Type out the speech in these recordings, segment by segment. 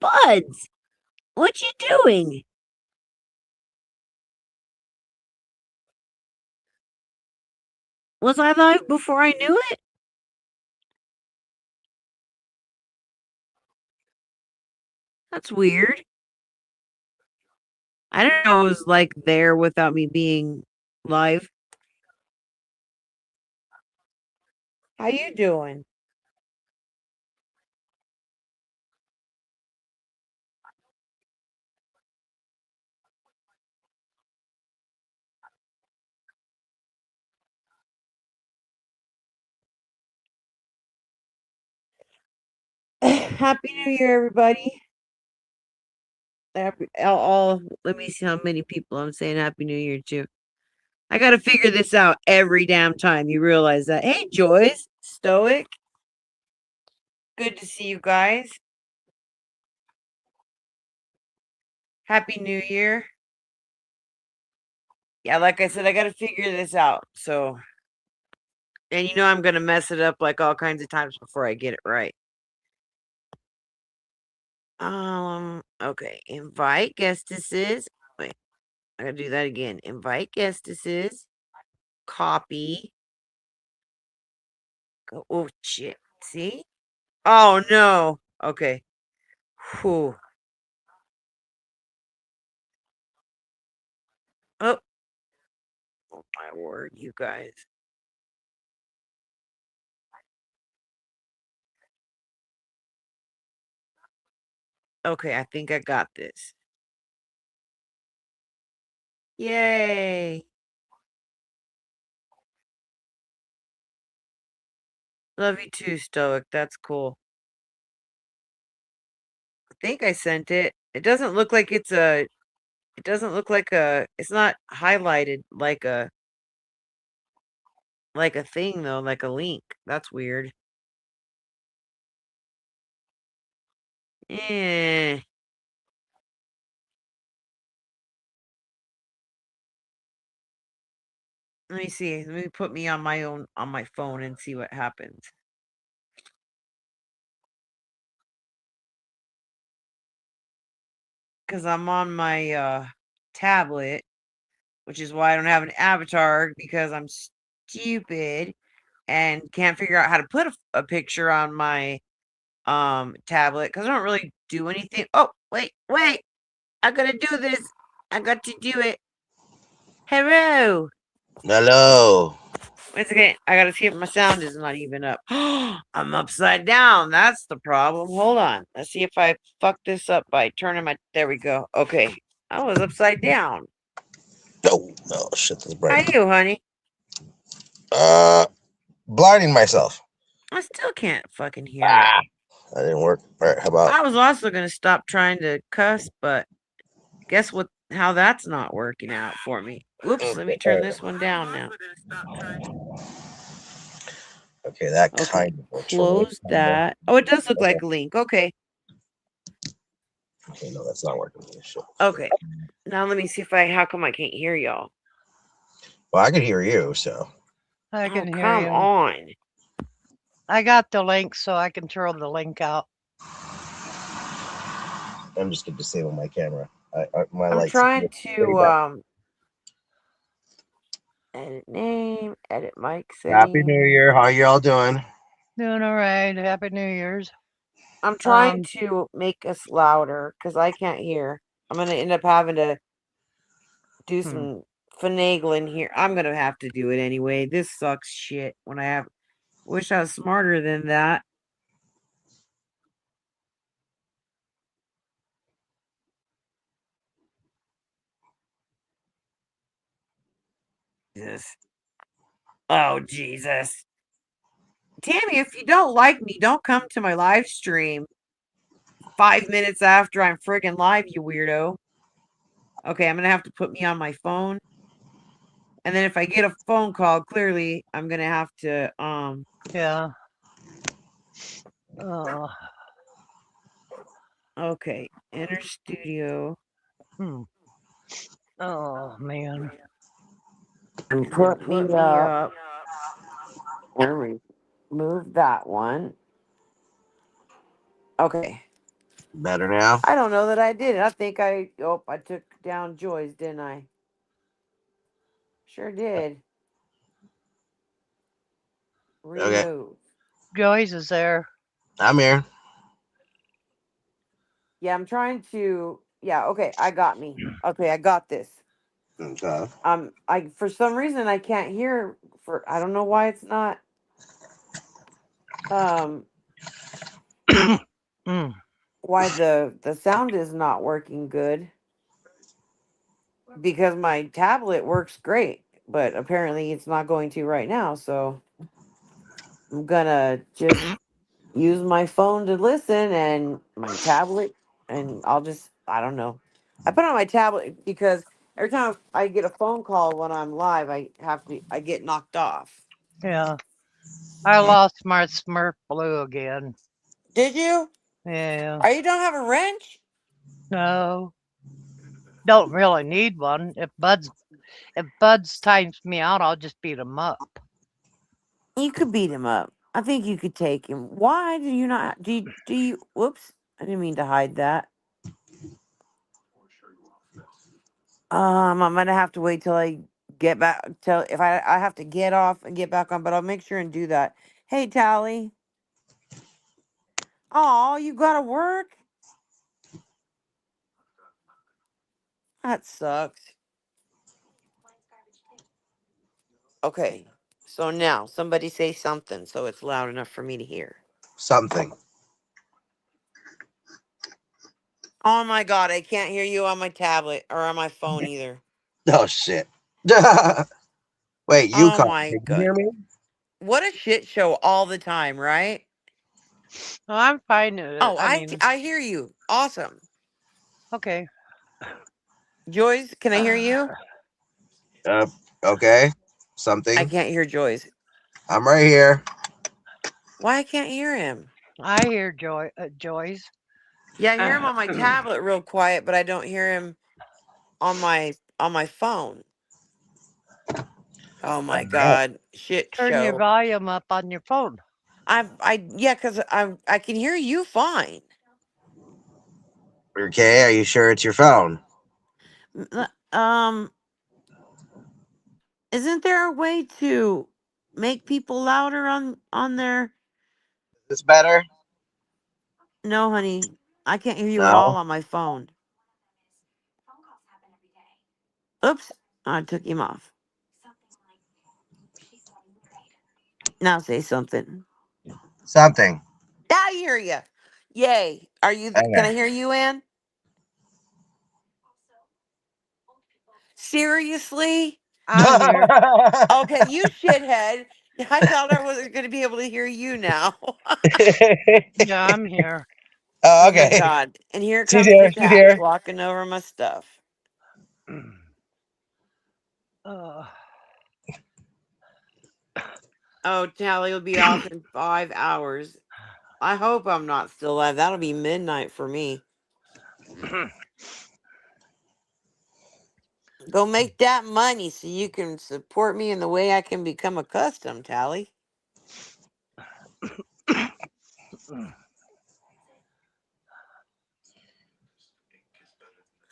Buds, what you doing? Was I live before I knew it? That's weird. I didn't know it was like there without me being live. How you doing? Happy New Year, everybody. Let me see how many people I'm saying Happy New Year to. I got to figure this out every damn time. You realize that. Hey, Joyce, Stoic. Good to see you guys. Happy New Year. Yeah, like I said, I got to figure this out. So, and you know, I'm going to mess it up like all kinds of times before I get it right. Okay. Invite guestesses. Wait, I got to do that again. Invite guestesses. Copy. Go. Oh, shit. See? Oh, no. Okay. Whew. Oh, oh my word, you guys. Okay, I think I got this. Yay. Love you too, Stoic. That's cool. I think I sent it. It doesn't look like it doesn't look like it's not highlighted like a thing though, like a link. That's weird. Eh. Let me see. Let me put me on my phone and see what happens. Cuz I'm on my tablet, which is why I don't have an avatar because I'm stupid and can't figure out how to put a picture on my tablet because I don't really do anything. Oh, wait. I gotta do this. I got to do it. Hello. Hello. Once again, I gotta see if my sound is not even up. I'm upside down. That's the problem. Hold on. Let's see if I fuck this up by turning my. There we go. Okay. I was upside down. No, shit, this is How bright. you, honey? Uh, Blinding myself. I still can't fucking hear it. Ah, that didn't work. All right, how about? I was also gonna stop trying to cuss, but guess what? How that's not working out for me. Oops. Let me turn Okay, this one down now. okay, that Okay, kind of works for me. close Kinda. that. Oh, it does look Okay, like a link. Okay, okay, no, that's not working for me. Shit. okay. Now let me see if I. How come I can't hear y'all? Well, I can hear you, so I Oh, can hear come you. on. I got the link, so I can throw the link out. I'm just gonna disable my camera. My I'm lights trying pretty to bad. edit name, edit mic Happy setting. New Year. How y'all doing? Doing all right. Happy New Year's. I'm trying Um, to make us louder because I can't hear. I'm gonna end up having to do hmm. some finagling here. I'm gonna have to do it anyway. This sucks shit when I have. Wish I was smarter than that. Jesus. Oh, Jesus. Tammy, if you don't like me, don't come to my live stream 5 minutes after I'm friggin' live, you weirdo. Okay, I'm gonna have to put me on my phone. And then if I get a phone call, clearly I'm gonna have to Yeah. Uh, okay, enter studio hmm. Oh man. and put me up and remove that one. Okay. Better now? I don't know that I did. I think I took down Joy's, didn't I? Sure did. Okay. Remove. Joyce is there. I'm here. Yeah, I'm trying to. Yeah, okay, I got me. Okay, I got this. Okay. I for some reason I can't hear. For I don't know why it's not. Um, Mm, why the sound is not working good because my tablet works great, but apparently it's not going to right now. So I'm gonna just use my phone to listen and my tablet, and I don't know. I put on my tablet because every time I get a phone call when I'm live, I get knocked off. yeah. I lost my Smurf blue again. Did you? Yeah. Are you don't have a wrench? No. Don't really need one. If Buds times me out, I'll just beat him up. You could beat him up. I think you could take him. Why do you not? Do you? Whoops! I didn't mean to hide that. I'm gonna have to wait till I get back. Till if I have to get off and get back on, but I'll make sure and do that. Hey, Tally. Oh, you gotta work. That sucks. Okay. So now somebody say something so it's loud enough for me to hear. Something. Oh my god, I can't hear you on my tablet or on my phone either. Oh shit. Wait, you Oh called. my Did you god. hear me? What a shit show all the time, right? No, I'm fine. Oh, I mean, I hear you. Awesome. okay. Joyce, can I hear you? Uh, okay. I Something. can't hear Joyce. I'm right here. Why I can't hear him? I hear Joyce. Yeah, I hear him on my tablet real quiet, but I don't hear him on my phone. Oh All my right. god, shit Turn your show. volume up on your phone. I yeah, cuz I can hear you fine. Okay. Are you sure it's your phone? Um isn't there a way to make people louder on their? Is this better? No, honey. I can't hear you at all No. on my phone. Oops, I took him off. Now say something. Something. I hear you. Yay. Can Okay. I hear you, Ann? Seriously? I'm here. Okay, you shithead. I thought I wasn't going to be able to hear you now. Yeah, I'm here. Oh, Oh my okay. god. And here She's comes the here. She's cats here. walking over my stuff. Uh, Oh, Tally will be off in 5 hours. I hope I'm not still alive. That'll be midnight for me. Go make that money so you can support me in the way I can become accustomed, Tally.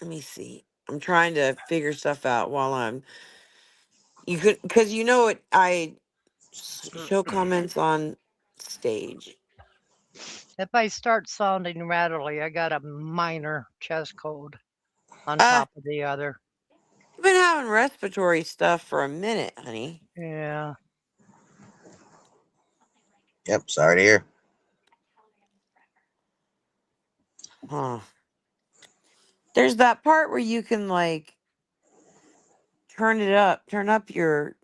Let me see. I'm trying to figure stuff out while I'm. You could, because you know what? Show comments on stage. if I start sounding rattly, I got a minor chest cold on Uh, top of the other. you've been having respiratory stuff for a minute, honey. Yeah. Yep. Sorry to hear. Huh. There's that part where you can like turn up your.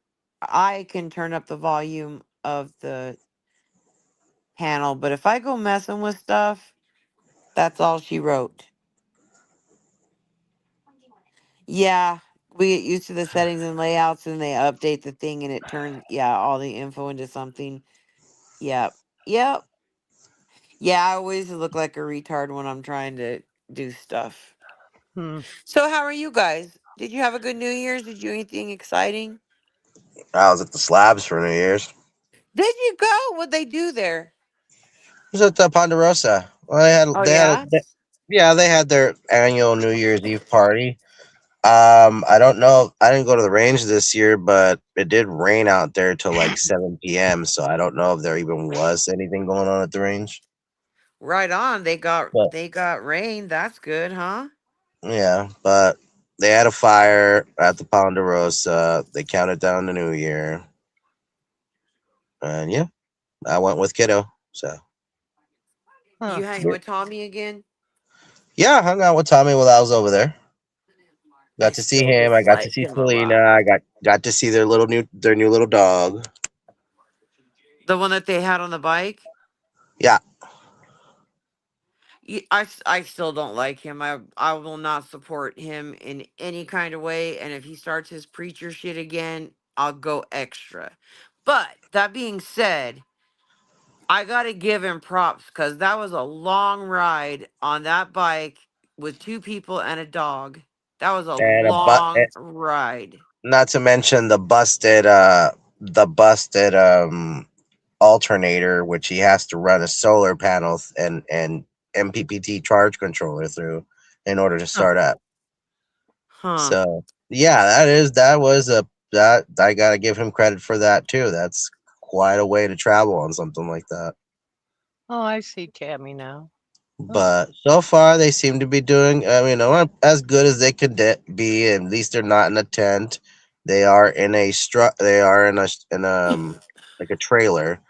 I can turn up the volume of the panel, but if I go messing with stuff, that's all she wrote. Yeah, we get used to the settings and layouts, and they update the thing, and it turns all the info into something. Yep, yep, yeah. I always look like a retard when I'm trying to do stuff. Hmm. So, how are you guys? Did you have a good New Year's? Did you do anything exciting? I was at the slabs for New Year's. Did you go? What'd they do there? It was at Ponderosa. Well, Oh yeah. Yeah, they had their annual New Year's Eve party. I don't know. I didn't go to the range this year, but it did rain out there till like 7 p.m. So I don't know if there even was anything going on at the range. Right on. But they got rain. That's good, huh? yeah, but they had a fire at the Ponderosa. They counted down the New Year, and yeah, I went with kiddo. So Huh. You hang yeah, with Tommy again? yeah, I hung out with Tommy while I was over there. I Got to see still him. I got to dislike see him a Selena. lot. I got to see their new little dog. The one that they had on the bike? Yeah, I still don't like him. I will not support him in any kind of way. And if he starts his preacher shit again, I'll go extra. But that being said, I gotta give him props because that was a long ride on that bike with two people and a dog. That was a and long ride. not to mention the busted alternator, which he has to run a solar panel and MPPT charge controller through in order to Huh. start up. Huh. So yeah, that was a that I gotta give him credit for that too. That's quite a way to travel on something like that. Oh, I see Tammy now. Oh, But so far, they seem to be doing, as good as they could be. At least they're not in a tent. They are in a They are in like a trailer.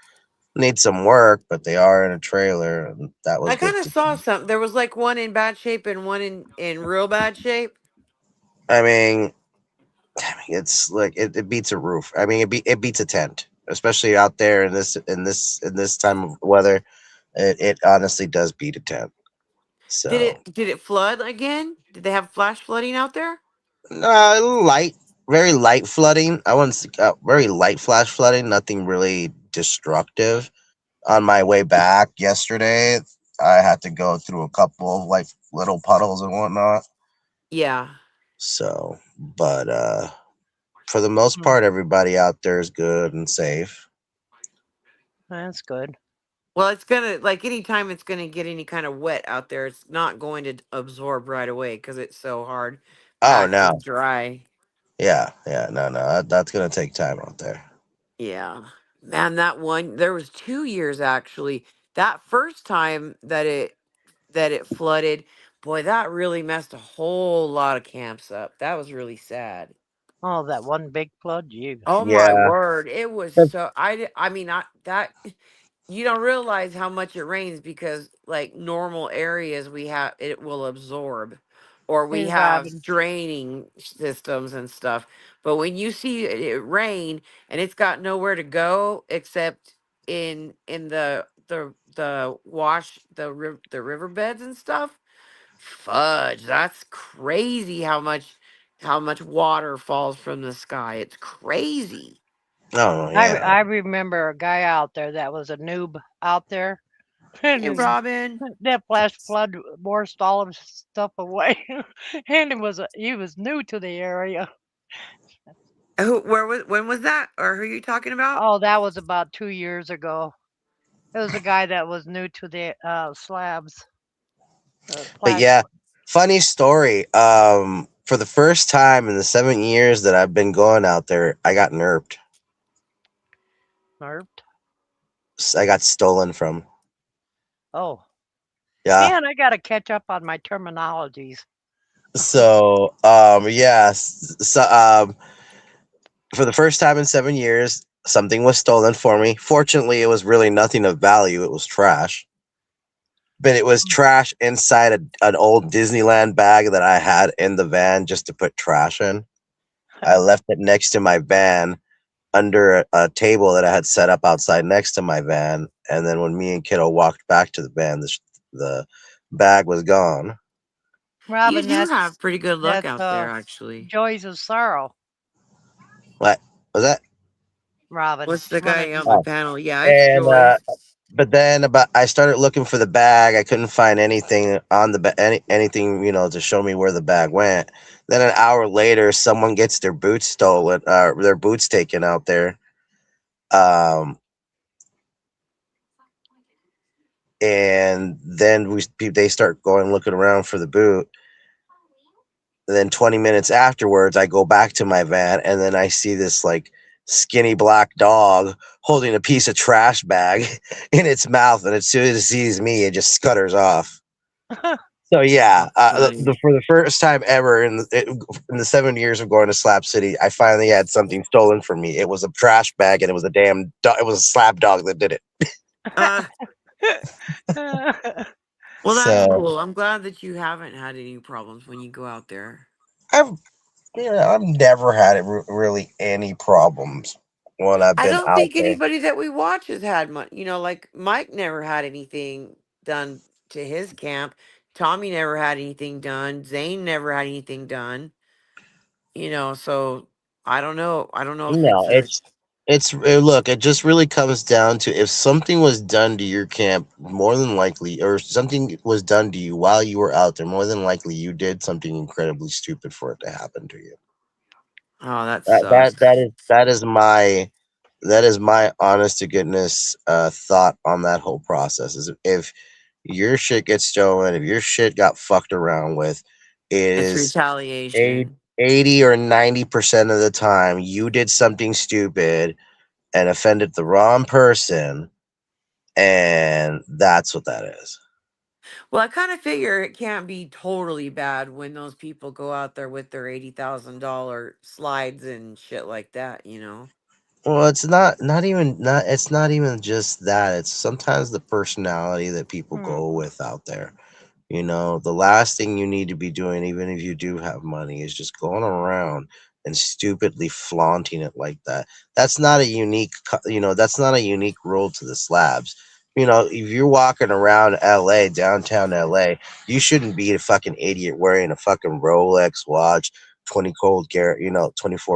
Need some work, but they are in a trailer, and that was I good kind of to saw see. some. There was like one in bad shape and one in real bad shape. I mean, it's like it beats a roof. I mean, it beats a tent, especially out there in this time of weather. It honestly does beat a tent. So Did it flood again? Did they have flash flooding out there? light, very light flooding. I wouldn't very light flash flooding. Nothing really destructive. On my way back yesterday, I had to go through a couple of like little puddles and whatnot. Yeah. So, but for the most hmm, part, everybody out there is good and safe. that's good. Well, it's gonna like anytime it's gonna get any kind of wet out there, it's not going to absorb right away because it's so hard Oh packed no, and dry. yeah, no, that's gonna take time out there. Yeah. Man, that one there was 2 years actually. That first time that it flooded, boy, that really messed a whole lot of camps up. That was really sad. Oh, that one big flood. You. Oh my Yeah, word. It was so I mean I that you don't realize how much it rains because like normal areas we have it will absorb or we Hey, have Robin. draining systems and stuff. But when you see it rain and it's got nowhere to go except in the wash the riverbeds and stuff, fudge, that's crazy how much water falls from the sky. It's crazy. oh yeah, I remember a guy out there that was a noob out there, and Hey, his Robin. that flash flood washed all of his stuff away, and he was new to the area. Who? Where was? When was that? Or who are you talking about? Oh, that was about 2 years ago. It was a guy that was new to the slabs, but plastic yeah, funny story. For the first time in the 7 years that I've been going out there, I got nerfed. nerfed. I got stolen from. Oh, Yeah. man, I gotta catch up on my terminologies. So, so, for the first time in 7 years, something was stolen for me. Fortunately, it was really nothing of value. It was trash, but it was trash inside an old Disneyland bag that I had in the van just to put trash in. I left it next to my van under a table that I had set up outside next to my van. And then when me and Kiddo walked back to the van, the bag was gone. You Robin, do have pretty good luck that's out there, actually. joys of sorrow. What was that? Robin, What's the one of guy on these. the Oh, panel? Yeah, it's and Joyce. but then about I started looking for the bag. I couldn't find anything on the anything to show me where the bag went. Then an hour later, someone gets their boots stolen, their boots taken out there. Um, and then they start going looking around for the boot. And then 20 minutes afterwards, I go back to my van, and then I see this like skinny black dog holding a piece of trash bag in its mouth, and as soon as it sees me, it just scutters off. So yeah, That's funny. for the first time ever in the 7 years of going to Slap City, I finally had something stolen from me. It was a trash bag, and it was a it was a slap dog that did it. Uh, well, that's So cool. I'm glad that you haven't had any problems when you go out there. I've I've never had really any problems when I've I been don't out think there. anybody that we watch has had much. Like Mike never had anything done to his camp. Tommy never had anything done. Zane never had anything done. So I don't know. I don't know if No, it's a. look. It just really comes down to if something was done to your camp, more than likely, or something was done to you while you were out there, more than likely you did something incredibly stupid for it to happen to you. Oh, that That that that sucks. is that is my honest to goodness thought on that whole process. Is if your shit gets stolen, if your shit got fucked around with, it It's is eight- retaliation. 80 or 90% of the time you did something stupid and offended the wrong person, and that's what that is. Well, I kind of figure it can't be totally bad when those people go out there with their $80,000 slides and shit like that. Well, it's not even just that. It's sometimes the personality that people Hmm. go with out there. The last thing you need to be doing, even if you do have money, is just going around and stupidly flaunting it like that. That's not a that's not a unique rule to the slabs. If you're walking around LA, downtown LA, you shouldn't be a fucking idiot wearing a fucking Rolex watch, 24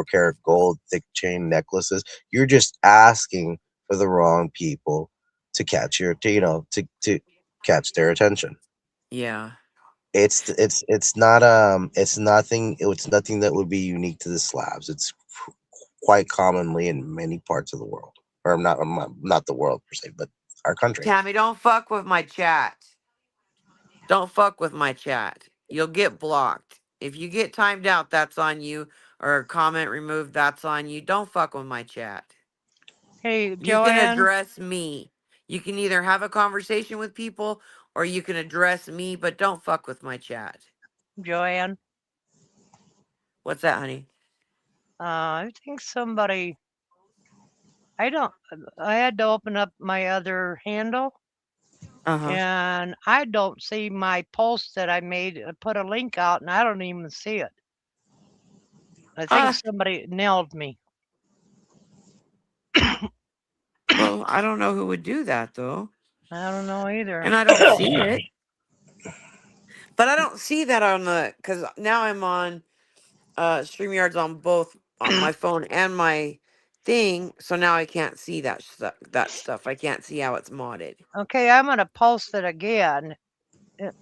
karat gold thick chain necklaces. You're just asking for the wrong people to catch to catch their attention. Yeah. It's nothing that would be unique to the Slavs. It's quite commonly in many parts of the world, or not the world per se, but our country. Tammy, don't fuck with my chat. Don't fuck with my chat. You'll get blocked. If you get timed out, that's on you. Or a comment removed, that's on you. Don't fuck with my chat. Hey, You can Joanne. address me. You can either have a conversation with people or you can address me, but don't fuck with my chat. Joanne. What's that, honey? I think somebody. I don't. I had to open up my other handle, Uh huh. and I don't see my post that I made. I put a link out, and I don't even see it. I think Ah, somebody nailed me. well, I don't know who would do that though. I don't know either. And I don't see it. But I don't see that on because now I'm on StreamYards on both on my phone and my thing, so now I can't see that stuff. I can't see how it's modded. Okay, I'm gonna post it again.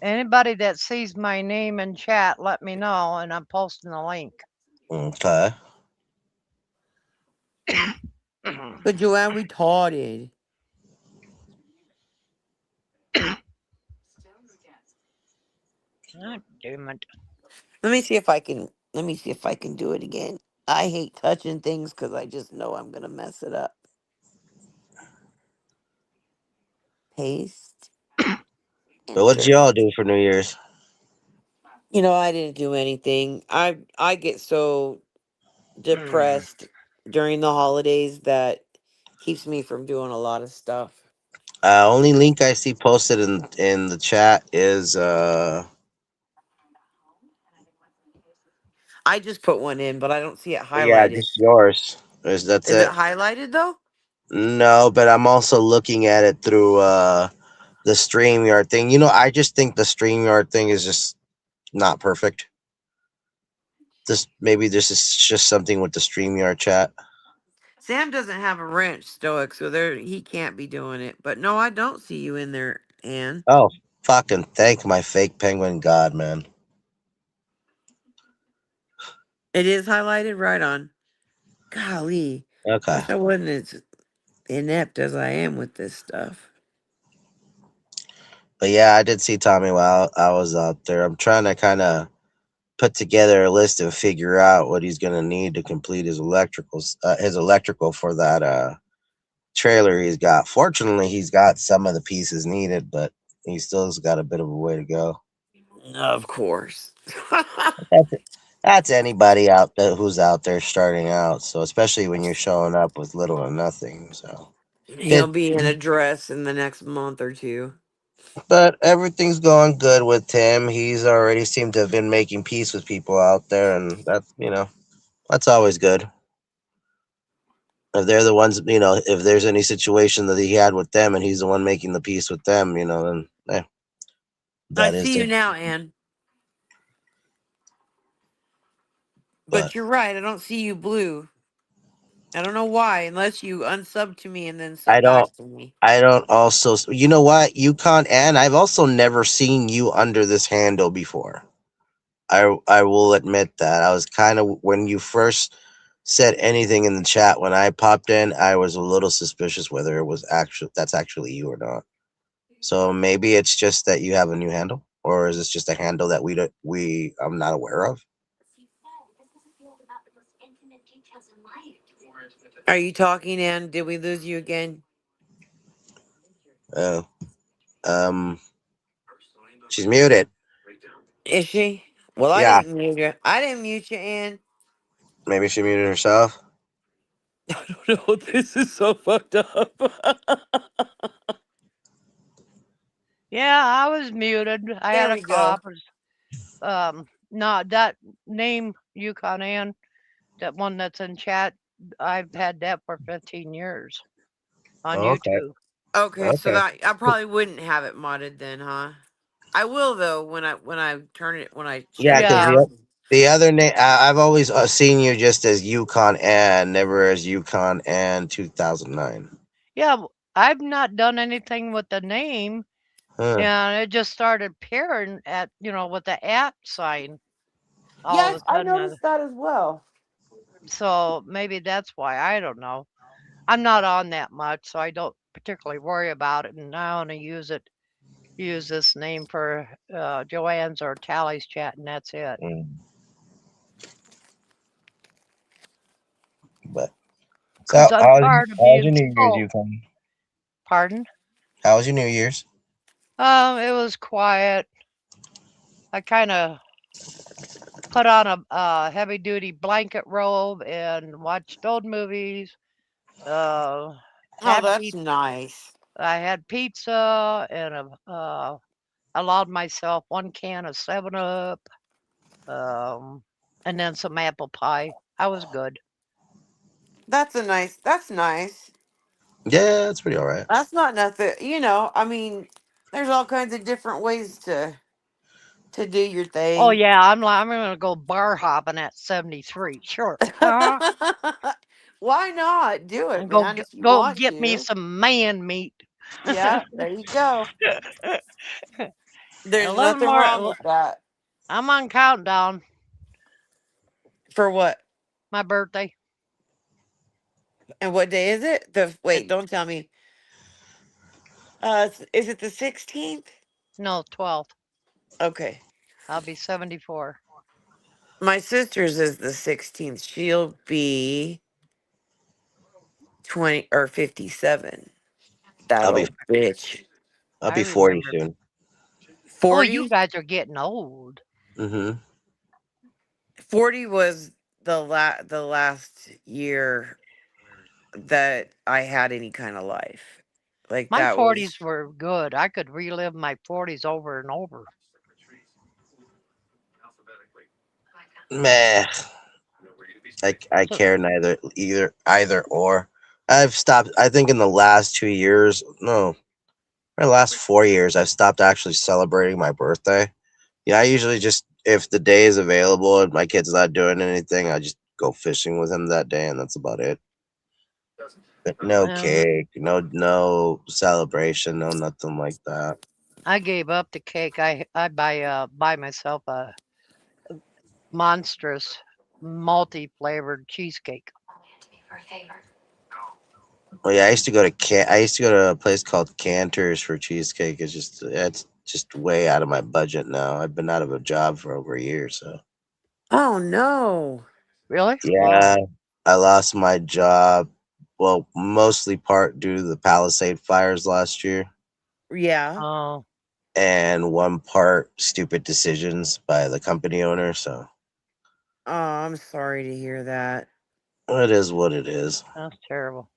Anybody that sees my name in chat, let me know, and I'm posting the link. Okay. But Joanne retarded. God damn it. Let me see if I can do it again. I hate touching things because I just know I'm gonna mess it up. Paste. But what Enter. y'all do for New Year's? I didn't do anything. I get so depressed during the holidays that keeps me from doing a lot of stuff. Only link I see posted in the chat is I just put one in, but I don't see it yeah, highlighted. just yours. That's Is it it. highlighted though? No, but I'm also looking at it through the StreamYard thing. I just think the StreamYard thing is just not perfect. This maybe this is just something with the StreamYard chat. Sam doesn't have a wrench, Stoic, so he can't be doing it. But no, I don't see you in there, Ann. Oh, fucking thank my fake penguin god, man. It is highlighted right on. Golly, Okay. wish I wasn't as inept as I am with this stuff. But yeah, I did see Tommy while I was out there. I'm trying to kind of put together a list and figure out what he's gonna need to complete his electrical for that trailer he's got. Fortunately, he's got some of the pieces needed, but he still's got a bit of a way to go. Of course. That's that's anybody out there who's out there starting out. So especially when you're showing up with little or nothing. So He'll it, be in a dress in the next month or two. but everything's going good with him. He's already seemed to have been making peace with people out there, and that's always good. If they're the ones, if there's any situation that he had with them, and he's the one making the peace with them, then I that is see you their. now, Anne. But But you're right. I don't see you blue. I don't know why, unless you unsub to me and then I sub back don't. to me. I don't also. You know what, Yukon, and I've also never seen you under this handle before. I will admit that I was kind of when you first said anything in the chat when I popped in, I was a little suspicious whether it was actually you or not. So maybe it's just that you have a new handle, or is this just a handle that I'm not aware of? Are you talking, Anne? Did we lose you again? Oh, um, she's muted. Is she? Well, I Yeah, didn't mute you. I didn't mute you, Anne. maybe she muted herself. I don't know. This is so fucked up. Yeah, I was muted. I There had a we go. cough. No, that name Yukon Ann, that one that's in chat. I've had that for 15 years on Oh, okay, YouTube. Okay, so okay. that I probably wouldn't have it modded then, huh? I will though when I turn it when I Yeah, shut it because Yeah, the other name I've always seen you just as Yukon and never as Yukon and 2009. yeah. I've not done anything with the name, Huh. and it just started appearing at with the at sign all Yes, of a I sudden. noticed that as well. So maybe that's why. I don't know. I'm not on that much, so I don't particularly worry about it, and I only use this name for Joanne's or Tally's chat, and that's it. Mm, but so Because I'm tired of how's your being New Year's, full. Yukon? Pardon? How was your New Year's? It was quiet. I kind of put on a heavy duty blanket robe and watched old movies. Uh, Oh, had that's pizza. nice. I had pizza and allowed myself one can of 7 Up, um, and then some apple pie. I was good. That's nice. Yeah, it's pretty all right. That's not nothing, I mean, there's all kinds of different ways to do your Oh thing. yeah, I'm gonna go bar hopping at 73. Sure. Why not? Do it, And go man, if you go want get me to. some man meat. Yeah, there you go. A There's little nothing more. wrong with that. I'm on countdown. For what? My birthday. And what day is it? It Wait, don't tell me. Is it the 16th? no 12th. Okay. I'll be 74. My sister's is the 16th. She'll be 20 or 57. That I'll be old bitch. I'll I be 40 remember. soon. Oh, you 40? guys are getting old. Mm-hmm. 40 was the last year that I had any kind of life. Like My that 40s was were good. I could relive my 40s over and over. Meh. I So, care either or. I've stopped. I think in the last 2 years, no, my last 4 years, I've stopped actually celebrating my birthday. Yeah, I usually just if the day is available and my kid's not doing anything, I just go fishing with him that day, and that's about it. But no um, cake, no celebration, no nothing like that. I gave up the cake. I buy myself a monstrous multi flavored cheesecake. Oh yeah, I used to go to a place called Cantor's for cheesecake. It's just way out of my budget now. I've been out of a job for over a year, so Oh no. Really? Wow. yeah, I lost my job. Well, mostly part due to the Palisade fires last year, Yeah. Oh, and one part stupid decisions by the company owner. So Oh, I'm sorry to hear that. it is what it is. that's terrible.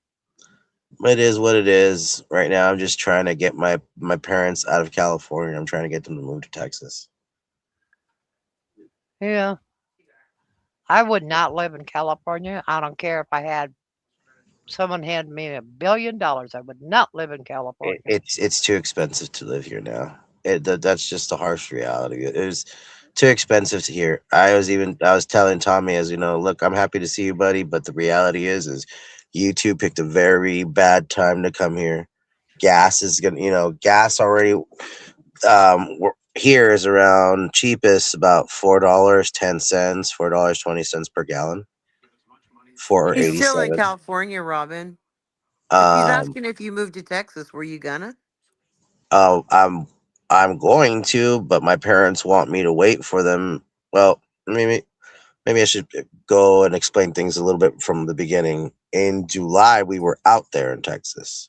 It is what it is. Right now, I'm just trying to get my parents out of California. I'm trying to get them to move to Texas. Yeah. I would not live in California. I don't care if I had someone hand me $1 billion. I would not live in California. It's too expensive to live here now. That's just the harsh reality. It is too expensive to here. I was telling Tommy, as you know, look, I'm happy to see you, buddy, but the reality is you two picked a very bad time to come here. Gas is gonna, gas already. Here is around cheapest about $4.10, $4.20 per gallon, four He's eighty still in seven. California, Robin. If he's Um, asking if you moved to Texas, were you gonna? Oh, I'm going to, but my parents want me to wait for them. Well, maybe I should go and explain things a little bit from the beginning. In July, we were out there in Texas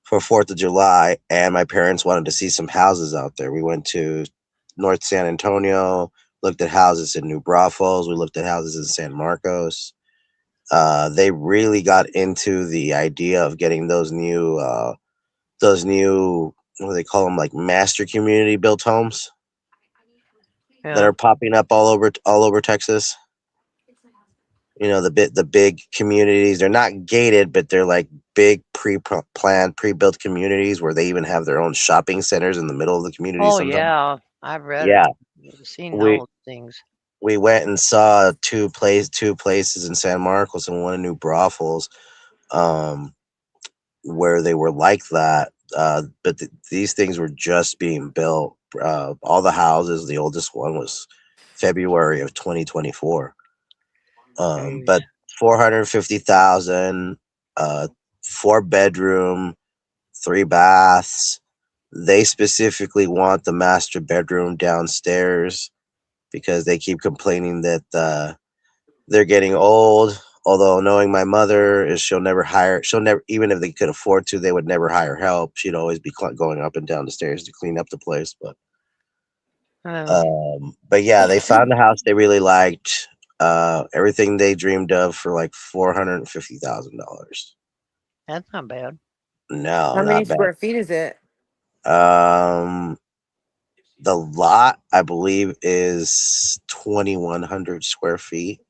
for 4th of July, and my parents wanted to see some houses out there. We went to North San Antonio, looked at houses in New Braunfels, we looked at houses in San Marcos. They really got into the idea of getting those new what do they call them, like master community built homes that Yeah. are popping up all over Texas. The big communities. They're not gated, but they're like big pre-planned, pre-built communities where they even have their own shopping centers in the middle of the community. Oh, Sometimes, yeah. I've read it. yeah, Seen we those things. we went and saw two places in San Marcos and one in New Braunfels, um, where they were like that. But these things were just being built. All the houses, the oldest one was February of 2024. Jeez. But 450,000, 4 bedroom, 3 baths. They specifically want the master bedroom downstairs because they keep complaining that they're getting old. Although knowing my mother is, she'll never, even if they could afford to, they would never hire help. She'd always be going up and down the stairs to clean up the place. Uh, But yeah, they found a house they really liked. Everything they dreamed of for like $450,000. that's not bad. No, How many not bad. square feet is it? Um, the lot I believe is 2,100 square feet.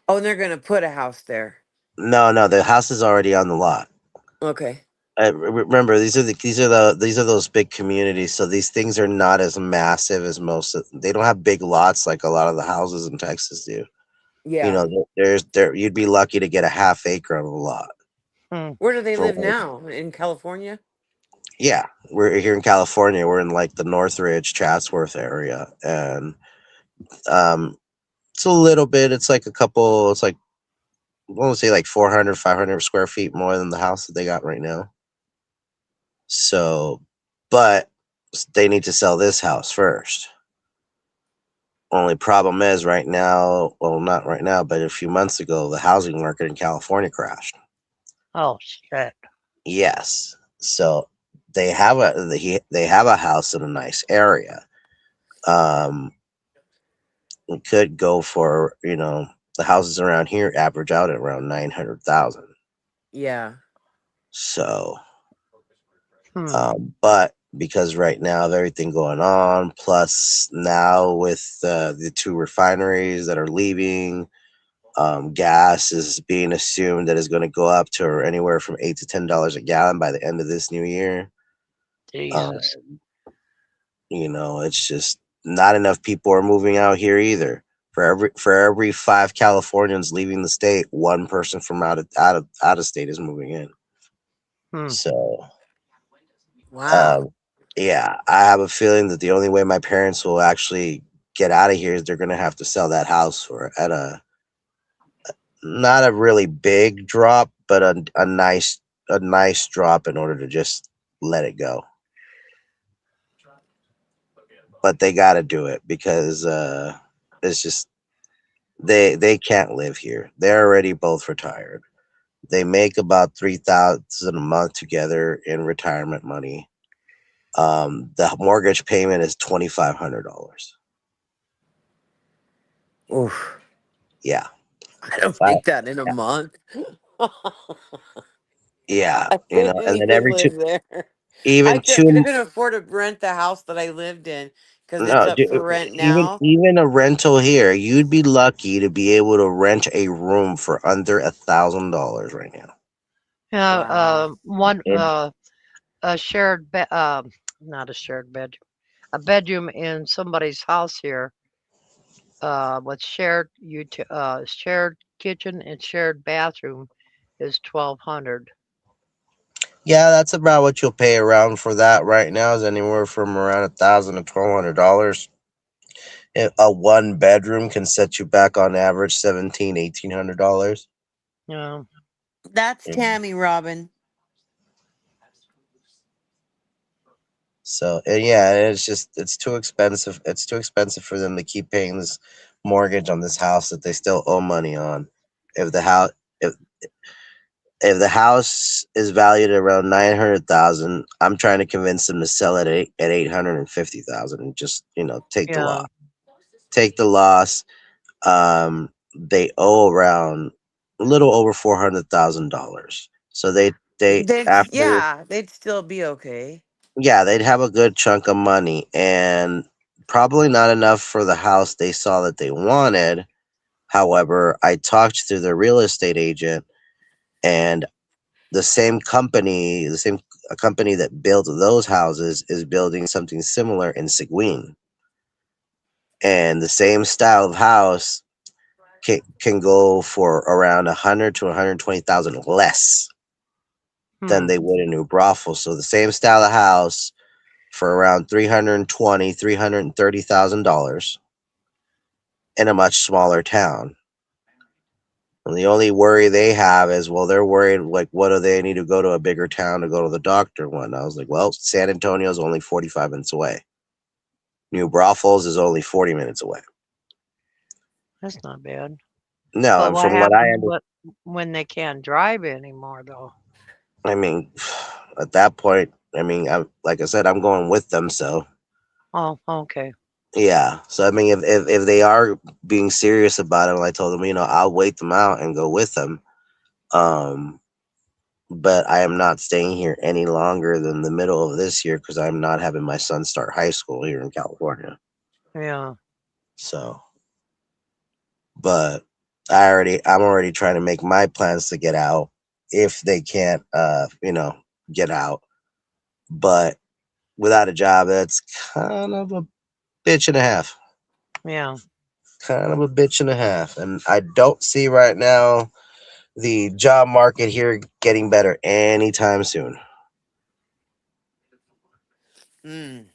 Oh, and they're gonna put a house there. No, no, the house is already on the lot. Okay. Remember, these are those big communities, so these things are not as massive as they don't have big lots like a lot of the houses in Texas do. Yeah. You'd be lucky to get a half acre of a lot Hmm. Where do they for live one. now? In California? Yeah, we're here in California. We're in like the Northridge, Chatsworth area, and um, it's a little bit. It's like a couple. It's like I want to say like 400, 500 square feet more than the house that they got right now. So, but they need to sell this house first. Only problem is right now, well, not right now, but a few months ago, the housing market in California crashed. Oh, shit. Yes. So they have a house in a nice area. Um, it could go for, the houses around here average out at around 900,000. Yeah. So, Hmm. but because right now of everything going on, plus now with the two refineries that are leaving, gas is being assumed that is going to go up to anywhere from $8 to $10 a gallon by the end of this new year. Um, Jesus. it's just not enough people are moving out here either. For every 5 Californians leaving the state, one person from out of state is moving in. Hmm. So, Wow. um, yeah, I have a feeling that the only way my parents will actually get out of here is they're going to have to sell that house for at a not a really big drop, but a nice a nice drop in order to just let it go. But they got to do it because it's just they can't live here. They're already both retired. They make about 3,000 a month together in retirement money. The mortgage payment is $2,500. Oof. Yeah, I don't but make that in a month. yeah, I couldn't and then even every two, live there. I even couldn't two. even afford to rent the house that I lived in because it's No, up for rent even now. a rental here, you'd be lucky to be able to rent a room for under $1,000 right now. Yeah, Wow. one And a shared bed, not a shared bedroom, a bedroom in somebody's house here, with shared kitchen and shared bathroom is 1,200. yeah, that's about what you'll pay around for that right now. Is anywhere from around 1,000 to $1,200. A one bedroom can set you back on average 1,700 to $1,800. Yeah, That's Tammy Robin. So and yeah, it's just it's too expensive. It's too expensive for them to keep paying this mortgage on this house that they still owe money on. If the house if if the house is valued at around 900,000, I'm trying to convince them to sell it at 850,000 and just take the yeah. loss. Take the loss. They owe around a little over $400,000. So they after Yeah, they'd still be okay. yeah, they'd have a good chunk of money and probably not enough for the house they saw that they wanted. However, I talked to the real estate agent and the same company that built those houses is building something similar in Seguin. And the same style of house can go for around 100 to 120,000 less than Hmm. they would in New Braunfels. So the same style of house for around 320, $330,000 in a much smaller town. And the only worry they have is, well, they're worried, like, what do they need to go to a bigger town to go to the doctor? One, I was like, well, San Antonio is only 45 minutes away. New Braunfels is only 40 minutes away. That's not bad. No, But and what from what I happens understand, when they can't drive anymore, though? I mean, at that point, I mean, like I said, I'm going with them, so Oh, okay. yeah. So I mean, if they are being serious about it, I told them, I'll wait them out and go with them. Um, but I am not staying here any longer than the middle of this year because I'm not having my son start high school here in California. Yeah, So, but I'm already trying to make my plans to get out if they can't, get out. But without a job, that's kind of a bitch and a half. yeah. Kind of a bitch and a half. And I don't see right now the job market here getting better anytime soon. Mm,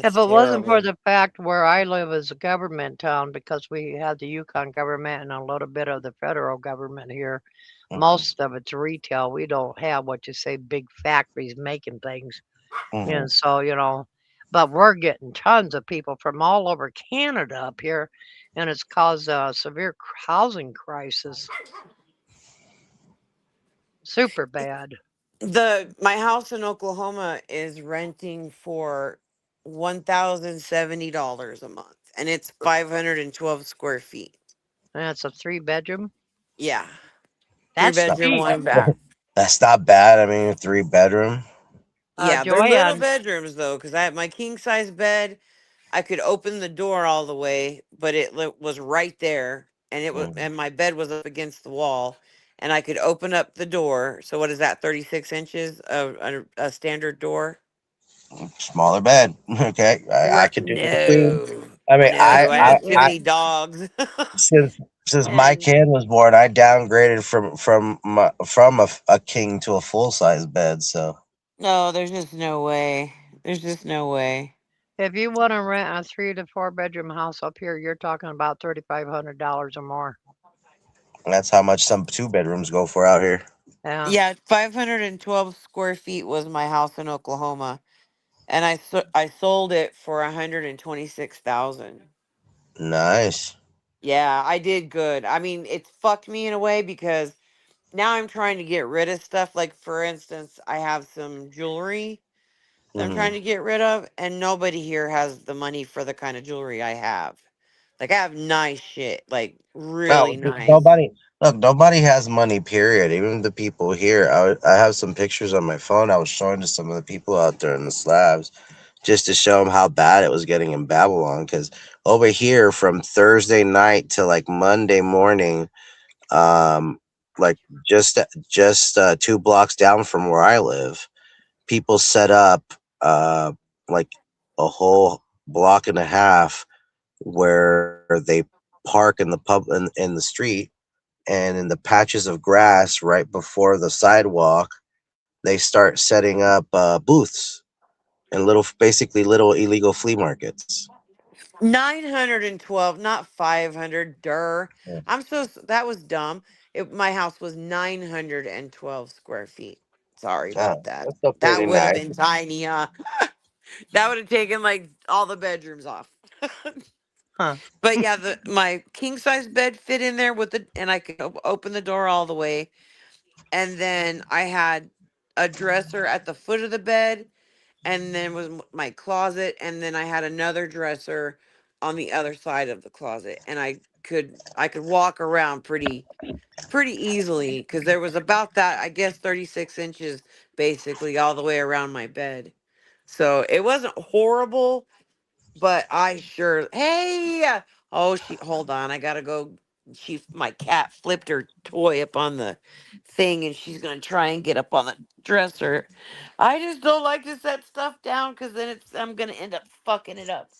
If that's it wasn't for terrible. the fact where I live is a government town because we have the Yukon government and a little bit of the federal government here, Hmm. most of it's retail. We don't have what you say big factories making things. Hmm. And so, but we're getting tons of people from all over Canada up here, and it's caused a severe housing crisis. Super bad. The my house in Oklahoma is renting for $1,070 a month, and it's 512 square feet. And it's a 3 bedroom. Yeah, three That's Not, bedroom, cheap. one bath. that's not bad. I mean, a 3 bedroom. Yeah, they're little Joanne, bedrooms though, because I have my king size bed. I could open the door all the way, but was right there, and Mhm. my bed was up against the wall, and I could open up the door. So what is that? 36 inches of a standard door. Smaller bed. Okay, I Right? could do the queen. No, I mean, no. I Joanne, have too many dogs, since my and kid was born, I downgraded from a king to a full size bed. So no, there's just no way. There's just no way. if you want to rent a 3 to 4 bedroom house up here, you're talking about $3,500 or more. that's how much some 2 bedrooms go for out here. Yeah. Yeah, 512 square feet was my house in Oklahoma, and I sold it for 126,000. Nice. Yeah, I did good. I mean, it's fucked me in a way because now I'm trying to get rid of stuff. Like, for instance, I have some jewelry that I'm trying Hmm. to get rid of, and nobody here has the money for the kind of jewelry I have. Like, I have nice shit, like really Oh, nice. nobody. Look, nobody has money. Period. Even the people here. I have some pictures on my phone. I was showing to some of the people out there in the slabs, just to show them how bad it was getting in Babylon. Because over here, from Thursday night to like Monday morning, um, like just 2 blocks down from where I live, people set up uh like a whole block and a half where they park in the street, and in the patches of grass right before the sidewalk, they start setting up booths and basically little illegal flea markets. 912, not 500. Dur. Yeah. That was dumb. My house was 912 square feet. Sorry Ah, about that. that's still That pretty would have nice. been tiny, huh? That would have taken like all the bedrooms off. Huh. But yeah, my king size bed fit in there and I could open the door all the way. And then I had a dresser at the foot of the bed, and then was my closet, and then I had another dresser on the other side of the closet, and I could walk around pretty easily because there was about that, I guess, 36 inches basically all the way around my bed. So it wasn't horrible, but I sure, hey, oh, hold on, I gotta go. My cat flipped her toy up on the thing, and she's gonna try and get up on the dresser. I just don't like to set stuff down because then I'm gonna end up fucking it up.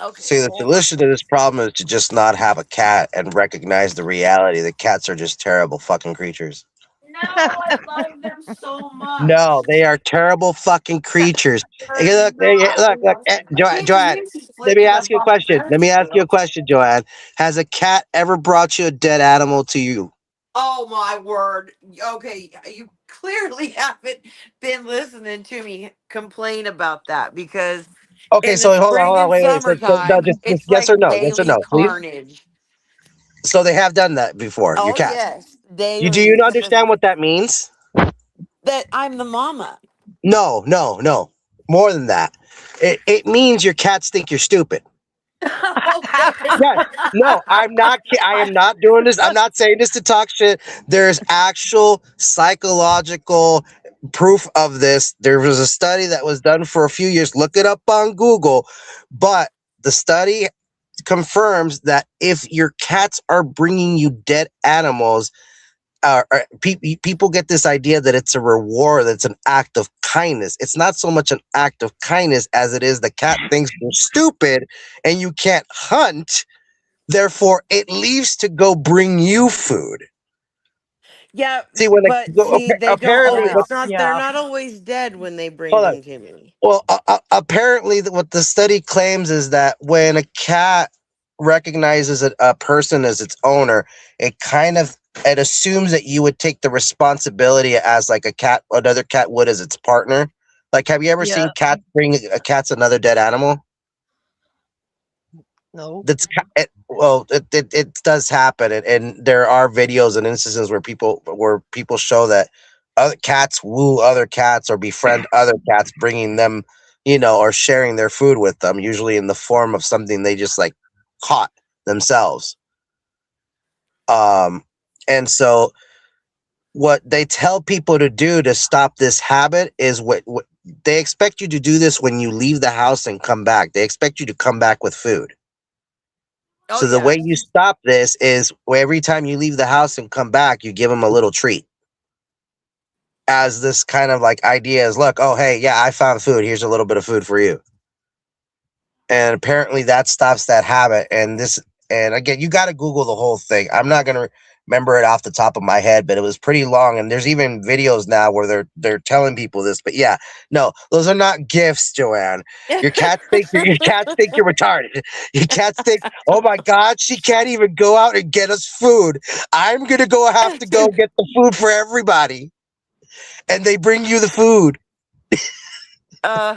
Okay, See, the hold on. solution to this problem is to just not have a cat and recognize the reality that cats are just terrible fucking creatures. No, I love them so No, much. they are terrible fucking creatures. Hey, They're not. look, I can't Joanne. believe she Let flipped me it ask up you a on the question. Let me ask dresser. you a question, Joanne. Has a cat ever brought you a dead animal to you? Oh my word. Okay, you clearly haven't been listening to me complain about that because Okay, in the so spring hold on, and wait. So no, summertime, just it's yes like or no, yes or daily no, please. carnage. So they have done that before. Your Oh, cats. yes, Do you daily. understand what that means? That I'm the mama. No, no, no. More than that. It means your cats think you're stupid. Okay. Yes. No, I'm not. I am not doing this. I'm not saying this to talk shit. There's actual psychological proof of this. There was a study that was done for a few years. Look it up on Google. But the study confirms that if your cats are bringing you dead animals, people get this idea that it's a reward, that's an act of kindness. It's not so much an act of kindness as it is the cat thinks you're stupid and you can't hunt. Therefore, it leaves to go bring you food. Yeah, See, when but see, they don't. apparently, Yeah. what, They're Yeah. not always dead when they bring hold on. them to me. Well, apparently, what the study claims is that when a cat recognizes a person as its owner, it assumes that you would take the responsibility as like another cat would as its partner. Like, have you ever Yeah. seen cats bring a cat's another dead animal? No. It does happen, and there are videos and instances where people show that other cats woo other cats or befriend other cats, bringing them, or sharing their food with them, usually in the form of something they just like caught themselves. um and so what they tell people to do to stop this habit is what they expect you to do this when you leave the house and come back. They expect you to come back with food. Oh So the way you yes. stop this is every time you leave the house and come back, you give them a little treat. As this kind of like idea is, look, oh hey, yeah, I found food. Here's a little bit of food for you. And apparently that stops that habit. And again, you got to Google the whole thing. I'm not gonna. remember it off the top of my head, but it was pretty long. And there's even videos now where they're telling people this. But yeah, no, those are not gifts, Joanne. Your cats think you're retarded. Your cats think, oh my God, she can't even go out and get us food. I'm gonna go have to go get the food for everybody, and they bring you the food. uh,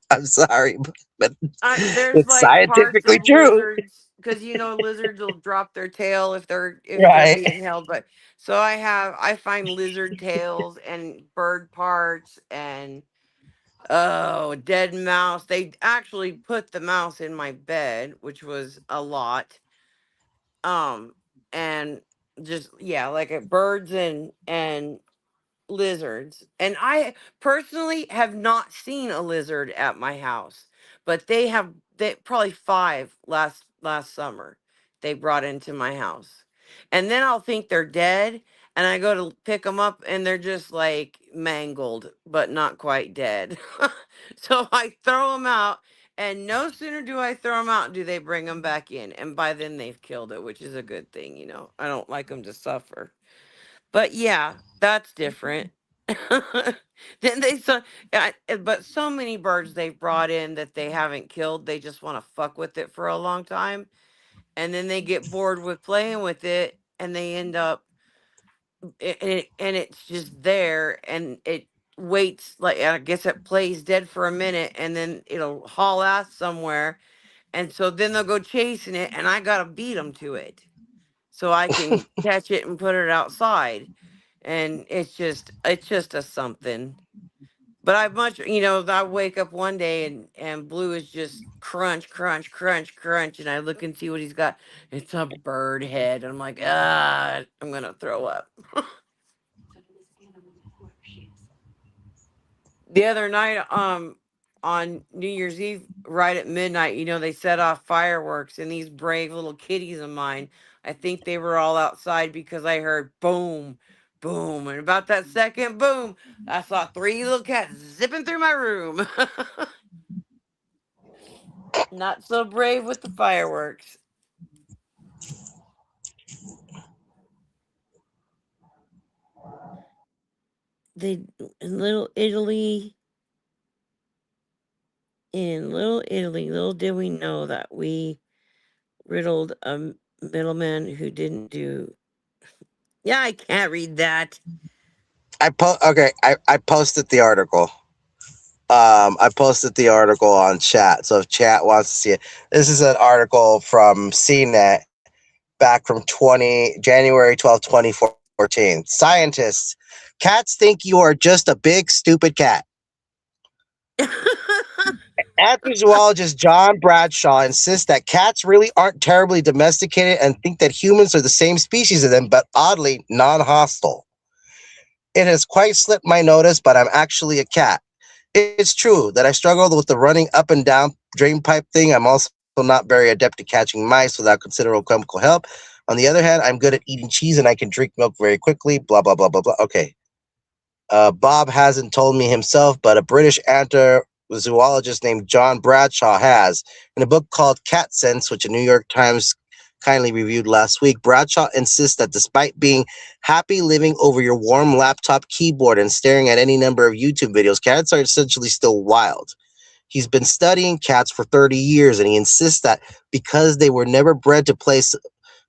I'm sorry, but there's it's like parts scientifically of true, lizards because lizards will drop their tail if they're right? being held. But so I find lizard tails and bird parts and oh, dead mouse. They actually put the mouse in my bed, which was a lot. Um, and just yeah, like birds and lizards. And I personally have not seen a lizard at my house, but they probably five last summer they brought into my house. And then I'll think they're dead and I go to pick them up and they're just like mangled, but not quite dead. So I throw them out and no sooner do I throw them out do they bring them back in and by then they've killed it, which is a good thing. I don't like them to suffer. But yeah, that's different. Then but so many birds they've brought in that they haven't killed, they just want to fuck with it for a long time, and then they get bored with playing with it, and they end up, and it's just there, and it waits like I guess it plays dead for a minute, and then it'll haul ass somewhere, and so then they'll go chasing it, and I gotta beat them to it so I can catch it and put it outside. And it's just a something. But I wake up one day and Blue is just crunch, crunch, crunch, crunch, and I look and see what he's got. It's a bird head. I'm like, I'm gonna throw up. The other night, on New Year's Eve, right at midnight, they set off fireworks, and these brave little kitties of mine, I think they were all outside because I heard boom, boom, and about that second boom, I saw three little cats zipping through my room. Not so brave with the fireworks. They in Little Italy, little did we know that we riddled a middleman who didn't do. Yeah, I can't read that. I posted the article. I posted the article on chat. So if chat wants to see it, this is an article from CNET back from January 12th, 2014. Scientists, cats think you are just a big stupid cat. Anthrozoologist John Bradshaw insists that cats really aren't terribly domesticated and think that humans are the same species as them, but oddly non-hostile. It has quite slipped my notice, but I'm actually a cat. It's true that I struggled with the running up and down drain pipe thing. I'm also not very adept at catching mice without considerable chemical help. On the other hand, I'm good at eating cheese and I can drink milk very quickly. Blah, blah, blah, blah, blah. Okay. Bob hasn't told me himself, but a British zoologist named John Bradshaw has. In a book called Cat Sense, which a New York Times kindly reviewed last week, Bradshaw insists that despite being happy living over your warm laptop keyboard and staring at any number of YouTube videos, cats are essentially still wild. He's been studying cats for 30 years, and he insists that because they were never bred to play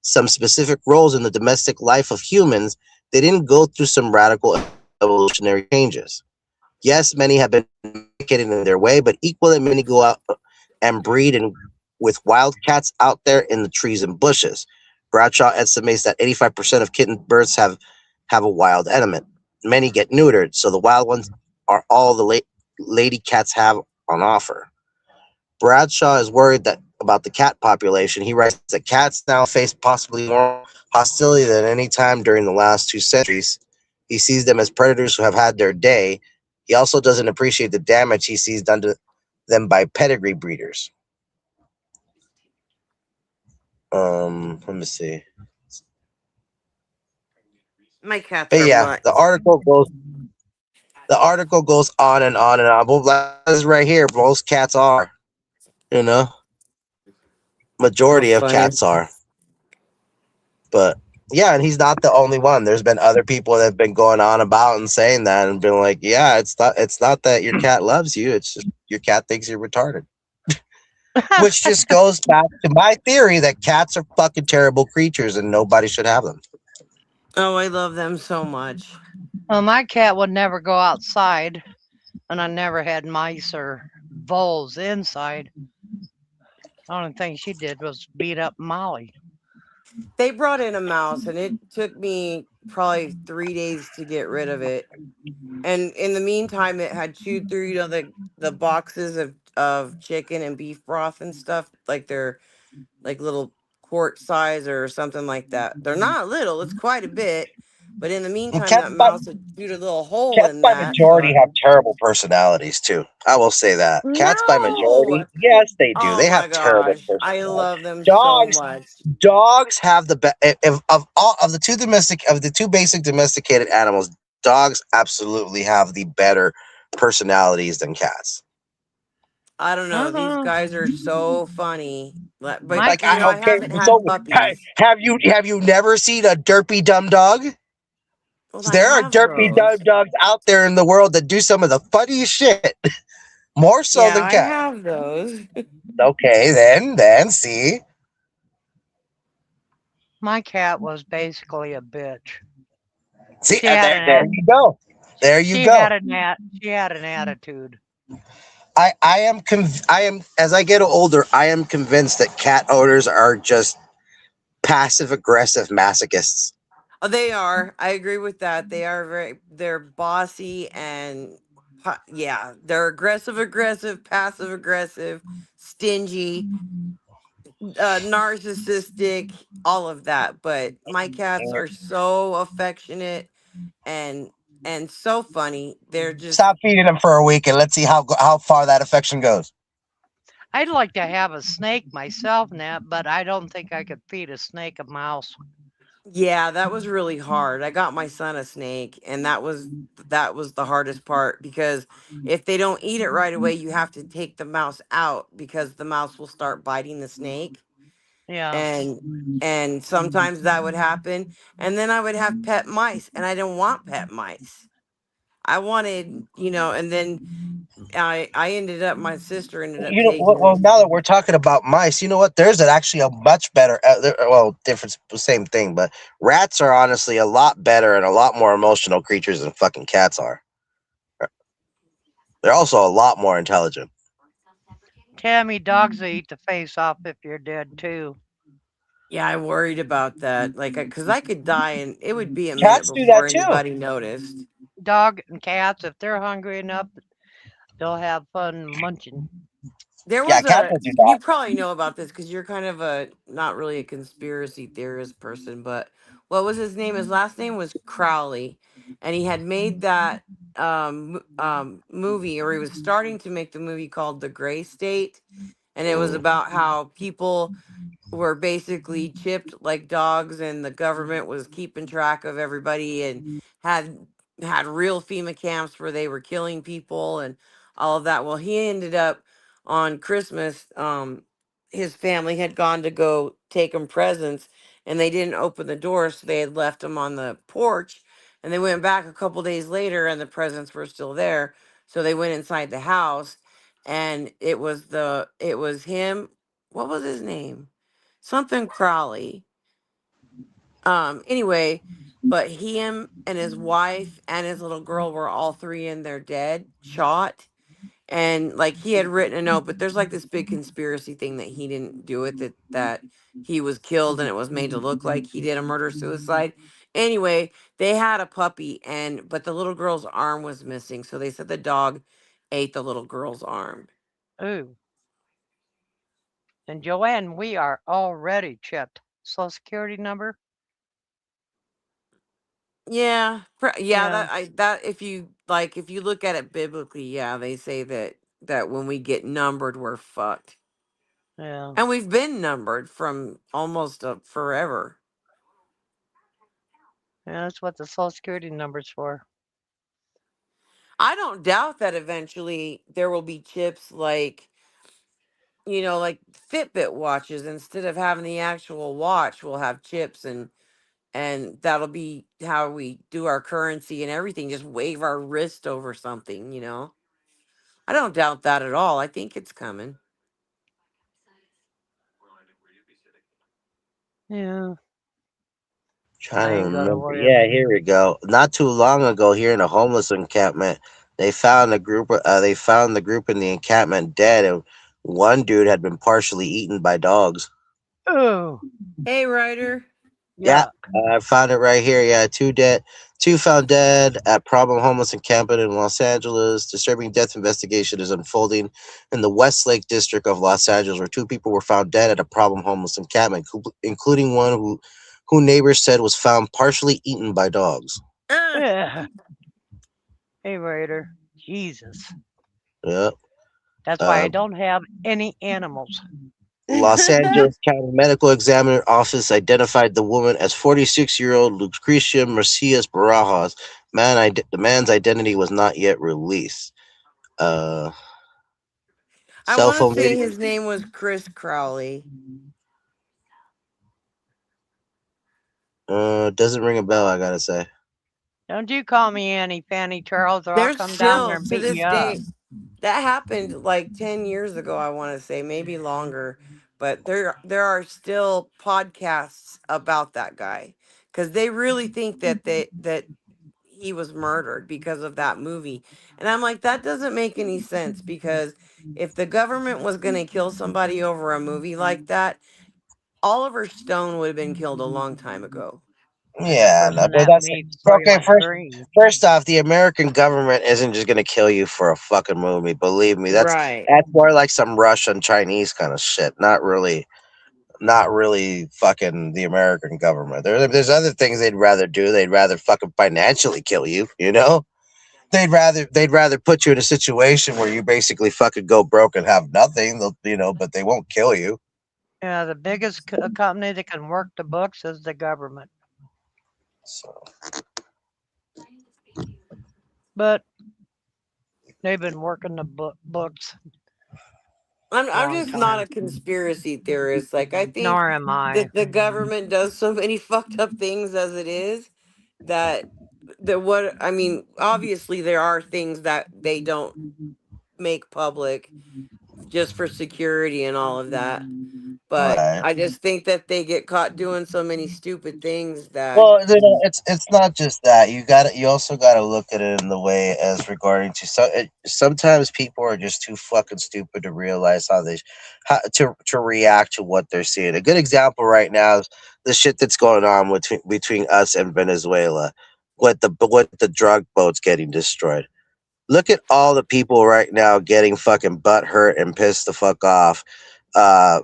some specific roles in the domestic life of humans, they didn't go through some radical evolutionary changes. Yes, many have been domesticated in their way, but equally many go out and breed with wildcats out there in the trees and bushes. Bradshaw estimates that 85% of kitten birds have a wild element. Many get neutered, so the wild ones are all the lady cats have on offer. Bradshaw is worried that about the cat population. He writes that cats now face possibly more hostility than any time during the last 2 centuries. He sees them as predators who have had their day. He also doesn't appreciate the damage he sees done to them by pedigree breeders. Let me see. My cats But are yeah, mutts. the article goes on and on and on. But like this right here, most cats are, you know, How majority of funny. cats are. But Yeah, and he's not the only one. There's been other people that have been going on about and saying that and been like, yeah, it's not that your cat loves you, it's just your cat thinks you're retarded. Which just goes back to my theory that cats are fucking terrible creatures and nobody should have them. Oh, I love them so much. Well, my cat would never go outside, and I never had mice or voles inside. The only thing she did was beat up Molly. They brought in a mouse, and it took me probably 3 days to get rid of it. And in the meantime, it had chewed through, the boxes of chicken and beef broth and stuff, like they're like little quart size or something like that. They're not little; it's quite a bit. But in the And meantime, that mouse had chewed a little hole cats in by that. So majority have terrible personalities too. I will say that. Cats by majority, no, yes, they do. oh They my have terrible gosh, I personalities. love them so Dogs much. dogs have the best of all of the two basic domesticated animals. Dogs absolutely have the better personalities than cats. I don't know. These Uh-uh. guys are so funny. But My Like you I know, I cat. okay, haven't had so puppies. have you never seen a derpy dumb dog? Well, So I there are have derpy dumb those. dogs out there in the world that do some of the funniest shit, more so Yeah, than I cats. have those. Okay, then see, My cat was basically a bitch. see, She had there an you go, there you go. she had an attitude. I am as I get older, I am convinced that cat owners are just passive aggressive masochists. Oh, they are. I agree with that. They're bossy and yeah, they're aggressive, passive aggressive, stingy, narcissistic, all of that. But my cats are so affectionate and so funny. They're just Stop feeding them for a week and let's see how far that affection goes. I'd like to have a snake myself, Nat, but I don't think I could feed a snake a mouse. yeah, that was really hard. I got my son a snake, and that was the hardest part because if they don't eat it right away, you have to take the mouse out because the mouse will start biting the snake. Yeah. And sometimes that would happen, and then I would have pet mice, and I didn't want pet mice. I wanted, and then I ended up my sister ended up You know, well, taking. now that we're talking about mice, you know what? There's actually a much better, well, different, same thing, but rats are honestly a lot better and a lot more emotional creatures than fucking cats are. They're also a lot more intelligent. Tammy, dogs will eat the face off if you're dead too. Yeah, I worried about that, like, because I could die, and it would be a minute Cats do that before too. anybody noticed. Dog and cats, if they're hungry enough, they'll have fun munching. There Yeah, was cats a will do you that. probably know about this because you're kind of a not really a conspiracy theorist person, but what was his name? His last name was Crowley, and he had made that movie, or he was starting to make the movie called The Gray State, and it was Mm. about how people were basically chipped like dogs, and the government was keeping track of everybody and had real FEMA camps where they were killing people and all of that. Well, he ended up on Christmas. His family had gone to go take him presents, and they didn't open the door, so they had left him on the porch. And they went back a couple days later, and the presents were still there. So they went inside the house, and it was him. What was his name? Something Crowley. Anyway, but him and his wife and his little girl were all three in there dead, shot. And like he had written a note, but there's like this big conspiracy thing that he didn't do it, that he was killed and it was made to look like he did a murder suicide. Anyway, they had a puppy, and but the little girl's arm was missing, so they said the dog ate the little girl's arm. Ooh. And Joanne, we are already chipped. Social Security number? Yeah, yeah. Yeah, That if you look at it biblically, yeah, they say that when we get numbered, we're fucked, yeah. and we've been numbered from almost forever. Yeah, that's what the Social Security number's for. I don't doubt that eventually there will be chips like like Fitbit watches. Instead of having the actual watch, we'll have chips, and that'll be how we do our currency and everything. Just wave our wrist over something, I don't doubt that at all. I think it's coming. Yeah, Trying I to ain't gonna remember. worry Yeah, about. here we go. Not too long ago, here in a homeless encampment, they found a group. They found the group in the encampment dead, and one dude had been partially eaten by dogs. Oh, Hey, Ryder. Yeah, yuck. I found it right here. Yeah, two found dead at problem homeless encampment in Los Angeles. Disturbing death investigation is unfolding in the Westlake district of Los Angeles, where two people were found dead at a problem homeless encampment, including one who neighbors said was found partially eaten by dogs. Ah, Yeah. Hey, Raider. Jesus. Yeah. That's why I Um, don't have any animals. Los Angeles County Medical Examiner Office identified the woman as 46-year-old Lucrecia Mercias Barajas. The man's identity was not yet released. Uh, I Cell want to phone say video. his name was Chris Crowley. Doesn't ring a bell. I gotta say. Don't you call me Annie Fanny Charles, or I'll There's come down there still, and to beat this you up. day, that happened like 10 years ago, I want to say, maybe longer. But there are still podcasts about that guy because they really think that he was murdered because of that movie. And I'm like, that doesn't make any sense because if the government was going to kill somebody over a movie like that, Oliver Stone would have been killed a long time ago. And the Yeah, no, person but that that's made okay. Soylent First, Green. first off, the American government isn't just gonna kill you for a fucking movie. Believe me, Right. that's more like some Russian Chinese kind of shit. Not really fucking the American government. There's other things they'd rather do. They'd rather fucking financially kill you. You know, they'd rather put you in a situation where you basically fucking go broke and have nothing. But they won't kill you. Yeah, the biggest company that can work the books is the government. So But they've been working the books a I'm long just not time. a conspiracy theorist. Like I think Nor am I. that the government does so many fucked up things as it is that what I mean, obviously there are things that they don't make public just for security and all of that. But right. I just think that they get caught doing so many stupid things that Well, it's not just that. You also gotta look at it in the way as regarding to sometimes people are just too fucking stupid to realize how to react to what they're seeing. A good example right now is the shit that's going on between us and Venezuela, with the drug boats getting destroyed. Look at all the people right now getting fucking butt hurt and pissed the fuck off, uh,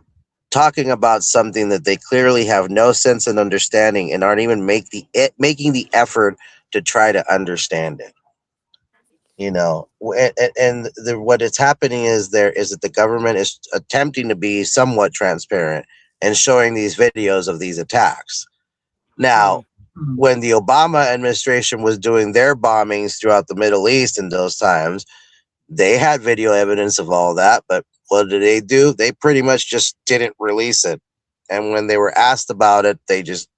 talking about something that they clearly have no sense and understanding and aren't even making the effort to try to understand it. What is happening is that the government is attempting to be somewhat transparent and showing these videos of these attacks. Now, hmm, when the Obama administration was doing their bombings throughout the Middle East in those times, they had video evidence of all that, but what did they do? They pretty much just didn't release it. And when they were asked about it, they just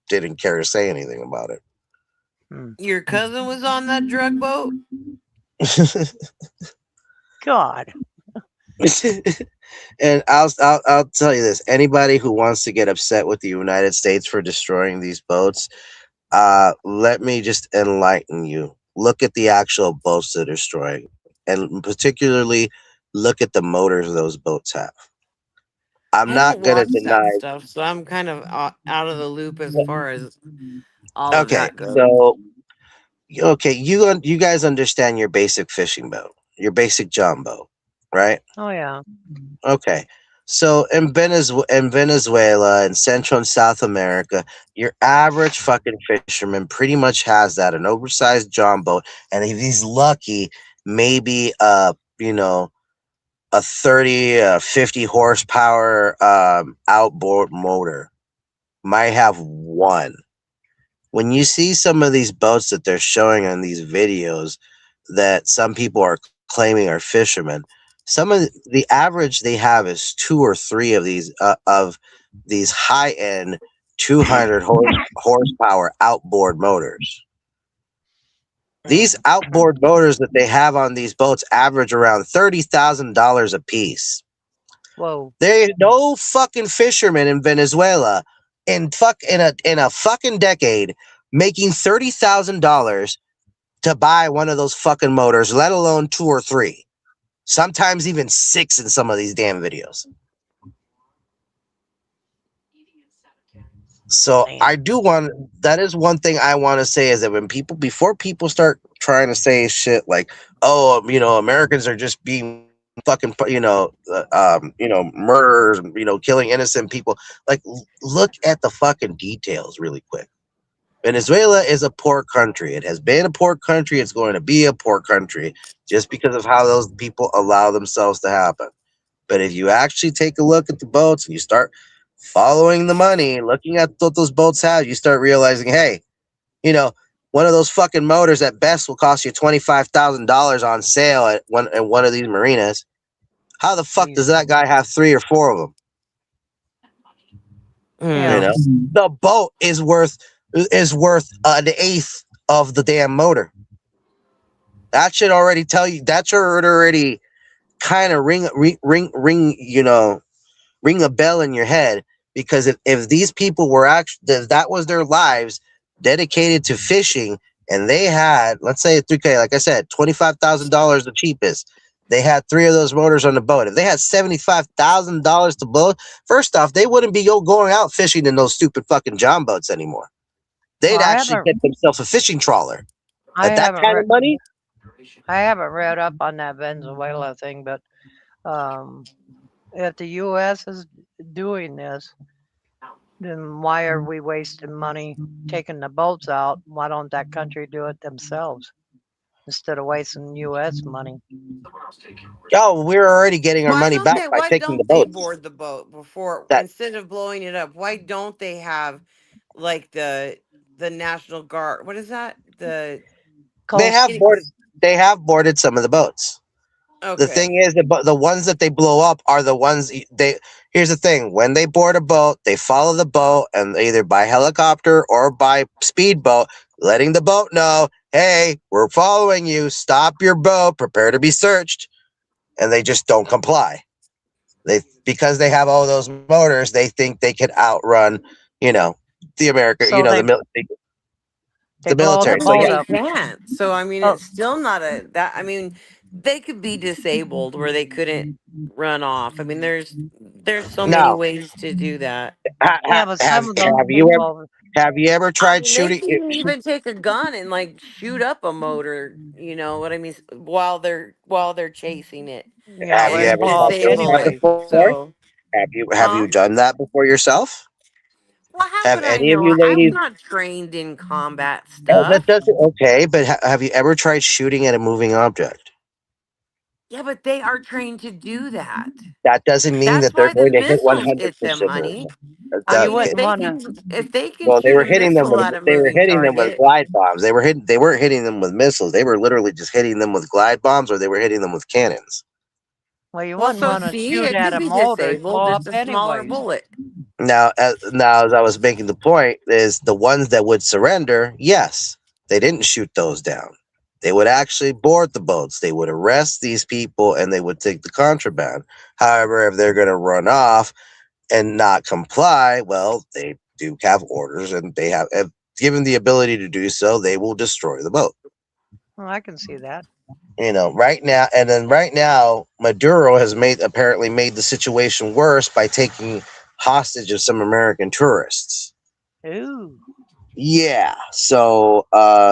didn't care to say anything about Hmm. your cousin was on that drug boat. it. God. And I'll tell you this: anybody who wants to get upset with the United States for destroying these boats, let me just enlighten you. Look at the actual boats they're destroying, and particularly look at the motors those boats have. I'm I don't not gonna watch that deny. stuff, so I'm kind of out of the loop as far as all of Okay, that goes. so okay, you guys understand your basic fishing boat, your basic John boat, right? Oh, yeah. Okay. So in Venezuela and Central and South America, your average fucking fisherman pretty much has that an oversized John boat, and if he's lucky, maybe a 30 50 horsepower outboard motor. Might have one. When you see some of these boats that they're showing on these videos that some people are claiming are fishermen, the average they have is two or three of these high end 200 horsepower outboard motors. These Mm. outboard motors that they have on these boats average around $30,000 a piece. Whoa. There ain't no fucking fisherman in Venezuela in a fucking decade making $30,000 to buy one of those fucking motors, let alone two or three. Sometimes even six in some of these damn videos. So Man. I do want that is one thing I want to say is that when people before people start trying to say shit like, oh, Americans are just being fucking, murderers, killing innocent people. Like, look at the fucking details really quick. Venezuela is a poor country. It has been a poor country. It's going to be a poor country just because of how those people allow themselves to happen. But if you actually take a look at the boats and you start following the money, looking at what those boats have, you start realizing, hey, you know, one of those fucking motors at best will cost you $25,000 on sale at one of these marinas. How the fuck does Jeez. that guy have three or four of them? You Yeah. Mm. know, the boat is worth an eighth of the damn motor. That should already tell you. That should already kind of ring a bell in your head, because if these people were actually, if that was their lives dedicated to fishing, and they had, let's say, 3K, like I said, $25,000 the cheapest, they had three of those motors on the boat. If they had $75,000 to blow, first off, they wouldn't be going out fishing in those stupid fucking John boats anymore. Well, They'd actually get themselves a fishing trawler. I At that haven't kind read of money, I haven't read up on that Venezuela thing, but um, if the U.S. is doing this, then why are we wasting money taking the boats out? Why don't that country do it themselves instead of wasting U.S. money? oh, we're already getting our Why money don't back they? by Why taking the don't they boats. board the boat before That instead of blowing it up? Why don't they have like the National Guard? What is that? they Coast. have boarded, Phoenix. they have boarded some of the boats. The Okay. thing is, the ones that they blow up are the ones they. Here's the thing: when they board a boat, they follow the boat, and either by helicopter or by speedboat, letting the boat know, "Hey, we're following you. Stop your boat. Prepare to be searched." And they just don't comply. They because they have all those motors, they think they could outrun, you know, the America, So they the blow Yeah, the military. So but boat yeah, they up. can't. So I mean, Oh, it's still not a that. I mean, they could be disabled where they couldn't run off. I mean, there's so many now ways to do that. yeah, but some of those have you ever people, I tried mean, they shooting? can even take a gun and like shoot up a motor. You know what I mean? While they're chasing it yeah, Have you well, and ever blow up done that disable it. anyway. before? So, Have you huh? done that before yourself? Well, how Have would I any of know? you I'm ladies? not trained in combat That stuff. doesn't okay, but have you ever tried shooting at a moving object? Yeah, but they are trained to do that. That doesn't mean That's that they're why the going to hit missiles hit them, 100%. honey. Well, I you mean, wouldn't want to. if they can Well, they shoot were a hitting them missile with at a moving target, glide bombs. They weren't hitting them with missiles. They were literally just hitting them with glide bombs, or they were hitting them with cannons. Well, you well, wouldn't so want to see, shoot it at could a be motor; it'd disabled, blow up just a smaller anyways. bullet. Now, as I was making the point, is the ones that would surrender, yes, they didn't shoot those down. They would actually board the boats. They would arrest these people and they would take the contraband. However, if they're going to run off and not comply, well, they do have orders, and they have, if given the ability to do so, they will destroy the boat. Well, I can see that. Right now, Maduro has apparently made the situation worse by taking hostage of some American tourists. Ooh, Yeah, so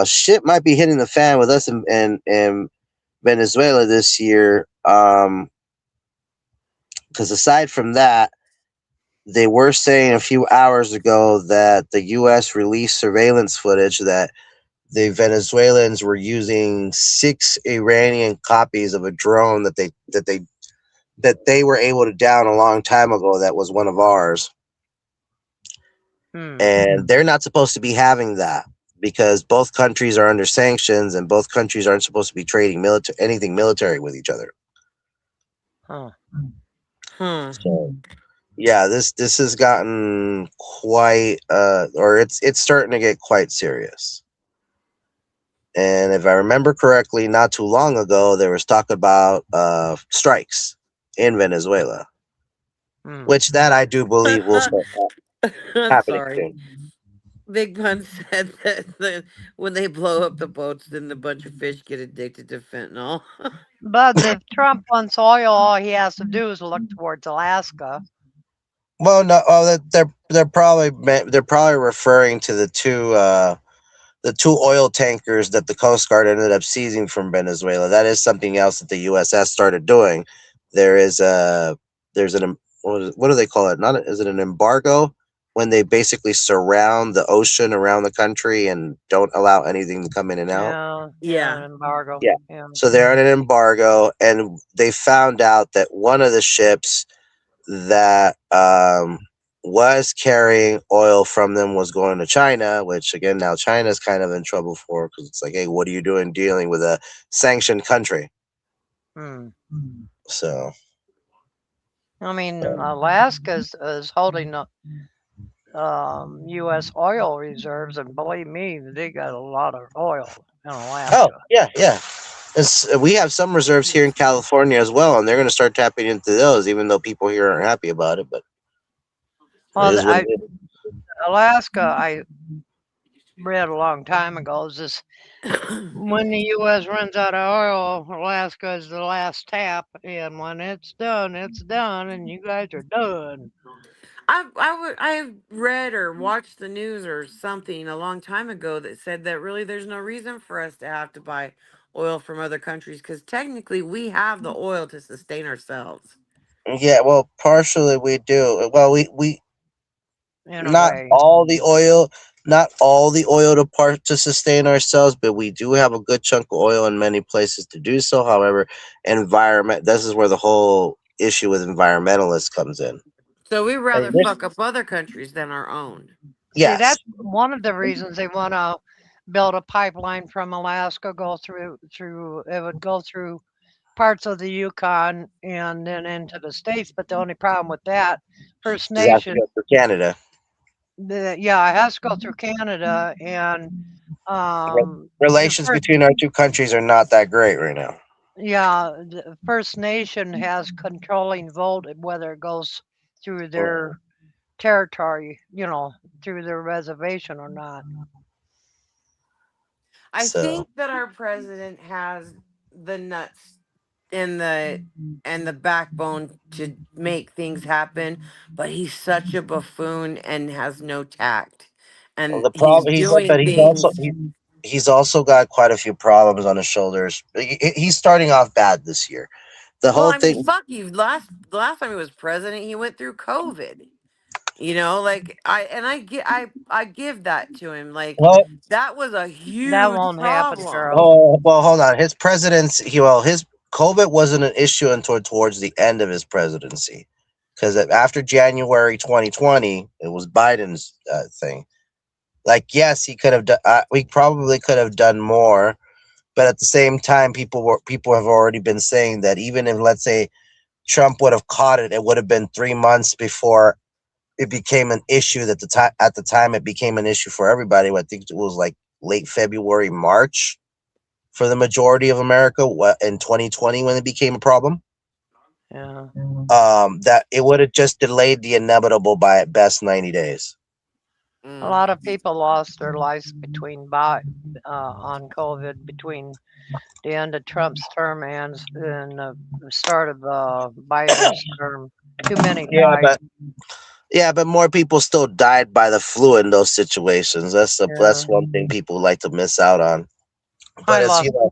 shit might be hitting the fan with us in Venezuela this year. Because aside from that, they were saying a few hours ago that the U.S. released surveillance footage that the Venezuelans were using 6 Iranian copies of a drone that they were able to down a long time ago. That was one of ours, hmm. and they're not supposed to be having that because both countries are under sanctions, and both countries aren't supposed to be trading anything military with each other. Huh. Hmm. So Yeah, this has gotten quite or it's starting to get quite serious. And if I remember correctly, not too long ago there was talk about strikes in Venezuela, Hmm. which that I do believe will start I'm happening sorry. soon. Big Pun said that when they blow up the boats, then a bunch of fish get addicted to fentanyl. But if Trump wants oil, all he has to do is look towards Alaska. Well, no, oh, they're probably referring to the two oil tankers that the Coast Guard ended up seizing from Venezuela. That is something else that the U.S. has started doing. There is a there's an what do they call it? Not is it an embargo when they basically surround the ocean around the country and don't allow anything to come in and out. Yeah, yeah, Yeah. an embargo. Yeah. Yeah. So they're on an embargo, and they found out that one of the ships that was carrying oil from them was going to China, which again now China's kind of in trouble for because it's like, hey, what are you doing dealing with a sanctioned country? Hmm. So I mean, Alaska is holding the U.S. oil reserves, and believe me, they got a lot of oil in oh Alaska. yeah, yeah. We have some reserves here in California as well, and they're going to start tapping into those, even though people here aren't happy about it. But it Well, is what it is. Alaska, I read a long time ago, is this when the U.S. runs out of oil, Alaska is the last tap, and when it's done, and you guys are done. I read or watched the news or something a long time ago that said that really there's no reason for us to have to buy oil from other countries because technically we have the oil to sustain ourselves Yeah, well, partially we do. Well, we In a not way. all the oil, not all the oil to part to sustain ourselves, but we do have a good chunk of oil in many places to do so. However, environment. This is where the whole issue with environmentalists comes in. so we And rather this- fuck up other countries than our own. See, yes, that's one of the reasons they want to build a pipeline from Alaska, go through it would go through parts of the Yukon and then into the states. But the only problem with that, First does have to Nation, go for Canada. yeah, it has to go through Canada, and the Relations first, between our two countries are not that great right now. yeah, the First Nation has controlling vote of whether it goes through Mm. their territory, through their reservation or not. I So think that our president has the nuts and the backbone to make things happen, but he's such a buffoon and has no tact. well, And the he's problem, doing but things. he's also got quite a few problems on his shoulders. He's starting off bad this year. The Well, whole I mean, thing. fuck you. The last time he was president, he went through COVID. Like I give that to him. Like Well, that was a That huge won't happen, problem. Charles. hold on. His presidency, his COVID wasn't an issue until towards the end of his presidency, because after January 2020, it was Biden's thing. Like, yes, he could have done. We probably could have done more, but at the same time, people have already been saying that even if, let's say, Trump would have caught it, it would have been 3 months before it became an issue. That the time at the time it became an issue for everybody. I think it was like late February, March for the majority of America in 2020 when it became a problem. Yeah. That it would have just delayed the inevitable by at best 90 days. A Mm. lot of people lost their lives on COVID between the end of Trump's term and the start of Biden's term. Too many Yeah, died. but more people still died by the flu in those situations. That's Yeah. one thing people like to miss out on. But I as lost you know,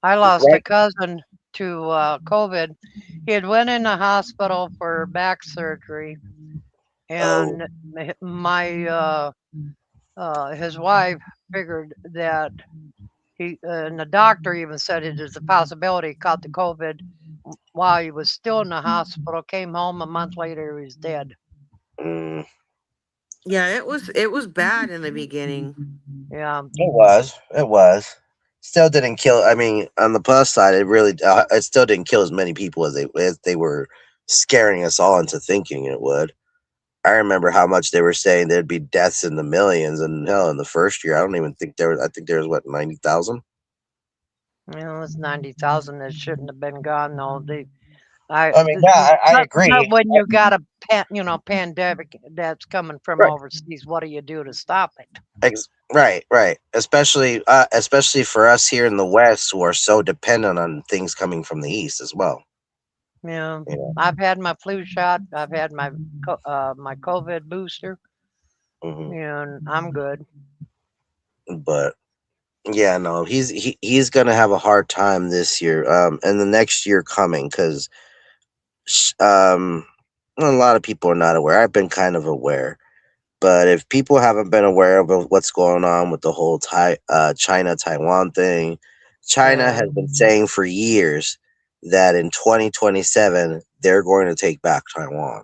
I lost a right? cousin to COVID. He had went in the hospital for back surgery, Oh, and my his wife figured that he and the doctor even said it is a possibility he caught the COVID while he was still in the hospital. Came home a month later, he was dead. mm, Yeah, it was bad in the beginning. Yeah, it was. It was. Still didn't kill. I mean, on the plus side, it still didn't kill as many people as they were scaring us all into thinking it would. I remember how much they were saying there'd be deaths in the millions, and hell, in the first year, I don't even think there was. I think there was what 90,000. It's 90,000 that shouldn't have been gone though. I I mean, yeah, I but agree. when you got a pandemic that's coming from Right, overseas, what do you do to stop it? right, right. Especially for us here in the West, who are so dependent on things coming from the East as well. Yeah, You know. I've had my flu shot. I've had my COVID booster, Hmm. and I'm good. But yeah, no, he's gonna have a hard time this year, and the next year coming, because um, a lot of people are not aware. I've been kind of aware, but if people haven't been aware of what's going on with the whole China Taiwan thing, China Yeah. has been saying for years that in 2027 they're going to take back Taiwan.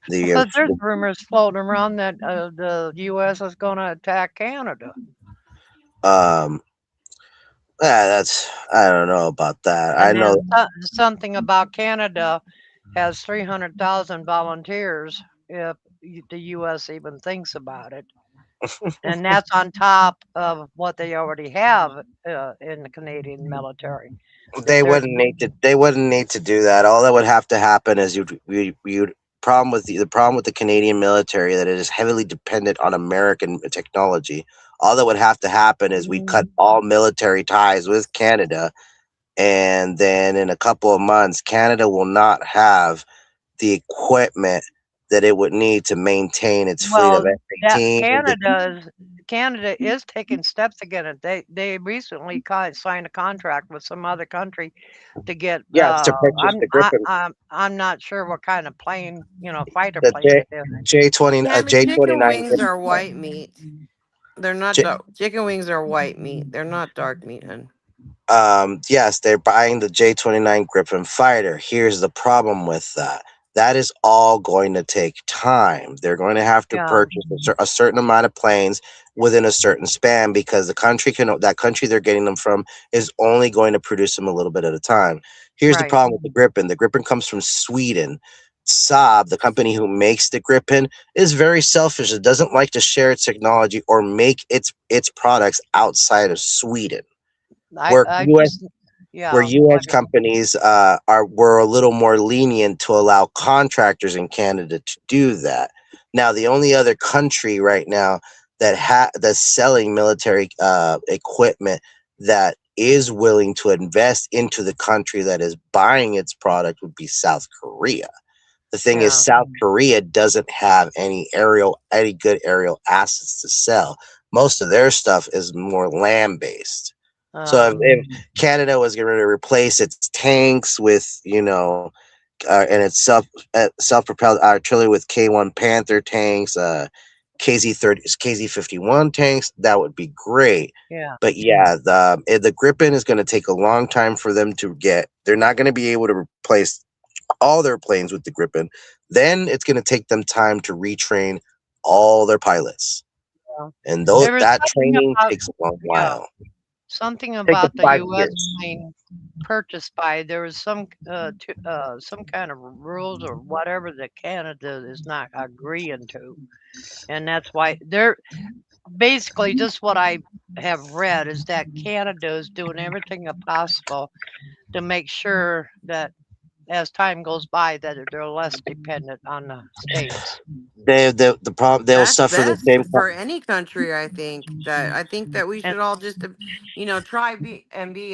The But there's rumors floating around that the U.S. is going to attack Canada, um, that's I don't know about that. I and know then something about Canada has 300,000 volunteers if the U.S. even thinks about it. And that's on top of what they already have in the Canadian military. they There's wouldn't need to. They wouldn't need to do that. All that would have to happen is you'd problem with the problem with the Canadian military that it is heavily dependent on American technology. All that would have to happen is we cut mm, all military ties with Canada, and then in a couple of months, Canada will not have the equipment that it would need to maintain its fleet of well, that F-18s. Canada is taking steps again. They recently signed a contract with some other country to get. Yeah, to purchase the Griffin, I'm not sure what kind of plane, fighter the plane it is. Tammy, chicken J29 wings are Griffin. white meat. They're not chicken wings are white meat. They're not dark meat, hun. Yes, they're buying the J29 Griffin fighter. Here's the problem with that. That is all going to take time. They're going to have to Yeah, purchase a certain amount of planes within a certain span because that country they're getting them from is only going to produce them a little bit at a time. Here's the right. problem with the Gripen. The Gripen comes from Sweden. Saab, the company who makes the Gripen, is very selfish. It doesn't like to share its technology or make its products outside of Sweden where I US just where yeah, US like companies were a little more lenient to allow contractors in Canada to do that. Now, the only other country right now that's selling military equipment that is willing to invest into the country that is buying its product would be South Korea. The thing is, yeah. South Korea doesn't have any good aerial assets to sell. Most of their stuff is more land based. So Uh, if Canada was going to replace its tanks with, and its self propelled artillery with K1 Panther tanks, KZ 51 tanks, that would be great. yeah. But yeah, the Gripen is going to take a long time for them to get. They're not going to be able to replace all their planes with the Gripen. Then it's going to take them time to retrain all their pilots, Yeah. and though There was that something training about takes a long yeah, while, something take up about the 5 U.S. years. plane purchased by there was some kind of rules or whatever that Canada is not agreeing to, and that's why they're basically just what I have read is that Canada is doing everything possible to make sure that as time goes by that they're less dependent on the states. The problem they'll That's suffer the best same. for any country. I think that we And should all just, try be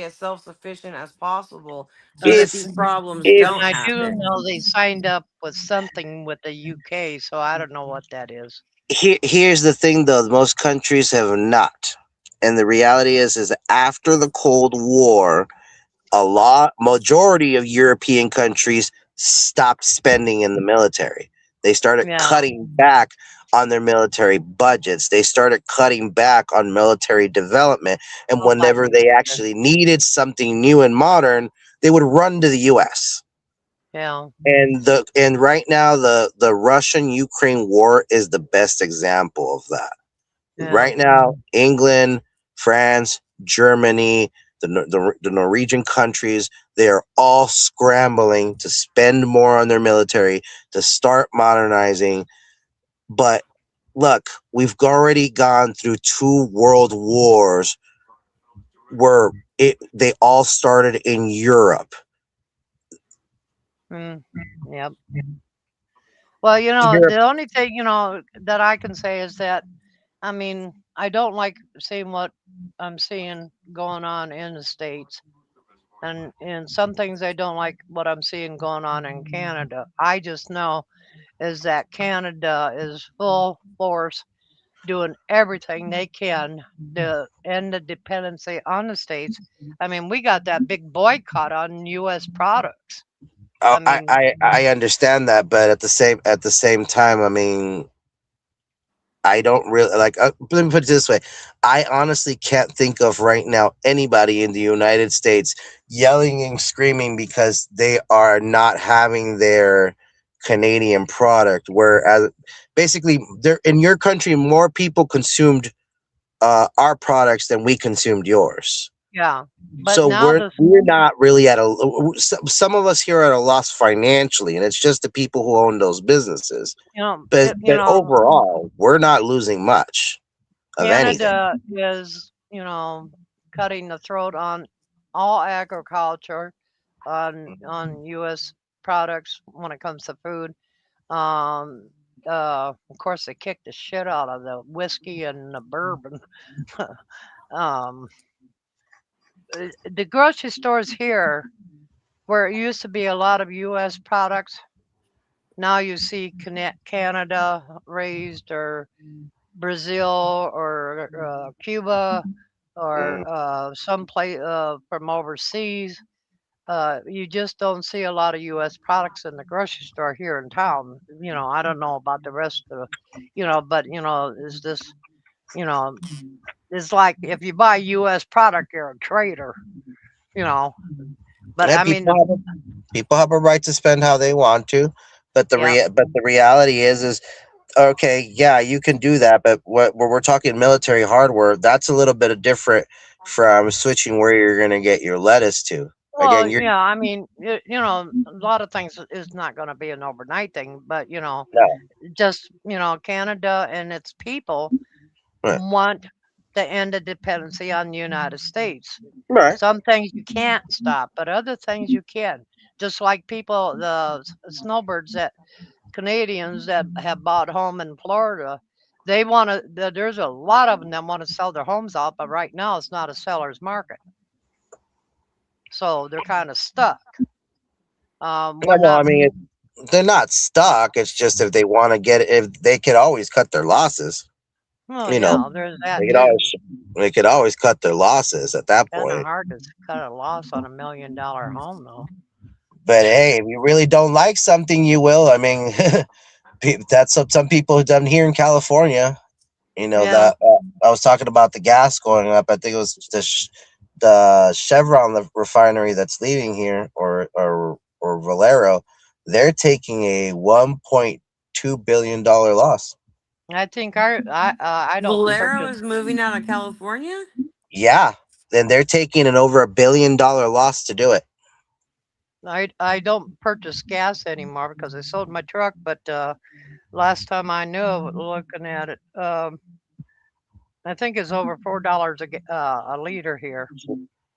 as self sufficient as possible so that If these problems if and don't I do happen. know they signed up with something with the UK, so I don't know what that is. here's the thing though, most countries have not, and the reality is after the Cold War, a lot majority of European countries stopped spending in the military. They started Yeah, cutting back on their military budgets. They started cutting back on military development. And whenever nobody they did. actually needed something new and modern, they would run to the US. Yeah, And right now the Russian Ukraine war is the best example of that. yeah, Right now, England, France, Germany, the Norwegian countries, they are all scrambling to spend more on their military, to start modernizing. But look, we've already gone through two world wars where they all started in Europe. Mm, yep. Well, Europe. the only thing, that I can say is that, I mean, I don't like seeing what I'm seeing going on in the States. And some things I don't like what I'm seeing going on in Canada. I just know is that Canada is full force doing everything they can to end the dependency on the States. I mean, we got that big boycott on U.S. products. Oh, I mean, I understand that, but at the same time, I mean, I don't really like. Let me put it this way: I honestly can't think of right now anybody in the United States yelling and screaming because they are not having their Canadian product. Whereas, basically, there in your country, more people consumed our products than we consumed yours. yeah. But So now we're not really at a. Some of us here are at a loss financially, and it's just the people who own those businesses. But overall, we're not losing much of anything. Canada is, cutting the throat on all agriculture, on U.S. products when it comes to food. Um, of course, they kicked the shit out of the whiskey and the bourbon. um, the grocery stores here, where it used to be a lot of U.S. products, now you see Canada raised or Brazil or Cuba or Mm. some place from overseas. You just don't see a lot of U.S. products in the grocery store here in town. I don't know about the rest of, but is this, you know, it's like if you buy U.S. product, you're a traitor. You know, but And I mean, people have a right to spend how they want to, but yeah. but the reality is okay. Yeah, you can do that, but where we're talking military hardware, that's a little bit of different from switching where you're going to get your lettuce to. Again, Well, you're yeah. I mean, a lot of things is not going to be an overnight thing, but no just Canada and its people right, want to end the dependency on the United States. right. Some things you can't stop, but other things you can. Just like people, the snowbirds that Canadians that have bought home in Florida, they want to. There's a lot of them that want to sell their homes off, but right now it's not a seller's market, so they're kind of stuck. We're Yeah, well, I not. mean, they're not stuck. It's just if they want to get it, if they could always cut their losses. Well, You know, yeah, there's that they could too. always they could always cut their losses at that Kind of point. hard to cut a loss on $1 million home, though. But hey, if you really don't like something, you will. I mean, that's what some people have done here in California. You know Yeah, that I was talking about the gas going up. I think it was the Chevron refinery that's leaving here, or Valero. They're taking a $1.2 billion loss. I think I don't Valero purchase. is moving out of California. Yeah, then they're taking an over $1 billion loss to do it. I don't purchase gas anymore because I sold my truck. But last time I knew, looking at it, I think it's over $4 a liter here.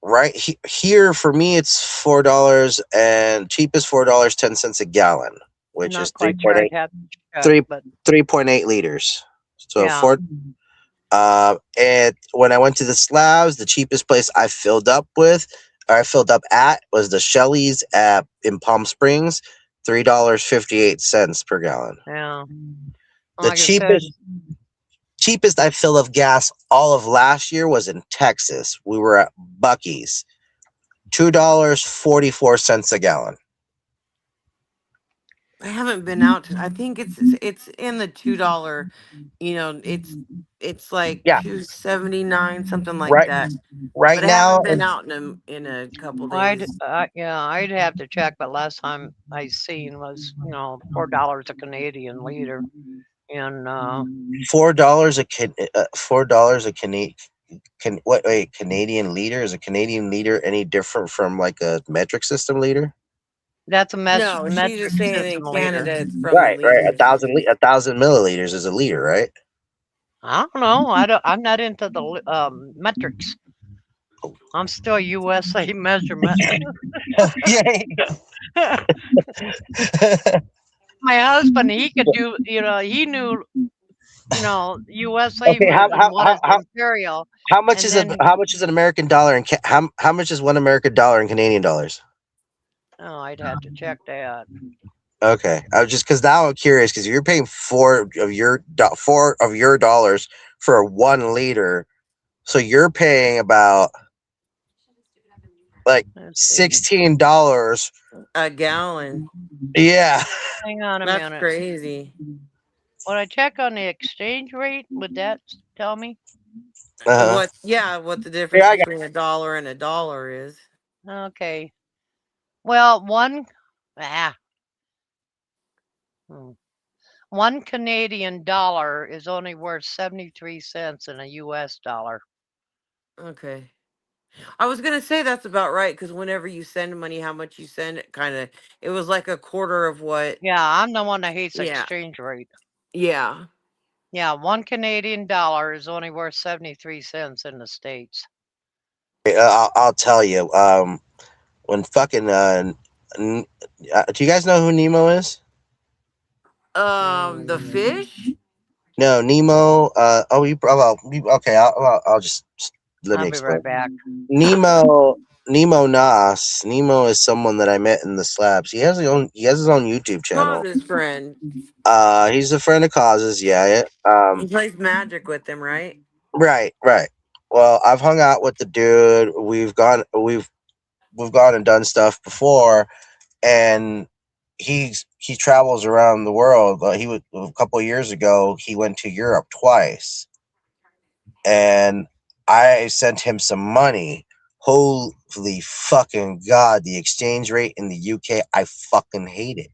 Right here for me, it's $4 and cheapest $4.10 a gallon, which is Not quite sure. I'd have to check, three but 3.8 liters. So yeah, four. And when I went to the slabs, the cheapest place I filled up at was the Shelley's at in Palm Springs, $3.58 per gallon. yeah. The Like I said, cheapest I filled of gas all of last year was in Texas. We were at Bucky's, $2.44 a gallon. I haven't been out. I think it's in the $2. It's like Yeah, 2.79, something like right, that. right But I now, haven't been out in a couple days. yeah, I'd have to check. But last time I seen was $4 a Canadian liter, and $4 $4 a Canadian. can what? Wait, Canadian liter, is a Canadian liter any different from like a metric system liter? That's a No, she's metric just saying in system Canada liter. it's from the Right. liters. 1,000 milliliters is a liter, right? I don't know. I don't. I'm not into the metrics. I'm still USA measurement. Yeah. My husband, he could do. He knew. USA Okay. and what is imperial, and then How much is an American dollar in how much is one American dollar in Canadian dollars? oh, I'd have to check that. Okay, I was just because now I'm curious because you're paying four of your dollars for 1 liter, so you're paying about like Let's see. $16. A gallon. Yeah. Hang on a That's minute. crazy. Would I check on the exchange rate? Would that tell me? Uh-huh. What the difference Yeah, I got. between a dollar and a dollar is. Okay. Well, ah, hmm. 1 Canadian dollar is only worth 73 cents in a US dollar. Okay. I was gonna say that's about right because whenever you send money, how much you send, it was like a quarter of what. Yeah, I'm the one that hates Yeah, exchange rate. yeah. Yeah, 1 Canadian dollar is only worth 73 cents in the States. I'll tell you. When fucking n- do you guys know who Nemo is? The Mm, fish. No, Nemo. Oh, okay. I'll just let me I'll be explain. right back. Nemo. Nemo Nas. Nemo is someone that I met in the slabs. He has his own YouTube channel. Cause's friend. He's a friend of causes. Yeah. He plays magic with them, right? Right. Right. Well, I've hung out with the dude. We've gone and done stuff before, and he travels around the world. He was a couple of years ago. He went to Europe twice, and I sent him some money. Holy fucking god! The exchange rate in the UK, I fucking hate it.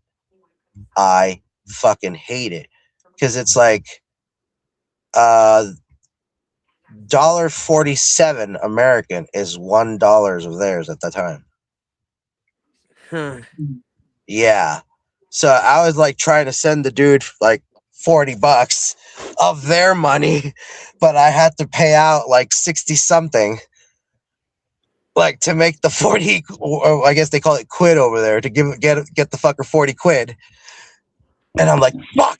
I fucking hate it because it's like uh $1.47 American is $1 of theirs at the time. Huh. Yeah. So I was like trying to send the dude like $40 of their money, but I had to pay out like 60 something, like to make the 40, or I guess they call it quid over there, to get the fucker 40 quid. And I'm like, fuck.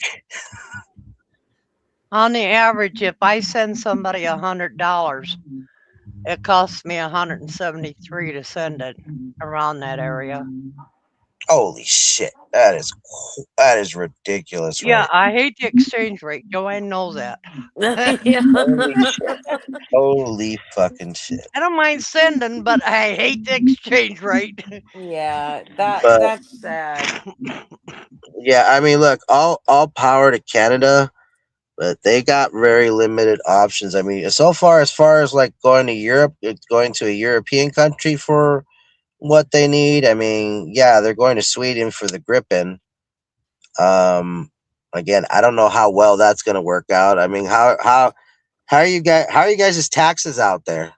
On the average, if I send somebody $100, it costs me 173 to send it around that area. Holy shit. That is ridiculous, Yeah, right? I hate the exchange rate. Joanne knows that. Yeah. Holy shit. Holy fucking shit. I don't mind sending, but I hate the exchange rate. Yeah, But that's sad. yeah, I mean, look, all power to Canada, but they got very limited options. I mean, as far as like going to Europe, going to a European country for what they need. I mean, yeah, they're going to Sweden for the Gripen. Um, Again, I don't know how well that's going to work out. I mean, how are you guys' taxes out there?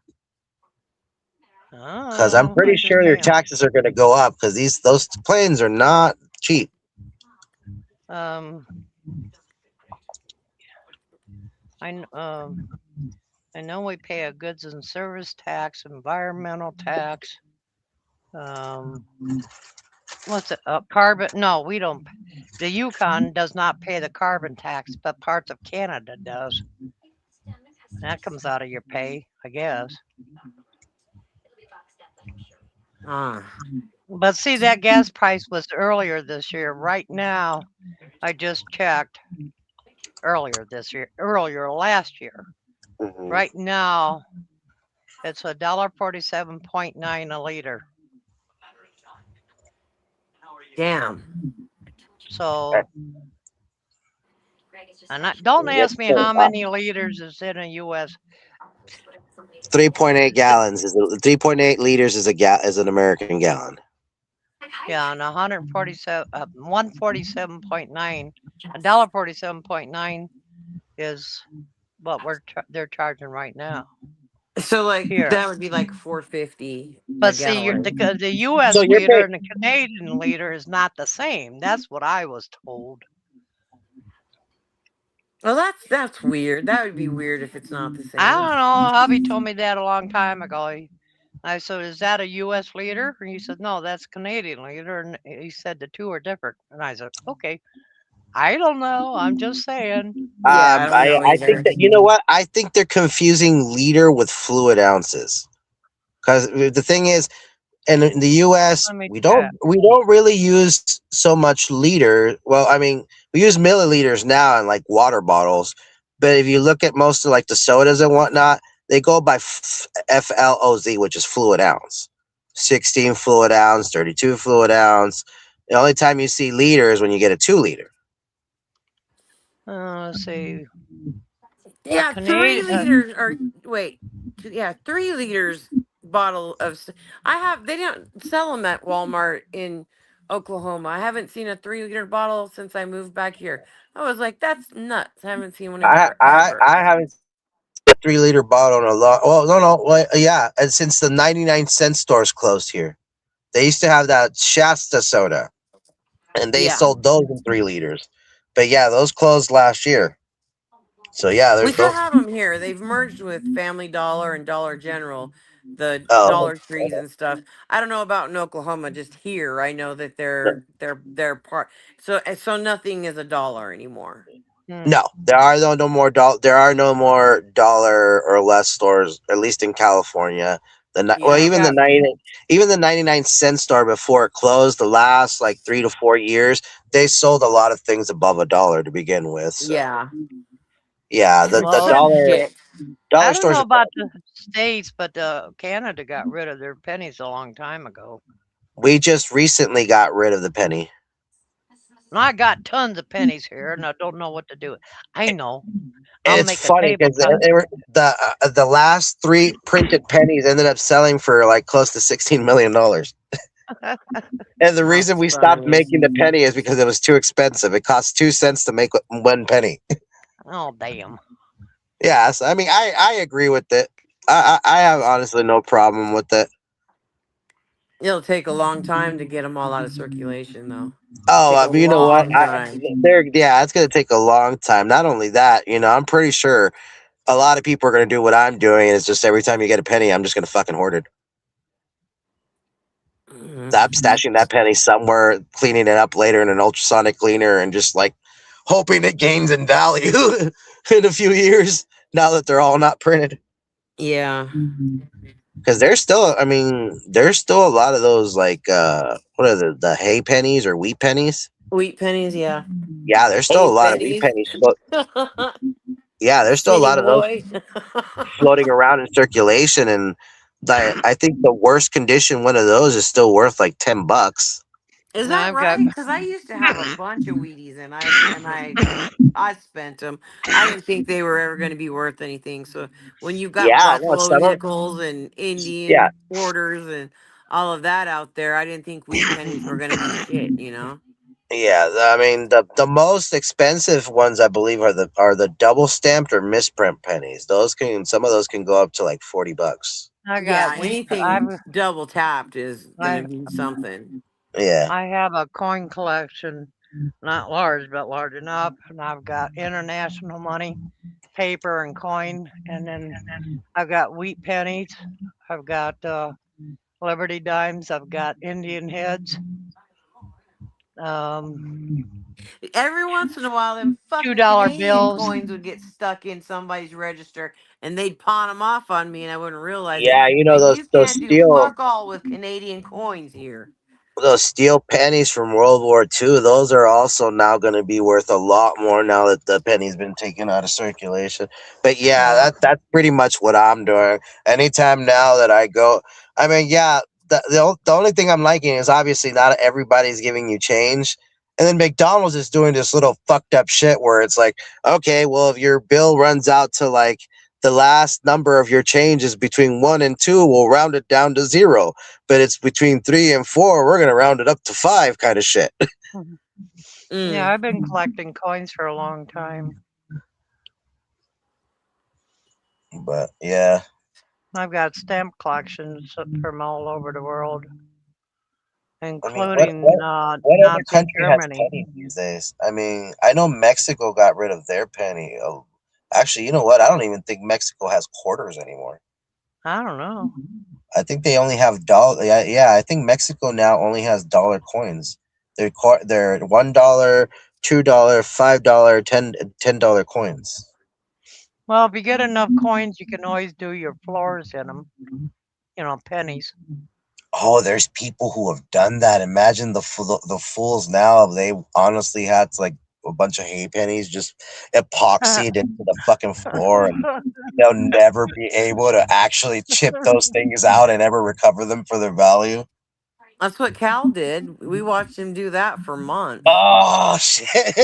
Because I'm Oh, pretty I can sure your pay 'em. taxes are going to go up because those planes are not cheap. Um, I kn- um, I know we pay a goods and service tax, environmental tax. Um, what's it? Carbon? No, we don't. The Yukon does not pay the carbon tax, but parts of Canada does. That comes out of your pay, I guess. Ah, But see, that gas price was earlier this year. Right now, I just checked earlier last year. Hmm. Right now, it's $1.47.9 a liter. damn. So, don't Yep. ask me how many liters is in a U.S. 3.8 gallons is 3.8 liters is an American gallon. Yeah, and 147.9, $1.47.9 is what they're charging right now. So like here. that would be like 450 a But see, gallon. the So U.S. you're leader paying. and the Canadian leader is not the same. That's what I was told. Well, that's weird. That would be weird if it's not the I same. don't know. Hubby told me that a long time ago. I said, "Is that a U.S. leader?" And he said, "No, that's Canadian leader." And he said the two are different. And I said, "Okay, I don't know. I'm just saying." Yeah, I don't know I think either. that you know what? I think they're confusing liter with fluid ounces. Because the thing is, in the U.S. Let me check. we don't really use so much liter. Well, I mean, we use milliliters now in like water bottles, but if you look at most of like the sodas and whatnot, they go by FLOZ, which is fluid ounce, 16 fluid ounce, 32 fluid ounce. The only time you see liter is when you get a 2 liter. Let's see. A Yeah, three Canadian. liters or wait, yeah, 3 liters bottle of. I have. They don't sell them at Walmart in Oklahoma. I haven't seen a 3 liter bottle since I moved back here. I was like, that's nuts. I haven't seen one in forever. I haven't seen a 3 liter bottle in a lot. Well, no, well, yeah, and since the 99 cent stores closed here, they used to have that Shasta soda, and they Yeah, sold those in 3 liters. But yeah, those closed last year. So yeah, we there's still those. have them here. They've merged with Family Dollar and Dollar General, the Oh, Dollar Trees and stuff. I don't know about in Oklahoma. Just here, I know that they're part. So nothing is a dollar anymore. Hmm. no, there are no more there are no more dollar or less stores, at least in California. Well, I Yeah. got. even the 99 cent store before it closed, the last like 3 to 4 years, they sold a lot of things above a dollar to begin with. So Yeah. yeah, the Except Well, dollar shit. I dollar don't stores know are about dead. the states, but Canada got rid of their pennies a long time ago. We just recently got rid of the penny. And I got tons of pennies here, and I don't know what to do. I know. I'll It's make a funny table because the last three printed pennies ended up selling for like close to $16 million. And the reason That's we stopped funny. making the penny is because it was too expensive. It costs 2 cents to make one penny. Oh, damn. Yes, I mean I agree with it. I have honestly no problem with it. It'll take a long time to get them all out of circulation, though. Oh, Take a you know what? long time. Yeah, it's gonna take a long time. Not only that, I'm pretty sure a lot of people are gonna do what I'm doing, and it's just every time you get a penny, I'm just gonna fucking hoard it. Mhm. I'm stashing that penny somewhere, cleaning it up later in an ultrasonic cleaner, and just like hoping it gains in value in a few years. Now that they're all not printed, Yeah. because there's still, I mean, there's still a lot of those like what are the hay pennies or wheat pennies? Wheat pennies, yeah. Yeah, there's still a Hay lot of wheat pennies. pennies. Yeah, there's still a City lot of those boy. floating around in circulation, and I think the worst condition one of those is still worth like $10. Is that I've got. right? Because I used to have a bunch of Wheaties, and I spent them. I didn't think they were ever going to be worth anything. So when you've got Yeah, no, buffalo some of nickels and yeah. Indian quarters and all of that out there, I didn't think wheat pennies were going to be shit. You know? Yeah, I mean the most expensive ones I believe are the double stamped or misprint pennies. Those can some of those can go up to like $40. I Yeah. got wheat. Anything double tapped is going to I be something. Yeah. I have a coin collection, not large, but large enough, and I've got international money, paper and coin, and then I've got wheat pennies. I've got Liberty dimes. I've got Indian heads. Um, Every once in a while, them two fucking dollar Canadian bills. coins would get stuck in somebody's register and they'd pawn them off on me and I wouldn't realize it. Yeah, And those you those can't do steel fuck all with Canadian coins here. those steel pennies from World War II, those are also now going to be worth a lot more now that the penny's been taken out of circulation. But yeah, Uh, that's pretty much what I'm doing. Anytime now that I go, I mean, yeah, the only thing I'm liking is obviously not everybody's giving you change. And then McDonald's is doing this little fucked up shit where it's like, okay, well, if your bill runs out to like the last number of your change is between 1 and 2, we'll round it down to 0, but it's between 3 and 4, we're gonna round it up to 5, kind of shit. mhm. Yeah, Mm. I've been collecting coins for a long time. But yeah, I've got stamp collections from all over the world, I mean, what including what what other Nazi country has Germany. pennies these days? I mean, I know Mexico got rid of their penny. Oh, actually, you know what? I don't even think Mexico has quarters anymore. I don't know. I think they only have dollar. Yeah, yeah. I think Mexico now only has dollar coins. They're $1, $2, $5, $10 coins. Well, if you get enough coins, you can always do your floors in them. Pennies. Oh, there's people who have done that. Imagine the fools now. They honestly had like a bunch of hay pennies just epoxied into the fucking floor, and they'll never be able to actually chip those things out and ever recover them for their value. That's what Cal did. We watched him do that for months. Oh shit!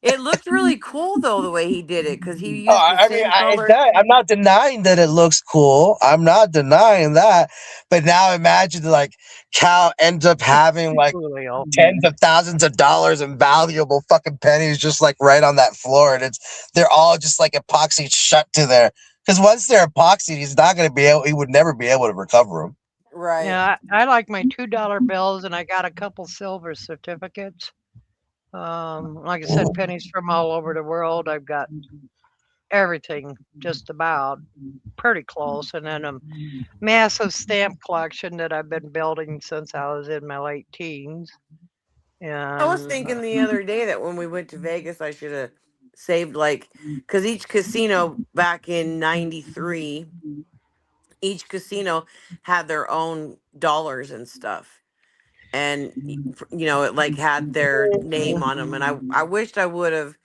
It looked really cool though the way he did it because he Oh, used the I mean, same color. I'm not denying that it looks cool. I'm not denying that. But now imagine like Cal ends up having like Julio. tens of thousands of dollars in valuable fucking pennies just like right on that floor, and they're all just like epoxy shut to there. Because once they're epoxied, he's not gonna be able. He would never be able to recover them. Right. Yeah, I like my $2 bills, and I got a couple silver certificates. Like I said, pennies from all over the world. I've got everything just about pretty close, and then a massive stamp collection that I've been building since I was in my late teens. I was And thinking the other day that when we went to Vegas, I should have saved like, because each casino back in '93, each casino had their own dollars and stuff. And, it like had their name on them. And I wished I would have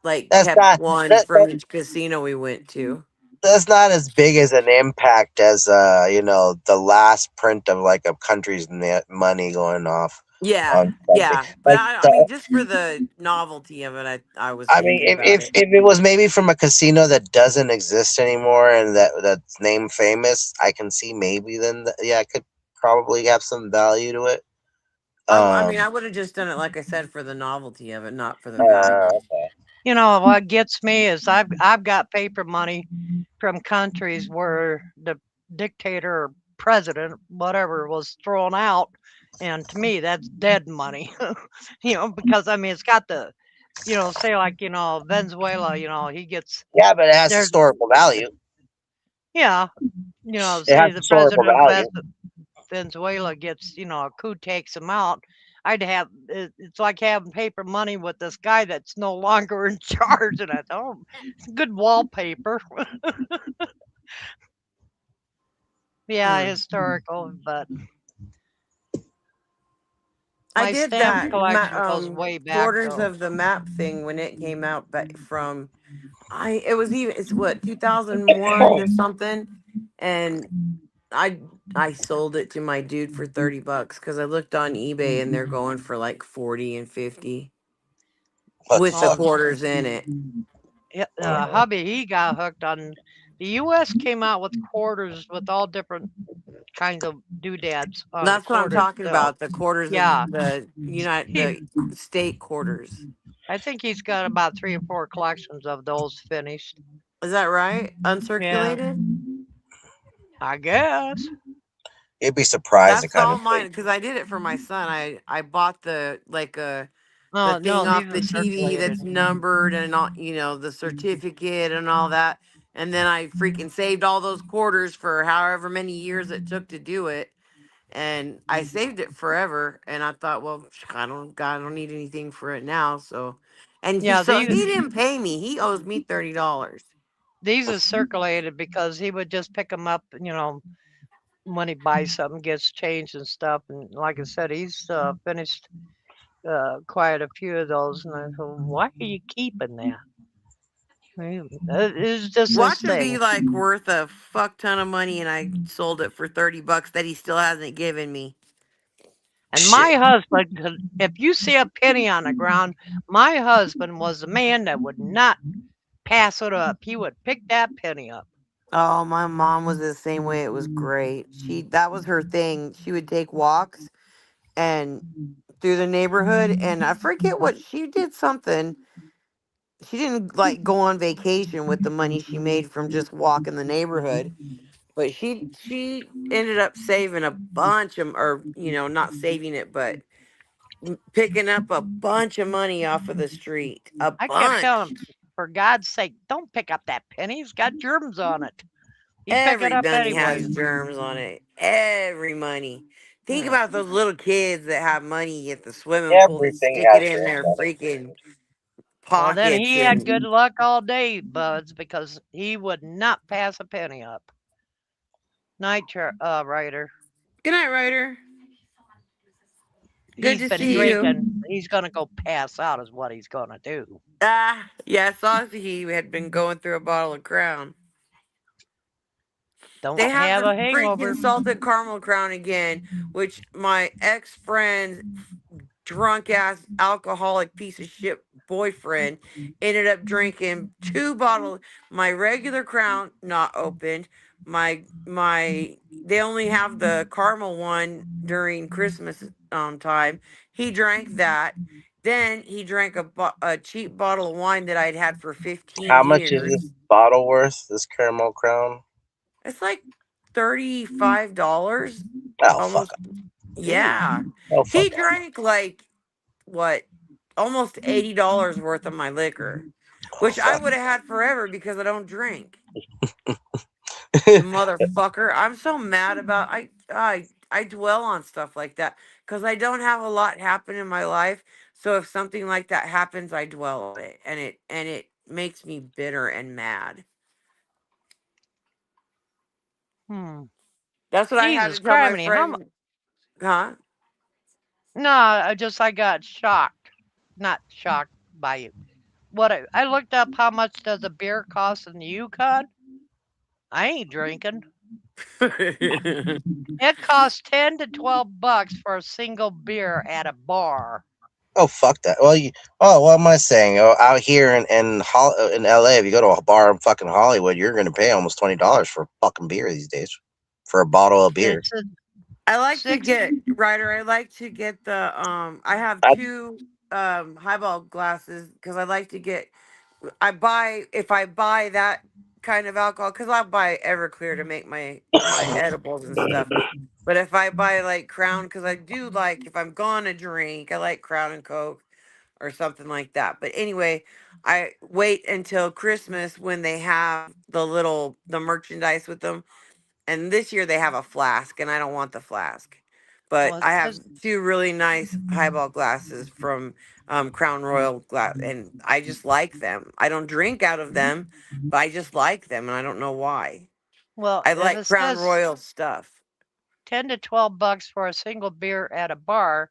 like That's kept not one that, from each casino we went to. that's not as big as an impact as the last print of like a country's net money going off Yeah, on something yeah. But like I the, mean, just for the novelty of it, I was I mean, thinking about it. if it was maybe from a casino that doesn't exist anymore and that's name famous, I can see maybe then yeah, it could probably have some value to it. I mean, Um, I would have just done it, like I said, for the novelty of it, not for the value. okay. what gets me is I've got paper money from countries where the dictator or president, whatever, was thrown out, and to me that's dead money. Because I mean it's got the say like Venezuela, he gets Yeah, but it has there's historical value. yeah, It say has the historical president of value. Venezuela gets, a coup takes him out. It's like having paper money with this guy that's no longer in charge. And I thought, oh, it's good wallpaper. Yeah, Mm. historical, but I my did stamp that collection goes way back quarters though. of the map thing when it came out, but from it was even it's what 2001 or something, and I I sold it to my dude for $30 because I looked on eBay and they're going for like 40 and 50 What with the Oh, sucks? quarters in it. yeah, Uh, hubby, he got hooked on. The U.S. came out with quarters with all different kinds of doodads on the That's what I'm quarters talking still. about. The quarters, Yeah, he the state quarters. I think he's got about 3 or 4 collections of those finished. Is that right? Yeah, Uncirculated? I guess. you'd be surprised the That's kind all of mine because I did it for my son. I bought the the No, thing no, these off are the TV circulated. that's numbered and all, the certificate and all that. And then I freaking saved all those quarters for however many years it took to do it. And I saved it forever. And I thought, well, I don't need anything for it now. So, and Yeah, he didn't pay me. He owes me $30. these are circulated because he would just pick them up, when he buys something, gets changed and stuff. And like I said, he's finished quite a few of those. And I thought, why are you keeping that? It's just this Watch him be thing. like worth a fuck ton of money, and I sold it for $30 that he still hasn't given me. And my shit. husband, if you see a penny on the ground, my husband was the man that would not pass it up. He would pick that penny up. Oh, my mom was the same way. It was great. That was her thing. She would take walks and through the neighborhood, and I forget what she did something. She didn't like go on vacation with the money she made from just walking the neighborhood, But she ended up saving a bunch of, or not saving it, but picking up a bunch of money off of the street. A I kept telling bunch. him, for God's sake, don't pick up that penny. It's got germs on it. He'd pick it Every up money has anyways. germs on it. Every money. Think Yeah. about those little kids that have money at the swimming pool and Everything stick it has in germs their on it. freaking Well, then pockets he had good and luck all day, Buds, because he would not pass a penny up. Writer. Good night, Ryder. Good He's to been see you. drinking. He's gonna go pass out, is what he's gonna do. yeah, I saw he had been going through a bottle of Crown. They Don't have have the a freaking hangover. salted caramel Crown again, which my ex friend, drunk ass alcoholic piece of shit boyfriend, ended up drinking two bottles. My regular Crown, not opened. My they only have the caramel one during Christmas time. He drank that. Then he drank a cheap bottle of wine that I'd had for 15 How much is this years. bottle worth? This caramel crown? It's like $35, Oh fuck! almost. Ooh. Yeah. Oh He fuck! drank like what, almost $80 worth of my liquor, Oh which I fuck! would have had forever because I don't drink. The motherfucker. I'm so mad about I dwell on stuff like that because I don't have a lot happen in my life. So if something like that happens, I dwell on it, and it makes me bitter and mad. Hmm. That's what I had Jesus to tell my criminy. How friend. Huh? No, I got shocked. Not shocked by what I looked up how much does a beer cost in the Yukon? I ain't drinking. It costs 10 to 12 bucks for a single beer at a bar. Oh fuck that! Well, what am I saying? Oh, out here in L.A., if you go to a bar in fucking Hollywood, you're gonna pay almost $20 for a fucking beer these days, for a bottle of beer. It's a I like to six get Ryder. I like to get the I have I, two highball glasses because I like to get. I buy if I buy that kind of alcohol because I'll buy Everclear to make my edibles and stuff. But if I buy like Crown, because I do like if I'm gonna drink, I like Crown and Coke or something like that. But anyway, I wait until Christmas when they have the merchandise with them, and this year they have a flask, and I don't want the flask. But well, I have it's two really nice highball glasses from Crown Royal glass, and I just like them. I don't drink out of them, but I just like them, and I don't know why. well, I if like it Crown says Royal stuff. 10 to 12 bucks for a single beer at a bar,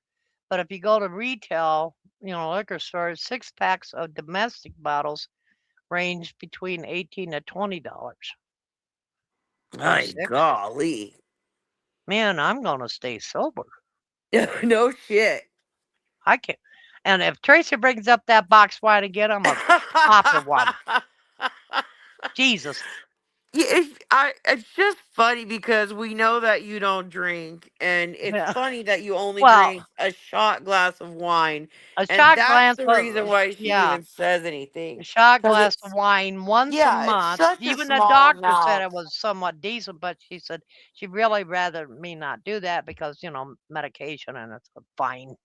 but if you go to retail, liquor stores, six packs of domestic bottles range between 18 to $20 for My six. golly. Man, I'm gonna stay sober. No shit. I can't. And if Tracy brings up that box wine again, I'm gonna pop her one. Jesus. Yeah, it's just funny because we know that you don't drink, and it's Yeah. funny that you only Well, drink a shot glass of wine, a and shot that's glass the reason of why she yeah, even says anything. a shot Because glass of it's, wine once a yeah, it's month. such a Even the small doctor said amount. it was somewhat decent, but she said she'd really rather me not do that because medication and it's fine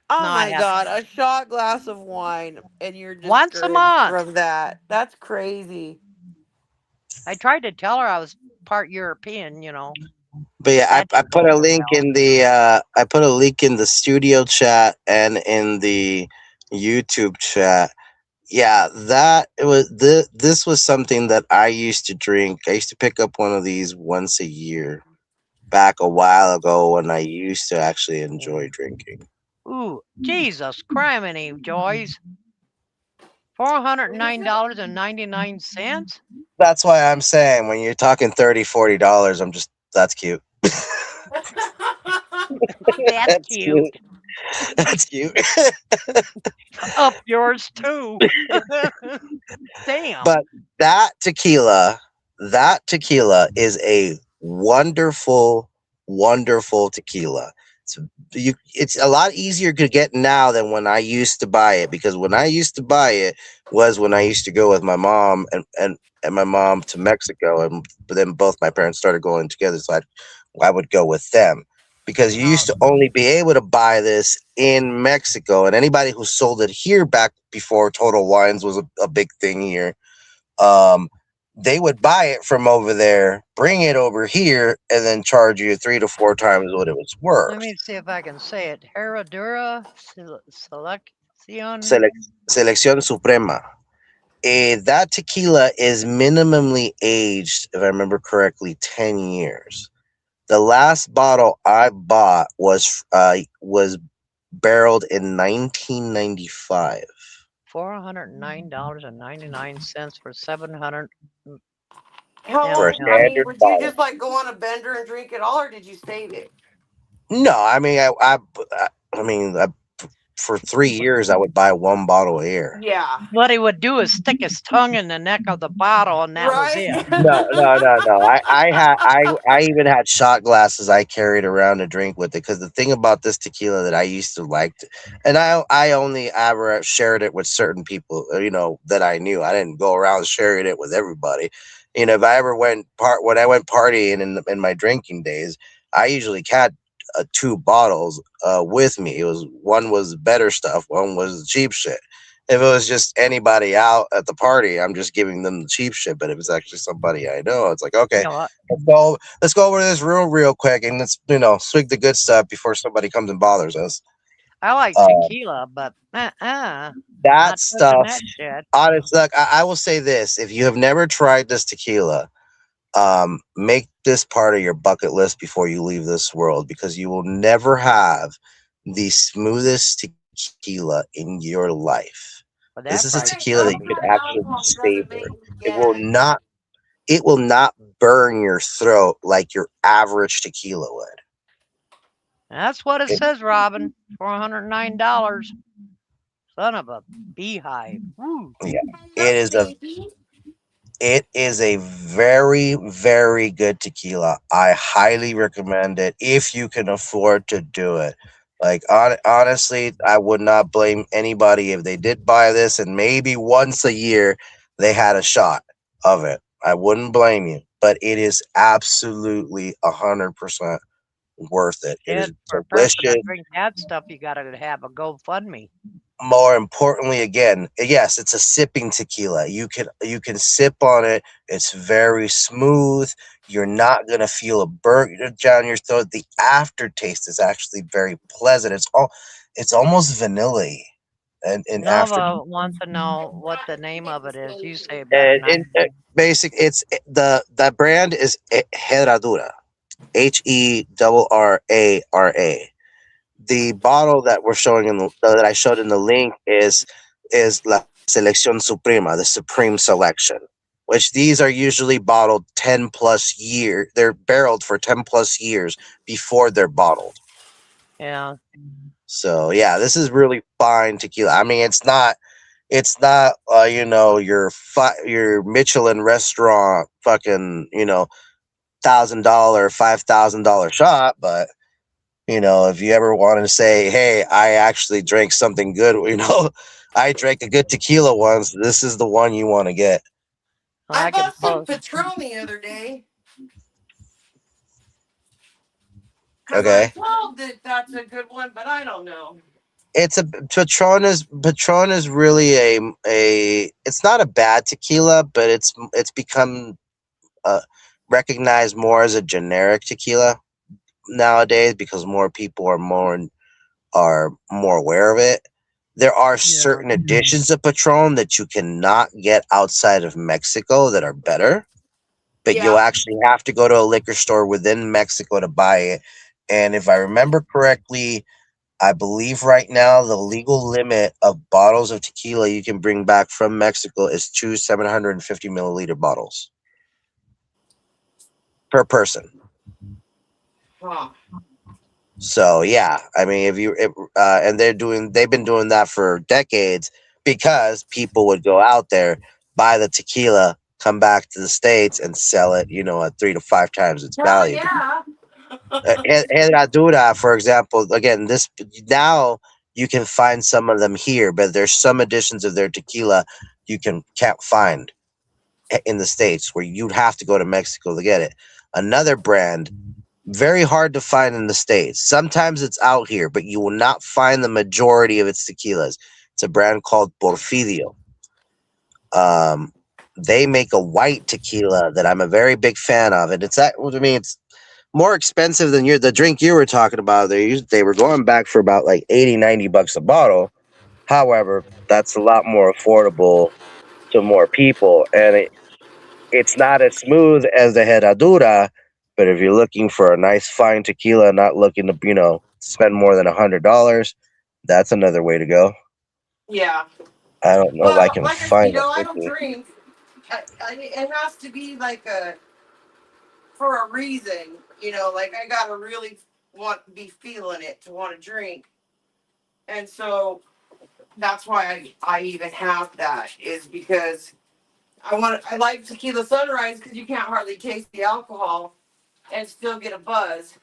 Oh not my have God, a shot glass of wine, and you're once a discouraged month. from that. That's crazy. I tried to tell her I was part European. but yeah, That I didn't go put a over link well. in the I put a link in the studio chat and in the YouTube chat. Yeah, that it was this was something that I used to drink. I used to pick up one of these once a year back a while ago when I used to actually enjoy drinking. Ooh, Jesus criminy, Joyce. $409.99? That's why I'm saying when you're talking $30, $40, I'm just that's cute. That's That's cute. cute. That's cute. Up yours too. Damn. But that tequila, that tequila is a wonderful, wonderful tequila. It's it's a lot easier to get now than when I used to buy it, because when I used to buy it was when I used to go with my mom and my mom to Mexico, and but then both my parents started going together, so I would go with them, because you used Now, to only be able to buy this in Mexico, and anybody who sold it here back before Total Wines was a big thing here, um, they would buy it from over there, bring it over here, and then charge you 3 to 4 times what it was let me worth. see if I can say it. Herradura Selección. Selección Suprema. That tequila is minimally aged, if I remember correctly, 10 years. The last bottle I bought was barreled in 1995 $409.99 for 700 How for a long? I ml. mean, standard would you bottle. just like go on a bender and drink it all, or did you save it? No, I mean, I mean, for 3 years, I would buy one bottle a year. Yeah. What he would do is stick his tongue in the neck of the bottle, and that was Right. it. No, no, no, no. I even had shot glasses I carried around to drink with it, because the thing about this tequila that I used to like, and I only ever shared it with certain people, that I knew. I didn't go around sharing it with everybody. If I ever when I went partying in my drinking days, I usually had 2 bottles with me. It was one was better stuff, one was cheap shit. If it was just anybody out at the party, I'm just giving them the cheap shit. But if it's actually somebody I know, it's like, You okay, know what? let's go over to this room real quick, and let's swig the good stuff before somebody comes and bothers us. I like Uh, tequila, but that not touching stuff, that shit. honestly, look, I will say this: if you have never tried this tequila, make this part of your bucket list before you leave this world, because you will never have the smoothest tequila in your life. For This is that a price, tequila that you could Coconut actually alcohol doesn't savor. make me It will gag. not it will not burn your throat like your average tequila would. that's what it It, says, Robin. $409. Son of a beehive. Woo. yeah, Look, it is a baby. it is a very, very good tequila. I highly recommend it if you can afford to do it. Like, honestly, I would not blame anybody if they did buy this and maybe once a year they had a shot of it. I wouldn't blame you, but it is absolutely 100% worth it. It Shit, is for a person to delicious. drink that stuff, you gotta have a GoFundMe. More importantly, again, yes, it's a sipping tequila. You can sip on it. It's very smooth. You're not gonna feel a burn down your throat. The aftertaste is actually very pleasant. It's almost vanilla and after. Nova wants to know what the name of it is. You say it better And than I do. basic, it's the brand is Herradura, Herrara. The bottle that we're showing that I showed in the link is La Selección Suprema, the Supreme Selection, which these are usually bottled 10 plus years. They're barreled for 10 plus years before they're bottled. Yeah. So yeah, this is really fine tequila. I mean, it's not your Michelin restaurant fucking $1,000 $5,000 shot, but if you ever want to say, hey, I actually drank something good, I drank a good tequila once, this is the one you want to get. Well, I I can bought some post. Patron the other day because I'm Okay. told that that's a good one, but I don't know. It's a Patron is really a it's not a bad tequila, but it's become uh, recognized more as a generic tequila nowadays, because more people are more aware of it. There are Yeah. certain editions of Patron that you cannot get outside of Mexico that are better, but you'll Yeah. actually have to go to a liquor store within Mexico to buy it. And if I remember correctly, I believe right now the legal limit of bottles of tequila you can bring back from Mexico is two 750 milliliter bottles per person. Huh. So yeah, I mean, and they've been doing that for decades, because people would go out there, buy the tequila, come back to the states, and sell it, at 3 to 5 times its Hell value. yeah. Herradura, for example, again, this now you can find some of them here, but there's some editions of their tequila you can't find in the states where you'd have to go to Mexico to get it. Another brand very hard to find in the states. Sometimes it's out here, but you will not find the majority of its tequilas. It's a brand called Porfidio. Um, they make a white tequila that I'm a very big fan of, and it's that. I mean, it's more expensive than the drink you were talking about. They were going back for about like 80, $90 a bottle. However, that's a lot more affordable to more people, and it's not as smooth as the Herradura. But if you're looking for a nice fine tequila, not looking to spend more than $100, that's another way to go. Yeah. I don't know if I Well, can like find a I don't picture. drink. It has to be like a for a reason. Like I gotta really be feeling it to want to drink, and so that's why I even have that is because I like tequila sunrise because you can't hardly taste the alcohol and still get a buzz.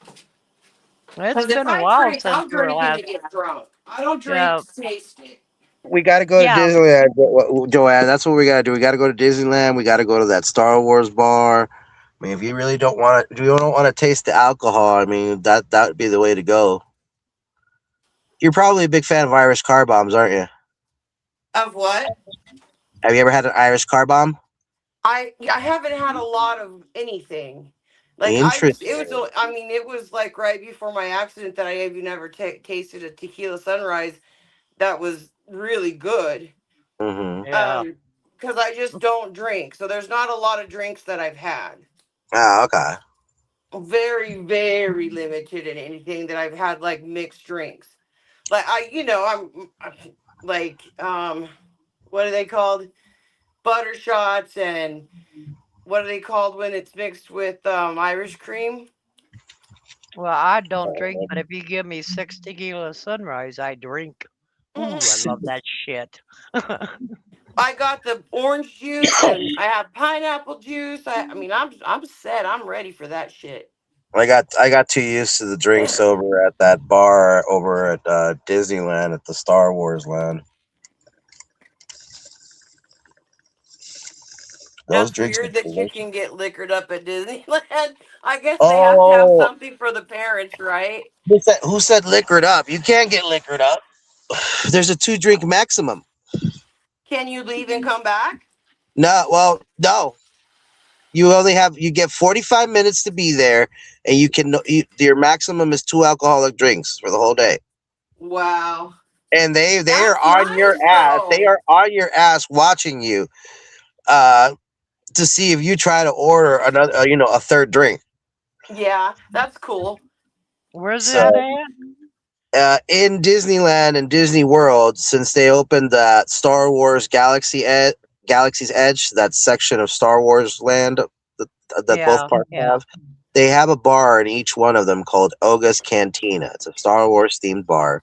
It's Because if been a I while drink, since I'm we were drinking to last. get drunk. I don't drink Yeah, to taste it. We got to go to yeah. Disneyland, Joanne. That's what we got to do. We got to go to Disneyland. We got to go to that Star Wars bar. I mean, if you really don't want to, if you don't want to taste the alcohol, I mean, that would be the way to go. You're probably a big fan of Irish car bombs, aren't you? Of what? Have you ever had an Irish car bomb? I haven't had a lot of anything. Like I just it was Interesting. I mean it was like right before my accident that I even never tasted a tequila sunrise that was really good. Mm-hmm. Yeah. Because I just don't drink, so there's not a lot of drinks that I've had. Oh, okay. Very very limited in anything that I've had like mixed drinks. Like I'm like what are they called? Butter shots and what are they called when it's mixed with Irish cream? Well, I don't drink, but if you give me 6 tequila sunrise, I drink. Ooh, I love that shit. I got the orange juice and I have pineapple juice. I mean I'm set. I'm ready for that shit. I got too used to the drinks over at that bar over at Disneyland at the Star Wars land. Those That's drinks are weird that you delicious. can get liquored up at Disneyland. I guess they have to have Oh, something for the parents, right? who said liquored up? You can't get liquored up. There's a 2 drink maximum. Can you leave and come back? No, well, no. You get 45 minutes to be there, and your maximum is 2 alcoholic drinks for the whole day. Wow. And they are That's on your nice ass. They though. are on your ass watching you uh to see if you try to order another a third drink. Yeah, that's cool. Where's that So at? in Disneyland and Disney World, since they opened that Star Wars Galaxy's Edge, that section of Star Wars land that both Yeah, parks yeah. have, they have a bar in each one of them called Oga's Cantina. It's a Star Wars themed bar.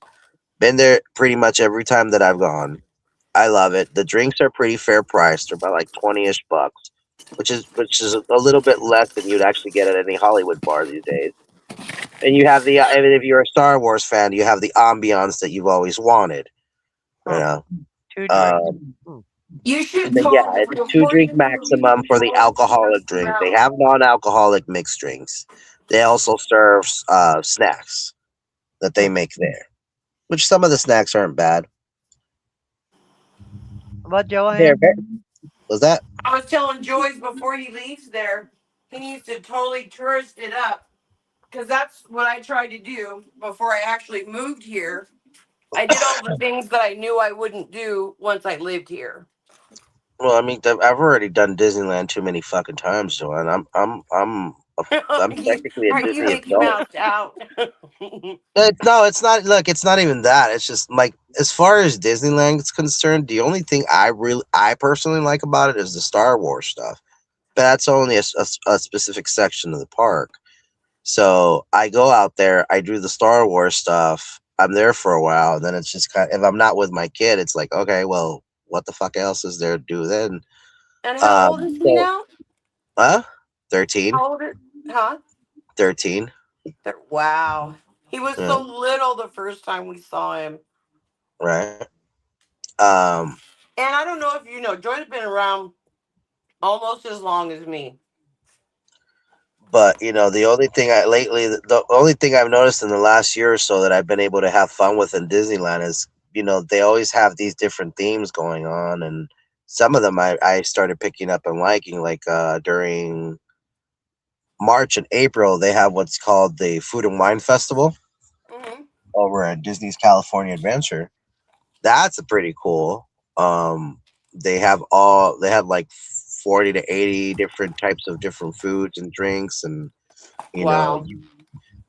Been there pretty much every time that I've gone. I love it. The drinks are pretty fair priced. They're about like 20-ish bucks, which is a little bit less than you'd actually get at any Hollywood bar these days. And you have and if you're a Star Wars fan, you have the ambiance that you've always wanted. You Huh. know. 2 drinks. Um, Mm. You should but yeah, totally it's a two before drink you move. You maximum should for the totally test alcoholic them drink. They out. have non-alcoholic mixed drinks. They also serve snacks that they Hmm. make there, which some of the snacks aren't bad. What, There, Joanne? was that? I was telling Joyce before he leaves there, he needs to totally tourist it up because that's what I tried to do before I actually moved here. I did all the things that I knew I wouldn't do once I lived here. Well, I mean, I've already done Disneyland too many fucking times, Joanne. I'm you, technically a are you Disney Mickey adult. Mouse out? No, it's not. Look, it's not even that. It's just like as far as Disneyland is concerned, the only thing I personally like about it is the Star Wars stuff. But that's only a specific section of the park. So I go out there, I do the Star Wars stuff. I'm there for a while, and then it's just kind of, if I'm not with my kid, it's like, okay, well, what the fuck else is there to do then? And how old is he So, now? huh? 13, How old is, huh? 13. Wow. He was Yeah, so little the first time we saw him. right. Um, And I don't know if you know, Joy's been around almost as long as me. but the only thing the only thing I've noticed in the last year or so that I've been able to have fun with in Disneyland is, they always have these different themes going on, and some of them I started picking up and liking, like during March and April, they have what's called the Food and Wine Festival Hmm. over at Disney's California Adventure. That's a pretty cool. Um, they have like 40 to 80 different types of different foods and drinks, and you know Wow. you,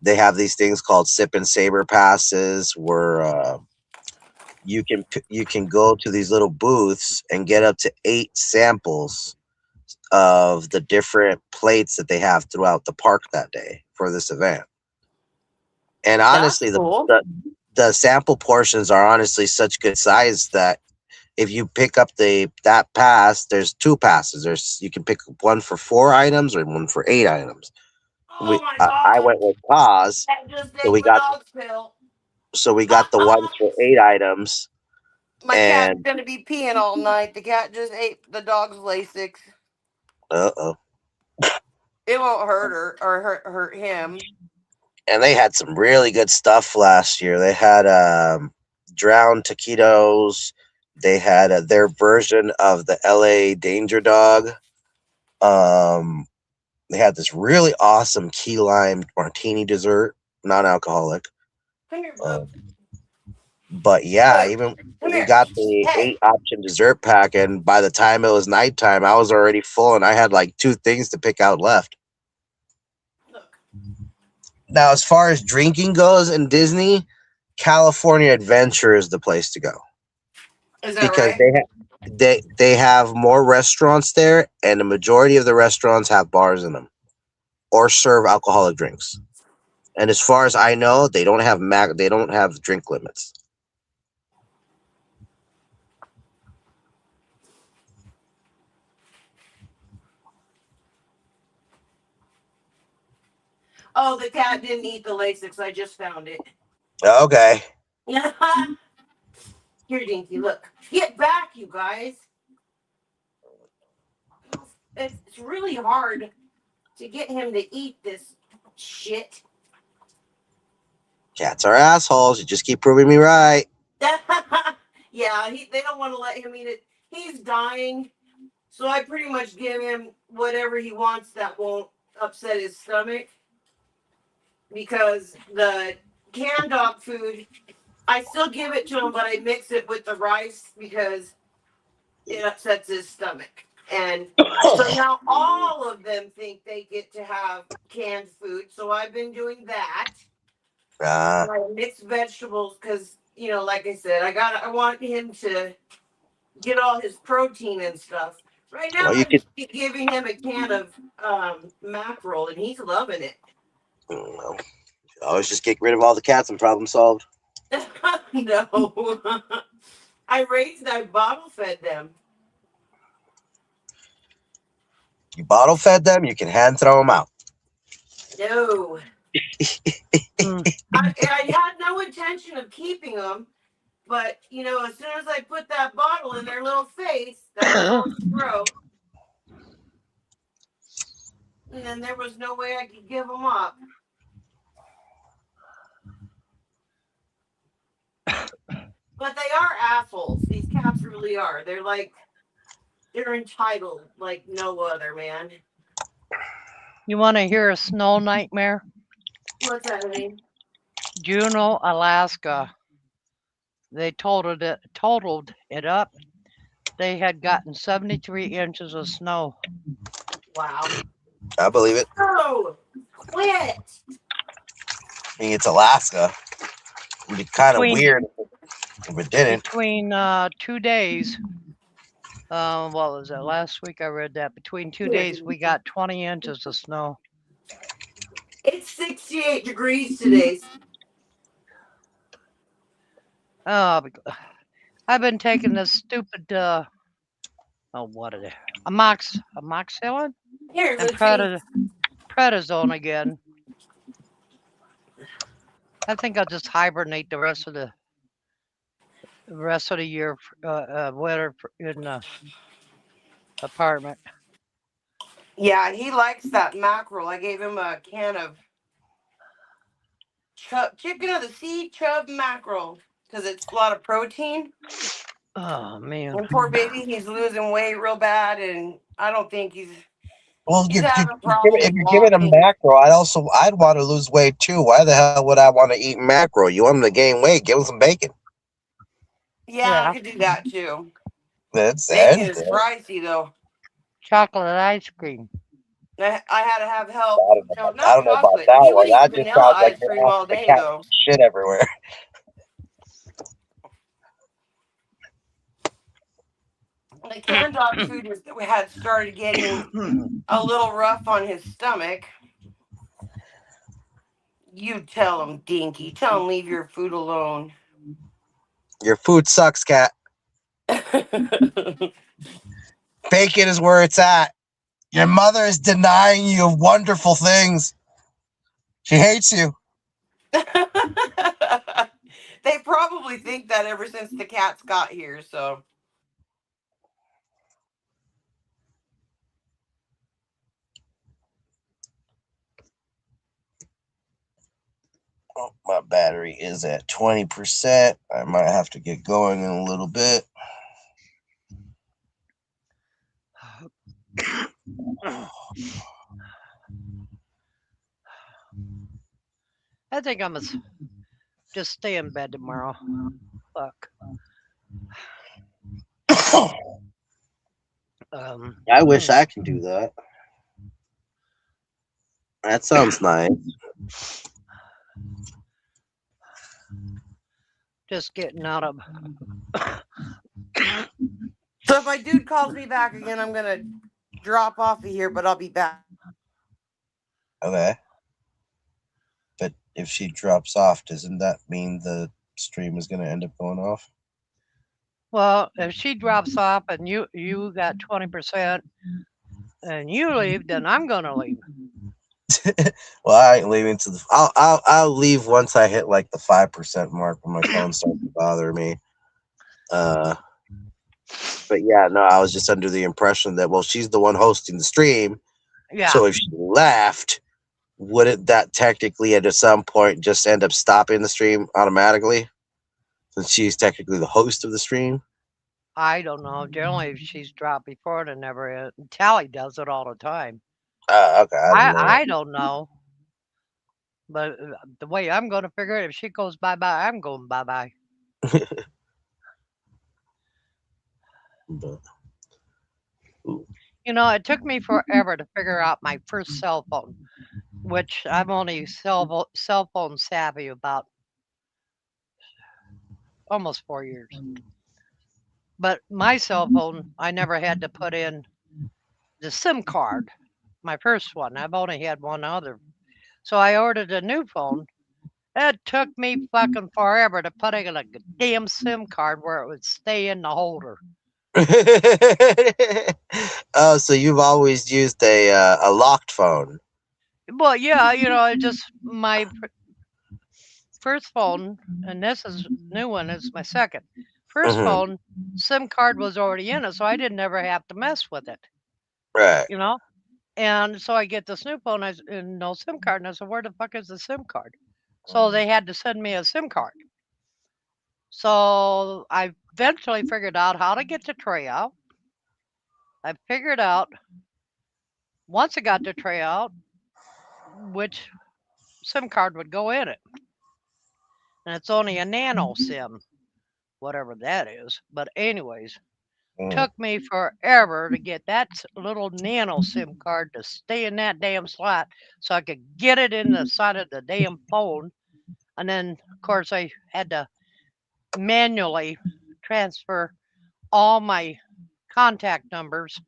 they have these things called sip and saber passes where you can go to these little booths and get up to 8 samples of the different plates that they have throughout the park that day for this event. And That's honestly, cool. the sample portions are honestly such good size that if you pick up that pass, there's 2 passes. You can pick one for 4 items or one for 8 items. Oh my I god. went with Paz, That just so ate we my got dog's pill. the ones for 8 items, My cat's and gonna be peeing all night. The cat just ate the dog's Lasix. oh, It won't hurt her or hurt him. and they had some really good stuff last year. They had drowned taquitos. They had their version of the LA Danger Dog. Um, they had this really awesome key lime martini dessert, non-alcoholic. Come here, Um, Blue. but yeah, Blue. even Come we here. got the Hey. 8 option dessert pack, and by the time it was nighttime, I was already full, and I had like 2 things to pick out left. Look. Now, as far as drinking goes in Disney, California Adventure is the place to go Is that because right? they have more restaurants there, and the majority of the restaurants have bars in them or serve alcoholic drinks. And as far as I know, they don't have drink limits. Oh, the cat didn't eat the Lasix. I just found it. Okay. Here, Dinky, look. Get back, you guys. It's really hard to get him to eat this shit. Cats are assholes. You just keep proving me right. Yeah, they don't want to let him eat it. He's dying, so I pretty much give him whatever he wants that won't upset his stomach because the canned dog food, I still give it to him, but I mix it with the rice because it upsets his stomach. And so now all of them think they get to have canned food. So I've been doing that. uh, Like mixed vegetables because like I said, I want him to get all his protein and stuff. Right now well, you I'm could. giving him a can of mackerel and he's loving it. Well, always just get rid of all the cats and problem solved. No. I bottle fed them. You bottle fed them, you can hand throw them out. No. Mm. I had no intention of keeping them, but as soon as I put that bottle in their little face, that closed throat, and then there was no way I could give them up. But they are assholes. These cats really are. They're entitled like no other, man. You want to hear a snow nightmare? What's that, honey? Juneau, Alaska. They totaled it up. They had gotten 73 inches of snow. Wow. I believe it. Oh, quit. I mean, it's Alaska. It'd be kind of Between weird if it didn't. between 2 days, what was it? Last week I read that. Between two Here. days, we got 20 inches of snow. It's 68 degrees today. Oh, I've been taking this stupid, what is it? Amoxicillin Here, and Lucy. prednisone again. I think I'll just hibernate the rest of the year, winter in the apartment. Yeah, he likes that mackerel. I gave him a can of chicken of the sea chub mackerel because it's a lot of protein. Oh man. And poor baby, he's losing weight real bad, and I don't think Well, he's having if problems you're giving him walking. mackerel, I'd want to lose weight too. Why the hell would I want to eat mackerel? You want him to gain weight? Give him some bacon. Yeah, I Yeah, could do that too. That's Bacon and is pricey though. chocolate ice cream. I had to have help. I don't know No, about, I not don't know about chocolate. that He would one. eat That just vanilla sounds like ice you're cream all asking the day cat though. shit everywhere. The canned dog food had started getting a little rough on his stomach. You tell him, Dinky. Tell him leave your food alone. Your food sucks, cat. Bacon is where it's at. Your mother is denying you of wonderful things. She hates you. They probably think that ever since the cats got here, so. Oh, my battery is at 20%. I might have to get going in a little bit. I think I must just stay in bed tomorrow. Fuck. I wish I could do that. That sounds nice. just getting out of. So if my dude calls me back again, I'm gonna drop off of here, but I'll be back. Okay. But if she drops off, doesn't that mean the stream is going to end up going off? Well, if she drops off and you got 20% and you leave, then I'm gonna leave. Well, I ain't leaving to the. I'll leave once I hit like the 5% mark when my phone starts to bother me. Uh, but yeah, no, I was just under the impression that she's the one hosting the stream, Yeah, so if she left, wouldn't that technically at some point just end up stopping the stream automatically, since she's technically the host of the stream? I don't know. Generally, if she's dropped before, it never. Tally does it all the time. Okay, I didn't I know I don't know, but the way I'm gonna figure it, if she goes bye bye, I'm going bye bye. that. But, ooh. It took me forever to figure out my first cell phone, which I'm only cell phone savvy about almost 4 years. But my cell phone, I never had to put in the SIM card. My first one, I've only had one other. So I ordered a new phone. It took me fucking forever to put in a damn SIM card where it would stay in the holder. Oh, so you've always used a locked phone? But yeah, it just my first phone, and this is new one is my second. First Hmm. phone, SIM card was already in it, so I didn't ever have to mess with it, Right. you know? And so I get this new phone and no SIM card, and I said, "Where the fuck is the SIM card?" So they had to send me a SIM card. So I eventually figured out how to get the tray out. I figured out once I got the tray out which SIM card would go in it, and it's only a nano SIM, whatever that is. But anyways, Mm. took me forever to get that little nano SIM card to stay in that damn slot so I could get it in the side of the damn phone. And then, of course, I had to manually transfer all my contact numbers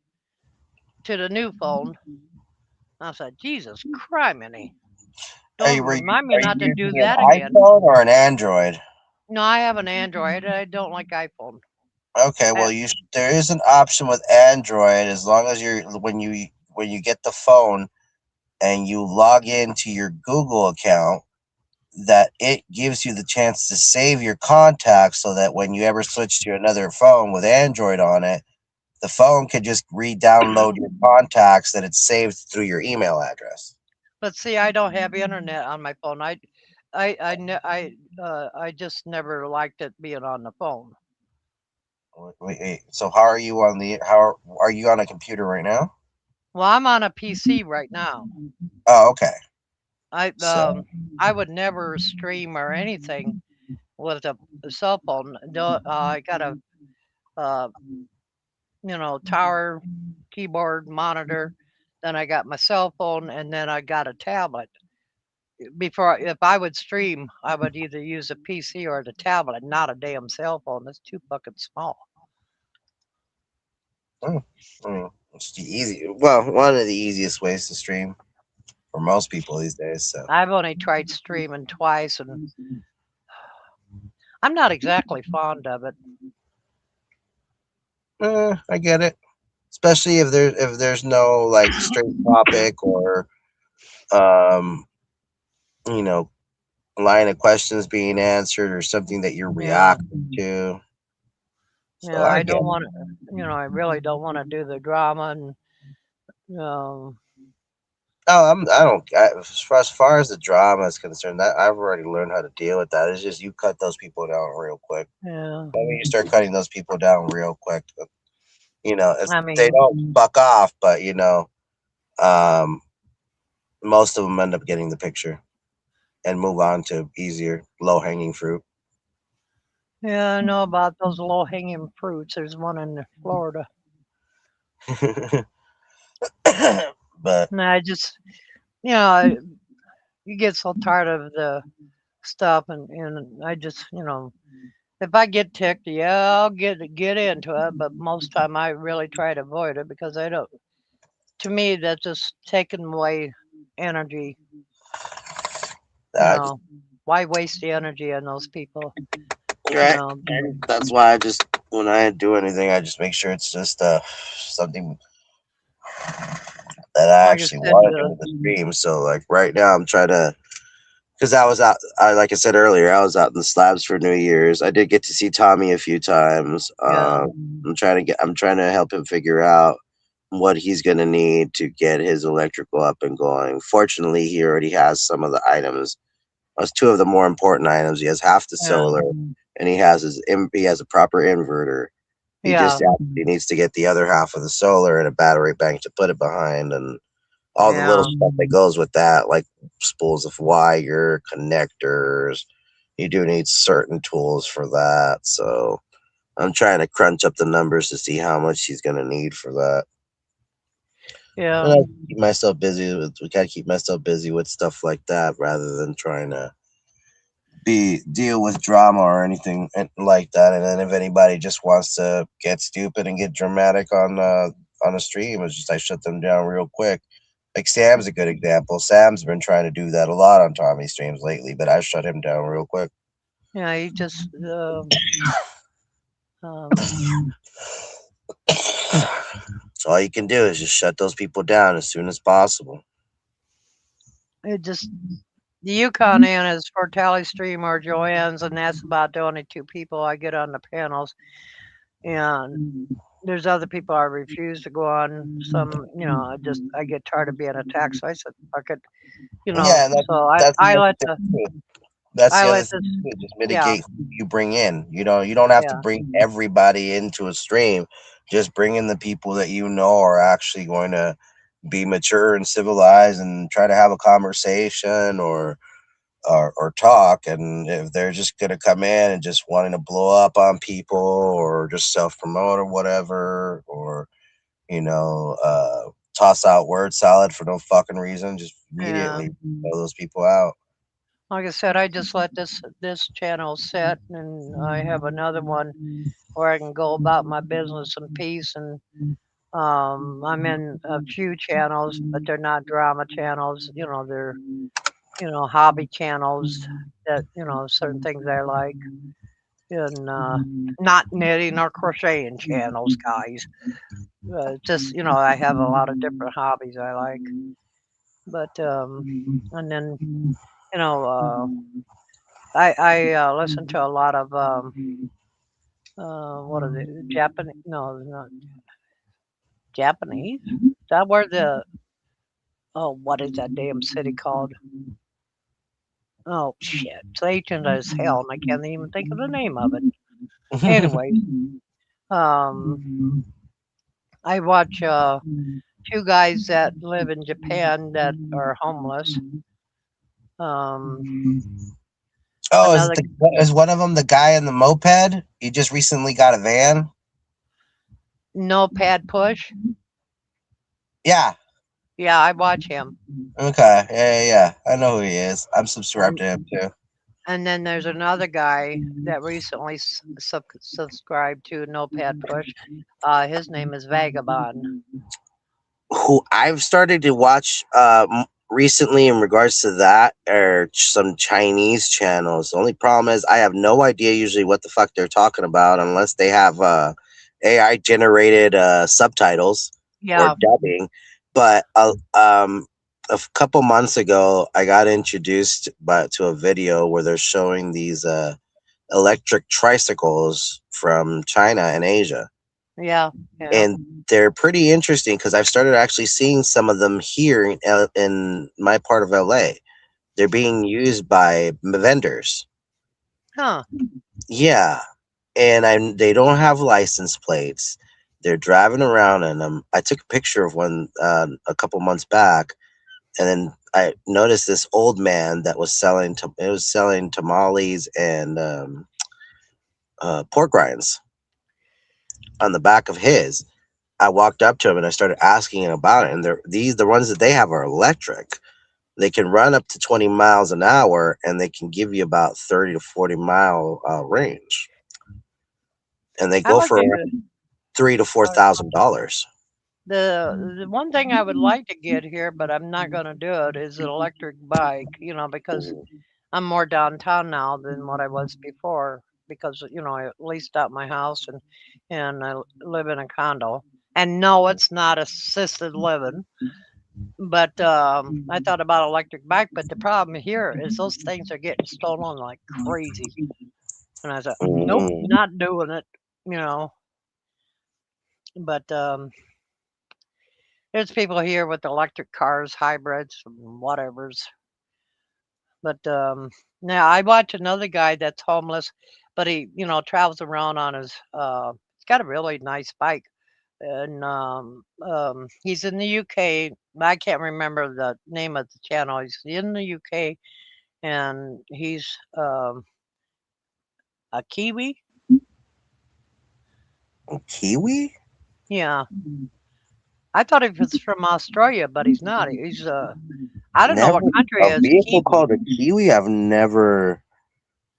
to the new phone. I said, Jesus criminy. Don't remind me Are you not to do using an that again. iPhone or an Android? No, I have an Android. I don't like iPhone. Okay, I, well, there is an option with Android as long as when you get the phone and you log into your Google account, that it gives you the chance to save your contacts so that when you ever switch to another phone with Android on it, the phone could just re-download your contacts that it's saved through your email address. But see, I don't have internet on my phone. I just never liked it being on the phone. So how are you on a computer right now? Well, I'm on a PC right now. Oh, okay. I So um I would never stream or anything with a cell phone. I got a uh, tower, keyboard, monitor. Then I got my cell phone, and then I got a tablet. If I would stream, I would either use a PC or the tablet, not a damn cell phone. That's too fucking small. mm, it's the easy. Well, one of the easiest ways to stream for most people these days. So I've only tried streaming twice, and I'm not exactly fond of it. I get it. Especially if there's no like straight topic or um you know line of questions being answered or something that you're Yeah, reacting to. So yeah. I I get don't it. want to. I really don't want to do the drama, and um, Oh, I don't. As far as the drama is concerned, that I've already learned how to deal with that. It's just you cut those people down real quick. yeah. When you start cutting those people down real quick, I they mean, don't fuck off, but um, most of them end up getting the picture and move on to easier, low hanging fruit. yeah. I know about those low hanging fruits. There's one in Florida, But and I just, you know, I, you get so tired of the stuff, and I just, if I get ticked, yeah, I'll get into it. But most time, I really try to avoid it because I don't. To me, that's just taking away energy. You I just know, why waste the energy on those people? You right, know, and that's why I just when I do anything, I just make sure it's just something that I like I actually said, want to do with the stream. So like right now, I'm trying to because I was out. Like I said earlier, I was out in the slabs for New Year's. I did get to see Tommy a few times. yeah, I'm trying to help him figure out what he's gonna need to get his electrical up and going. Fortunately, he already has some of the items. That's two of the more important items. He has half the yeah, solar, and he has a proper inverter. He yeah, just he needs to get the other half of the solar and a battery bank to put it behind, and all the little yeah, stuff that goes with that, like spools of wire, connectors. You do need certain tools for that. So I'm trying to crunch up the numbers to see how much he's gonna need for that. yeah, And I keep myself busy with we gotta keep myself busy with stuff like that rather than trying to be deal with drama or anything like that. And then if anybody just wants to get stupid and get dramatic on a stream, it's just I shut them down real quick. Like Sam's a good example. Sam's been trying to do that a lot on Tommy streams lately, but I shut him down real quick. yeah. You just, um, So all you can do is just shut those people down as soon as possible. it just the Yukon in is for Tally Stream or Joanne's, and that's about the only two people I get on the panels. And there's other people I refuse to go on. Some, I get tired of being attacked, so I said, fuck it, Yeah, and So that's the I other let thing the too. That's I the other let thing this, too. Just yeah, mitigate who you bring in. You don't have to yeah, bring everybody into a stream. Just bring in the people that you know are actually going to be mature and civilized and try to have a conversation or talk. And if they're just gonna come in and just wanting to blow up on people or just self promote or whatever, or toss out word salad for no fucking reason, just yeah. immediately throw those people out. Like I said, I just let this channel sit, and I have another one where I can go about my business in peace. And I'm in a few channels, but they're not drama channels. They're hobby channels that certain things I like, and not knitting or crocheting channels, guys. Just I have a lot of different hobbies I like, but and then You know, I listen to a lot of what is it? Japanese? No, not Japanese. Is that where the what is that damn city called? Oh shit, it's ancient as hell, and I can't even think of the name of it. Anyways, um, I watch two guys that live in Japan that are homeless. Um, Oh, another is one of them the guy in the moped? He just recently got a van. no pad push. Yeah. Yeah, I watch him. Okay. Yeah. I know who he is. I'm subscribed And to him too. and then there's another guy that recently subscribed to No Pad Push. His name is Vagabond. Who I've started to watch recently in regards to that are some Chinese channels. The only problem is I have no idea usually what the fuck they're talking about unless they have AI generated subtitles or Yeah, dubbing. But a couple months ago, I got introduced to a video where they're showing these electric tricycles from China and Asia, yeah, yeah. and they're pretty interesting because I've started actually seeing some of them here in my part of LA. They're being used by vendors. Huh. Yeah, and they don't have license plates. They're driving around in them. I took a picture of one a couple months back, and then I noticed this old man that was selling tamales and pork rinds on the back of his. I walked up to him and I started asking him about it. And the ones that they have are electric. They can run up to 20 miles an hour, and they can give you about 30 to 40 mile range. And they I go like for to. around $3,000 to $4,000. The one thing I would like to get here, but I'm not going to do it, is an electric bike. Because Mhm. I'm more downtown now than what I was before. Because I leased out my house and I live in a condo. And no, it's not assisted living. But I thought about electric bike. But the problem here is those things are getting stolen like crazy. And I said, nope, Mhm. not doing it. You know, but there's people here with electric cars, hybrids, and whatevers. But now I watch another guy that's homeless, but he, travels around on his. He's got a really nice bike, and he's in the UK. I can't remember the name of the channel. He's in the UK, and he's a Kiwi. Kiwi? Yeah, I thought he was from Australia, but he's not. He's I don't know Never what country a is vehicle Kiwi. called a Kiwi. I've never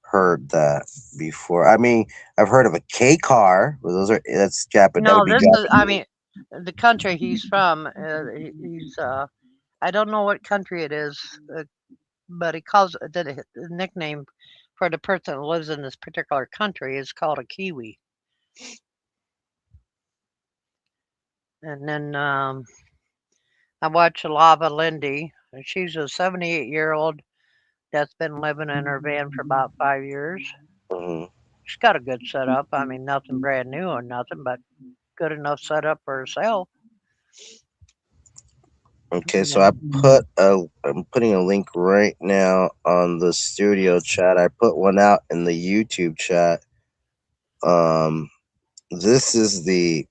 heard that before. I mean, I've heard of a K car. Well, that's Japan. That would No, be this is. I Japanese. mean, the country he's from. He's. I don't know what country it is, but he calls the nickname for the person that lives in this particular country is called a Kiwi. And then I watch Lava Lindy. And she's a 78-year-old that's been living in her van for about 5 years. Mhm. She's got a good setup. I mean, nothing brand new or nothing, but good enough setup for herself. Okay, And so then, I'm putting a link right now on the studio chat. I put one out in the YouTube chat. Um, this is the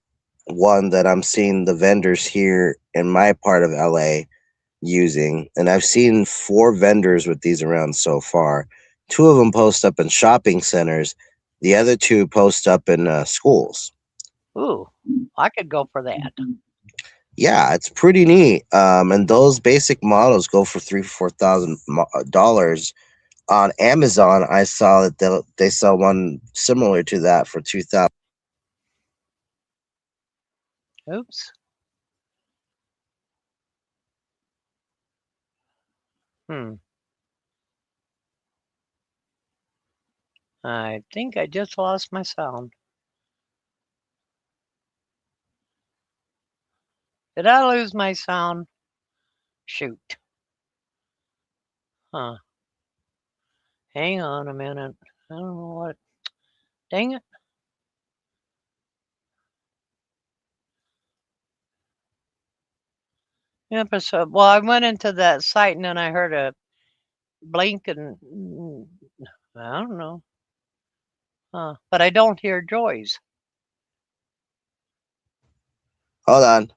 one that I'm seeing the vendors here in my part of LA using, and I've seen 4 vendors with these around so far. 2 of them post up in shopping centers. The other 2 post up in schools. ooh, I could go for that. Yeah, it's pretty neat. And those basic models go for $3,000 to $4,000. On Amazon, I saw that they sell one similar to that for 2,000. Oops. Hmm. I think I just lost my sound. Did I lose my sound? Shoot. Huh. Hang on a minute. I don't know what. Dang it. Episode. Well, I went into that site and then I heard a blink and I don't know. But I don't hear Joy's. Hold on.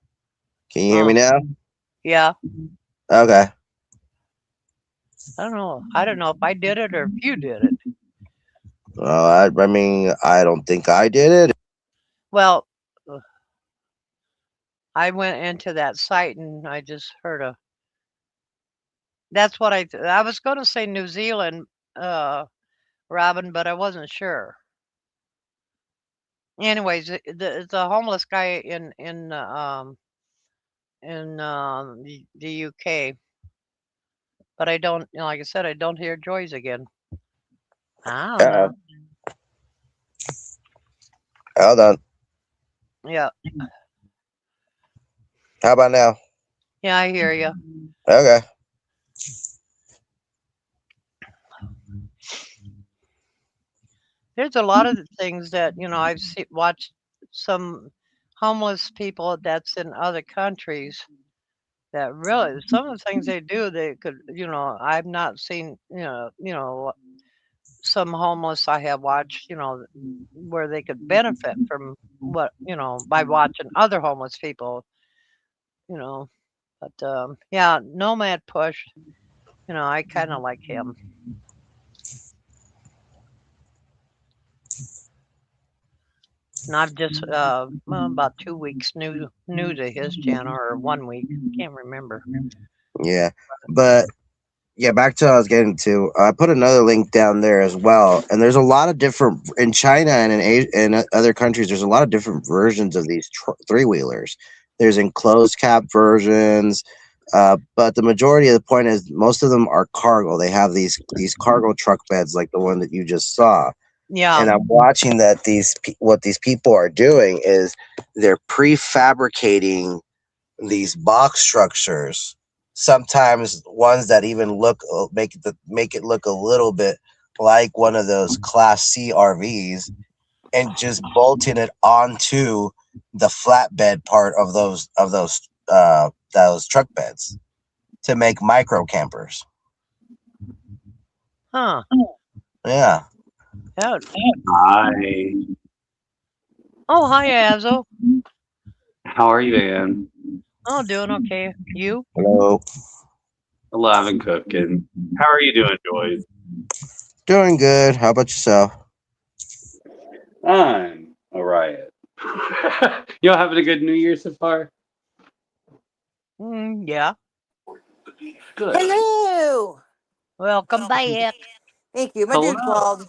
Can you hear me Oh, now? yeah. Okay. I don't know. I don't know if I did it or if you did it. I mean, I don't think I did it. Well, I went into that site and I just heard a. That's what I was going to say New Zealand, Robin, but I wasn't sure. Anyways, the homeless guy in the UK, but I don't. Like I said, I don't hear Joy's again. I don't Uh-oh. know. Hold on. Yeah, How about now? yeah, I hear you. Okay. There's a lot of things that watched some homeless people that's in other countries that really some of the things they do they could I've not seen some homeless I have watched where they could benefit from what by watching other homeless people you know but yeah, Nomad Push, I kind of like him. And I've just well, about 2 weeks new to his channel, or 1 week, can't remember. Yeah. But yeah, back to what I was getting to. I put another link down there as well, and there's a lot of different in China and in Asia and other countries. There's a lot of different versions of these three wheelers. There's enclosed cab versions, but the majority of the point is most of them are cargo. They have these cargo truck beds like the one that you just saw. Yeah. And I'm watching that what these people are doing is they're prefabricating these box structures, sometimes ones that even look make it look a little bit like one of those class C RVs, and just bolting it onto the flatbed part of those truck beds to make micro campers. Huh. Yeah. Yeah. Hi. Oh, hi, Azo. How are you, Ann? Oh, doing okay. You? Hello. Alive cooking. How are you doing, Joyce? Doing good. How about yourself? I'm a riot. Y'all having a good New Year so far? Yeah. Good. Hello. Welcome back. Thank you. My Hello. dude called.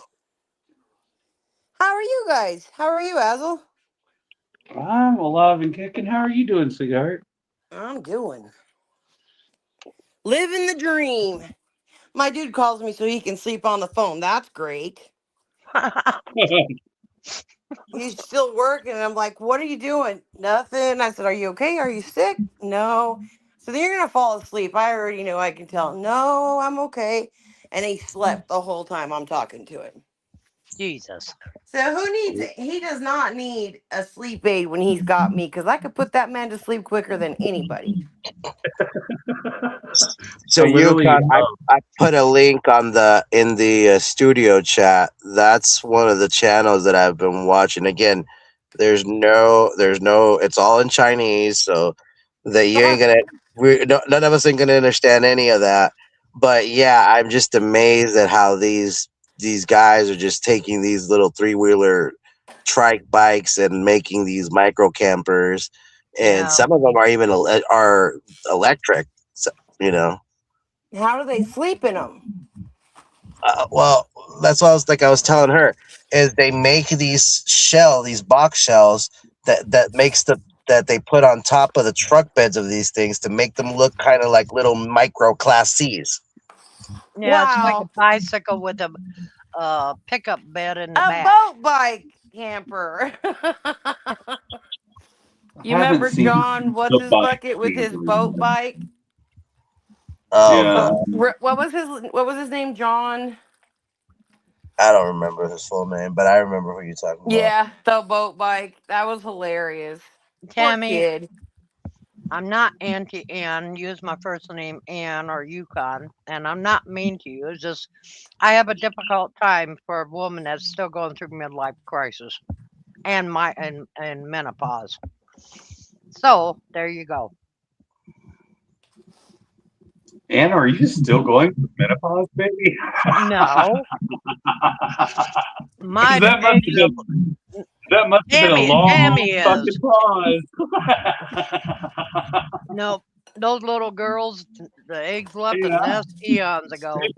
How are you guys? How are you, Azel? I'm alive and kicking. How are you doing, sweetheart? I'm doing. Living the dream. My dude calls me so he can sleep on the phone. That's great. He's still working. And I'm like, what are you doing? Nothing. I said, are you okay? Are you sick? No. So then you're going to fall asleep. I already know. I can tell. No, I'm okay. And he slept the whole time I'm talking to him. Jesus. So who needs it? He does not need a sleep aid when he's got me, because I could put that man to sleep quicker than anybody. So I literally, Yukon, I put a link on the in the studio chat. That's one of the channels that I've been watching. Again, there's no. It's all in Chinese, so that you ain't gonna. None of us ain't gonna understand any of that. But yeah, I'm just amazed at how these guys are just taking these little three wheeler trike bikes and making these micro campers, and Yeah. some of them are even are electric. So, you know. How do they sleep in them? Well, that's what I was telling her is they make these box shells that makes that they put on top of the truck beds of these things to make them look kind of like little micro class C's. Yeah, it's like a Wow. bicycle with a pickup bed in the A back. boat bike camper. I You haven't remember seen John, what's the his bike bucket with his campers boat yet. bike? Oh Yeah. no, What was his name? John? I don't remember his full name, but I remember who you're talking about. Yeah, the boat bike. That was hilarious. Poor Tammy, kid. I'm not anti Ann. Use my first name Ann or Yukon, and I'm not mean to you. It's just I have a difficult time for a woman that's still going through midlife crisis and and menopause. So there you go. Anna, are you still going through menopause, baby? No, Because my eggs are. that must have been a Tammy long is. fucking pause. No, those little girls, the eggs left the Yeah. nest eons ago.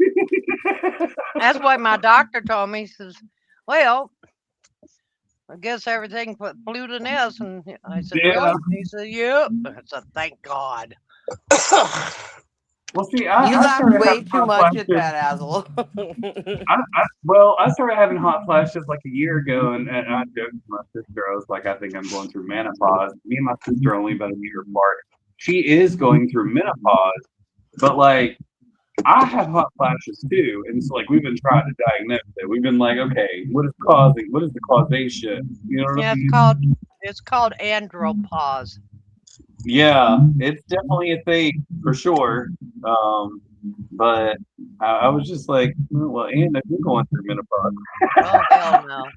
That's why my doctor told me. He says, "Well, I guess everything flew to nest." And I said, Yeah. "Really?" He said, "Yep." I said, "Thank God." Well, see, You I laughed started way having too hot much at flashes. that, Azel. Well, I started having hot flashes like a year ago, and I joked to my sister. I was like, I think I'm going through menopause. Me and my sister are only about a year apart. She is going through menopause, but like I have hot flashes too, and so like we've been trying to diagnose it. We've been like, okay, what is the causation? You know what I Yeah, mean? it's called andropause. Yeah, it's definitely a thing for sure. Um, but I was just like, well, Anna, you're going through menopause Oh hell no.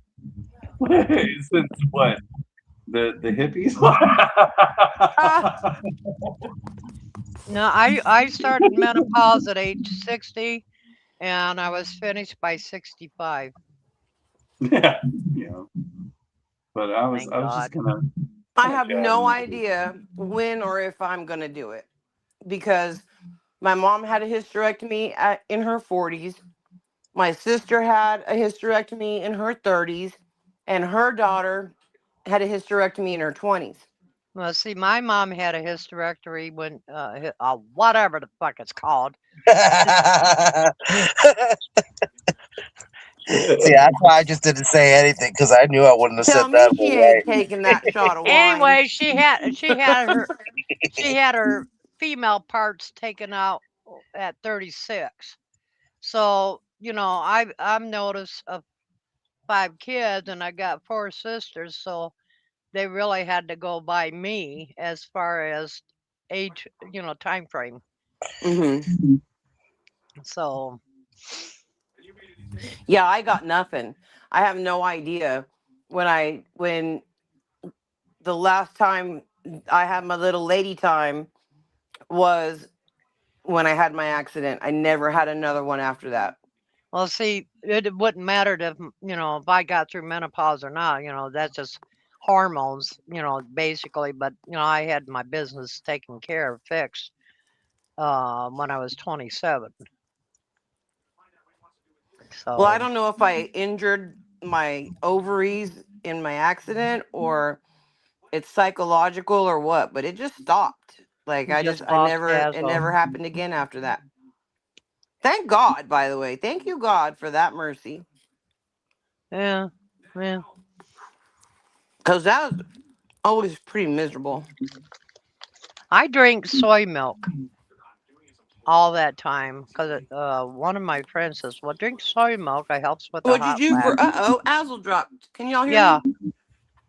since what the hippies? Ah, No, I started menopause at age 60, and I was finished by 65. Yeah, yeah. But Thank I was just God. I kind of have chatting no with you. idea when or if I'm going to do it because my mom had a hysterectomy in her 40s. My sister had a hysterectomy in her 30s, and her daughter had a hysterectomy in her 20s. Well, see, my mom had a hysterectomy when, whatever the fuck it's called. See, that's why I just didn't say anything because I knew I wouldn't have said Tell me that one she right. ain't taking that shot of wine. Anyway, she had her female parts taken out at 36. So, I've noticed of 5 kids and I got 4 sisters, so they really had to go by me as far as age, time frame. Hmm. So, Yeah, I got nothing. I have no idea when the last time I had my little lady time was when I had my accident. I never had another one after that. well, see, it wouldn't matter if I got through menopause or not. That's just hormones, basically. But, I had my business taken care of, fixed when I was 27. Well, I So, don't know if I injured my ovaries in my accident or it's psychological or what, but it just stopped. Like you just I lost never it Dazzle. never happened again after that. Thank God, by the way. Thank you God for that mercy. Yeah, yeah. Cuz that was always pretty miserable. I drink soy milk all that time because one of my friends says, "Well, drink soy milk. It helps with the What'd you hot do for flashes." Azel dropped. Can y'all hear Yeah, me?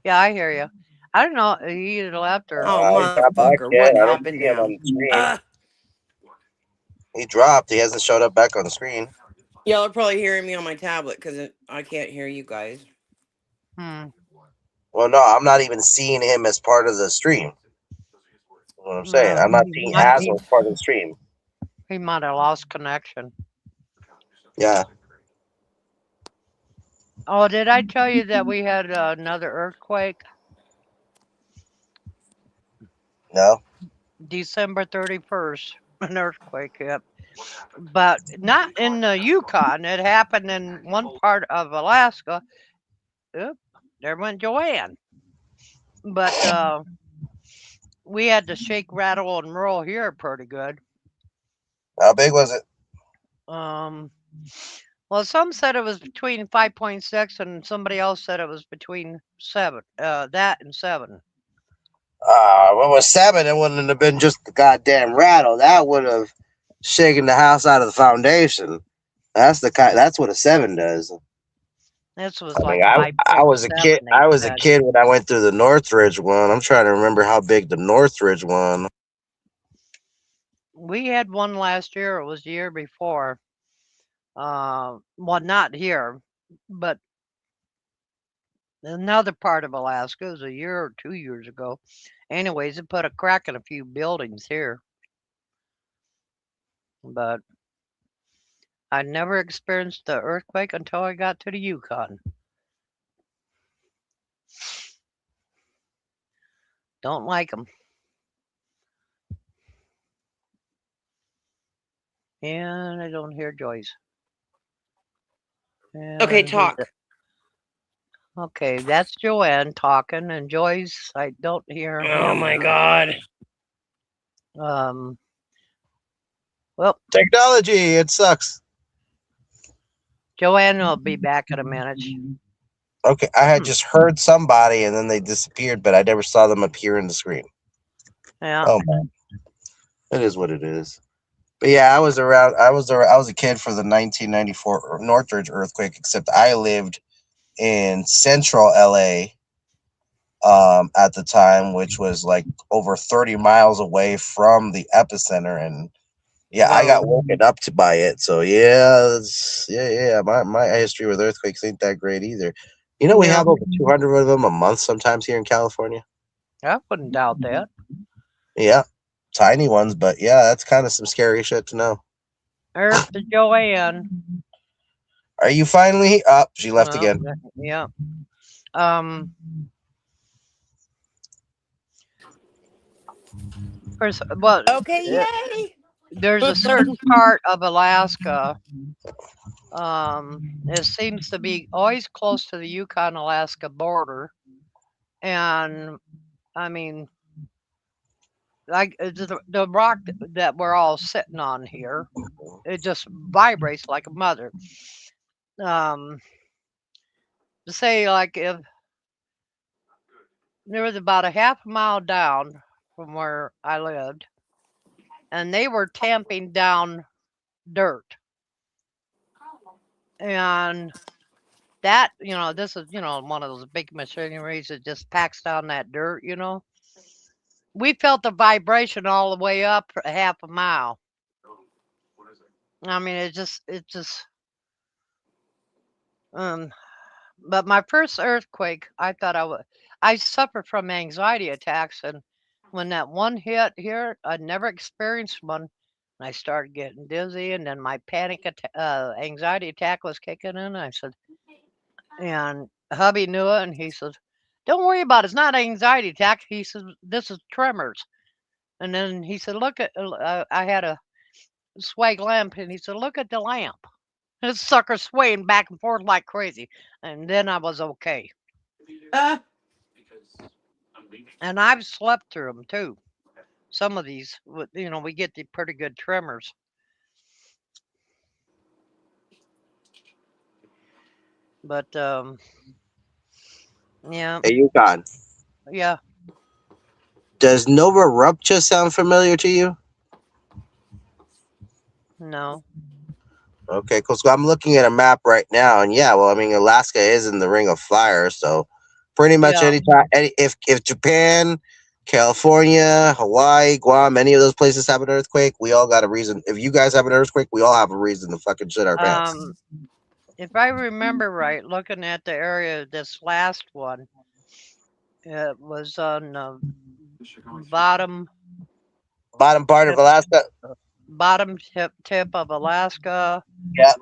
yeah, I hear you. I don't know. He either left or Oh He's not back motherfucker, yet. what I don't happened see him now? on the screen. Uh, He dropped. He hasn't showed up back on the screen. y'all are probably hearing me on my tablet cuz I can't hear you guys. hmm, Well, no, I'm not even seeing him as part of the stream. You know what I'm saying? I'm not he seeing might Hazel he, as part of the stream. he might have lost connection. Yeah. Oh, did I tell you that we had another earthquake No. December 31st? An earthquake, yep. But not in the Yukon. It happened in one part of Alaska. Oop, there went Joanne. But we had to shake, rattle, and roll here pretty good. How big was it? Um, well, some said it was between 5.6, and somebody else said it was between 7. That and 7. What was 7? It wouldn't have been just the goddamn rattle. That would have shaken the house out of the foundation. That's the kind. That's what a 7 does. This was I mean, like I was a 5.7, kid. they I was a said. kid when I went through the Northridge one. I'm trying to remember how big the Northridge one. We had one last year. It was the year before. Well, not here, but another part of Alaska. It was a year or 2 years ago. Anyways, it put a crack in a few buildings here, but I never experienced the earthquake until I got to the Yukon. Don't like them. And I don't hear Joyce. Okay, And who's it? talk. Okay, that's Joanne talking, and Joyce, I don't hear Oh him. my god. Um, well, Technology, it sucks. Joanne will be back in a minute. Okay, I had Hmm. just heard somebody and then they disappeared, but I never saw them appear in the screen. Yeah. Oh man, it is what it is. But yeah, I was around. I was a kid for the 1994 Northridge earthquake. Except I lived in central LA at the time, which was like over 30 miles away from the epicenter, and yeah, I got Whoa. woken up to by it. So yeah, yeah. My history with earthquakes ain't that great either. You know, we Yeah, have over 200 of them a month sometimes here in California. I wouldn't doubt that. Yeah, tiny ones, but yeah, that's kind of some scary shit to know. There's the Joanne. Are you finally up? She left Well, again. yeah. Um, first, well, Okay, uh, yay. there's a certain part of Alaska. It seems to be always close to the Yukon-Alaska border, and I mean, like the rock that we're all sitting on here, it just vibrates like a mother. Um, to say like if there was about a half a mile down from where I lived, and they were tamping down dirt, and that this is one of those big machineries that just packs down that dirt. We felt the vibration all the way up for a half a mile. I mean, it just um but my first earthquake, I thought I suffered from anxiety attacks, and when that one hit here, I'd never experienced one. And I started getting dizzy, and then my anxiety attack was kicking in. I said, and hubby knew it, and he says, "Don't worry about it. It's not an anxiety attack." He says, "This is tremors." And then he said, "Look at." I had a swag lamp, and he said, "Look at the lamp." This sucker swaying back and forth like crazy. And then I was okay. Uh, And I've slept through them too. Some of these, we get the pretty good tremors. But yeah, Hey, Yukon. yeah, Does Nova Rupture sound familiar to you? no, Okay, cool. So I'm looking at a map right now, and yeah, well, I mean, Alaska is in the Ring of Fire, so pretty much yeah. any time, if Japan, California, Hawaii, Guam, any of those places have an earthquake, we all got a reason. If you guys have an earthquake, we all have a reason to fucking shit our pants. Um, if I remember right, looking at the area of this last one, it was on the bottom Bottom part of tip, Alaska. bottom tip of Alaska, Yeah.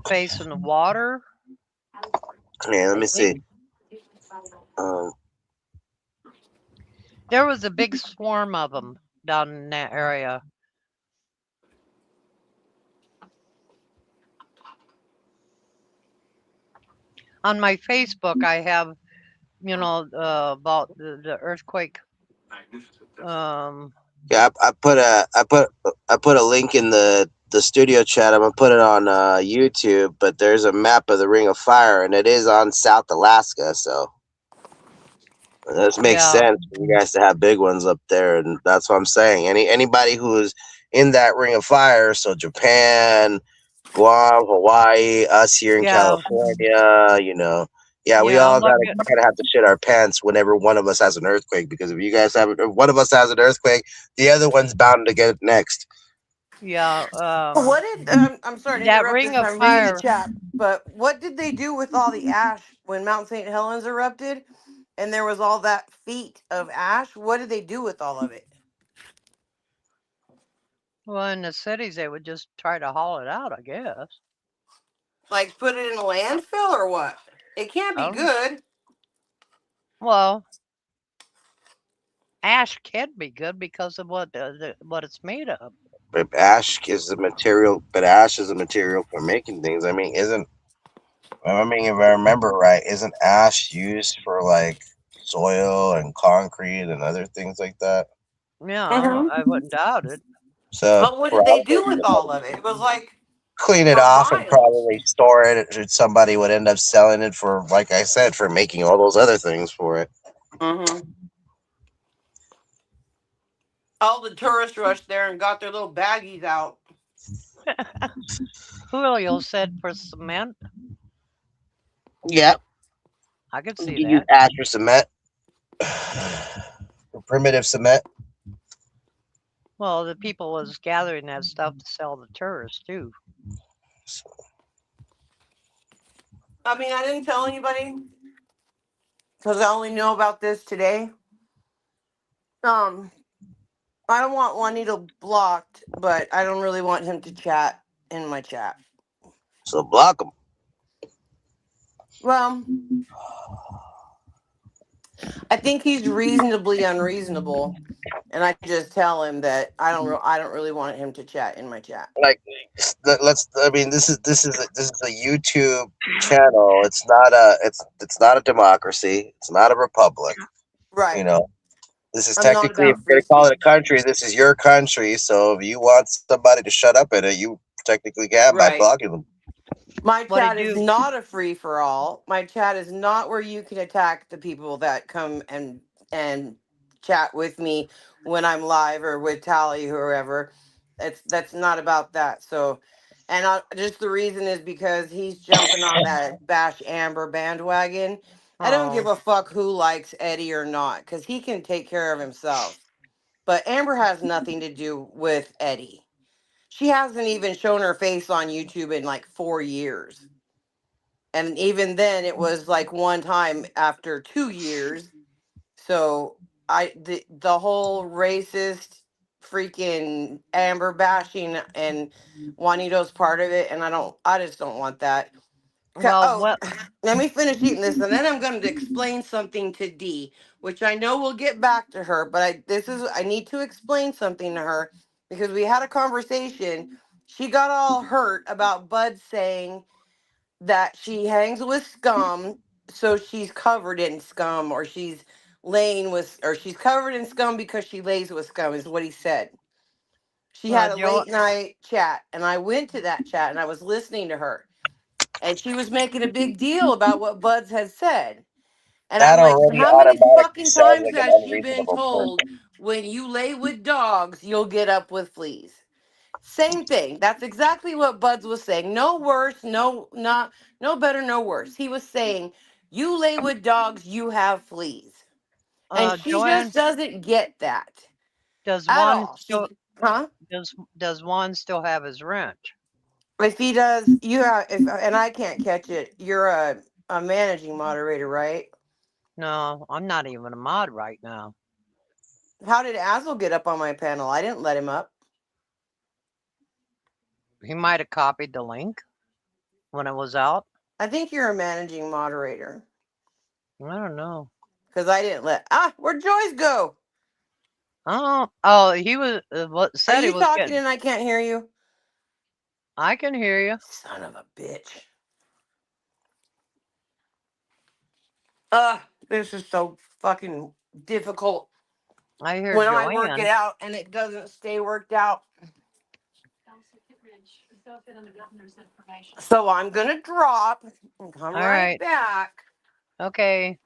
facing the water. Yeah. Let I me think see. Um, there was a big swarm of them down in that area. On my Facebook, I have about the earthquake. Um, I put a link in the studio chat. I'm gonna put it on YouTube. But there's a map of the Ring of Fire, and it is on South Alaska. So this makes yeah, sense for you guys to have big ones up there, and that's what I'm saying. Anybody who's in that Ring of Fire, so Japan, Guam, Hawaii, us here in Yeah, California, Yeah, we yeah. all Look gotta at kind of have to shit our pants whenever one of us has an earthquake because if one of us has an earthquake, the other one's bound to get it next. yeah. What did I'm sorry to That interrupt ring this. of I'm reading the fire. chat, but what did they do with all the ash when Mount St. Helens erupted, and there was all that feet of ash? What did they do with all of it? Well, in the cities, they would just try to haul it out, I guess. Like put it in a landfill or what? It can't be Oh, good. well, ash can be good because of what it's made of. But ash is a material for making things. I mean, if I remember right, isn't ash used for like soil and concrete and other things like that? Yeah, Hmm. I wouldn't doubt it. So But what did they probably do with all of it? It was like clean it for off and miles. probably store it. Somebody would end up selling it for, like I said, for making all those other things for it. Hmm. All the tourists rushed there and got their little baggies out. Julio said for cement. Yeah, I could you see can use that. ash for cement, for primitive cement. Well, the people was gathering that stuff to sell to tourists too. I mean, I didn't tell anybody because I only know about this today. Um, I don't want Juanito blocked, but I don't really want him to chat in my chat. So block them. Well, I think he's reasonably unreasonable, and I just tell him that I don't really want him to chat in my chat. Like, let's. I mean, this is a YouTube channel. It's not a democracy. It's not a republic. You Right. know, this is I'm not technically, if about you're free gonna call it a speech. country, this is your country. So if you want somebody to shut up in it, you technically can by Right. blocking them. My What he chat is do? not a free for all. My chat is not where you can attack the people that come and chat with me when I'm live or with Tally or whoever. That's not about that. So, and just the reason is because he's jumping on that Bash Amber bandwagon. I don't give Oh, a fuck who likes Eddie or not because he can take care of himself. But Amber has nothing to do with Eddie. She hasn't even shown her face on YouTube in like 4 years, and even then it was like one time after 2 years. So the whole racist freaking Amber bashing and Juanito's part of it, and I just don't want that. well, Oh, what? let me finish eating this, and then I'm going to explain something to Dee, which I know we'll get back to her, but I need to explain something to her because we had a conversation. She got all hurt about Bud saying that she hangs with scum, so she's covered in scum, or she's covered in scum because she lays with scum, is what he said. She had a Joe, late night chat, and I went to that chat and I was listening to her, and she was making a big deal about what Buds had said. And I'm That like, already how many automatically fucking sounds times like an has she been unreasonable told person. when you lay with dogs, you'll get up with fleas? Same thing. That's exactly what Buds was saying. No worse, no better, no worse. He was saying, you lay with dogs, you have fleas. And she just Joanne, doesn't get that does at one all. still Huh? does one still have his wrench? If he does, you have, if, and I can't catch it, you're a managing moderator, right? No, I'm not even a mod right now. How did Azel get up on my panel? I didn't let him up. He might have copied the link when it was out. I think you're a managing moderator I don't know. because I didn't where'd Joyce go? Oh, he was what Are said he you was talking getting. and I can't hear you? I can hear you. Son of a bitch. Ugh, this is so fucking difficult I hear when I work it Joanne. out and it doesn't stay worked out. So I'm gonna drop and come All right right. back. Okay.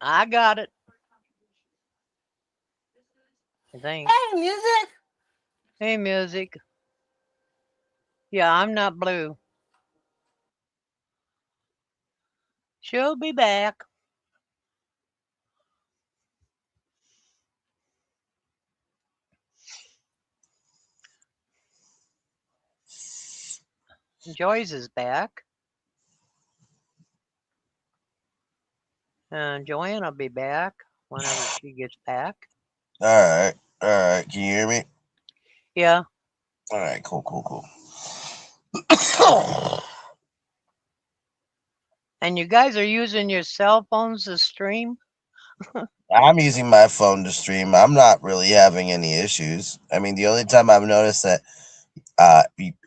I got it. I think. Hey, music. Hey, music. Yeah, I'm not blue. She'll be back. Joyce is back. And Joanne will be back whenever she gets back. All right, all right. Can you hear me? Yeah. All right, cool, cool, cool. And you guys are using your cell phones to stream? I'm using my phone to stream. I'm not really having any issues. I mean, the only time I've noticed that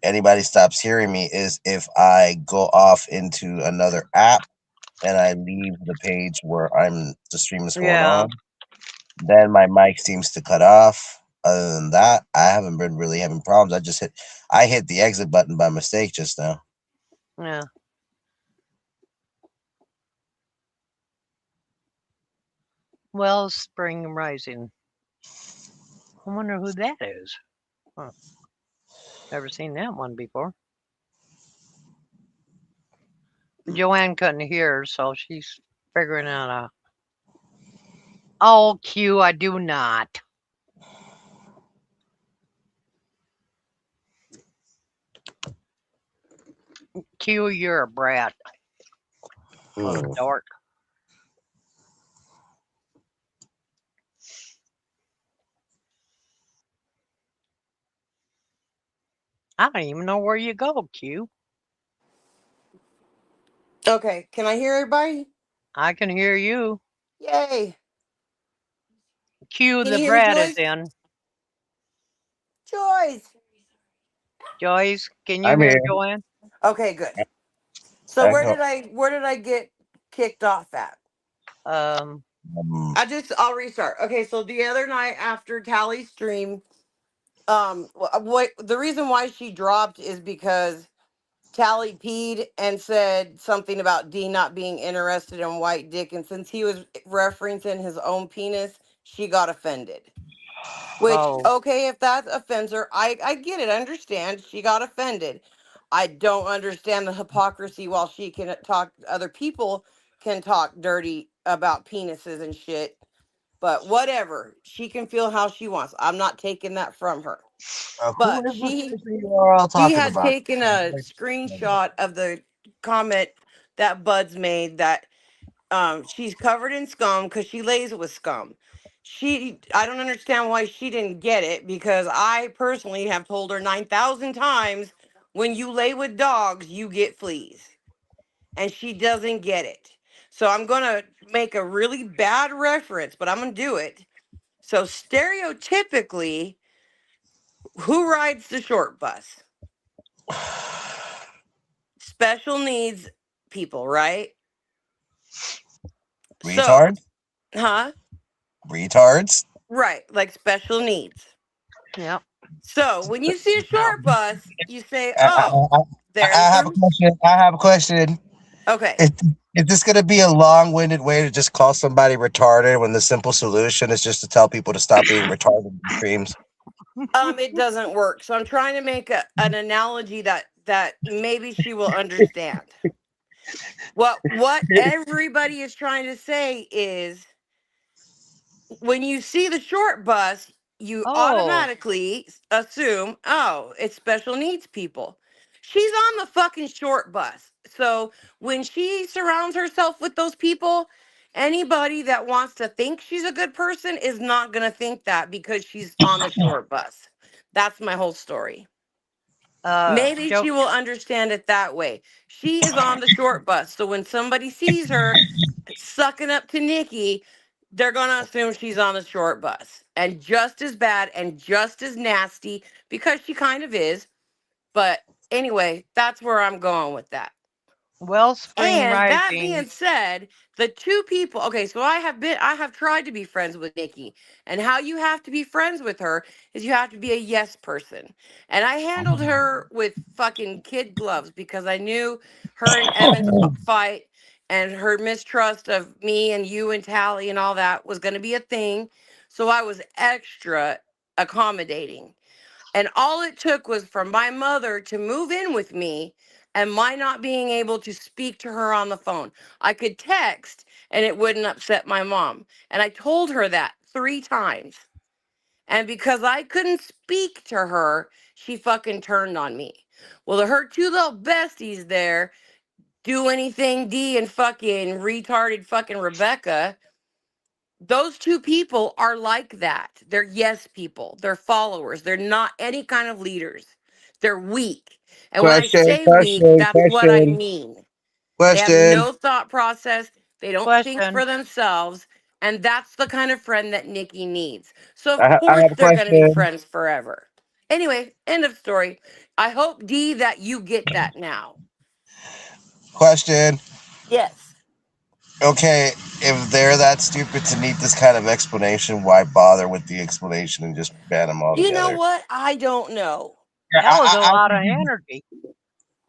anybody stops hearing me is if I go off into another app and I leave the page where the stream is going Yeah. on. Then my mic seems to cut off. Other than that, I haven't been really having problems. I hit the exit button by mistake just now. Yeah. Well, spring rising. I wonder who that is. Huh. Never seen that one before. Joanne couldn't hear, so she's figuring out a. Oh, Q, I do not. Q, you're a brat. What a Hmm. dork. I don't even know where you go, Q. Okay, can I hear everybody? I can hear you. Yay! Q, Can the you hear me, brat is Joyce? in. Joyce. Joyce, can you I'm hear here. Joanne? Okay, good. So I where go. did I get kicked off at? Um, Um, I'll restart. Okay, so the other night after Tally's stream, what the reason why she dropped is because Tally peed and said something about D not being interested in white dick, and since he was referencing his own penis, she got offended. Which, oh, okay, if that offends her, I get it. I understand. She got offended. I don't understand the hypocrisy while she can talk, other people can talk dirty about penises and shit. But whatever. She can feel how she wants. I'm not taking that from her. who But is this person you are all she talking had about? taken a screenshot of the comment that Buds made that she's covered in scum because she lays with scum. I don't understand why she didn't get it, because I personally have told her 9,000 times, when you lay with dogs you get fleas, and she doesn't get it. So I'm going to make a really bad reference, but I'm going to do it. So stereotypically, who rides the short bus? Special needs people, right? So, Retards? huh? Retards? Right, like special needs. yep. So when you see a No. short bus, you say, I, I, "Oh, I there's have a the." question. I have a question. Okay. Is, is this going to be a long-winded way to just call somebody retarded when the simple solution is just to tell people to stop being retarded in the streams? It doesn't work. So I'm trying to make an analogy that maybe she will understand. What everybody is trying to say is, when you see the short bus, you Oh, automatically assume, oh, it's special needs people. She's on the fucking short bus. So when she surrounds herself with those people, anybody that wants to think she's a good person is not going to think that because she's on the short bus. That's my whole story. Maybe Joe. she will understand it that way. She is on the short bus. So when somebody sees her sucking up to Nikki, they're going to assume she's on the short bus. And just as bad and just as nasty, because she kind of is. But anyway, that's where I'm going with that. Wellspring And that Rising. being said, the two people, okay, so I have tried to be friends with Nikki. And how you have to be friends with her is you have to be a yes person. And I handled her with fucking kid gloves because I knew her and Evan's fight and her mistrust of me and you and Tally and all that was going to be a thing. So I was extra accommodating. And all it took was for my mother to move in with me and my not being able to speak to her on the phone. I could text and it wouldn't upset my mom. And I told her that 3 times. And because I couldn't speak to her, she fucking turned on me. Well, her two little besties there, Do Anything D and fucking retarded fucking Rebecca, those two people are like that. They're yes people. They're followers. They're not any kind of leaders. They're weak. And when I Question, say weak, question, that's what I question, mean. They have question. no thought process. They don't think Question. for themselves. And that's the kind of friend that Nikki needs. So, of I course, have a they're going to be question. friends forever. Anyway, end of story. I hope, D, that you get that now. Question. Yes. Okay, if they're that stupid to need this kind of explanation, why bother with the explanation and just ban them You know altogether? what? I don't know. Yeah, That was a I lot of think energy.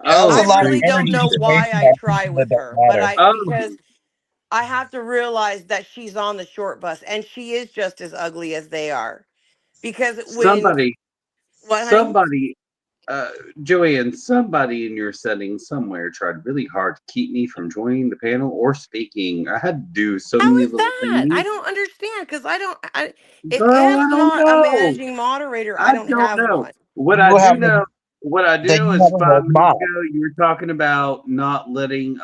that's Oh, a I lot of really sweet don't energy know to waste why I on try people that with don't her, but matter. I, oh, because I have to realize that she's on the short bus and she is just as ugly as they are. Because when, somebody, what, honey? somebody, uh, Joanne, somebody in your setting somewhere tried really hard to keep me from joining the panel or speaking. I had to do so How many is little that? I things. don't understand because if Girl, I Anne's don't not a know. managing moderator, I I don't don't have know. one. What I You do have a know, what I do that know you is have a five rogue minutes mod. ago you were talking about not letting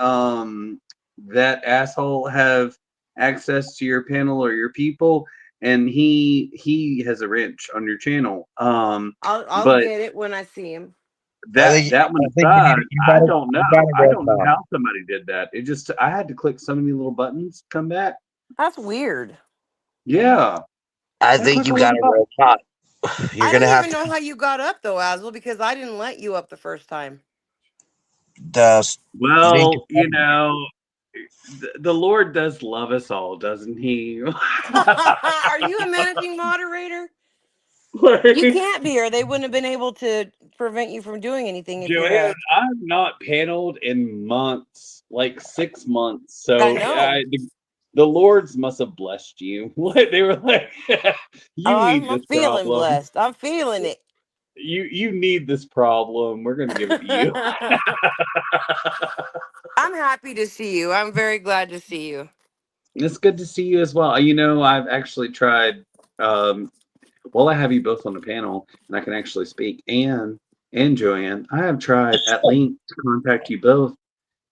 that asshole have access to your panel or your people, and he has a wrench on your channel. I'll But get it when I see him. that one I think aside, I don't know. you got a I rogue don't know mod. how somebody did that. It just I had to click so many little buttons to come back. That's weird. Yeah, I I think click a you got little a button. rogue mod. You're I gonna don't have even to know how you got up though, Aswell, because I didn't let you up the first time. the link. Well, the Lord does love us all, doesn't he? Are you a managing moderator? You Like, can't be, or they wouldn't have been able to prevent you from doing anything if you're Joanne, a. I've not paneled in months, like 6 months. I So know. the Lords must have blessed you. Like, they were like, Oh, "You need I'm this feeling problem. blessed. I'm feeling it. You need this problem. We're gonna give it to you." I'm happy to see you. I'm very glad to see you. It's good to see you as well. I've actually tried. Um, While I have you both on the panel and I can actually speak, and Joanne, I have tried at length to contact you both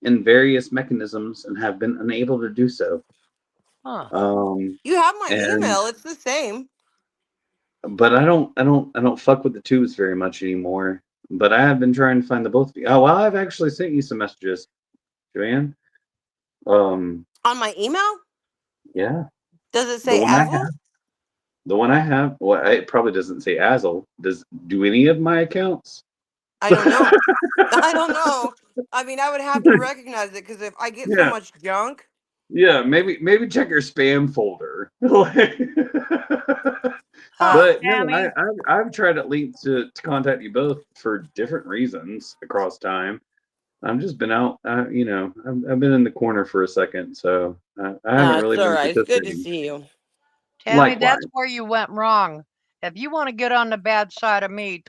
in various mechanisms and have been unable to do so. Huh. Um, You have my and email. It's the same. but I don't fuck with the tubes very much anymore. But I have been trying to find the both of you. Oh well, I've actually sent you some messages, Joanne. Um, On my email? yeah, Does it the say one I Aswell? have, the one I have. Well, it probably doesn't say Azel. Does do any of my accounts? I don't know. I don't know. I mean, I would have to recognize it because if I get so Yeah, much junk. yeah, maybe check your spam folder. Huh. But no, Tammy, I've tried at least to contact you both for different reasons across time. I've just been out, I've been in the corner for a second, so I haven't No, really it's all been right. It's good to participating. see you. Tammy, that's Likewise, where you went wrong. If you want to get on the bad side of me,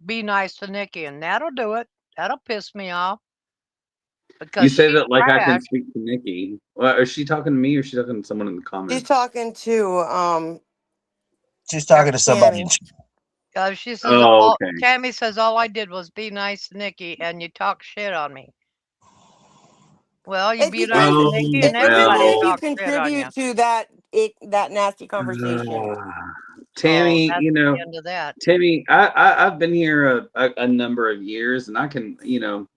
be nice to Nikki, and that'll do it. That'll piss me off you because say she's that like I can trash. speak to Nikki. Well, is she talking to me or is she talking to someone in the She's comments? talking to She's talking to somebody. Tammy. She says, Oh, all, okay. Tammy says, all I did was be nice to Nikki, and you talk shit on me. Well, you It's be nice because to Oh Nikki, and it's because everybody well. Nikki talks shit on you. contribute to that nasty conversation. So Tammy, that's the end of that. Timmy, I've been here a number of years, and I can,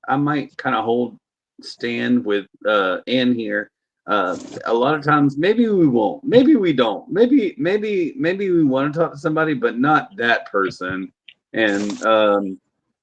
I might kind of hold stand with Ann here. A lot of times, maybe we won't, maybe we don't, maybe we want to talk to somebody, but not that person. And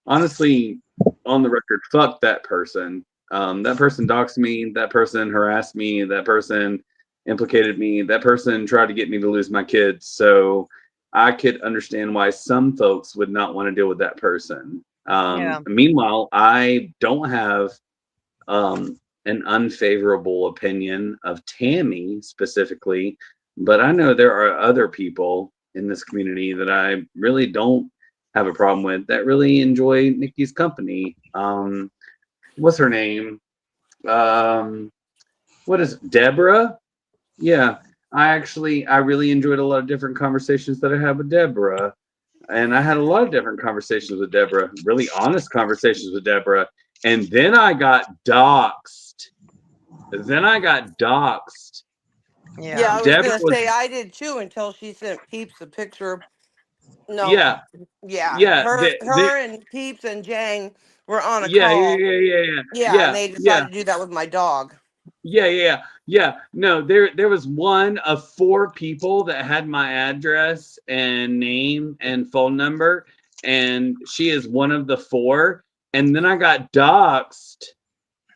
honestly, on the record, fuck that person. That person doxed me. That person harassed me. That person implicated me. That person tried to get me to lose my kids. So I could understand why some folks would not want to deal with that person. Yeah. Meanwhile, I don't have an unfavorable opinion of Tammy specifically, but I know there are other people in this community that I really don't have a problem with that really enjoy Nikki's company. What's her name? Um, what is Deborah? Yeah, I really enjoyed a lot of different conversations that I had with Deborah. And I had a lot of different conversations with Deborah, really honest conversations with Deborah. And then I got doxxed. Then I got doxxed. Yeah, Yeah. I was Deborah gonna was, say I did too until she sent Peeps a picture. No, yeah, yeah, yeah, her and Peeps and Jang were on a yeah, yeah, call. yeah, yeah, yeah, Yeah, and yeah, they yeah. decided to do that with my dog. Yeah, yeah, yeah, yeah. No, there was one of four people that had my address and name and phone number, and she is one of the four. And then I got doxxed.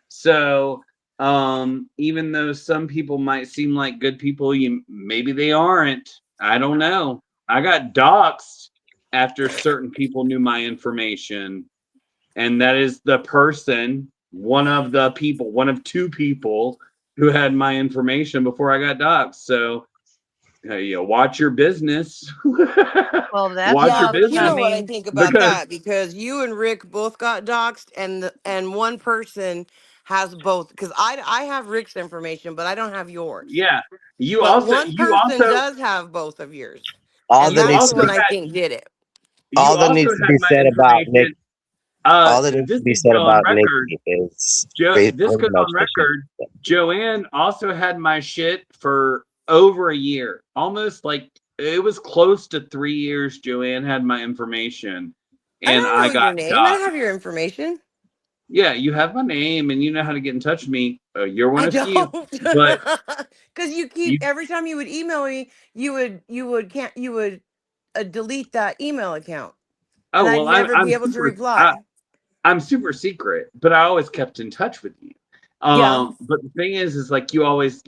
So, even though some people might seem like good people, you maybe they aren't. I don't know. I got doxxed after certain people knew my information, and that is the person, one of the people, one of two people who had my information before I got doxxed. So, watch your business. Well, that's Watch your Yeah, but you something. I business know what I mean, think about because that because you and Rick both got doxxed, and and one person has both. Because I have Rick's information, but I don't have yours. yeah, you But also one you person also does have both of yours, All and that you that's needs the to also be one I think did it. you all that also needs to had be my said about Nick. information. All that needs This to be is said on about record. Nikki is This pretty goes much on what she. record. Joanne also had my shit for over a year, almost like it was close to 3 years. Joanne had my information, I and don't I know got your name. I doxxed. don't have your information. Yeah, you have my name, and you know how to get in touch with me. You're one I of few, don't, but because you keep you. every time you would email me, you would delete that email account, and Oh I'd well, I'm never be I'm able to super. reply. I'm super secret, but I always kept in touch with you. Yeah, But the thing is like you always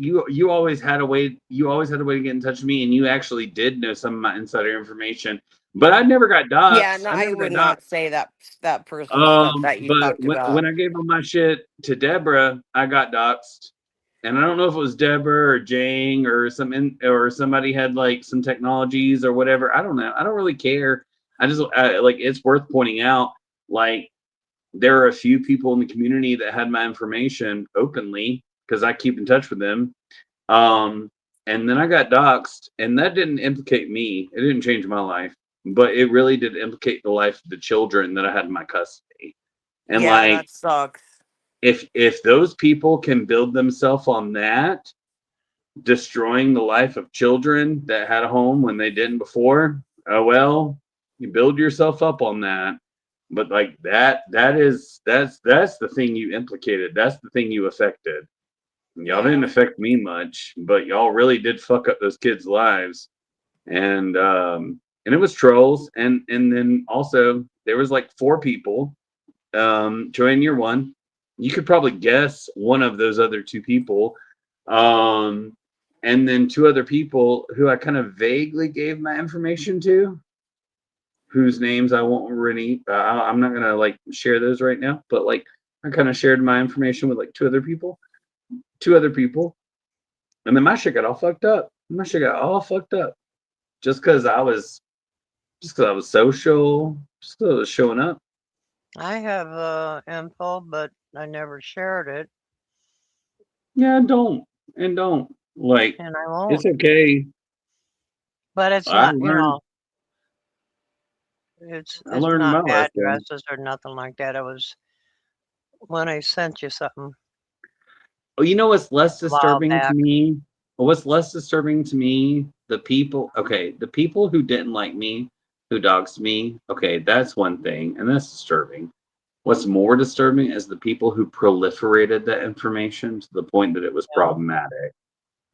had a way to get in touch with me, and you actually did know some of my insider information. But I never got yeah. doxxed. No, I I never got would doxxed. not say that personal stuff that you But talked about. when I gave all my shit to Deborah, I got doxxed. And I don't know if it was Deborah or Jang or or somebody had like some technologies or whatever. I don't know. I don't really care. Like it's worth pointing out. Like there are a few people in the community that had my information openly because I keep in touch with them. Um, and then I got doxxed, and that didn't implicate me. It didn't change my life, but it really did implicate the life of the children that I had in my custody. And Yeah, like, that sucks. if those people can build themselves on that, destroying the life of children that had a home when they didn't before, oh well, you build yourself up on that. But like that's the thing you implicated. That's the thing you affected. Y'all didn't Yeah. affect me much, but y'all really did fuck up those kids' lives. And it was trolls, and then also there was like four people. Joanne, you're one. You could probably guess one of those other two people. Um, and then two other people who I kind of vaguely gave my information to, whose names I won't really. I'm not gonna like share those right now, but like I kind of shared my information with like two other people, and then my shit got all fucked up. My shit got all fucked up just because I was social, just because I was showing up. I have info, but I never shared it, Yeah, don't like. and I It's won't. okay. But it's I not, learned I it's learned not my lesson. addresses or nothing like that. It was when I sent you something Oh, you know what's less a while disturbing to back. me? What's less disturbing to me? The people. Okay, the people who didn't like me, who doxed me. Okay, that's one thing, and that's disturbing. What's more disturbing is the people who proliferated that information to the point that it was Yeah. problematic.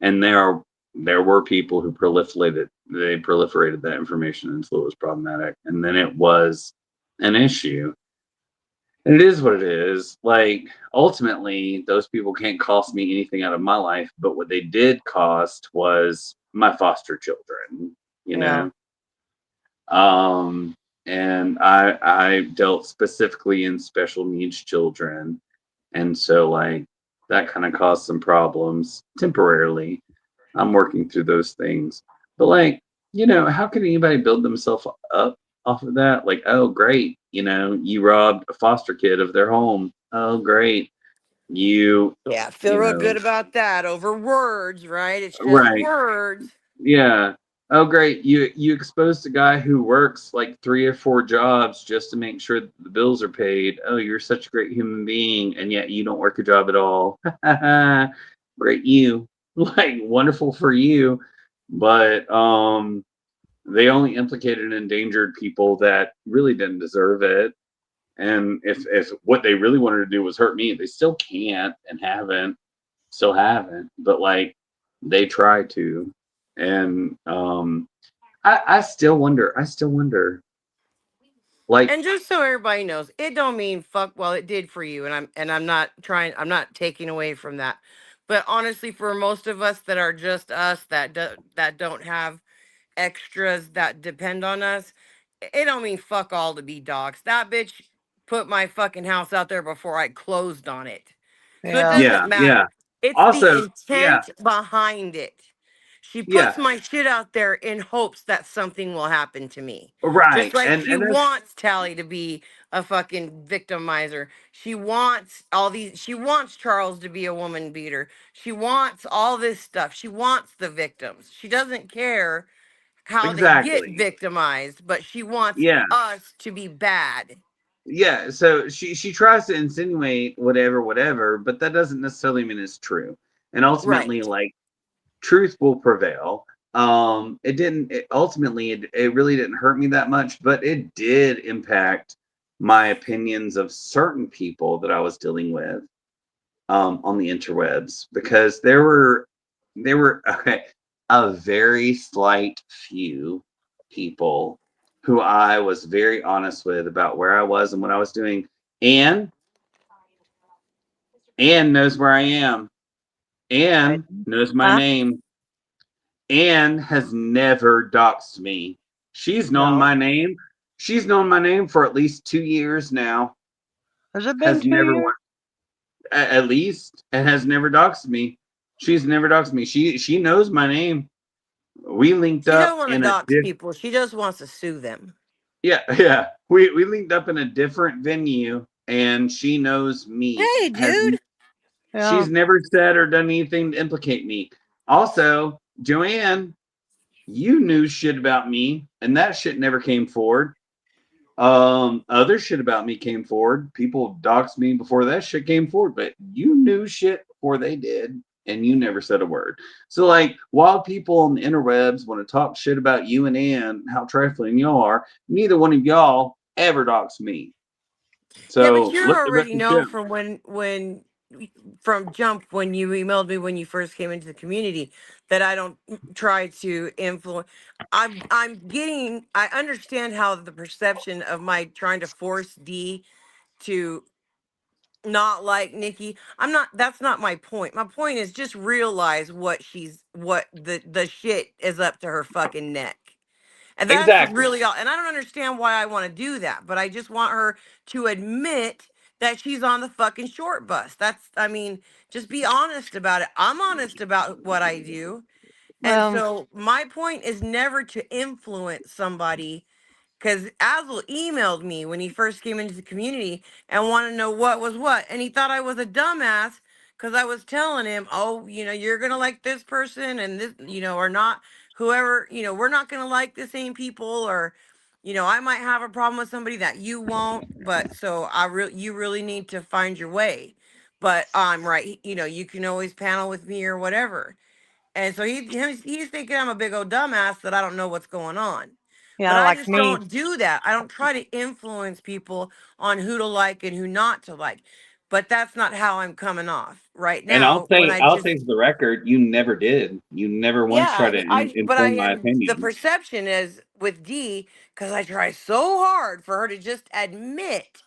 And there were people who proliferated that information until it was problematic, and then it was an issue. And it is what it is. Like ultimately, those people can't cost me anything out of my life, but what they did cost was my foster children, you Yeah. know. Um and I dealt specifically in special needs children. And so like that kind of caused some problems temporarily. I'm working through those things. But like, how can anybody build themselves up off of that. Like, oh, great, you robbed a foster kid of their home. Oh, great, you, Yeah, feel you real know, good about that over words, right? It's just right. words. Yeah. Oh, great. You exposed a guy who works like 3 or 4 jobs just to make sure that the bills are paid. Oh, you're such a great human being, and yet you don't work a job at all. Great, you. Like, wonderful for you. But they only implicated and endangered people that really didn't deserve it. And if what they really wanted to do was hurt me, they still can't and haven't, still haven't. But like, they try to. And I still wonder. I still wonder. Like, And just so everybody knows, it don't mean fuck. Well, it did for you, and I'm not trying. I'm not taking away from that. But honestly, for most of us that are just us, that don't have extras that depend on us, it don't mean fuck all to be dogs. That bitch put my fucking house out there before I closed on it. So it Yeah. doesn't yeah, yeah. matter. It's the Also, yeah, intent behind it. She yeah, puts my shit out there in hopes that something will happen to me. Just right. like she And that's wants Tally to be a fucking victimizer. She wants all these, she wants Charles to be a woman beater. She wants all this stuff. She wants the victims. She doesn't care how they get exactly. victimized, but she wants Yeah. us to be bad. Yeah, so she tries to insinuate whatever, whatever, but that doesn't necessarily mean it's true. And ultimately, Right. like, truth will prevail. It didn't. Ultimately, it really didn't hurt me that much, but it did impact my opinions of certain people that I was dealing with on the interwebs, because there were okay, a very slight few people who I was very honest with about where I was and what I was doing. And Anne knows where I am. I, Anne knows my huh? name. Anne has never doxed me. She's known No. my name. She's known my name for at least 2 years now. Has it been Has two never years? won at least, and has never doxed me. She's never doxed me. She knows my name. We linked She up don't want to in a dox people. She just wants to sue them. yeah, yeah. We linked up in a different venue, and she knows me. Hey, Has dude. Yeah. She's never said or done anything to implicate me. Also, Joanne, you knew shit about me, and that shit never came forward. Other shit about me came forward. People doxed me before that shit came forward, but you knew shit before they did, and you never said a word. So, like, while people on the interwebs want to talk shit about you and Ann, how trifling y'all are, neither one of y'all ever doxed me. Yeah, but So you let the already record know show. from from jump when you emailed me when you first came into the community that I don't try to influence. I understand how the perception of my trying to force D to not like Nikki. I'm not That's not my point. My point is just realize what the shit is up to her fucking neck. And that's Exactly. really all. And I don't understand why I want to do that, but I just want her to admit that she's on the fucking short bus. I mean, just be honest about it. I'm honest about what I do. And Well, so my point is never to influence somebody, because Azel emailed me when he first came into the community and wanted to know what was what. And he thought I was a dumbass because I was telling him, oh, you're going to like this person and this, or not, whoever, we're not going to like the same people, or, I might have a problem with somebody that you won't. But so you really need to find your way. But I'm right. You can always panel with me or whatever. And so he's thinking I'm a big old dumbass that I don't know what's going on. But yeah, I like just me. don't do that. I don't try to influence people on who to like and who not to like. But that's not how I'm coming off right And now when I I'll just say for the record, you never did. You never once tried yeah, to but I inform my and the opinion. perception is with D, because I try so hard for her to just admit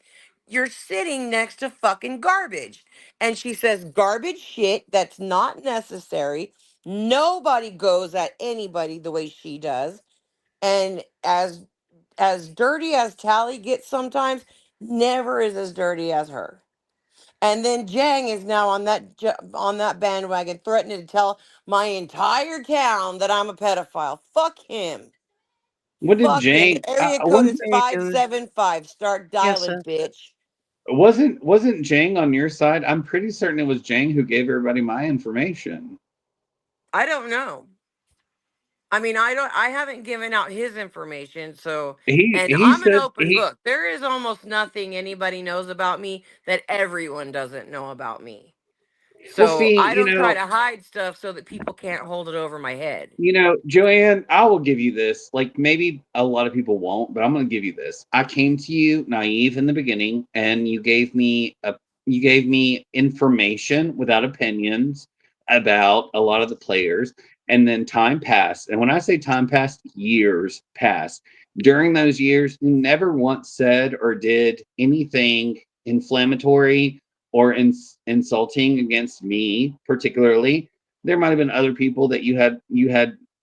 you're sitting next to fucking garbage. And she says garbage shit that's not necessary. Nobody goes at anybody the way she does. And as dirty as Tally gets sometimes, never is as dirty as her. And then Jang is now on on that bandwagon, threatening to tell my entire town that I'm a pedophile. Fuck him. What did Fuck it. Jane? Area code One is Hey, dude. 575. Start Yes, dialing, sir. bitch. wasn't Jang on your side? I'm pretty certain it was Jang who gave everybody my information. I don't know. I mean, I haven't given out his information, so and He I'm an said open he. book. There is almost nothing anybody knows about me that everyone doesn't know about me. Well, So see, I don't try to hide stuff so that people can't hold it over my head. Joanne, I will give you this. Like maybe a lot of people won't, but I'm going to give you this. I came to you naive in the beginning, and you gave me information without opinions about a lot of the players, and then time passed. And when I say time passed, years passed. During those years, you never once said or did anything inflammatory or insulting against me, particularly. There might have been other people that you had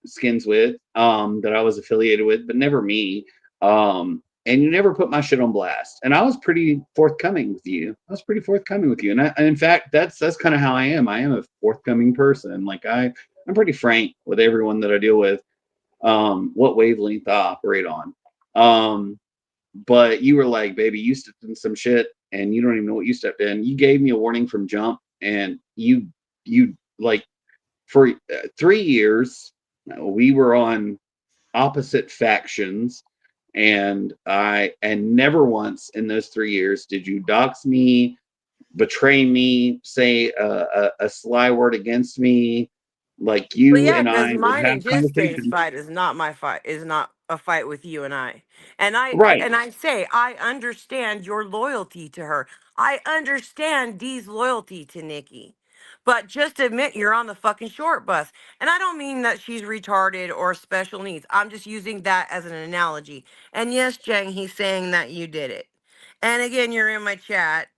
skins with, that I was affiliated with, but never me. And you never put my shit on blast. And I was pretty forthcoming with you. I was pretty forthcoming with you. And in fact, that's kind of how I am. I am a forthcoming person. Like I'm pretty frank with everyone that I deal with, what wavelength I operate on. Um, but you were like, baby, you stepped in some shit and you don't even know what you stepped in. You gave me a warning from jump, and you like for 3 years we were on opposite factions, and never once in those 3 years did you dox me, betray me, say a sly word against me. Like Well, you yeah, and because I would mine have and Jisten's conversations. fight is not my fight. Is not a fight with you and I. And Right. and I say I understand your loyalty to her. I understand Dee's loyalty to Nikki. But just admit you're on the fucking short bus. And I don't mean that she's retarded or special needs. I'm just using that as an analogy. And yes, Jang, he's saying that you did it. And again, you're in my chat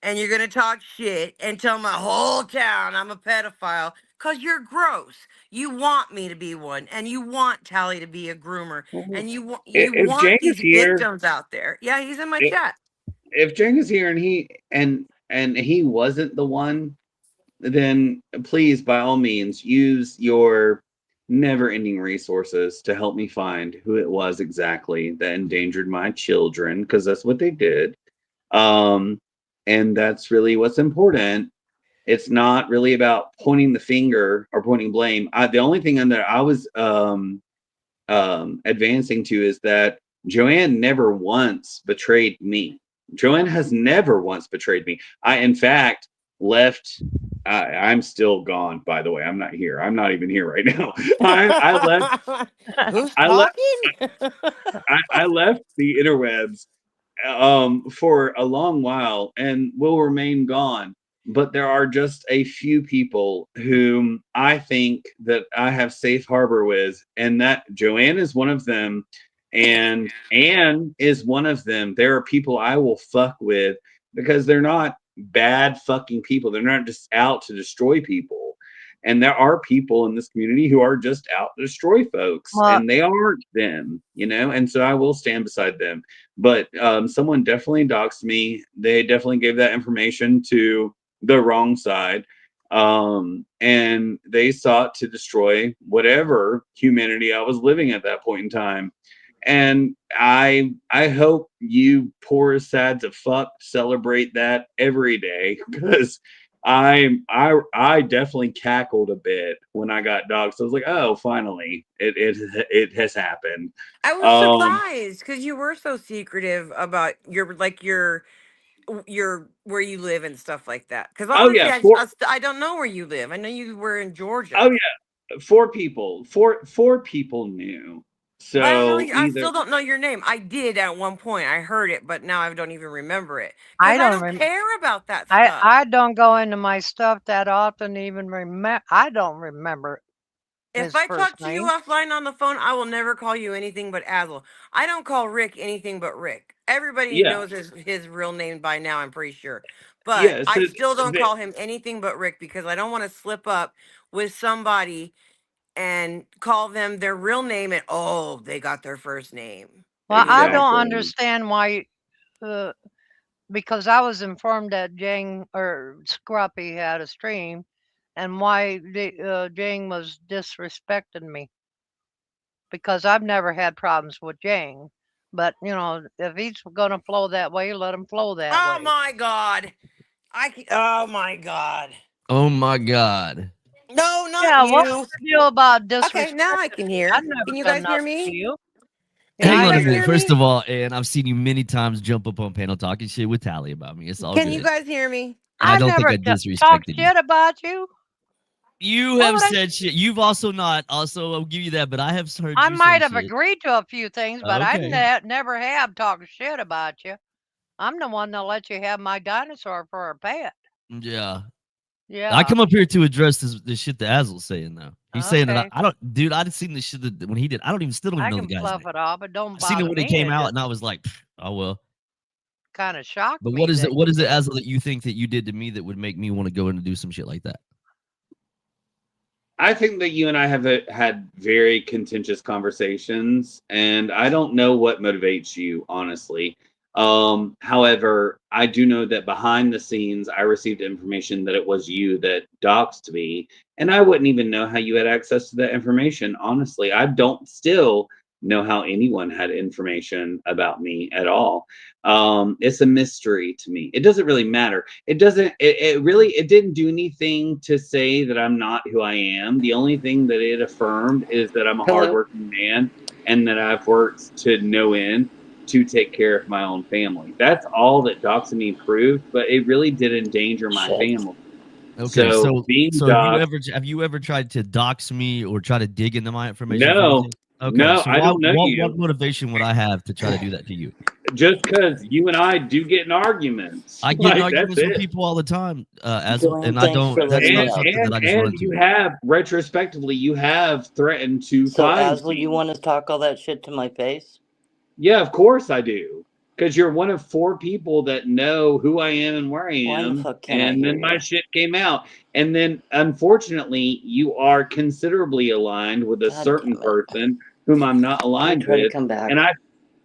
and you're gonna talk shit and tell my whole town I'm a pedophile because you're gross. You want me to be one, and you want Tally to be a groomer, and you If want Jake is these here, victims out there. Yeah, he's in my if, chat. if Jake is here and he wasn't the one, then please, by all means, use your never ending resources to help me find who it was exactly that endangered my children, because that's what they did. Um, and that's really what's important. It's not really about pointing the finger or pointing blame. The only thing that I was advancing to is that Joanne never once betrayed me. Joanne has never once betrayed me. I, in fact, left. I'm still gone. By the way, I'm not here. I'm not even here right now. I left. Who's I left. talking? I left the interwebs for a long while and will remain gone. But there are just a few people whom I think that I have safe harbor with, and that Joanne is one of them, and Anne is one of them. There are people I will fuck with because they're not bad fucking people. They're not just out to destroy people. And there are people in this community who are just out to destroy folks, Well, and they aren't them. And so I will stand beside them. But someone definitely doxed me. They definitely gave that information to the wrong side. And they sought to destroy whatever humanity I was living at that point in time. And I hope you poor sads of fuck celebrate that every day, because I definitely cackled a bit when I got doxxed. I was like, oh, finally, it has happened. I was Um, surprised because you were so secretive about your where you live and stuff like that. Because oh honestly, yeah, four. I don't know where you live. I know you were in Oh Georgia. yeah, four people knew. But I don't know. So I either still don't know your name. I did at one point. I heard it, but now I don't even remember it because I I don't don't rem care about that I stuff. I don't go into my stuff that often, even I don't remember If his I first talk to you name. offline on the phone, I will never call you anything but Azel. I don't call Rick anything but Rick. Everybody yeah, knows his real name by now, I'm pretty sure. But yeah. I So still don't the, call him anything but Rick because I don't want to slip up with somebody and call them their real name and oh, they got their first name. Well, You I know? don't exactly. understand why, uh, because I was informed that Jang or Scruppy had a stream, and why Jang was disrespecting me because I've never had problems with Jang. But if he's gonna flow that way, let him flow that Oh way. my God. Oh my God. Oh my God. No, not Yeah, what's you. your deal about Okay, now I disrespecting can me? I've hear. never Can you done guys hear nothing to me? you. Can Yeah, Hang you I on a guys hear minute. hear you. First me? of all, and I've seen you many times jump up on panel talking shit with Tally about me. It's all Can you good. guys hear me? And I I don't think never I talk disrespected you. shit about you. You What have would I? said shit. You've also not. Also, I'll give you that, but I have heard I you say might have shit. agreed to a few things, but I Okay. never have talked shit about you. I'm the one that let you have my dinosaur for a pet. Yeah. I Yeah. come up here to address this shit that Azel's saying though. He's saying that Okay. I don't, dude. I'd seen this shit that when he did. I don't even still don't even I know the can guy's fluff name. it off. It don't I seen it bother when it me. came It out, just and I was like, oh well. kind of shocked But me that what you is it, did. Azel, that you think that you did to me that would make me want to go in and do some shit like that? I think that you and I have had very contentious conversations, and I don't know what motivates you, honestly. However, I do know that behind the scenes, I received information that it was you that doxed me, and I wouldn't even know how you had access to that information. Honestly, I don't still know how anyone had information about me at all. It's a mystery to me. It doesn't really matter. It didn't do anything to say that I'm not who I am. The only thing that it affirmed is that I'm a Hello. hardworking man and that I've worked to no end to take care of my own family. That's all that doxing me proved, but it really did endanger my Shit. family. Okay, So being so doxxed, have you ever tried to dox me or try to dig into my information for no, anything? Okay, no, so I don't know what you. motivation would I have to try to do that to you? Just because you and I do get in arguments, I get in like that's arguments with it. people all the time, Azel, Joanne, and I thanks for don't. That's letting me not And up. something that and I just and run you to. have retrospectively, you have threatened to So, fine Asl, you me. want to talk all that shit to my face? Yeah, of course I do. Because you're one of 4 people that know who I am and where I Why in the am. fuck can't I And hear then my you? shit came out. And then, unfortunately, you are considerably aligned with a God certain damn it. person whom I'm not Can you aligned try to with. come back? And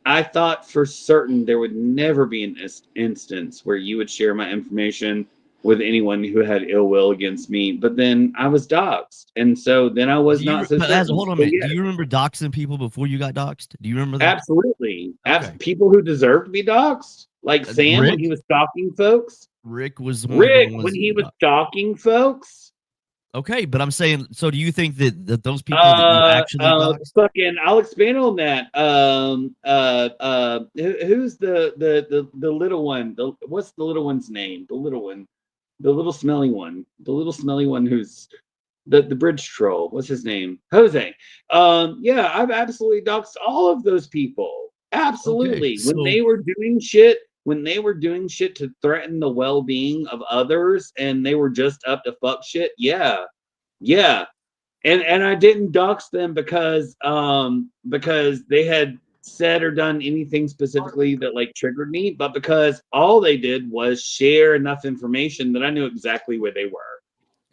I thought for certain there would never be an instance where you would share my information with anyone who had ill will against me. But then I was doxxed. And so then I was not so But Azel, certain. hold on a So, minute. yeah. Do you remember doxing people before you got doxed? Do you remember that? Absolutely. Okay. People who deserve to be doxxed, like Sam when Rick. he was stalking folks. Rick was one of the Rick ones when that he you was doxed. stalking folks. Okay, but I'm saying, so do you think that those people that you actually doxed? Fucking, I'll expand on that. Who's the little one? What's the little one's name? The little one, the little smelly one, the little smelly one who's the bridge troll. What's his name? Jose. Yeah, I've absolutely doxed all of those people. Okay, Absolutely. so When they were doing shit to threaten the well-being of others and they were just up to fuck shit, yeah. Yeah. And I didn't dox them because they had said or done anything specifically that like triggered me, but because all they did was share enough information that I knew exactly where they were.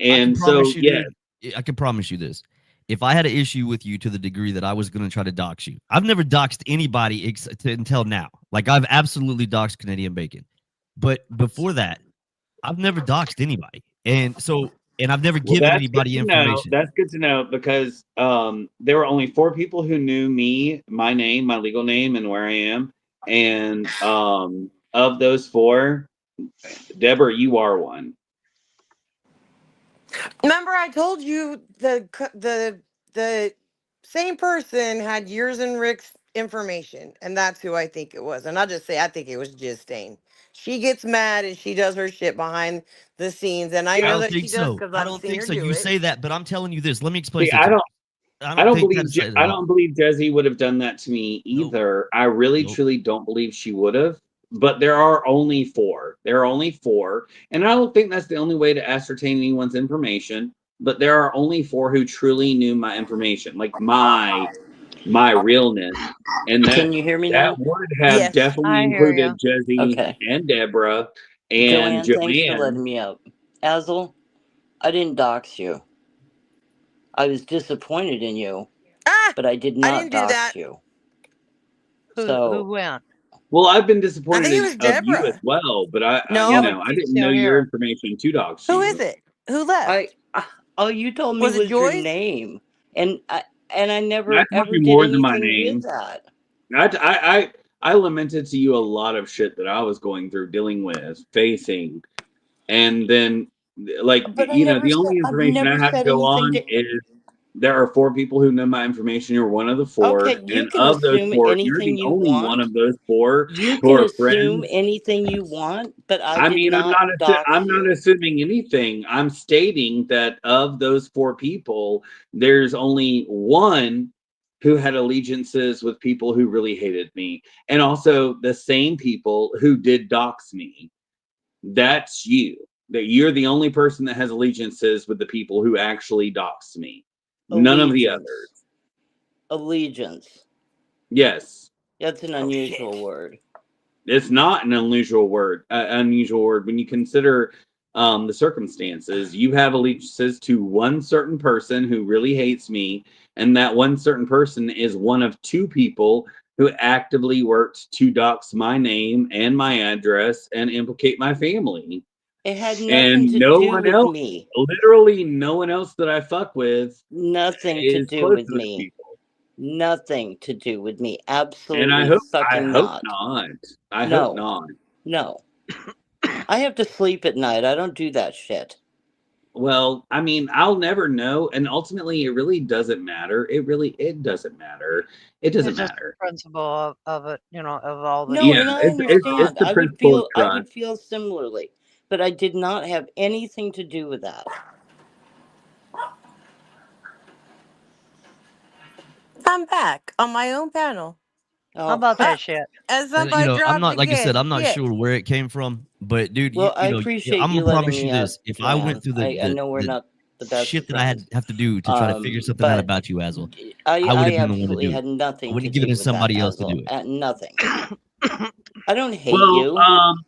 I can And so, promise you, yeah, dude. I can promise you this. If I had an issue with you to the degree that I was going to try to dox you, I've never doxed anybody until now. Like I've absolutely doxed Canadian Bacon, but before that, I've never doxed anybody, and I've never well, given anybody information. That's good to know because there were only 4 people who knew me, my name, my legal name, and where I am. And of those 4, Deborah, you are one. Remember, I told you the same person had yours and Rick's information, and that's who I think it was. And I'll just say I think it was Justine. She gets mad and she does her shit behind the scenes, and I I know don't that think she does so. because I I've don't seen think her so. do You it. say that, but I'm telling you this. Let me explain See, it to you. I don't think that's it at I all. don't believe Desi would have done that to me Nope. either. I really Nope. truly don't believe she would have. But there are only 4. There are only 4, and I don't think that's the only way to ascertain anyone's information. But there are only 4 who truly knew my information, like my realness, and Can you hear me that now? would have Yes. definitely I hear included you. Jesse Okay. and Deborah and Joanne, thanks for Joanne. letting me up. Asl, I didn't dox you. I was disappointed in you, Ah, but I did I not didn't do that. dox you. Who So, went? Well, I've been I think disappointed it was of you as Deborah. well, but Yeah, No, but I she's didn't know still your here. information to dox who is you. it? Who left? all you told me Was it was your Joyce? name. And And I never That's ever nothing did more than my anything with name. that. I lamented to you a lot of shit that I was going through, dealing with, facing, and then like But the only I've information I never had to said go anything on to. is there are 4 people who know my information. You're one of the 4, Okay, you and can of those assume 4, you're anything the you only one want. of those 4 You who can are assume friends. anything you want, but I I did mean, not dox I'm not you. assuming anything. I'm stating that of those 4 people, there's only one who had allegiances with people who really hated me, and also the same people who did dox me. That's you. That you're the only person that has allegiances with the people who actually doxed me. None of the Allegiance. others. Allegiance. Yes. That's an Oh unusual shit. word. It's not an unusual word. Unusual word when you consider the circumstances. You have allegiances to one certain person who really hates me, and that one certain person is one of 2 people who actively worked to dox my name and my address and implicate my family. It had nothing And to no do one with else, me. literally no one else that I fuck with Nothing to is do close with to those me. people. Nothing to do with me. And Absolutely I fucking hope not. not. I hope No. not. No. I have to sleep at night. I don't do that shit. Well, I mean, I'll never know, and ultimately, it really doesn't matter. It doesn't matter. It doesn't It's just the matter. principle of it, of all the No, Yeah, and I shit going it's on. understand. the principle of I trust. would feel similarly, but I did not have anything to do with that. I'm back on my own panel. How Oh, about Ah, that shit? and And somebody I'm dropped not, like I said, again. I'm not Shit. sure where it came from, but dude, well, I yeah, appreciate I'm you gonna letting promise you me up, this: if I went Joanne. through I know we're the not the best shit of that I friends. have to do to try to figure something out But about you, Azel, I I would I have been the one to absolutely do it. had I nothing to wouldn't give it do to with that, somebody else to do Azel. it. Nothing. I don't hate Well, you.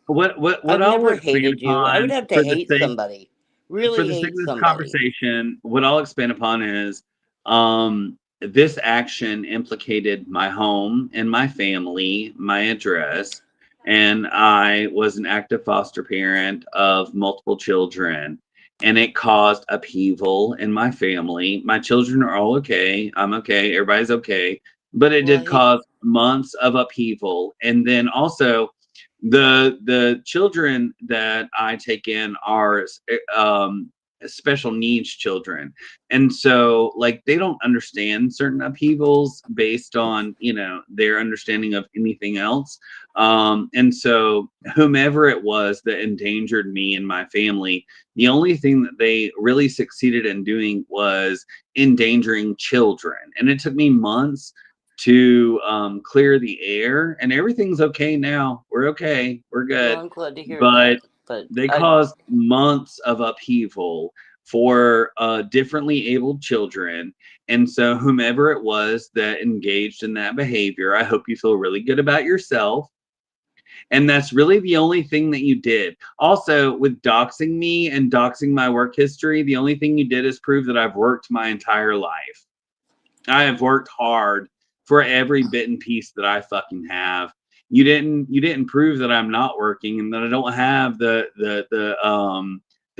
what I've I'll never expand hated you. I would upon have to for the hate sake somebody. for Really the sake hate of this somebody. conversation, what I'll expand upon is this action implicated my home and my family, my address, and I was an active foster parent of multiple children. And it caused upheaval in my family. My children are all okay. I'm okay. Everybody's okay. But it Well, did cause months of upheaval. And then also, the children that I take in are special needs children, and so like they don't understand certain upheavals based on their understanding of anything else. And so whomever it was that endangered me and my family, the only thing that they really succeeded in doing was endangering children, and it took me months to clear the air, and everything's okay now. We're okay. We're well, good. I'm glad to hear that. But But they caused months of upheaval for differently abled children. And so, whomever it was that engaged in that behavior, I hope you feel really good about yourself. And that's really the only thing that you did. Also, with doxing me and doxing my work history, the only thing you did is prove that I've worked my entire life. I have worked hard for every bit and piece that I fucking have. You didn't prove that I'm not working and that I don't have the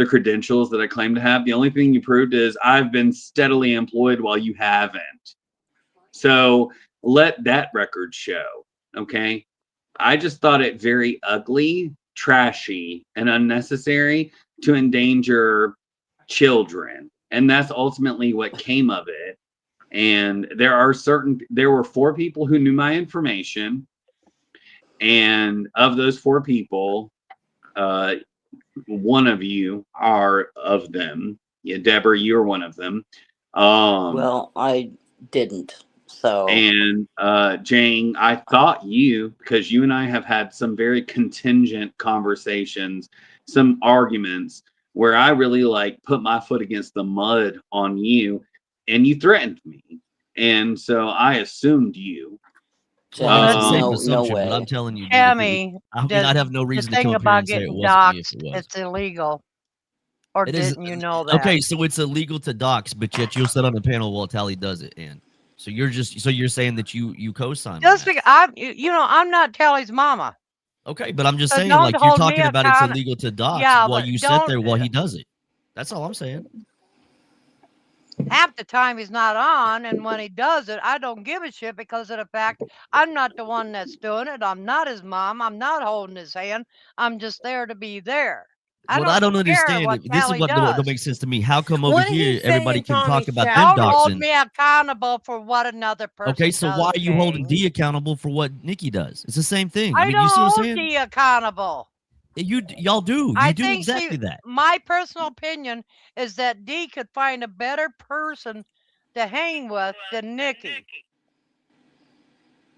credentials that I claim to have. The only thing you proved is I've been steadily employed while you haven't. So let that record show. Okay. I just thought it very ugly, trashy, and unnecessary to endanger children. And that's ultimately what came of it. And there were 4 people who knew my information, and of those 4 people, uh one of you are of them. Yeah, Deborah, you're one of them. well, I didn't. So And Jane, I thought you, because you and I have had some very contingent conversations, some arguments where I really like put my foot against the mud on you, and you threatened me, and so I assumed you. Well, I mean, But it's a safe no, no assumption, but I'm way. telling you, dude, Tammy, I mean, I'd have no the reason to come thing up here about and say it getting wasn't me if doxxed, it was. it's illegal. Or It is didn't you know that? okay. So it's illegal to dox, but yet you'll sit on the panel while Tally does it, and so you're saying that you co-sign on Just that. because I'm not Tally's mama. Okay, but I'm just So saying, don't like you're hold me talking about it's account. illegal to dox Yeah, while but you sit don't. there while he does it. That's all I'm saying. half the time he's not on, and when he does it, I don't give a shit because of the fact I'm not the one that's doing it. I'm not his mom. I'm not holding his hand. I'm just there to be there. I What I don't don't care understand, what this is Callie what don't does. make sense to me. How come over What did he here say everybody in can talk Tommy's about chat? them Don't hold doxing? me accountable for what another Okay, person so why does, are you holding James. D accountable for what Nikki does? It's the same thing. I I mean, you don't see what I'm hold saying? D accountable. Y'all do. I You do think exactly that. my personal opinion is that D could find a better person to hang with than Nikki.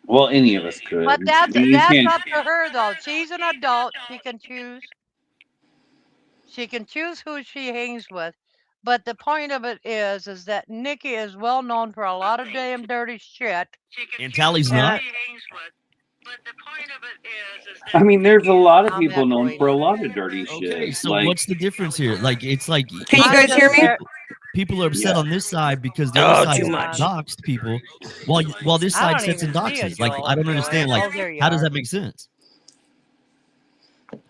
Well, any of us could. But that's You that's can't. up to her though. She's an adult. She can choose. She can choose who she hangs with. But the point of it is that Nikki is well known for a lot of damn dirty shit. And Tally's And not. I mean, there's a lot of I'm people known echoing. for a lot of dirty Okay, shit. so Like, what's the difference here? Like, it's like Can you I'm guys just hear me? there. people are upset yeah. on this side because the other Oh, too side Hold much. on. doxed people, while this I side don't sits even and see doxes. it, Like, I don't Joey. understand. Like, Oh, there you how does are. that make sense?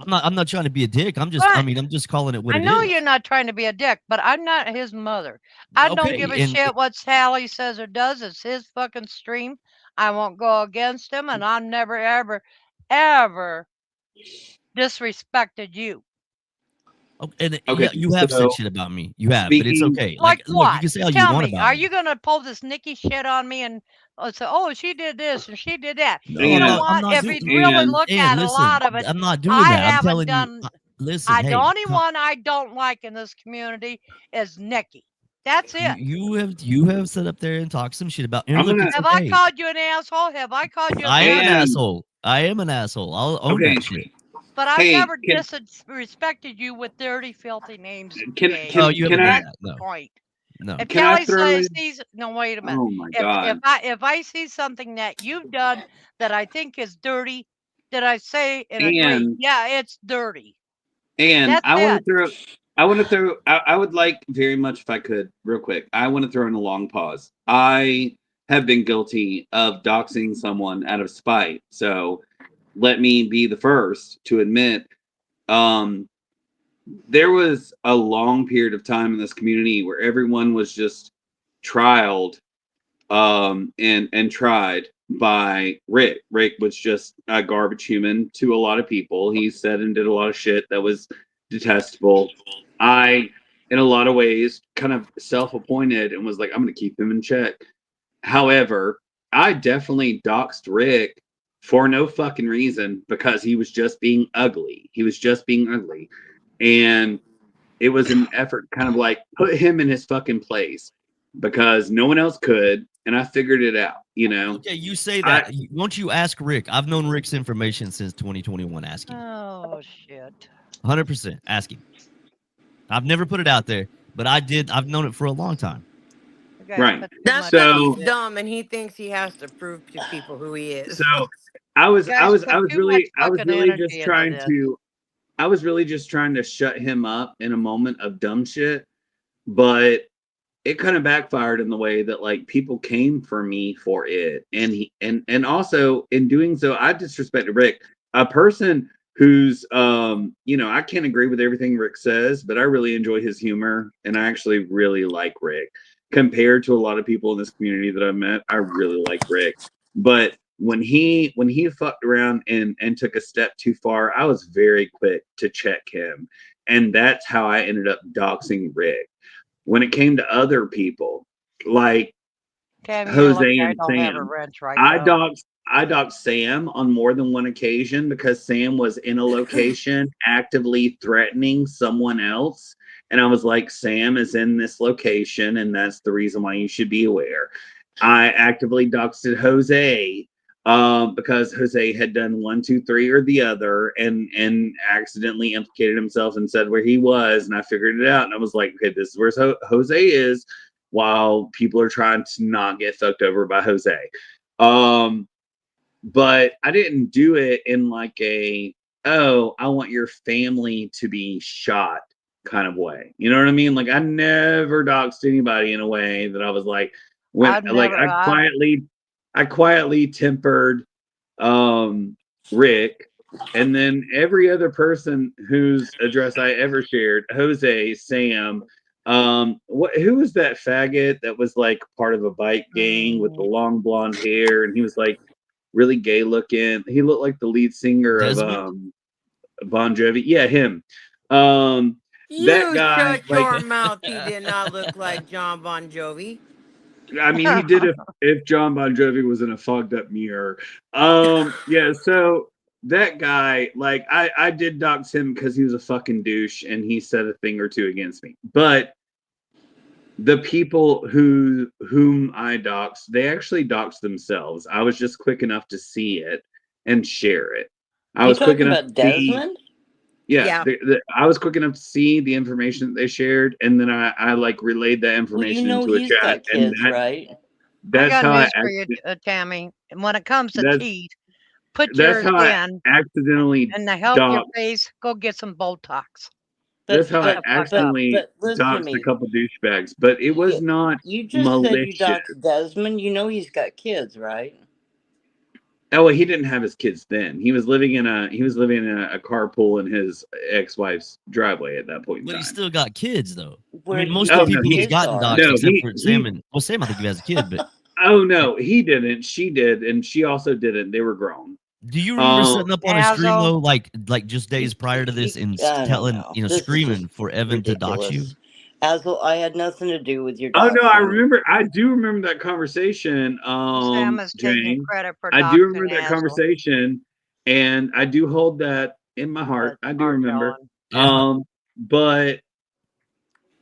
I'm not trying to be a dick. I But mean, I'm just calling it what I it know is. you're not trying to be a dick, but I'm not his mother. I don't give Okay, a and shit what Sally says or does. It's his fucking stream. I won't go against him, and I've never, ever, ever disrespected you. Okay, yeah, you have said so shit about me. You have, but it's speaking. okay. Like Like, look, you what? can say all you Tell want me, about are me. you gonna pull this Nikki shit on me and say, "Oh, she did this and she did that"? No, You I'm know not. And I'm what? not If doing. we really and look And at a listen, lot of it, I'm not doing I that. I'm haven't telling you. done. Listen, The hey, only one I don't like in this community is Nikki. That's it. you have set up there and talked some shit about. And I'm look, gonna. it's Have I okay. called you an asshole? Have I called you a I am an bastard? And asshole. I am an asshole. I'll own okay, that shit. But I've hey, never disrespected you with dirty, filthy names, can Oh, James. you can haven't done I That's that. the No, point. no. If can I Kelly throw in? sees, no, wait a minute. Oh my If if god! I if I see something that you've done that I think is dirty, that I say and agree, And yeah, it's dirty. and That's it. I want to throw. I would like very much if I could, real quick. I want to throw in a long pause. I have been guilty of doxing someone out of spite. So let me be the first to admit. Um, there was a long period of time in this community where everyone was just trialed and tried by Rick. Rick was just a garbage human to a lot of people. He said and did a lot of shit that was detestable. I, in a lot of ways, kind of self-appointed and was like, I'm going to keep him in check. However, I definitely doxed Rick for no fucking reason because he was just being ugly. He was just being ugly. And it was an effort to kind of like put him in his fucking place because no one else could. And I figured it out, you know. Okay, you say I that. Won't you ask Rick? I've known Rick's information since 2021. Ask him. Oh shit. 100%. Ask him. I've never put it out there, but I did. I've known it for a long time. You guys right. put too That's much because into So he's it. dumb and he thinks he has to prove to people who he so is. I You was I guys was put I was too much really I was fucking really just energy into trying this. to I was really just trying to shut him up in a moment of dumb shit, but it kind of backfired in the way that like people came for me for it, and and also in doing so I disrespected Rick, a person who's you know, I can't agree with everything Rick says, but I really enjoy his humor and I actually really like Rick compared to a lot of people in this community that I met. I really like Rick, but when he fucked around and took a step too far, I was very quick to check him, and that's how I ended up doxing Rick. When it came to other people, like Tammy, you're Jose lucky I and don't have a Sam, wrench right I now. doxed I doxed Sam on more than one occasion because Sam was in a location actively threatening someone else. And I was like, Sam is in this location, and that's the reason why you should be aware. I actively doxed Jose because Jose had done one, two, three, or the other, and accidentally implicated himself and said where he was, and I figured it out, and I was like, okay, this is where Jose is, while people are trying to not get fucked over by Jose. Um, but I didn't do it in like a, oh, I want your family to be shot kind of way. You know what I mean? Like I never doxed anybody in a way that I was like, when I've like never. I quietly tempered Rick, and then every other person whose address I ever shared, Jose, Sam, Who was that faggot that was like part of a bike gang with the long blonde hair, and he was like really gay looking. He looked like the lead singer of Desmond? Bon Jovi. Yeah, him. That You guy, shut like, your mouth. He did not look like John Bon Jovi. I mean, he did if John Bon Jovi was in a fogged up mirror. Yeah, so that guy, like, I did dox him because he was a fucking douche and he said a thing or two against me. But the people whom I doxed, they actually doxed themselves. I was just quick enough to see it and share it. I You was quick talking enough about to see. Desmond? Yeah, Yeah. I was quick enough to see the information that they shared, and then I like relayed that Well, you information know into a he's chat, got and kids, right? I that's got how I news for you, Tammy. And when it comes to that's teeth, put that's yours how I in, accidentally and to help your doxed. face, go get some Botox. That's But how I Shut but the fuck up. accidentally listen to doxed a me. couple douchebags, but it was You, not you just said you malicious. doxed Desmond. You know he's got kids, right? Oh, well, he didn't have his kids then. He was living in a carpool in his ex-wife's driveway at that point in But he time. still got kids, though. I Where mean, do you most of Oh the think no, the people he's kids gotten are? doxed, no, except for Sam and well, Sam, I think he has a kid. But oh no, he didn't. She did, and she also didn't. They were grown. do you remember setting up on a stream Azo, though, like just days prior to this, and I don't telling know. This is screaming just for Evan to dox you? ridiculous. Asel, I had nothing to do with your Oh no, I doxing. remember. I do remember that conversation, Sam is taking Jane. credit for I do doxing remember that Azo. conversation, and I do hold that in my heart. That's I do smart, remember. John. Yeah, But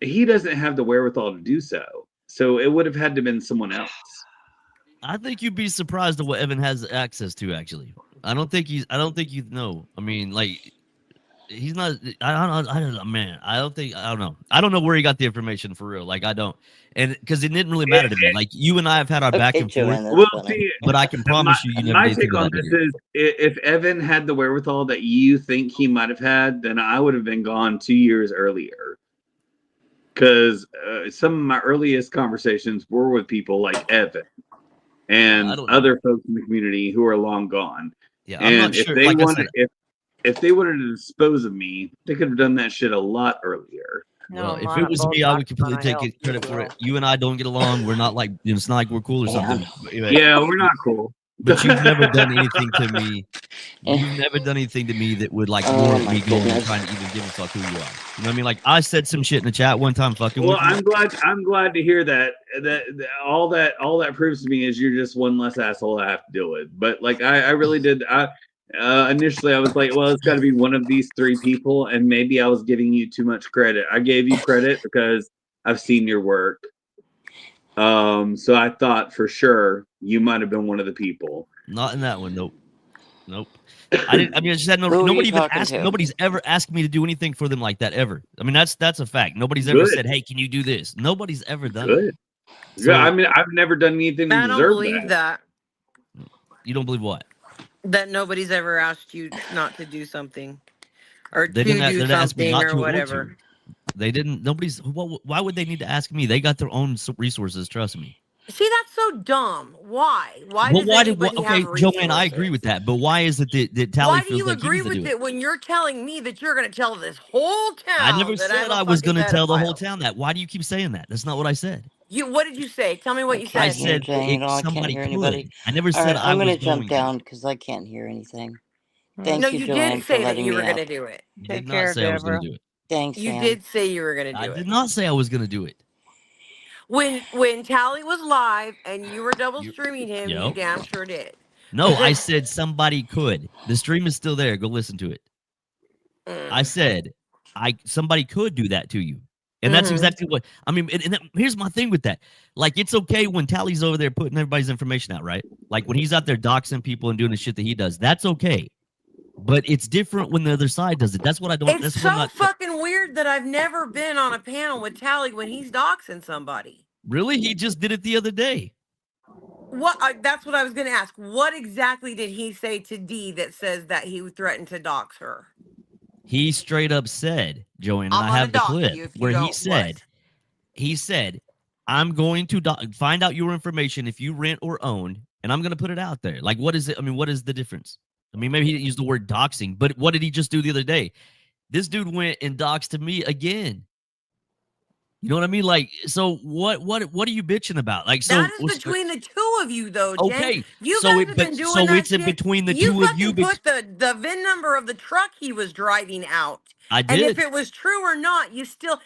he doesn't have the wherewithal to do so. So it would have had to have been someone else. I think you'd be surprised at what Evan has access to. Actually, I don't think you know. I mean, like he's not. I don't know, man. I don't know. I don't know where he got the information for real. Like I don't, and because it didn't really matter to me. Like you and I have had our back Okay, and forth, Joanne, that's Well, funny. see, but I can promise you, you never my did take to on that this degree. is if Evan had the wherewithal that you think he might have had, then I would have been gone 2 years earlier. Because some of my earliest conversations were with people like Evan I and don't know. other folks in the community who are long gone. Yeah, I'm not And if sure. they Like I wanted, said, if they wanted to dispose of me, they could have done that shit a lot earlier. No well, if amount it of was me, I Botox would completely gonna take help you, credit for it. girl. You and I don't get along. We're not like it's not like we're cool or Man. something. Yeah, we're not cool. But you've never done anything to me. Eh, You've never done anything to me that would like oh warrant my me going and goodness. trying to even give a fuck who you are. You know what I mean? Like I said some shit in the chat one time, fucking Well, with you. I'm glad. I'm glad to hear that. All that proves to me is you're just one less asshole I have to deal with. But like, I really did. Initially I was like, well, it's got to be one of these three people, and maybe I was giving you too much credit. I gave you credit because I've seen your work. So I thought for sure you might have been one of the people. Not in that one. Nope. Nope. I didn't. I mean, I just had no. Who are you Nobody even talking asked. to? Nobody's ever asked me to do anything for them like that ever. I mean, that's a fact. Nobody's ever Good, said, "Hey, can you do this?" Nobody's ever done it. good. Yeah, I So mean, I've never done anything to I don't deserve believe that. that. you don't believe what? That nobody's ever asked you not to do something or They to didn't. do They didn't ask me something not or to or to. whatever. They didn't. Nobody's. Why would they need to ask me? They got their own resources. Trust me. See, that's so dumb. Why? Why Well, does why did? anybody Okay, have Joanne, I agree with resources? that. But why is it that Tally Why do feels you like he agree needs to with do it? it when you're telling me that you're going to tell this whole I never town that I'm said a I was fucking going to tell the whole pedophile? town that. Why do you keep saying that? That's not what I said. What did you say? Tell me I what you I can't said. hear said Jane it, at all. I can't somebody hear anybody. could. I never All said right, I I'm was gonna jump going to. down because I can't hear anything. No, Thank you, you Joanne, did for say that letting you me were going to up. do it. Did Take not care, say I was going Deborah. to do it. Thanks, You Sam. did say you were going to I do did it. not say I was going to do it. When Tally was live and you were double You, streaming him, you yo, damn sure did. no, I said somebody could. The stream is still there. Go listen to it. I Mm. said somebody could do that to you. And that's Mhm. exactly what I mean. Here's my thing with that. Like, it's okay when Tally's over there putting everybody's information out, right? Like when he's out there doxing people and doing the shit that he does. That's okay. But it's different when the other side does it. That's what I don't. It's That's what I'm so not. fucking weird that I've never been on a panel with Tally when he's doxing somebody. Really, he just did it the other day. That's what I was going to ask. What exactly did he say to Dee that says that he threatened to dox her? He straight up said, Joanne, and I'm I going to have the dox clip you if you where don't. What? he said, I'm going to find out your information if you rent or own, and I'm going to put it out there. Like, what is it? I mean, what is the difference? I mean, maybe he didn't use the word doxing, but what did he just do the other day? This dude went and doxed to me again. You know what I mean? Like, so what are you bitching about? Like, That is between the two of you, though, Jen. okay, You so guys it have but been doing so that it's in shit. between the You two of you, fucking but put the VIN number of the truck he was driving out. I And if did. it was true or not, you still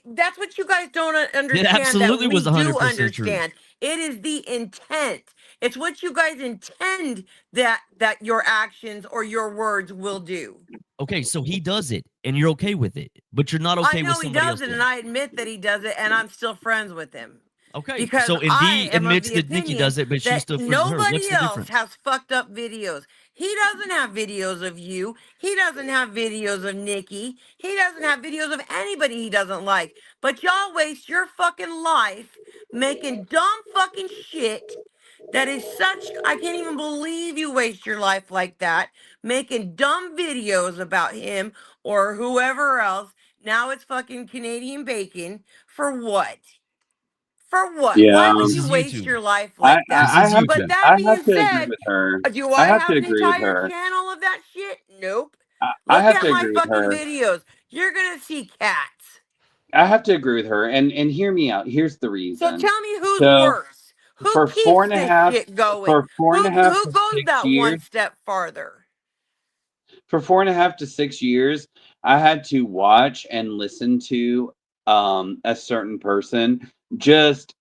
that's what you guys don't It understand that absolutely we was do 100% true. understand. It is the intent. It's what you guys intend that your actions or your words will do. Okay, so he does it, and you're okay with it, but you're not I okay with know he somebody does else it, doing and it. I admit that he does it, and I'm still friends with him. Okay, Because so and I D am of admits the that Nikki opinion does it, but she's that still friends with her. What's nobody the else difference? has fucked up videos. He doesn't have videos of you. He doesn't have videos of Nikki. He doesn't have videos of anybody he doesn't like. But y'all waste your fucking life making dumb fucking shit that is such. I can't even believe you waste your life like that, making dumb videos about him or whoever else. Now it's fucking Canadian bacon. For what? For what? Yeah, Why would This you is waste YouTube. your life I, like that? This I, I is have But to YouTube. that I have being to agree said, with her. do I I have to have an agree with entire her. channel of that shit? Nope. I Look have at to my agree with fucking her. videos. You're gonna see cats. I have to agree with her. And hear me out. Here's the So reason. tell me who's So worse? Who for four keeps and a this half shit going? for four and a half Who to goes six that one years step farther? for 4.5 to 6 years, I had to watch and listen to a certain person just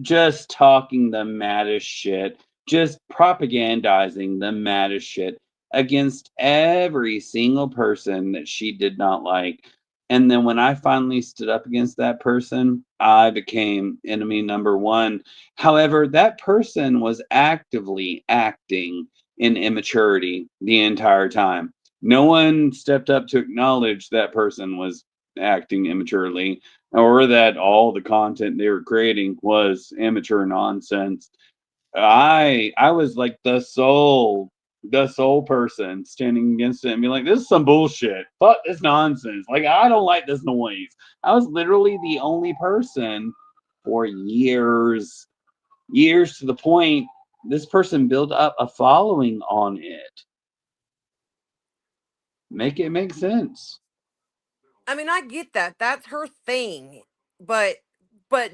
just talking the maddest shit, just propagandizing the maddest shit against every single person that she did not like. And then when I finally stood up against that person, I became enemy number one. However, that person was actively acting in immaturity the entire time. No one stepped up to acknowledge that person was acting immaturely or that all the content they were creating was immature nonsense. I was like the sole person standing against it and be like, this is some bullshit. Fuck this nonsense. Like I don't like this noise. I was literally the only person for years, years to the point this person built up a following on it. Make it make sense. I mean, I get that. That's her thing. But but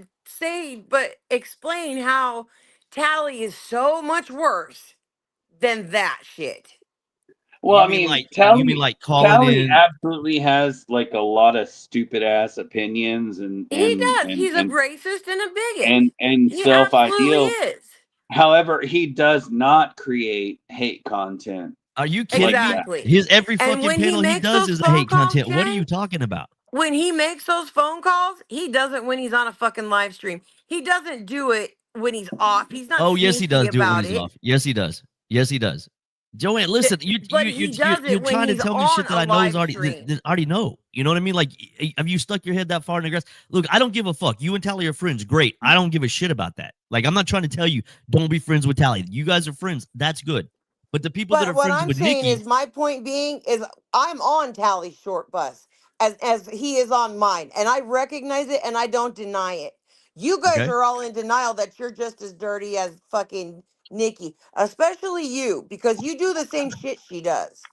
explain how Tally is so much worse than that shit. Well, I mean, You mean like calling Tally in? absolutely has like a lot of stupid ass opinions He does. He's a racist and a bigot. and He self absolutely ideals. is. However, he does not create hate content Are you like kidding me? that. Exactly. His every And fucking when he panel he makes does those is a phone hate calls, content. What are Jen, you talking about? when he makes those phone calls, he does it when he's on a fucking live stream. He doesn't do it when he's off. He's not Oh, yes, he sneaky does do it when about he's it. off. Yes, he does. Yes, he does. Joanne, listen, But he does you're it when trying to he's tell me on shit that a I know is live already stream. that I already know. You know what I mean? Like, have you stuck your head that far in the grass? Look, I don't give a fuck. You and Tally are friends. Great. I don't give a shit about that. Like, I'm not trying to tell you don't be friends with Tally. You guys are friends. That's good. But the people that But are what friends I'm with saying Nikki, is, my point being is, I'm on Tally's short bus as he is on mine, and I recognize it and I don't deny it. You guys okay? are all in denial that you're just as dirty as fucking Nikki, especially you, because you do the same shit she does.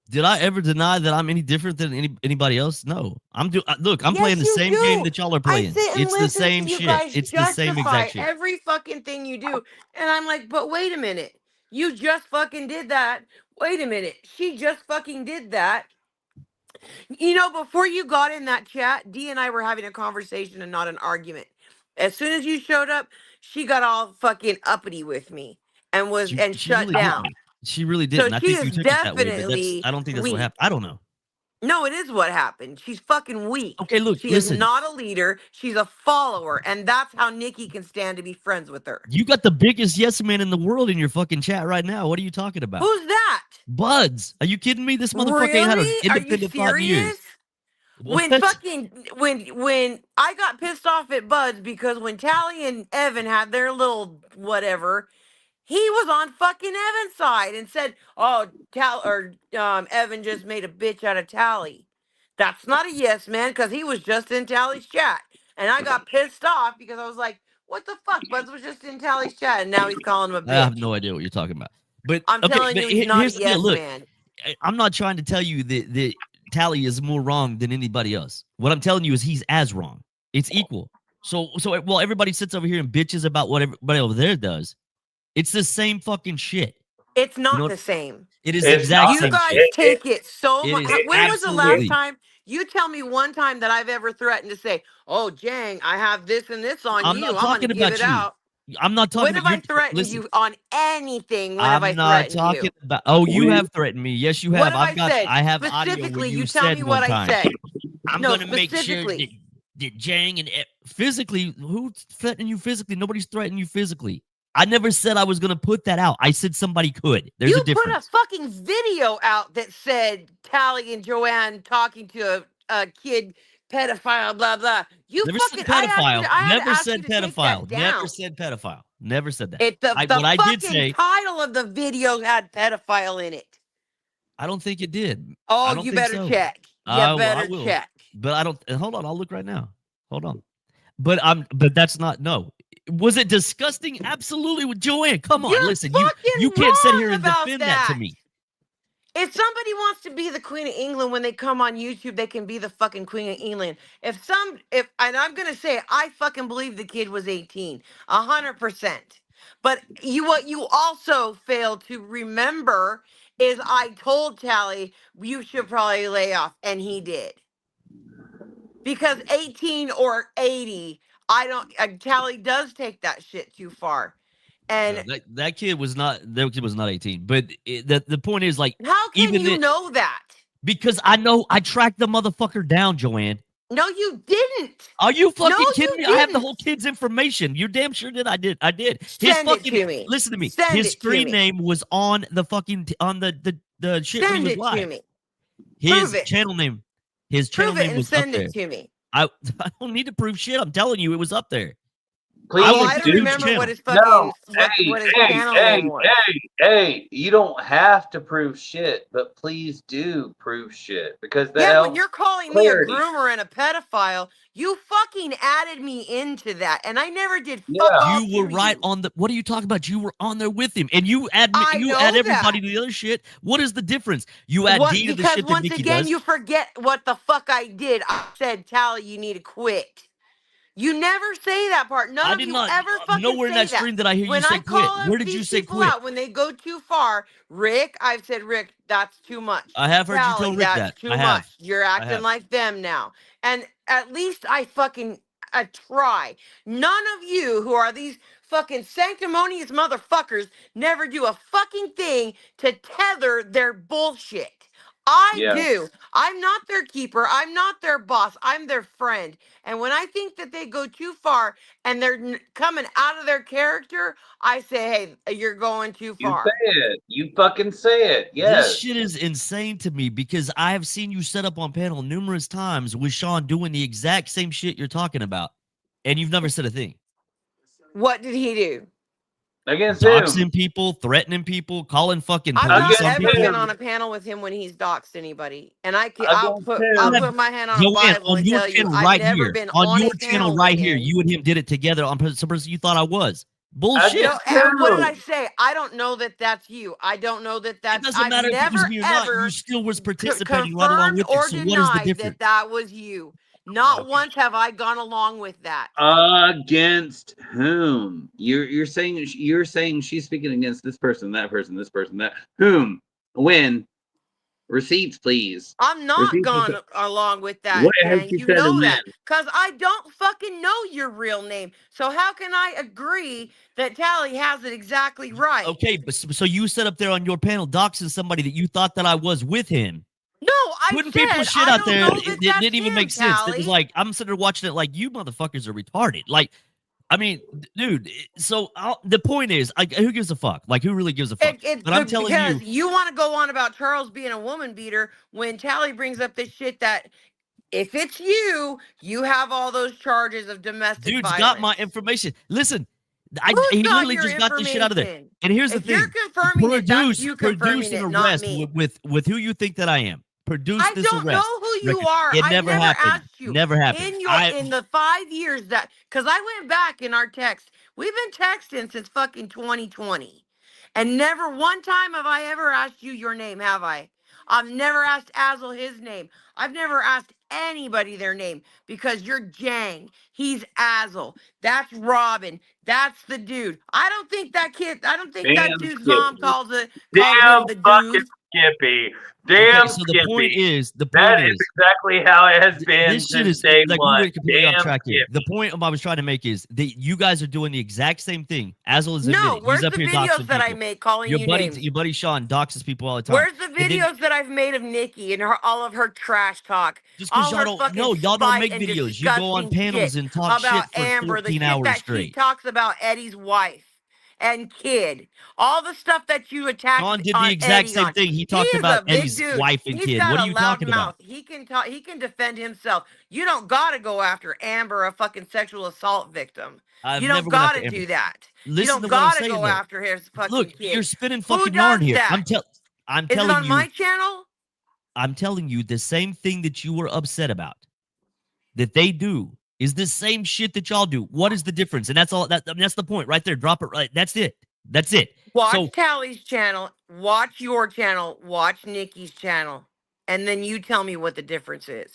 Did I ever deny that I'm any different than anybody else? No. Look, I'm playing Yes, the you same game do. that y'all are I playing. sit and It's the listen to same you shit. guys It's the same exact justify shit. every fucking thing you do. And I'm like, but wait a minute. You just fucking did that. Wait a minute. She just fucking did that. You know, before you got in that chat, Dee and I were having a conversation and not an argument. As soon as you showed up, she got all fucking uppity with me and She shut really down. didn't. She really So didn't. I she think is you took it that way, but definitely I don't think that's what weak. happened. I don't know. No, it is what happened. She's fucking weak. Okay, look, She is listen. not a leader. She's a follower. And that's how Nikki can stand to be friends with her. You got the biggest yes man in the world in your fucking chat right now. What are you talking about? Who's that? Buds. Are you kidding me? This motherfucker ain't had an Really? Are you independent thought in serious? years. When What? fucking when I got pissed off at Buds because when Tally and Evan had their little whatever, he was on fucking Evan's side and said, "Oh, Evan just made a bitch out of Tally." That's not a yes man because he was just in Tally's chat, and I got pissed off because I was like, "What the fuck?" Buds was just in Tally's chat, and now he's calling him a I have bitch. no idea what you're talking about. But I'm okay, telling but you, he's not a here's the deal. yes Look, man. I'm not trying to tell you that Tally is more wrong than anybody else. What I'm telling you is he's as wrong. It's equal. So while everybody sits over here and bitches about what everybody over there does, it's the same fucking shit. It's You not know, the same. it is the It's exact not. You same guys shit. take it so It much. is When was the last absolutely. time? You tell me one time that I've ever threatened to say, "Oh, Jang, I have this and this on I'm you. not I'm going to talking give it about you. out." I'm not talking When about have you. I threatened Listen, you on anything? When have I I'm not threatened talking you? about. Oh, you We have threatened me. Yes, you What have. have I said? I have audio where Specifically, you you tell said me one what I time. said. I'm No, gonna make sure specifically. that Jang and physically, who's threatening you physically? Nobody's threatening you physically. I never said I was gonna put that out. I said somebody could. There's a You put a difference. fucking video out that said Tally and Joanne talking to a kid pedophile, blah blah. You Never said fucking pedophile. I had to Never ask you said to take that pedophile. Never down. said pedophile. Never said that. It the What I did fucking say, title of the video had pedophile in it. I don't think it did. I Oh, don't you think better so. check. You I better will, check. but I don't. Hold on, I'll look right now. Hold on. But that's not no. Was it disgusting? Absolutely with Joanne. Come on, You're listen. You fucking can't sit here wrong and about defend that to that. me. If somebody wants to be the Queen of England when they come on YouTube, they can be the fucking Queen of England. If and I'm gonna say I fucking believe the kid was 18, 100%. But what you also fail to remember is I told Tally you should probably lay off, and he did. Because 18 or 80, I don't. Tally does take that shit too far, and That kid was not. That kid was not 18. But the point is, like, how can even you then, know that? because I know I tracked the motherfucker down, Joanne. No, you didn't. Are you No, fucking kidding you me? I have the didn't. whole kid's information. You damn sure did. I did. I did. His Send it fucking to me. listen to me. Send His it to screen me. name was on the fucking on the shit when he Send was it to live. me. Prove His it. channel name. His channel Prove it name and was up send there. it to me. I I don't need to prove shit. I'm telling you, it was up there. I Oh, please went I to don't the dude's do. remember what channel. his No, fucking what his hey, channel hey, name was. hey! You don't have to prove shit, but please do prove shit because that Yeah, when helps you're calling me a clarity. groomer and a pedophile, you fucking added me into that, and I never did fuck Yeah, all You were to right you. on the. What are you talking about? You were on there with him, and I you know add that. everybody to the other shit. What is the difference? You add What? D to the Because shit that once Nikki again, does. you forget what the fuck I did. I said, Tally, you need to quit. You never say that part. None I of did you not. ever fucking Nowhere in say that that. stream did I hear you When say I quit. call Where did you these say people quit? out, when they go too far, Rick, I've said, Rick, that's too much. I have heard you tell Tally, Rick that's that. I too much. have. You're I acting have. like them now. And at least I fucking try. None of you who are these fucking sanctimonious motherfuckers never do a fucking thing to tether their bullshit. I yeah. do. I'm not their keeper. I'm not their boss. I'm their friend. And when I think that they go too far and they're coming out of their character, I say, hey, you're going too You far. say it. You fucking say it. This Yes. shit is insane to me because I have seen you set up on panel numerous times with Sean doing the exact same shit you're talking about, and you've never said a thing. What did he do? Against whom? Doxing people, threatening people, calling fucking I've not police on Against ever people. been whom? on a panel with him when he's doxed anybody. And Against You I'll have whom? put my hand on a Joanne Bible on and your tell you channel I've right never here. been On on your a channel panel with right here, him. you and him did it together on some person you thought I was. Bullshit. No, Against and what did whom? I say? I don't know that that's you. I don't know that It that's. doesn't I've matter if it was never me or not. You ever still was participating right along confirmed with it. or So what is the denied that difference? that was you. Not Okay. once have I gone along with that. Against whom? You're saying she's speaking against this person, that person, this person, that whom? When? Receipts, please. I'm not Receipts. gone along with What that, has gang. she You said and know that. when? Because I don't fucking know your real name. So how can I agree that Tally has it exactly right? Okay, but so you set up there on your panel doxing somebody that you thought that I was with him. No, I Putting people's said shit I out don't there know it that didn't that's even him, make sense. It was Tally. like I'm sitting there watching it like you motherfuckers are retarded. Like, I mean, dude. The point is, who gives a fuck? Like, who really gives a fuck? It's But I'm telling because you, you want to go on about Charles being a woman beater when Tally brings up this shit that if it's you, you have all those charges of domestic dude's got my violence. information. Listen, Who's he got literally your just got this shit out of there. information? And here's the If you're thing: confirming it, that's you produce confirming an it, not arrest me. with who you think that I am. Produce I this don't know arrest who you record. are. It I've never never happened. asked you Never happened. in the 5 years that because I went back in our text. We've been texting since fucking 2020, and never one time have I ever asked you your name. Have I? I've never asked Azel his name. I've never asked anybody their name because you're Jang. He's Azel. That's Robin. That's the dude. I don't think that kid. I don't think that Damn dude's mom Skippy. calls Damn him the fucking dude. Skippy. Okay, Damn so Skippy. the That point is is, exactly how it has been this shit since is day like we one. went completely off Damn track here. The Skippy. point I was trying to make is that you guys are doing the exact same thing. Azel is No, admitting he's where's up the here videos doxing that I people. make calling you names? Your buddy Sean doxes people all the time. Where's the And then videos that I've made of Nikki and all of her trash talk? just because All y'all her don't fucking know, y'all don't spite make and videos. You go on disgusting panels shit and talk about shit for Amber, the 14 shit hours that she straight. talks about Eddie's wife and kid. All the stuff that you attack Sean did the on exact Eddie same on. thing. He He talked is about a big Eddie's dude. wife and He's kid. What got are a you loud talking about? mouth. He can talk, he can defend himself. You don't gotta go after Amber, a fucking sexual assault victim. I've You don't never went after gotta Amber. do that. You Listen don't to what I'm gotta saying go though. after his Look, fucking you're kid. spinning Who fucking yarn does here. that? I'm Is it telling on you, my channel? I'm telling you the same thing that you were upset about that they do is the same shit that y'all do. What is the difference? And that's all that's the point right there. Drop it right. That's it. That's it. Watch So Tally's channel, watch your channel, watch Nikki's channel, and then you tell me what the difference is.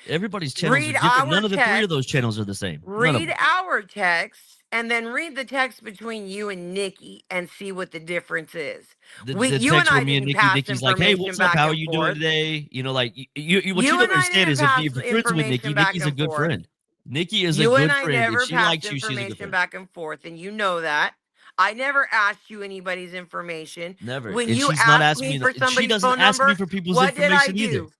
everybody's channels are Read different. our None of the three of text, those channels are the same. None of read them. our text, and then read the text between you and Nikki and see what the difference is. The You and text I where me and didn't pass Nikki's like, hey, information what's up? back How are and you doing forth. today? You know, like what you You don't and I understand didn't is pass if you're friends with Nikki, information back Nikki's a and good forth. friend. Nikki is a You and good I friend. If never she passed likes you, she's a good information friend. back and forth, and you know that. I never asked you anybody's information. Never. When And you she's not asked asking me me. for She somebody's doesn't phone ask me number, for people's what did I information either. do?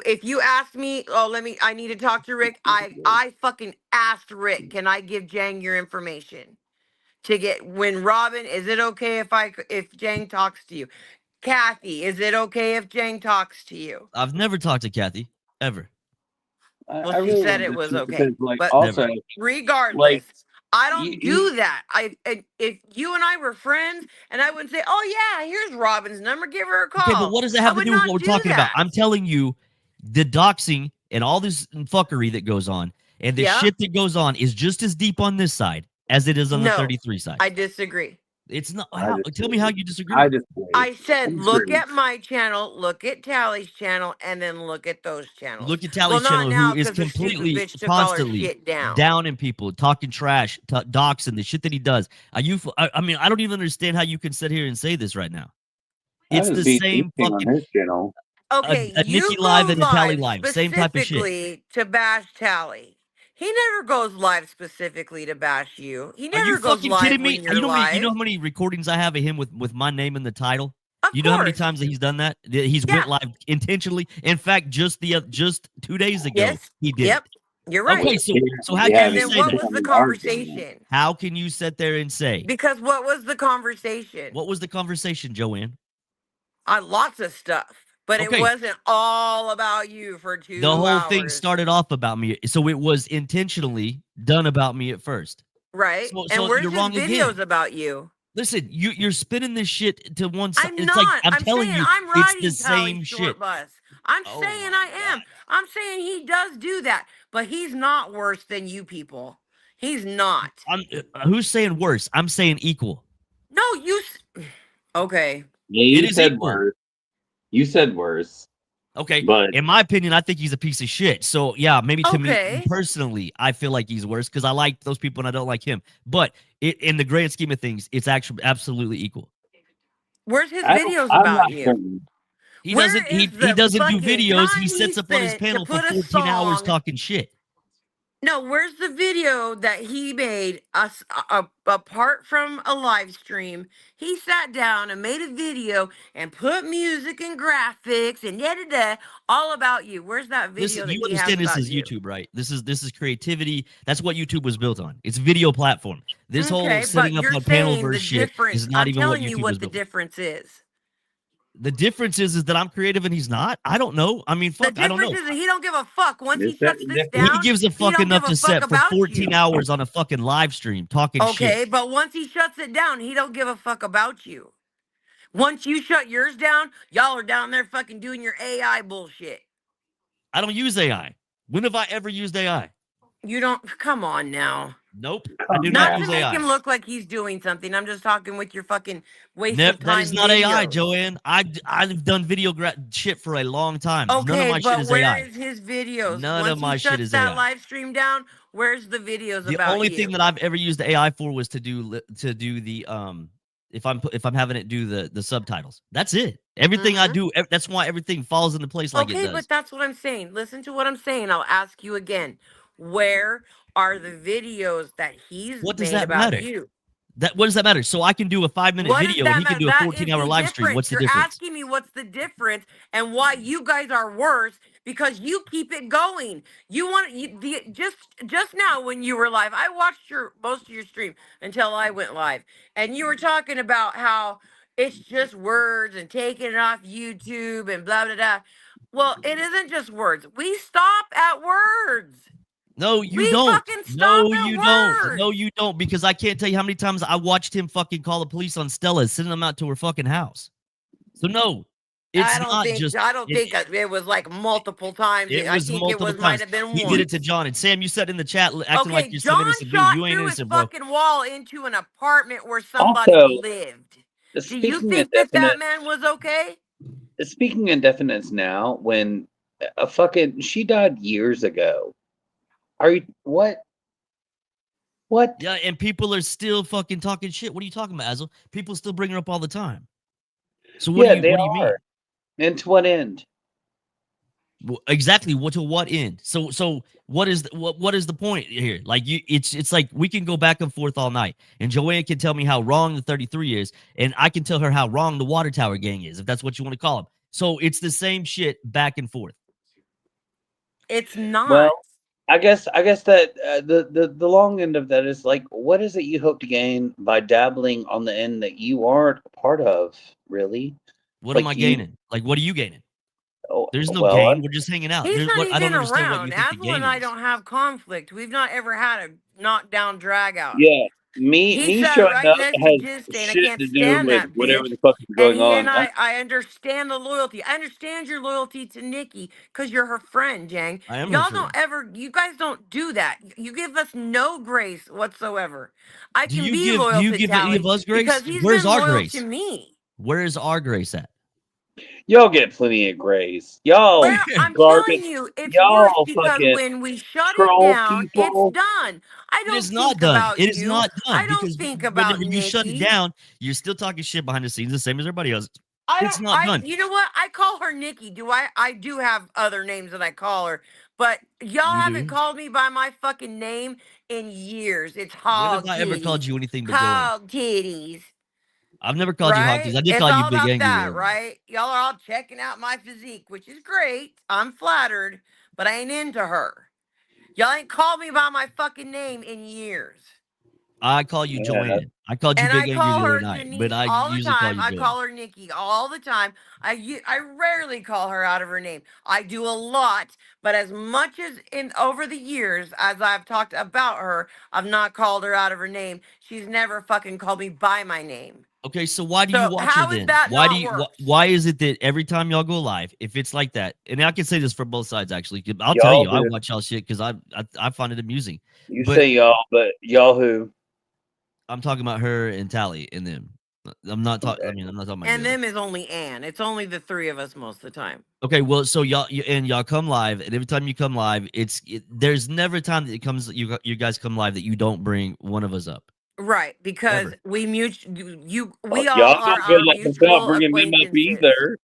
If you asked me, oh, I need to talk to Rick. I fucking asked Rick, can I give Jang your information to get when Robin? Is it okay if Jang talks to you? Kathy, is it okay if Jang talks to you? I've never talked to Kathy ever. Well, I she really said love it this was shit okay, because, like, but also, Never. like, regardless, I don't you, do that. If you and I were friends, and I would say, "Oh yeah, here's Robin's number. Give her a Okay, but call." what does that I have to would do with what not we're do talking about? that. I'm telling you, the doxing and all this fuckery that goes on and the Yeah. shit that goes on is just as deep on this side as it is on the No, 33 side. I disagree. It's not. I just, Tell me how you disagree. I disagree. I said, look Disagree. at my channel, look at Tally's channel, and then look at those channels. Look at Well, Tally's not channel, who now is because the stupid completely, bitch took all her constantly shit down. downing people, talking trash, doxing the shit that he does. Are you? I mean, I don't even understand how you can sit here and say this right now. I It's haven't the beat same anything on fucking his channel. Okay, a you Nikki live go and a Tally live live, same type of shit. specifically to bash Tally. He never goes live specifically to bash you. He Are you never goes fucking live kidding me? when you're You know live. how many recordings I have of him with my name in the title? Of You know how many course. times that he's done that? That he's Yeah. went live intentionally. In fact, just 2 days ago, Yes. he did Yep. You're right. Okay, so how Yeah, can And you then say what that? was the becoming argument. conversation? How can you sit there and say Because what was the conversation? what was the conversation, Joanne? On lots of stuff. But it Okay, wasn't all about you for 2 the whole thing hours. started off about me, so it was intentionally done about me at first. Right? So And where's you're his wrong again. videos about you? Listen, you're spinning this shit to one side. I'm It's like not. I'm I'm telling saying you, I'm it's the riding same Tally's shit. short bus. I'm Oh saying my I am. god. I'm saying he does do that, but he's not worse than you people. He's not. Who's saying worse? I'm saying equal. No, okay. Yeah, It you is said equal. worse. You said worse. Okay. But In my opinion, I think he's a piece of shit. So yeah, maybe to me Okay. personally, I feel like he's worse because I like those people and I don't like him. But in the grand scheme of things, it's actually absolutely equal. Where's his I'm videos not about you? certain. He Where doesn't is he the doesn't do fucking videos. He time sits up on his spent to panel for put a 14 hours song? talking shit. No, where's the video that he made us apart from a live stream? He sat down and made a video and put music and graphics and da da da all about you. Where's that video Listen, that you he has understand this about is you? YouTube, right? This is creativity. That's what YouTube was built on. It's video platform. This whole Okay, setting but up you're on panel saying the versus shit difference. is not I'm even what telling you YouTube was what the built on. difference is. The difference is that I'm creative and he's not. I don't know. I mean, The fuck, I don't know. difference is that he don't give a fuck. Once he Is that shuts the this difference? He down, gives a he fuck don't give enough a to fuck set for about 14 you. hours on a fucking live stream talking Okay, shit. but once he shuts it down, he don't give a fuck about you. Once you shut yours down, y'all are down there fucking doing your AI bullshit. I don't use AI. When have I ever used AI? You don't. Come on now. Nope. I Come do not Not now. to use make AI. him look like he's doing something. I'm just talking with your fucking waste of That is time not AI, videos. Joanne. I've done video shit for a long time. None of Okay, my shit but is where AI. is his videos? None of Once he my shit shuts is that AI. live stream down, where's the videos The about only thing you? that I've ever used AI for was to do the if I'm having it do the subtitles. That's it. Everything I Hmm. do, that's why everything falls into place like it Okay, does. but that's what I'm saying. Listen to what I'm saying. I'll ask you again. Where are the videos that he's What does made that about matter? you? What does that matter? So I can do a 5-minute What does video and that he can matter? do a That is 14-hour the live stream. difference. What's the You're difference? asking me what's the difference and why you guys are worse because you keep it going. You want just now when you were live, I watched your most of your stream until I went live, and you were talking about how it's just words and taking it off YouTube and blah blah blah. Well, it isn't just words. We stop at words. No, you We don't. fucking stop No, at you don't. No, words. you don't. Because I can't tell you how many times I watched him fucking call the police on Stella, sending them out to her fucking house. So no, it's not just I don't think it was like multiple times. it I was think it multiple was might times. have been He did it to once. John. And Sam, you said in the chat acting like Okay, you're some John innocent dude. shot You ain't through his innocent, bro. fucking wall into an apartment where somebody Also, lived. Do you speaking think that that indefinite, man was okay? speaking indefinites now, when a fucking she died years ago. Are you what? What? Yeah, and people are still fucking talking shit. What are you talking about, Azel? People still bring her up all the time. So what do Yeah, you they what do you mean? are. And to what end? Exactly. What to what end? So what is what is the point here? Like it's like we can go back and forth all night, and Joanne can tell me how wrong the 33 is, and I can tell her how wrong the Water Tower Gang is, if that's what you want to call them. So it's the same shit back and forth. It's not. Well, I guess that the long end of that is like, what is it you hope to gain by dabbling on the end that you aren't a part of? Really? What am I Like you? gaining? Like what are you gaining? Oh, There's no well, gain. We're just hanging out. He's There's not what I don't even understand what you around. think the Aslan gain and I is. don't have conflict. We've not ever had a knockdown drag out. yeah. Me He me sat showing right up next to has Gist, and I shit can't to do stand with that whatever bitch. the fuck is And going he and on. I understand the loyalty. I understand your loyalty to Nikki because you're her friend, Jang. I am her Y'all don't friend. ever, you guys don't do that. You give us no grace whatsoever. I Do can you be give loyal to any of Tally us because grace? he's Where's been our loyal to grace? me. Where is our grace at? Y'all get plenty of grace. Y'all Well, I'm telling garbage. you, it's worse Y'all because fucking when we shut it troll down, it's people. done. I It is don't not think done. about It is you. not done I don't because think about whenever you shut it Nikki. down, you're still talking shit behind the scenes, the same as everybody else. It's not done. You know what? I call her Nikki. I do have other names that I call her, but y'all You haven't do. called me by my fucking name in years. It's When have hog I ever titties. called you anything but Joanne? Hog titties. I've never called you Hawkins. Right? I did It's call you all Big about Angry that, though. right? Y'all are all checking out my physique, which is great. I'm flattered, but I ain't into her. Y'all ain't called me by my fucking name in years. I call you Yeah. Joanne. I called you And I Big Angry call the other her night, but Denise I all the usually call time. you I Joanne. call her Nikki all the time. I rarely call her out of her name. I do a lot, but as much as in over the years as I've talked about her, I've not called her out of her name. She's never fucking called me by my name. Okay, so why do you So watch her how is then? that Why do not you worse? why is it that every time y'all go live, if it's like that, and I can say this for both sides actually, 'cause I'll tell Y'all you, I do. watch y'all shit because I find it amusing. You But say y'all, but y'all who? I'm talking about her and Tally and them. I'm not talking. I Okay. mean, I'm not talking about you. And them is only Ann. It's only the three of us most of the time. Okay, well, so y'all come live, and every time you come live, there's never a time that it comes you guys come live that you don't bring one of us up Right, because ever. Oh, we all y'all are don't go our live without mutual bringing them up acquaintances. either.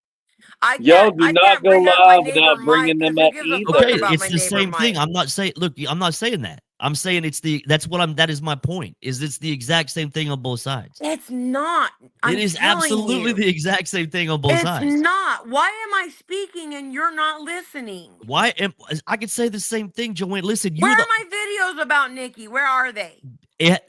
Y'all do I not can't go bring up my live neighbor without Mike bringing because them who up gives a fuck Okay, either. about it's my the neighbor same thing. Mike? I'm not saying. Look, I'm not saying that. I'm saying that is my point. Is it's the exact same thing on both sides. It's not. It I'm is telling absolutely you. the exact same thing on both It's sides. not. Why am I speaking and you're not listening? Why am I could say the same thing, Joanne? Listen, Where you're the are my videos about Nikki? Where are they?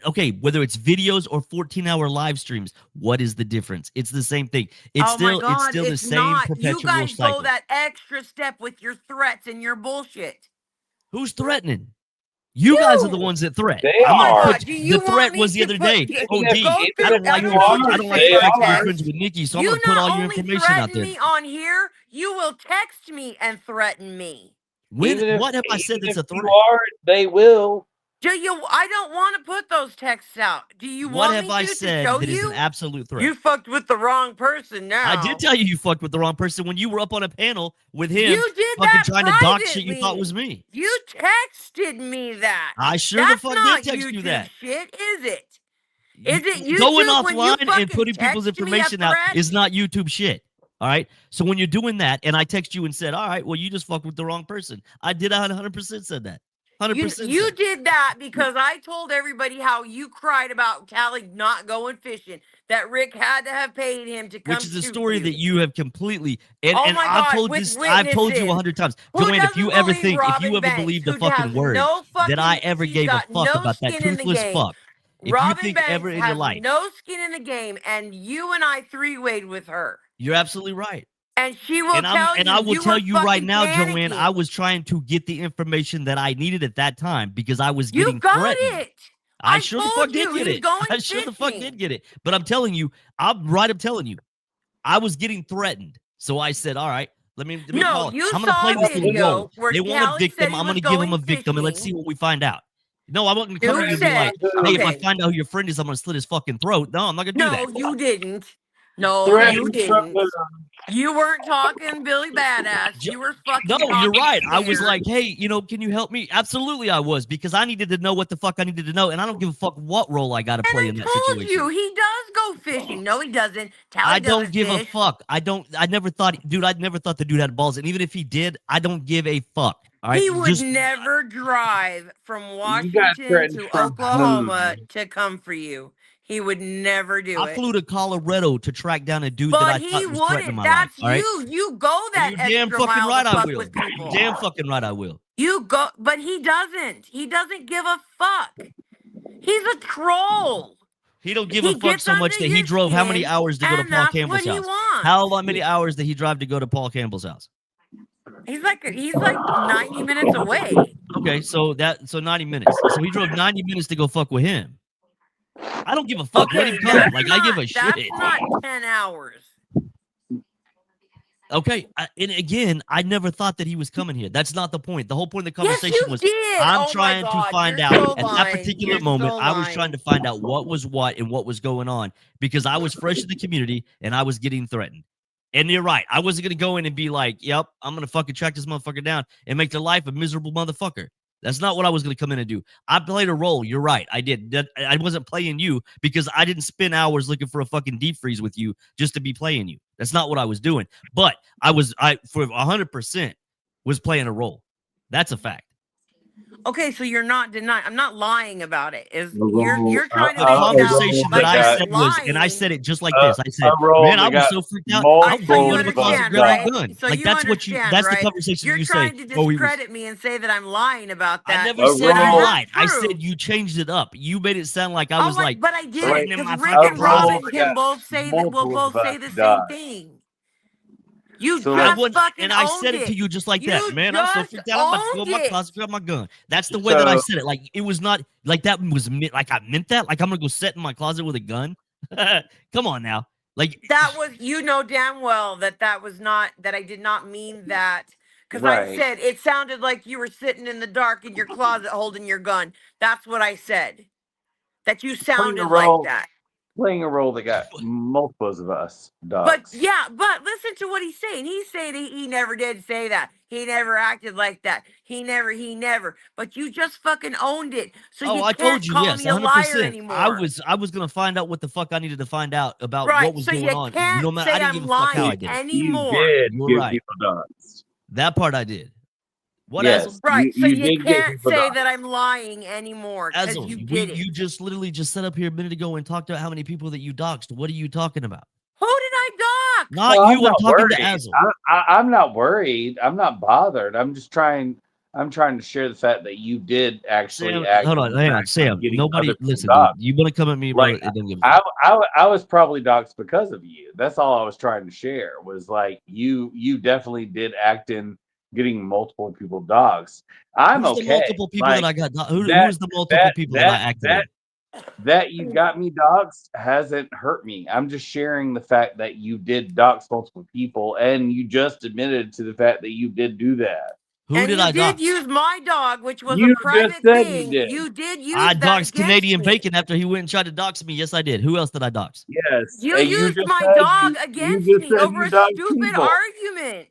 okay, whether it's videos or 14-hour live streams, what is the difference? It's the same thing. Oh my It's God, still the it's same not. You perpetual guys go cycle. that extra step with your threats and your bullshit. Who's threatening? You guys are the You. ones that threat. They Oh I'm my not are. put God, do the you want threat me was the to other day. Even if go even through? if I you don't want you I are, to don't like say the they my fact that you're are. friends text. with Nikki, so I'm You gonna put not all your only information out threaten there. me on here, you will text me and threaten me. When what have I Even said that's if a you threat? are, they will. I don't want to put those texts out. Do you What want have me I to said show that is an you? absolute threat? You fucked with the wrong person now. I did tell you fucked with the wrong person when you were up on a panel with him You did fucking that trying to dox shit you thought was privately. me. You texted me that. I sure the That's fuck not did text you YouTube that. shit, is it? Is it Going YouTube when you offline and fucking putting people's text me a information out threat? is not YouTube shit. All right. So when you're doing that and I text you and said, all right, well, you just fucked with the wrong person. I did. I 100% said that. 100% You said. did that because I told everybody how you cried about Callie not going fishing, that Rick had to have paid him to Which come is a shoot story you. that you have completely and Oh my I've God, told with this. I've told you witnesses. 100 times, Who Joanne. If you doesn't ever believe think, if you Robin ever Banks, believe the who fucking has word no that I fucking, ever she's gave a got fuck no about that skin in the toothless game. fuck, if you Robin think Banks ever in your has life, no skin in the game, and you and I three-wayed with her. you're absolutely right. And she will tell And you, I will you tell were you right fucking now, Joanne, I panicking. was trying to get the information that I needed at that time because I was You getting got threatened. it. I I sure the told fuck did you get he's it. going I sure the fuck did fishing. get it. But I'm telling you, I'm telling you, I was getting threatened. So I said, all right, let me No, call it. you I'm gonna saw play a this little role. video where They want a Callie said victim. he I'm was gonna give them going a victim and let's see fishing. what we find out. No, I wasn't come to You you and be like, said, hey, if I okay. find out who your friend is, I'm gonna slit his fucking throat. No, I'm not gonna do that. No, you didn't. No, you Threatened from didn't. the You weren't talking Billy Badass. Jo- You were No, fucking you're talking right. I was scared. like, hey, can you help me? Absolutely, I was because I needed to know what the fuck I needed to know, and I don't give a fuck what role I got to And play I in that told you, situation. he does go fishing. No, he doesn't. I Tally don't doesn't give a fish. fuck. I never thought, dude. I never thought the dude had balls, and even if he did, I don't give a fuck. All right, He would just never drive from you got Washington threatened to from Oklahoma whom? to come for you. He would never do I it. flew to Colorado to track down a dude that But I he thought was threatening wouldn't. my life. That's All right, you. You go and that you're damn extra fucking mile to right, I fuck will. with You're people. damn fucking right, I will. You go, but he doesn't. He doesn't give a fuck. He's a troll. He don't give a He fuck gets so much under that he your drove how many skin, hours to go to and Paul that's what Campbell's he house? wants. How many hours did he drive to go to Paul Campbell's house? He's like 90 minutes away. Okay, so 90 minutes. So he drove 90 minutes to go fuck with him. I don't give a fuck. Let him Okay, come. Like, I give a that's shit. not 10 hours. Okay, and again, I never thought that he was coming here. That's not the point. The whole point of the Yes, conversation you was did. I'm Oh my trying to God, find you're out so at that lying. particular You're moment. so I was trying lying. to find out what was what and what was going on because I was fresh in the community and I was getting threatened. And you're right. I wasn't going to go in and be like, yep, I'm going to fucking track this motherfucker down and make their life a miserable motherfucker. That's not what I was going to come in and do. I played a role. You're right. I did. I wasn't playing you because I didn't spend hours looking for a fucking deep freeze with you just to be playing you. That's not what I was doing. But I for 100% was playing a role. That's a fact. Okay, so you're not denying. I'm not lying about it. Is A role, you're trying to The make it sound conversation that like I I'm said was, and I lying. said it just like this. I a said, role man, I that was got so freaked out. All I right, was so going to you run in my closet and understand, grab right? my gun. So Like you that's understand, that's the right? conversation You're you say. trying to Oh, he was. discredit me and say that I'm lying about I that. never A said when I you role- have lied. I said proof. you changed it up. You made it sound like I Oh, was like but I did Right. it threatening because my Rick fucking and A role Robin closet. that can got both say that. We'll multiple both of say us the same died. thing. You So I like, just wouldn't, fucking and I owned said it to it. you just like that. You Man, I'm so just freaked out. I'm about to go owned in my it. closet, grab my gun. That's the way that I so said it. Like it was not like that was like I meant that. Like I'm gonna go sit in my closet with a gun. Come on now. Like That was, you know damn well that was not, that I did not mean that. Because I right. said it sounded like you were sitting in the dark in your closet holding your gun. That's what I said. That you Playing a sounded like role that. playing a role that got multiples of us But dogs. yeah, but listen to what he's saying. He's saying he never did say that. He never acted like that. He never. But you just fucking owned it. So oh, you I told can't you, call yes, me a liar 100%. anymore. I was gonna find out what the fuck I needed to find out about what Right. was So going you on. can't No matter, I say didn't give I'm a fuck how I lying did it. You anymore. did You're give right. people dogs. That part I did. What, Azel? Yes, Right. So you you did give can't people say dogs. that I'm lying anymore because Azel, you did it. you just literally just set up here a minute ago and talked about how many people that you doxed. What are you talking about? Who did I dox? Not No, you. I'm not I'm talking worried. to Azel. I'm not worried. I'm not bothered. I'm just trying. I'm trying to share the fact that you did actually Sam, act hold in on, the hang on, fact of Sam. getting Nobody other people listen, dude. dogs. You want to come at me, Like brother? It don't give a fuck. I was probably doxxed because of you. That's all I was trying to share. Was like you definitely did act in getting multiple people dogs. I'm Who's the okay. multiple people Like that I got? Who that is the multiple people that I acted in? that you got me doxxed hasn't hurt me. I'm just sharing the fact that you did dox multiple people, and you just admitted to the fact that you did do that. Who And did you I did dox? use my dog, which was a You just private said you thing. did. You did I use that doxed against Canadian me. Bacon after he went and tried to dox me. Yes, I did. Who else did I dox? Yes. You And you used just my said dog you against just me said over you a dog stupid people. argument.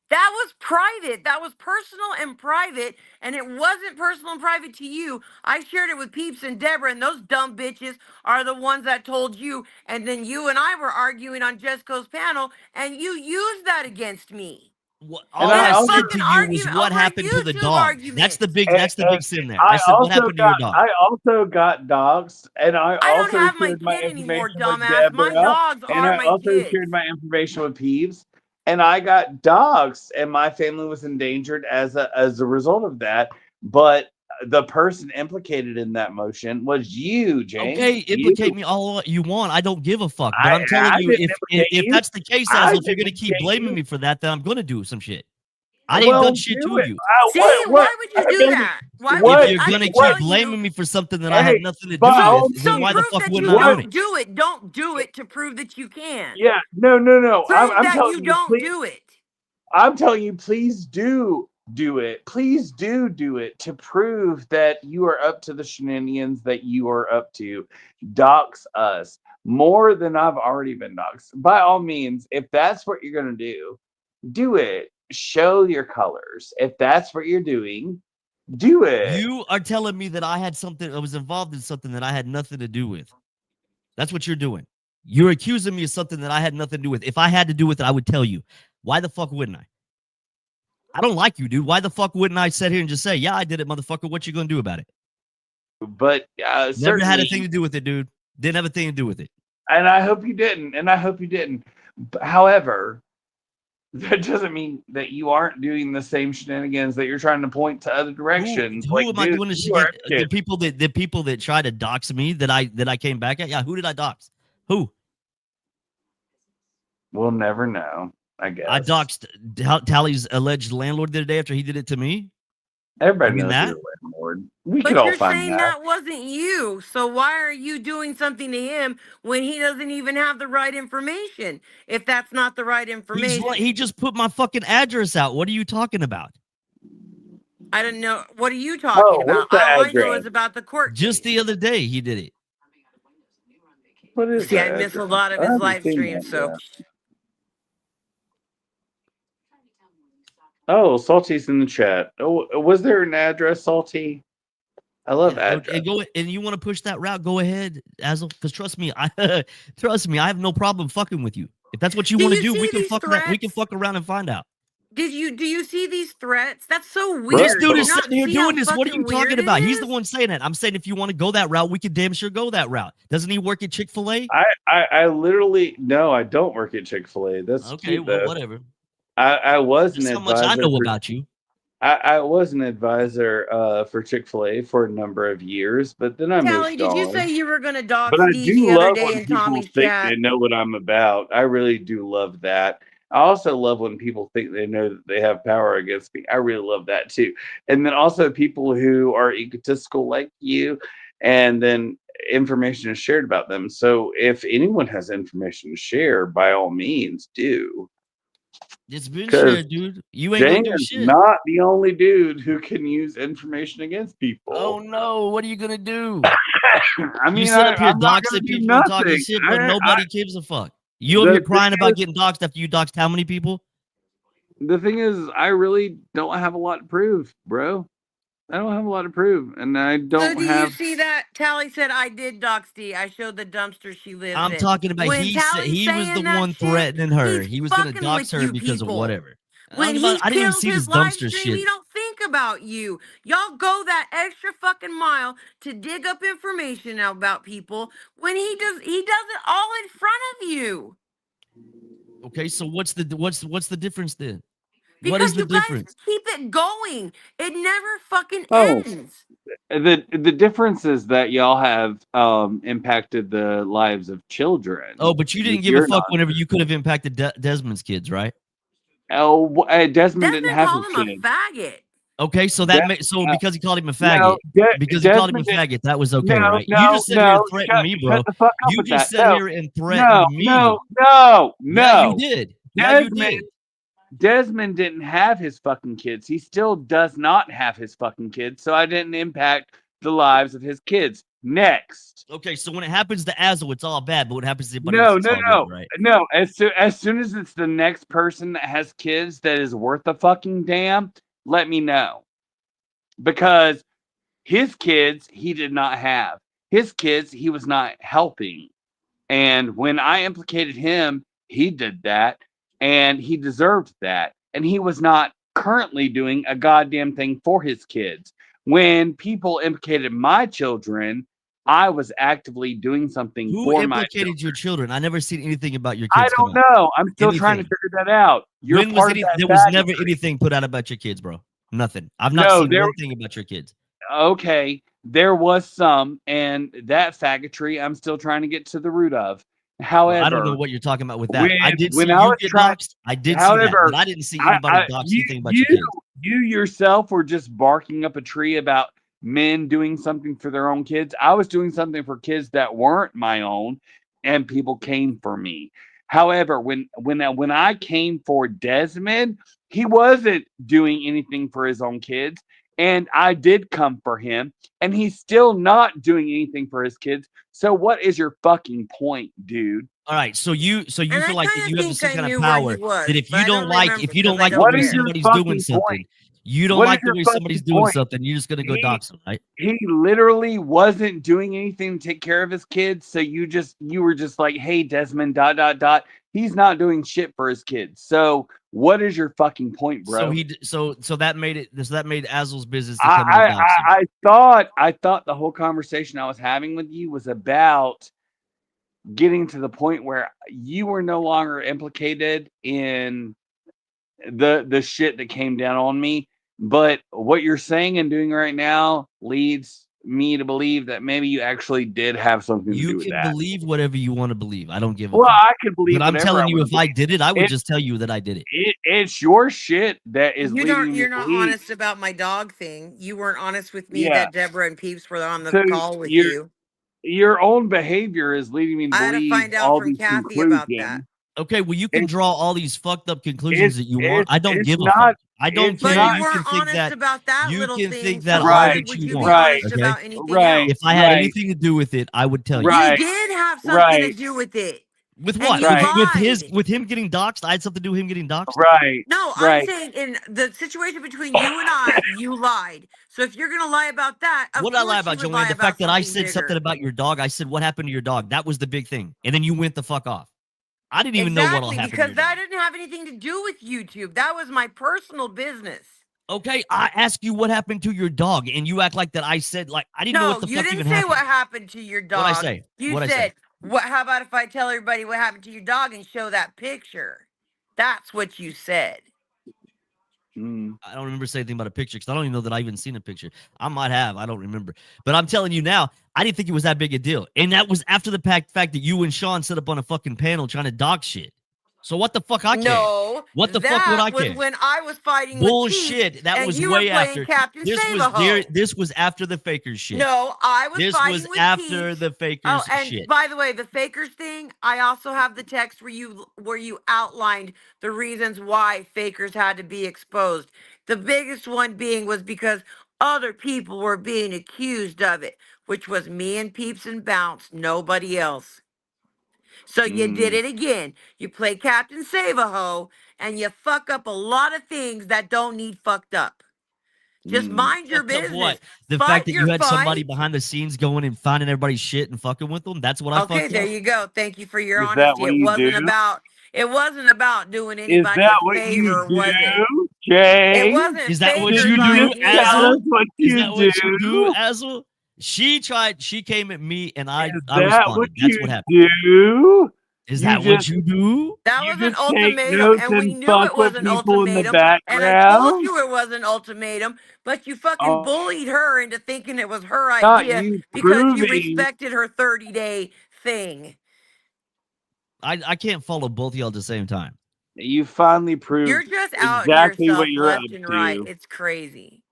That was private. That was personal and private, and it wasn't personal and private to you. I shared it with Peeps and Deborah, and those dumb bitches are the ones that told you. And then you and I were arguing on Jessico's panel, and you used that against me And All in I I a also said fucking to you was argument what over a happened to the YouTube dog. argument. That's the big sin there. I I said, what also happened to your got dog? doxxed, and I I don't also have my shared my kid anymore, information with dumbass. My Deborah, dogs and are I my also kids. shared my information with Peeves, and I got doxxed, and my family was endangered as a result of that. But the person implicated in that motion was you, James. Okay, You. implicate me all you want. I don't give a fuck. But I I'm telling I you, didn't implicate if you. that's the case, I Azel, if you're didn't gonna keep implicate blaming you. me for that, then I'm gonna do some shit. I didn't Well, done shit do to it. you. See, What? why would you I do mean, that? Why would If what? you? you're I gonna can keep What? tell you. blaming me for something that I had Hey, nothing to do by So, with, all then so why means, the prove fuck that wouldn't you I what? own it? don't do it. Don't do it to prove that you can. Yeah, no. Prove I'm that telling you you, don't please. do it. I'm telling you, please do it. Please do it to prove that you are up to the shenanigans that you are up to. Dox us more than I've already been doxed. By all means, if that's what you're gonna do it. Show your colors. If that's what you're doing, do it. You are telling me that I had something, I was involved in something that I had nothing to do with. That's what you're doing. You're accusing me of something that I had nothing to do with. If I had to do with it, I would tell you. Why the fuck wouldn't I? I don't like you, dude. Why the fuck wouldn't I sit here and just say, yeah, I did it, motherfucker. What you gonna do about it? But Never had a certainly, thing to do with it, dude. Didn't have a thing to do with it. and I hope you didn't. And I hope you didn't. However, that doesn't mean that you aren't doing the same shenanigans that you're trying to point to other directions. Who Like, am I dude, doing this you are shit? a kid. The people that try to dox me that I came back at? Yeah, who did I dox? Who? We'll never know, I I guess. doxed Tally's alleged landlord the other day after he did it to me. Everybody I mean knows that? you're a landlord. We could But all you're find saying that. that wasn't you. So why are you doing something to him when he doesn't even have the right information? If that's not the right information, He just put my fucking address out. What are you talking about? I don't know. What are you talking Oh, about? what's the All I know address? is about the court Just case. the other day he did it. What is See, the I miss a address? lot of I his haven't live seen streams, that so yet. Oh, Salty's in the chat. Oh, was there an address, Salty? I love Yeah, address. and go and you want to push that route, go ahead, Azel. Because trust me, I have no problem fucking with you. If that's what you do want to you do, see these we can threats? fuck around and find out. Do you see these threats? That's so This weird. dude Do you is Bro. not sitting here see how doing this. What are you fucking talking weird it about? He's the is? one saying it. I'm saying if you want to go that route, we could damn sure go that route. Doesn't he work at Chick-fil-A? I literally no, I don't work at Chick-fil-A. That's Okay, cute well, though. whatever. I was an That's how much I advisor know for about you. I was an advisor for Chick-fil-A for a number of years, but then I Tally, moved did you on. say you were gonna But dox I Steve do the other love day when in people Tommy's think they chat? know what I'm about. I really do love that. I also love when people think they know that they have power against me. I really love that too. And then also people who are egotistical like you, and then information is shared about them. So if anyone has information to share, by all means do. It's been Because shared, dude. You ain't gonna do Jane's shit. not the only dude who can use information against Oh people. no, what are you gonna do? I You mean, sit up here I'm not going doxing to do people and talking nothing. shit, but I, nobody gives a fuck. You over the here thing crying about is, getting doxed after you doxed how many people? the thing is, I really don't have a lot to prove, bro. I don't have a lot to prove, and I So don't do you have. see that? Tally said I did dox D. I showed the dumpster she lives I'm in. talking about When he said Tally's he was the saying that one shit, threatening her. he's He was gonna fucking dox with her you because of people. whatever. When he I didn't even kills see his this live dumpster stream, shit. he don't think about you. Y'all go that extra fucking mile to dig up information about people when he does it all in front of you. Okay, so what's the difference then? What is Because the you guys difference? keep it going. It never fucking Oh, ends. the difference is that y'all have impacted the lives of Oh, children but you with didn't give a your fuck whenever nonsense. you could have impacted Desmond's kids, right? Oh, Desmond didn't Desmond have called his him a kids. faggot. Okay, so so Uh, because he called him a no, faggot, because he called him a Desmond did. faggot, that was okay, No, right? You no, just sit here and no. threaten me, Shut bro. the fuck up You with just that. sat No, here and threatened no, me. no, no, Yeah, you no. did. Yeah, you Desmond, did. Desmond didn't have his fucking kids. He still does not have his fucking kids. So I didn't impact the lives of his kids. Next. Okay, so when it happens to Azel, it's all bad, but when it happens to anybody else, No, it's no, all good, no, right? no. As soon as it's the next person that has kids that is worth a fucking damn, let me know. Because his kids he did not have. His kids he was not helping. And when I implicated him, he did that and he deserved that. And he was not currently doing a goddamn thing for his kids. When people implicated my children, I was actively doing something Who for my children. implicated your children? I never seen anything about your I kids come don't out. know. I'm still trying to Anything. figure that out. You're When was part of any? that There was never faggotry. anything put out about your kids, bro. Nothing. I've not No, seen there one thing about your kids. okay, there was some, and that faggotry I'm still trying to get to the root of. Well, I don't know However, what you're talking about with that. when I did see when I you was get trying, doxxed. I did see that, but however, I didn't see anybody dox anything about your kids. you yourself were just barking up a tree about men doing something for their own kids. I was doing something for kids that weren't my own, and people came for me. However, when I came for Desmond, he wasn't doing anything for his own kids, and I did come for him, and he's still not doing anything for his kids. So what is your fucking point, dude? All right, so you And feel I like that kind of you have think some I kind of knew where he power that was, if but I don't remember because I the don't What way is your care. somebody's doing fucking point? something, you don't What is like the your way somebody's fucking doing point? something, you're just gonna go He dox them, right? he literally wasn't doing anything to take care of his kids. So you were just like, hey, Desmond, dot dot dot. He's not doing shit for his kids. So what is your fucking point, So bro? so that made it so that made Azel's business to come in and dox him. I thought the whole conversation I was having with you was about getting to the point where you were no longer implicated in the shit that came down on me. But what you're saying and doing right now leads me to believe that maybe you actually did have something to You do with can that. believe whatever you want to believe. I don't give a Well, fuck. I can But believe I'm whatever I telling you, want to if I believe. did it, I would It, just tell you that I did it. it's your shit that is You leading don't. me to You're not believe. honest about my dog thing. You weren't honest with me Yeah. that Deborah and Peeps were on the So call with your you. your own behavior is leading me to I had to believe find out all from these Kathy about that. conclusions. Okay, well, you can It's draw all these fucked up conclusions it's that you want. it's I don't it's give a fuck. not I don't it's care. But you not weren't honest about that You little can thing, think that so all why right, that would you you be want. right, honest Okay, about anything right, if else? I had right, anything to do with it, I would tell you. You right, did have something to right, do with it, With and what? you right, lied. With him getting doxxed? I had something to do with him getting doxxed. right, No, I'm right. saying in the situation between you and I, you lied. So if you're going to lie about that, of What did I lie course you about, would Joanne? lie The fact about that I something said something bigger. about your dog. I said, "What happened to your dog?" That was the big thing, and then you went the fuck off. I didn't even know what all Exactly, happened to because your that dog. didn't have anything to do with YouTube. That was my personal business. Okay, I asked you what happened to your dog, and you act like that. I said like I didn't know what No, the you fuck didn't even say what happened. happened to your What I dog. say? You What I say? said, "What? How about if I tell everybody what happened to your dog and show that picture?" That's what you said. Mm, I don't remember saying anything about a picture because I don't even know that I even seen a picture. I might have. I don't remember. But I'm telling you now, I didn't think it was that big a deal. And that was after the fact that you and Sean set up on a fucking panel trying to dog shit. So what the fuck I care? No, What the fuck would that I was care? when I was fighting with Peeps Bullshit. That and was you were way playing after. Captain This Save a was there. Ho. This was after the fakers shit. No, I was This was fighting with after Peeps. the Oh, fakers and shit. by the way, the fakers thing, I also have the text where you outlined the reasons why fakers had to be exposed. The biggest one being was because other people were being accused of it, which was me and Peeps and Bounce, nobody else. So you did mm, it again. You play Captain Save a Ho and you fuck up a lot of things that don't need fucked up. Just mm. mind your Fucked up business. what? The fact Fight that you your had somebody fight. behind the scenes going and finding everybody's shit and fucking with them. That's what I Okay, fucked there up. you go. Thank you for your Is that honesty. what you do? It wasn't about doing Is anybody that a what you favor, was it? do, It Jay? wasn't Is that what Did Faker's you you do, just tell idea. us Azel? what Is you that do? what you do, Azel? She came at me and Is I that what responded. That's you what happened. do? Is You that what just you do? That you was an just take ultimatum, notes and we and knew fuck it was with an people in the ultimatum. And I told background? you it was an ultimatum, but you fucking Oh, bullied her into thinking it was her not idea you because you proving respected her 30-day thing. I can't follow both of y'all at the same time. you finally You're proved just outing exactly what yourself you're up left and right. to. It's crazy.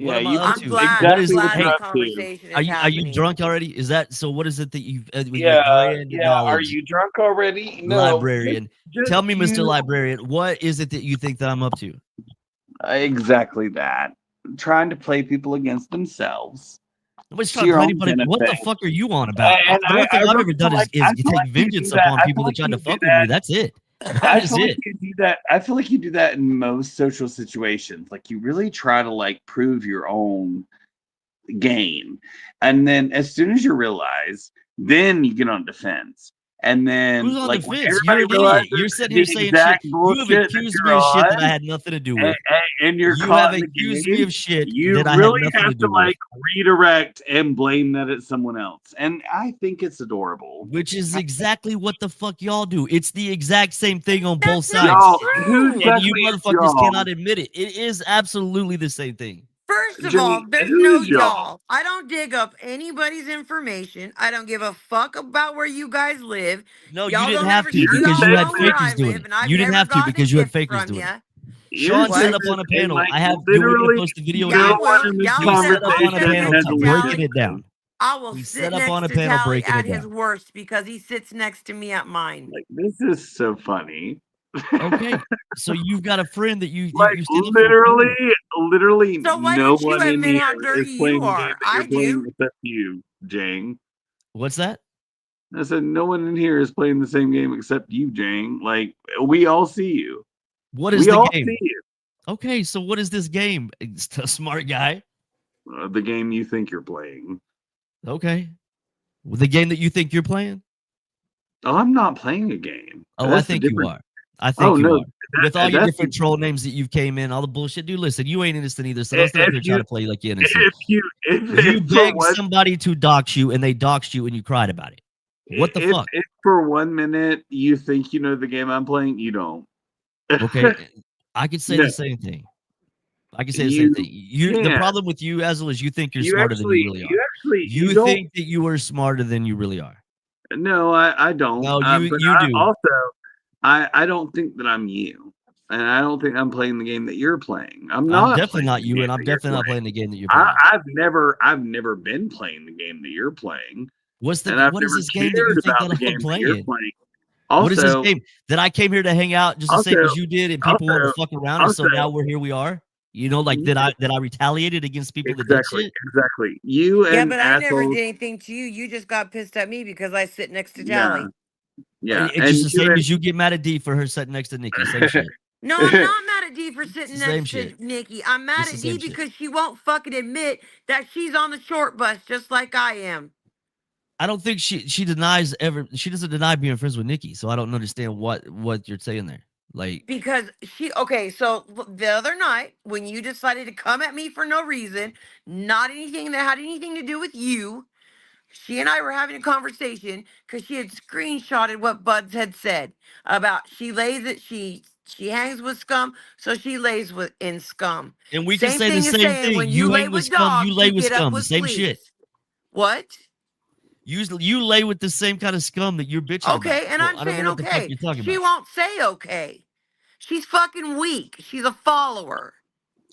What Yeah, am I you up put I'm to? glad. What I'm exactly is? what glad you're the Hey, up to. conversation are is you happening. drunk already? Is that so? What is it that you with your Yeah, grand yeah. Are knowledge, you drunk already? No, librarian? just Tell me, Mister you. Librarian, what is it that you think that I'm up to? Exactly that. Trying to play people against themselves Nobody's to trying to your play own anybody. What the benefit. fuck are you on about? And The only thing I I've really ever feel done like is you take you do vengeance that. upon I feel people that like tried to you do fuck with me. that. That's it. That I is feel like it. you do that. I feel like you do that in most social situations. Like you really try to like prove your own game. And then as soon as you realize, then you get on defense. And then Who's on like when defense? You're everybody an idiot. realizes You're sitting here the saying shit. exact You have bullshit that accused you're me of shit that I on had nothing to do and, with. and you're You have caught in the accused me game, of shit you that I had really nothing to have to do with, like redirect and blame that it's someone else. And I think it's adorable. which is exactly what the fuck y'all do. It's the exact same thing on both That's not sides. Y'all, who true. And you exactly is motherfuckers y'all? cannot admit it. It is absolutely the same thing. First of all, Jimmy, there's who no is y'all? y'all. I don't dig up anybody's information. I don't give a fuck about where you guys live. No, you Y'all didn't don't have ever. to You're because Y'all you had know where simply I fakers doing live, it. and I've You didn't never have to gotten a because you had gift fakers from doing you. it. you're Sean set What? up stupid on a and panel. like I have you want me to literally post the video Yeah, I here? no one will. in this Y'all He sit. set up I'll on a sit conversation panel next has to breaking Tally. it witnesses. down. I will He sit set up on next a to panel Tally breaking at it his down. worst because he sits next to me at mine. Like this is so funny. Okay. So you've got a friend that Like you stand up for a friend. literally So why no don't you one in admit here how is dirty you playing the game are? that I you're playing do. except you, Jang. What's that? I said no one in here is playing the same game except you, Jang. Like we all see you. What is We the all see game? you. Okay, so what is this game? It's a smart guy. The game you think you're playing. Okay. The game that you think you're playing? Oh, I'm not playing a game. Oh, I That's the think you difference. are. I Oh think you no, are. With all your that's different troll names that you've came in, all the bullshit. Dude, listen, you ain't innocent either, so don't stand up if here and try you to play like you're innocent. if You for begged one somebody to dox you and they doxed you and you cried about it. What the fuck? if for 1 minute you think you know the game I'm playing, you don't. Okay. I could say No, the same thing. I can say the same you thing. The can't. problem with you, Azel, is you think you're smarter than you really are. You You don't. think that you are smarter than you really are. No, I don't. No, But you I do. also I don't think that I'm you, and I don't think I'm playing the game that you're playing. I'm I'm not definitely playing not the you, game and I'm that you're definitely not playing. playing the game that you're playing. I've never been playing the game that you're playing, and I've What is never this game that you cared think about that the I'm game that you're playing? playing. What is this Also, game that I came here to hang out just the also, same as you did, and people wanted to also, fuck around, and so also, now we're here. We are. You know, like that I retaliated against people that did exactly, shit. exactly. You Yeah, and but I never did assholes, anything to you. You just got pissed at me because I sit next to yeah, Tally. yeah, It's and just the you same as you get mad at D for her sitting next to Nikki. Same and shit. No, I'm not mad at D for It's the sitting same next shit. to Nikki. I'm mad It's the at D same shit. because she won't fucking admit that she's on the short bus just like I am. I don't think she denies ever. She doesn't deny being friends with Nikki. So I don't understand what you're saying there. Like, Because okay, so the other night when you decided to come at me for no reason, not anything that had anything to do with you, she and I were having a conversation because she had screenshotted what Buds had said about she lays it, she hangs with scum, so she lays with in scum. and we can Same say the thing as same saying thing. when you You lay hang with with scum. You dogs, lay you with get up scum. The with same shit. fleas. What? You lay with the same kind of scum that you're bitching about. Okay, and So I'm I don't know saying what the fuck okay. you're talking She about. won't say okay. She's fucking weak. She's a follower.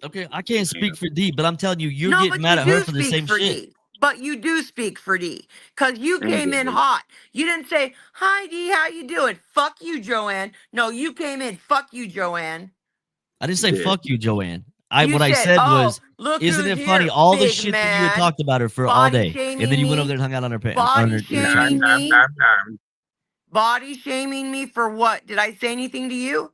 Okay, I can't speak for D, but I'm telling you, you're No, getting but mad you at her do for the speak same for shit. D. But you do speak for D. Cause you came in Jay. hot. You didn't say, "Hi D, how you doing?" Fuck you, Joanne. No, you came in, "Fuck you, Joanne." I didn't say Did. fuck you, Joanne. You What I said, said "Oh, was, look isn't who's it funny here, all the big shit that you had man." talked about her for all Body day, and then shaming you went over me. there and hung out on her Body Nom, shaming nom, me. nom, nom. Body shaming me for what? Did I say anything to you?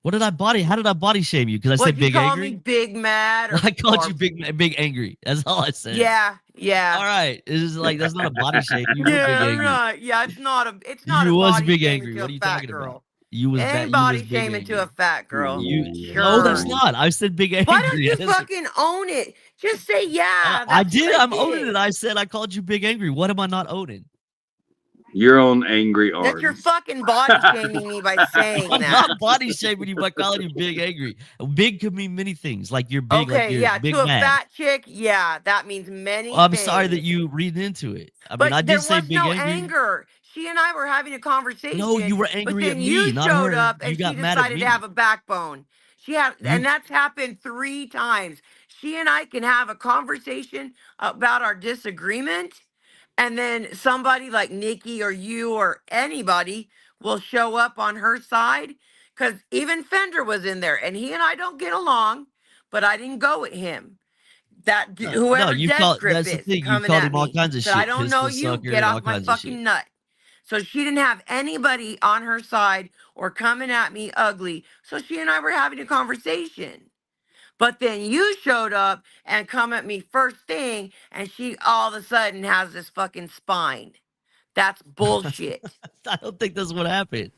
What did I body? How did I body shame you? Because I said What'd you big call me? angry. Big mad I called you big angry. That's all I said. yeah, All yeah. right, it's just like that's not a body shame. You were big Yeah, angry. right. Yeah, it's not a You was body big shaming angry. to a What are you fat talking about? girl. You It was ain't bad. You was body big shaming to a angry. fat girl. You no, that's Sure. Ooh. not. I said big Why don't angry. you fucking own it? Just say, yeah, I that's what did. I I'm owning it. did. I said I called you big angry. What am I not owning? Your own angry That you're arms. fucking body shaming me by saying I'm that. not body shaming you by calling you big angry. Big could mean many things. Like you're big, like Okay, you're yeah, big to a mad. fat chick, yeah, that means many I'm sorry that things. you read into it. I mean, But I there did say was big no angry. anger. She and I were having a No, you conversation, were but angry at then me, you not showed her. up You and she got mad at decided to have me. a backbone. And You that's happened 3 times. She and I can have a conversation about our disagreement, and then somebody like Nikki or you or anybody will show up on her side. Because even Fender was in there, and he and I don't get along, but I didn't go at him. no, Whoever you Dead call Grip that's the is thing. You coming called at him all me, kinds of said, I shit, don't know pistol you, get sucker, all off my kinds of shit. fucking nut. So she didn't have anybody on her side or coming at me ugly. So she and I were having a conversation. But then you showed up and come at me first thing, and she all of a sudden has this fucking spine. That's bullshit. I don't think that's what happened.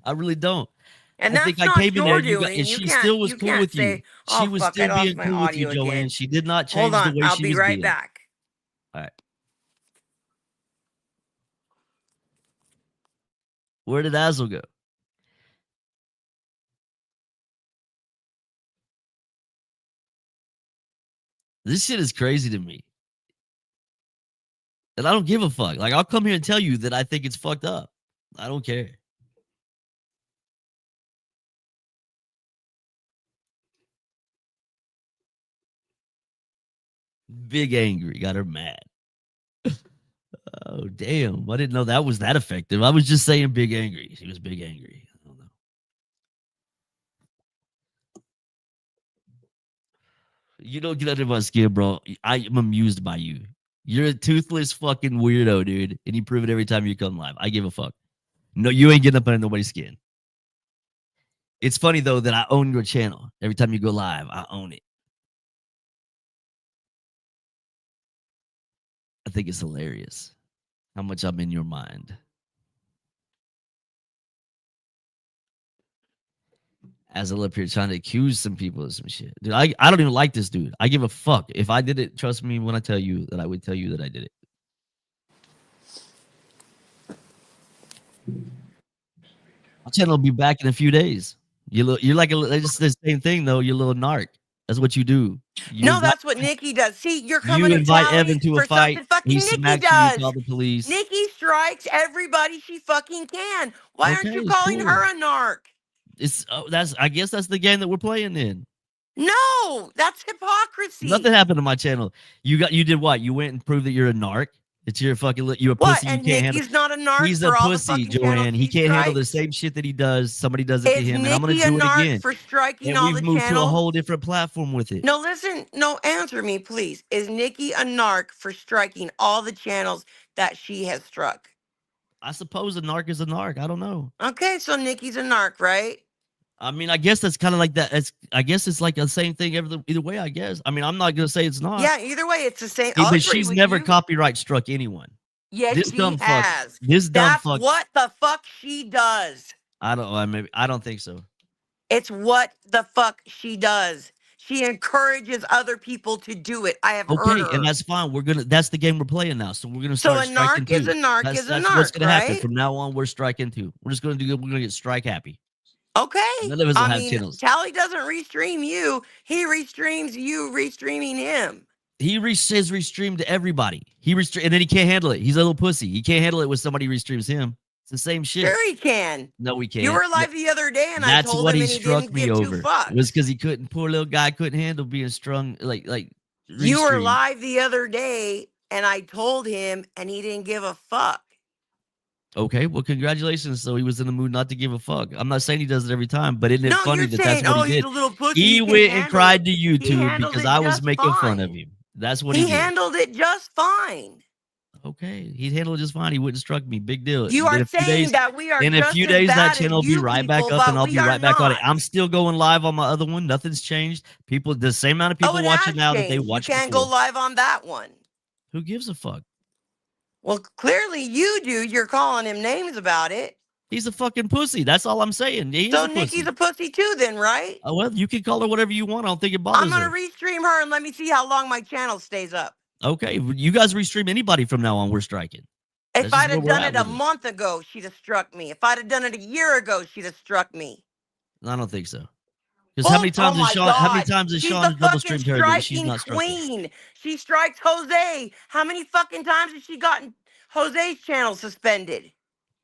I really don't. And I think that's I not came in there, your you got, doing. and You she can't still was you cool can't with you. say, She oh was fuck, I still lost being my cool with you, audio Joanne. again. She did not Hold change the on, way I'll she be was right being. back. All right. Where did Azel go? This shit is crazy to me. And I don't give a fuck. Like, I'll come here and tell you that I think it's fucked up. I don't care. Big angry. Got her mad. Oh, damn. I didn't know that was that effective. I was just saying big angry. She was big angry. I don't know. You don't get under my skin, bro. I am amused by you. You're a toothless fucking weirdo, dude. And you prove it every time you come live. I give a fuck. No, you ain't getting up under nobody's skin. It's funny, though, that I own your channel. Every time you go live, I own it. I think it's hilarious how much I'm in your mind. As I up here trying to accuse some people of some shit. Dude, I don't even like this dude. I give a fuck. If I did it, trust me when I tell you that I would tell you that I did it. My channel will be back in a few days. You're like it's the same thing though. You're a little narc. That's what you do. No, that's what Nikki does. See, you're You coming at invite Tally Evan to a for fight. something He fucking Nikki smacks you. You call does. the police. Nikki strikes everybody she fucking can. Why Okay, aren't you it's calling cool. her a narc? It's I guess that's the game that we're playing in. No, that's hypocrisy. Nothing happened to my channel. You did what? You went and proved that you're a narc. It's your fucking you're a What? pussy. You And can't handle. Nikki's not a narc He's a for all the pussy, fucking channels Joanne. He she can't handle the strikes? same shit that he does. Somebody does it to Is him, and I'm gonna Nikki a do it narc again. for striking And all we've the moved to a channels? whole different platform with it. No, listen. No, answer me, please. Is Nikki a narc for striking all the channels that she has struck? I suppose a narc is a narc. I don't know. Okay, so Nikki's a narc, right? I mean, I guess that's kind of like that. I guess it's like the same thing either way. I guess. I mean, I'm not gonna say it's not. Yeah, either way, it's the same. Hey, I'll but agree she's with never you. copyright struck anyone. Yes, This she dumb fuck. has. This dumb That's fuck. what the fuck she does. I don't. Maybe I don't think so. It's what the fuck she does. She encourages other people to do it. I have heard Okay, and her. that's fine. That's the game we're playing now. So we're gonna So start a striking narc is too. a narc That's is a that's what's narc, gonna happen right? from now on. We're striking too. We're gonna get strike happy. Okay. None of us will I have mean, channels. Tally doesn't restream you. He restreams you restreaming him. He says restream to everybody. And then he can't handle it. He's a little pussy. He can't handle it when somebody restreams him. It's the same shit. Sure he can. No, we can't. You were live the other day and I That's told what him he and he struck didn't me give two over. It was fucks. because he couldn't. Poor little guy couldn't handle being strung like You were restreamed. live the other day and I told him and he didn't give a fuck. Okay, well, congratulations. So he was in the mood not to give a fuck. I'm not saying he does it every time, but isn't it No, funny you're that that's saying, what oh, he he's did? a little pussy. He He can went and handle cried it. to He YouTube handled because it I was just making fun of fine. him. That's what he He did. handled it just fine. Okay, he handled it just fine. He wouldn't struck me. Big deal. You In are a few saying days, that we are in a just few as days, that bad as channel will be you right back people, up, and but I'll we be are right back on it. not. I'm still going live on my other one. Nothing's changed. People, the same amount of Oh, people it watching has now that they changed. You watched can't go before. live on that one. Who gives a fuck? Well, clearly you do. You're calling him names about it. He's a fucking pussy. That's all I'm saying. He is So a Nikki's pussy. a pussy too, then, right? Well, you can call her whatever you want. I don't think it I'm bothers gonna her. restream her and let me see how long my channel stays up. Okay, you guys restream anybody from now on. We're striking. If That's just I'd where have we're done at it a with it. month ago, she'd have struck me. If I'd have done it a year ago, she'd have struck me. I don't think so. Because how many Oh times has my Sean? How many God. times has She's Sean the double fucking streamed her that she's striking not striking? queen. She strikes Jose. How many fucking times has she gotten Jose's channel suspended?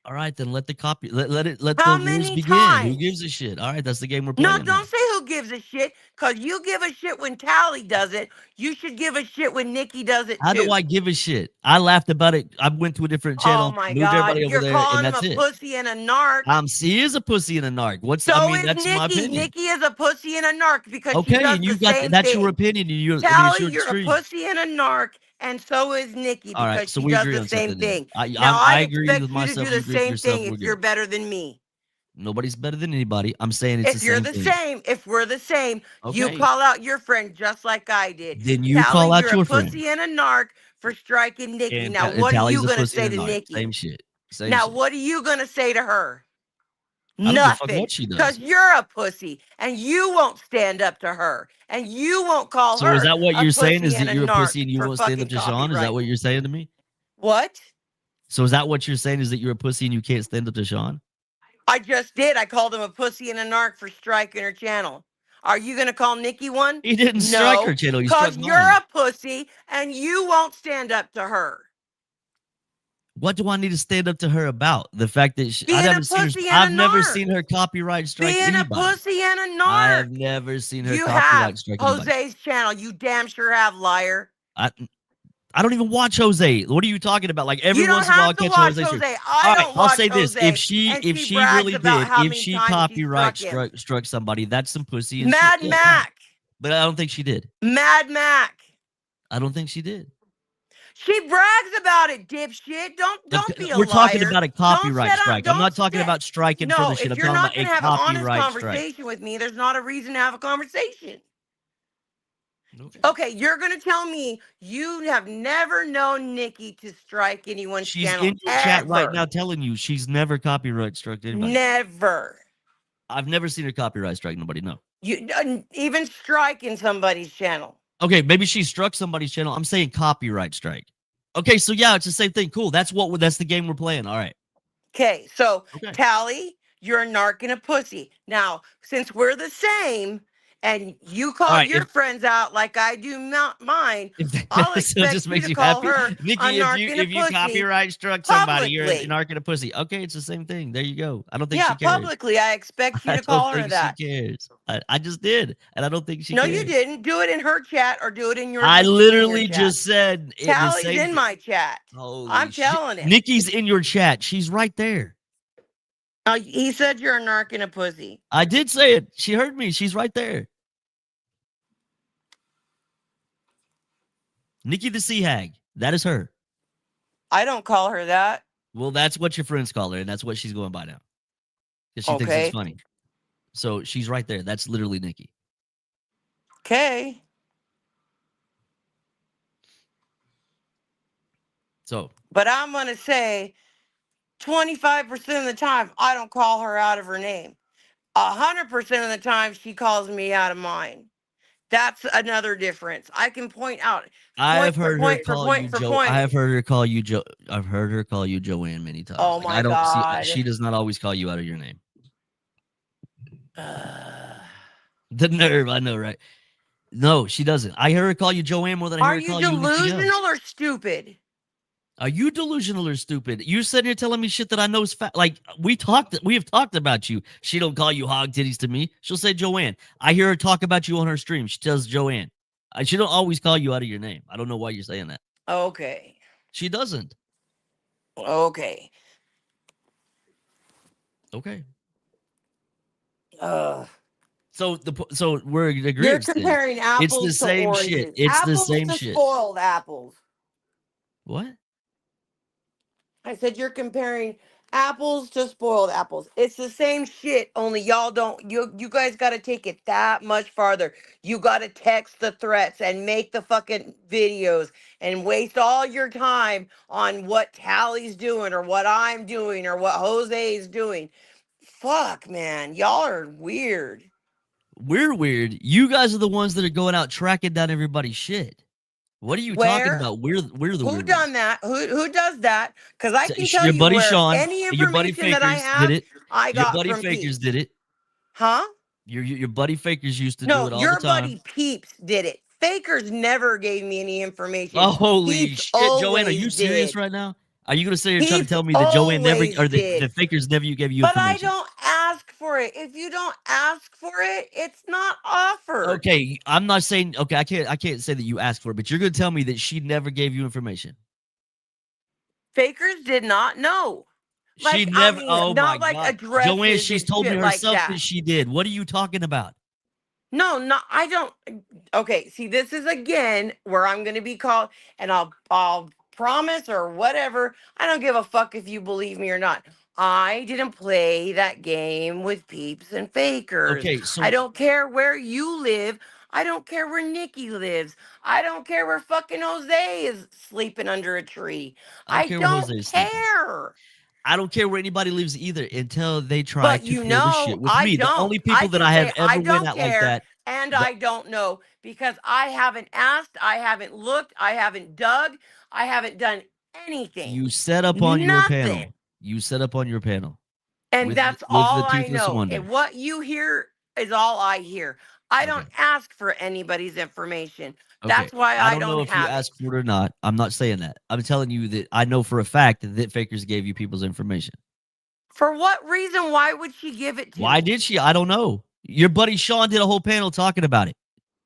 All right, then let the let How the rules many begin. Who times? gives a shit? All right, that's the game we're No, playing now. don't say who gives a shit because you give a shit when Tally does it. You should give a shit when Nikki does it How do too. I give a shit? I laughed about it. I went to a different Oh channel, my moved everybody God. over You're there, and calling him that's a it. pussy and a narc. She is a pussy and a narc. So is that's my Nikki. opinion. Nikki is a pussy and a narc because she Okay, does and the you got same that's thing. your opinion, and it's Tally, your you're a extreme. pussy and a narc, and so is Nikki All right, because so she we does agree the on same something then. thing. Now, I I'd agree with expect you to myself. do You the agree with same yourself. thing We're if you're good. better than me. Nobody's better than anybody. I'm saying it's the If you're same the thing. same, if we're the same, you Okay, call out your friend just like I did. then you Tally, call out you're a your friend. pussy and a narc for striking Nikki. And, Now, and what are Tally's you a going to pussy say and a to narc. Nikki? Same shit. Same Now, shit. what are you going to say to her? I don't give a fuck Nothing. what she Because does. you're a pussy and you won't stand up to her and you won't call So is her that what a you're saying? pussy Is that and a you're a narc pussy and you for won't stand up fucking to Sean? Is that copyright. what you're saying to me? What? So is that what you're saying? Is that you're a pussy and you can't stand up to Sean? I just did. I called him a pussy and a narc for striking her channel. Are you going to call Nikki one? He didn't strike her No, channel. He because struck you're mine. a pussy and you won't stand up to her. What do I need to stand up to her about? The fact that Being a pussy and a I've never narc. seen her copyright strike Being a anybody. pussy and a I narc. have never seen her You copyright have strike anybody. Jose's channel. You damn sure have, liar. I don't even watch Jose. What are you talking about? Like every You don't once in a while, have I'll to catch a watch Jose stream. Jose. All I right, don't I'll watch say this: Jose. And if she she brags really about did, how if many she times she copyright struck him. struck somebody, that's some pussy and Mad shit. Yeah, fine. Mac. But I don't think she did. Mad Mac. I don't think she did. She brags about it, dipshit. Don't be a We're talking liar. about a Don't copyright set up. strike. I'm Don't not talking set. about striking for No, the shit. if I'm you're talking not about going a to have an honest copyright strike. conversation with me, there's not a reason to have a conversation. Okay. Okay, you're going to tell me you have never known Nikki to strike anyone's She's channel in your chat right ever. now telling you she's never copyright struck anybody. Never. I've never seen her copyright strike nobody. No. You even striking somebody's channel. Okay, maybe she struck somebody's channel. I'm saying copyright strike. Okay, so yeah, it's the same thing. Cool. That's the game we're playing. All right. Okay, so Okay. Tally, you're a narc and a pussy. Now, since we're the same, and you All call right. your friends out like I do not mine, If I'll so it just expect you makes to you call happy, her a Nikki. narc and a If you pussy copyright struck somebody, you're a publicly. narc and a pussy. Okay, it's the same thing. There you go. I don't think Yeah, she cares. publicly. I expect you I to don't call her think she that. cares. I just did, and I don't think she No, cares. you didn't. Do it in her chat or do it in yours. I when she's in your literally chat. just said the Tally's same in thing. my chat. Holy I'm shit. telling him. Nikki's in your chat. She's right there. He said you're a narc and a pussy. I did say it. She heard me. She's right there. Nikki the Sea Hag. That is her. I don't call her that. Well, that's what your friends call her, and that's what she's going by now. Because she thinks Okay. it's funny. So she's right there. That's literally Nikki. Okay. So, But I'm going to say 25% of the time, I don't call her out of her name. 100% of the time, she calls me out of mine. That's another difference. I can point out I have point for heard her point for call point you for Joe. point. I have heard her call you Joe. I've heard her call you Joanne many times. Oh Like, my I don't see. God. She does not always call you out of your name. The nerve, I know, right? No, she doesn't. I hear her call you Joanne more than I hear Are her you call you anything else. delusional or stupid? Are you delusional or stupid? You're sitting here telling me shit that I know is fact. Like we have talked about you. She don't call you hog titties to me. She'll say Joanne. I hear her talk about you on her stream. She tells Joanne. She don't always call you out of your name. I don't know why you're saying that. Okay. She doesn't. Okay. Okay. Uh, So we're agreeing. you're comparing apples the to same oranges. shit. It's apples the same to shit. spoiled apples. What? I said you're comparing apples to spoiled apples. It's the same shit, only y'all don't. You guys got to take it that much farther. You got to text the threats and make the fucking videos and waste all your time on what Tally's doing or what I'm doing or what Jose is doing. Fuck, man, y'all are weird. We're weird. You guys are the ones that are going out tracking down everybody's shit. What are you talking Where? about? We're the Who weird done ones. that? Who does that? Because I can tell Your you buddy where Sean, any your buddy information that I Fakers have, did it. I Your got buddy from Fakers Pete. did it. Huh? Your buddy Fakers used to do No, it all your the time. buddy Peeps did it. Fakers never gave me any information. Oh, holy Peeps shit, Joanne, are you always serious did. right now? Are you gonna sit here and try to Peeps tell me that Joanne never always or did. the Fakers never gave you But I information? don't ask for it. If you don't ask for it, it's not offered. Okay, I'm not saying okay. I can't say that you asked for it, but you're gonna tell me that she never gave you information. Fakers did not know. She Like, I never. mean, Oh my not like god, Joanne, addresses she's and told me shit like herself that. that she did. What are you talking about? No, I don't. Okay, see, this is again where I'm going to be called, and I'll promise or whatever. I don't give a fuck if you believe me or not. I didn't play that game with peeps and fakers. Okay, I so don't care where you live. I don't care where Nikki lives. I don't care where fucking Jose is sleeping under a tree. I don't I care where don't Jose is sleeping. care. I don't care where anybody lives either until they try But to pull the shit with I me. The don't. only I people that can I have say I ever went don't at like care that, and the, I don't know because I haven't asked, I haven't looked, I haven't dug, I haven't done anything. you set up on your Nothing. panel. You set up on your panel And that's with the all I Toothless know. Wonder. And what you hear is all I hear. I Okay. don't ask for anybody's information. Okay. That's why I I don't know don't if you have it. asked for it or not. I'm not saying that. I'm telling you that I know for a fact that fakers gave you people's information. For what reason? Why would she give it to Why me? did she? I don't know. Your buddy Sean did a whole panel talking about it.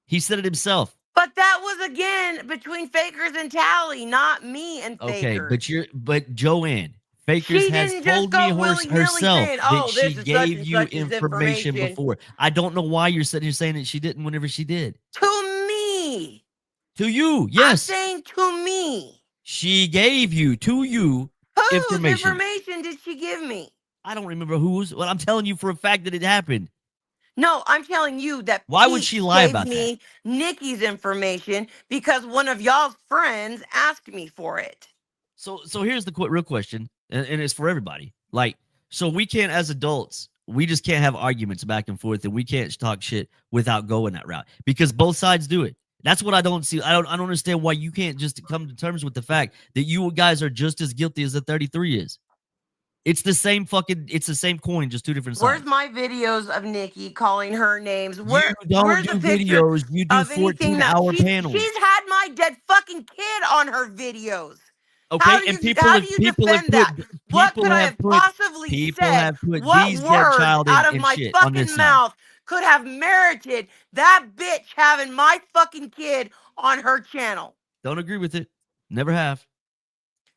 He said it himself. But that was again between fakers and Tally, not me and Okay, fakers. but Joanne, Fakers She has didn't just told me go willy nilly herself saying, that oh, she this is such gave and you such's information information before. I don't know why you're sitting here saying that she didn't whenever she did. to me. To you, I'm yes. saying to me. She gave you to you Whose information. information did she give me? I don't remember whose. Well, I'm telling you for a fact that it happened. No, I'm telling you that Why would Pete she lie gave about that? me Nikki's information because one of y'all's friends asked me for it. So here's the real question, and it's for everybody. Like, so we can't, as adults, we just can't have arguments back and forth, and we can't talk shit without going that route because both sides do it. That's what I don't see. I don't understand why you can't just come to terms with the fact that you guys are just as guilty as the 33 is. It's the same coin, just two different Where's sides. my videos of Nikki calling her names? You don't Where's do a picture videos. You do of anything that 14-hour panels. she's had my dead fucking kid on her videos? Okay, and How do you defend that? What could I have possibly people said? have put What D's dead words child out of and my shit on this fucking side. mouth could have merited that bitch having my fucking kid on her channel? Don't agree with it. Never have.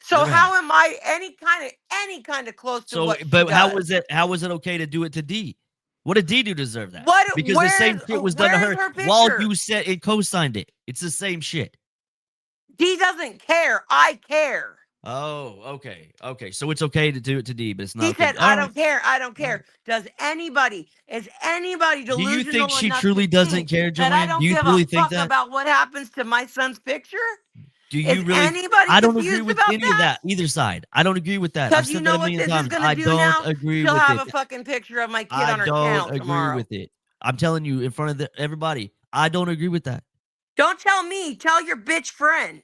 So Never have. how am I any kind of close to So, what she but how does? was it? How was it okay to do it to D? What did D do to deserve that? What? Because the same shit was done to Where's her her while picture? you said it co-signed it. It's the same shit. D doesn't care. I care. Oh, okay, okay. So it's okay to do it to D, but it's not He okay. said, All I right. don't care. I don't All right. care. Is anybody Do you think delusional she enough to truly doesn't think care, that I Joanne? Do don't you give a really think fuck that? about what happens to my son's picture? Do Is you really? anybody I don't agree confused with about any of that? that, either side. I don't agree with that. I've Because you said that know a what million this is times. going to I do don't now? agree She'll with have it. a fucking picture of my kid I on her don't channel agree tomorrow. with it. I'm telling you in front of everybody. I don't agree with that. Don't tell me. Tell your bitch friend.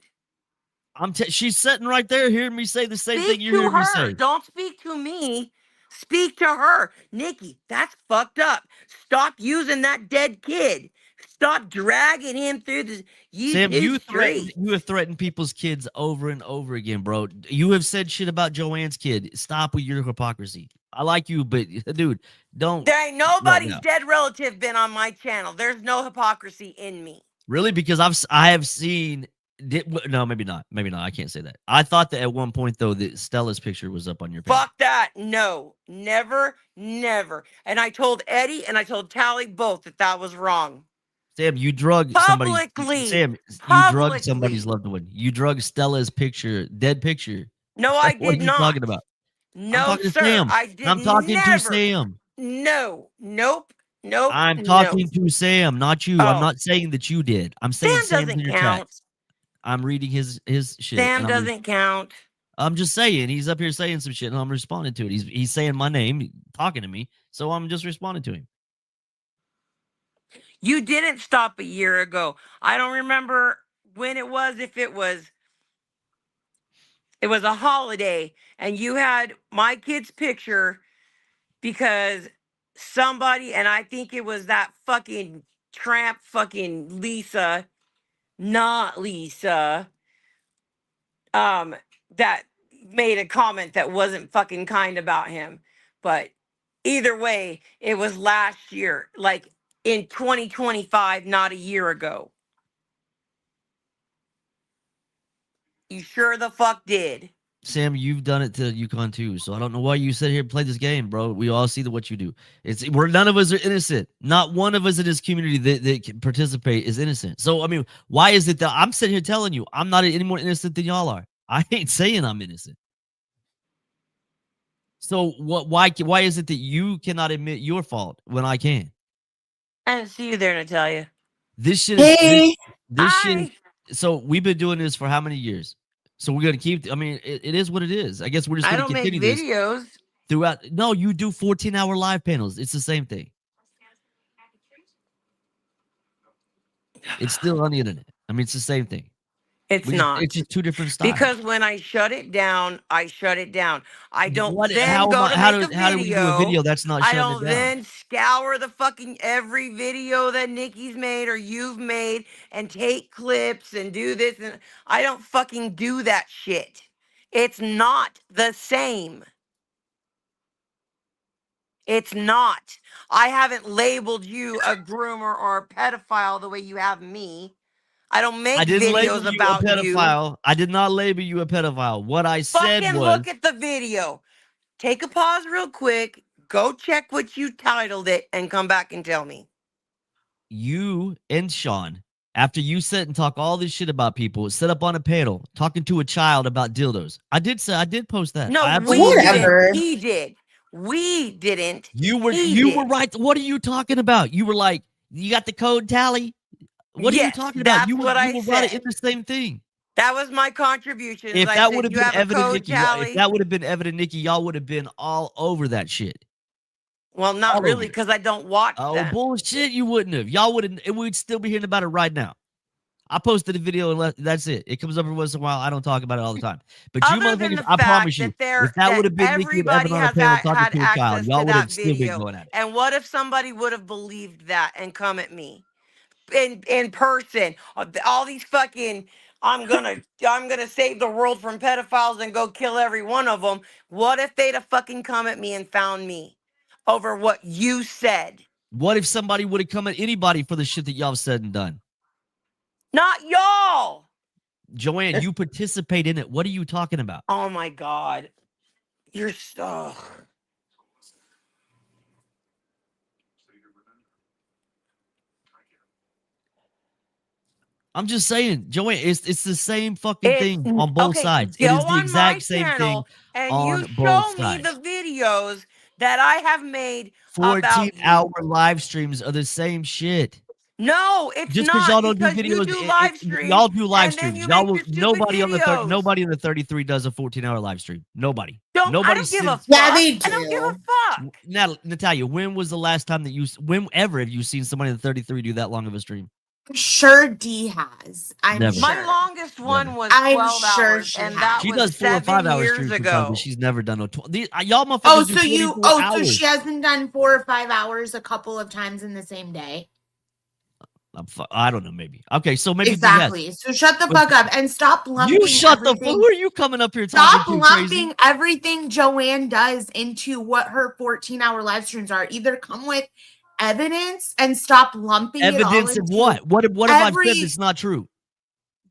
She's sitting right there hearing me say the same thing Speak you're to hearing me her. say. Don't speak to me. Speak to her. Nikki, that's fucked up. Stop using that dead kid. Stop dragging him through the Sam, YouTube street. you have threatened people's kids over and over again, bro. You have said shit about Joanne's kid. Stop with your hypocrisy. I like you, but dude, don't There ain't right nobody's now. dead relative been on my channel. There's no hypocrisy in me. Really? Because I have seen no, maybe not. Maybe not. I can't say that. I thought that at one point though that Stella's picture was up on your page. Fuck that. No, never, never. And I told Eddie and I told Tally both that was wrong. Sam, you drug somebody's Publicly. Sam, you drug somebody's loved one. You drug Stella's picture, dead picture. No, I What did are you not. talking about? No, I'm talking to sir. Sam. I did I'm talking to never. Sam. No. Nope. Nope. I'm No. talking to Sam, not you. I'm Oh. not saying that you did. I'm saying Sam Sam's in doesn't your count. chat. I'm reading his shit. Sam doesn't count. I'm just saying he's up here saying some shit and I'm responding to it. He's saying my name, talking to me, so I'm just responding to him. You didn't stop a year ago. I don't remember when it was, if it was a holiday and you had my kid's picture because somebody, and I think it was that fucking tramp fucking Lisa, not Lisa, that made a comment that wasn't fucking kind about him. But Either way, it was last year, like in 2025, not a year ago. You sure the fuck did. Sam, you've done it to Yukon too, so I don't know why you sit here and play this game, bro. We all see what you do. We're none of us are innocent. Not one of us in this community that can participate is innocent. So I mean, why is it that I'm sitting here telling you I'm not any more innocent than y'all are? I ain't saying I'm innocent. So what? Why is it that you cannot admit your fault when I can? I didn't see you there, Natalia. This shit is Hey, this shit. Hi. So we've been doing this for how many years? So we're gonna keep. I mean, it is what it is. I guess we're just I gonna don't make continue this videos. throughout. No, you do 14-hour live panels. It's the same thing. It's still on the internet. I mean, it's the same thing. It's not. It's just two different Because styles. when I shut it down, I shut it down. I don't What? then How am go I? to make a How do we do a video. video that's not I shutting it don't down? then scour the fucking every video that Nikki's made or you've made and take clips and do this. And I don't fucking do that shit. It's not the same. It's not. I haven't labeled you a groomer or a pedophile the way you have me. I don't I make didn't label videos you a about you. pedophile. I did not label you a pedophile. What I said Fucking was look at the video. Take a pause real quick. Go check what you titled it and come back and tell me. you and Sean, after you sit and talk all this shit about people, sit up on a panel talking to a child about dildos. I did post that. No, I we absolutely did. didn't. whatever. He did. We didn't. He You were did. right. What are you talking about? You were like, you got the code tally. What are you Yes, talking about? that's what You I were right in said. the same thing. That was my contribution. Is If I that would said have you been have a evident, code Nikki, if tally. that would have been evident, Nikki, y'all would have been all over that shit. Well, not All over really, it. because I don't watch Oh them. bullshit! You wouldn't have. Y'all would have. And we'd still be hearing about it right now. I posted a video and that's it. It comes up every once in a while. I don't talk about it all the time. But you Other than motherfuckers, the I fact promise you, that there if that that would have been Nikki and Evan everybody on a has panel talking had to a child, access y'all to would have that still been video. going at it. And what if somebody would have believed that and come at me in person? All these fucking I'm gonna save the world from pedophiles and go kill every one of them. What if they'd have fucking come at me and found me over what you said? What if somebody would have come at anybody for the shit that y'all said and done? Not y'all. Joanne, you participate in it. What are you talking about? Oh my god. You're so I'm just saying, Joanne, it's the same fucking It's thing on both okay. sides. It Go is the on my exact same thing channel and on you both show me the sides. videos that I have made about 14-hour you. live streams are the same shit. No, it's Just because y'all not don't do because you videos, do live streams y'all do live and then streams. you Y'all make will. your stupid videos. Nobody in the 33 does a 14-hour live stream. Nobody. I Nobody don't give a sits. Yeah, fuck. they I don't give do. a fuck. Natalia, when was the last time that whenever have you seen somebody in the 33 do that long of a stream? I'm sure D has. I'm Never. My sure. longest Never. one was I'm 12 sure hours, she and that has. She was does 4 or 5 7 hour years streams sometimes, but ago. she's never done no 12. Y'all Oh, motherfuckers do so 24 hours. she hasn't done 4 or 5 hours a couple of times in the same day. I don't know, maybe. Okay, so maybe D has. Exactly. So shut the But fuck up and stop you lumping shut the fuck. everything. Who are you coming up here talking Stop to, crazy? lumping everything Joanne does into what her 14-hour live streams are. Either come with evidence and stop lumping it all Evidence of into what? What have I said every. that's not true?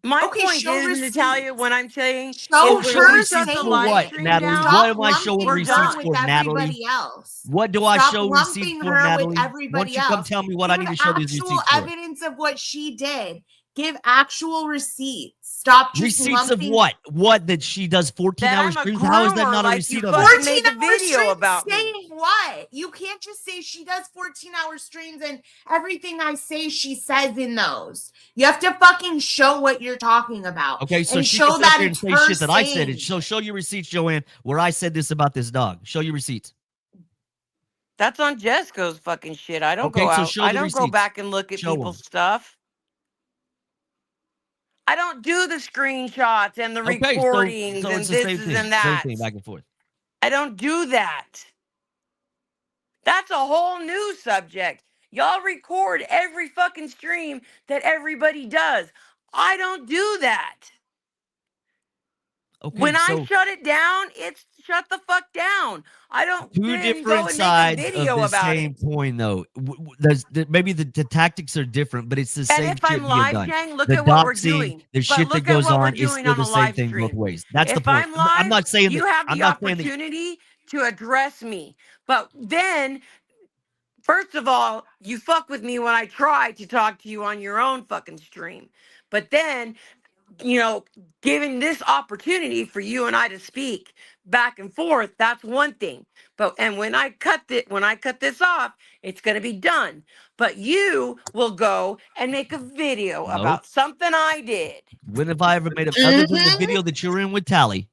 My Okay, point show is, Natalia, receipts. when I'm saying Show is Oh, when show we her shut the receipts for saying live what, it. stream Natalie? down, What Stop am I showing lumping we're her receipts done. with for, Natalie? everybody else. What do I Stop show receipts lumping for, her with Natalie? Why don't everybody you come else. tell me what I Give need to show these actual receipts for? evidence of what she did. Give actual receipts. Stop just Receipts of lumping what? What, that she does 14 That hour I'm a streams? How is that groomer, not a like you receipt of that? fucking 14 made the hour video streams about me. saying what? You can't just say she does 14-hour streams and everything I say she says in those. You have to fucking show what you're talking about. Okay, so And she can show sit up that here and it's say her shit that I said. saying. So show your receipts, Joanne, where I said this about this dog. Show your receipts. That's on Jesco's fucking shit. I don't Okay, go so out. show I the don't go receipts. back and look at Show them. people's stuff. I don't do the screenshots and the Okay, recordings so and it's the same thises thing. and Same that. thing, back and forth. I don't do that. That's a whole new subject. Y'all record every fucking stream that everybody does. I don't do that. Okay, When I so shut it down, it's shut the fuck down. I don't two then go different and make a sides of video the about same it. coin, though. Maybe the tactics are different, but it's the And same if I'm shit being live, done. Jang, look The at what we're doxing, doing. the But shit that look at goes what we're on is doing still on the a same live thing both stream. ways. That's the If point. I'm I'm live, not saying you that. have I'm the not saying that. opportunity to address me. But then, first of all, you fuck with me when I try to talk to you on your own fucking stream. But then, giving this opportunity for you and I to speak back and forth, that's one thing. And when I cut this off, it's going to be done. But you will go and make a video No. about something I did. When have I ever made a other than the Mm-hmm. video that you're in with Tally?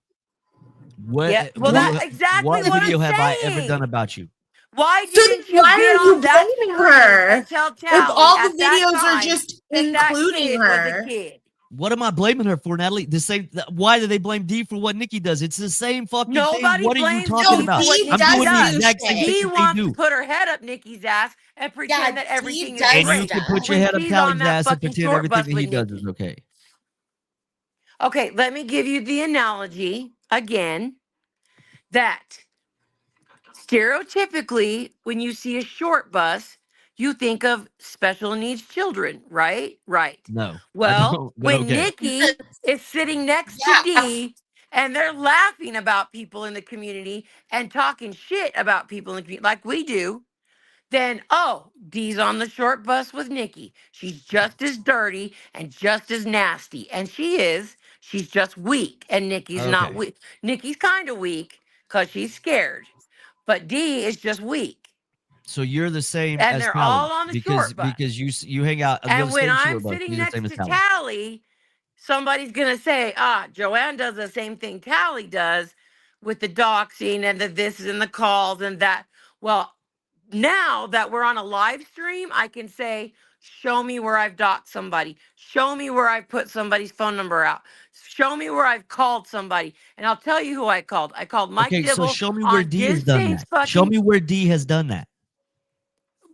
Yeah, well, What that's exactly what what I'm video have I ever done saying. about you? Why So didn't then you why get are you on that blaming stream her and tell if Tally all the at that videos are time just that including kid was a her? kid? What am I blaming her for, Natalie? The same. Why do they blame D for what Nikki does? It's the same fucking thing. Nobody What are you blames talking No, Dee for about? what D I'm Nikki does doing the does. do exact same shit. thing Dee that they wants to do. put her head up Nikki's ass and pretend Yeah, that D everything is does And you great can stuff. put your when head up she's on Tally's that ass and fucking pretend short everything bus that he with does is Nikki. okay. Okay, let me give you the analogy again that stereotypically, when you see a short bus, you think of special needs children, right? Right. No, I Well, don't. But when okay. Nikki is sitting next to Yeah. Dee and they're laughing about people in the community and talking shit about people in the community, like we do, then Dee's on the short bus with Nikki. She's just as dirty and just as nasty. And she is. She's just weak. And Nikki's not Okay. weak. Nikki's kind of weak because she's scared. But Dee is just weak. So you're the same And as they're Tally all on the because short bus. you hang out. You're And the when same I'm short bus. sitting You're the same next as to Tally. Tally, somebody's going to say, Joanne does the same thing Tally does with the doxing and the this and the calls and that. Well, now that we're on a live stream, I can say, show me where I've doxed somebody. Show me where I've put somebody's phone number out. Show me where I've called somebody. And I'll tell you who I called. I called Mike Okay, so Dibble show me where on D has done Disdain's that. Show fucking. me where D has done that.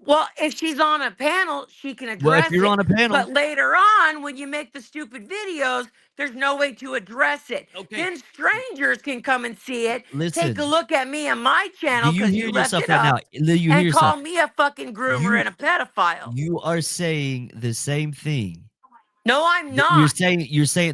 Well, if she's on a panel, she can Well, if address you're it. on a panel, But later on, when you make the stupid videos, there's no way to address it. okay, Then strangers can come and see it, take a listen. look at me on my Do channel you because hear you left yourself it right now? up Do you hear and yourself? call me a fucking groomer You and a pedophile. you are saying the same thing. No, I'm You're not. saying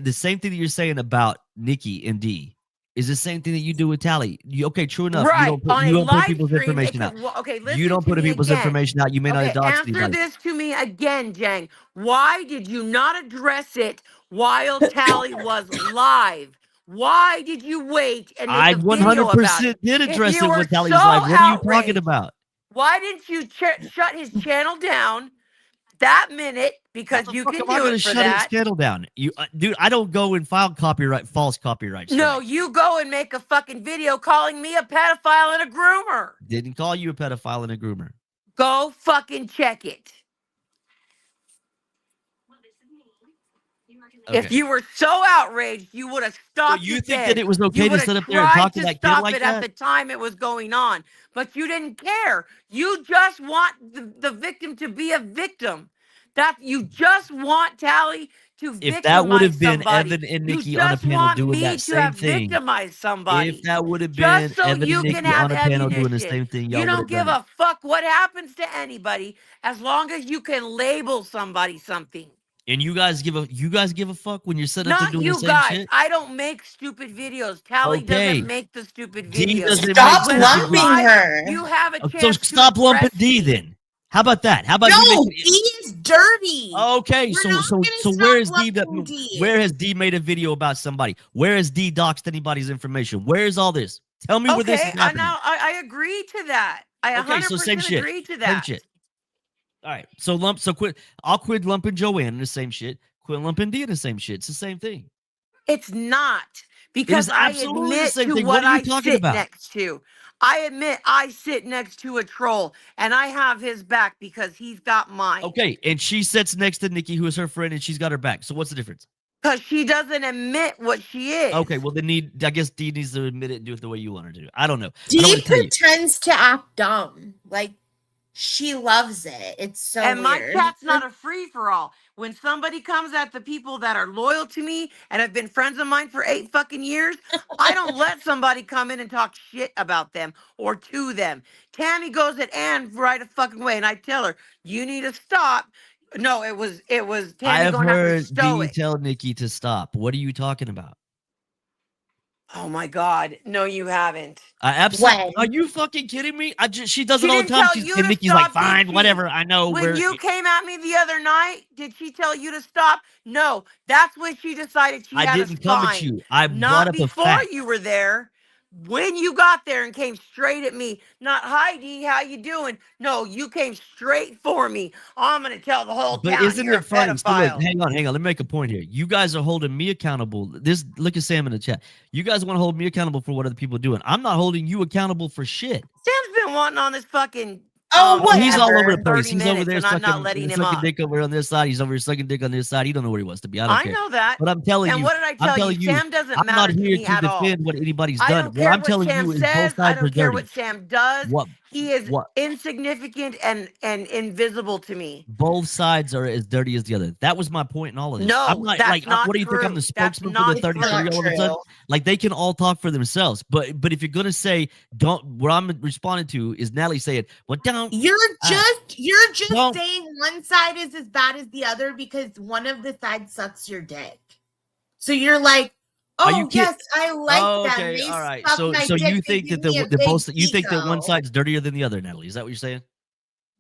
the same thing that you're saying about Nikki and D is the same thing that you do with Tally. Okay, true enough. Right. On You a don't put live people's stream, information because, out. okay, You listen don't to put me people's again. information out. You may not Okay, dox answer anybody. this to me again, Jang. Why did you not address it while Tally was live? Why did you wait and make I a video about it? 100% did If address you it were with so Tally's live. What are you talking outraged, about? why didn't you shut his channel down that minute? How Because the you fuck can am I do going to it for shut his that. channel down? Dude, I don't go and file false copyright No, strikes. you go and make a fucking video calling me a pedophile and a groomer. Didn't call you a pedophile and a groomer. Go fucking check it. If Okay. you were so outraged, you would have So stopped you it think that then. it was You okay to would have sit up there and tried talk to to that kid stop like it at that? the time it was going on, but you didn't care. You just want the victim to be a victim. That you just want Tally to If that would victimize have been somebody. Evan and You Nikki on a just panel want doing me that to same have thing, victimized if somebody. that would have Just been so Evan and you can Nikki have on a panel doing the ammunition. same thing, You y'all would don't have give done it. a fuck what happens to anybody as long as you can label somebody something. And you guys give a fuck when you're sitting up there Not doing the you same guys. shit? I don't make stupid videos. Tally doesn't Okay. make the stupid D videos. doesn't make Stop When stupid I'm lumping videos. live, her. you have a So chance to stop lumping address D me. then. How about that? How about you make No, it? D is dirty. Okay, We're so not so gonna so stop where is D lumping D. where has D made a video about somebody? Where has D doxed anybody's information? Where is all this? Tell me where this is Okay, happening. I agree to that. I Okay, so same 100% shit. agree to Same that. shit. All right. So quit. I'll quit lumping Joanne in the same shit. Quit lumping D in the same shit. It's the same thing. It's not, It because is I absolutely the admit same to thing. What what are you I talking sit about? next to. I admit I sit next to a troll and I have his back because he's got mine. Okay, and she sits next to Nikki, who is her friend, and she's got her back. So what's the difference? Because she doesn't admit what she is. Okay, well then I guess D needs to admit it and do it the way you want her to do. I don't know. I don't D want to tell you. pretends to act dumb. Like, She loves it. It's so And my weird. chat's not a free for all. When somebody comes at the people that are loyal to me and have been friends of mine for 8 fucking years, I don't let somebody come in and talk shit about them or to them. Tammy goes at Ann right a fucking way, and I tell her, "You need to stop." No, it was I Tammy have going after heard V Stoic. tell Nikki to stop. What are you talking about? Oh my God, no, you haven't. I absolutely. Are When? you fucking kidding me? She does She it all the didn't time. tell you And to Nikki's like, stop, did fine, she? whatever. I know When where. you came at me the other night, did she tell you to stop? No, that's when she decided she I had us didn't come at fine. you. I brought Not up a before fact. you were there. When you got there and came straight at me, not Heidi, how you doing? No, you came straight for me. I'm gonna tell the whole But town isn't you're a it funny? So look, pedophile. hang on. Let me make a point here. You guys are holding me accountable. Look at Sam in the chat. You guys want to hold me accountable for what other people are doing. I'm not holding you accountable for shit. Sam's been wanting on this fucking Oh, Oh, he's all over whatever. the place. 30 He's over minutes, there and I'm not sucking letting him sucking up. dick over on this side. He's over here sucking dick on this side. He don't know where he wants to be. I don't I care. know that. But I'm telling And you, what did I I'm tell you? telling you, Sam doesn't I'm not matter to here me to at all. defend what anybody's I done. don't What care I'm what telling Sam you is both says. I sides are don't care dirty. what Sam does. What He is what insignificant and invisible to me. both sides are as dirty as the other. That was my point in all of this. I'm No, not like, that's what not do you think? I'm the true. That's spokesman for the not It's 33 not true. all of a sudden? true. Like they can all talk for themselves. But if you're gonna say don't, what I'm responding to is Natalie saying, well, You're uh, just don't. saying one side is as bad as the other because one of the sides sucks your dick. So you're like, Are you oh kidding? yes, I like Oh, them. okay, They all right. suck So my so dick. you They think give that me a the big both you think that one ego. side's dirtier than the other, Natalie? Is that what you're saying?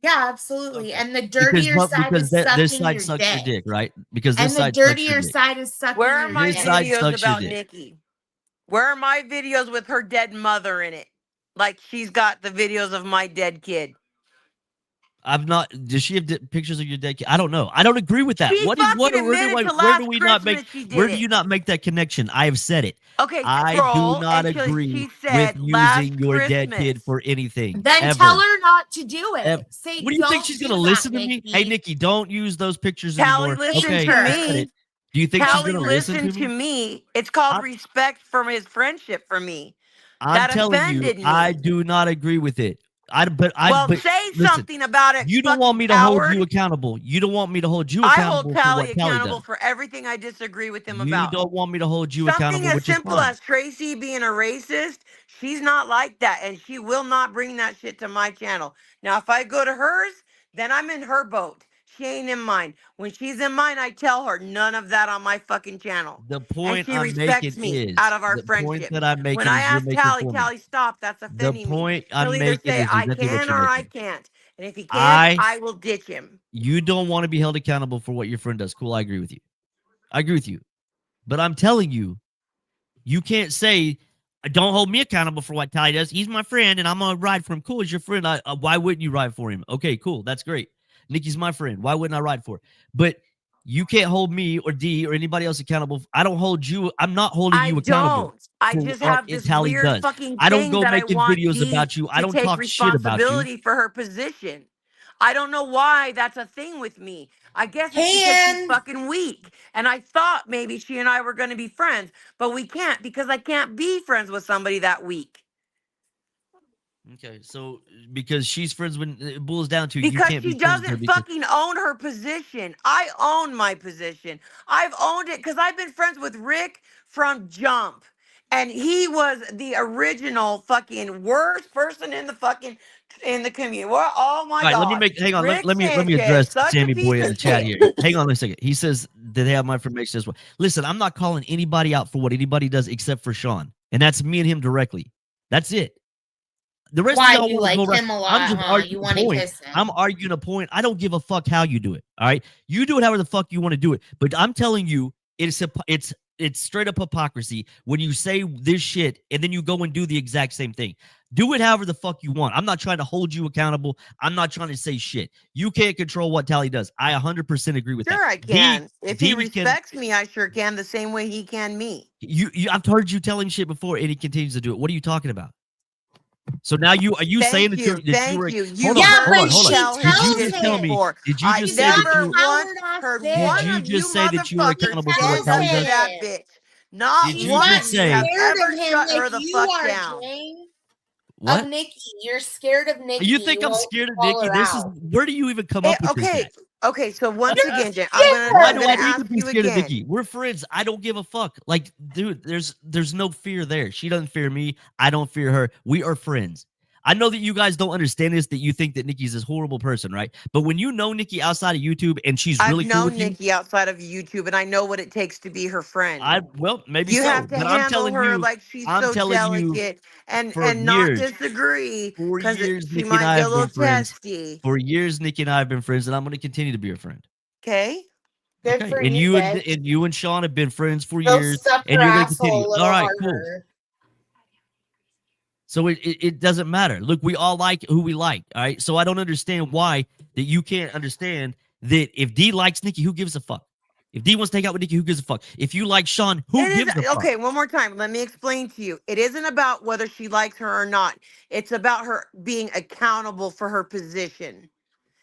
Yeah, absolutely. Okay. And the dirtier side Because is this sucking side your sucks your dick. dick, right? Because this And the side sucks your dirtier dick. side is sucking Where are your my This dick. side videos sucks your about dick. Nikki? Where are my videos with her dead mother in it? Like she's got the videos of my dead kid. I've not. Does she have pictures of your dead kid? I don't know. I don't agree with that. She fucking admitted to Where do last we not make? Christmas she Where did do it. you not make that connection? I have said it. Okay, I do scroll, not and agree she with said using last your dead kid Christmas. for anything Then tell ever. her not to do Ever. it. Say, What do you think don't she's do gonna that, listen to me? Hey, Nikki. Nikki, don't use those pictures Callie, anymore. listen Okay, to I Her. said it. me. Do you think she's Callie, gonna listen listen to to me? me. It's called I'm, respect from his friendship for me. I'm That telling you, offended I me. do not agree with it. Well, But say listen, something about it, you don't want fucking me to hold coward. you accountable. You don't want me to hold you I hold accountable for Callie what Tally accountable does. for everything I disagree with him You about. don't want me to hold you Something accountable, as which is simple fine. as Tracy being a racist, she's not like that, and she will not bring that shit to my channel. Now, if I go to hers, then I'm in her boat. She ain't in mine. When she's in mine, I tell her none of that on my fucking channel. The And point she I'm respects making me out is of our the point friendship. that I'm When making I is you're ask making Tally, for me. Tally, stop, that's The offending me. point He'll I'm either making say, is I exactly what can you're or I making. can't. And if he can't, I will ditch him. You don't want to be held accountable for what your friend does. Cool, I agree with you. I agree with you. But I'm telling you, you can't say, don't hold me accountable for what Tally does. He's my friend and I'm going to ride for him. Cool, he's your friend. Why wouldn't you ride for him? Okay, cool. That's great. Nikki's my friend. Why wouldn't I ride for her? But you can't hold me or D or anybody else accountable. I don't hold you. I'm not holding I you accountable don't. I for just what have this Tally weird does. fucking I don't thing go that I making want videos Dee about you. I to don't take talk shit about you. responsibility for her position. I don't know why that's a thing with me. I guess it's because she's Can. fucking weak. And I thought maybe she and I were going to be friends, but we can't because I can't be friends with somebody that weak. Okay, so because she's friends when it boils down to you Because can't she be friends with her doesn't because fucking own her position. I own my position. I've owned it because I've been friends with Rick from Jump. And he was the original fucking worst person in the fucking in the community. Well, oh my all right, let me God. make. Hang on. Rick Let me Sanchez, address such a Sammy Boy piece in of the chat shit. here. Hang on a second. He says that they have my information as well. Listen, I'm not calling anybody out for what anybody does except for Sean, and that's me and him directly. That's it. The rest Why of y'all you want to go like around. him a I'm lot, just huh? You arguing want a to point. kiss him. I'm arguing a point. I don't give a fuck how you do it. All right, you do it however the fuck you want to do it. But I'm telling you, it's straight up hypocrisy when you say this shit and then you go and do the exact same thing. Do it however the fuck you want. I'm not trying to hold you accountable. I'm not trying to say shit. You can't control what Tally does. I 100% agree with that. Sure I can. If he D can. respects me, I sure can the same way he can me. I've heard you telling shit before, and he continues to do it. What are you talking about? So now are you saying Thank that you. you Thank were you. hold You've on, Yeah, hold heard on, but me hold on. she tell him Did you tells shit just tell me? him. before. Did you I just He's say not that never you a once coward ass heard did one bitch. you of you just say that you were She motherfuckers accountable for what tells stand Tally up to does? that him. bitch. Not Did He's you one not just of you say have scared ever of him shut like her the you fuck are, down. Jane. What? Nikki. You're scared of Nikki. You think I'm won't scared of call Nikki? her This is out. where do you even come up with this Okay, at? okay. So once You're again, Jen, Why I'm do gonna I need to ask be you scared of again. Nikki? We're friends. I don't give a fuck. Like, dude, there's no fear there. She doesn't fear me. I don't fear her. We are friends. I know that you guys don't understand this, that you think that Nikki's this horrible person, right? But when you know Nikki outside of YouTube and she's I've really cool known with you, Nikki outside of YouTube, and I know what it takes to be her friend. well, maybe You have so. to But handle her like she's I'm so telling you, delicate, and for not years, disagree for because years, she Nikki and might I get a have little been friends. testy. For years, Nikki and I have been friends, and I'm going to continue to be her friend. Okay. Good Okay, for and you, you bitch. and you and Sean have been friends for Go years, stuff and your you're going to asshole continue. a All little right, cool. harder. So it doesn't matter. Look, we all like who we like. All right. So I don't understand why that you can't understand that if D likes Nikki, who gives a fuck? If D wants to take out with Nikki, who gives a fuck? If you like Sean, who It gives a is fuck? okay. One more time. Let me explain to you. It isn't about whether she likes her or not. It's about her being accountable for her position.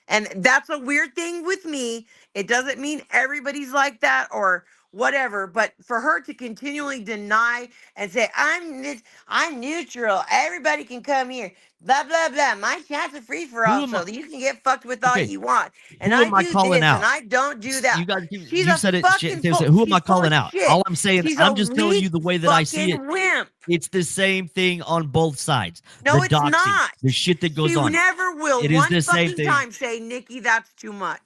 And that's a weird thing with me. It doesn't mean everybody's like that or whatever, but for her to continually deny and say, I'm neutral. Everybody can come here. Blah blah blah. My chat's a free for Who all, am I? so you can get fucked with all Okay. you want. And Who I am I do calling this and out? I don't do that. You guys, She's you a said it. fucking Tim full, said, who am I she's full calling of out? shit. All I'm saying, She's a I'm just telling weak you the way that I see it. fucking wimp. It's the same thing on both sides. No, The it's doxing, not. the shit that goes She on. never will It is one the same fucking thing. time say, Nikki, that's too much.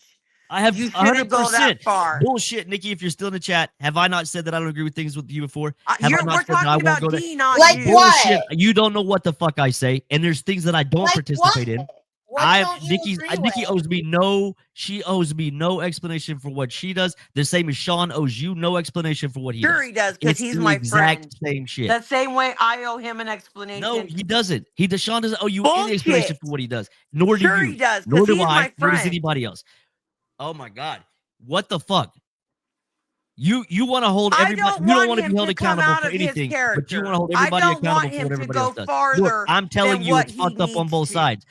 I have You shouldn't go 100% that far. bullshit, Nikki. If you're still in the chat, have I not said that I don't agree with things with you before? Have I not We're said that I talking won't about go there? D, not Like you. Bullshit. what? You don't know what the fuck I say, and there's things that I don't Like participate what? in. What don't you agree Nikki with? owes me no. She owes me no explanation for what she does. The same as Sean owes you no explanation for what he Sure does. he does, because It's he's the my exact friend. same shit. The same way I owe him an No, explanation. he doesn't. Sean doesn't owe you any explanation Bullshit. for what he does. Nor do Sure you. he does, Nor because do he's I. my Nor does friend. anybody else. Oh my god. What the fuck? You want to hold I everybody. don't You don't want want to be him held to come accountable out for of his anything, but you want to character. hold I everybody don't want accountable for him what to everybody else go does. Look, farther I'm telling than you, what it's he fucked up on needs both to. sides.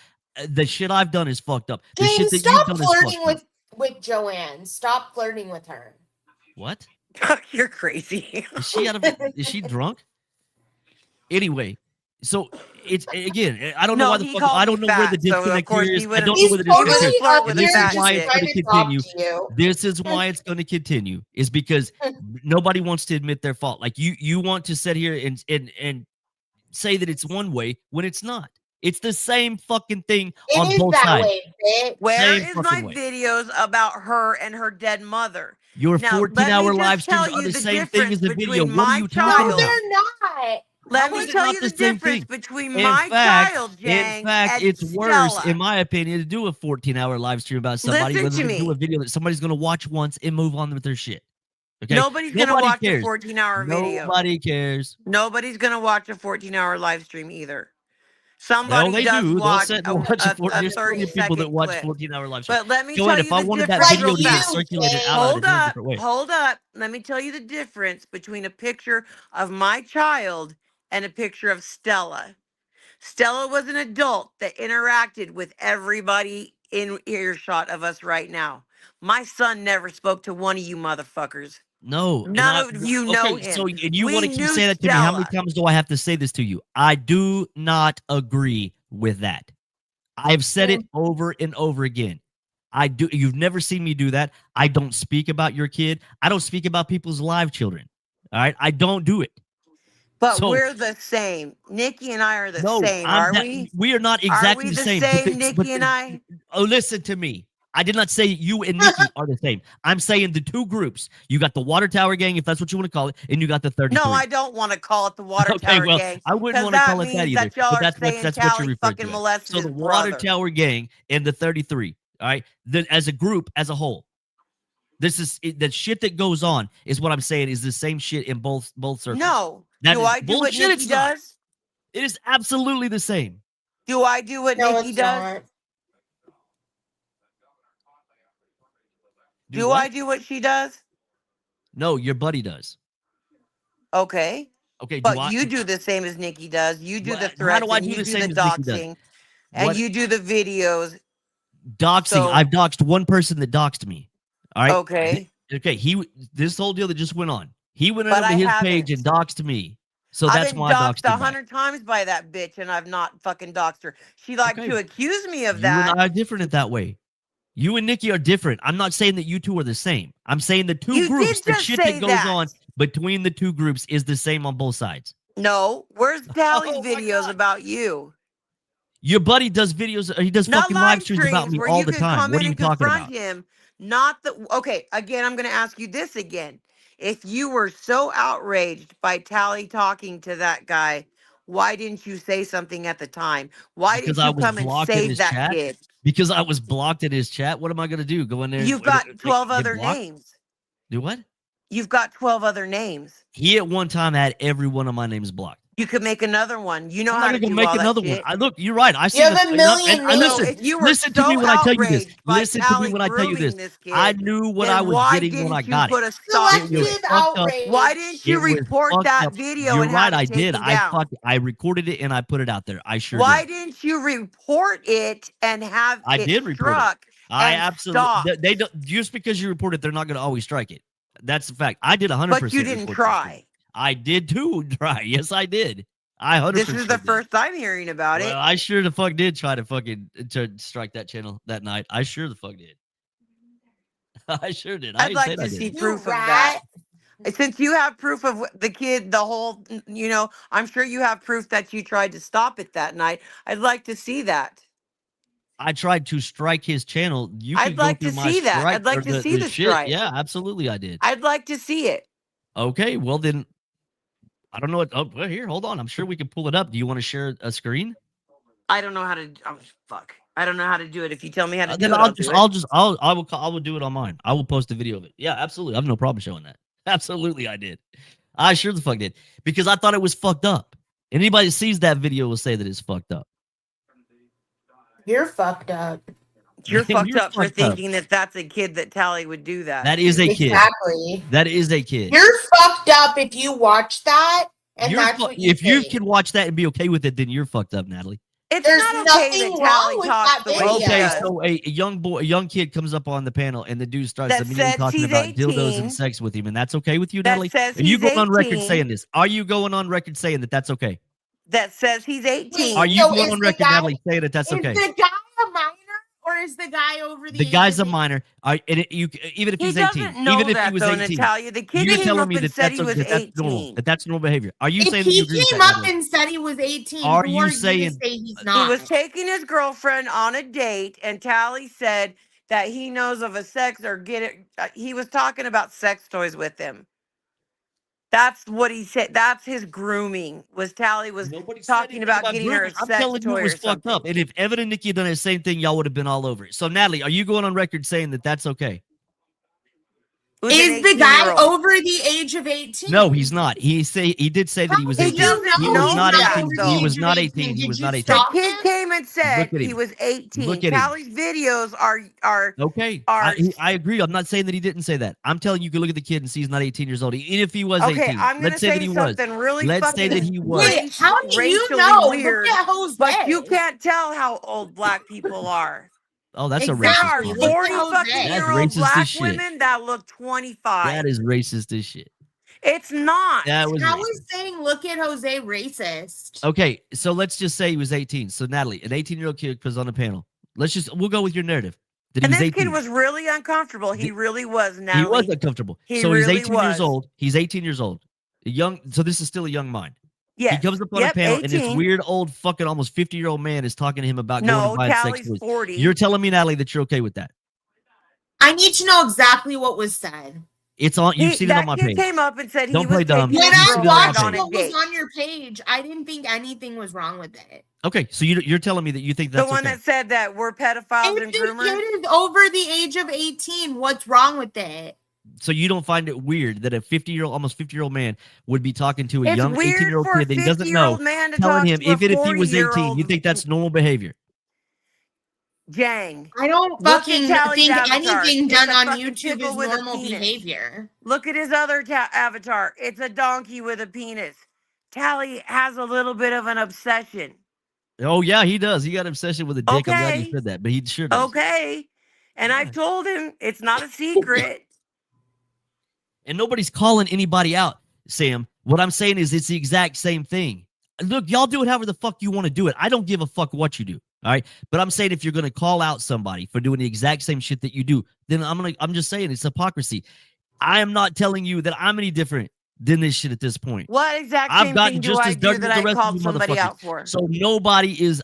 The shit I've done is fucked up. The shit James, that you've stop done is flirting fucked up. with Joanne. Stop flirting with her. What? You're crazy. Is she out of it? Is she drunk? Anyway, so it's again, I don't know No, why the he fuck. called I me don't know where the fat, so of disconnect here course is. he I wouldn't. don't know He's where the He disconnect wouldn't is. totally flirt up with And a this here is fat just why it's chick. going trying to to talk continue. to you. This is why it's going to continue. Is because nobody wants to admit their fault. Like you want to sit here and say that it's one way when it's not. It's the same fucking thing It on is both that sides. way, bitch. Where Same is fucking my way. videos about her and her dead mother? Your Now, let me 14-hour live just streams tell are you the the same thing difference as the video. between What are my you talking No, about? child. they're not. Let How me is it tell not you the the same difference thing? between In my fact, child, Jang, and it's worse, in Stella. my opinion, to do a 14-hour live stream about somebody Listen rather to than do a me. video that somebody's going to watch once and move on with their shit. Okay? Nobody's going to Nobody watch a cares. 14-hour video. Nobody cares. Nobody's going to watch a 14-hour live stream either. Well, Somebody they does do. They'll watch sit and watch a 4. a There's plenty of people that 30-second watch clip. 14-hour live streams. But let me Joanne, tell if you I the wanted that difference Like video real to get fast. you, circulated out, Jane. I'd have to do it a different way. Hold up. Let me tell you the difference between a picture of my child and a picture of Stella. Stella was an adult that interacted with everybody in earshot of us right now. My son never spoke to one of you motherfuckers. No, and None of you know okay, so him. and you want We to keep knew saying that to me. How many Stella. times do I have to say this to you? I do not agree with that. I've said it over and over again. I do. You've never seen me do that. I don't speak about your kid. I don't speak about people's live children. All right, I don't do it. But So we're the same. Nikki and I are the no, same, are that we? we are not Are exactly we the the same. same, Nikki and I? Oh, listen to me. I did not say you and Nikki are the same. I'm saying the two groups. You got the Water Tower Gang, if that's what you want to call it, and you got the 33. No, I don't want to call it the Water Okay, Tower well, Gang, I wouldn't because want to that call it that means either. that y'all But are saying that's what you're Callie referring fucking to. molested So his the Water brother. Tower Gang and the 33. All right, then as a group, as a whole, this is the shit that goes on. Is what I'm saying is the same shit in both circles. No. That Do is I do what bullshit. Nikki It's not. does? It is absolutely the same. Do I do what No, Nikki it's does? not. Do Do what? I do what she does? No, your buddy does. Okay. Okay, do But I? you do the same as Nikki does. You do the How do threats I and do you the do the same as Nikki does? doxing and What you do the videos. doxing? So, I've doxed one person that doxed me. All right. okay. Okay. This whole deal that just went on. He went But over to I his page haven't. and doxed me. So I've that's been why I doxxed doxed him back. 100 times by that bitch, and I've not fucking doxed her. She liked Okay. to accuse me of You and that. I are different in that way. You and Nikki are different. I'm not saying that you two are the same. I'm saying the two You groups, did the just shit say that goes that. on between the two groups is the same on both sides. No, where's Tally's Oh my videos God. about you? Your buddy does videos. He does Not fucking live live streams about streams me where all you the can time. come What in are you and talking confront about? him. Not the okay. Again, I'm going to ask you this again. If you were so outraged by Tally talking to that guy, why didn't you say something at the time? Why Because didn't I you was come and blocked in save his that chat. kid? Because I was blocked in his chat. What am I gonna do? Go in there and You've got like, 12 get other blocked? names. Do what? You've got 12 other names. He at one time had every one of my names blocked. You could make another one. You know I'm how not to gonna go do make all that another one. shit. I look, you're right. I see have this. a million I names. So listen. if you were Listen to me so when I tell you this. outraged by Listen to me Tally when I tell you grooming this. this I kid, knew what then I was why getting when I didn't you got it. put a stop It to was Selective it? fucked up. outrage. Why didn't you It was report fucked that up. video You're and have right. it I did. taken down? I recorded it and I put it out there. I sure Why did. didn't you report it and have I it did report it. struck I and absolutely. stopped? They don't. Just because you report it, they're not going to always strike it. That's the fact. I did 100% But you didn't report this shit. try. I did too. Try. Yes, I did. I 100% This is the did. first I'm hearing about Well, it. I sure the fuck did try to fucking to strike that channel that night. I sure the fuck did. I sure did. I I'd ain't like saying I to see didn't. You proof of that. rat. Since you have proof of the kid, the whole, I'm sure you have proof that you tried to stop it that night. I'd like to see that. I tried to strike his channel. You I'd could go like to through my see that. strike I'd or like to see the the shit. strike. Yeah, absolutely, I did. I'd like to see it. Okay, well then, I don't know what. Oh, well, here, hold on. I'm sure we can pull it up. Do you want to share a screen? I don't know how to. Oh, fuck. I don't know how to do it. If you tell me how to do Then it, I'll do it. I will do it on mine. I will post a video of it. Yeah, absolutely. I have no problem showing that. Absolutely, I did. I sure the fuck did because I thought it was fucked up. Anybody that sees that video will say that it's fucked up. You're fucked up. You're Man, fucked up for fucked up. thinking that that's a kid that Tally would do that. That is to. a kid. Exactly. That is a kid. You're fucked up if you watch that and You're that's what you if you think. can watch that and be okay with it, then you're fucked up, Natalie. It's There's not okay nothing that wrong Tally with talks that the way he video. Okay, does. so a young kid comes up on the panel and the dude starts That immediately says talking he's about dildos 18. and sex with him, and that's okay with you, That Natalie? says Are you he's going on record 18. saying this? Are you going on record saying that that's okay? That says he's 18. Are you So going is on the record, guy- Natalie, saying that that's Is okay? the guy a minor or is the guy over the The age guy's of a minor. Even if He he's doesn't 18, know even if he that was though, 18, Natalia. The kid you're came telling up me and that said he was that's normal, 18. that that's normal behavior. Are you If saying that you he agree with came that, up Natalie? and said he was 18, Are who you are you saying- to say he's He not? was taking his girlfriend on a date, and Tally said that he knows of a sex or get it. He was talking about sex toys with him. That's what he said. That's his grooming. Was Tally was Nobody said talking anything about getting her a grooming. I'm sex telling you toy it was or fucked something. up. And if Evan and Nikki had done the same thing, y'all would have been all over it. So, Natalie, are you going on record saying that that's okay? Who's an Is the guy 18-year-old? over the age of 18? No, he's not. He did say that he was How 18. did you know He was he's not not 18. over the He age was of not 18? 18. He Did was you not 18. The stop kid him? came and said Look at he him. was 18. Look at him. Tally's videos are Okay, are I agree. I'm not saying that he didn't say that. I'm telling you, you can look at the kid and see he's not 18 years old. Even if he was okay. 18, I'm gonna let's say that say he was. something really Let's say that fucking he was. Wait, how do you racially know? weird, Look at Jose. but you can't tell how old black people are. Oh, that's a There racist are Exactly. comment. Look 40 at fucking Jose. That's year old racist as black shit. women that look 25. That is racist as shit. It's not. That was How racist. is saying look at Jose racist? Okay, so let's just say he was 18. So Natalie, an 18-year-old kid was on the panel. We'll go with your narrative. That he And was this 18. kid was really uncomfortable. He really was, He Natalie. was uncomfortable. He So he's really 18 years was. old. He's 18 years old. So this is still a young mind. Yes. He comes up on a Yep, panel, and this 18. weird old fucking almost 50-year-old man is talking to him about going No, and buying sex Tally's toys. 40. You're telling me, Natalie, that you're okay with that? I need to know exactly what was said. It's on. You've seen it on my That kid page. came up and said Don't he play was dumb. taking When his You've I seen it on my girlfriend watched on page. a what was date. on your page, I didn't think anything was wrong with it. Okay, so you're telling me that you think The that's one okay. that said that we're pedophiles If and the groomers. kid is over the age of 18, what's wrong with it? So you don't find it weird that a 50-year-old, almost 50-year-old man would be talking to a It's young weird 18-year-old for a kid that he doesn't know, 50-year-old man to telling talk him, to a even if he was 18, 40-year-old you think that's normal behavior? Jang. I don't Look at fucking Tally's think avatar. anything It's done a on fucking YouTube tickle is with a normal penis. behavior. Look at his other avatar. It's a donkey with a penis. Tally has a little bit of an obsession. Oh yeah, he does. He got an obsession with a dick. I'm glad you Okay. said that, but he sure does. Okay. And Yeah. I've told him it's not a secret. And nobody's calling anybody out, Sam, What I'm saying is it's the exact same thing. Look, y'all do it however the fuck you want to do it. I don't give a fuck what you do. All right. But I'm saying if you're going to call out somebody for doing the exact same shit that you do, then I'm just saying it's hypocrisy. I am not telling you that I'm any different than this shit at this point. What exact I've same gotten thing do just I as do dirty that as the I rest of called you somebody motherfuckers. out for? So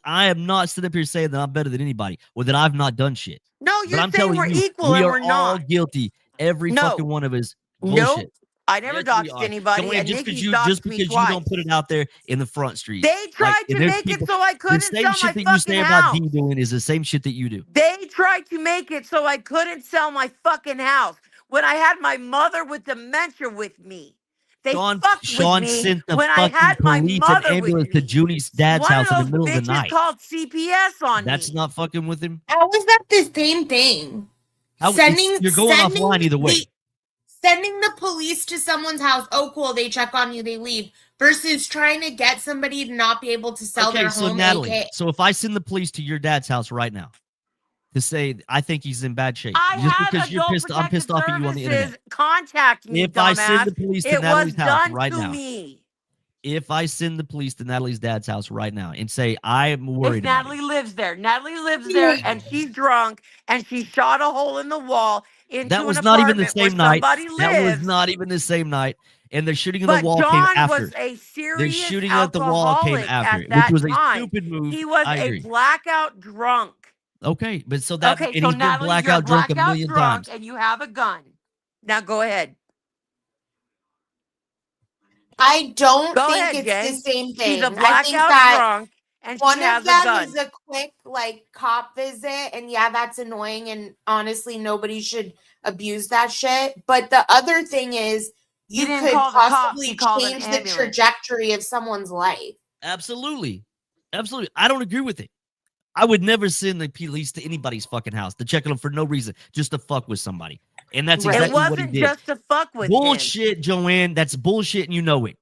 I am not sitting up here saying that I'm better than anybody or that I've not done shit. No, But you're I'm saying telling we're you, equal we and are we're all not. guilty. Every fucking No. one of us. Nope. Bullshit. I never Yes, we doxed are. anybody, Joanne, and just Nikki's because doxed me you don't put twice. it out there in the front street. They tried and to there's make it people, so I the couldn't same sell my shit that you fucking say about house. D doing is the same shit that you do. They tried to make it so I couldn't sell my fucking house when I had my mother with dementia with me. They fucked with Sean me sent the when I fucking had my police and mother with ambulance to me. Junie's dad's One of house in the those middle of the bitches night. called CPS on That's me. not fucking with him. How is that the same thing? You're going offline either way. Sending the police to someone's house, oh cool, they check on you, they leave, versus trying to get somebody to not be able to sell their So home. Natalie, so if I send the police to your dad's house right now to say I think he's in bad shape, I just had because Adult I'm Protective pissed off at you on the internet. Services contact me, If I send the dumbass. police to It was Natalie's house done right to now, me. if I send the police to Natalie's dad's house right now and say I am worried If about Natalie him, lives there. Natalie lives there and she's drunk and she shot a hole in the wall that into an was not even the apartment where same night. somebody That was lives. not even the same night. And the shooting in the But wall came John after. was a The serious shooting at the wall came alcoholic after, at which that was a time. stupid move. He was I a agree. blackout drunk. Okay, but so that Okay, and so he's been Natalie, you're blackout drunk a blackout million drunk times. and you have a gun. Now go ahead. I don't Go think ahead, it's the Jay. same She's thing. a I think blackout that drunk and she one of has a them gun. is a quick like cop visit, and yeah, that's annoying, and honestly nobody should abuse that shit. But the other thing is He you didn't could call the cops, possibly he called an change the ambulance. trajectory of someone's life. Absolutely. Absolutely. I don't agree with it. I would never send the police to anybody's fucking house to check on them for no reason, just to fuck with somebody. And that's Right. It exactly what he wasn't did. just to fuck with Bullshit, Joanne. That's bullshit, and you know it.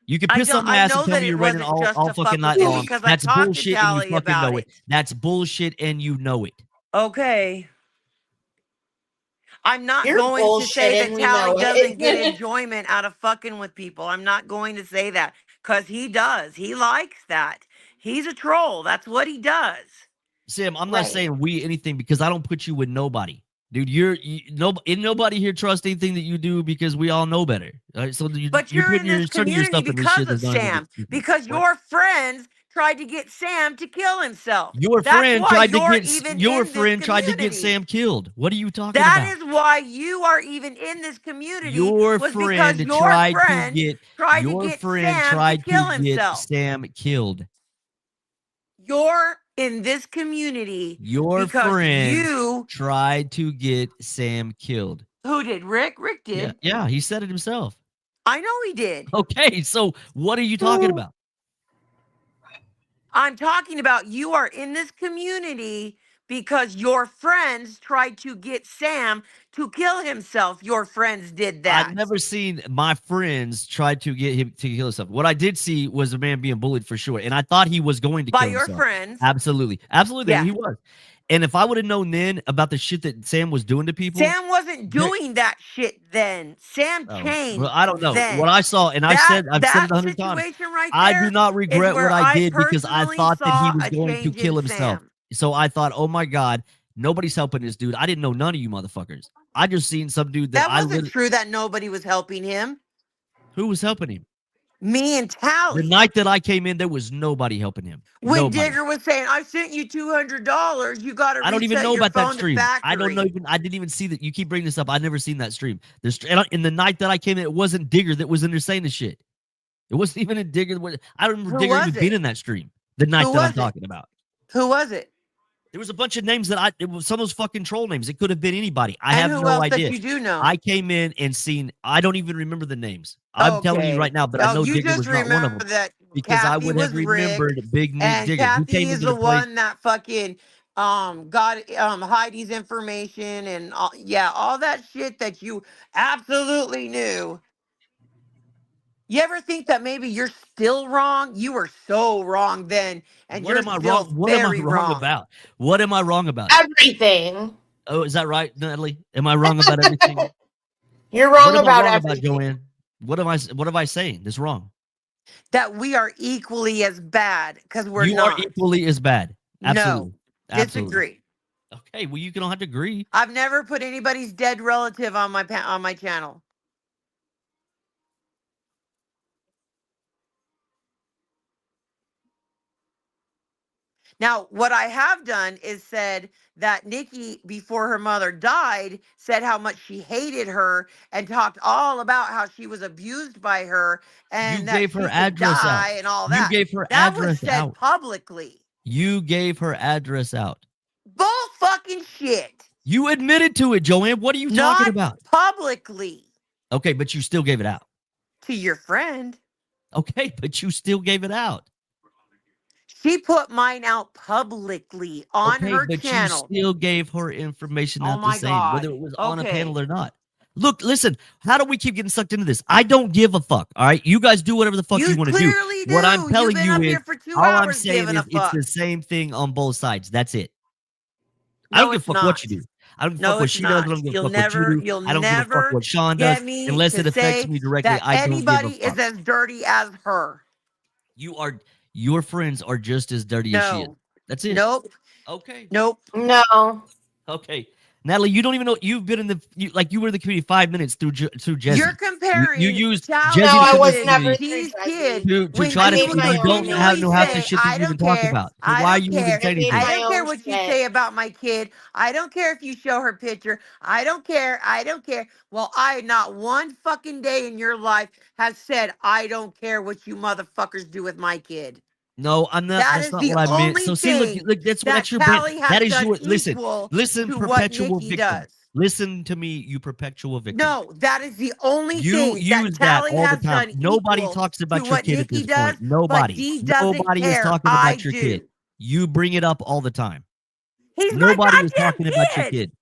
You can him. piss on my I ass and know tell that me it you're raining wasn't just all to fucking fuck night with him long. because I That's talked to bullshit, and you Tally fucking about know it. it. That's bullshit, and you know it. Okay. I'm not You're going to say that bullshitting, we Tally know doesn't get it. enjoyment out of fucking with people. I'm not going to say that because he does. He likes that. He's a troll. That's what he does. Sam, I'm not Right. saying we anything because I don't put you with nobody. Dude, nobody here trusts anything that you do because we all know better. So But you're in this inserting community yourself into because shit of that's not even Sam. Because what? your friends tried to get Sam to kill himself. Your That's friend why tried to you're get even your in this friend tried to get community. Sam killed. What are you talking That about? is why you are even in this community. Your Was friend because your tried to friend get tried to your get friend Sam to tried kill to get himself. Sam killed. You're in this community Your because friend you tried to get Sam killed. who did? Rick did. Yeah, he said it himself. I know he did. Okay, so what are you talking about? I'm talking about you are in this community because your friends tried to get Sam to kill himself. Your friends did that. I've never seen my friends try to get him to kill himself. What I did see was a man being bullied for sure, and I thought he was going to by kill your himself. friends. Absolutely, Yeah. he was. And if I would have known then about the shit that Sam was doing to people, Sam wasn't doing that shit then. Sam changed. well, I don't know then. what I saw, and I've said it 100 times. Situation right I there do not is regret where what I did because I personally thought that he saw was a going to change kill in himself. Sam. So I thought, oh my god, nobody's helping this dude. I didn't know none of you motherfuckers. I just seen some dude that That wasn't true that nobody was helping him. Who was helping him? Me and The Tally. night that I came in, there was nobody helping him. When Nobody. Digger was saying, "I sent you $200, you got to I don't even reset know your about that phone to stream. I don't know factory." even. I didn't even see that. You keep bringing this up. I never seen that stream. In the night that I came in, it wasn't Digger that was in there saying the shit. It wasn't even a Digger. I don't remember Who Digger was even it? being in that stream. The night Who that I'm was it? talking about. Who was it? There was a bunch of names that it was some of those fucking troll names. It could have been anybody. I And have who no else idea. that you do know? I came in and seen. I don't even remember the names. I'm telling you right now, but I know you Digger just was not one of remember them that because I Kathy would was have remembered Rick, Big Nick and Digger. He Kathy came is into the the place. one that fucking got Heidi's information and all that shit that you absolutely knew. You ever think that maybe you're still wrong? You were so wrong then, and What you're am I still wrong? What am I very wrong wrong. about? What am I wrong about? Everything. Oh, is that right, Natalie? Am I wrong about everything? You're What wrong am I about wrong about, everything. Joanne? What am I saying? That's wrong. That we are equally as bad because we're You not. are equally as bad. No. Absolutely. Absolutely. Disagree. Okay, well, you don't have to agree. I've never put anybody's dead relative on my channel. Now, what I have done is said that Nikki, before her mother died, said how much she hated her and talked all about how she was abused by her and You that gave she her could address out. die and all You that. gave her That was address said out. publicly. You gave her address out. Bull fucking shit. You admitted to it, Joanne. What are you talking Not about? publicly Okay, but you still gave it out. to your friend. Okay, but you still gave it out. She put mine out publicly on Okay, her but channel. you still gave her information Oh out the my same, God. whether it was on a Okay. panel or not. Look, listen, how do we keep getting sucked into this? I don't give a fuck. All right. You guys do whatever the fuck you want to do. clearly do. What I'm telling You've been you up is, here for 2 all I'm hours saying giving is a it's fuck. the same thing on both sides. That's it. I No, don't give a it's fuck not. what you do. I don't give a No, fuck what it's she does. I not. don't give a You'll fuck what you never, do. you'll I don't give a fuck never what Sean does. get me Unless to it affects say me directly, that I don't give a anybody fuck. is as dirty as her. Your friends are just as dirty as she is. No. That's it. Nope. Okay. Nope. No. Okay. Natalie, you don't even know you've been in you were in the community 5 minutes through Jesse. You're comparing You used Tally Jesse No, to I come was in the never community through T's kid Jesse. to when try I to you made would my you own don't name. know continually half the say, shit that I you even don't talk care. about. So I why are don't you even care. I saying made anything? I my don't care own what you shit. say about my kid. I don't care if you show her picture. I don't care. I don't care. Well, I not one fucking day in your life has said, I don't care what you motherfuckers do with my kid. No, I'm not. That That's is not the what I meant. only So see, look, thing that's that your bent. Callie has That is done your listen, equal listen, to what perpetual Nikki victim. does. Listen to me, you perpetual victim. No, that is the only You thing that use that Callie all the has time. done Nobody equal talks to about your what kid at Nikki this does, point. but Nobody. D doesn't Nobody is care. talking I about your kid. do. You bring it up all the time. He's my Nobody is goddamn talking about your kid. kid.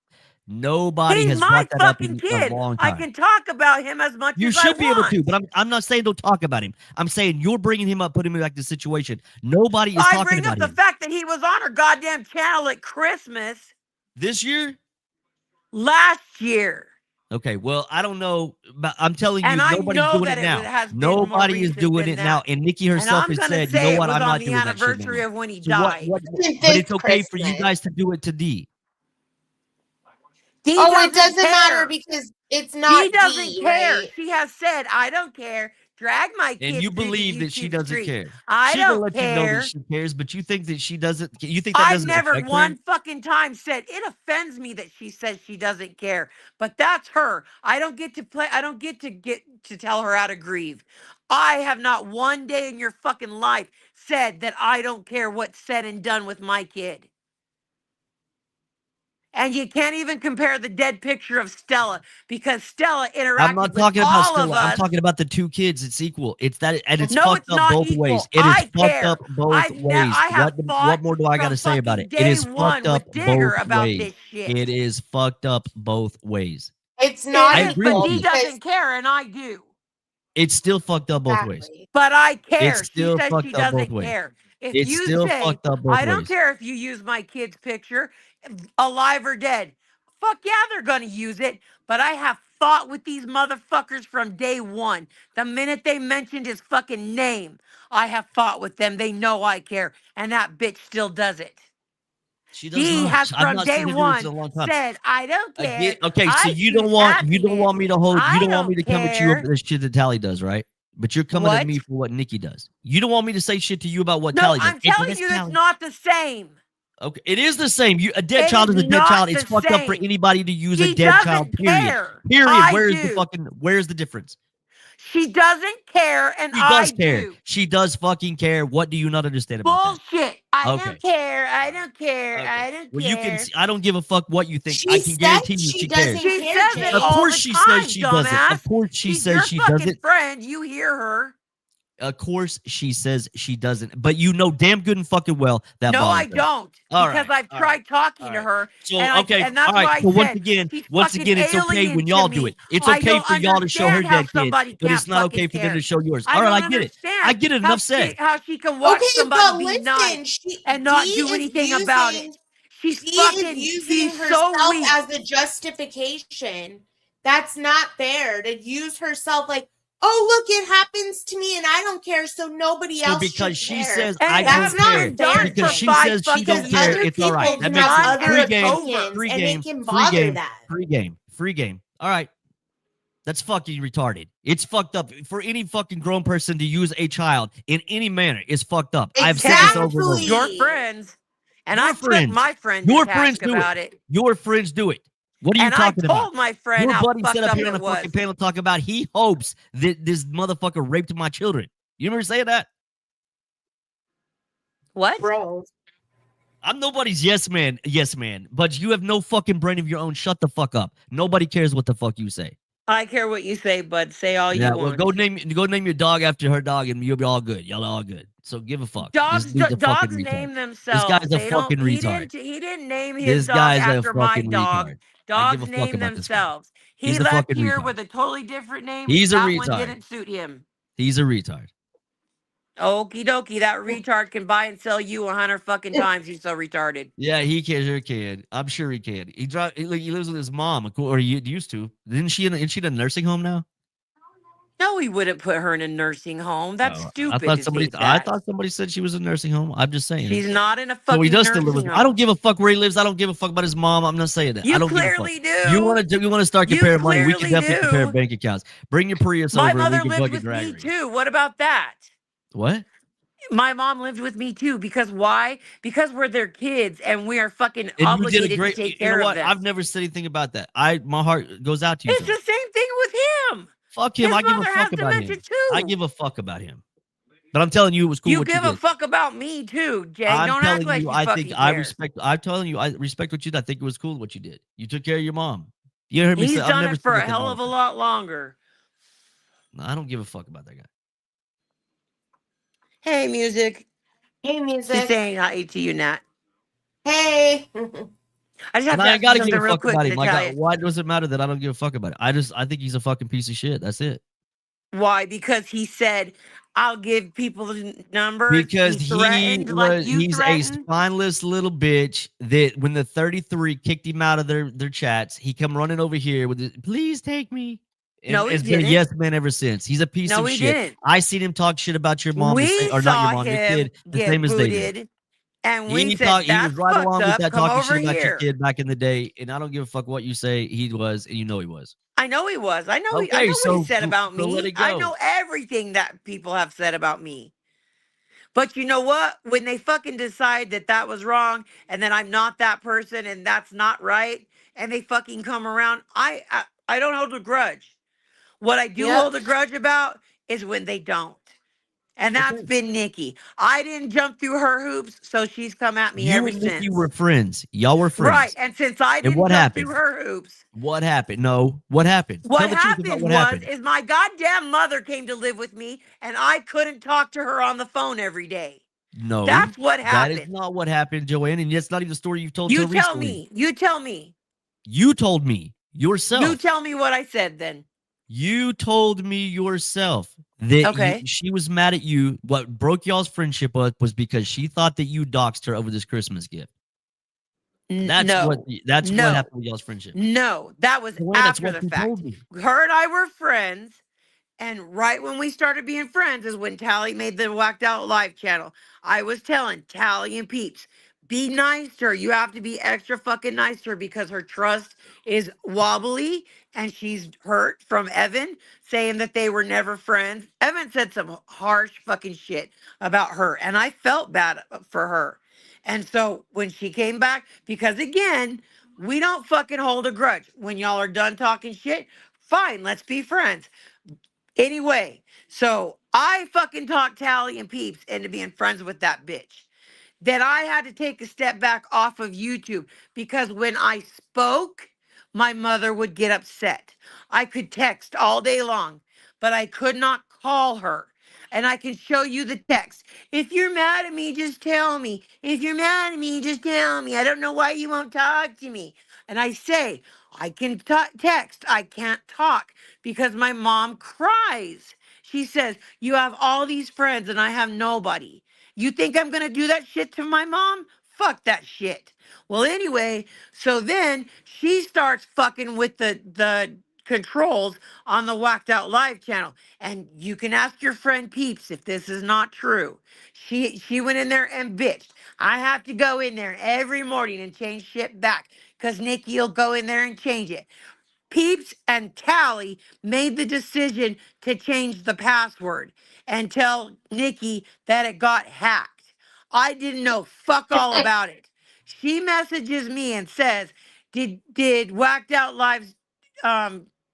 Nobody He's has my brought that up fucking in a kid. long I time. can talk about him as much You as I should be able want. to, but I'm not saying don't talk about him. I'm saying you're bringing him up, putting him back to the situation. Nobody is I talking bring up about the him. fact that he was on her goddamn channel at Christmas This year? last year. Okay, well, I don't know, but I'm telling you, And I nobody's know doing that it now. has been more Nobody is recent doing than it now. that. And Nikki And herself I'm has going to said, you know say it what? was I'm on not the doing that shit no anniversary more. of when he So what? died. But it's okay for you Christmas. guys to do it to D. D Oh, doesn't it doesn't matter care. because it's She not doesn't D, care. right? She has said, I don't care. Drag my And kid you through the believe that she YouTube doesn't street. care. I She will don't let you know that care. she cares, but you think that she doesn't. You think that I've doesn't never affect her? one fucking time said it offends me that she says she doesn't care. But that's her. I don't get to play. I don't get to tell her how to grieve. I have not one day in your fucking life said that I don't care what's said and done with my kid. And you can't even compare the dead picture of Stella because Stella I'm interacted not with talking about all of Stella. I'm us. talking about the two kids. It's equal. It's that, and it's No, fucked it's up not both ways. equal. It is I fucked up care. both ways. I have What fought more do I got from to say about fucking it? It day is fucked one up with both Digger about ways. this shit. It is fucked up both ways. It's It not is, agree but with equal D you. because doesn't care, and I do. It's still fucked up both ways. exactly. But I It's care. She still says she fucked up both doesn't ways. care. If It's you still say, fucked up both I don't ways. care if you use my kid's picture, alive or dead, fuck yeah, they're going to use it. But I have fought with these motherfuckers from day one. The minute they mentioned his fucking name, I have fought with them. They know I care. And that bitch still does it. She does He not. has I've from not day seen her do this in one a long time. said, I don't Again, care. okay, so I you choose don't want happiness. me to hold you I don't want me to don't come at you over care. the shit that Tally does, right? But you're coming at What? me for what Nikki does. You don't want me to say shit to you about what No, Tally does. I'm Hey, telling that's you, that's Tally. not the same. Okay, it is the same. A dead It child is is a dead child. not It's the fucked up for same. anybody to use a She dead child. doesn't Period. care. Period. I Where's the difference? She doesn't care, and She I does care. do. She does fucking care. What do you not understand about that? Bullshit. I Okay. don't care. I don't care. Okay. I don't Well, care. you can. I don't give a fuck what you think. She I can said guarantee you she she doesn't cares. She care, says it Of Jay. all course the she time, says she dumbass. doesn't. Of course she She's says your she fucking doesn't. friend. You hear her. Of course she says she doesn't. But you know damn good and fucking well that No, I bothers her. don't. All Because right, I've all tried right, talking all to right. her. So And and that's all right. why I So said she's once fucking again, it's okay alien when to y'all do me. it. It's I okay don't for y'all to show her understand how dead kid, somebody but can't it's not okay fucking for them care. to show yours. I All right, don't I get it. understand I get it. Enough said. how she can watch Okay, somebody but be listen, nice and not do anything about it. She's using so herself weak. as a justification. That's not fair to use herself like oh, look, it happens to me and I don't care, so nobody So else because should she care. says And I That's don't not care, fair done because to for she me. 5 says she fucking don't Because care, other years. it's all right. people That can makes have sense. other Free game, opinions free and they game, can free bother game, that. free game, free game. All right. That's fucking retarded. It's fucked up. For any fucking grown person to use a child in any manner is fucked up. I've said this over and over. Your Exactly. friends. And I Your took friends. my friend to Your friends task do it. about it. Your friends do it. What are you And I talking about? told my friend Your how buddy set fucked up up here on it the fucking was. panel talking about he hopes that this motherfucker raped my children. You remember saying that? What? Bro. I'm nobody's yes man, but you have no fucking brain of your own. Shut the fuck up. Nobody cares what the fuck you say. I care what you say, bud. Say all Yeah, you well, want. go name your dog after her dog, and you'll be all good. Y'all all good. So give a fuck. This dude's a fucking Dogs retard. name This themselves. guy's a They don't. fucking retard. He didn't name his This dog guy's a after my fucking dog. retard. I give a Dogs fuck name about this guy. themselves. He He's a left fucking here retard. with a totally different name. He's a That one retard. didn't suit him. He's a retard. Okie dokie, that retard can buy and sell you 100 fucking times. He's so retarded. Yeah, he can. Sure can. I'm sure he can. He lives with his mom, or he used to. Isn't she in a nursing home now? No, he wouldn't put her in a nursing home. That's Oh, stupid to think I that. thought somebody said she was in a nursing home. I'm just saying. She's not in a So fucking he does still live nursing with. home. I don't give a fuck where he lives. I don't give a fuck about his mom. I'm not saying that. I You don't clearly give a fuck. do. You want to start You comparing money? We can clearly definitely compare do. bank accounts. Bring your Prius My over and we mother can lived fucking with drag me race. too. What about that? What? My mom lived with me too because why? Because we're their kids and we are fucking And you did a obligated great. to take You know care of what? them. I've never said anything about that. My heart goes out to you. It's the same thing with him. Fuck him. His I give a mother fuck has about dementia him. too. I give a fuck about him. But I'm telling you, it was cool You what you give a did. fuck about me too, Jay. I'm Don't act telling like you, you I fucking think care. I'm telling you, I respect what you did. I think it was cool what you did. You took care of your mom. You heard me He's say I've done never it said for a nothing hell wrong of a with him. lot longer. No, I don't give a fuck about that guy. Hey, music. Hey, She's music. saying hi to you, Nat. Hey. I just have And to I ask ain't you gotta give something a real fuck quick, about him. Like, Natalia. why does it matter that I don't give a fuck about it? I think he's a fucking piece of shit. That's it. Why? Because he said, I'll give people the numbers. Because He threatened like you he's a threatened. spineless little bitch that when the 33 kicked him out of their chats, he come running over here with it, please take me. And No, he has been a didn't. yes man ever since. He's a piece No, of he shit. didn't. I seen him talk shit about your mom, We or not your saw mom, your him kid, the get same as they did. booted, and we said, He was that's right fucked along with up. that Come talking over shit about your here. kid back in the day, and I don't give a fuck what you say. He was, and you know he was. I know he was. I know I Okay, know what he so said about let me. it I go. know everything that people have said about me. But you know what? When they fucking decide that that was wrong and that I'm not that person and that's not right, and they fucking come around, I don't hold a grudge. What I do Yep. hold a grudge about is when they don't. And that's Okay. been Nikki. I didn't jump through her hoops, so she's come at me You ever and Nikki since. were friends. Y'all were friends. Right. And since I And didn't what jump through happened? her hoops, What happened? No, what happened? what Tell the truth about happened what was happened. is my goddamn mother came to live with me and I couldn't talk to her on the phone every day. No, That's what that is happened. not what happened, Joanne. And that's not even the story you've told You so tell recently. me. You tell me. You told me You yourself. tell me what I said then. You told me yourself that Okay. she was mad at you. What broke y'all's friendship was because she thought that you doxed her over this Christmas gift. That's No. what happened with y'all's friendship. No, that was Joanne, that's after what the you fact. told me. Her and I were friends. And right when we started being friends is when Tally made the Whacked Out Live channel. I was telling Tally and Peeps, be nice to her. You have to be extra fucking nice to her because her trust is wobbly and she's hurt from Evan saying that they were never friends. Evan said some harsh fucking shit about her, and I felt bad for her. And so when she came back, because again, we don't fucking hold a grudge. When y'all are done talking shit, fine, let's be friends. Anyway, so I fucking talked Tally and Peeps into being friends with that bitch. Then I had to take a step back off of YouTube because when I spoke, my mother would get upset. I could text all day long, but I could not call her. And I can show you the text. If you're mad at me, just tell me. If you're mad at me, just tell me. I don't know why you won't talk to me. And I say, I can text, I can't talk because my mom cries. She says, you have all these friends and I have nobody. You think I'm going to do that shit to my mom? Fuck that shit. Well, anyway, so then she starts fucking with the controls on the Whacked Out Live channel. And you can ask your friend Peeps if this is not true. She went in there and bitched. I have to go in there every morning and change shit back because Nikki will go in there and change it. Peeps and Tally made the decision to change the password and tell Nikki that it got hacked. I didn't know fuck all about it. She messages me and says, "Did Whacked Out Live's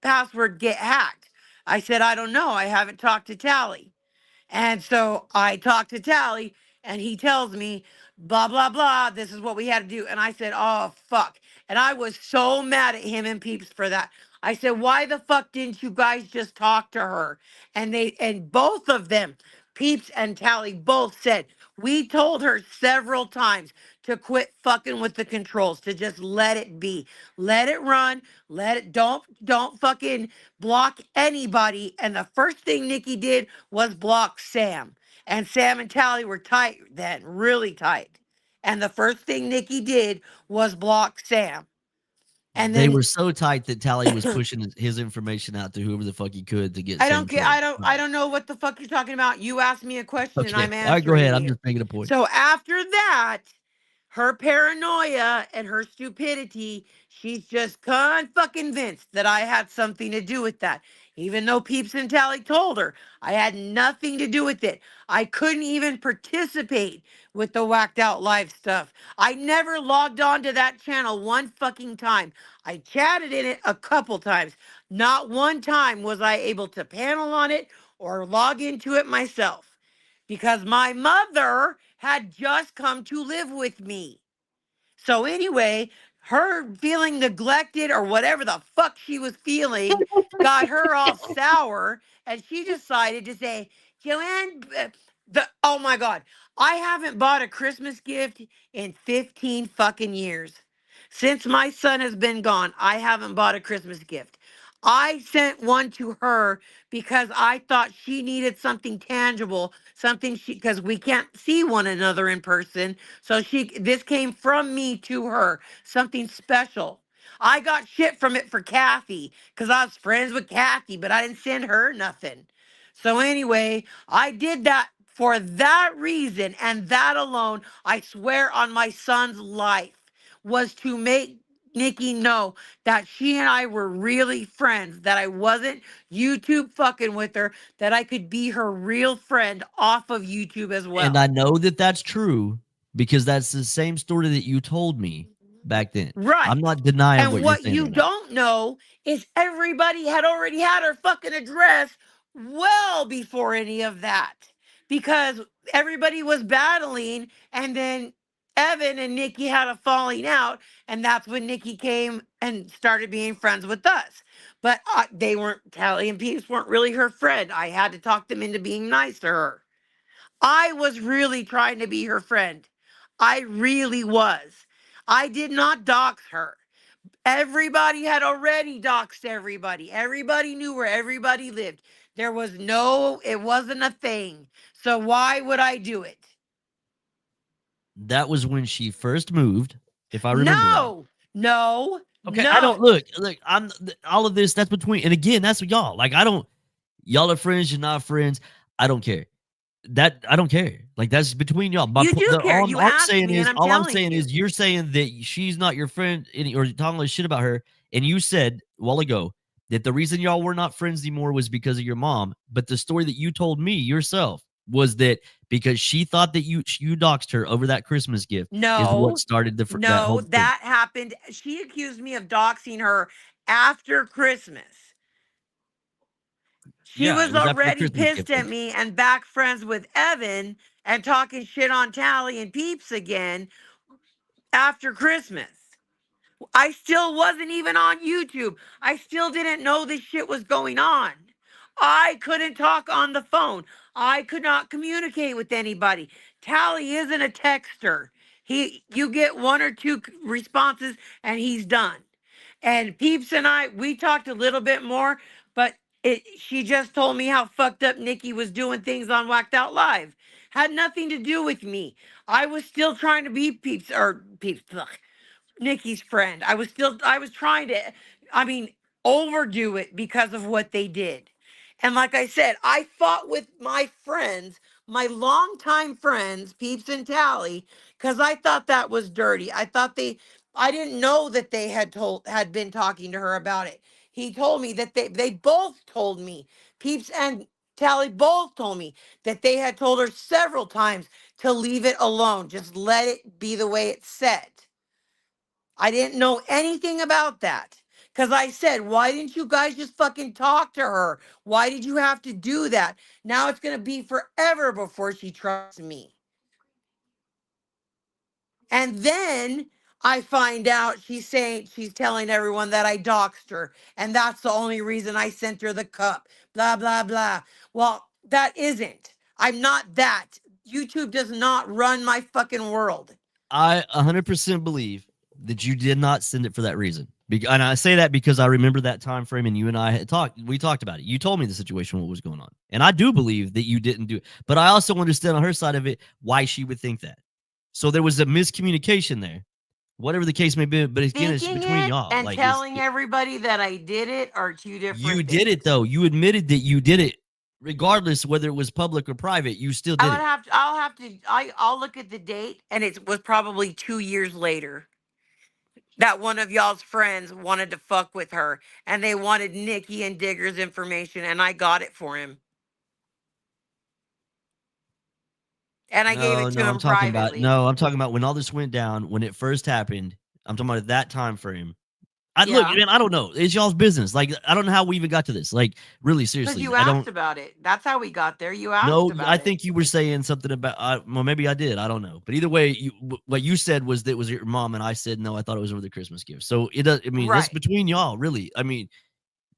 password get hacked?" I said, "I don't know. I haven't talked to Tally." And so I talked to Tally and he tells me, blah, blah, blah, this is what we had to do. And I said, oh, fuck. And I was so mad at him and Peeps for that. I said, why the fuck didn't you guys just talk to her? And both of them, Peeps and Tally, both said, we told her several times to quit fucking with the controls, to just let it be. Let it run. Don't fucking block anybody. And the first thing Nikki did was block Sam. And Sam and Tally were tight then, really tight. And the first thing Nikki did was block Sam. And They then were so tight that Tally was pushing his information out to whoever the fuck he could to get I Sam don't get killed. I don't know what the fuck you're talking about. You asked me a question and Okay. I'm All right, go ahead. answering I'm you. just making a point. So after that, her paranoia and her stupidity, she's just fucking convinced that I had something to do with that. Even though Peeps and Tally told her I had nothing to do with it. I couldn't even participate with the Whacked Out Live stuff. I never logged on to that channel one fucking time. I chatted in it a couple times. Not one time was I able to panel on it or log into it myself because my mother had just come to live with me. So anyway, her feeling neglected or whatever the fuck she was feeling got her all sour, and she decided to say, "Joanne, oh my god, I haven't bought a Christmas gift in 15 fucking years. Since my son has been gone, I haven't bought a Christmas gift. I sent one to her because I thought she needed something tangible, something because we can't see one another in person. So this came from me to her, something special. I got shit from it for Kathy because I was friends with Kathy, but I didn't send her nothing. So anyway, I did that for that reason and that alone. I swear on my son's life was to make Nikki know that she and I were really friends, that I wasn't YouTube fucking with her, that I could be her real friend off of YouTube as And well. I know that that's true because that's the same story that you told me back then. Right. I'm not denying And what you're what saying you right now. don't know is everybody had already had her fucking address well before any of that because everybody was battling. And then Evan and Nikki had a falling out. And that's when Nikki came and started being friends with us. But they weren't, Tally and Peeps weren't really her friend. I had to talk them into being nice to her. I was really trying to be her friend. I really was. I did not dox her. Everybody had already doxed everybody. Everybody knew where everybody lived. It wasn't a thing. So why would I do it? That was when she first moved, if I remember right. No, no, Okay, I don't no. look. I'm all of this. That's between, and again, that's what y'all like. I don't. Y'all are friends. You're not friends. I don't care. That I don't care. Like that's between y'all. You do care. You All I'm asked saying me, and is, I'm telling you. you're saying that she's not your friend, or talking all this shit about her. And you said a while ago that the reason y'all were not friends anymore was because of your mom. But the story that you told me yourself was that because she thought that you doxed her over that Christmas gift is what No, started that no, whole thing. that happened. She accused me of doxing her after Christmas. She Yeah, it was was after the already Christmas pissed gift at thing. me and back friends with Evan and talking shit on Tally and Peeps again after Christmas. I still wasn't even on YouTube. I still didn't know this shit was going on. I couldn't talk on the phone. I could not communicate with anybody. Tally isn't a texter. You get one or two responses and he's done. And Peeps and we talked a little bit more, but she just told me how fucked up Nikki was doing things on Whacked Out Live. Had nothing to do with me. I was still trying to be Peeps, ugh, Nikki's friend. I was trying to, I mean, overdo it because of what they did. And like I said, I fought with my friends, my longtime friends, Peeps and Tally, because I thought that was dirty. I didn't know that they had been talking to her about it. He told me that they both told me, Peeps and Tally both told me that they had told her several times to leave it alone. Just let it be the way it's set. I didn't know anything about that. Because I said, why didn't you guys just fucking talk to her? Why did you have to do that? Now it's going to be forever before she trusts me. And then I find out she's telling everyone that I doxed her. And that's the only reason I sent her the cup. Blah, blah, blah. Well, that isn't. I'm not that. YouTube does not run my fucking world. I 100% believe that you did not send it for that reason. And I say that because I remember that time frame, and you and I had talked. We talked about it. You told me the situation, what was going on, and I do believe that you didn't do it. But I also understand on her side of it why she would think that. So there was a miscommunication there, whatever the case may be. But again, it's Thinking between it y'all. and Like telling everybody that I did it are two different you things. did it though. You admitted that you did it, regardless whether it was public or private. You still did it. I'll look at the date, and it was probably 2 years later that one of y'all's friends wanted to fuck with her, and they wanted Nikki and Digger's information, and I got it for him. And I gave No, it to no, him privately. I'm talking about when all this went down, when it first happened. I'm talking about that time frame. Look, Yeah. man, I don't know. It's y'all's business. Like, I don't know how we even got to this. Like, really, Because seriously, you I asked don't. about it. That's how we got there. You No, asked I about it. think you were saying something about. Well, maybe I did. I don't know. But either way, what you said was that it was your mom, and I said no. I thought it was over the Christmas gift. So it does. I mean, that's Right. between y'all, really. I mean,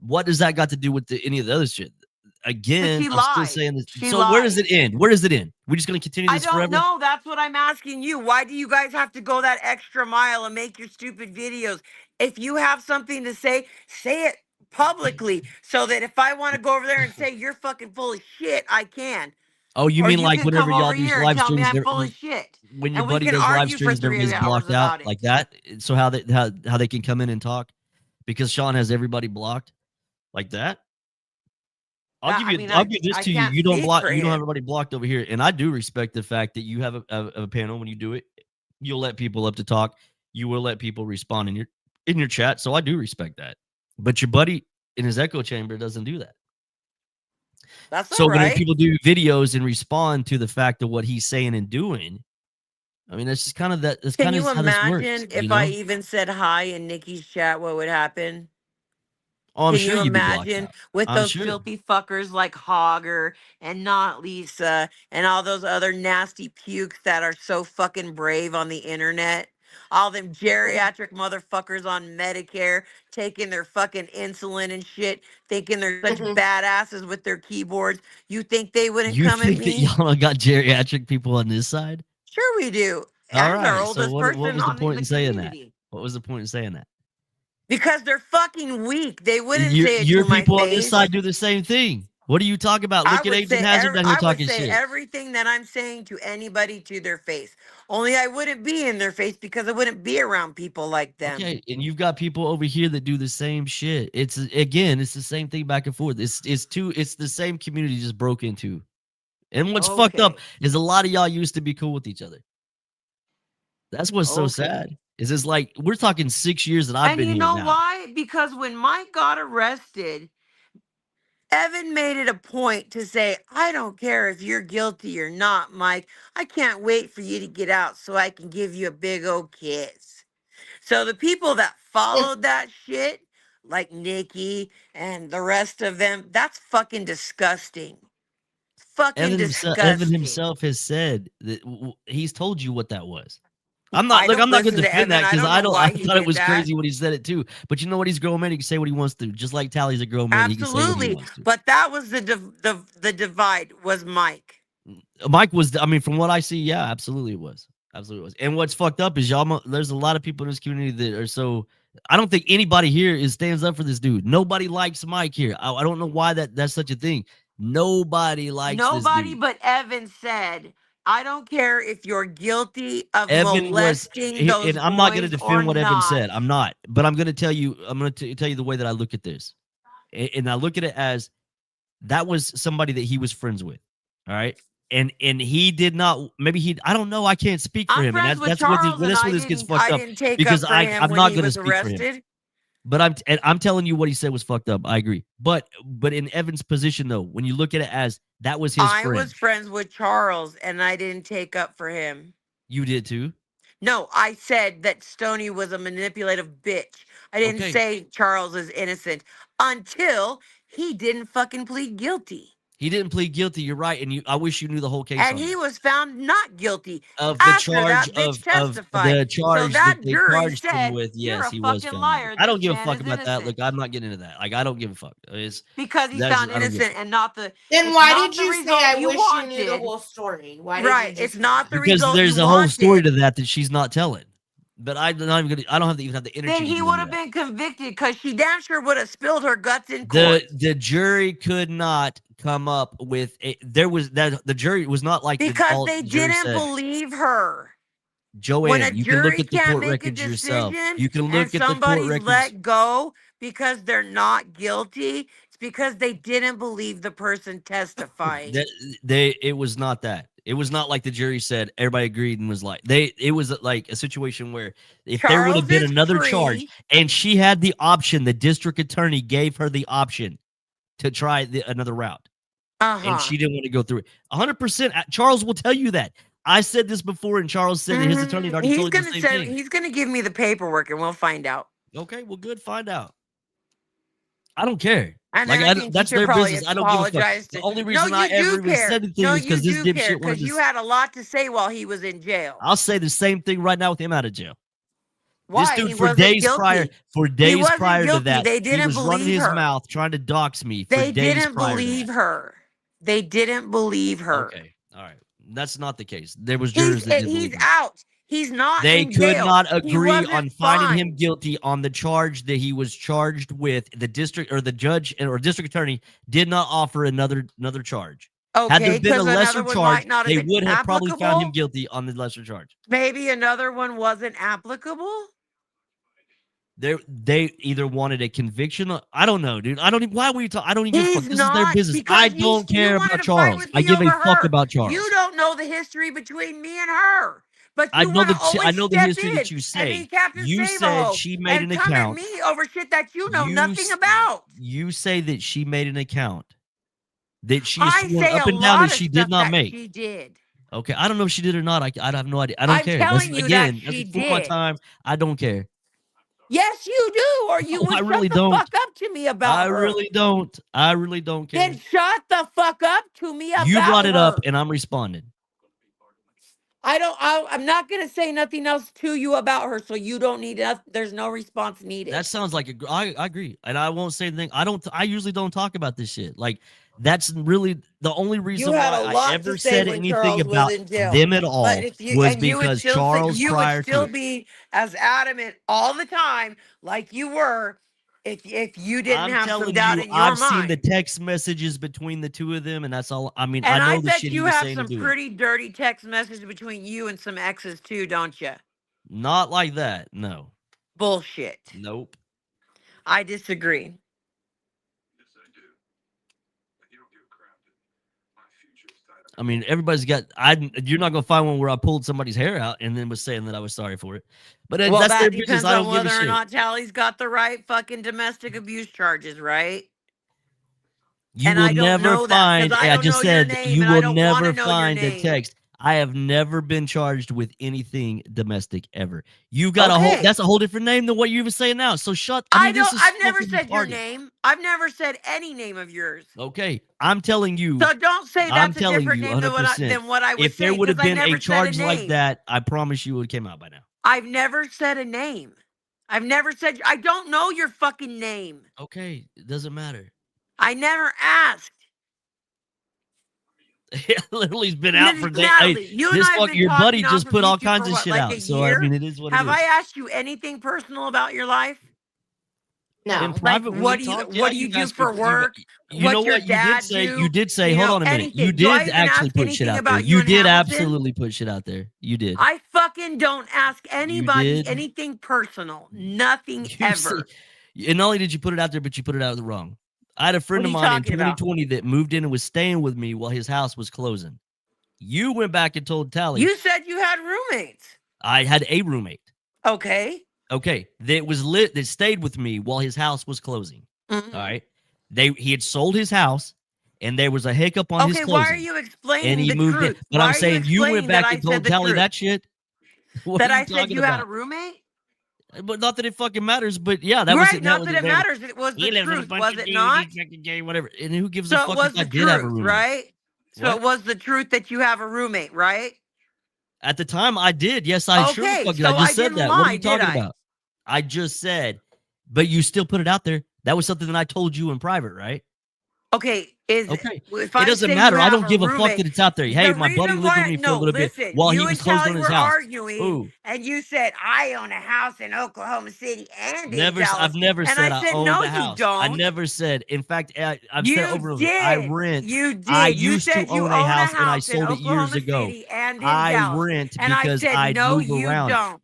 what does that got to do with any of the other shit? But Again, she I'm still lied. saying this. She So where does lied. it end? Where does it end? We're just gonna continue I this don't forever? know. That's what I'm asking you. Why do you guys have to go that extra mile and make your stupid videos? If you have something to say it publicly so that if I want to go over there and say you're fucking full of shit, I can. Oh, you Or mean you like can whenever come y'all over do here and live tell me streams, I'm full of shit. when your And we buddy can does live argue for streams and 3 everybody's hours blocked out about it. like that? So how they can come in and talk because Sean has everybody blocked like that? I'll give you. I'll give this I to you. can't You don't speak block. for You don't have him. everybody blocked over here, and I do respect the fact that you have a panel when you do it. You'll let people up to talk. You will let people respond in your chat. So I do respect that. But your buddy in his echo chamber doesn't do that. That's So all whenever right. people do videos and respond to the fact of what he's saying and doing, I mean that's just kind of that. That's Can kind of you how this works, imagine you if I know. even said hi in Nikki's chat, what would happen? Oh, I'm Can sure you you'd be blocked imagine out. with I'm those sure. filthy fuckers like Hogger and Not Lisa and all those other nasty pukes that are so fucking brave on the internet? All them geriatric motherfuckers on Medicare taking their fucking insulin and shit, thinking they're such badasses with their keyboards. You think they wouldn't You come at think that me? y'all got geriatric people on this side? Sure, we do. All As our right. So oldest what person was the on point the in saying that? community. What was the point in saying that? Because they're fucking weak. They wouldn't say it Your to my people on this side face. do the same thing. What are you talking about? Look at Agent Hazard down here I would talking say shit. everything that I'm saying to anybody to their face. Only I wouldn't be in their face because I wouldn't be around people like them. Okay, and you've got people over here that do the same shit. It's again, it's the same thing back and forth. It's the same community just broke into. And what's fucked up Okay. is a lot of y'all used to be cool with each other. That's what's so Okay. sad. Is it's like we're talking 6 years that I've And been you here know now. why? Because when Mike got arrested, Evan made it a point to say, I don't care if you're guilty or not, Mike. I can't wait for you to get out so I can give you a big old kiss. So the people that followed that shit, like Nikki and the rest of them, that's fucking disgusting. Fucking Evan disgusting. himself has said that he's told you what that was. I'm not I look. don't I'm not going listen to to defend Evan. that I because don't I know don't. I why he thought it did was that. crazy when he said it too. But you know what? He's a grown man. He can say what he wants to. Just like Tally's a grown man. He can say what he Absolutely. wants to. But that was the divide was Mike. Mike was. I mean, from what I see, yeah, absolutely it was. Absolutely it was. And what's fucked up is y'all. There's a lot of people in this community that are so. I don't think anybody here stands up for this dude. Nobody likes Mike here. I don't know why that's such a thing. Nobody likes this Nobody dude. but Evan said I don't care if you're guilty of Evan was, molesting those and I'm not going to boys or defend what Evan not. said. I'm not, but I'm going to tell you. I'm going to tell you the way that I look at this, and I look at it as that was somebody that he was friends with. All right. And he did not, maybe he, I don't know. I can't speak for I'm him. And friends with that's what Charles, and that's where this gets fucked I up, didn't take because up for him I'm when not he going to was speak for him. arrested. But I'm telling you what he said was fucked up. I agree. But in Evan's position though, when you look at it as that was his I friend, was friends with Charles, and I didn't take up for him. you did too. No, I said that Stoney was a manipulative bitch. I didn't Okay. say Charles is innocent until he didn't fucking plead guilty. He didn't plead guilty. You're right. And I wish you knew the whole case And on he that. was found not guilty Of the after charge that bitch of testified. the So charge that that they jury charged him said, with. "You're Yes, a he was fucking found. liar. I don't This give a man fuck is about that. innocent." Look, I'm not getting into that. Like, I don't give a fuck. It's Because he's that's found I don't give a innocent and not the. Then It's why not did the you say result I you wish you knew the wanted. whole story? Why Right. did you It's just not the because result there's you a whole story wanted. to that she's not telling. But I'm not even gonna. I don't have to even have the energy Then to he get would into have that. been convicted because she damn sure would have spilled her guts in court. The jury could not come up with it. There was that the jury was not like Because all they the jury didn't said. believe her. When a Joanne, you can look jury at the can't court make a records yourself. decision You can and look at the court somebody's records. let go because they're not guilty, it's because they didn't believe the person testifying. It was not that. It was not like the jury said everybody agreed and was like it was like a situation where if there would have Charles been is another charge free. and she had the option, the district attorney gave her the option to try another route and she didn't want to go through it. 100%. Charles will tell you that. I said this before and Charles said that his attorney had already told him the same thing. He's gonna give me the paperwork and we'll find out. Okay, well, good. Find out. I don't care. And Like then I think that's you should their probably business. I don't give a fuck. apologize The to. only No, reason I you ever do even care. said anything No, is you because this do care dipshit wanted because to. you had a lot to say while he was in jail. I'll say the same thing right now with him out of jail. Why? This dude He for wasn't days guilty. prior, He wasn't to guilty. that, They he didn't was running believe his her. mouth trying to dox me for They days didn't prior to believe that. her. They didn't believe her. Okay, all right, that's not the case. There was jurors that did believe He's her. out. He's not They in could jail. not He agree wasn't on finding him fined. guilty on the charge that he was charged with. The district or the judge or district attorney did not offer another charge. Had Okay, there been a because lesser another one charge, might not have they been would have probably found him applicable. guilty on the lesser charge. Maybe another one wasn't applicable. They either wanted a conviction. I don't know, dude. I don't even. Why were you talking? I don't even give a fuck. He's This is their not, business. I because don't you care wanted about to fight Charles. with I me give over a fuck her. about You Charles. don't know the history between me and her, but I you know want to the always step history in that you and be say. Captain You said Save-A-Ho she made and an come at account. me over shit that you know nothing s- about. You say that she made an account that she has I sworn say up a and down that lot of she did stuff not that make. she did. Okay, I don't know if she did or not. I have no idea. I don't I'm care. That's telling you that again. That's she before my did. time. I don't care. Yes, you do, or you No, would I shut really the don't. fuck up to me about I her. really don't. I really don't care. Then shut the fuck up to me about You brought it up, her. and I'm responding. I'm not gonna say nothing else to you about her, so you don't need us. There's no response needed. That sounds like I agree, and I won't say anything. I usually don't talk about this shit. Like that's really the only reason You had why a I lot ever to say said when anything Charles was about in jail. them at But all if you was and you would because still Charles you would prior to still it. be as adamant all the time like you were if you didn't I'm have some telling doubt you, in your I've seen the mind. text messages between the two of them, and that's all. I mean, And I I know the bet shit he you was have saying to some do it. pretty dirty text messages between you and some exes too, don't you? Not like that. No. Bullshit. Nope. I disagree. I mean, everybody's got. You're not gonna find one where I pulled somebody's hair out and then was saying that I was sorry for it. But Well, that's their that business. depends I on don't give a whether or shit. not Tally's got the right fucking domestic abuse charges, right? You And will I don't never know that find. because I I don't just know your said name you and I will don't want never to know your find a name. text. I have never been charged with anything domestic ever. You got a whole. Okay. That's a whole different name than what you were saying now. So shut. I mean, this is I've never fucking said your retarded. name. I've never said any name of yours. Okay, I'm telling you. So don't say I'm that's a telling different you name 100%. than what I was If there saying would have because I been a never said a charge like name. that, I promise you it would have came out by now. I've never said a name. I've never said. I don't know your fucking name. Okay, it doesn't matter. I never asked. Literally's been out for days. Natalie, you and This I have fuck, been your buddy talking off just of put all YouTube kinds for of what, shit like out. a So I year? mean, it is what Have it is. I asked you anything personal about your life? In No. Like, private, when what we do you talked, what do you you do guys for could. work? You know What's your what? You did dad say. do? You did say. You Hold know, on a minute. You anything. Do I did even actually ask put shit anything out there. about you You in did Hamilton? absolutely put shit out there. You did. I fucking don't ask You anybody did. anything personal. Nothing You see, ever. and not only did you put it out there, but you put it out wrong. I had a friend What are of you mine in talking about? 2020 that moved in and was staying with me while his house was closing. You went back and told Tally You said you had roommates. I had a roommate. Okay. Okay, that was lit that stayed with me while his house was closing. Mhm. All right, he had sold his house, and there was a hiccup on his Okay, why are closing, you and explaining he the moved in. truth? But Why I'm are you saying you went explaining that back I and said told the Tally truth? that shit. What That are you I said talking you had a about? roommate? But not that it fucking matters. But yeah, that was Right, it. That not was that it. it matters. It was He the lives with a truth, bunch was of it dudes. not? He's fucking gay, whatever. And who gives a So it fuck if was I the did have a truth, roommate? right? So What? it was the truth that you have a roommate, right? At the time, I did. Yes, I sure Okay, fucking. I so I just said didn't that. What are lie, you did talking I? about? I just said, but you still put it out there. That was something that I told you in private, right? Okay, Okay. if It I doesn't say you matter. I have don't a give a fuck roommate, that it's out there. Hey, the my buddy reason lived with why, me for a no, little bit listen, while he you was and closed Tally on his were house. arguing, Ooh. and you said, I own a house in Oklahoma City and in I've Dallas. never And I said I said, owned no, a you house. I don't. never said. In fact, I've said You over and over. I did. rent. You I did. You used to said you own a own a house and I house in sold it years Oklahoma ago. City and in I Dallas. rent And I because said, I'd no, move you around. don't.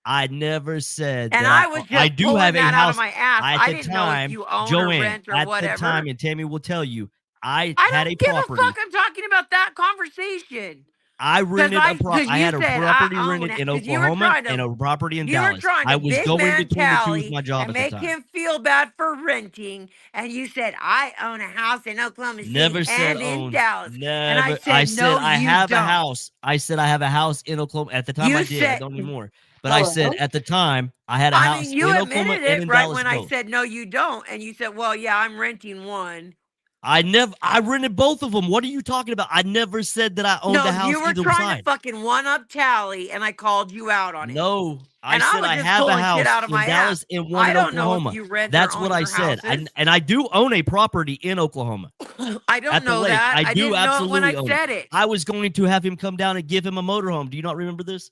I never said And that I was I just do pulling have a that out of house. my ass. At I the didn't know if time, you own or Joanne, rent or at the time, whatever. and Tammy will tell you, I I had a don't give a fuck. property. I'm talking about that conversation. I rented Because I you had a said property I own rented it. in Because you were Oklahoma trying and to a property in you were Dallas. trying I to was big going man between the two with Tally my job and at the make time. him feel bad for renting. And you said, I own a house in Oklahoma City Never said and in own. Dallas. And I Never. I said, said no, I you have a don't. house. I said I have a house in Oklahoma. At the time I You did. I said, don't anymore. But I said Hello? at the time I had a I mean, house you in Oklahoma admitted and it in right Dallas when I both. said, no, you don't. And you said, well, yeah, I'm renting one. I rented both of them. What are you talking about? I never said that I owned No, a house you were either trying to side. fucking one up Tally, and I called you out on it. No, I And I said was I just have a pulling shit house out of in my ass. Dallas and one I in don't know if Oklahoma. you rent or That's own what I your said. houses. And I do own a property in Oklahoma I don't at the know lake. that. I I do didn't know it when I absolutely own it. said it. I was going to have him come down and give him a motorhome. Do you not remember this?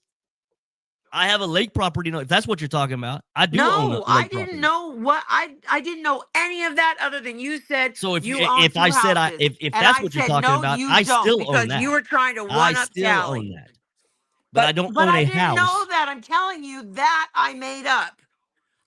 I have a lake property. No, if that's what you're talking about, I do own a No, I lake didn't property. know what I didn't know any of that other than you said So you own if two I said houses. if And that's I what you're said, talking no, about, you I don't, still own because you that. were trying to I one up still own Tally. that. But I don't own I a didn't know house. that. I'm telling you that I made up.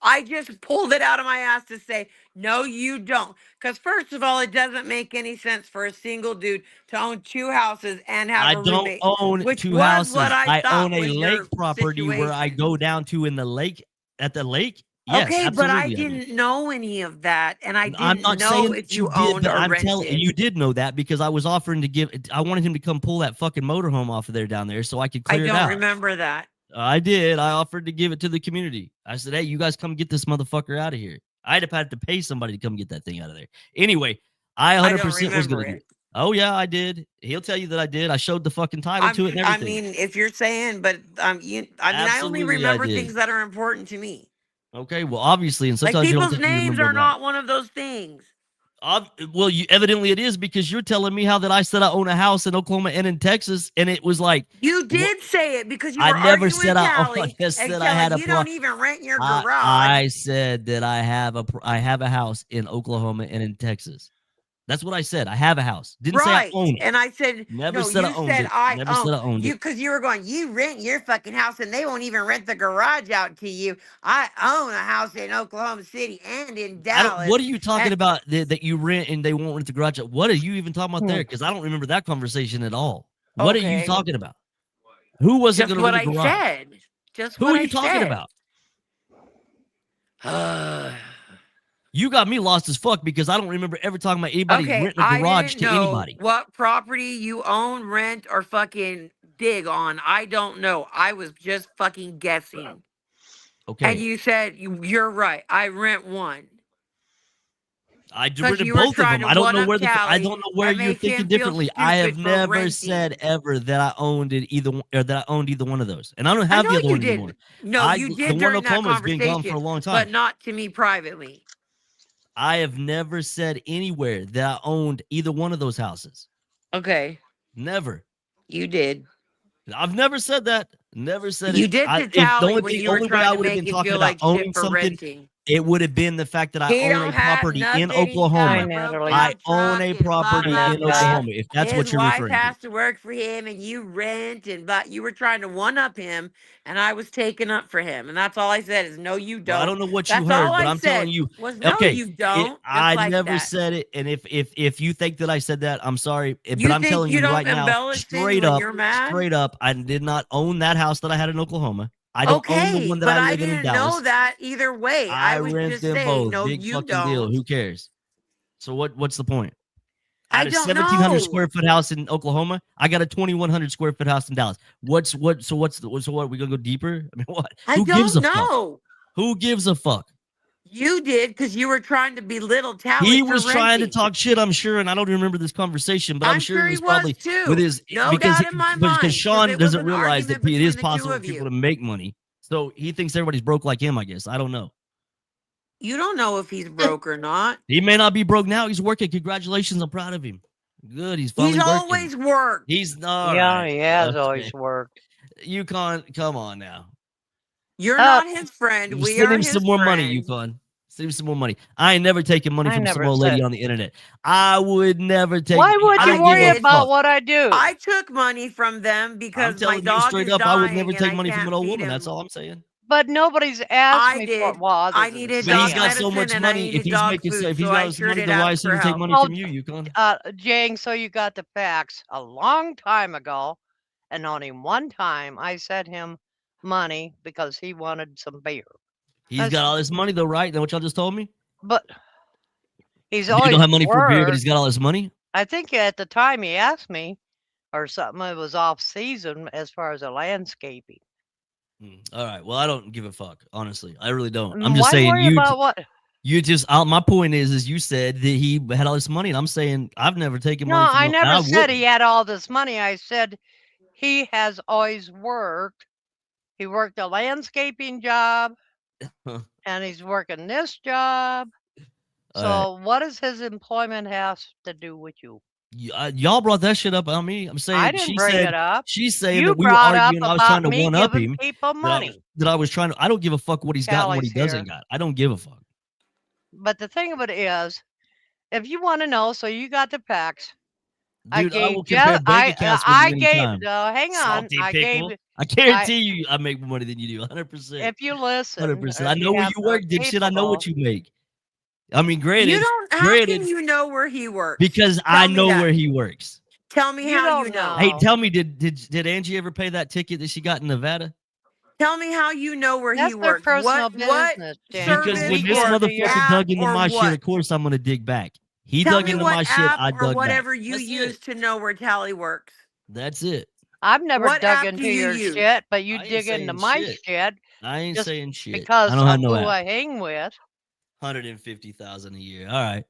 I just pulled it out of my ass to say, no, you don't. Because, first of all, it doesn't make any sense for a single dude to own two houses and have I a don't roommate, own which two was what houses. I I own thought a was lake your property where I situation. go down to in the lake at the lake. Yes, Okay, but I absolutely I do. didn't know any of that. And I I'm didn't not know saying if that you you did, owned but or I'm telling rented. you did know that because I was offering to give. I wanted him to come pull that fucking motorhome off of there down there so I could I clear it don't out. remember that. I did. I offered to give it to the community. I said, "Hey, you guys come get this motherfucker out of here." I'd have had to pay somebody to come get that thing out of there. Anyway, I I don't 100% was remember going to do it. it. Oh yeah, I did. He'll tell you that I did. I showed the fucking title to it and I everything. mean, if you're saying, but I only Absolutely, I remember did. things that are important to me. Okay, well, obviously, and Like sometimes you don't people's think you names remember are them right. not one of those things. Well, evidently it is because you're telling me how that I said I own a house in Oklahoma and in Texas, and it was like You wha- did say it because you I were never arguing said with I Tally just and said I had telling a you don't even rent your I garage. said that I have a house in Oklahoma and in Texas. That's what I said. I have a house. Didn't say I Right. own it. And I said, Never no, said I you owned said it. I Never own said I owned you it. because you were going, you rent your fucking house and they won't even rent the garage out to you. I own a house in Oklahoma City and in Dallas. What are you talking and- about that you rent and they won't rent the garage? What are you even talking about there? Because I don't remember that conversation at all. What are you Okay. talking about? Who wasn't Just going to what rent a I garage? said. Just Who what are I you talking said. about? You got me lost as fuck because I don't remember ever talking about anybody Okay, renting a I garage didn't to know anybody. what property you own, rent, or fucking dig on. I don't know. I was just fucking guessing. And Okay, you said you're right. I rent one. I Because rented you were both of trying them. to I don't one know up where I Tally don't know where and you're make him thinking feel differently. I have stupid for never said renting. ever that I owned it or that I owned either one of those, and I don't I have know the other you one anymore. didn't. No, you The did one in during that Oklahoma has been gone for a conversation, long time. but not to me privately. I have never said anywhere that I owned either one of those houses. Okay. Never. You did. I've never said that. Never said it. You did to The Tally only when thing, you were only way trying I to would have make been him talking feel about like shit owning for something renting. It would have been the fact that I He own a don't have property in nothing. He's got Hi, a Oklahoma. broke Natalie. I down own truck a and blah property blah Hey, in blah. Oklahoma. If that's His what you're wife referring to. has to work for him, and you rent, and but you were trying to one up him, and I was taking up for him, and that's all I said is no, you Well, I don't. don't know what you That's all heard, but I I'm telling said you, was no, okay, you don't. Just I like never that. said it. And if you think that I said that, I'm sorry. But You I'm think telling you you don't right now, embellish things when you're mad? straight up, I did not own that house that I had in Oklahoma. I don't own the Okay, one that but I I live in didn't know Dallas. that either way. I I was rent just them saying, both. no, Big you fucking deal. don't. Who cares? So what's the point? I I had a don't 1,700 know. square foot house in Oklahoma. I got a 2,100 square foot house in Dallas. So what? We gonna go deeper? I mean, what? I Who gives don't a fuck? know. Who gives a fuck? You did because you were trying to belittle He Tally for was trying to renting. talk shit, I'm sure, and I don't remember this conversation, but I'm I'm sure sure it he was was probably with too. his No because doubt in my because mind, because Sean it was doesn't an realize that argument it is between the two possible for of people you. to make money. So he thinks everybody's broke like him. I guess I don't know. You don't know if he's broke or not. He may not be broke now. He's working. Congratulations, I'm proud of him. Good, he's He's finally working. always worked. He's all Yeah, right. he has Okay, always worked. Yukon, come on now. You're Up. not his friend. You We send are him some his more money, friend. Yukon. Send him some more money. I ain't never taken money I from some never old lady said. on the internet. I would never take. Why would I you I don't give worry a did. about fuck. what I do? I took money from them I'm because my telling you dog straight is up, I would never dying and take I money from an can't old feed woman. That's him. all I'm saying. But nobody's asked I me for did. well, other I than needed But he's dog Sam. got so medicine much and I money. needed dog food, If he's so got I all this sure money, did then why ask isn't for he take help. money Well, from you, Yukon? Jang, so you got the facts a long time ago, and only one time I sent him money because he wanted some beer. He's That's, got all this money though, right? Know what y'all just told me? but he's Dude don't always have money for beer, but he's worked. got all this money. I think at the time he asked me or something, it was off season as far as the landscaping. All right. Well, I don't give a fuck. Honestly, I really don't. I'm just Why saying worry about what? you just. My point is you said that he had all this money, and I'm saying I've never taken No, money from I him, and never I said he wouldn't. had all this money. I said he has always worked. He worked a landscaping job Huh. and he's working this job. All right. So what does his employment have to do with you? Y'all brought that shit up on me. I'm I saying didn't bring it up. she's saying You that we were brought up arguing. I was trying about to me one up giving him. people money. That I was trying to. I don't give a fuck what he's got and what he Callie's doesn't here. got. I don't give a fuck. But the thing of it is, if you want to know, so you got the facts. I Dude, I gave will compare bank accounts with you I gave anytime. hang on. Salty I gave pickle. I I guarantee you I make more money than you do. 100%. if you listen, 100%. I you know where have you work, dick shit. I know what capable. you make. I mean, You don't. How granted, can you know where he works? because I Tell me know that. where he works. Tell me You how don't you know. Hey, know. tell me, did Angie ever pay that ticket that she got in Nevada? Tell me how you know where he That's their works. personal What business, Jane. Because When service we when this get or into your motherfucker app dug into or my shit, what? of course I'm gonna dig back. He Tell dug me into what my shit, app I or dug back. whatever you That's use it. to know where Tally works. That's it. I've never What dug app do into you your use? shit, but you I ain't dig into saying my shit. shit I ain't just saying shit. I because don't have of no who app. I hang with. 150,000 a year. All right.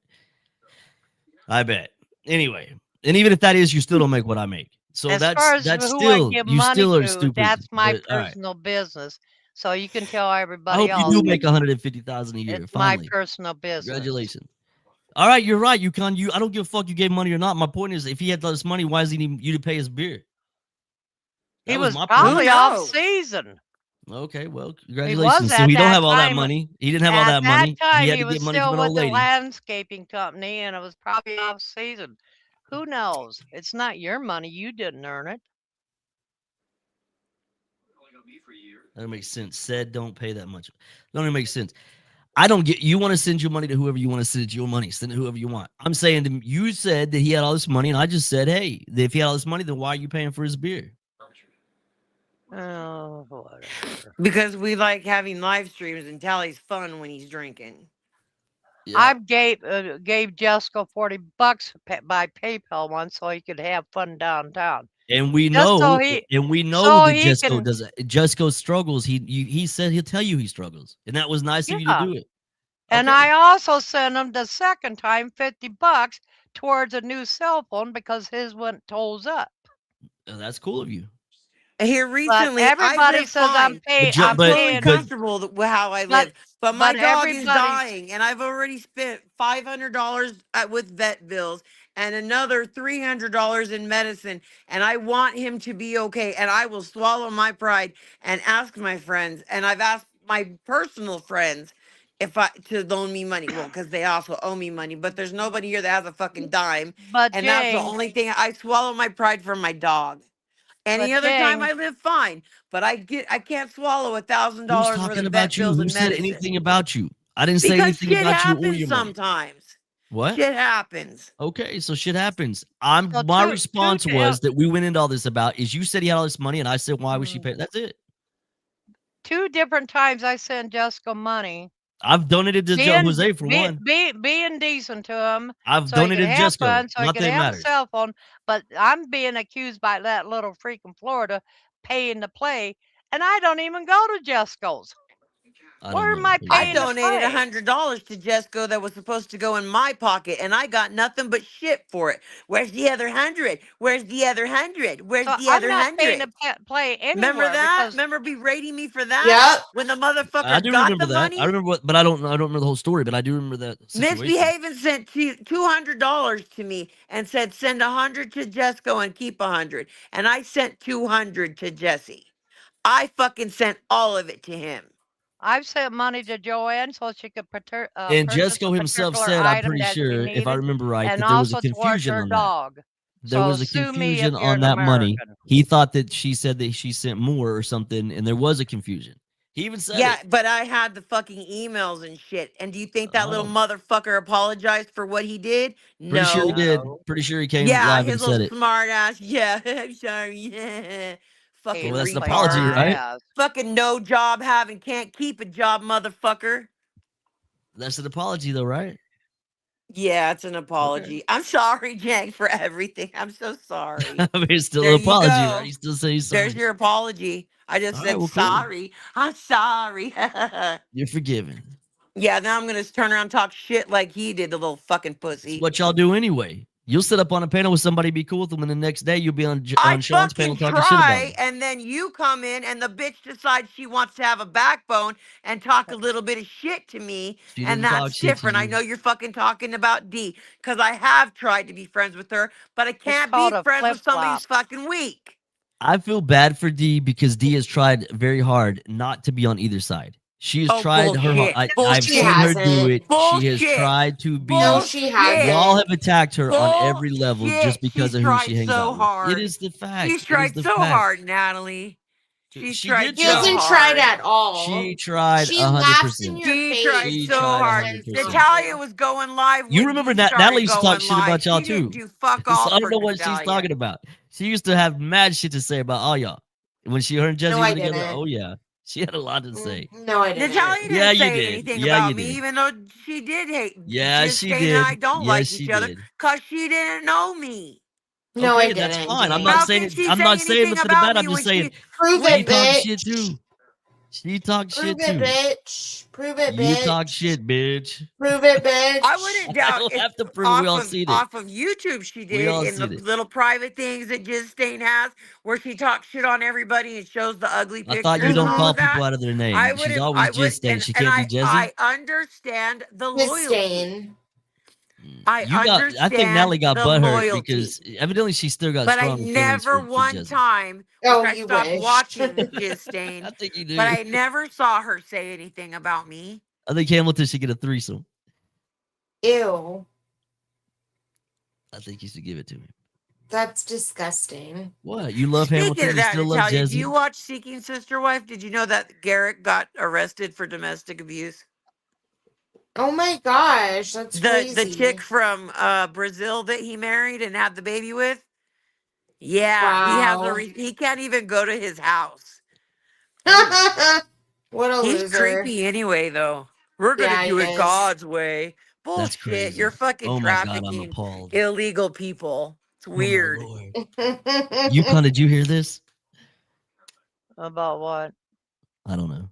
I bet. Anyway, and even if that is, you still don't make what I make. So As far as that's who I still give you money still are to, stupid. that's my But all right. personal business. So you can tell I everybody hope you else do make 150,000 a year. it's my Finally. personal business. Congratulations. All right, you're right. I don't give a fuck you gave money or not. My point is, if he had all this money, why does he need you to pay his beer? That He was was my point. probably off knows? season. Okay, well, He congratulations. was So at he don't that have all that time. money. He didn't have all At that that money. He time, had he to get was money from still an with old the lady. landscaping company, and it was probably off season. Who knows? It's not your money. You didn't earn it. That don't make sense. Said don't pay that much. Don't even make sense. I don't get. You want to send your money to whoever you want to send it your money. Send it whoever you want. I'm saying to you said that he had all this money, and I just said, hey, if he had all this money, then why are you paying for his beer? Oh, whatever. Because we like having live streams and Tally's fun when he's drinking. Yeah. I gave Jessica $40 by PayPal once so he could have fun downtown. And we Just so know, he that he Jesco can does. Jesco struggles. He said he'll tell you he struggles, and that was nice of you to yeah. do it. And Okay. I also sent him the second time $50 towards a new cell phone because his went tolls up. That's cool of you. Here But recently, I everybody live says fine. I'm totally paying, comfortable with how I but live, but my dog is everybody's dying, and I've already spent $500 with vet bills and another $300 in medicine, and I want him to be okay. And I will swallow my pride and ask my friends, and I've asked my personal friends if I to loan me money. Well, because they also owe me money, but there's nobody here that has a fucking dime. But And that's the Jane, only thing I swallow my pride for my dog. Any but other time Jane, I live fine. But I can't swallow Who's $1,000 worth talking of vet about you? bills Who and said medicine. anything about you? I didn't say Because anything shit about you or happens your money. sometimes. What? Shit happens. Okay, so shit happens. so My two response was that we went into all this about is you said he had all this money and I said why was she paying? That's it. 2 different times I sent Jessica money. I've donated to Jose for one. Being decent to him, I've so he could donated to have Jesco. fun, so he Not could that it have a matters. cell phone. But I'm being accused by that little freak in Florida paying to play, and I don't even go to Jesco's. I Where don't am know. I I paying to donated play? $100 to Jesco that was supposed to go in my pocket, and I got nothing but shit for it. Where's the other 100? Where's the other 100? Where's So the I'm other not paying 100? to play Remember anywhere that? because Remember berating me for that Yep. when the I motherfucker do got remember the that. I money? remember what, but I don't remember the whole story, but I do remember that situation. Misbehaving sent $200 to me and said send 100 to Jesco and keep 100, and I sent 200 to Jesse. I fucking sent all of it to him. I've sent money to Joanne so she could And purchase a Jesco himself particular said, I'm item pretty that she sure, if I needed, remember right, and that there was a also towards confusion her on that. dog. There So was a sue me if confusion you're on an that money. American. He thought that she said that she sent more or something, and there was a confusion. He even said Yeah, it. but I had the fucking emails and shit. And do you think that little Oh, motherfucker apologized for what he did? pretty sure he No. did. No. Pretty sure he came Yeah, live and his little said it. smart ass. Yeah, I'm sorry. Yeah. Hey, Fucking Well, that's an looks like apology, he retard. right? has. Fucking no job having, can't keep a job, motherfucker. That's an apology, though, right? Yeah, it's an Okay. apology. I'm sorry, Jack, for everything. I'm so sorry. I mean, it's still There an you apology, right? go. You still say he's There's sorry. your apology. I just All right, said well, cool. sorry. I'm sorry. You're forgiven. Yeah, now I'm gonna turn around and talk shit like he did, the little fucking It's pussy. what y'all do anyway. You'll sit up on a panel with somebody, be cool with them, and the next day you'll be on I Sean's panel fucking talking shit about try, them. and then you come in, and the bitch decides she wants to have a backbone and talk a little bit of shit to me, She and didn't talk that's shit to different. I you. know you're fucking talking about D, because I have tried to be friends with her, but I It's can't be called a friends flip with somebody flop. who's fucking weak. I feel bad for D because D has tried very hard not to be on either side. She has Oh, tried her hard. bullshit. I've She seen her Bullshit. do hasn't. it. She has Bullshit. tried to No, be. she Bullshit. Y'all have hasn't. attacked her on every level just Bullshit. because She's of who she tried hangs so out with. It hard. is the fact. She's It is tried the so fact. hard, Natalie. She's She tried did She so try. hasn't tried hard. at all. She tried She laughs in 100%. your She face tried She so tried and hard. then 100%. tells Natalia you. was going live You when remember D that started Natalie used to talk going shit live. about y'all She didn't too. do fuck So all I don't for know what she's Natalia. talking about. She used to have mad shit to say about all y'all. When her and Jesse No, were I together, didn't. oh yeah. She had a lot to say. No, I didn't. Natalia Yeah, didn't you say did. anything Yeah, you about me, did. even though she did hate. Yeah, Just she Stain and I did. don't Yes, like she each other did. because she didn't know me. No, I Okay, that's didn't, fine. Jane. How can she I'm say not saying anything nothing about bad. me I'm just when saying Prove she it, when talks shit bitch. too. She talks Prove shit it, too. bitch. Prove it, You talk bitch. shit, bitch. Prove it, I bitch. wouldn't I doubt don't if have to prove it. We all seen it. off of YouTube she We did all in the seen it. little private things that Just Stain has where she talks shit on everybody and shows the ugly I thought you pictures and don't all call of people that. out of their name. She's always I would just saying she and can't be Jesse. I understand the loyalty. Disdain. I I think Natalie understand got the butthurt loyalty. because evidently she still got But I strong feelings never for one Jesse. time, which Oh, I you stopped wish. watching Jizz Stain, I think you but do. I never saw her say anything about me. I think Hamilton should get a threesome. Ew. I think you should give it to him. That's disgusting. What? You love Speaking Hamilton? of You that, still love Natalia, do Jesse? you watch Seeking Sister Wife? Did you know that Garrett got arrested for domestic abuse? Oh my gosh, that's The crazy. chick from Brazil that he married and had the baby with? Yeah, he has Wow. he can't even go to his house. What a He's loser. creepy anyway, though. We're gonna Yeah, he do it is. God's way. That's Bullshit. crazy. You're fucking Oh my God, I'm trafficking appalled. illegal people. It's Oh my weird. Lord. Yukon, did you hear this? About what? I don't know.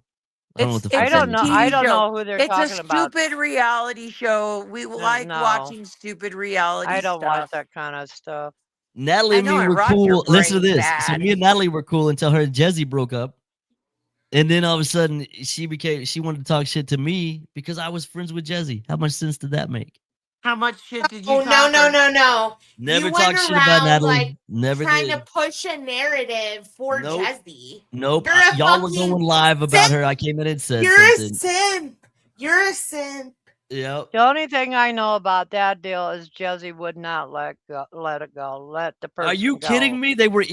I don't know what the fuck I It's a don't you're know. talking I TV about. don't show. know who they're It's a talking about. stupid reality show. We like No, watching stupid reality I don't watch stuff. that kind of stuff. Natalie I and know me it were rots your cool. Listen to brain this. So bad. me and Natalie were cool until her and Jesse broke up. And then all of a sudden she wanted to talk shit to me because I was friends with Jesse. How much sense did that make? How much shit did Oh you no, talk no, her? no, no. Never You went talked shit about around Natalie. like Never trying did. to push a narrative for Nope. Jesse. Nope. You're a Y'all were fucking going live about simp. her. I came in and said You're a something. simp. You're a simp. Yep. The only thing I know about that deal is Jesse would not let it go. Let the person Are you go. kidding me? They were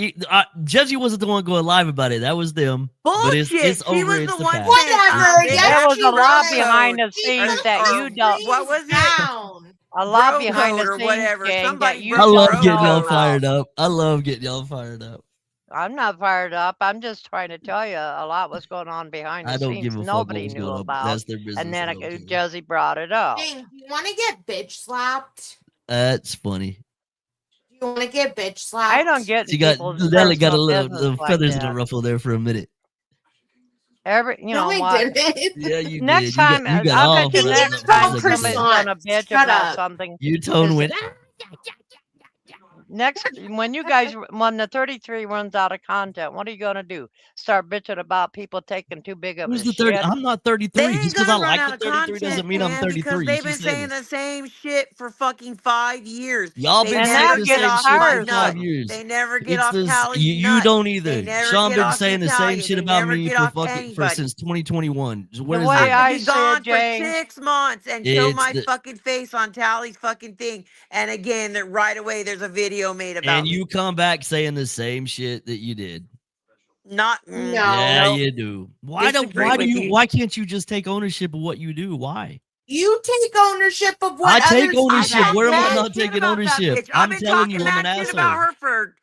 Jesse wasn't the one going live about it. That was them. But Bullshit. it's She over. was It's the the one past. saying Whatever. they Yes, There was she a lot was. behind the She scenes took that her you don't. what was streams it? down. A lot Bro behind code the or scenes, whatever. gang, Somebody that you I love don't getting know y'all about. fired up. I love getting y'all fired up. I'm not fired up. I'm just trying to tell you a lot was going on behind the I don't scenes give a fuck what nobody was knew going on. about. That's their business. And then I don't care. Jesse brought it up. Dang, do you want to get bitch slapped? That's funny. Do you want to get bitch slapped? I don't get She got people's Nelly got a personal little business like feathers in that. a ruffle there for a minute. You No, know I what? didn't. Yeah, you Next did. time, You got I all bet you right next up for a time second somebody's there. gonna bitch Shut about up. something. Your tone is- went. Next, when you guys, when the 33 runs out of content, what are you gonna do? Start bitching about people taking too big of Who's a the 30? shit? I'm not They 33. ain't Just because I gonna run like out the of 33 doesn't content, mean I'm man, because 33. You they've keep been saying saying this. the same shit for fucking 5 years. Y'all They been And saying never they're the get getting same off shit my for tired of 5 it. nut. years. They never get It's off this. Tally's You nut. don't They either. never Sean get been off saying the same Natalia. shit They about never me get for off fucking for anybody. since 2021. Where The is way it? I I could be see it, gone for James, 6 months and show It's my the fucking face on Tally's fucking thing. And again, that right away there's a video made about and me. you come back saying the same shit that you did. Not Yeah, No. you do. Disagree with you. Why can't you just take ownership of what you do? Why? You take ownership of I what take others I ownership. said, talk Where am I bitch. mad not shit taking about that ownership? bitch. I've I'm been telling you, talking I'm an mad shit about asshole. her for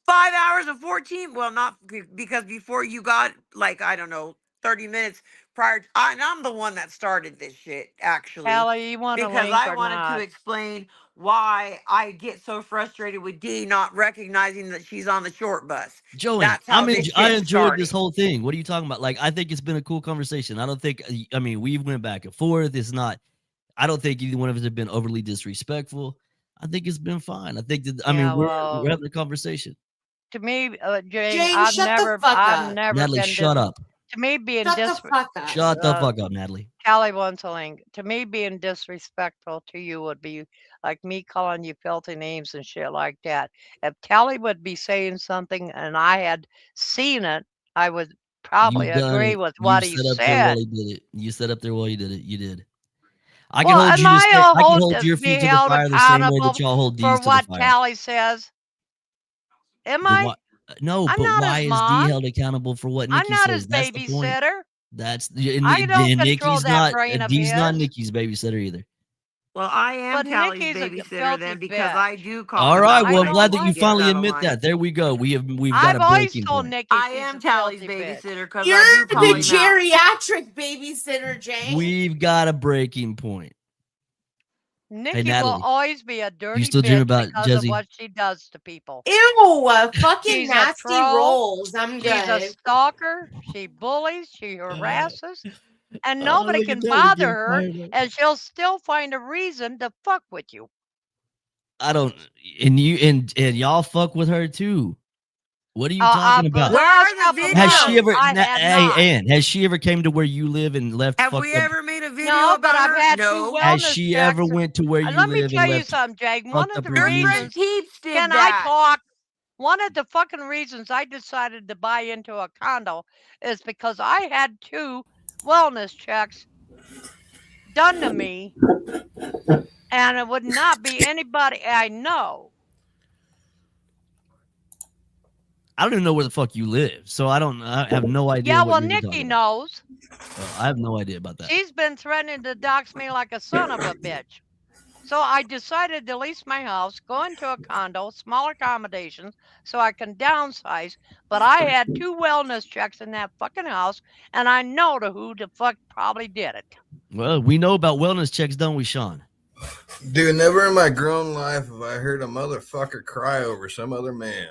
5 hours and 14. Well, not because before you got like, I don't know, 30 minutes prior. And I'm the one that started this shit, actually, Callie, you want a because link I or wanted to not? explain why I get so frustrated with Dee not recognizing that she's on the short bus. Joey, That's how this I shit enjoyed this started. whole thing. What are you talking about? Like, I think it's been a cool conversation. I don't think, I mean, we went back and forth. It's not, I don't think either one of us have been overly disrespectful. I think it's been fine. I think that, I mean, Yeah, we're well, having a conversation. to me, Jane, James, shut the fuck I've up. never Natalie, been shut up. to me being Shut the fuck up. Shut the fuck up, Natalie. Callie wants a link. To me, being disrespectful to you would be like me calling you filthy names and shit like that. If Callie would be saying something and I had seen it, I would probably You've done agree it. with You what he sat up there while said. he did it. You sat up there while he did it. You did. I can Well, hold am you to I say, I can hold hold your be feet to the held fire the same way that accountable y'all hold for D's to the what fire. Callie says? Am Then I? why? No, I'm but not why his is D mom. held accountable for what I'm Nikki not his says? That's the point. babysitter. That's I don't and control Nikki's that not. brain of D's not his. Nikki's babysitter either. Well, I am But Tally's Nikki's a babysitter filthy then because bitch. I do call All him right. out I Well, I'm when don't glad that he you like gets finally her. out of admit line. that. There we go. We've got I've a always breaking told point. Nikki I she's am a Tally's filthy bitch. babysitter because I You're do call the him out. geriatric babysitter, Jane. We've got a breaking point. Hey, Nikki will Natalie, always be a you dirty still dream bitch about because of Jesse? what she does to people. Ew, fucking She's a nasty troll. rolls. I'm She's a good. stalker. She bullies. She harasses. And nobody Look at can Natalie bother getting her, fired up. and she'll still find a reason to fuck with you. I don't. And you and y'all fuck with her too. What are you talking The about? Where last are the couple Has she months, videos? ever? I had Hey, not. Ann, has she ever came to where you live and left Have fucked we up? ever made a video No, but about I've her? had 2 No. Has wellness she checks. ever went to where you Let me live and tell you left something, Jake. One fucked of up the reviews? Your friend reasons, Peeps did can I that. talk? One of the fucking reasons I decided to buy into a condo is because I had 2 wellness checks done to me, and it would not be anybody I know. I don't even know where the fuck you live, so I have no idea Yeah, what well, you're talking Nikki about. knows. I have no idea about that. She's been threatening to dox me like a son of a bitch. So I decided to lease my house, go into a condo, smaller accommodations, so I can downsize. But I had 2 wellness checks in that fucking house, and I know to who the fuck probably did it. Well, we know about wellness checks, don't we, Sean? Dude, never in my grown life have I heard a motherfucker cry over some other man.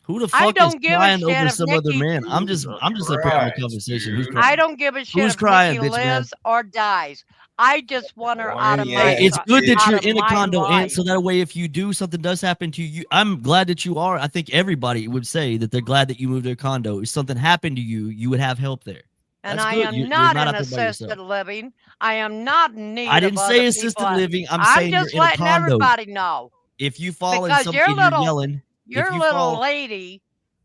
Who the I fuck is don't give a crying shit over if some other Nikki. man? I'm just up here having a Christ, conversation. Who's dude. crying? I don't give a shit Who's if crying, Nikki bitch, man? lives or dies. I just want her out of Whiny my Hey, it's ass good that bitch. you're out of in a my condo, and life. so that way, if you do something does happen to you, I'm glad that you are. I think everybody would say that they're glad that you moved to a condo. If something happened to you, you would have help there. And That's I good. am You're not not in out there by yourself. assisted living. I am not in I need of didn't other say people. assisted living. I'm I'm saying you're just in a letting condo. everybody know If you fall in because some and you're yelling, if your you little fall, lady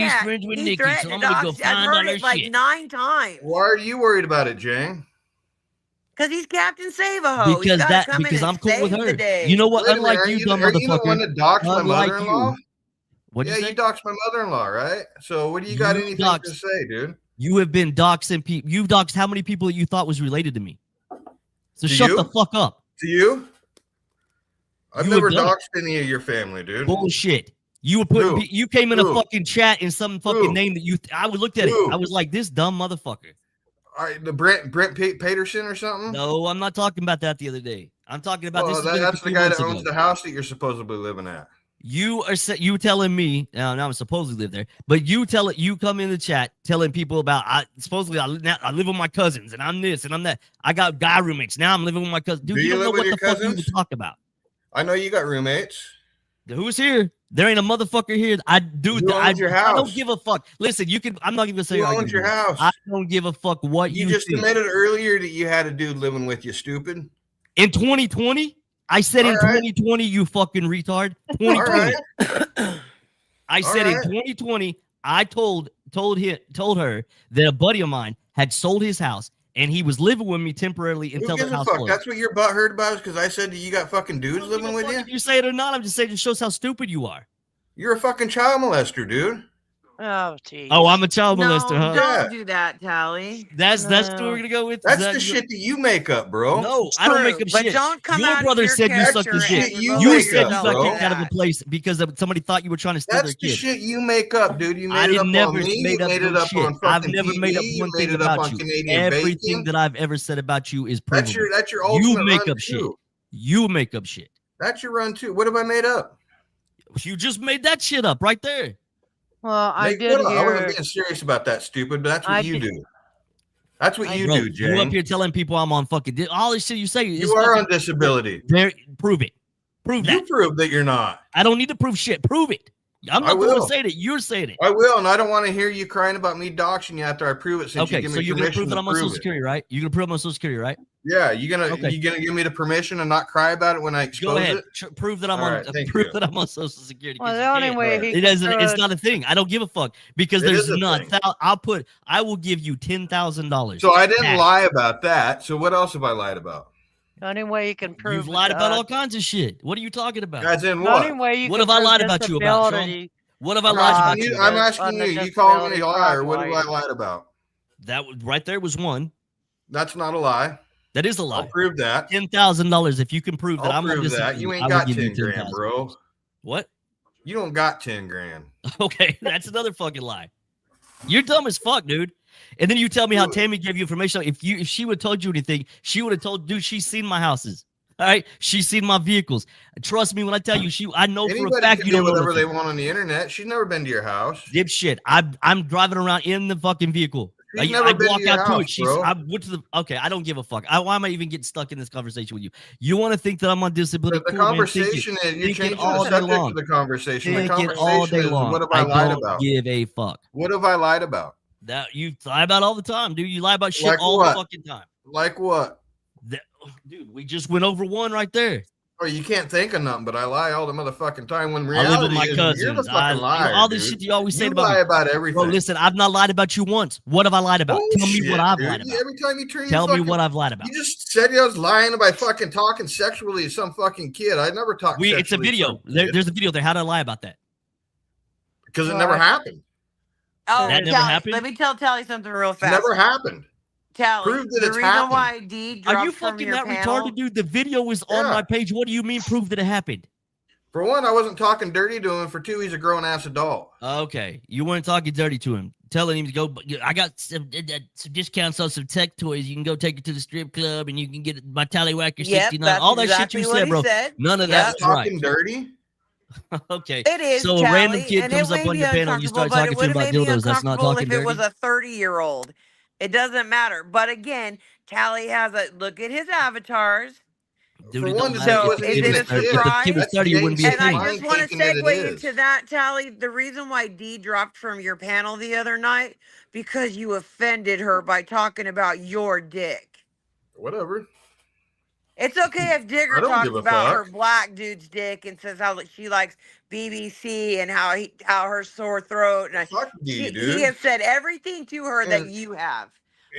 she's friends with he Nikki, so threatened I'm to gonna go dox. I've find all heard her it like shit. 9 times. Why are you worried about it, Jane? Because he's Captain Save-A-Ho. He's got to come in Because and I'm cool with save the her. day. You know what? Wait a minute, Unlike you, dumb are you the one motherfucker. that doxed my Unlike mother-in-law? you. What'd Yeah, you you say? doxed my mother-in-law, right? So what do you got You anything to doxed. say, dude? You have been doxing people. You've doxed how many people that you thought was related to me? So To shut the you? fuck up. To you? I've You have never done it. doxed any of your family, dude. Bullshit. You were putting. Who? You came in a Who? fucking chat in some fucking Who? name that you. I looked at it. Who? I was like, this dumb motherfucker. All right, the Brent Paterson or something. No, I'm not talking about that the other day. I'm talking about this. That's the guy that owns ago. the house that you're supposedly living at. You are telling me now I'm supposed to live there, but you come in the chat telling people about I live with my cousins and I'm this and I'm that. I got guy roommates now. I'm living with my cousins. Dude, Do you you don't know live with what your the fuck you cousins? would talk about. I know you got roommates. Who's here? There ain't a motherfucker here. I owns your house? I don't give a fuck. Listen, you can. I'm not even gonna say Who I owns your do. house? I don't give a fuck what You just think. admitted earlier that you had a dude living with you, stupid. In 2020, I said All in right. 2020, you fucking retard. 2020. All right. I said in 2020, I told her that a buddy of mine had sold his house and he was living with me temporarily Who until gives the a house fuck? closed. That's what your butt heard about is because I said that you got fucking I dudes don't give living a with fuck you? if you say it or not. I'm just saying it shows how stupid you are. You're a fucking child molester, dude. Oh, geez. Oh, I'm a child No, molester, huh? don't Yeah. do that, Tally. That's what we're gonna go with. That's the shit that you make up, bro. No, I don't make up But shit. don't come Your out brother of your said you sucked character his dick. shit and you reveal You make said up, you yourself got bro. kicked out of a that. place because somebody thought you were trying to steal That's their the kid. shit you make up, dude. You I made it up didn't never on me. made You up made no it up shit. on I've fucking never TV. made up You one made thing it up about on you. Canadian Everything Bacon. that I've ever said about you is That's provable. your ultimate You make run up shit. too. You make up shit. That's your run too. What have I made up? You just made that shit up right there. Well, I Make did what up? I wasn't hear. being serious about that, stupid. But that's what I you did- do. That's what you Bro, do, you up Jane. here telling people I'm on fucking all this shit you say. You are on disability. There, prove it. Prove You that. prove that you're not. I don't need to prove shit. Prove it. I'm I not the one will. saying it. You're saying it. I will, and I don't want to hear you crying about me doxing you after I prove it. Since Okay, you give so me you're gonna permission prove that to I'm on Social prove it. Security, right? You're gonna prove I'm on Social Security, right? Yeah, you gonna Okay. give me the permission and not cry about it when I expose Go ahead. it? Prove that I'm All on. right, thank Prove you. that I'm on Social Security. Well, 'cause the you only can't. way Right. he It doesn't. It's could- not a thing. I don't give a fuck because It there's is a none. thing. I will give you $10,000. So I didn't cash. lie about that. So what else have I lied about? the only way you can prove. You've lied about all kinds of shit. What are you talking about? As in The only what? way you What can have I prove lied about you about, Sean? disability- What have I I'm lied about asking you? you. about? I'm asking on the you. You called me a disability liar. What have I fraud lied about? That right there was one. That's not a lie. That is a I'll lie. prove that. $10,000. If you can prove that I'll I'm on prove that. disability, You I ain't will got give you 10 grand, 10,000. bro. What? You don't got 10 grand. Okay, that's another fucking lie. You're dumb as fuck, dude. And then you tell me how Tammy gave you information. If she would have told you anything, she would have told, dude, she's seen my houses. All right, she's seen my vehicles. Trust me when I tell you, I know for a Anybody fact can you do don't know whatever they nothing. want on the internet. She's never been to your house. Dipshit. I'm driving around in the fucking vehicle. She's never been walk to your out to house, it. bro. I went to the. Okay, I don't give a fuck. Why am I even getting stuck in this conversation with you? You want to think that I'm on disability? The Cool, man. conversation is you're think it changing all the day subject long. of the conversation. The Think it all conversation day is long. what have I lied don't about? give a fuck. What have I lied about? That you lie about all the time, dude. You lie about shit Like all what? the fucking time. Like what? Dude, we just went over one right there. Oh, you can't think of nothing, but I lie all the motherfucking time. When I reality live with my is, cousins. you're the fucking liar, all this dude. shit you always say You about lie me. about everything. Bro, listen, I've not lied about you once. What have I lied about? Tell me Bullshit, what I've dude. lied about. Every time you turn Tell your me fucking, what I've lied about. You just said I was lying by fucking talking sexually to some fucking kid. I never talked sexually. It's a video. There's There's a video there. How did I lie about that? because it never happened. Oh, That never Tally, happened? let me tell Tally something real It fast. never happened. Tally, Prove that the it's reason happened. why D dropped Are you from fucking your that panel, retarded, dude? The video was on Yeah. my page. What do you mean prove that it happened? For one, I wasn't talking dirty to him. For two, he's a grown ass adult. Okay, you weren't talking dirty to him, telling him to go. I got some discounts on some tech toys. You can go take it to the strip club, and you can get my Tallywhacker Yep, 69. that's All that exactly shit you what said, he bro. said. None of Yep. that's right. Talking dirty. Okay, It is. so a Tally, random kid and comes it up may on be your panel and you uncomfortable, start but talking it to him would have about made me dildos. That's not uncomfortable talking if it was dirty. a 30-year-old. It doesn't matter. But again, Tally has a look at his avatars. Dude, For it one, don't this matter. So if the is kid it was a 30 if the kid was surprise? 30, it wouldn't be a And I thing. just want to thinking that it segue is. into that, Tally. The reason why D dropped from your panel the other night, because you offended her by talking about your dick. Whatever. It's okay if Digger I don't talks give a about fuck. her black dude's dick and says how she likes BBC and how her sore throat. And Fuck D, he dude. has said everything to her that And you have.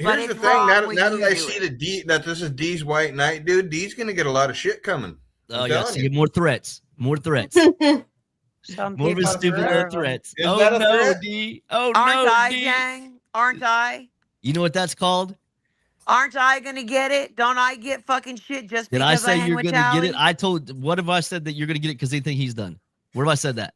But Here's the it's thing. wrong Now when that you I do see it. that this is D's white knight, dude, D's gonna get a lot of shit coming. Oh, I'm yeah. telling See, you. more threats. More threats. Some More of people his stupid deserve little 'em. threats. Is Oh, that a no, threat? D. Oh, Aren't no, I, D. gang? Aren't I? You know what that's called? Aren't I gonna get it? Don't I get fucking shit just Did I because I say hang you're with going to get it? Tally? What have I said that you're going to get it because they think he's done? Where have I said that?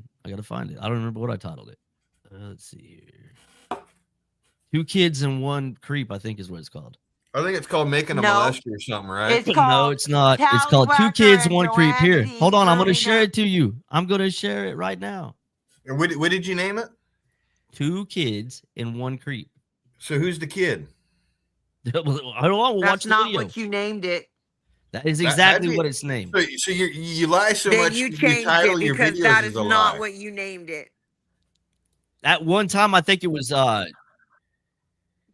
again. I gotta find it. I don't remember what I titled it. Let's see here. 2 kids and 1 creep, I think is what it's called. I think it's called making a No. molester or something, right? It's called No, it's not. It's called 2 Tallywhacker kids, and 1 creep. Here, Joanne hold on. I'm gonna grooming share a- it to you. I'm gonna share it right now. And what did you name it? 2 kids and 1 creep. So who's the kid? I don't know. We'll That's watch the not video. what you named it. That is That'd exactly be- what it's named. So you lie so Then much. you You changed title it your because videos that as is a not lie. what you named it. At one time, I think it was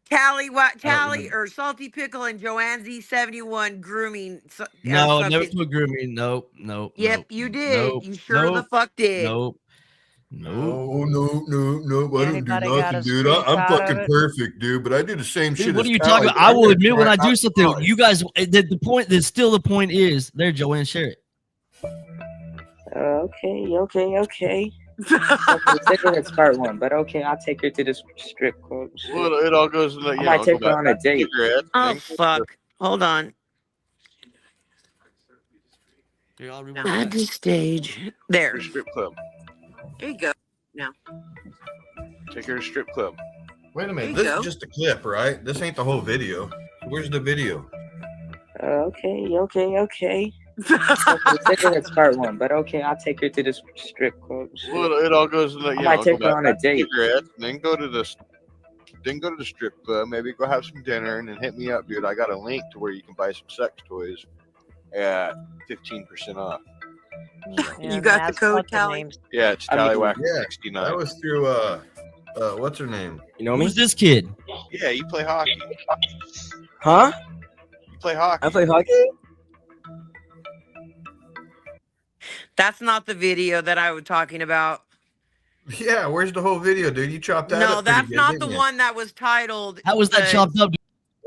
Tally or Salty Pickle and Joanne Z71 grooming. no, never something. put grooming. Nope. Yep, you did. Nope. You sure the fuck did. Nope. No. No. I don't do Anybody got nothing, a dude. I'm screenshot of fucking it? perfect, dude. But I do the same Dude, shit what as are you talking Callie. about? I will admit when I do I'm something, fine. you guys. The point. Still the point is there, Joanne. Share it. Okay. Cigarette's part one, but okay, I'll take her to the strip club. Well, it all goes in the, I might take her on a date. cigarette. Oh fuck! Hold on. Here, I'll rewind At back. the stage. There. Strip club. There you go. Take her to strip club. Wait a minute. There you This go. is just a clip, right? This ain't the whole video. Where's the video? Okay. Cigarette's part one, but okay, I'll take her to the strip club. Well, it all goes in the, I might take her on a date. cigarette, and then go to the strip club. Maybe go have some dinner, and then hit me up, dude. I got a link to where you can buy some sex toys at 15% off. You got the code, Callie? Yeah, it's I mean, Tallywhacker Yeah, 69. that was through what's her name? You know me? Who's this kid? Yeah, you play hockey. Huh? You play hockey. I play hockey? That's not the video that I was talking about. Yeah, where's the whole video, dude? You chopped that No, up pretty that's good, not didn't the you? one that was titled. How was that the- chopped up?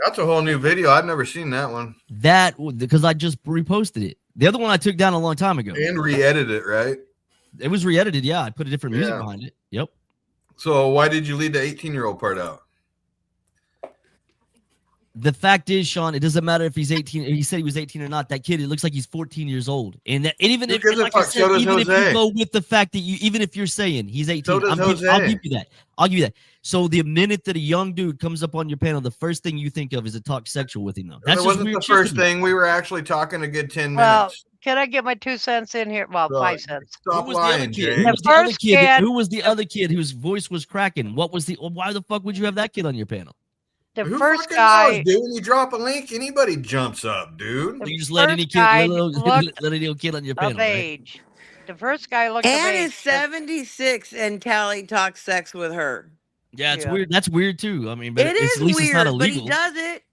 That's a whole new video. I've never seen that one. That because I just reposted it. The other one I took down a long time ago. And re-edited it, right? It was re-edited. Yeah, I put a different music Yeah. behind it. Yep. So why did you leave the 18-year-old part out? The fact is, Sean, it doesn't matter if he's 18. He said he was 18 or not. That kid, it looks like he's 14 years old. And even Who if, gives a like I fuck? said, So does even if Jose. you go with the fact that even if you're saying he's 18, So does I'll Jose. give you that. I'll give you that. So the minute that a young dude comes up on your panel, the first thing you think of is to talk sexual with him. Though That that's just wasn't weird the shit to first me. thing. We were actually talking a good 10 Well, minutes. can I get my 2 cents in here? Well, So, 5 cents. Stop Who was the other lying, kid? Jay. Who The was the other first kid? kid- Who was the other kid whose voice was cracking? What was the? Why the fuck would you have that kid on your panel? The Who first fucking guy, knows, dude? When you drop a link, anybody jumps up, dude. The You just let any first kid, guy let looked any little kid on your panel, of right? age. The first guy looked of Ann age. is 76 and Callie talks sex with her. Yeah, it's Yeah. weird. That's weird too. I mean, but It it's, is at least it's not weird, but he illegal. does it.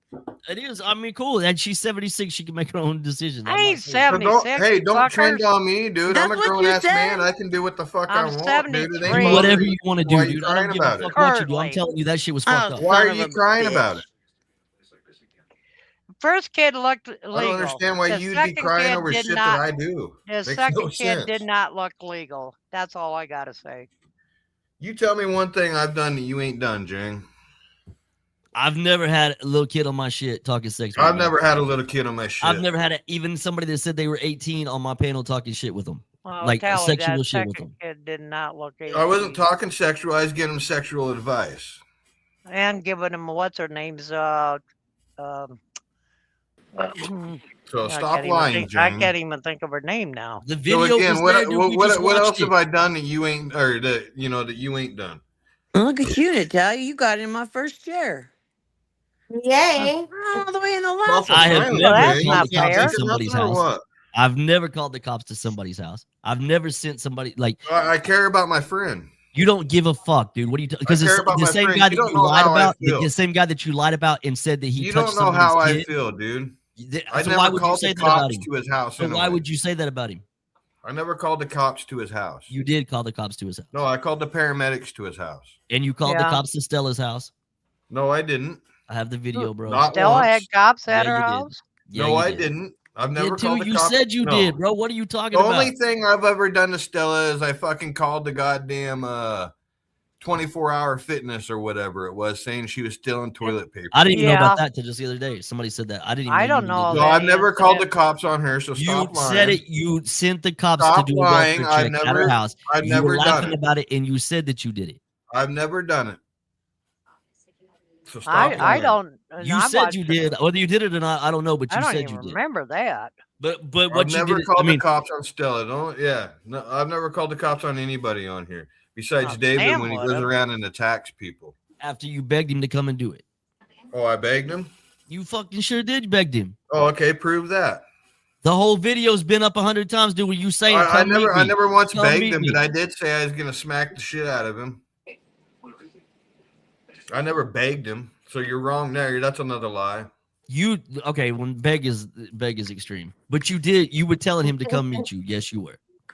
It is. I mean, cool. And she's 76. She can make her own decision. I I'm ain't not saying- So don't, 76. hey, don't fucker. trend on me, dude. That's I'm a what grown you ass said. man. I can do what the fuck I I'm want, dude. It 73. ain't Do Hey, whatever bothering you want to Why do, are you dude. I crying don't give a about fuck it? what you do. I'm Currently. telling you that shit was fucked Oh, up. Why son are of you a crying about bitch. it? First kid looked legal. I don't understand why The you'd be second crying kid over did shit not. that I do. The Makes second no kid sense. did not look legal. That's all I gotta say. You tell me one thing I've done that you ain't done, Jang. I've never had a little kid on my shit talking sex with I've me. never had a little kid on my shit. I've never had even somebody that said they were 18 on my panel talking shit with them. Well, Like Callie, sexual that shit with second them. kid did not look 18. I wasn't talking sexual. I was giving him sexual advice. And giving him what's her name's So I stop can't even lying, think, I Jang. can't even think of her name now. The So video again, was there, dude. We just what else watched it. have I done that you ain't, or that you ain't done? Look at you, Natalia. You got in my first chair. Yay. All the way in the left. Awful I have silent, never that's Jang. called not the cops fair. to Thinking somebody's nothing or house. what? I've never called the cops to somebody's house. I've never sent somebody like I care about my friend. you don't give a fuck, dude. What are you? Because care about the my same friend. guy You that don't you know lied how I about, feel. the same guy that you lied about and said that he You touched don't know somebody's how I kid. feel, dude. I So never why would you called say the that about cops him? to his house. So why anyway. would you say that about him? I never called the cops to his house. You did call the cops to his house, No, I called the paramedics to his house. and you called the Yeah. cops to Stella's house. No, I didn't. I have the video, bro. Not Stella had once. cops at Yeah, her you did. house? Yeah, No, you I did. didn't. I've You never did too. called the You cops. said you No. did, bro. What are you talking The about? only thing I've ever done to Stella is I fucking called the goddamn 24-hour fitness or whatever it was, saying she was stealing toilet paper. I didn't even know Yeah. about that till just the other day. Somebody said that. I didn't even I don't you know did So of that. I've any never called the incident. cops on her. So You stop lying. said it. You sent the cops Stop to do a lying. welfare I've check at never- her house. I've You never were done laughing it. about it, and you said that you did it. I've never done it. So stop I lying. don't. You I said watched you it. did. Whether you did it or not, I don't know. But I you don't said even you did. remember that. But I've what you never did. called I mean, the cops on Stella. Don't. Yeah. No, I've never called the cops on anybody on here besides Oh, David Sam when he would've. goes around and attacks people. after you begged him to come and do it, Oh, I begged him. you fucking sure did begged him. Oh, okay. Prove that. The whole video's been up 100 times, dude. When you saying, I "Come meet never me." once Come begged meet him, me. but I did say I was gonna smack the shit out of him. I never begged him, so you're wrong there. That's another lie. You okay? When beg is extreme, but you did. You were telling him to come meet you. Yes, you were.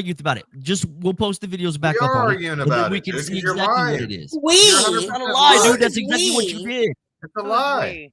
argue about it. Just we'll post the videos back We up are on it, arguing and then about we it, can dude, see 'cause you're exactly what lying. it is. You're We. It's not a 100% lie, dude. lying. That's exactly what you We. did. It's a Who's lie. we?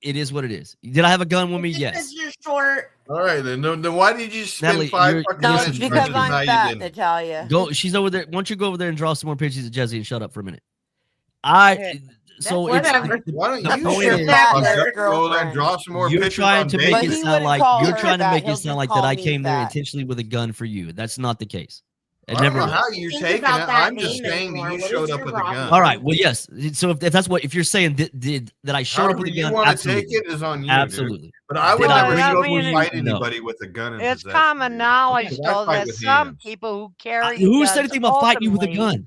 it is what it is. Did I have a gun with me? Just Yes. because you're short. All right, then. Then why did you spend Natalie, 5 you're- fucking No, listen, it's minutes because trying to deny I'm you fat, didn't? Natalia. Go. She's over there. Why don't you go over there and draw some more pictures of Jesse and shut up for a minute? So it's Whatever. Why don't the you point shut is- the fuck Fat up, go there and girlfriend. draw some more you're pictures trying on to bacon? make But it he sound wouldn't like call you're her trying to fat, make he'll it sound just like call that I me came there fat. intentionally with a gun for you. That's not the case. It I don't never know was. how you're Think taking about it. that I'm just name saying that anymore. you What showed is up your with a gun. problem? All right. Well, yes. So if that's what if you're saying that I showed up However with a you gun, want to absolutely, take it is on you, dude. absolutely. But I would Did I never bring it show up for and you? fight No. anybody with a gun in It's possession. common dude. knowledge, I though, fight that with some hands. people who carry Who guns said anything about fighting you with a openly gun?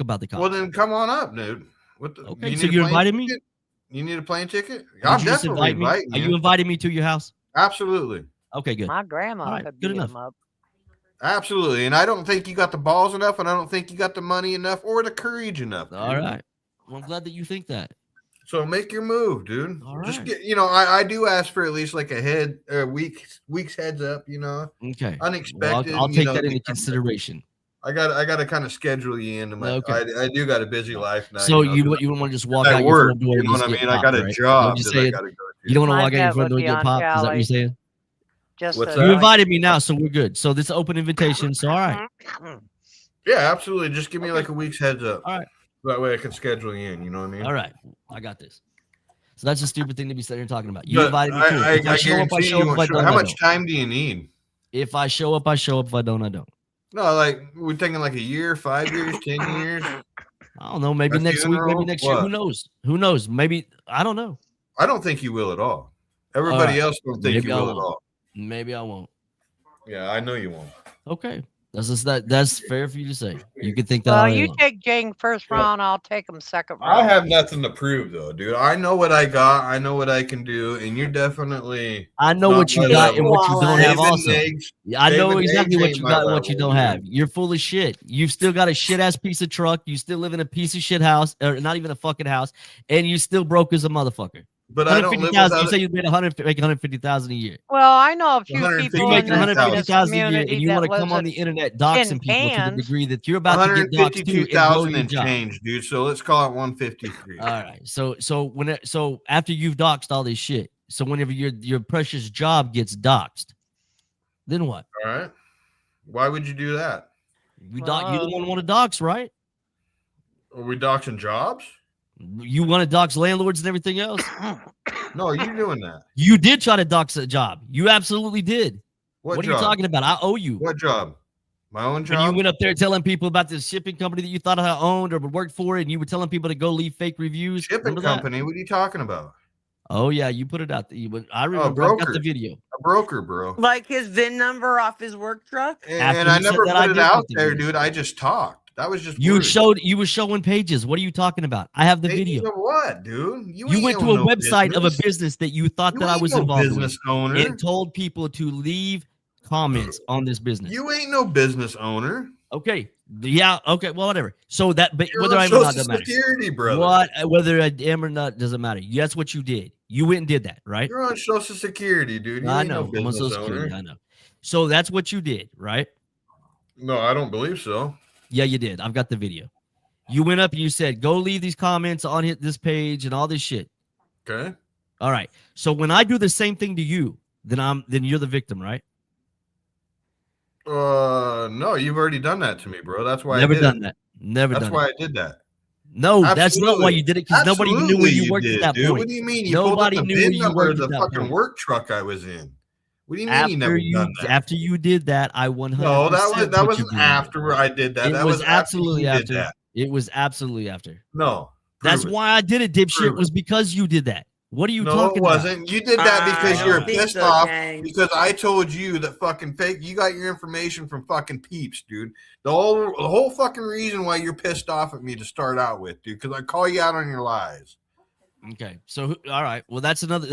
about the cops. Well, then come on up, dude. What the, Okay, you so need a you plane invited me? ticket? You need a plane ticket? Did I'm you just definitely invite me? inviting Are you you. inviting me to your house? Absolutely. Okay, good. My grandma All right, could good beat enough. him up. Absolutely. And I don't think you got the balls enough, and I don't think you got the money enough or the courage enough. Dude. All right. Well, I'm glad that you think that. So make your move, dude. All Just right. get, I do ask for at least like a week's heads up, Okay. Unexpected. Well, I'll take that into consideration. I got to kind of schedule you into my. Okay. I do got a busy life now. So you want to just walk I out your work, front door you and know just what I get mean? popped, I got a right? job You that I saying got to go to. you don't want to My walk out your bet front would door and be get on popped? Is that what you're Callie. saying? Just What's a that? You like, invited me now, so we're good. So this open invitation. So all right. Yeah, absolutely. Just give me Okay. like a week's heads up. All right. That way I can schedule you in. You know what I mean? All right. I got this. So that's a stupid thing to be sitting here talking about. You But invited me to it. If I show up, I guarantee show you up. If won't I show. don't, How I much don't. time do you need? If I show up, I show up. If I don't, I don't. No, like we're thinking like a year, 5 years, 10 years. I don't know. Maybe That's next even week, maybe wrong? next year. Who What? knows? Who knows? Maybe I don't know. I don't think you will at all. Everybody right. else don't think Maybe you I will at won't. all. Maybe I won't. Yeah, I know you won't. Okay. That's just that. That's fair for you to say. You can think that. well, all day you long. take Jane first round, I'll take him second I round. have nothing to prove though, dude. I know what I got. I know what I can do, and you're definitely. I know not what you my got level. and what you don't have. Saving Also, eggs- I know saving exactly eggs what ain't you my got and what you level, don't dude. have. You're full of shit. You've still got a shit ass piece of truck. You still live in a piece of shit house, or not even a fucking house, and you still broke as a motherfucker. But I don't live with 150,000. You other. say you made 150,000 a year. Well, I know a few You're people in making this, 150,000 a year, community and you that want to come lives on the internet doxing people to the cans. degree that you're about to get doxed too and blow 152,000 your and job. change, dude. So let's call it 153. All right. So after you've doxed all this shit, so whenever your precious job gets doxed, then what? All right. Why would you do that? You the one want to dox, right? Are we doxing jobs? You want to dox landlords and everything else? No, you're doing that. You did try to dox a job. You absolutely did. What are you job? talking about? I owe you. What job? My own job? When you went up there telling people about this shipping company that you thought I owned or worked for, and you were telling people to go leave fake reviews. Shipping company? What are you talking about? Oh yeah, you put it out there. I remember. I got the video. A broker, bro. Like his VIN number off his work truck. And I never put it out there, dude. I just talked. That was just you words. You were showing pages. What are you talking about? I have the Pages video. of what, dude? You went to a website of a business that you thought that I was involved business with, owner. and told people to leave comments on this business. You ain't no business owner. Okay. Yeah. Okay. Well, whatever. So that, but You're whether on I am or not Social doesn't matter. Security, brother. Whether I am or not doesn't matter. That's what you did. You went and did that, right? You're on Social Security, dude. You I ain't know. no I'm on Social business Security. owner. I know. So that's what you did, right? No, I don't believe so. Yeah, you did. I've got the video. You went up and you said, "Go leave these comments on this page and all this shit." Okay. All right. So when I do the same thing to you, then you're the victim, right? No, you've already done that to me, bro. That's why Never I did done it. that. Never That's done why it. I did that. No, that's not why Absolutely. you did it, because nobody knew where you worked did, at that dude. point. What do you mean? You Nobody pulled up the knew where VIN you number worked of the at that fucking point. work truck I was in. What do you mean you never done that? After you did that, I 100%. No, that what you wasn't did. after I did that. It That was was absolutely after. after. You did that. It was absolutely after. No. That's prove it. why I did it, dipshit. Prove it. Was because you did that. What are you No, talking it wasn't. You did that because I you're don't think pissed so, off gang. because I told you that fucking fake. You got your information from fucking peeps, dude. The whole fucking reason why you're pissed off at me to start out with, dude, because I call you out on your lies. about? Okay, so all right. Well, that's another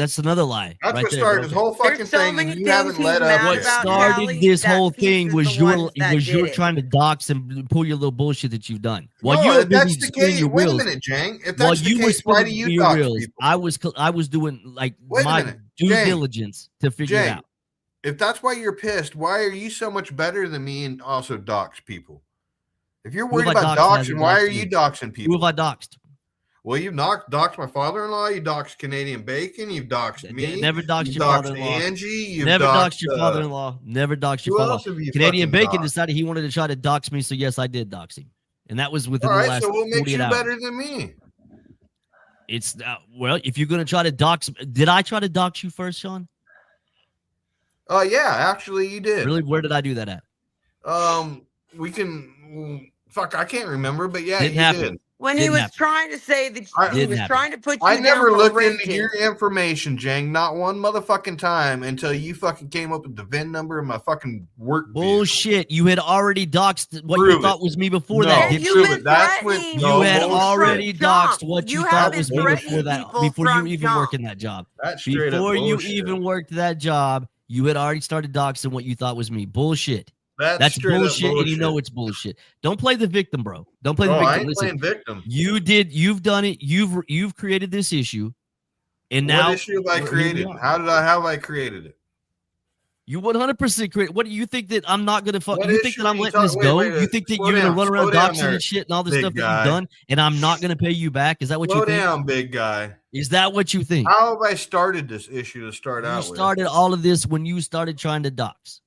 lie. That's right what there, started bro. this whole fucking There's so thing. many And you things haven't he's let mad up What yet. about. started Callie, this that whole Peeps thing is was the ones that your did it. trying to dox and pull your little bullshit that you've done. While No, you were if that's busy the spinning case, your wait a wheels, minute, Jang. If while that's the you were case, why do spinning you your dox wheels, people? I was doing like Wait a my minute, due Jang. diligence to figure it Jang, out. if that's why you're pissed, why are you so much better than me and also dox people? If you're Who worried have I about doxed and hasn't doxing, why doxed are you me? doxing Who people? have I doxed? Well, you've doxed my father-in-law. You doxed Canadian Bacon. You've doxed me. Never doxed You've your doxed father-in-law. Angie. You've Never doxed doxed your father-in-law. Never doxed your Who father-in-law. else have you Canadian fucking Bacon doxed? decided he wanted to try to dox me, so yes, I did dox him, and that was within All the right, last so what makes 48 you hours. better than me? It's well, if you're gonna try to dox, did I try to dox you first, Sean? Oh yeah, actually, you did. Really? Where did I do that at? We can. Fuck, I can't remember, but yeah, Didn't you happen. did. When he Didn't was happen. trying to say that he Didn't was happen. trying to put you I down never for looked renting. into your information, Jang, not one motherfucking time until you fucking came up with the VIN number of my fucking work vehicle. Bullshit! You had already doxed what Prove you it. thought was me before No, that. And dipshit. you've prove been it. That's what threatening. You had bullshit. already doxed what you You have thought been was me threatening before that. people Before you from even jump. working that job. That's straight up Before you bullshit. even worked that job, you had already started doxing what you thought was me. Bullshit. That's straight up bullshit, and you know it's bullshit. Don't play the victim, bro. Don't play the No, victim. I ain't Listen, playing victim. you've done it. You've created this issue, and now What issue have I here we created? are. How have I created it? You 100% correct. What do you think that I'm not gonna fuck? What You think issue that are I'm you letting this talking? go? Wait, You think that slow you're gonna down, run around slow down doxing there, and shit and all the big stuff that guy. you've done, and I'm not gonna pay you back? Is that what Slow you think? down, big guy. Is that what you think? How have I started this issue to start You out started all of this when you started trying to dox,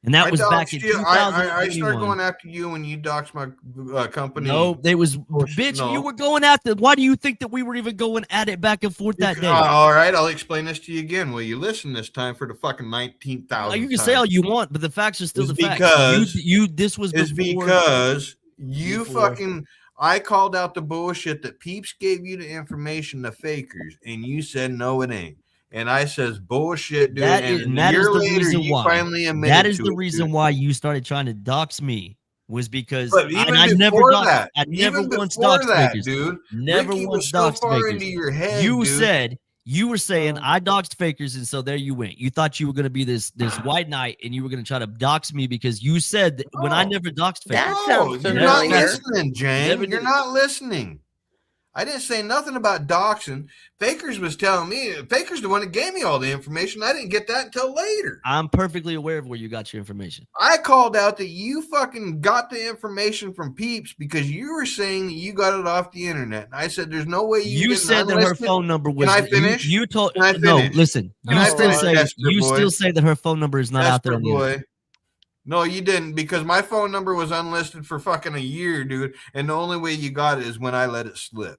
and with? that was back in you. I started 2021. going after you when you doxed my company. No, they was bitch. No. You were going after. Why do you think that we were even going at it back and forth that day? All right, I'll explain this to you again. Will you listen this time for the fucking 19,000th You can time? say all you want, but the facts are still It's the facts. because- This was Is before. because you before- fucking. I called out the bullshit that Peeps gave you the information, the fakers, and you said no, it ain't. And I says bullshit, dude. That and is, a that is year the later, reason you why. finally admitted That is to the it, reason dude. why you started trying to dox me. Was because But even I never before doxed. that, I never even once before doxed that, fakers. dude, Never Ricky once was so doxed far fakers. into your head, You dude. were saying I doxed fakers, and so there you went. You thought you were going to be this white knight, and you were going to try to dox me because you said that when I never doxed fakers. That No, sounds you're not familiar. listening, Jane. Never You're did. not listening. I didn't say nothing about doxing. Fakers was telling me. Fakers the one that gave me all the information. I didn't get that until later. I'm perfectly aware of where you got your information. I called out that you fucking got the information from Peeps because you were saying that you got it off the internet. And I said, "There's no way you." You didn't said that her unlist it. phone number was. Can I finish? You told. Can I No, finish? listen. Can You I still finish, say. Desperate You boy? still say that her phone number is not out there on the internet. boy. No, you didn't, because my phone number was unlisted for fucking a year, dude. And the only way you got it is when I let it slip.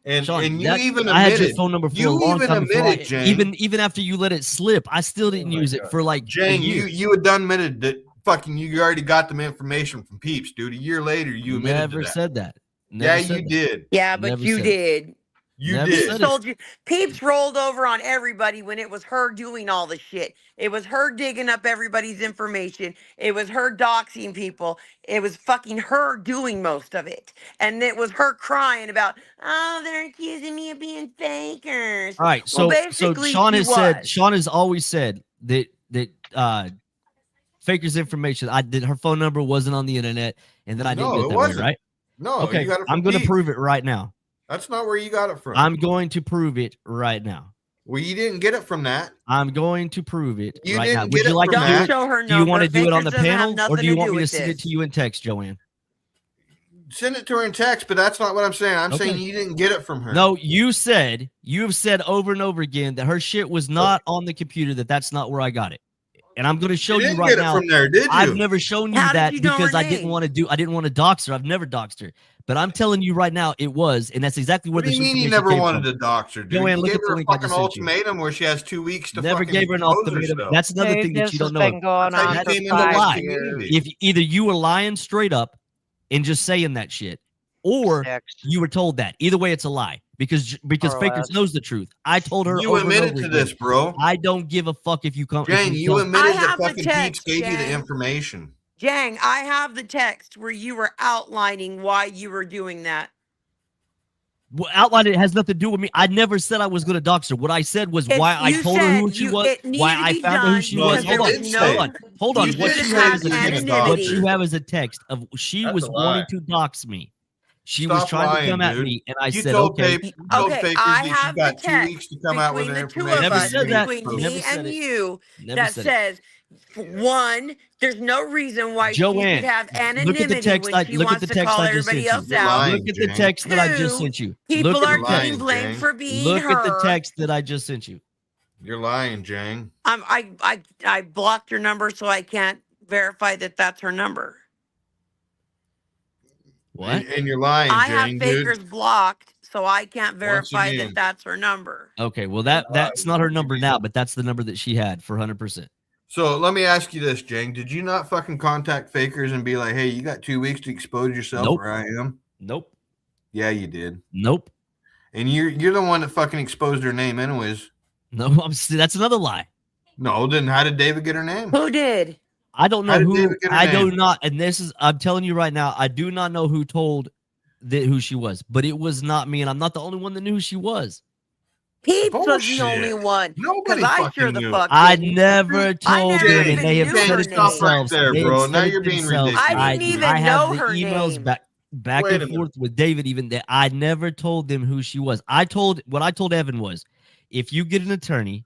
And Sean, and you that- even I had your admitted. phone number for a You long even time before admitted, Jane. even after you let it slip, I still didn't use it for like a Jane, year. you had done admitted that fucking you already got them information from Peeps, dude. A year later, you admitted Never to that. said that. Yeah, Never said you that. did. Yeah, but Never you said it. did. You Never did. said Peeps it. told you. Peeps rolled over on everybody when it was her doing all the shit. It was her digging up everybody's information. It was her doxing people. It was fucking her doing most of it. And it was her crying about, oh, they're accusing me of being fakers. All right, Well, so basically, Sean she has said was. Sean has always said that Faker's information. I did her phone number wasn't on the internet, and that I didn't No, get it that wasn't. way, right? No, Okay, you got it from I'm going to Peeps. prove it right now. That's not where you got it from. I'm going to prove it right now. Well, you didn't get it from that. I'm going to prove it You right didn't now. get Would you it like to from do Don't that. it? show her Do you want number. to do it on the Fakers doesn't have panel, or nothing do you to want do me to with send it this. to you in text, Joanne? Send it to her in text, but that's not what I'm saying. I'm Okay. saying you didn't get it from her. No, you have said over and over again that her shit was not on the computer. That's not where I got it, and I'm going to show you you didn't right get it now. from there, did you? I've never shown you How did that you know because her I didn't name? want to dox her. I've never doxed her, but I'm telling you right now, it was, and that's exactly where What do this you mean you information never came wanted from. to dox her, dude? Joanne, You look gave at the her a link I fucking just sent you. ultimatum where she has 2 weeks to Never fucking gave her an expose ultimatum. herself. That's another Hey, thing that this you has don't know. been going That's how on you for came into this 5 community. years. If either you were lying straight up and just saying that shit, or 6, you were told that. Either way, it's a lie because more or Fakers less. knows the truth. I told her You over and admitted over to again. this, bro. I don't give a fuck if you come. Jane, if you tell- admitted I that have the fucking Peeps text, gave you the Jang. information. Jang, I have the text where you were outlining why you were doing that. Well, outline it has nothing to do with me. I never said I was going to dox her. What I said was It's, why I you told her said who she was, it needed why to I be found out who done she No, was. because you there Hold was on, did no. say. hold on. You What did you say have is you a were gonna text. dox What her. you have is a text of she That's was a wanting lie. to dox me. She was Stop trying lying, to come at dude. me, and I You said, told okay. you told Okay, Fakers I that you have the got 2 text weeks to come out with between the the two information. of Never us, said that. between Never me said and it. you, Never that said it. says, one, there's no reason why she Joanne, should have look at the anonymity text. when she Look at wants the to text call I just everybody sent you. else You're out. lying, Look at the Jane. text that I just Two, sent you. people Look at are the getting text. blamed Jang. for being Look at the her. text that I just sent you. You're lying, Jang. I blocked her number so I can't verify that that's her number. What? And you're lying, I have Jang, Fakers dude. blocked, so I can't verify again. that that's her number. Okay, well that's not her number now, but that's the number that she had for 100%. So let me ask you this, Jang. Did you not fucking contact Fakers and be like, hey, you got 2 weeks to expose yourself Nope. where I am? Nope. Yeah, you did. Nope. And you're the one that fucking exposed her name anyways. No, that's another lie. No, then how did David get her name? Who did? I don't know How did who. David get her I do name? not, and this is. I'm telling you right now. I do not know who told who she was, but it was not me, and I'm not the only one that knew who she was. Peeps was the Bullshit. only one. Nobody Because I fucking sure the knew. fuck I didn't. never told never them, even and they have knew said her it name. Stop right themselves. there, They have bro. said Now it you're being themselves. ridiculous. I didn't even I have know the her emails name. back Wait a and minute. forth with David. Even that I never told them who she was. What I told Evan was, if you get an attorney,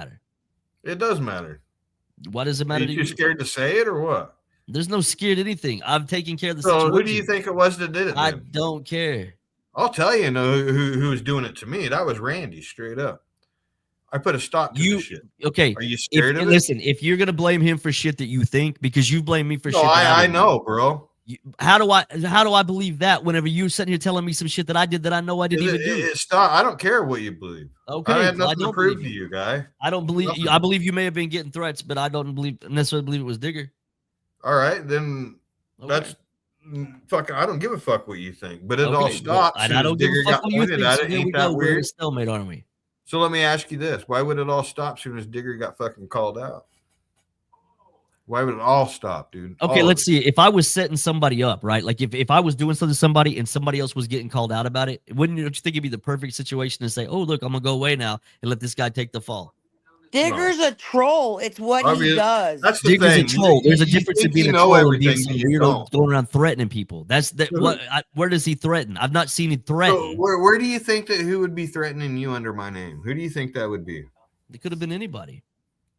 matter? It does matter. Why does it Are matter you to too you? scared to say it or what? There's no scared anything. I'm taking care of the So situation. who do you think it was that did it I then? don't care. I'll tell you, who was doing it to me. That was Randy, straight up. I put a stop to this shit. Okay? Are you scared of it? Listen, if you're gonna blame him for shit that you think, because you blame me for No, shit that I don't know, bro. how do I believe that whenever you're sitting here telling me some shit that I did that I know I didn't even do? Stop. I don't care what you believe. Okay, I had well, I nothing to don't prove believe to you, guy. I don't believe Nothing. you. I believe you may have been getting threats, but I don't necessarily believe it was Digger. All right, then that's fucking. I don't give a fuck what you think, but it all stopped. And I don't give a fuck what you think. So it. there we Ain't go. that We're at a weird? stalemate, aren't we? So let me ask you this: why would it all stop as soon as Digger got fucking called out? Why would it all stop, dude? Okay, let's see. If I was setting somebody up, right? Like if I was doing something to somebody and somebody else was getting called out about it, don't you think it'd be the perfect situation to say, "Oh, look, I'm gonna go away now and let this guy take the fall"? Digger's a troll. It's what he does. That's the Digger's thing. a troll. There's a You difference think in being you a know troll and being everything, some but you weirdo don't. going around threatening people. That's that. Where does he threaten? I've not seen him threaten. So where do you think that who would be threatening you under my name? Who do you think that would be? It could have been anybody.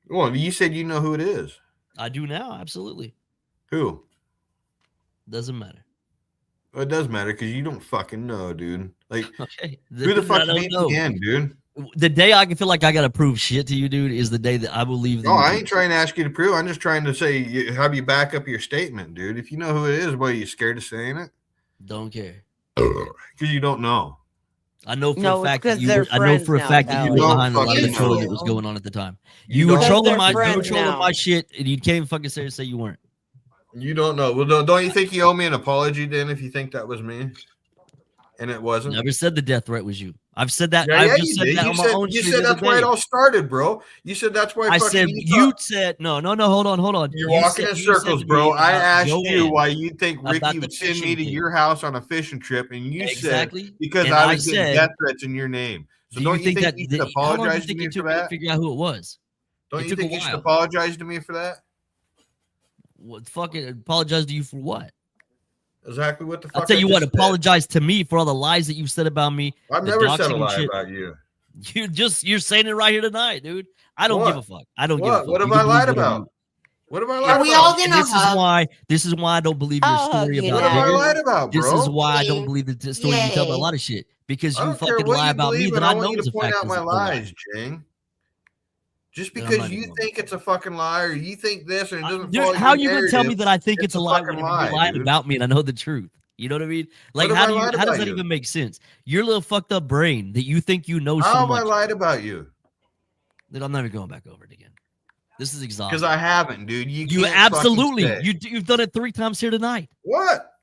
Well, you said you know who it is. I do now, absolutely. Who? Doesn't matter. Well, it does matter because you don't fucking know, dude. Like, okay, who the fuck is VPN, dude? The day I can feel like I gotta prove shit to you, dude, is the day that I will leave. No, I ain't trying to ask you to prove. I'm just trying to say, have you back up your statement, dude? If you know who it is, why are you scared of saying it? Don't care. Because you don't know. I know for a fact that you were, that you were behind a lot of the trolling that was going on at the time. You were trolling my shit, and you came fucking say you weren't. You don't know. Well, don't you think you owe me an apology then if you think that was me? And it wasn't. Never said the death threat was you. I've said that. Yeah, I've just said that on my own. You said that's why it all started, bro. You said that's why. I said you said no. Hold on. You're walking in circles, bro. I asked you why you think Ricky would send me to your house on a fishing trip, and you said because I was getting death threats in your name. So don't you think you should apologize to me for that? Figure out who it was. Don't you think you should apologize to me for that? What fucking apologize to you for what? Exactly what the fuck. I'll tell you what, apologize to me for all the lies that you've said about me. I've never said a lie about you. You're saying it right here tonight, dude. I don't give a fuck. I don't give a fuck. What have I lied about? What have I lied about? Are we all gonna This is why I don't believe your story about what have I lied about, bro? This is why I don't believe the story you tell about a lot of shit. Because you fucking lie about me that I know is a fact. I want you to point out my lies, Jing. Just because you think it's a fucking lie or you think this and it doesn't follow how you gonna tell me that I think it's a lie when you lied about me and I know the truth? You know what I mean? Like how does that even make sense? Your little fucked up brain that you think you know so much. How have I lied about you? Then I'm never going back over it again. This is exhausting. Because I haven't, dude. You absolutely you've done it 3 times here tonight. What?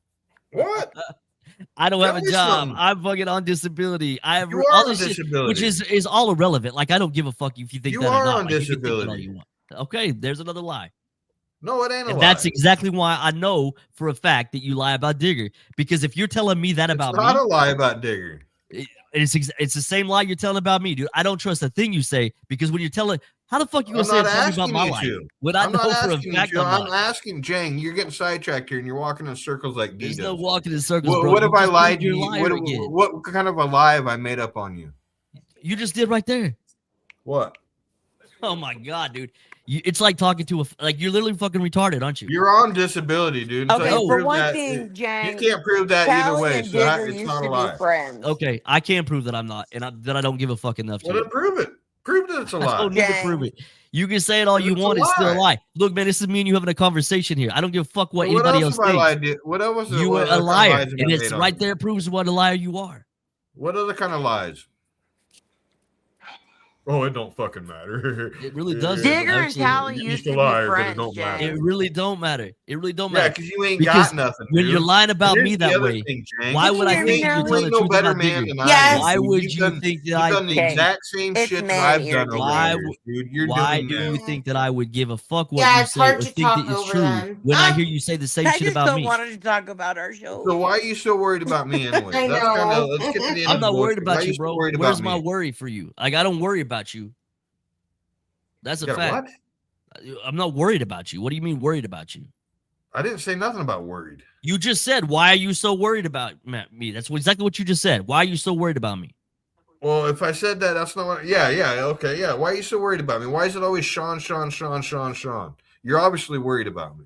I don't have a job. I'm fucking on disability. I have all this disability, which is all irrelevant. Like I don't give a fuck if you think you that are or not. On like, disability. You want. Okay, there's another lie. No, it ain't a lie. That's exactly why I know for a fact that you lie about Digger. Because if you're telling me that about me, it's not a lie about Digger. It's the same lie you're telling about me, dude. I don't trust a thing you say because when you're telling, how the fuck you gonna say about my life? What I know for a fact, I'm asking Jang. You're getting sidetracked here, and you're walking in circles like D. There's no walking in circles, bro. What have I lied to you? What kind of a lie have I made up on you? You just did right there. What? Oh my god, dude! It's like talking to you're literally fucking retarded, aren't you? You're on disability, dude. Okay, for one thing, Jang, you can't prove that either way. So it's not a lie. Okay, I can't prove that I'm not, and that I don't give a fuck enough to. Well, then prove it. Prove that it's a lie. I don't need to prove it. You can say it all you want. It's still a lie. Look, man, this is me and you having a conversation here. I don't give a fuck what anybody else thinks. What else? You are a liar, and it's right there. Proves what a liar you are. What other kind of lies? Oh, it don't fucking matter. It really doesn't. Digger and Tally used to be friends, Jay. It really don't matter. It really don't matter. Yeah, because you ain't got nothing. When you're lying about me that way, why would I think you're telling the truth about Digger? Why would you think that I've done the exact same shit that I've done over the years, dude? Why do you think that I would give a fuck what you say or think that it's true when I hear you say the same shit about me? I just don't want to talk about our show. So why are you so worried about me anyway? Let's get to the end. I'm not worried about you, bro. Where's my worry for you? Like I don't worry about you. That's a fact. What? I'm not worried about you. What do you mean worried about you? I didn't say nothing about worried. You just said, why are you so worried about me? That's exactly what you just said. Why are you so worried about me? Well, if I said that, that's not what. Yeah, okay, yeah. Why are you so worried about me? Why is it always Sean? You're obviously worried about me.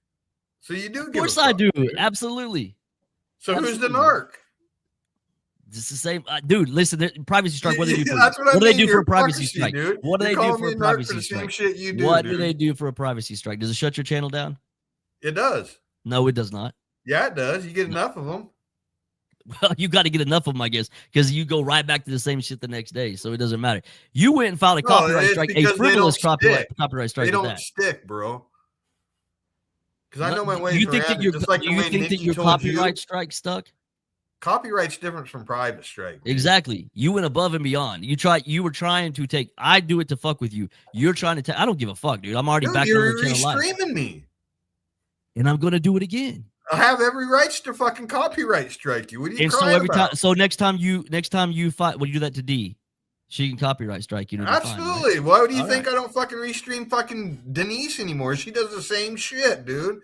So you do Of give a course I fuck, do. dude. Absolutely. So who's the Absolutely. narc? It's the same, dude. Listen, privacy strike. What do they do for That's what I what do they mean. do for You're a privacy fucking strike? dude. What do You're they do calling for me a a narc for privacy the same strike? shit you do, What dude. do they do for a privacy strike? Does it shut your channel down? It does. No, it does not. Yeah, it does. You get enough of them. Well, you got to get enough of them, I guess, because you go right back to the same shit the next day, so it doesn't matter. You went and filed a No, copyright it's strike, a because they don't frivolous copyright stick. strike. They at don't that. stick, bro. Because I No, know my do ways you think around that it. your Just like do the you way think that Nikki your told copyright you. strike stuck? Copyright's different from private strike. Dude. Exactly. You went above and beyond. You were trying to take. I do it to fuck with you. You're trying to take. I don't give a fuck, dude. I'm already Dude, back on the you're channel live, streaming me. and I'm gonna do it again. I have every rights to fucking copyright strike you. What are you And so crying every about? time, so next time you fight, well, you do that to D. She can copyright strike you. To Absolutely. Define, right? Why would you All think right. I don't fucking restream fucking Denise anymore? She does the same shit, dude.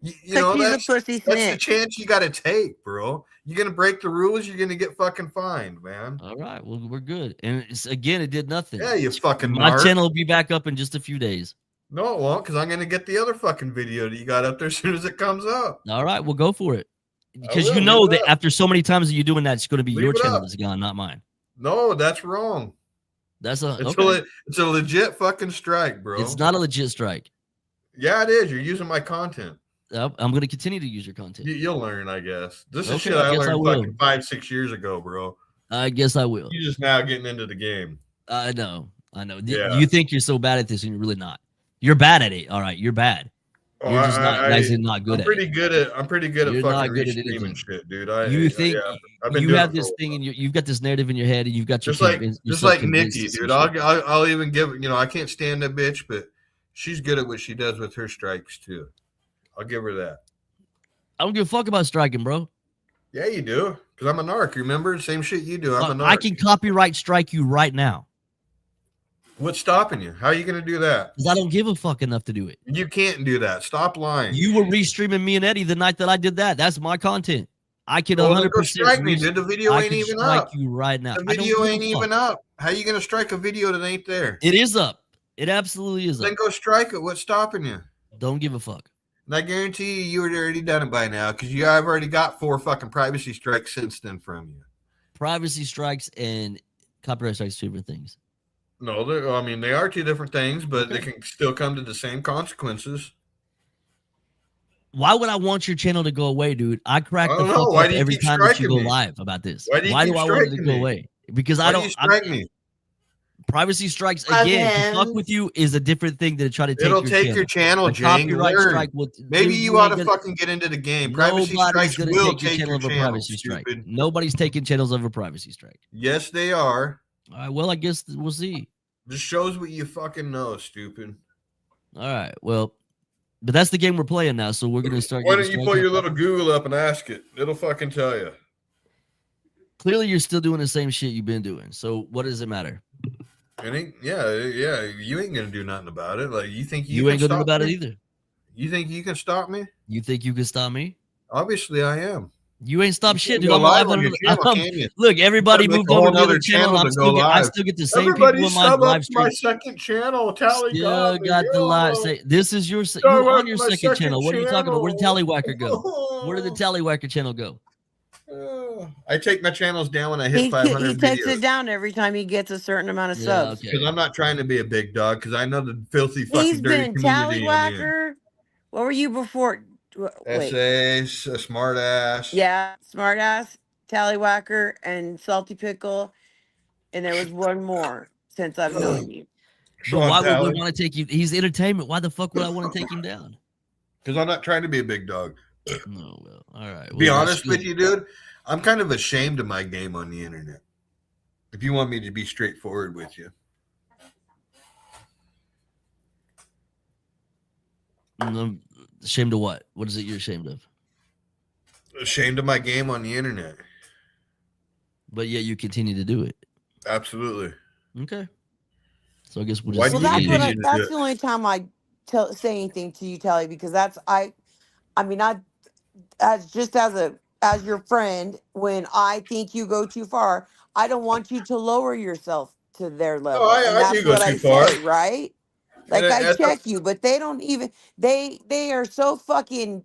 You know, She's a that's pussy the snitch. chance you got to take, bro. You're gonna break the rules. You're gonna get fucking fined, man. All right. Well, we're good. And again, it did nothing. Yeah, you fucking My narc. channel will be back up in just a few days. No, it won't, because I'm gonna get the other fucking video that you got up there as soon as it comes up. All right. We'll go for it. Because will, you know leave it that up. after so many times that you're doing that, it's going to be Leave your it channel up. that's gone, not mine. No, that's wrong. That's a It's okay. it's a legit fucking strike, bro. It's not a legit strike. Yeah, it is. You're using my content. I'm going to continue to use your content. You'll learn, I guess. This is Okay, shit I I guess I learned will. fucking 5-6 years ago, bro. I guess I will. You're just now getting into the game. I know. Yeah. You think you're so bad at this, and you're really not. You're bad at it. All right, you're bad. You're just not nice and not good I'm at pretty it. good at. I'm pretty good You're at not fucking good at restreaming anything. shit, dude. You think I've been you doing have it for this a thing, and you've got this narrative in your head, and you've got your just like Nikki, dude. I'll even give. You know, I can't stand that bitch, but she's good at what she does with her strikes too. I'll give her that. I don't give a fuck about striking, bro. Yeah, you do. Because I'm a narc. Remember, same shit you do. I'm a narc. I can copyright strike you right now. What's stopping you? How are you going to do that? Because I don't give a fuck enough to do it. You can't do that. Stop lying. You were restreaming me and Eddie the night that I did that. That's my content. I can 100% go strike me, dude. The video ain't even strike up. You right now. The video ain't even up. How are you going to strike a video that ain't there? It is up. It absolutely is up. Then go strike it. What's stopping you? Don't give a fuck. And I guarantee you would already done it by now because I've already got 4 fucking privacy strikes since then from you. Privacy strikes and copyright strikes, 2 different things. No, they are 2 different things, but they can still come to the same consequences. Why would I want your channel to go away, dude? I crack the fuck Why up do you every keep time that you go striking me? live about this. Why do you keep I want it to striking go me? away? Because Why I do don't. you strike me? Privacy strikes again. To fuck with you is a different thing than to try to take. It'll your take channel. your channel, A Jang. copyright Learn. strike will. Maybe dude, you ought to ain't fucking get into the game. Privacy Nobody's strikes gonna will take your take channel your over channel, privacy strike. stupid. Nobody's taking channels over privacy strike. Yes, they are. All right. Well, I guess we'll see. Just shows what you fucking know, stupid. All right. Well, but that's the game we're playing now. So we're gonna start. Why getting don't you strikes pull your up. little Google up and ask it? It'll fucking tell you. Clearly, you're still doing the same shit you've been doing. So what does it matter? It ain't, yeah. You ain't gonna do nothing about it. Like you think You can ain't gonna do stop about me? it either. You think you can stop me? You think you can stop me? Obviously, I am. You ain't stopped shit, dude. Go I'm live live on your channel, can you? Look, everybody Make moved a whole over to the other nother channel. channel And to go I live. still get the same Everybody people in my sub up live to my stream. second channel. Tally Still God, got the live. Say this is your. Sub You're up on your my second channel. What are you talking about? Where did channel. Tallywhacker go? Where did the Tallywhacker channel go? I take my channels down when I hit He 500 takes videos. it down every time he gets a certain amount of Yeah, subs. okay. Because I'm not trying to be a big dog. Because I know the filthy fucking He's dirty been community I'm in. Tallywhacker. What were you before? Wait. Essays, a smart ass. Yeah, smartass, Tallywhacker, and Salty Pickle. And there was one more since I've known you. But Sean why would Talley. we want to take you? He's entertainment. Why the fuck would I want to take him down? Because I'm not trying to be a big dog. No, well, all right. Be Well, that's honest with good. you, dude. I'm kind of ashamed of my game on the internet. If you want me to be straightforward with you. I'm ashamed of what? What is it you're ashamed of? Ashamed of my game on the internet. But yet you continue to do it. Absolutely. Okay. So I guess we'll Why just. do you Well, continue to do that's it? the only time I say anything to you, Telly, because I mean, as your friend, when I think you go too far, I don't want you to lower yourself to their level. I And do that's go what too I far. say, right? Like And I that's check you, but they don't even they are so fucking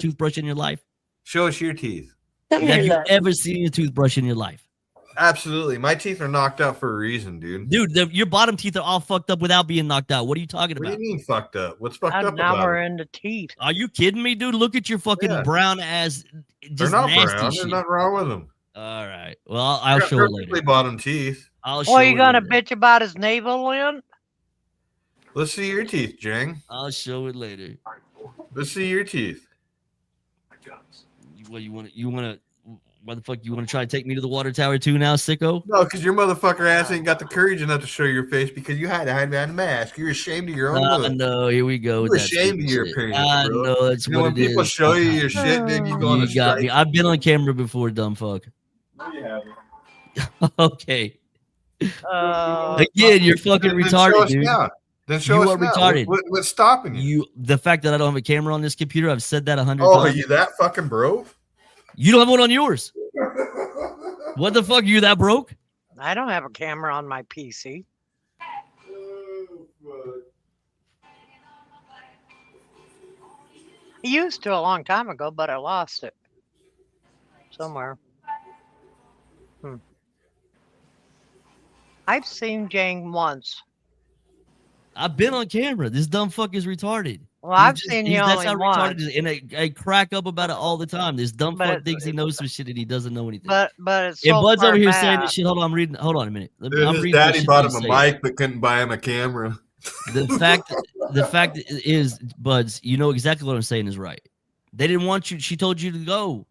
toothbrush in your life? Show us your teeth. Come Have here, you look. ever seen a toothbrush in your life? Absolutely. My teeth are knocked out for a reason, dude. Dude, your bottom teeth are all fucked up without being knocked out. What are you talking What do you about? mean fucked up? What's fucked And up now about we're it? into teeth. Are you kidding me, dude? Look at your fucking Yeah. brown ass, They're just not nasty brown. shit. There's nothing wrong with them. All right. Well, I'll Got show it perfectly later. bottom teeth. I'll show Well, you it gonna later. bitch about his navel, Lynn? Let's see your teeth, Jang. I'll show it later. Let's see your teeth. What you want to? What the fuck? You want to try to take me to the water tower too now, sicko? No, because your motherfucker ass ain't got the courage enough to show your face because you had to hide behind a mask. You're ashamed of your own look. No, here we go. You're with that ashamed of stupid your shit. appearance, I bro. know that's You know, what when it people is. show you your shit, dude, you go on a You got strike. me. I've been on camera before, dumb fuck. No, you haven't. Okay. Uh, Again, you're fucking Then show retarded, us dude. now. Then show You us are now. retarded. What's stopping you? The fact that I don't have a camera on this computer, I've said that 100 Oh, are times. you that fucking broke? You don't have one on yours. What the fuck? You that broke? I don't have a camera on my PC. I used to a long time ago, but I lost it somewhere. I've seen Jang once. I've been on camera. This dumb fuck is retarded. Well, I've seen you That's only how once. retarded it is. And I crack up about it all the time. This dumb But fuck it's- thinks he knows some shit and he doesn't know anything. But it's And so Bud's far over here back. saying this shit. Hold on, I'm reading. Hold on a minute. Dude, I'm his reading this daddy shit bought that him a he's saying. mic but couldn't buy him a camera. The fact is, Buds, you know exactly what I'm saying is right. They didn't want you. She told you to go.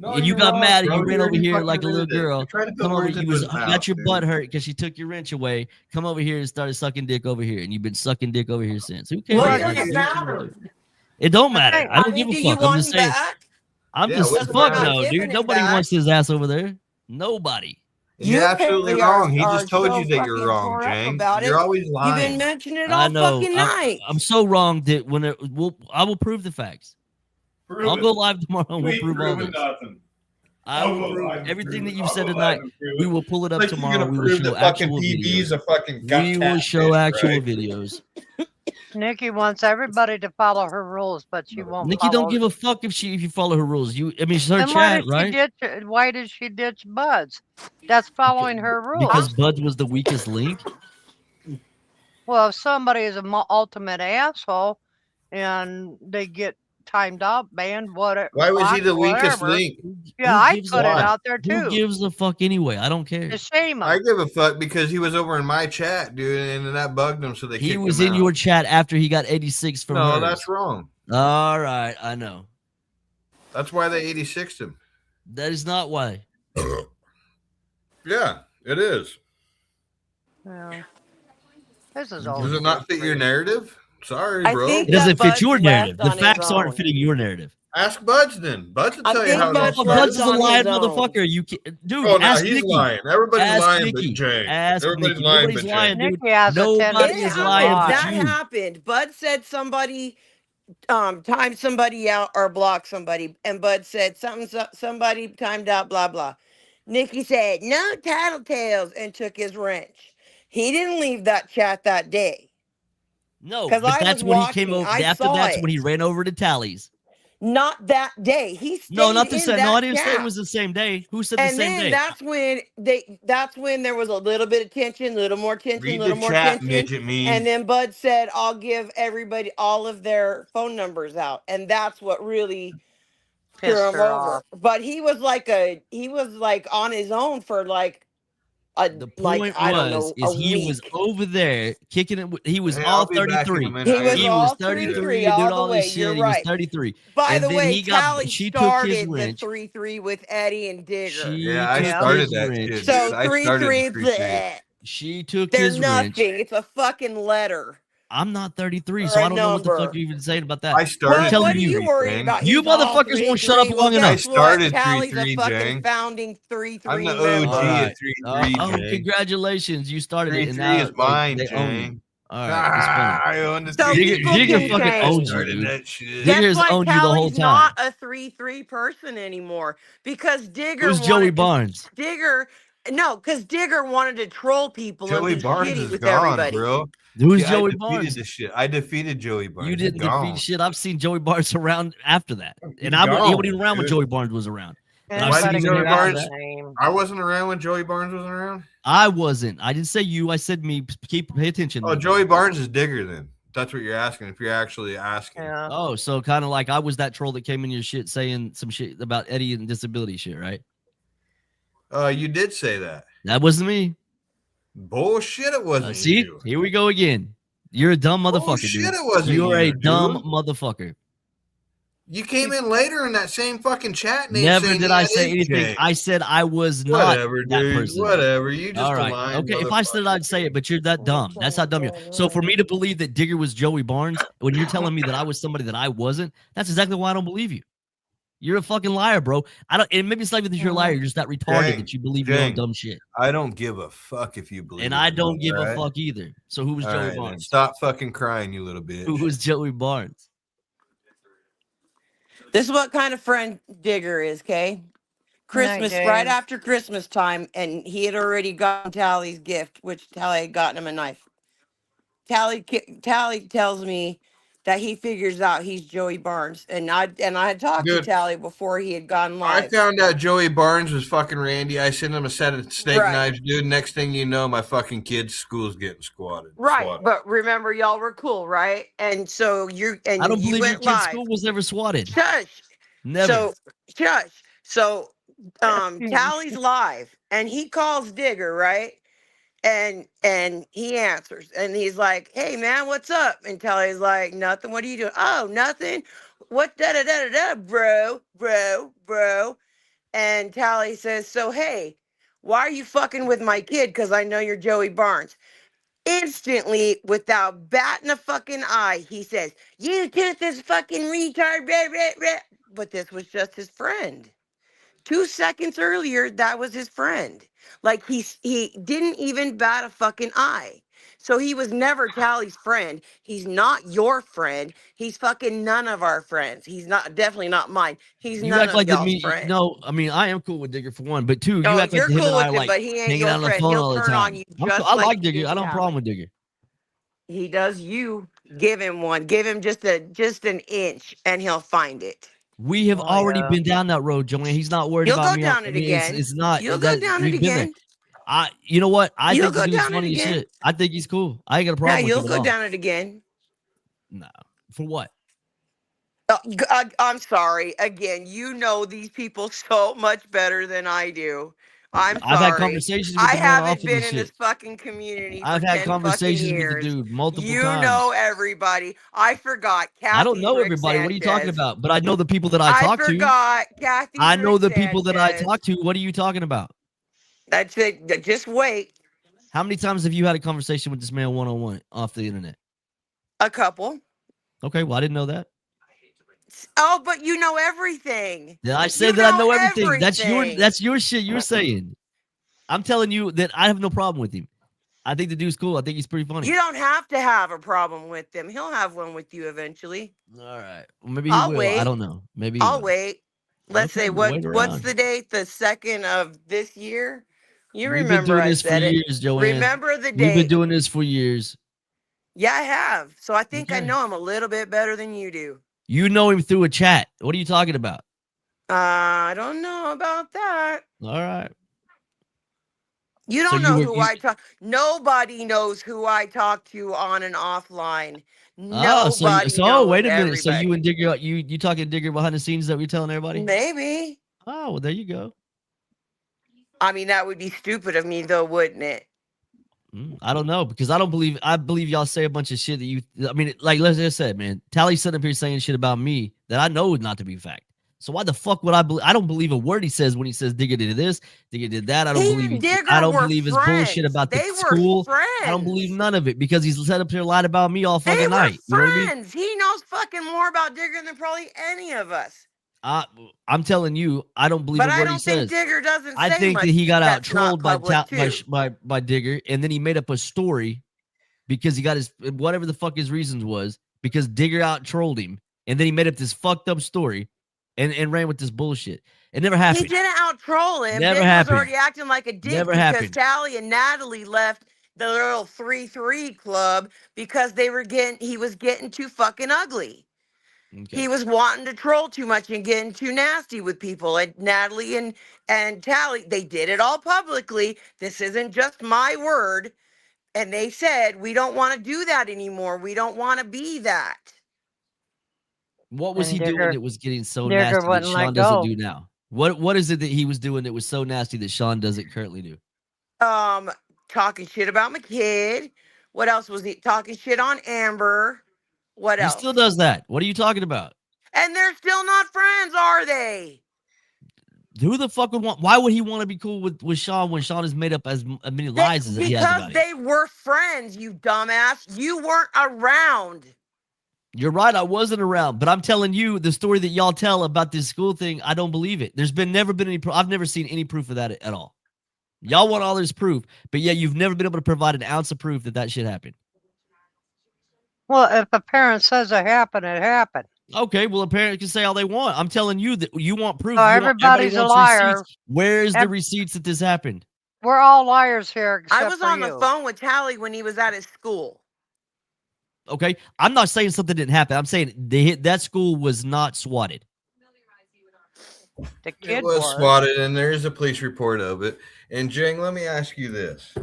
No, and you you're got wrong, mad and bro. you ran You over already here fucking like a little admitted it. girl. You're trying to put Come over. words You into was his mouth, got your dude. butt hurt because she took your wrench away. Come over here and started sucking dick over here, and you've been sucking dick over here since. Who cares? What does does it matter? It don't matter. Hey, I don't give Do a you fuck. I'm want just him saying. back? I'm Yeah, just what's fuck the matter? no, Giving dude. him Nobody back. wants his ass over there. Nobody. You're absolutely apparently wrong. He are just told so you that you're fucking wrong, tore up Jang. about You're it. always You've lying. been mentioning it I all know. fucking night. I'm so wrong that when I will prove the facts. I'll go live tomorrow and we'll prove all this. Nothing. I I'll will go prove live and everything prove that it. you've I'll said go tonight. live and prove We it. will pull it up Like you're tomorrow. gonna We will prove show that fucking actual TV's videos. a fucking gut We will show catfish, actual right? videos. Nikki wants everybody to follow her rules, but she won't. Nikki don't follow. give a fuck if you follow her rules. I mean, it's her Then why chat, did she right? ditch? Why did she ditch Buds? That's following her rules. Because Buds was the weakest link. Well, if somebody is an ultimate asshole and they get timed out, banned, whatever. Why was he the weakest whatever. link? Yeah, Who I gives put a it fuck? out there too. Who gives a fuck anyway? I don't care. To shame I him. give a fuck because he was over in my chat, dude, and then that bugged him, so they He kicked was him in out. your chat after he got 86 from No, hers. that's wrong. All right, I know. That's why they 86'd him. That is not why. Yeah, it is. Yeah. This is Does all. it not fit your narrative? Sorry, I bro. think It doesn't that fit Bud's your left narrative. The on his facts aren't own. fitting your narrative. Ask Buds then. Buds will I tell you think how Bud's to Well, left Bud's is a on his lying own. motherfucker. Dude, Oh, no, ask he's Nikki. lying. Everybody's Ask lying Nikki. but Jay. Ask Everybody's Nikki. lying Nobody's but lying, Jay. dude. Nikki has a Nobody tendency is to lying lie. but That you. happened. Bud said somebody timed somebody out or blocked somebody, and Bud said somebody timed out, blah blah. Nikki said no tattletales and took his wrench. He didn't leave that chat that day. No, 'Cause but I that's was when he came watching. over. I After saw that's it. when he ran over to Tally's. Not that day. He stayed No, not the in same. that No, I didn't say it chat. was the same day. Who said the And same then day? that's when there was a little bit of tension, little more tension, Read little the more chat, tension. midget me. And then Bud said, I'll give everybody all of their phone numbers out. And that's what really threw Pissed him her over. off. But he was like on his own for like The point I don't know, a he was week. over there kicking it. He was Hey, all I'll be back in a 33. minute. He was He all was 33 33 all doing the all way. this You're shit. He was right. 33. By And the then way, he got. Tally She took his started the wrench. 3-3 with Eddie and Digger. She Yeah, I took Yeah. started his that wrench. shit. So I started 3-3, the 3-3. bleh. She took They're his wrench. nothing. It's a fucking letter I'm not 33, or so a I don't know what the fuck number. you're even saying about that. I started Well, telling what are you 3-3, worried Jang. about? You He's all motherfuckers won't shut up 3-3. long Well, enough. guess I started what? Tally's 3-3, a fucking Jang. founding 3-3 I'm the member. OG All at right. 3-3, Jang. Congratulations. You started it. And 3-3 now is mine, they own you. Jang. All right. It's funny. I own the So 3-3. people Jigga can fucking change. owns you, started dude. that shit. Jigga Guess has what? owned you the whole Tally's time. not a 3-3 person anymore because Digger Who's Joey wanted to. Barnes? Because Digger wanted to troll people Joey and be Barnes shitty is with gone, everybody. bro. Who's See, I Joey defeated Barnes? this shit. I defeated Joey Barnes. You didn't He's gone. defeat shit. I've seen Joey Barnes around after that. He's And he gone, wasn't even around when dude. Joey Barnes was around. But I've Why seen did him Anybody in can Joey here after have a Barnes? that. name. I wasn't around when Joey Barnes wasn't around. I wasn't. I didn't say you. I said me. Pay attention. Oh, Joey Barnes is Digger then. That's what you're asking. If you're actually asking. Yeah. Oh, so kind of like I was that troll that came in your shit saying some shit about Eddie and disability shit, right? You did say that. That wasn't me. Bullshit, it wasn't See, you. here we go again. You're a dumb motherfucker, Bullshit, dude. it wasn't You're a you, dumb dude. motherfucker. You came in later in that same fucking chat name Never saying did yeah, I it say is anything. Jay. I said I was not Whatever, that dude. person. Whatever. You just All a right. lying Okay. If I said it, I'd say it, but you're that dumb. That's how dumb you are. So for me to believe that Digger was Joey Barnes, when you're telling me that I was somebody that I wasn't, that's exactly why I don't believe you. You're a fucking liar, bro. I don't. And maybe it's not even that you're a liar. You're just that retarded that you believe your own dumb shit. I don't give a fuck if you believe. And it I or don't not, give all a right? fuck either. So who was All Joey right, then Barnes? stop fucking crying, you little bitch. Who was Joey Barnes? This is what kind of friend Digger is, okay? Christmas, Night, right Dave. after Christmas time, and he had already gotten Tally's gift, which Tally had gotten him a knife. Tally tells me that he figures out he's Joey Barnes, and I had talked to Dude, Tally before he had gone I live. found out Joey Barnes was fucking Randy. I sent him a set of steak Right. knives, dude. Next thing you know, my fucking kid's school's getting swatted. Right, but remember, y'all were cool, right? And so you I don't believe your went kid's live. school was ever swatted. Shush. Never. So shush. So Excuse me. Tally's live, and he calls Digger, right? And he answers, and he's like, "Hey man, what's up?" And Tally's like, "Nothing. What are you doing?" "Oh, nothing. What da da da da da, bro?" And Tally says, "So hey, why are you fucking with my kid? Because I know you're Joey Barnes." Instantly, without batting a fucking eye, he says, "You toothless fucking retard, rah, rah, rah." But this was just his friend. 2 seconds earlier, that was his friend. Like he didn't even bat a fucking eye. So he was never Tally's friend. He's not your friend. He's fucking none of our friends. He's not definitely not mine. He's You none act of like that y'all's me. friend. No, I mean I am cool with Digger for one, but two, you Oh, act like you're him and cool I with are him, like but he ain't hanging your out on the friend. phone He'll all the turn on time. you I'm cool. just I like like he Digger. did I don't have a problem Tally. with Digger. He does you. Give him one. Give him just an inch, and he'll find it. We have Oh, already yeah. been down that road, Joanne. He's not worried You'll about go me. down I it mean, again. it's not You'll go that down it we've been there. again. You know what? I You'll think the go dude's down it funny as again. shit. I think he's cool. I ain't got a Yeah, problem with you'll him at go all. down it again. No, for what? I'm sorry. Again, you know these people so much better than I do. I'm I've had sorry. conversations with I the man off haven't of been this in shit. this fucking community for I've had 10 fucking conversations with the years. dude multiple You times. know everybody. I forgot I don't Kathy's know Rick everybody. What are you talking Sanchez. about? But I know the people that I I talk to. forgot Kathy's I know Rick the people that I Sanchez. talk to. What are you talking about? That's it. Just wait. How many times have you had a conversation with this man one-on-one off the internet? A couple. Okay, well, I didn't know that. Oh, but you know everything. Did I say You that I know know everything? everything. That's your shit you're saying. I'm telling you that I have no problem with him. I think the dude's cool. I think he's pretty funny. You don't have to have a problem with him. He'll have one with you eventually. All right. Well, maybe he I'll will. wait. I don't know. Maybe he I'll will. wait. Let's Okay, say we'll wait what's around. the date? The 2nd of this year? You We've been remember doing I this for said it. years, Joanne. Remember the We've been date. doing this for years. Yeah, I have. So I think I Okay. know him a little bit better than you do. You know him through a chat. What are you talking about? I don't know about that. All right. You So don't you know were who I talk. Nobody knows who I talk to on and offline. Nobody knows wait a minute. So you everybody. and Digger, you talking to Digger behind the scenes that we're telling everybody? Maybe. Oh, well, there you go. I mean, that would be stupid of me, though, wouldn't it? I don't know because I believe y'all say a bunch of shit that you. I mean, like let's just said, man, Tally's sitting up here saying shit about me that I know not to be fact. So why the fuck would I believe? I don't believe a word he says when he says Digger did this, Digger did that. I don't He believe. and Digger I don't were believe his bullshit friends. about the They were school. friends. I don't believe none of it because he's set up here lied about me all They fucking were night. You know what I mean? friends. He knows fucking more about Digger than probably any of us. I'm telling you, I don't believe But a I word don't he think says. Digger doesn't I say think much that he got out that's not trolled public, too. by Digger, and then he made up a story because he got his whatever the fuck his reasons was because Digger out trolled him, and then he made up this fucked up story, and ran with this bullshit. It never happened. He didn't out troll him. Never Digger happened. was already acting like a dick Never because happened. Tally and Natalie left the little 3-3 club because he was getting too fucking ugly. He was wanting to troll too much and getting too nasty with people. And Natalie and Tally, they did it all publicly. This isn't just my word. And they said, we don't want to do that anymore. We don't want to be that. What was And he doing Digger, that was getting so Digger nasty that wouldn't let Sean doesn't go. do now? What is it that he was doing that was so nasty that Sean doesn't currently do? Talking shit about my kid. What else was he talking shit on Amber? What He else? still does that. What are you talking about? And they're still not friends, are they? Who the fuck would want? Why would he want to be cool with Sean when Sean has made up as many lies as he has Because about it? they were friends, you dumbass. You weren't around. You're right. I wasn't around, but I'm telling you the story that y'all tell about this school thing. I don't believe it. There's never been any. I've never seen any proof of that at all. Y'all want all this proof, but yeah, you've never been able to provide an ounce of proof that shit happened. Well, if a parent says it happened, it happened. Okay, well, a parent can say all they want. I'm telling you that you want proof. So Everybody everybody's a wants liar. receipts. Where's the receipts that this happened? We're all liars here, except I was for on you. the phone with Tally when he was at his school. Okay, I'm not saying something didn't happen. I'm saying that school was not swatted. The kid It was swatted, and there is a police report of it. And Jang, let me ask you this: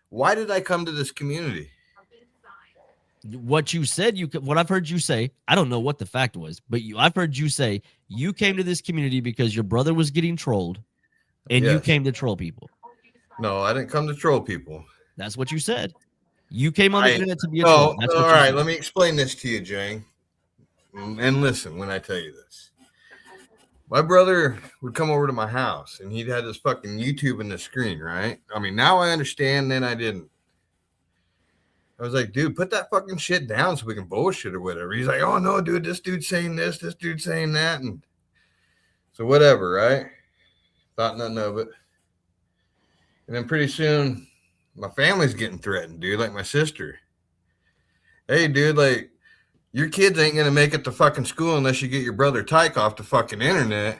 why did I come to this community? What you said, what I've heard you say, I don't know what the fact was, but I've heard you say you came to this community because your brother was getting trolled, and you Yes. came to troll people. No, I didn't come to troll people. That's what you said. You came on the internet to be a troll. No, That's all what you right. said. Let me explain this to you, Jang. And listen when I tell you this. My brother would come over to my house, and he'd have this fucking YouTube in the screen, right? I mean, now I understand, then I didn't. I was like, dude, put that fucking shit down so we can bullshit or whatever. He's like, oh, no, dude, this dude's saying this dude's saying that. And so whatever, right? Thought nothing of it. And then pretty soon, my family's getting threatened, dude, like my sister. Hey, dude, like, your kids ain't going to make it to fucking school unless you get your brother Tyke off the fucking internet.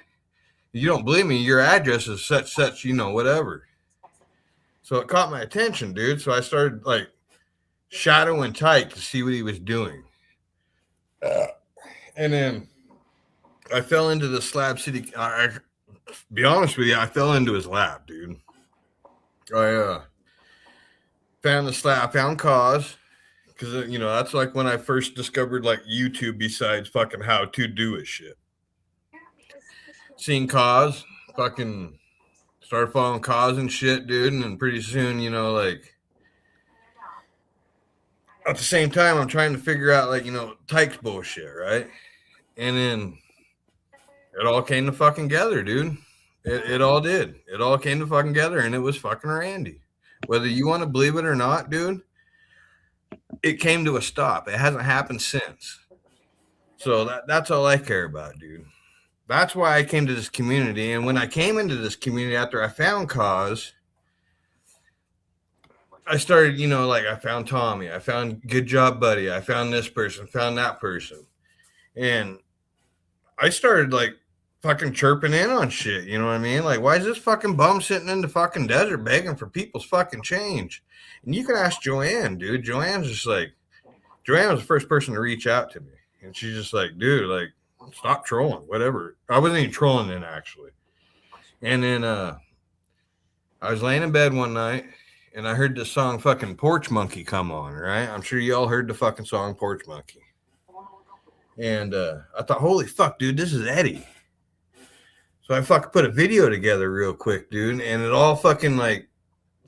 You don't believe me, your address is such, whatever. So it caught my attention, dude. So I started, like, shadowing Tyke to see what he was doing. And then I fell into the Slab City. Be honest with you, I fell into his lab, dude. I found the slab. I found cause because that's like when I first discovered like YouTube. Besides fucking how to do it shit, seen cause, fucking started following cause and shit, dude. And then pretty soon, like at the same time, I'm trying to figure out like Tyke's bullshit, right? And then it all came to fucking together, dude. It all did. It all came to fucking together, and it was fucking Randy. Whether you want to believe it or not, dude, it came to a stop. It hasn't happened since. So that's all I care about, dude. That's why I came to this community. And when I came into this community after I found cause, I started, I found Tommy. I found Good Job Buddy. I found this person, found that person. And I started, like, fucking chirping in on shit, you know what I mean? Like, why is this fucking bum sitting in the fucking desert begging for people's fucking change? And you can ask Joanne, dude. Joanne was the first person to reach out to me. And she's just like, dude, like, stop trolling, whatever. I wasn't even trolling then, actually. And then I was laying in bed one night, and I heard this song fucking Porch Monkey come on, right? I'm sure you all heard the fucking song Porch Monkey. And I thought, holy fuck, dude, this is Eddie. So I fucking put a video together real quick, dude, and it all fucking, like,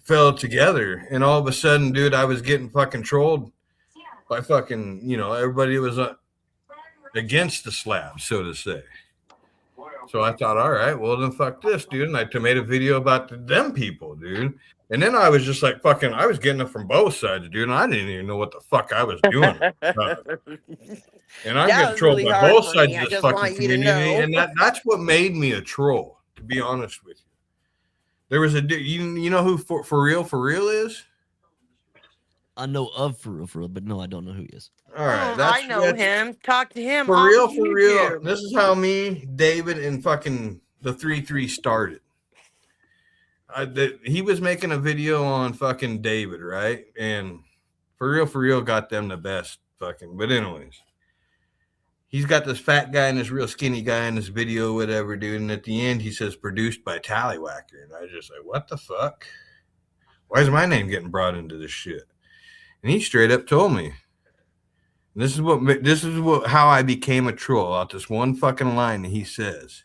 fell together. And all of a sudden, dude, I was getting fucking trolled by fucking, everybody was against the slab, so to say. So I thought, all right, well, then fuck this, dude. And I made a video about them people, dude. And then I was just like, fucking, I was getting it from both sides, dude. And I didn't even know what the fuck I was doing. And I'm getting trolled by both sides of this fucking community. And that's what made me a troll, to be honest with you. There was you know who for real is? I know of for real, but no, I don't know who he is. All right, I know him. Talk to him. For real. This is how me, David, and fucking the 3-3 started. He was making a video on fucking David, right? And for real, got them the best fucking. But anyways, he's got this fat guy and this real skinny guy in this video, whatever, dude. And at the end, he says produced by Tallywhacker, and I was just like, what the fuck? Why is my name getting brought into this shit? And he straight up told me. This is what how I became a troll out this one fucking line that he says.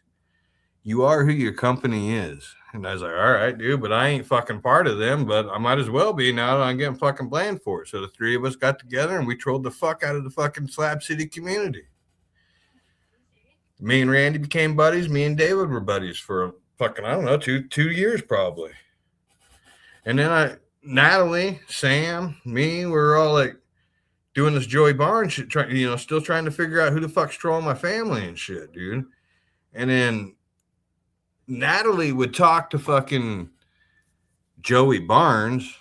You are who your company is. And I was like, all right, dude, but I ain't fucking part of them, but I might as well be now that I'm getting fucking blamed for it. So the three of us got together and we trolled the fuck out of the fucking Slab City community. Me and Randy became buddies. Me and David were buddies for fucking, I don't know, two years probably. And then Natalie, Sam, me, we were all like doing this Joey Barnes shit, still trying to figure out who the fuck's trolling my family and shit, dude. And then Natalie would talk to fucking Joey Barnes,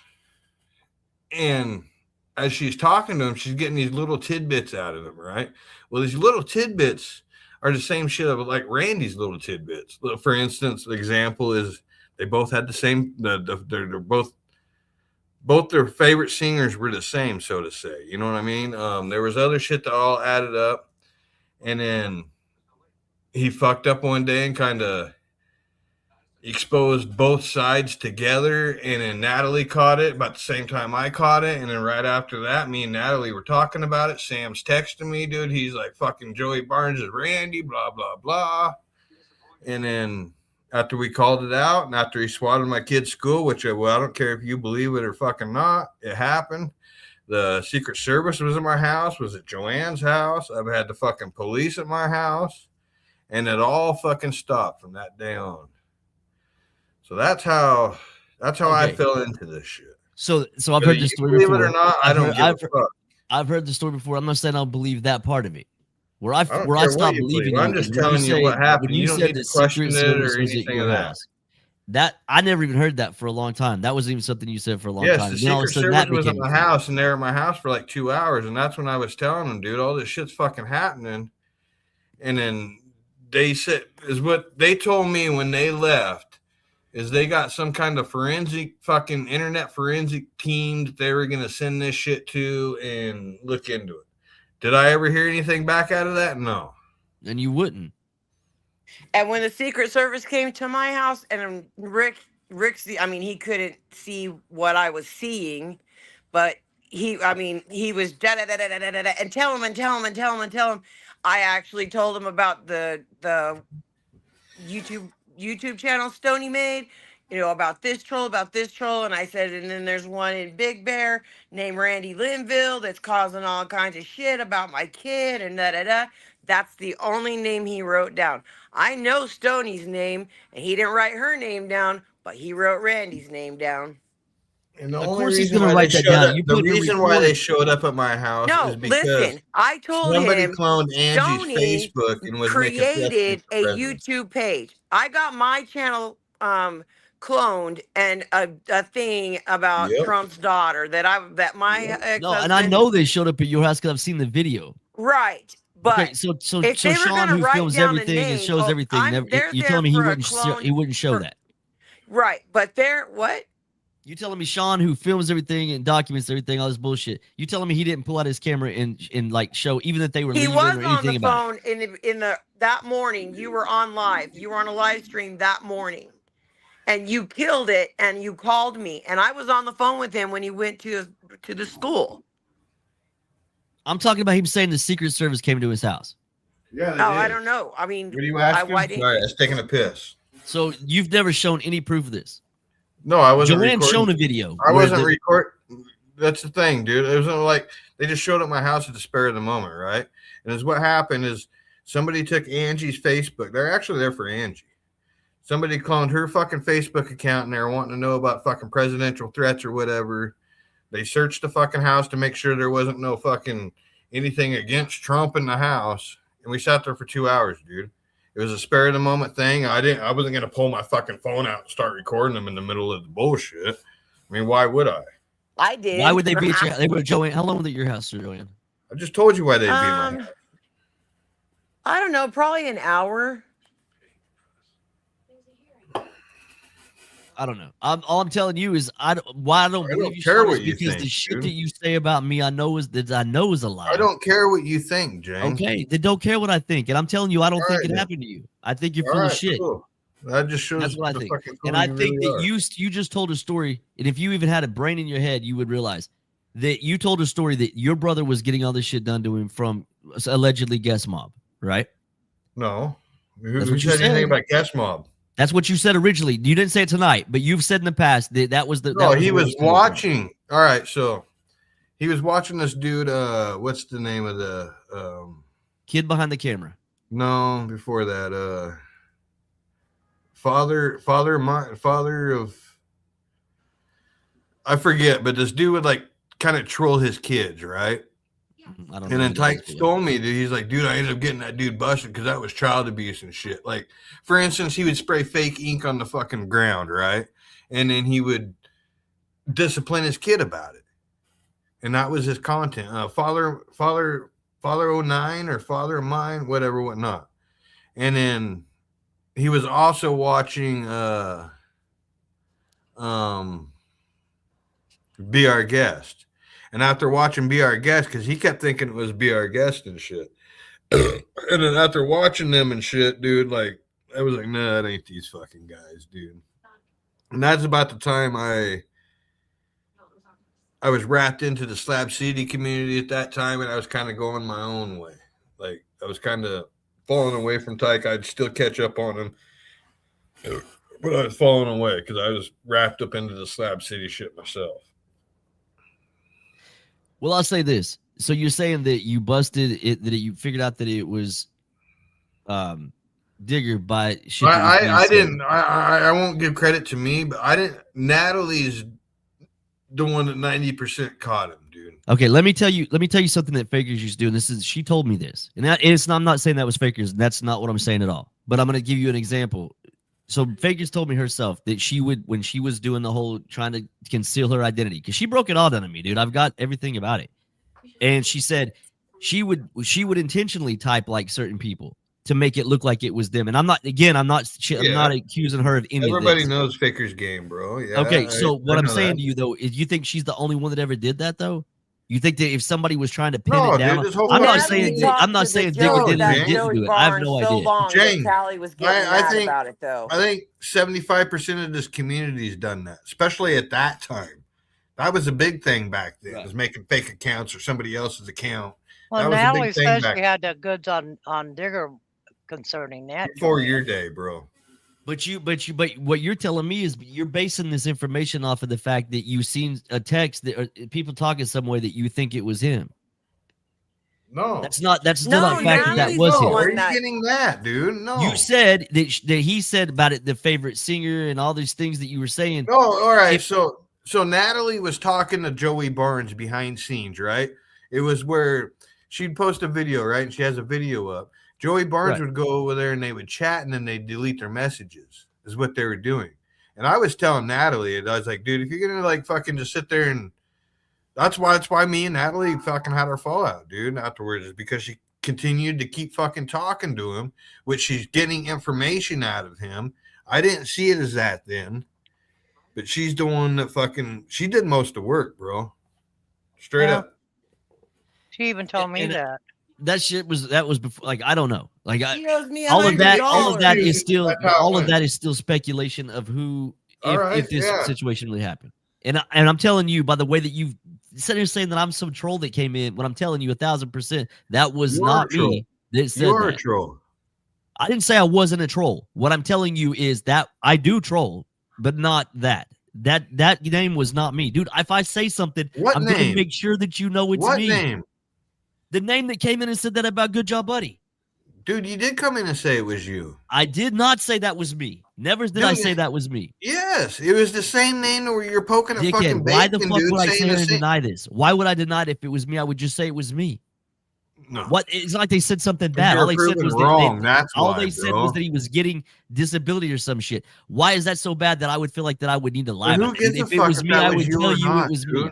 and as she's talking to him, she's getting these little tidbits out of him, right? Well, these little tidbits are the same shit of like Randy's little tidbits. For instance, the example is they both had the same. They're both their favorite singers were the same, so to say. You know what I mean? There was other shit that all added up, and then he fucked up one day and kind of exposed both sides together, and then Natalie caught it about the same time I caught it, and then right after that, me and Natalie were talking about it. Sam's texting me, dude. He's like, fucking Joey Barnes is Randy, blah, blah, blah. And then after we called it out, and after he swatted my kid's school, which, well, I don't care if you believe it or fucking not, it happened. The Secret Service was at my house, was at Joanne's house. I've had the fucking police at my house, and it all fucking stopped from that day on. So that's how I fell into this shit. So I've heard this story before. Believe it or not, I don't give a fuck. I've heard the story before. I'm not saying I'll believe that part of it. Where I don't care stopped what you believing believe. I'm just telling you what happened. When you don't said need the to question Secret it Service or was at anything your of that. house, that I never even heard that for a long time. That wasn't even something you said for a long Yes, time. the Then all of a Secret sudden Service that was at became my a thing. house, and they were at my house for like 2 hours, and that's when I was telling them, dude, all this shit's fucking happening. And then they said, is what they told me when they left, is they got some kind of fucking internet forensic team that they were going to send this shit to and look into it. Did I ever hear anything back out of that? No. And you wouldn't. And when the Secret Service came to my house, and Rick's, he couldn't see what I was seeing, but he was da da da da da da da, and tell him. I actually told him about the YouTube channel Stony made, about this troll, and I said, and then there's one in Big Bear named Randy Linville that's causing all kinds of shit about my kid and da da da. That's the only name he wrote down. I know Stoney's name, and he didn't write her name down, but he wrote Randy's name down. And the Of only course he's reason gonna why write they that showed down. up, You the put it reason why they recorded. showed up at my house No, is because listen, I told somebody him cloned Angie's Stoney Facebook and was making created precedent for a president. YouTube page. I got my channel cloned, and a thing about Yep. Trump's daughter that my ex-husband. No, and I know they showed up at your house because I've seen the video. Right, but Okay, so if they were Sean, gonna who write films down the everything and name, shows everything, they're you there telling me he for a wouldn't clone. show that? Right, but they're what? You telling me Sean, who films everything and documents everything, all this bullshit? You telling me he didn't pull out his camera and like show even that they were He leaving was or on anything the about it? phone in the that morning. You were on live. You were on a live stream that morning, and you killed it. And you called me, and I was on the phone with him when he went to the school. I'm talking about him saying the Secret Service came to his house. Yeah, Oh, I don't know. I mean, What are you asking? why didn't Sorry, I was taking a piss. So you've never shown any proof of this? No, I wasn't Joanne's recording. shown a video. I where wasn't the- recording. That's the thing, dude. It wasn't like they just showed up at my house at the spur of the moment, right? And is what happened is somebody took Angie's Facebook. They're actually there for Angie. Somebody cloned her fucking Facebook account, and they're wanting to know about fucking presidential threats or whatever. They searched the fucking house to make sure there wasn't no fucking anything against Trump in the house. And we sat there for 2 hours, dude. It was a spur of the moment thing. I wasn't gonna pull my fucking phone out and start recording them in the middle of the bullshit. I mean, why would I? I did. Why would they be at your house? They were at Joanne. How long were they at your house, Joanne? I just told you why they'd be in my house. I don't know, probably an hour. I don't know. All I'm telling you is why I don't I believe don't you care Sean, is what you because think, the shit dude. that you say about me, I know is a lie. I don't care what you think, Jane. Okay, then don't care what I think, and I'm telling you, I don't All think right, it then. happened to you. I think you're All full of right, shit. cool. That just shows That's what I the think. fucking And fool I you think really that are. you just told a story, and if you even had a brain in your head, you would realize that you told a story that your brother was getting all this shit done to him from allegedly guest mob, right? No. That's Who what you said anything said. about guest mob? That's what you said originally. You didn't say it tonight, but you've said in the past that that was the No, that was he where it was coming from. watching. All right, so he was watching this dude. What's the name of the Kid behind the camera. no, before that, father of I forget, but this dude would like kind of troll his kids, right? I don't And know then who that is. Tyke told me that he's like, dude, I ended up getting that dude busted because that was child abuse and shit. Like, for instance, he would spray fake ink on the fucking ground, right? And then he would discipline his kid about it. And that was his content. Father 09 or Father of Mine, whatever, whatnot. And then he was also watching Be Our Guest. And after watching Be Our Guest, because he kept thinking it was Be Our Guest and shit. And then after watching them and shit, dude, like, I was like, nah, it ain't these fucking guys, dude. And that's about the time I was wrapped into the Slab City community at that time, and I was kind of going my own way. Like, I was kind of falling away from Tyke. I'd still catch up on him, but I was falling away because I was wrapped up into the Slab City shit myself. Well, I'll say this. So you're saying that you busted it, that you figured out that it was Digger by shit that was being I said. didn't. I won't give credit to me, but I didn't. Natalie's the one that 90% caught him, dude. Okay, let me tell you something that Fakers used to do. And this is, she told me this, and I'm not saying that was Fakers. That's not what I'm saying at all. But I'm going to give you an example. So Fakers told me herself that she would, when she was doing the whole trying to conceal her identity, because she broke it all down to me, dude. I've got everything about it. And she said she would intentionally type like certain people to make it look like it was them. And I'm not accusing her of any Everybody of this. knows Faker's game, bro. Yeah. Okay, so what I'm saying that. to you though is, you think she's the only one that ever did that though? You think that if somebody was trying to pin No, it down, dude, this whole I'm not fucking saying thing- I'm not saying Digger did it or didn't do it. I have no so idea. long Jane, that Callie was getting I mad think- about it though. I think 75% of this community's done that, especially at that time. That was a big thing back then, Right. was making fake accounts or somebody else's account. Well, That was a Natalie big thing says back she had the goods on Digger concerning that. before your day, bro. But what you're telling me is you're basing this information off of the fact that you seen a text that, or people talking some way that you think it was him. No. That's not No, still not fact that Natalie's was the him. Where are one you that- getting that, dude? No. You said that he said about it, the favorite singer and all these things that you were saying. No, all right. If- So Natalie was talking to Joey Barnes behind scenes, right? It was where she'd post a video, right? And she has a video up. Joey Barnes Right. would go over there and they would chat and then they'd delete their messages, is what they were doing. And I was telling Natalie, and I was like, dude, if you're gonna like fucking just sit there and that's why me and Natalie fucking had our fallout, dude, afterwards, is because she continued to keep fucking talking to him, which she's getting information out of him. I didn't see it as that then. But she's the one that she did most of the work, bro. Straight Yeah. up. She even told me And that. that was before, like, I don't know. Like, He owes me all of that $100. is still That's how it all of went. that is still speculation of who, All right, if this yeah. situation really happened. And I'm telling you, by the way that you've sitting here saying that I'm some troll that came in, when I'm telling you 1,000%, that was You are not a troll. me that said You are a that. troll. I didn't say I wasn't a troll. What I'm telling you is that I do troll, but not that. That name was not me, dude. If I say something, What I'm going to name? make sure that you know it's What me. name? The name that came in and said that about Good Job Buddy. Dude, you did come in and say it was you. I did not say that was me. Never did I Dude, say that was me. Yes, it was the same name where you're poking at Dickhead, fucking why the bacon, fuck dude, would I saying say the and same. deny this? Why would I deny it if it was me? I would just say it was me. No. What? It's not like they said something bad. You're All they said proven was wrong. That's all why, they said bro. was that he was getting disability or some shit. Why is that so bad that I would feel like that I would need to lie Who about it? gives a If it fuck was if me, that I was would you tell or you not, it was dude? me.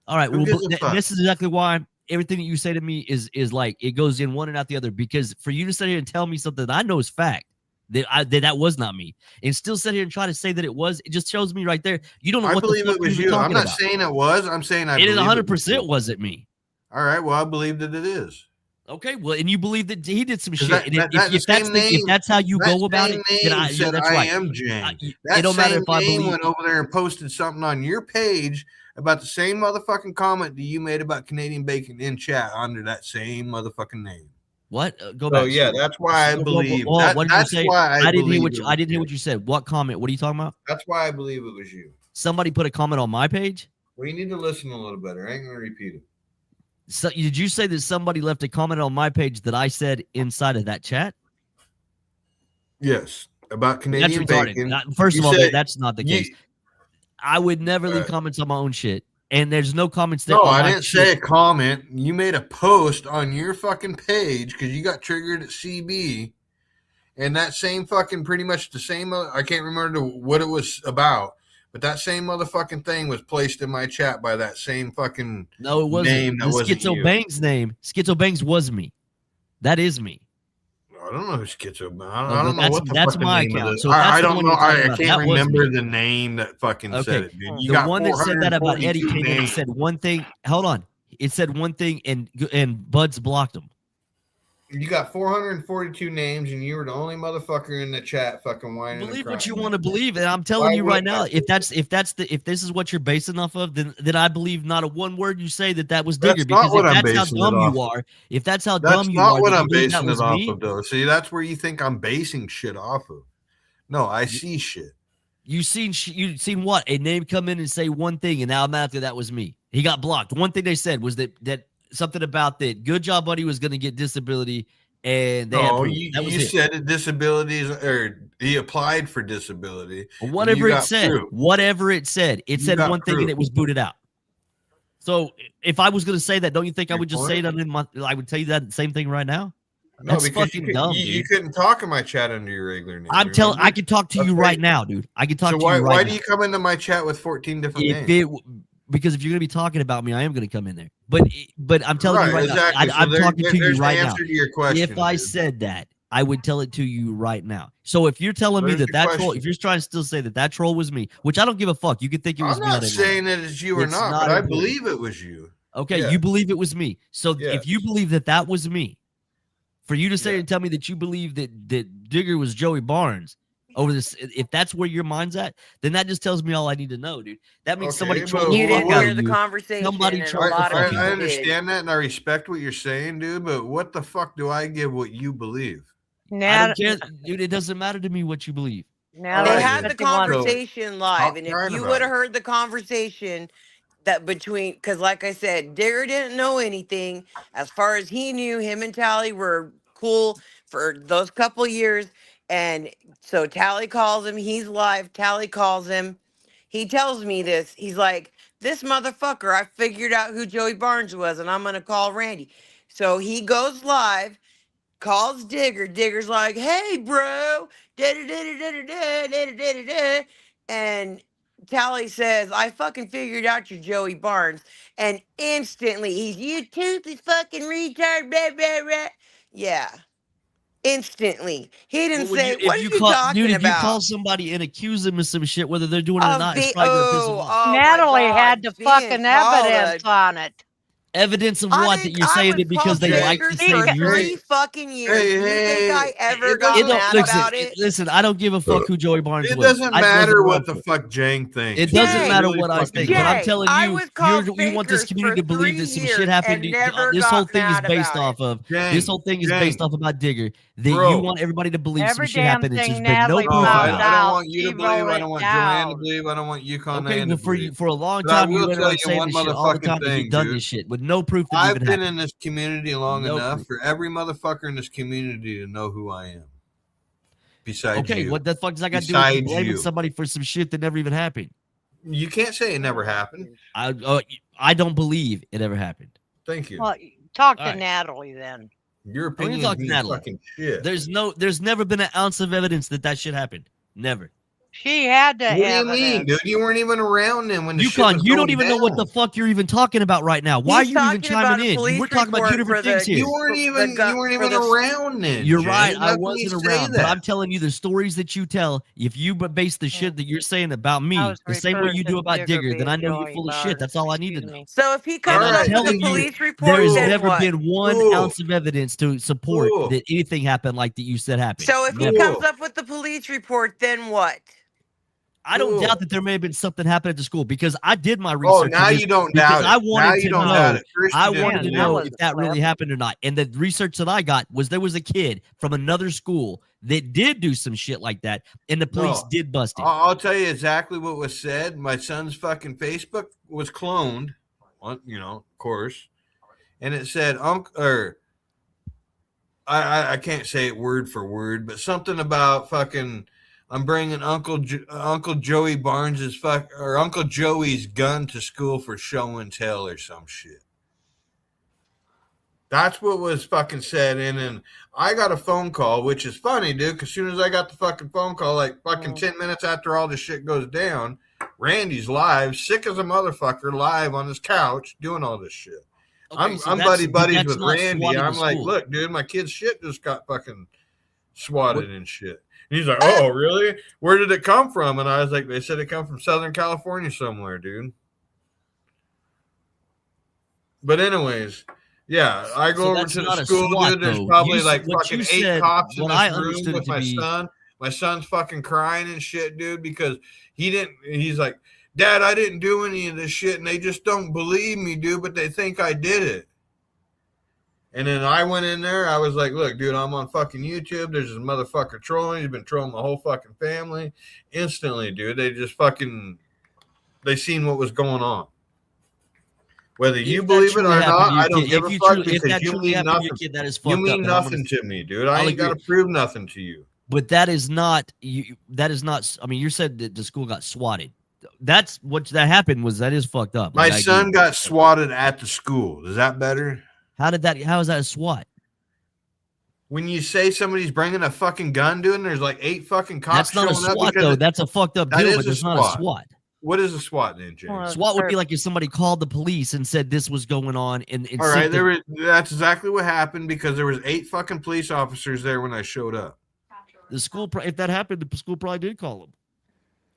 All right. Who Well, gives a fuck? this is exactly why everything that you say to me is like it goes in one and out the other. Because for you to sit here and tell me something that I know is fact, that was not me, and still sit here and try to say that it was. It just shows me right there. You don't know I what the believe fuck it you're was even you. I'm talking not about. saying it was. I'm saying I It is believe 100% wasn't me. All right. Well, I believe that it is. Okay, well, and you believe that he did some 'Cause shit. And the if that's same name, if that's how you that go about same it, then name said that's I right. am Jang. It That don't matter same if I name believe. went over there and posted something on your page about the same motherfucking comment that you made about Canadian bacon in chat under that same motherfucking name. What? Go So back. yeah, that's why I believe. What did you That's say? why I didn't hear believe what it I was didn't hear you. what you said. What comment? What are you talking about? That's why I believe it was you. Somebody put a comment on my page. Well, you need to listen a little better. I ain't gonna repeat it. So did you say that somebody left a comment on my page that I said inside of that chat? Yes, about That's Canadian retarded. bacon. First You of all, said- that's not the you- case. I would never leave comments on my own shit, and there's no comments there. No, on I my didn't shit. say a comment. You made a post on your fucking page because you got triggered at CB, and that same fucking pretty much the same. I can't remember what it was about, but that same motherfucking thing was placed in my chat by that same fucking No, it wasn't. name that The wasn't Schizo you. Bangs name. Schizo Bangs was me. That is me. I don't know who Schizo. I No, don't know what the that's fucking my name account. of it. So if that's I the don't one know. you're talking I about, can't that was remember me. the name that fucking said Okay. it, dude. You The got one that said that about Eddie 442 came in and names. said one thing. Hold on. It said one thing, and Buds blocked him. You got 442 names, and you were the only motherfucker in the chat fucking whining. Believe and what you crying. want to believe, and I'm telling Why you right would now, I? if this is what you're basing off of, then I believe not a one word you say that was Digger. That's not Because what if I'm that's how basing it dumb you off. are, if that's how That's dumb you not are, what that you I'm believe that basing it was off me. of, though. See, that's where you think I'm basing shit off of. No, I see shit. You seen what? A name come in and say one thing, and now after that was me. He got blocked. One thing they said was that something about that good job buddy was going to get disability, and they had No, proof. That was you it. said disabilities, or he applied for disability. Whatever it said, it said one thing and it was booted out. So if I was going to say that, don't you think I would just say it in my? I would tell you that same thing right now. No, That's because fucking dumb, dude. you couldn't talk in my chat under your regular name. I can talk to you right now, dude. I can talk to you right now. So why do you come into my chat with 14 different names? Because if you're going to be talking about me, I am going to come in there. But I'm telling you right exactly. now, I'm talking to you right now. To your question, if I said that, I would tell it to you right now. So if you're telling me that troll, if you're trying to still say that troll was me, which I don't give a fuck, you could think it was me. I'm not saying that it's you or not, but I believe it was you. Okay, you believe it was me. So if you believe that was me, for you to say and tell me that you believe that Digger was Joey Barnes over this, if that's where your mind's at, then that just tells me all I need to know, dude. That means somebody trolled the You fuck didn't out hear of the you. conversation. Somebody and trolled a lot the of fuck people I out. understand that, and I respect what you're saying, dude. But what the fuck do I give what you believe? I don't care, dude. It doesn't matter to me what you believe. They had the conversation live, and if you would have heard the conversation that between, because like I said, Digger didn't know anything. As far as he knew, him and Tally were cool for those couple years, and so Tally calls him. He's live. Tally calls him. He tells me this. He's like, "This motherfucker, I figured out who Joey Barnes was, and I'm gonna call Randy." So he goes live, calls Digger. Digger's like, "Hey, bro," da-da-da-da-da-da-da-da-da-da-da. And Tally says, "I fucking figured out you're Joey Barnes." And instantly he's, "You toothless fucking retard, blah, blah, blah." Yeah. Instantly. He didn't say, "What are you talking if you about?" call somebody and accuse them of some shit, whether they're doing it or not, it's probably gonna piss them off. Oh my Natalie God, had the being fucking called evidence on it. Evidence of what? That you're saying it because they like the same for music? 3 fucking years. Do you think I ever it got doesn't- mad about it? Listen, I don't give a fuck who Joey Barnes It was. doesn't I matter wasn't what wrong the for fuck Jang thinks. It doesn't Jay, matter what I think, but I'm Jay, telling I you, was called you want this fakers community for to believe 3 that some years shit happened. and never This whole got thing is mad based about off of. Jang, This whole thing is based off about Digger. That you Bro. want everybody to believe some Every shit damn happened. And thing there's been no Natalie proof found about it. I don't out, want you she to believe. wrote I it don't want Joanne to down. believe. I don't want Yukon Okay, to well, believe. for a long But I time, you will went tell around you saying one this shit all the motherfucking time that thing, you've done dude. this shit with no proof that I've even been happened. in this community long No enough proof. for every motherfucker in this community to know who I am. Besides Okay, you. what the fuck does that got to do with you Besides blaming you. somebody for some shit that never even happened? You can't say it never happened. I don't believe it ever happened. Thank you. Well, talk to All right. Natalie then. Your I'm gonna opinion talk to means Natalie. fucking shit. There's never been an ounce of evidence that shit happened. Never. She had to What do you have mean, it. dude? You weren't even around then when the shit Yukon, was you don't going even know what the down. fuck you're even talking about right now. Why are He's you even talking chiming about a in? police We're talking about two report different for things the here. You weren't for even the around then. You're James. right. I How can you wasn't say around, but that? I'm telling you the stories that you tell. If you base the shit that you're saying about I me was the same way referring you to do about Digger Digger, then I being know you're Joey full of shit. Barnes. That's all I need to Excuse know. me. So if he And comes I'm up with a telling you, police report, there's then never what? been one Cool. ounce of evidence to support Cool. that anything happened like that you said happened. So if he Never. comes up with the police report, then what? I don't Cool. doubt that there may have been something happen at the school because I did my Oh, research now on this you don't because doubt I it. Now wanted you to don't doubt know. it. First I you didn't wanted to that know was if a that really clip. happened or not. And the research that I got was there was a kid from another school that did do some shit like that, and the police No. did bust him. I'll tell you exactly what was said. My son's fucking Facebook was cloned, of course, and it said I can't say it word for word, but something about fucking I'm bringing Uncle Joey Barnes's Uncle Joey's gun to school for show and tell or some shit. That's what was fucking said in, and I got a phone call, which is funny, dude, because as soon as I got the fucking phone call, like fucking 10 minutes after all this shit goes down, Randy's live, sick as a motherfucker, live on his couch doing all this shit. Okay, so I'm that's- buddies but that's with not Randy. swatting I'm the like, school. look, dude, my kid's shit just got fucking swatted What- and shit. And he's like, oh, really? Where did it come from? And I was like, they said it come from Southern California somewhere, dude. But anyways, yeah, I go So over that's to the not a school, SWAT, dude. There's though. probably You like what you fucking 8 said, cops in what this I room understood it with to my be. son. My son's fucking crying and shit, dude, because he's like, Dad, I didn't do any of this shit, and they just don't believe me, dude, but they think I did it. And then I went in there. I was like, look, dude, I'm on fucking YouTube. There's this motherfucker trolling. He's been trolling my whole fucking family. Instantly, dude. They just fucking, they seen what was going on. Whether you If that believe it truly or happened not, to your I don't kid, give a fuck if because that you truly mean happened to your nothing. kid, that is You fucked mean up. And I'm gonna, nothing to me, dude. I I'll ain't got to agree. prove nothing to you. but that is not you. That is not. I mean, you said that the school got swatted. That's what that happened. That is fucked up. My Like, I agree son with got that. swatted at the school. Is that better? How is that a SWAT? When you say somebody's bringing a fucking gun, dude, and there's like 8 fucking cops That's not a showing up SWAT because though. That's a fucked up that deal, is but a it's not a SWAT. SWAT. What is a SWAT then, James? Well, SWAT would be like if somebody called the police and said this was going on, and All right, sent that's exactly what happened because there was 8 fucking police officers there when I showed up. the school. If that happened, the school probably did call them.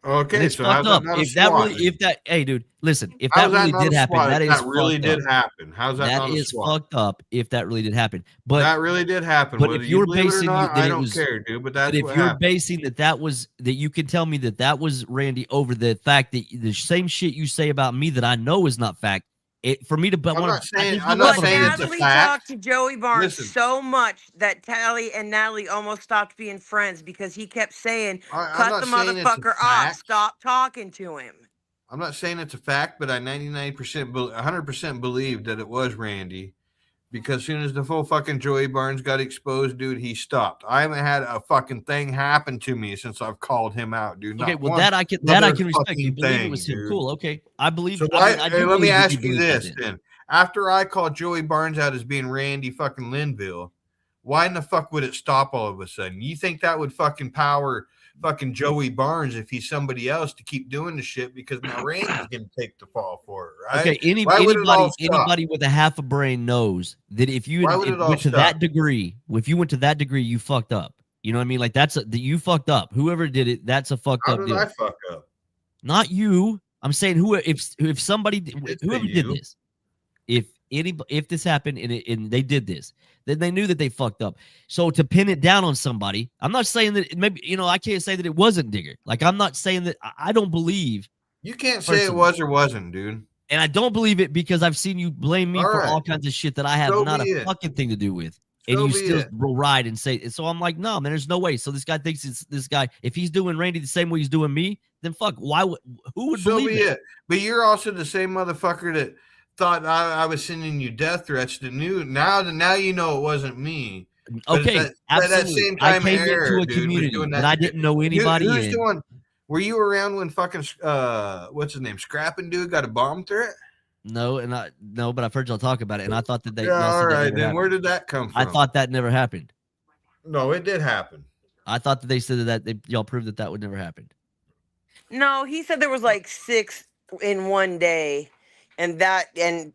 And Okay, it's so fucked how's that up. not a If that SWAT? really, if that, hey, dude, listen, if How's that really not did a happen, SWAT? that If is that really fucked did up. happen. How's that That not a is SWAT? fucked up if that really did happen. But That really did happen. but Whether if you you're believe it or basing not, that I it don't was, care, dude. But but that's if what you're happened. basing that you can tell me that was Randy over the fact that the same shit you say about me that I know is not fact. For me to but I'm want not saying there's no I'm not way But I'm gonna saying believe it's a it. Natalie fact. talked to Joey Barnes Listen. so much that Tally and Natalie almost stopped being friends because he kept saying, I'm cut not the saying it's a motherfucker off. fact. Stop talking to him. I'm not saying it's a fact, but I 99%, 100% believe that it was Randy. Because as soon as the full fucking Joey Barnes got exposed, dude, he stopped. I haven't had a fucking thing happen to me since I've called him out, dude. Okay, Not well one that I can respect. You motherfucking believe it was him. dude. Cool. Okay, I believe. So I mean, I do let me believe that ask you you believe that this then. then. After I called Joey Barnes out as being Randy fucking Linville, why in the fuck would it stop all of a sudden? You think that would fucking power fucking Joey Barnes if he's somebody else to keep doing the shit because now Randy's gonna take the fall for it, right? Okay, Why would it all stop? anybody with a half a brain knows that if you Why would it all went to stop? that degree, if you went to that degree, you fucked up. You know what I mean? Like you fucked up. Whoever did it, that's a fucked How up did deal. I fuck up? Not you. I'm saying if somebody It's whoever you. did this, if this happened and they did this, then they knew that they fucked up. So to pin it down on somebody, I'm not saying that maybe I can't say that it wasn't Digger. Like I'm not saying that I don't believe. You can't say it Personally. was or wasn't, dude. And I don't believe it because I've seen you blame me All for right. all kinds of shit that I have So not be a it. fucking thing to do with. And So you be still it. will ride and say it. So I'm like, no, man, there's no way. So this guy thinks it's this guy. If he's doing Randy the same way he's doing me, then fuck. Who would So believe be it? it. But you're also the same motherfucker that thought I was sending you death threats to now you know it wasn't me. But Okay, that absolutely. same I time came error, into a dude, was community doing that I shit. didn't know anybody Who's in. doing? Were you around when fucking what's his name, Scrapping Dude got a bomb threat? No, but I've heard y'all talk about it, and I thought that Yeah, y'all all said that right. never Then happened. where did that come from? I thought that never happened. No, it did happen. I thought that they said that y'all proved that would never happen. No, he said there was like 6 in one day, and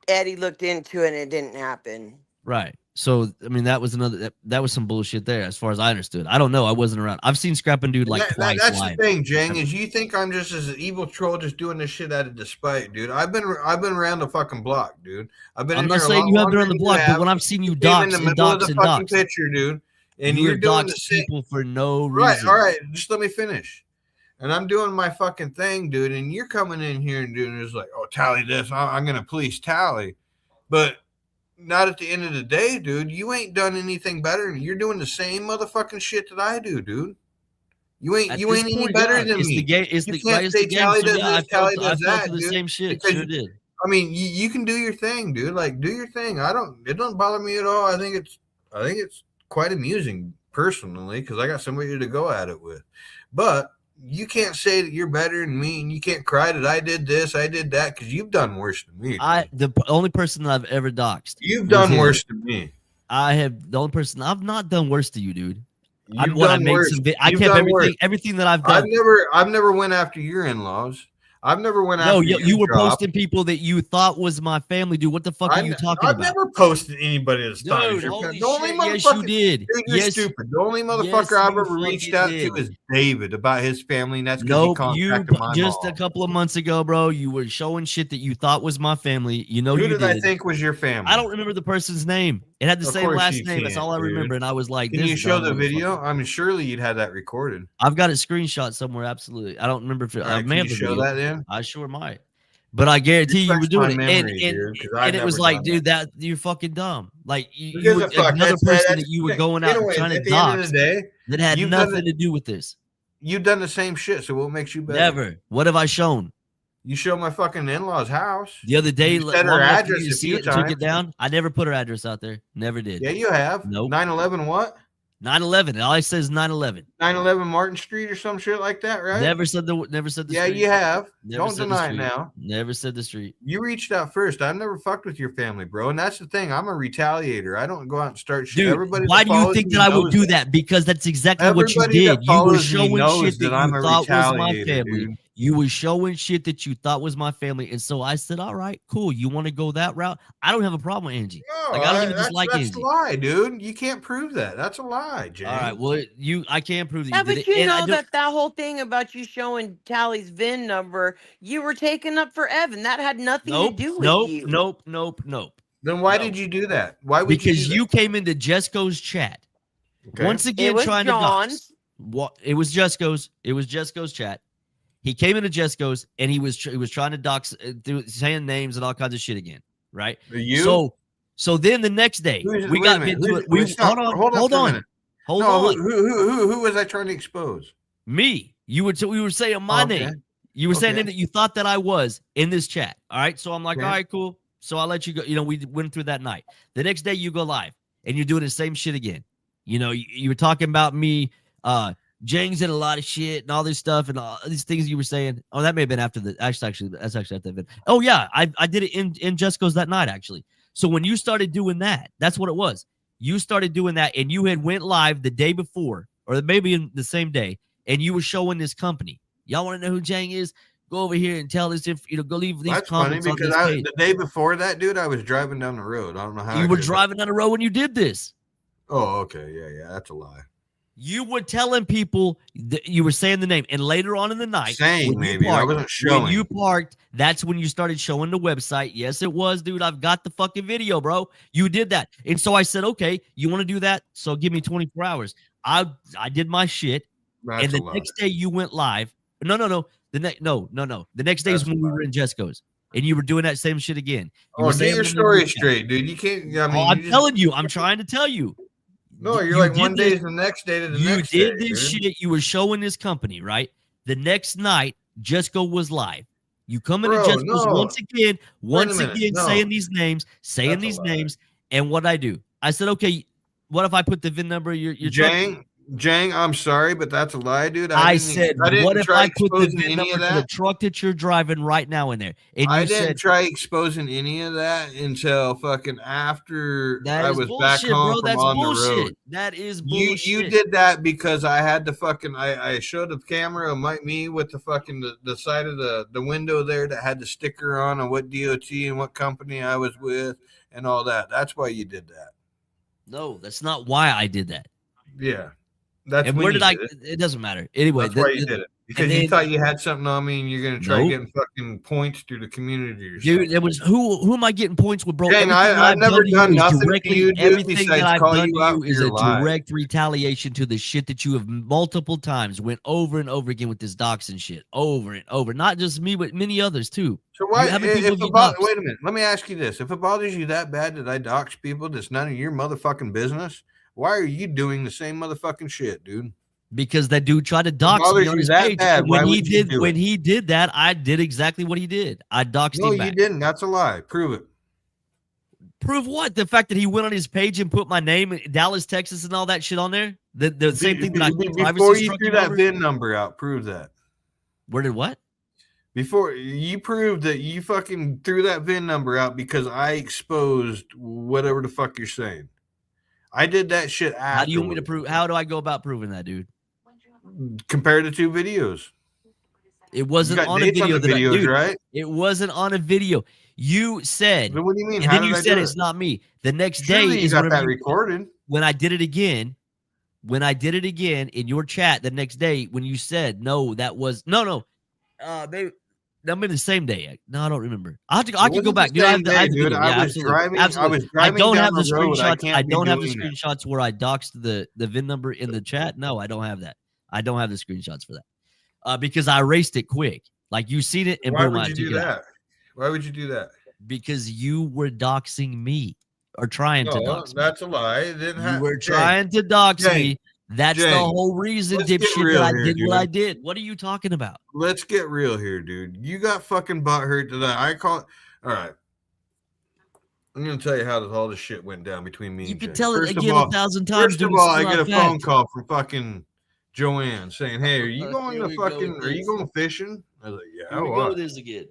Eddie looked into it and it didn't happen. Right. So I mean, that was that was some bullshit there, as far as I understood. I don't know. I wasn't around. I've seen Scrapping Dude like twice That's the live. thing, Jang, is you think I'm just as an evil troll just doing this shit out of despite, dude. I've been around the fucking block, dude. I've been I'm in not here a saying lot you have been longer on the than you block, but have. when I've seen you You came in dox the and middle of dox the and fucking dox, picture, dude, and you you're have doing the doxed same. people for no Right, reason. all right, just let me finish. And I'm doing my fucking thing, dude, and you're coming in here and doing this like, oh, Tally this, I'm gonna police Tally, but not at the end of the day, dude. You ain't done anything better. You're doing the same motherfucking shit that I do, dude. You At ain't this any point, better yeah, than it's the me. game. It's You the can't right. It's say the game. Tally So does yeah, this, Tally I does fell for that, the dude. same shit. Because Sure did. I mean, you can do your thing, dude. Like, do your thing. It don't bother me at all. I think it's quite amusing personally because I got somebody to go at it with. But you can't say that you're better than me, and you can't cry that I did this, I did that, because you've done worse than me. Dude. The only person that I've ever doxed. You've was done him. worse than me. I have the only person I've not done worse to you, dude. You've I done made worse. some. I You've kept done worse. everything that I've done. I've never went after your in-laws. I've never went No, after you were job. posting people that you thought was my family, dude. What the fuck are you talking I've about? never posted anybody that's thought Dude, was your holy the only shit, yes, you motherfucker. did. Dude, you're Yes, stupid. The only yes, motherfucker I've you ever reached fucking out did. to is David about his family, and that's because he Nope, contacted my just mom. a couple of months ago, bro. You were showing shit that you thought was my family. You know Who you did did. I think was your family? I don't remember the person's name. It had the Of same course last you name. That's can't, all I dude. remember. And I was like, Can this you show dumb the video? motherfucker. I mean, surely you'd have that recorded. I've got a screenshot somewhere. Absolutely. I don't remember if All I right, may can have you the show video. that then? I sure might. But I guarantee you were Refresh doing my it. memory, dude, because I've And it was never like, done dude, that you're fucking dumb. Like Who you gives were a fuck? another person that That's you were the thing. going out and Anyways, trying to at the end of dox the day, that had you've done nothing to do with this. You've done the same shit. So what makes you better? Never. What have I shown? You show my fucking in-laws' house. The other day, You said her long enough for you address to a see few it and took it times. down. I never put her address out there. Never did. Yeah, you have. Nope. 911 what? 911. All I said is 911. 911 Martin Street or some shit like that, right? Never said the Yeah, street. you have. Never Don't said deny the it street. now. Never said the street. You reached out first. I've never fucked with your family, bro. And that's the thing. I'm a retaliator. I don't go out and start shit. Dude, Everybody why that do you follows think me that I would knows do that? Because that's exactly what you Everybody that did. You were follows me showing knows shit that that I'm you a thought was my retaliator, family. dude. You were showing shit that you thought was my family. And so I said, all right, cool. You want to go that route? I don't have a problem with Angie. No, Like, I don't even dislike that's Angie. a lie, dude. You can't prove that. That's a lie, James. All right. Well, I can't prove that Yeah, you did but it. you And I know don't, that whole thing about you showing Tally's VIN number, you were taken up for Evan. That had nothing to do with you. Nope. Then why No. did you do that? Why would Because you do that? came into Jesco's chat. Okay. Once again, was trying John's. to dox. What it was Jesco's. It was Jesco's chat. He came into Jesco's and he was trying to dox, saying names and all kinds of shit again. Right. You? So then the next day we got into it. Hold on. Who was I trying to expose? Me. We were saying my name. You were saying that you thought that I was in this chat. All right. So I'm like, all right, cool. So I'll let you go. You know, we went through that night. The next day you go live and you're doing the same shit again. You know, you were talking about me, Jang's in a lot of shit and all this stuff and all these things you were saying. Oh, that may have been after the actually that's actually after the event. Oh yeah, I did it in Jesco's that night actually. So when you started doing that, that's what it was. You started doing that and you had went live the day before or maybe in the same day and you were showing this company. Y'all want to know who Jang is? Go over here and tell us if go leave these comments on this page. The day before that, dude, I was driving down the road. I don't know how you were driving down the road when you did this. Oh, okay. Yeah, that's a lie. You were telling people that you were saying the name, and later on in the night, I wasn't showing. When you parked, that's when you started showing the website. Yes, it was, dude. I've got the fucking video, bro. You did that, and so I said, okay, you want to do that? So give me 24 hours. I did my shit, and the next day you went live. No. The next day is when we were in Jesco's, and you were doing that same shit again. Get your story straight, dude. You can't. I mean, I'm telling you. I'm trying to tell you. No, you're like one day is the next day to the next day. You did this shit. You were showing this company, right? The next night, Jesco was live. You come into Jesco's once again, saying these names, and what I do? I said, okay, what if I put the VIN number? Your Jang, Jang, I'm sorry, but that's a lie, dude. I said, I what didn't if try I put the exposing VIN any number of to the that. truck that you're driving right now in there? And I you didn't said, try exposing any of that until fucking after that I is was back bullshit, home bro. from That's on the road. bullshit. That is You bullshit. did that because I had the fucking I showed the camera of me with the fucking the side of the window there that had the sticker on what DOT and what company I was with and all that. That's why you did that. No, that's not why I did that. Yeah. That's And when where you did I? did it. It doesn't matter. Anyway, That's why you did it. Because you thought you had something on me and you're gonna try Nope. getting fucking points through the community or dude, something. it was who am I getting points with, bro? Dang, Everything that I've I've never done to done you is nothing to directly you, dude, everything that besides I've call done you to out you for is a your lies. direct retaliation to the shit that you have multiple times went over and over again with this doxing shit. Over and over. Not just me, but many others too. So why How many people have you doxed? wait a minute, let me ask you this. If it bothers you that bad that I dox people that's none of your motherfucking business, why are you doing the same motherfucking shit, dude? Because that dude tried to If it dox me bothers on you his that page. bad, And why would you do when it? he did that, I did exactly what he did. I doxed No, him you back. didn't. That's a lie. Prove it. Prove what? The fact that he went on his page and put my name, Dallas, Texas, and all that shit on there. The same thing that I Before privacy you struck threw him that over. VIN number out, prove that. Where did what? Before you proved that you fucking threw that VIN number out because I exposed whatever the fuck you're saying. I did that shit afterwards. How do you want me to prove? How do I go about proving that, dude? Compare the two videos. It wasn't got on a dates on video the that videos, dude, right? It wasn't on a video. You said, Then what do you mean? and How then did you I said do it's it? not me. The next Surely day you is got whenever that recorded. when I did it again. When I did it again in your chat the next day, when you said no, that was no. Maybe that been the same day. No, I don't remember. I could go back, dude. I have the dude. video. Yeah, absolutely, absolutely. I was I driving don't down have the the road. I screenshots. I can't be don't have the doing that. screenshots where I doxed the VIN number in the chat. No, I don't have that. I don't have the screenshots for that. Because I erased it quick. Like you seen it and Why boom, would I you took do it out. that? Why would you do that? Because you were doxing me or trying to No, dox me. that's a lie. It didn't You happen. were trying to dox me. That's the whole reason, let's get dipshit, real that I here, did what I dude. did. What are you talking about? Let's get real here, dude. You got fucking butthurt to that. I call it. All right. I'm going to tell you how all this shit went down between me You and can Jay. tell it First of again all, 1,000 times, First dude. of It's all, still I get not a phone fact. call from fucking Joanne saying, "Hey, are you going Here to we go fucking? with Are you this. going fishing?" I was like, "Yeah." Here we go with this again.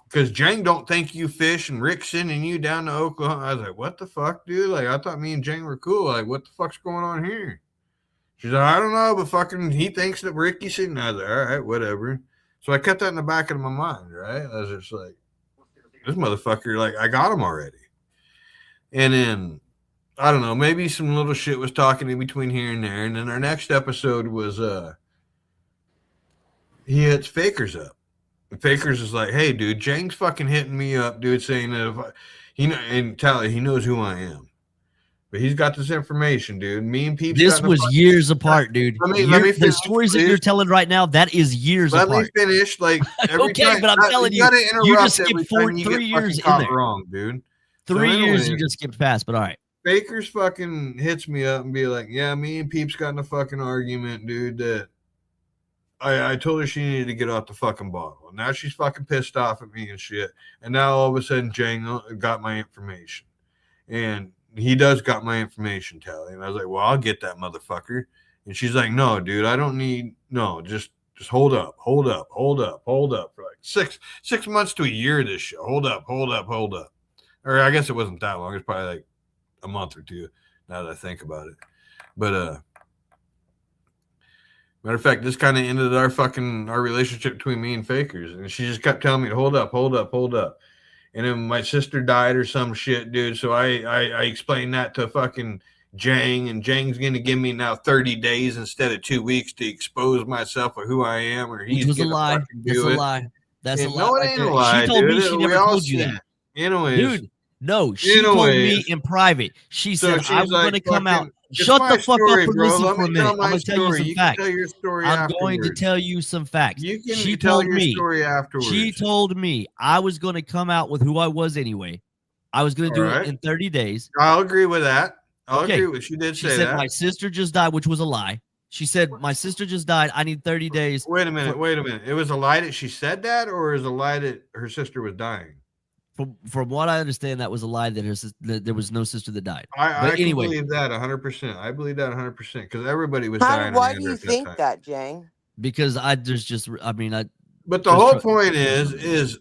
Because Jang don't think you fish, and Rick's sending you down to Oklahoma. I was like, "What the fuck, dude? Like, I thought me and Jang were cool. Like, what the fuck's going on here?" She's like, "I don't know, but fucking he thinks that Ricky's sitting." I was like, "All right, whatever." So I kept that in the back of my mind, right? I was just like, "This motherfucker, like, I got him already." And then I don't know, maybe some little shit was talking in between here and there. And then our next episode was he hits Fakers up. And Fakers is like, "Hey, dude, Jang's fucking hitting me up, dude, saying that if he knows who I am. But he's got this information, dude. Me and Peeps This was years apart, dude. Let me The finish, stories that please. you're telling right now, that is years Let apart. me finish. Like every Okay, time, but I'm telling you, gotta you just interrupt every skipped time you 3 get years fucking in caught there. wrong, dude. 3 years you anyways, just skipped past, but all right. Baker's fucking hits me up and be like, "Yeah, me and Peeps got in a fucking argument, dude. That I told her she needed to get off the fucking bottle. Now she's fucking pissed off at me and shit. And now all of a sudden, Jang got my information, and he does got my information, Tally." And I was like, "Well, I'll get that motherfucker." And she's like, "No, dude, I don't need just hold up for like six months to a year. This shit, hold up. Or I guess it wasn't that long. It's probably like a month or two. Now that I think about it, but matter of fact, this kind of ended our relationship between me and Fakers, and she just kept telling me to hold up. And then my sister died or some shit, dude. So I explained that to fucking Jang, and Jang's gonna give me now 30 days instead of 2 weeks to expose myself of who I am, or he's Which was a gonna lie. fucking That's do a it. lie. That's a And lie no, it right ain't there. a lie, She told me dude. she We never all told you seen that. it. Anyways, Dude, no, she told me in private. She So said, I was she's going like, to come out. fucking, it's Shut my the fuck story, up and bro. listen Let for a me tell minute. I'm my going to tell you story. some You can facts. tell your story I'm going to afterwards. tell you some facts. You can She tell told your me. story afterwards. She told me I was going to come out with who I was anyway. I was going to do it in 30 days. I'll agree with that. I'll Okay. agree with she did She say said that. my sister just died, which was a lie. She said my sister just died. I need 30 days. Wait a minute. It was a lie that she said that, or is a lie that her sister was dying? from what I understand, that was a lie that there was no sister that died. I But can anyway, believe that 100%. I believe that 100% because everybody was How? dying Why do around her you at that think time. that, Jang? because I mean, I But the just whole try, point is,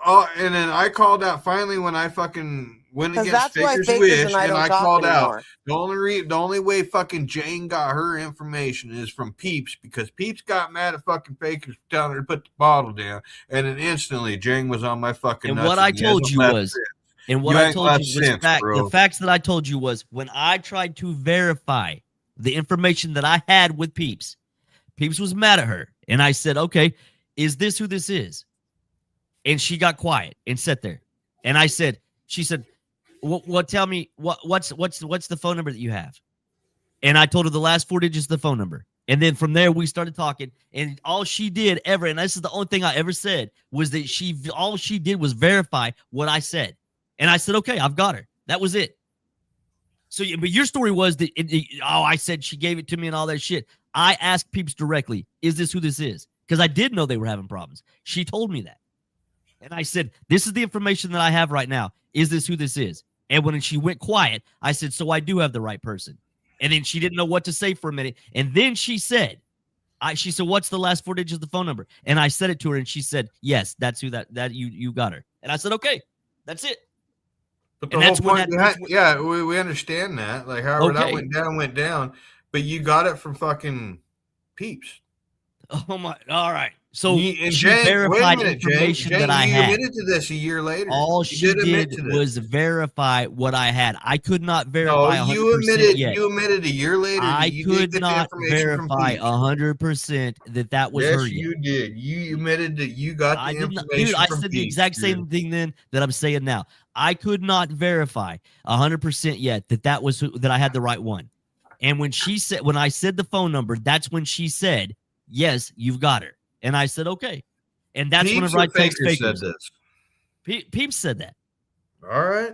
and then I called out finally when I fucking went Because against that's why Faker's Fakers and wish, I and don't I talk called out anymore. the only way fucking Jane got her information is from Peeps because Peeps got mad at fucking Fakers for telling her to put the bottle down, and then instantly Jane was on my fucking and nuts. what I And he hasn't told you left was, since. and what You I ain't told left you was since, fact. The bro. facts that I told you was when I tried to verify the information that I had with Peeps. Peeps was mad at her, and I said, "Okay, is this who this is?" And she got quiet and sat there. And I said, "She said, what? Tell me what's the phone number that you have?" And I told her the last 4 digits of the phone number. And then from there we started talking. And all she did ever, and this is the only thing I ever said, was that all she did was verify what I said. And I said, "Okay, I've got her." That was it. So, but your story was that I said she gave it to me and all that shit. I asked Peeps directly, "Is this who this is?" Because I did know they were having problems. She told me that. And I said, "This is the information that I have right now. Is this who this is?" And when she went quiet, I said, "So I do have the right person." And then she didn't know what to say for a minute. And then she said, she said, "What's the last 4 digits of the phone number?" And I said it to her, and she said, "Yes, that's who that you got her." And I said, "Okay, that's it." But the And whole that's when point, yeah, we understand that. Like, however that okay. went down. But you got it from fucking Peeps. Oh my! All right. So And she Jane, wait a verified minute, information that Jane, I you had. admitted to this a year later. All You she did admit did to this. was verify what I had. I could not No, verify 100% yet. you admitted a year later that I you did could get the not information from verify Peeps. 100% that was her Yes, yet. you did. You admitted that you got I the did not, dude. information I from said the Peeps. exact same thing then that I'm saying now. I could not verify 100% yet that was that I had the right one. And when I said the phone number, that's when she said, "Yes, you've got her." And I said, "Okay." And that's Peeps whenever I or text Faker said Fakers. this. Peeps said that. All right.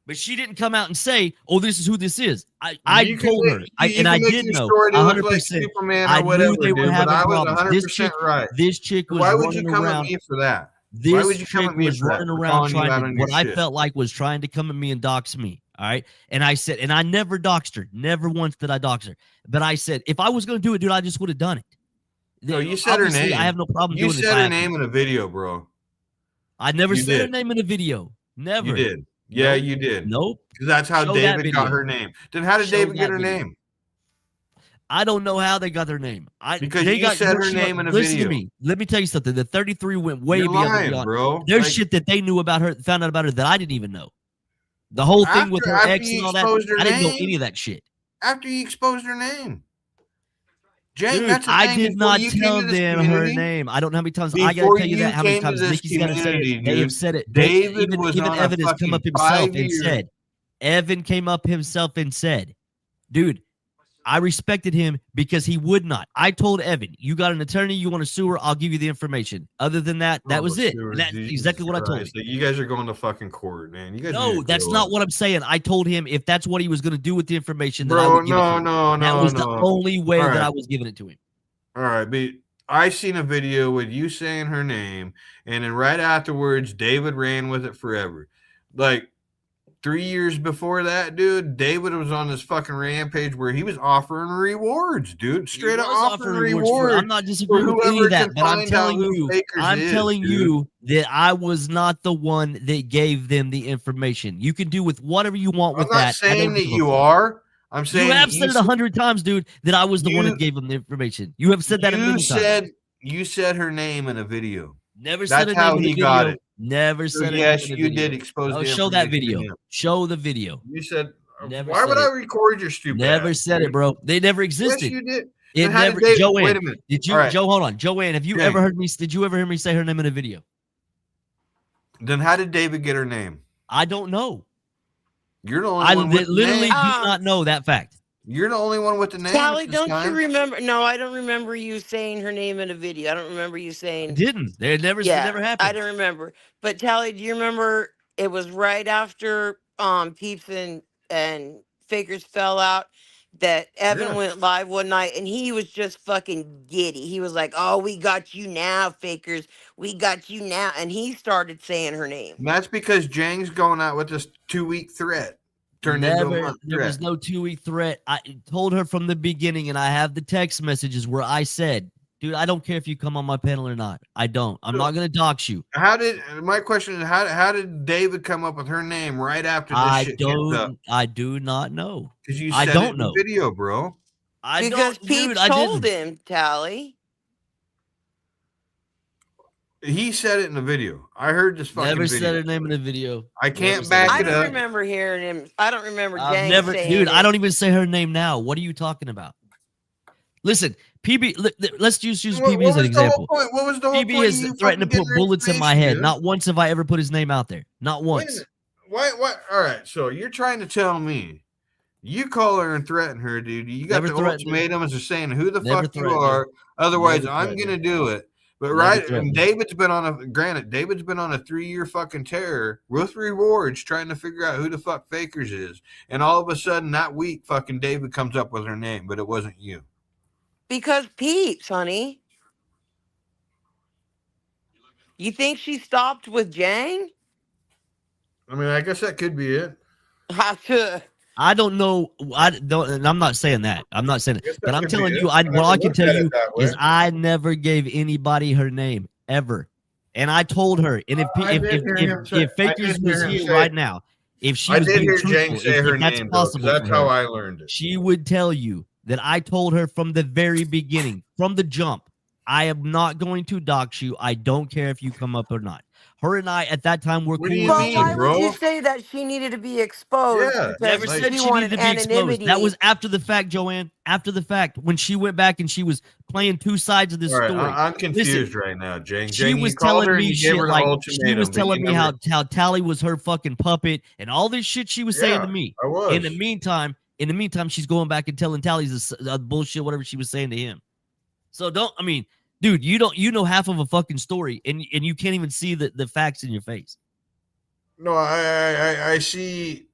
But she didn't come out and say, "Oh, this is who this is." I You can told her, you I can make did your know story to look like 100%. Superman I or knew whatever, they were dude. But having I was problems. 100% right. This chick was Why would you running come at around. me for that? Why This would you come chick at me was for that? running For around calling you trying out to on your what I shit. felt like was trying to come at me and dox me. All right. And I said, and I never doxed her. Never once did I dox her. But I said, if I was going to do it, dude, I just would have done it. No, you said her Obviously, I name. have no problem You doing it if said I her have name to. in a video, bro. I never You said her did. name in a video. Never. You did. Yeah, Nope. you did. Nope. Because that's how Show that David got video. her name. Then how did Show David get that her video. name? I don't know how they got their name. Because they you got said her she- name in a listen video. to me. Let me tell you something. The 33 went way You're beyond lying, beyond. bro. There's Like, shit that they knew about her, found out about her that I didn't even know. The whole thing with her after ex you and all that, exposed her I didn't know name, any of that shit. after you exposed her name. Jane, Dude, that's the I thing. did Before not you came tell to this them her community, name. I don't know how many times I got to before tell you that. you How many came to times this Nikki's got to say it. community, They have dude, said it. David was Even on a Evan has come up fucking himself and 5-year. said. Evan came up himself and said, "Dude, I respected him because he would not. I told Evan, you got an attorney, you want to sue her, I'll give you the information. Other than that, that was it." And that's exactly what I told him. Like, you guys are going to fucking court, man. You guys No, that's not what I'm saying. I told him if that's what he was going to do with the information, then I Bro, would give it to him. That was the only way that I was giving it to him. All right, but I seen a video with you saying her name, and then right afterwards, David ran with it forever. Like 3 years before that, dude, David was on this fucking rampage where he was offering rewards, dude. Straight up offering rewards. I'm not disagreeing with any of that, but I'm telling you that I was not the one that gave them the information. You can do with whatever you want with that. I'm not saying that you are. I'm saying you have said it 100 times, dude, that I was the one that gave them the information. You have said that a million times. You said her name in a video. Never said That's her name how in he the got video. it. Never So said it. yes, in the you video. did expose the show that information to video. him. Show the video. You said, Never why would said I it. record your stupid Never ass, said dude? it, bro. They never existed. Yes, you did. It Then how never. did David, Joanne, wait a minute. did you, All right. Joe? Hold on, Joanne. Have you Jane. ever heard me? Did you ever hear me say her name in a video? Then how did David get her name? I don't know. You're the only I one with the literally name. do not know that fact. You're the only one with the name. Callie, at this don't you time. remember? No, I don't remember you saying her name in a video. I don't remember you I saying. didn't. It never I happened. don't remember. But Tally, do you remember it was right after Peeps and Fakers fell out, that Evan Yeah. went live one night and he was just fucking giddy. He was like, "Oh, we got you now, fakers. We got you now." And he started saying her name. And that's because Jang's going out with this 2-week threat turned into a month There threat. was no 2-week threat. I told her from the beginning, and I have the text messages where I said, dude, I don't care if you come on my panel or not. I don't. I'm not going to dox you. My question is how did David come up with her name right after this shit gets up? I do not know. Because you I said don't it in know. the video, bro. I Because don't, dude. Peeps I told didn't. him, Tally. He said it in the video. I heard this fucking Never video. said her name in the video. I Never can't said back her I it name. don't up. remember hearing him. I don't remember I've Jang never, saying dude. it. I don't even say her name now. What are you talking about? Listen, let's just use PB as an example. What was the whole PB point? has threatened to put bullets in my head. Dude? Not once have I ever put his name out there. Not Wait a once. minute. Why? All right. So you're trying to tell me you call her and threaten her, dude. You got Never the threatened her. ultimatum as saying who the Never fuck you threatened her. are. Otherwise, Never I'm threatened gonna do it. But Never right, threatened and her. David's been on a 3-year fucking terror with rewards trying to figure out who the fuck Fakers is. And all of a sudden that week fucking David comes up with her name, but it wasn't you. Because Peeps, honey. You think she stopped with Jang? I mean, I guess that could be it. I don't know. I don't, and I'm not saying that. I'm not saying Guess it. that But I'm could be telling it. you, I what never I can looked tell at it you that way. is I never gave anybody her name ever. And I told her, and if Fakers was here right now, if she was being truthful, if that's possible that's for how her, I learned it. she would tell you that I told her from the very beginning, from the jump, I am not going to dox you. I don't care if you come up or not. Her and I at that time were What cool do you with Well, each mean, why other. would you bro? say that she needed to be exposed? Yeah, Because Never like- said she she needed wanted to be exposed. anonymity. That was after the fact, Joanne. After the fact, when she went back and she was playing two sides of this All right, story. I'm confused Listen, right now, Jang. she Jang, you was called telling her and me you gave shit her the like she ultimatum, was but telling you me never- how Tally was her fucking puppet and all this shit she was saying to Yeah, me. I was. In the meantime, she's going back and telling Tally's the bullshit, whatever she was saying to him. So dude, you know half of a fucking story, and you can't even see the facts in your face. No, I see.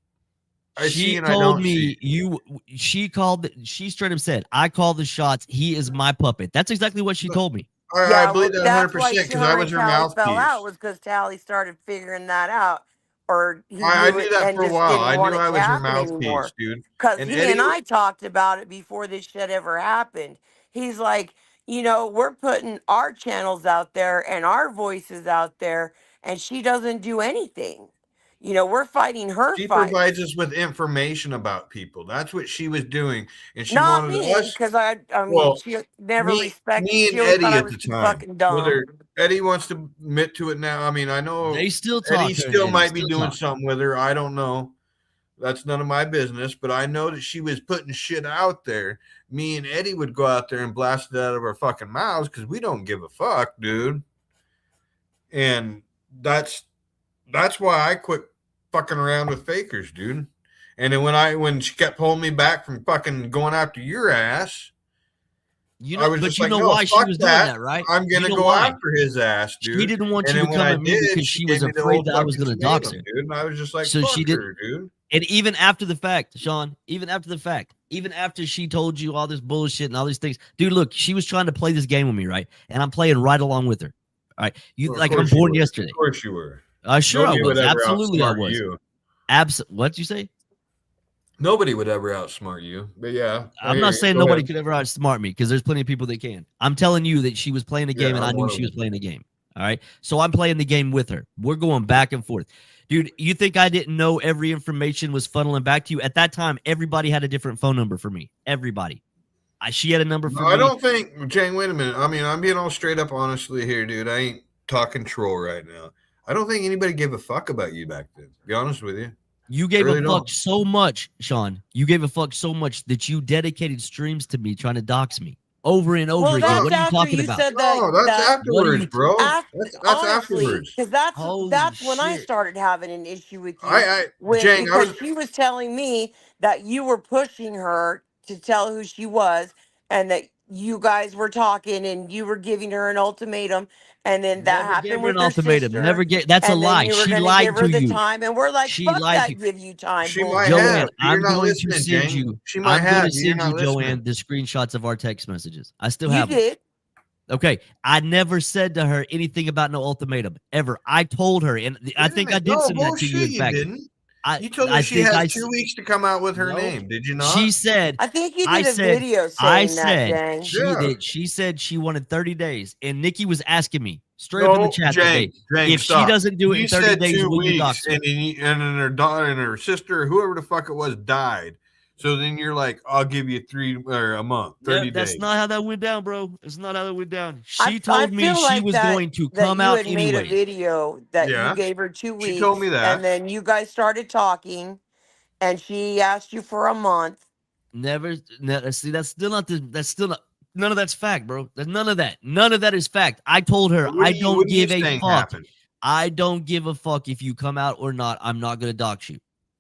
I see She and I told don't me see. she straight up said, I call the shots. He is my puppet. That's exactly what she told me. I believe that that's why 100% because her I and was her Tally fell mouthpiece. out was because Tally started figuring that out, or he I knew knew it that and for a just while. didn't I want knew it I to was her happen mouthpiece, anymore. dude. Because And he Eddie, and I talked about it before this shit ever happened. He's like, we're putting our channels out there and our voices out there, and she doesn't do anything. We're fighting her she fight. provides us with information about people. That's what she was doing, and she Not wanted me, us. because I mean, Well, she never respected. me She and always thought Eddie I at was the too time. fucking dumb. Whether Eddie wants to admit to it now, I mean, I know They still talk. Eddie her and still Eddie might be still doing talk. something with her. I don't know. That's none of my business, but I know that she was putting shit out there. Me and Eddie would go out there and blast it out of our fucking mouths because we don't give a fuck, dude. And that's why I quit fucking around with fakers, dude. And then when she kept pulling me back from fucking going after your ass, I was just like, no, why she fuck was that. doing that, right? I'm gonna go after his ass, dude. She didn't want and you then to when come I at me did, because she she gave was me the afraid old that I was fucking going to dox ultimatum, her. dude. And I was just like, So fuck she did, her, dude. and even after the fact, Sean, even after she told you all this bullshit and all these things, dude, look, she was trying to play this game with me, right? And I'm playing right along with her. All right, Well, like I'm born yesterday. Of course you were. Sure Nobody I was. would ever Absolutely I outsmart was. you. What'd you say? Nobody would ever outsmart you. But yeah, I'm not saying nobody could ever outsmart me because there's plenty of people that can. I'm telling you that she was playing a game and I knew she was playing a game. All right. So I'm playing the game with her. We're going back and forth. Dude, you think I didn't know every information was funneling back to you? At that time, everybody had a different phone number for me. Everybody. She had a number for me. I don't think, Jane, wait a minute. I mean, I'm being all straight up honestly here, dude. I ain't talking troll right now. I don't think anybody gave a fuck about you back then, to be honest with you. You gave a fuck so much, Sean. You gave a fuck so much that you dedicated streams to me trying to dox me over and over again. What are you talking about? Said no, that's afterwards, bro. That's honestly, afterwards. because that's when I started having an issue with you. Jane, because she was telling me that you were pushing her to tell who she was, and that you guys were talking and you were giving her an ultimatum, and then that Never gave happened her with an her ultimatum. Never sister, gave. That's a and then lie. you were She going to lied give to her the you. time, and we're like, She fuck lied to that, you. give you time She might bullshit. have. Joanne, You're I'm not going to listening, send Jane. you. She might I'm going have. to You're send not you, listening. Joanne, the screenshots of our text messages. I still You have them. did. Okay, I never said to her anything about no ultimatum ever. I told her, and I Wait a think I minute. did No, send that to you. bullshit, In you fact, didn't. I You told her I she think has I 2 weeks to come out with her no. name. Did you She not? said, I think you I did a said, video I saying that, said Jang. Yeah. she said she wanted 30 days, and Nikki was asking me straight up in the No, chat that day, Jane, if she stop. doesn't do it You in 30 said days, 2 will you weeks, dox her? and then her daughter and her sister, whoever the fuck it was, died. So then you're like, I'll give you 3 or a month, 30 That's days. not how that went down, bro. It's not how that went down. I She told me feel she like was going to that come you out had made a anyways. video that you Yeah. gave her 2 She told me weeks, that. and then you guys started talking, and she asked you for a month. See, that's still not none of that's fact, bro. There's none of that. None of that is fact. I told her What I are you don't give a saying fuck. happened? I don't give a fuck if you come out or not. I'm not gonna dox you.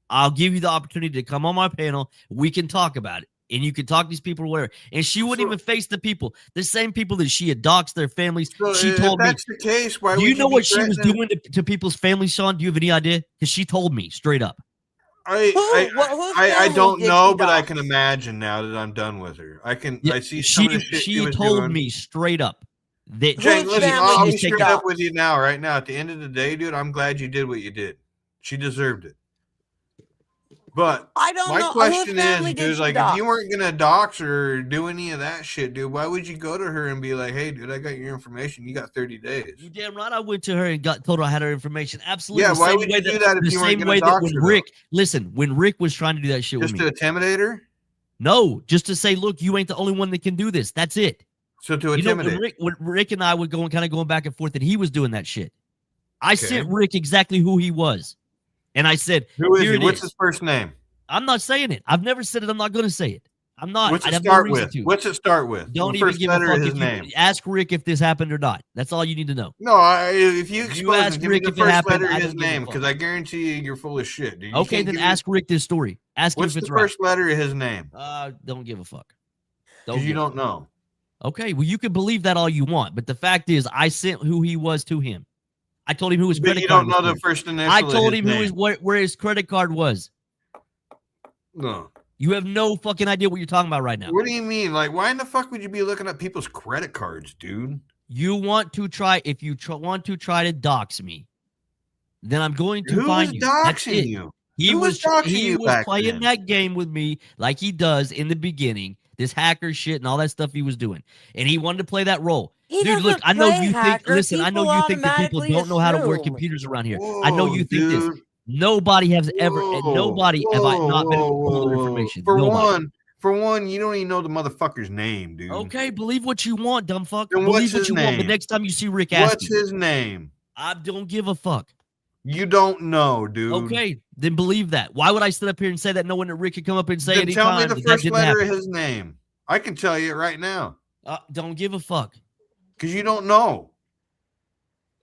I'll give you the opportunity to come on my panel. We can talk about it. And you can talk to these people or whatever. And she wouldn't even face the people. The same people that she had doxed their families. So She if told me. that's the case, why Do would you know be what she was threatening? doing to people's families, Sean? Do you have any idea? Because she told me straight up. Whose I families don't did know, she but I dox? can imagine now that I'm done with her. Yeah, I see some of the shit she was told doing. me straight up that Jane, Whose listen, family I'll she be was did she taking. straight up with dox? you now, right now. At the end of the day, dude, I'm glad you did what you did. She deserved it. But I don't my know whose question family is, did dude, she like, if you dox. weren't gonna dox her or do any of that shit, dude, why would you go to her and be like, "Hey, dude, I got your information. You got 30 days." You damn right. I went to her and told her I had her information. Absolutely. Yeah, The why same would way you do that that if the you weren't same gonna way that dox when her, Rick when Rick was trying to do that shit Just with to me. intimidate her? No, just to say, look, you ain't the only one that can do this. That's it. So to You know, intimidate. when Rick and I would go and kind of going back and forth, and he was doing that shit. I Okay. sent Rick exactly who he was. And I said, Who is here he? it What's is. his first name? I'm not saying it. I've never said it. I'm not going to say it. I'm not. What's I it have no start reason with? to. What's it start with? Don't The even first give a letter of fuck his if you name. ask Rick if this happened or not. That's all you need to know. No, if you expose ask him, give me Rick the if it first happened, letter I of his don't give a name, fuck. because I guarantee you you're full of shit, dude. You Okay, can't then give me- ask Rick this story. Ask him What's if it's the right. first letter of his name? Don't give a fuck. Because you give a don't fuck. know. Okay, well, you can believe that all you want, but the fact is, I sent who he was to him. I told him who his But credit you card don't was. know the to. first initial I of told his him name. where his credit card was. No. You have no fucking idea what you're talking about right now. What do you mean? Like, why in the fuck would you be looking at people's credit cards, dude? You want to try, if you want to try to dox me, then I'm going to Who find was you. That's doxing it. you? He Who was doxing he you was back playing then? that game with me like he does in the beginning. This hacker shit and all that stuff he was doing, and he wanted to play that role. He Dude, look, doesn't I know play you think. hacker. Listen, I know People you think that people automatically don't know how to work assume. computers around here. Whoa, I know you think this. dude. Nobody has ever, Whoa, nobody have I not been able to pull their whoa. information. For Nobody. one, you don't even know the motherfucker's name, dude. Okay, believe what you want, dumb fuck. Then Believe what's what his you want. But name? next time you see Rick, ask What's him. his name? I don't give a fuck. You don't know, dude. Okay, then believe that. Why would I sit up here and say that knowing that Rick could come up and say Then anytime tell me the that first didn't letter happen? of his name. I can tell you it right now. Don't give a fuck. Because you don't know.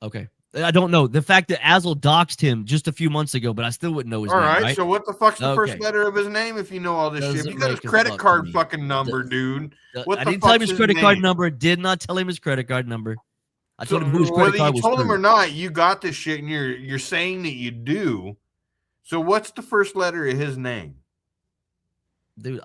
Okay. I don't know. The fact that Azel doxed him just a few months ago, but I still wouldn't know his All name, right, right? so what the fuck's the first Okay. letter of his name if you know all this shit? If Doesn't you got his make a credit fuck to card me. fucking number, dude. What I the didn't tell him fuck's his credit name? card number. Did not tell him his credit card number. I told him who his credit whether card you was told him through. or not, you got this shit and you're saying that you do. So what's the first letter of his name? Dude,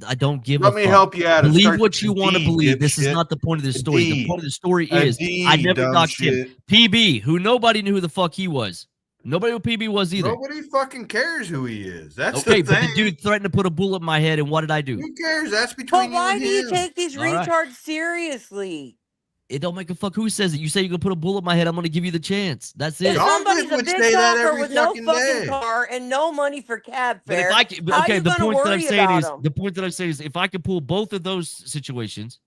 I don't give Let a me fuck. help you out. It Believe starts what with you a want to D, believe. This is dipshit. not the point of this A story. D. The point of the story A is D, I never dumb doxed him. shit. PB, who nobody knew who the fuck he was. Nobody knew who PB was either. Nobody fucking cares who he is. That's Okay, the but thing. the dude threatened to put a bullet in my head, and what did I do? Who cares? That's But between you why and do you him. take these All right. retards seriously? It don't make a fuck who says it. You say you're gonna put a bullet in my head, I'm gonna give you the chance. That's If it. Jonathan somebody's a would big say that talker every with no fucking fucking day. car and no money for cab But if fare, I can, how okay, you the gonna point that I'm worry saying about is them? the point that I'm saying is if I can pull both of those situations,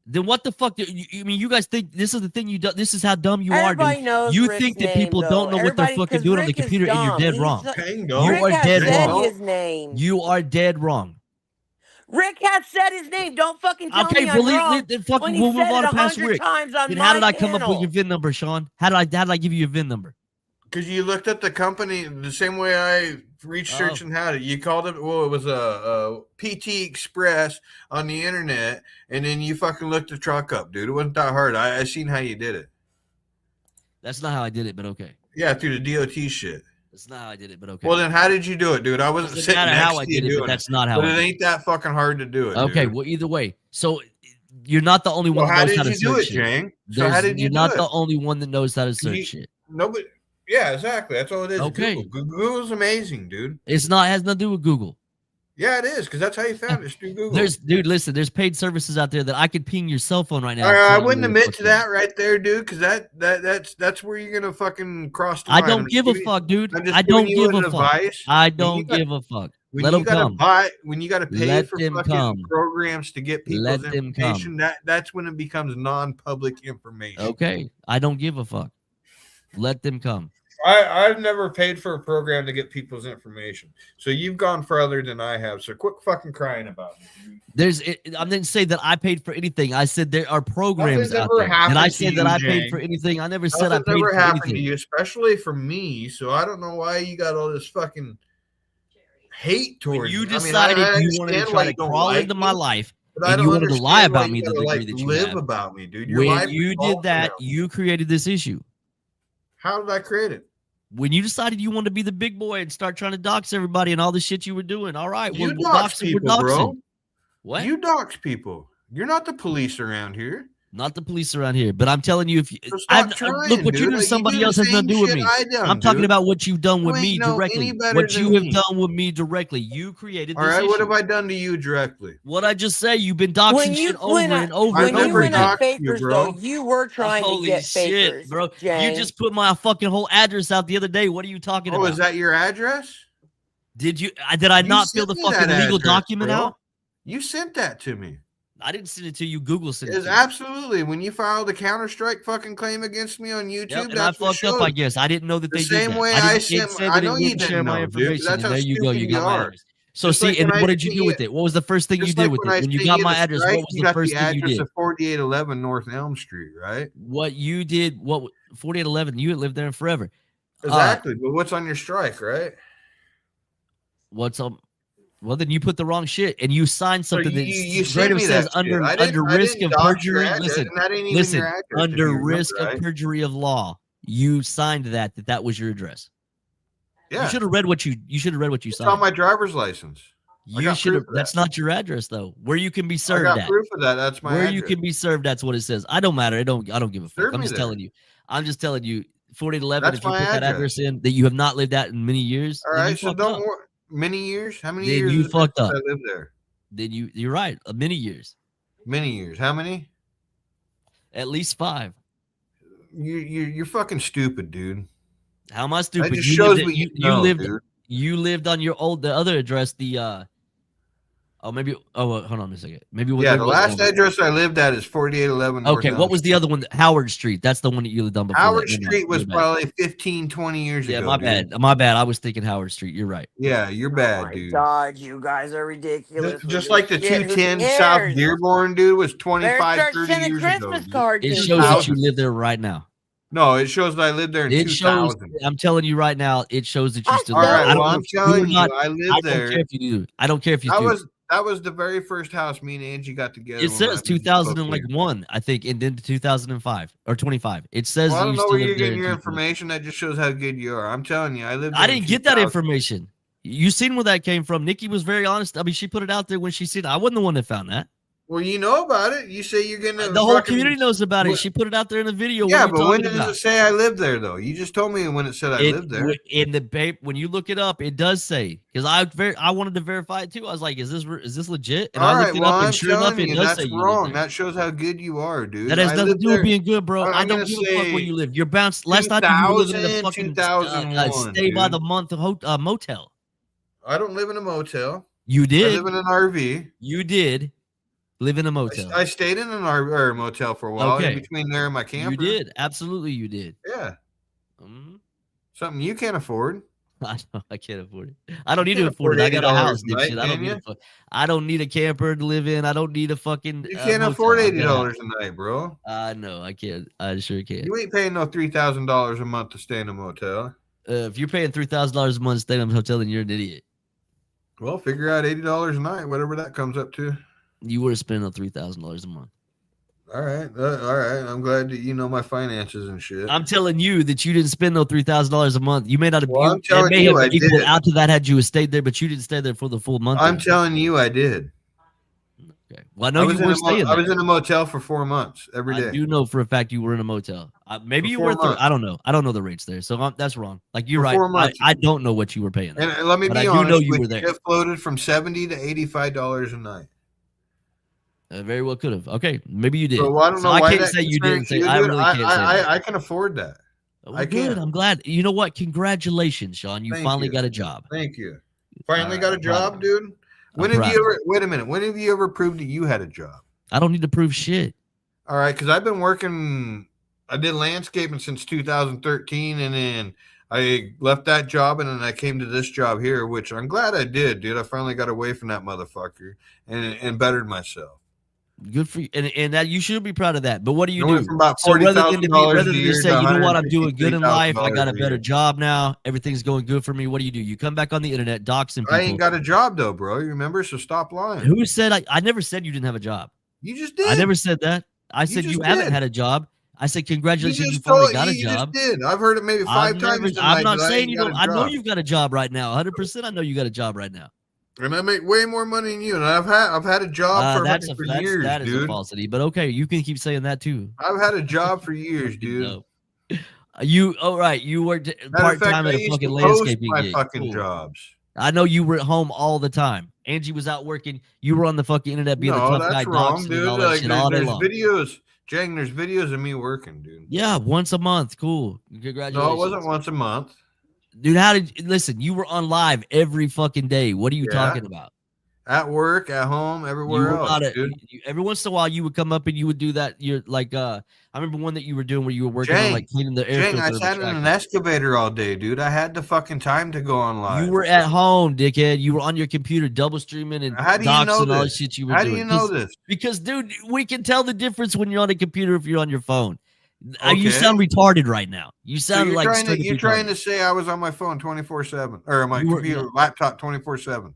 then what the fuck? I mean, you guys think this is the thing you do? This is how dumb you are, dude. Everybody knows You Rick's think that name, people though. don't know what they're Everybody, fucking because doing on the Rick is computer, and you're dumb. dead He's wrong. Tango. You Rick are has dead said wrong. his name. You are dead wrong. Rick has said his name. Don't fucking tell Okay, me I'm wrong. then When fucking he we'll move said on it to past 100 Rick. times on Then how my did I come up with panel. your VIN number, Sean? How did I give you your VIN number? Because you looked at the company the same way I researched and had it. You called it, well, it was a PT Express on the internet, and then you fucking looked the truck up, dude. It wasn't that hard. I seen how you did it. That's not how I did it, but okay. Yeah, through the DOT shit. That's not how I did it, but okay. Well, then how did you do it, dude? I wasn't Doesn't sitting matter next how I to you did it, but doing that's not how But I it did ain't that fucking hard to do it, Okay, dude. well, either way. So you're not the only one Well, that how knows how did to you do search it, shit. Jang? So how did you You're do not it? the only one that knows how to search shit. Nobody. Yeah, exactly. That's all it is. Okay. Google's amazing, dude. It has nothing to do with Google. Yeah, it is, because that's how you found it. It's through Google. Listen, there's paid services out there that I could ping your cell phone right now. I wouldn't admit to that right there, dude, because that's where you're gonna fucking cross the line. I don't give a fuck, dude. I don't give a fuck. I don't give a fuck. Let them come. When you gotta pay for fucking programs to get people's information, that's when it becomes non-public information. Okay, I don't give a fuck. Let them come. I've never paid for a program to get people's information. So you've gone further than I have. So quit fucking crying about it. I didn't say that I paid for anything. I said there are programs out there. And I said that I paid for anything. I never said I paid for anything. To you, especially for me. So I don't know why you got all this fucking hate towards you. You decided you wanted to try to crawl into my life. And you wanted to lie about me to the degree that you live have. About me, dude. When you did that, you created this issue. How did I create it? When you decided you wanted to be the big boy and start trying to dox everybody and all the shit you were doing, all right, you we'll dox people, bro. What? You dox people. You're not the police around here. Not the police around here, but I'm telling you, if you trying, look, what you do to somebody else has nothing to do with me. I'm talking about what you've done with me directly. What you have done with me directly. You created this. All right, what have I done to you directly? What I just say, you've been doxing shit over and over and over again. Fakers, though, you were trying to get fakers, bro. Jang. You just put my fucking whole address out the other day. What are you talking about? Oh, is that your address? Did I not fill the fucking legal document out? You sent that to me. I didn't send it to you. Google sent it to you. Absolutely. When you filed a Counter-Strike fucking claim against me on YouTube, and I fucked up, I guess. I didn't know that they did that. The same way I know you didn't share my information. That's how there you go. You got my address. So just see, and what did you do with it? What was the first thing you did with it? When you got my address, what was the first thing you did? 4811 North Elm Street, right? What you did, 4811, you had lived there forever. Exactly. But what's on your strike, right? What's on? Well, then you put the wrong shit, and you signed something that says under risk of perjury. Listen, under risk of perjury of law, you signed that was your address. Yeah, you should have read what you signed. It's on my driver's license. You should have. That's not your address, though. Where you can be served I got proof of that. That's my address. You can be served. That's what it says. I don't matter. I don't give a fuck. I'm just telling you. 4811. If you put that address in that you have not lived at in many years. All right, so don't worry. Many years? How many then years? You fucked up. I lived there. Then you're right. Many years. Many years. How many? At least 5. You're fucking stupid, dude. How am I stupid? That just shows what you lived. Dude. You lived on the other address. Hold on a second. Maybe the last address I lived at is 4811. Okay, what was the other one? Howard Street. That's the one that you lived on before. Howard Street was probably 15, 20 years ago. Yeah, my bad. I was thinking Howard Street. You're right. Yeah, you're bad, dude. God, you guys are ridiculous. Just like the 210 South Dearborn, dude, was 25, 30 years Christmas ago. Card it shows that you live there right now. No, it shows that I lived there in 2000. I'm telling you right now, it shows that you still live there. Right, I'm telling you, I lived there. I don't care if you do. I don't care if you do. That was the very first house me and Angie got together. It says 2001, I think, and then 2005 or 25. It says I don't know where you're getting your information. That just shows how good you are. I'm telling you, I lived there. I didn't get that information. You seen where that came from. Nikki was very honest. I mean, she put it out there when she said, I wasn't the one that found that. Well, you know about it. You say you're gonna. The whole community knows about it. She put it out there in the video. Yeah, but when does it say I lived there though? You just told me when it said I lived there. In the paper, when you look it up, it does say, because I wanted to verify it too. I was like, is this legit? And I looked it up, and sure enough, it does say you wrong. That shows how good you are, dude. That has nothing to do with being good, bro. I don't give a fuck where you live. You're bounced. Last night you were living in a fucking stay by the month motel. I don't live in a motel. You did. I live in an RV. You did. Live in a motel. I stayed in an RV or a motel for a while in between there and my camper. You did. Absolutely, you did. Yeah. Something you can't afford. I know I can't afford it. I don't need to afford it. I got a house, dipshit. I don't need a camper to live in. I don't need a fucking. You can't afford $80 a night, bro. No, I can't. I sure can't. You ain't paying no $3,000 a month to stay in a motel. If you're paying $3,000 a month staying in a hotel, then you're an idiot. Well, figure out $80 a night, whatever that comes up to. You would have spent on $3,000 a month. All right, all right. I'm glad that you know my finances and shit. I'm telling you that you didn't spend no $3,000 a month. You may not have. Well, I'm it telling may you have I equaled did. out to that had you stayed there, but you didn't stay there for the full month. I'm telling you I did. Okay. Well, I know you were staying there. I was in a motel for 4 months every day. I do know for a fact you were in a motel. Maybe For you 4 were. months. I don't know. I don't know the rates there, so that's wrong. Like you're For right. 4 months. I don't know what you were paying. And let me but be I do honest, know you with were there. It floated from $70 to $85 a night. Very well could have. Okay, maybe you did. So I don't know I why can't that say you didn't. concerns you, I dude. really can't say that. I can afford that. Well, good. I'm glad. You know what? Congratulations, Sean. You Thank finally you. got a job. Thank you. Finally right, got a I'm proud of job, dude. When have you ever? Wait a minute. When have you ever proved that you had a job? I don't need to prove shit. All right, because I've been working. I did landscaping since 2013, and then I left that job, and then I came to this job here, which I'm glad I did, dude. I finally got away from that motherfucker and bettered myself. Good for you, and that you should be proud of that. But what do you went do? from about So rather than $40,000 a to year say, to you know what, I'm doing good in life. I got a $153,000 a better year. job now. Everything's going good for me. What do? You come back on the internet, doxing people. I ain't got a job though, bro. You remember? So stop lying. Who said I never said you didn't have a job. You just did. I never said that. I said you haven't had a job. I said congratulations, you finally got a job. Just did. I've heard it maybe 5 times tonight. I'm not saying you don't. I know you've got a job right now. 100%. I know you got a job right now. And I make way more money than you. And I've had a job for years, that is dude. a falsity. But okay, you can keep saying that too. I've had a job for years, dude. No. You You worked part time at a fucking landscaping gig. Fucking jobs. I know you were at home all the time. Angie was out working. You were on the fucking internet being a tough guy, doxing and all that shit all day long. Jang, there's videos of me working, dude. Yeah, once a month. Cool. Congratulations. No, it wasn't once a month. Dude, listen, you were on live every fucking day. What are you talking about? At work, at home, everywhere else, dude. Every once in a while you would come up and you would do that. You're like I remember one that you were doing where you were working on like cleaning the air filter. I sat in an excavator all day, dude. I had the fucking time to go on live. You were at home, dickhead. You were on your computer double streaming and doxing all the shit you were doing. How do you know this? Because, dude, we can tell the difference when you're on a computer if you're on your phone. Okay. You sound retarded right now. You sound like you're trying to say I was on my phone 24/7 or my computer laptop 24/7.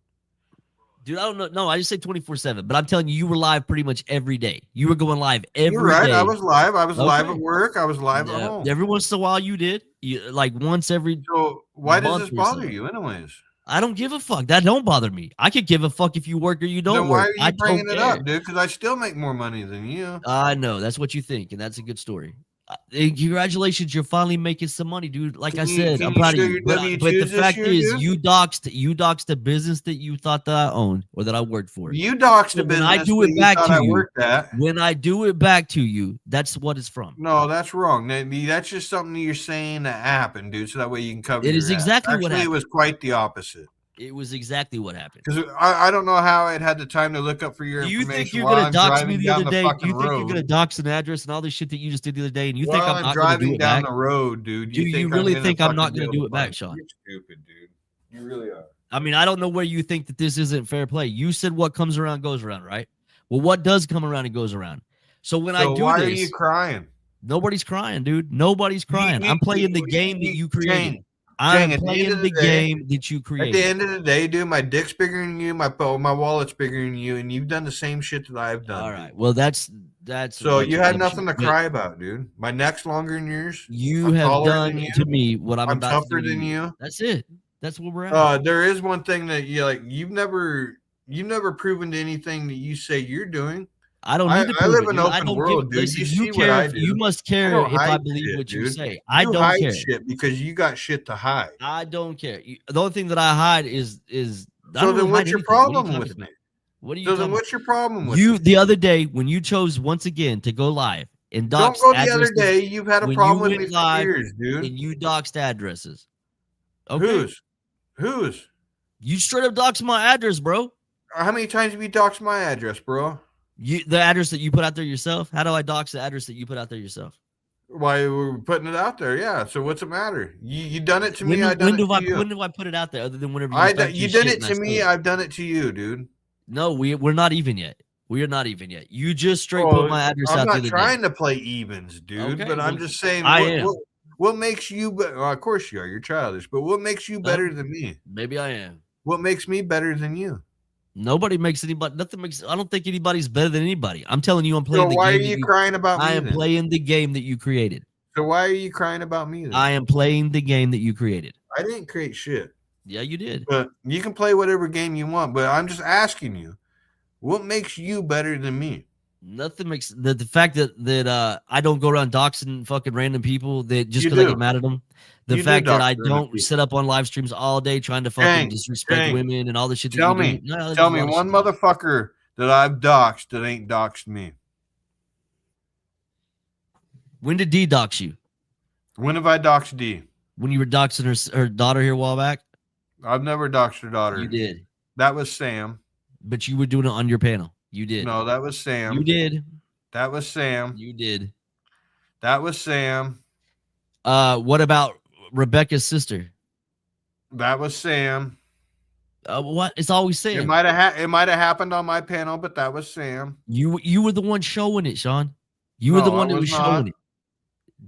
Dude, I don't know. No, I just say 24/7. But I'm telling you, you were live pretty much every day. You were going live every day. You're right. I was live. I was live at work. I was live at home. Every once in a while, you did. Like once every. So why does this bother you, anyways? I don't give a fuck. That don't bother me. I could give a fuck if you work or you don't then work. Why are you bringing it up, dude? Because I still make more money than you. I know. That's what you think, and that's a good story. Congratulations, you're finally making some money, dude. Like I said, I'm proud of you. But the fact is, you doxed a business that you thought that I owned or that I worked for. You doxed a business. When I do it back to you, at. When I do it back to you, that's what it's from. No, that's wrong. That's just something you're saying that happened, dude. So that way you can cover. It is exactly what happened. It was quite the opposite. It was exactly what happened. Because I don't know how I'd had the time to look up for your information. Do you think you're going to dox me the other day? Do you think road. you're going to dox an address and all this shit that you just did the other day? And you think I'm not driving going to do it down back? the road, dude? Do you really think I'm not going to do it back, Sean? You're stupid, dude. You really are. I mean, I don't know where you think that this isn't fair play. You said what comes around goes around, right? Well, what does come around and goes around? So when I do why this, are you crying? Nobody's crying, dude. Nobody's crying. I'm playing the game that you created. I'm playing the game that you created. At the end of the day, dude, my dick's bigger than you, my wallet's bigger than you, and you've done the same shit that I've done. All right. Well, that's so you had nothing to cry about, dude. My neck's longer than yours. You have done to me what I'm about to do. I'm tougher than you. That's it. That's where we're at. There is one thing that you've never proven to anything that you say you're doing. I don't need to prove I live it. in an open world, dude. Listen, You see see what I do. You must care if I believe what you say. I don't hide care. Shit because you got shit to hide. I don't care. The only thing that I hide is. So then, what's your problem with me? What are you? So then, what's your problem with you? The other day when you chose once again to go live and dox don't go the other day. You've had a problem with me for years, dude. And you doxed addresses. Okay. Whose? You straight up doxed my address, bro. How many times have you doxed my address, bro? The address that you put out there yourself? How do I dox the address that you put out there yourself? Why we're putting it out there? Yeah. So what's the matter? You done it to me. When do I put it out there? Other than whenever you did it to me, I've done it to you, dude. No, we're not even yet. We are not even yet. You just straight put my address out there. I'm not trying to play evens, dude. Okay, but I'm just saying. What makes you? Well, of course you are. You're childish. But what makes you better than me? Maybe I am. What makes me better than you? Nobody makes anybody. Nothing makes. I don't think anybody's better than anybody. I'm telling you, I'm So playing the why are game. you crying about I me am then? playing the game that you created. So why are you crying about me then? I am playing the game that you created. I didn't create shit. Yeah, you did. But you can play whatever game you want. But I'm just asking you, what makes you better than me? Nothing makes the fact that I don't go around doxing fucking random people that just You because I do. get mad at them. The You do fact that dox I random don't people. sit up on live streams all day trying to fucking Gang, disrespect gang, women and all the shit that Tell you me, do. No, there's tell a me lot of one shit. motherfucker that I've doxed that ain't doxed me. When did D dox you? When have I doxed D? When you were doxing her daughter here a while back? I've never doxed her daughter. You did. That was Sam. But you were doing it on your panel. You did. No, that was Sam. You did. That was Sam. You did. That was Sam. What about Rebecca's sister? That was Sam. What? It's always Sam. It might have happened on my panel, but that was Sam. You were the one showing it, Sean. You were No, the one I that was was showing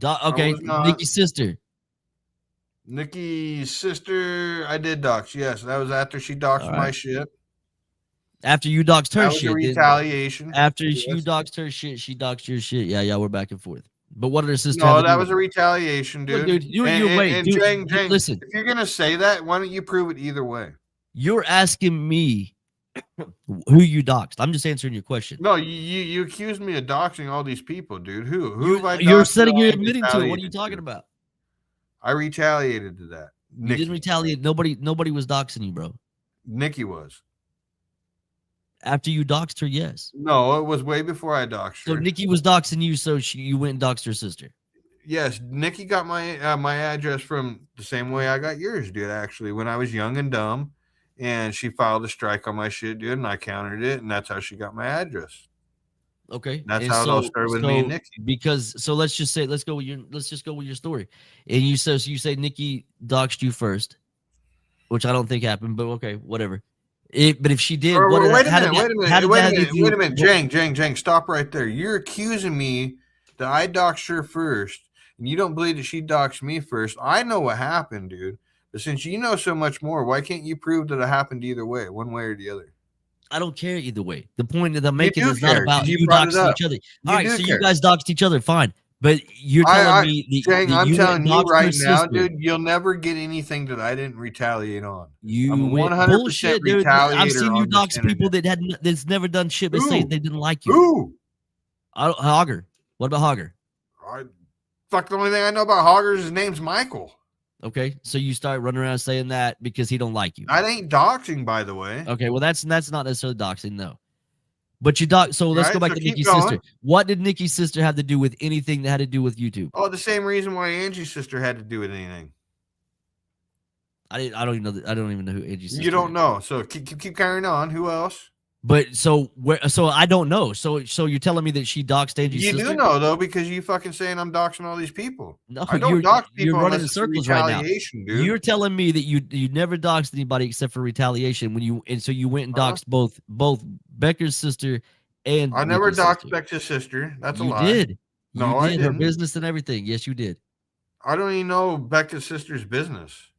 not. it. Okay, was not. Nikki's sister. Nikki's sister, I did dox. Yes, that was after she doxed All my right. shit. After you doxed her That was shit. a retaliation. After you Yes. doxed her shit, she doxed your shit. Yeah, we're back and forth. But what did her sister? No, have to that do was with a it? retaliation, dude. Look, dude, you wait, and dude, Jang, listen. if you're gonna say that, why don't you prove it either way? You're asking me who you doxed. I'm just answering your question. No, you accused me of doxing all these people, dude. Who have I? You're doxed sitting that here I admitting to it. What are you retaliated talking to? about? I retaliated to that. You didn't retaliate. Nobody was doxing you, bro. Nikki was. After you doxed her, yes. No, it was way before I doxed So her. Nikki was doxing you, so you went and doxed her sister. Yes, Nikki got my my address from the same way I got yours, dude. Actually, when I was young and dumb, and she filed a strike on my shit, dude, and I countered it, and that's how she got my address. Okay, That's and how it all started with me and Nikki. Because let's just go with your story. And you say Nikki doxed you first, which I don't think happened, but okay, whatever. But if she did, Wait a minute, Jang, stop right there. You're accusing me that I doxed her first, and you don't believe that she doxed me first. I know what happened, dude. But since you know so much more, why can't you prove that it happened either way, one way or the other? I don't care either way. The point that I'm making do is not care, about 'cause you you brought it doxing up. each other. You All right, do so care. you guys doxed each other, fine. But you're telling me that, Jang, that I'm you went telling and you doxed right her now, sister. dude, you'll never get anything that I didn't retaliate on. You I'm went 100% bullshit, dude. I've retaliator seen you on this dox people internet. that's never done shit but say Who? they didn't like you. Who? Hogger. What about Hogger? Fuck, the only thing I know about Hoggers, his name's Michael. Okay, so you start running around saying that because he don't like you. That ain't doxing, by the way. Okay, well that's not necessarily doxing, no. But you dox. So let's Right, go back so to keep Nikki's going. sister. What did Nikki's sister have to do with anything that had to do with YouTube? Oh, the same reason why Angie's sister had to do with anything. I don't even know. I don't even know who Angie's sister You don't is. know, so keep carrying on. Who else? But so I don't know. So you're telling me that she doxed Angie's You sister? do know though, because you fucking saying I'm doxing all these people. No, I don't dox people you're running unless in it's circles right now. retaliation, dude. You're telling me that you never doxed anybody except for retaliation so you went and Uh-huh. doxed both Becker's sister and I never Nikki's doxed sister. Becca's sister. That's a You lie. did. No, You I did her didn't. business and everything. Yes, you did. I don't even know Becca's sister's business.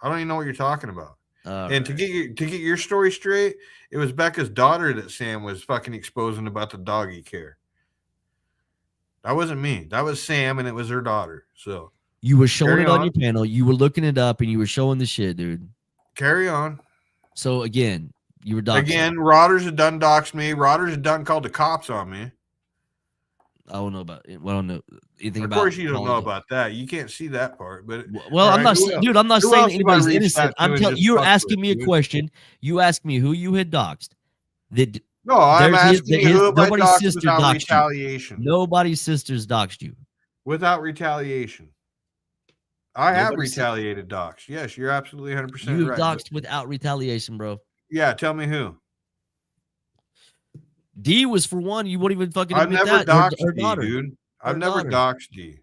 I don't even know what you're talking about. And to get your story straight, it was Becca's daughter that Sam was fucking exposing about the doggy care. That wasn't me. That was Sam, and it was her daughter. So you were showing carry it on on. your panel. You were looking it up, and you were showing the shit, dude. Carry on. So again, you were doxing. Again, Rodders had done doxed me. Rodders had done called the cops on me. I don't know about it. Well, I don't know anything Of about. course, you don't know calling it. about that. You can't see that part. But Well, all I'm not, who else? dude. I'm not Who saying else that have I anybody's reached innocent. out to I'm and telling just you're fucked asking with, me a dude? question. You asked me who you had doxed. That No, I'm there's asking you who have I nobody's doxed sister without doxed you. retaliation. Nobody's sister's doxed you. Without retaliation. I have Nobody's- retaliated dox. Yes, you're absolutely 100% You've right. doxed without retaliation, bro. Yeah, tell me who. D was for one. You won't even fucking I've admit never that. doxed Her D, daughter. dude. I've Her never daughter. doxed D.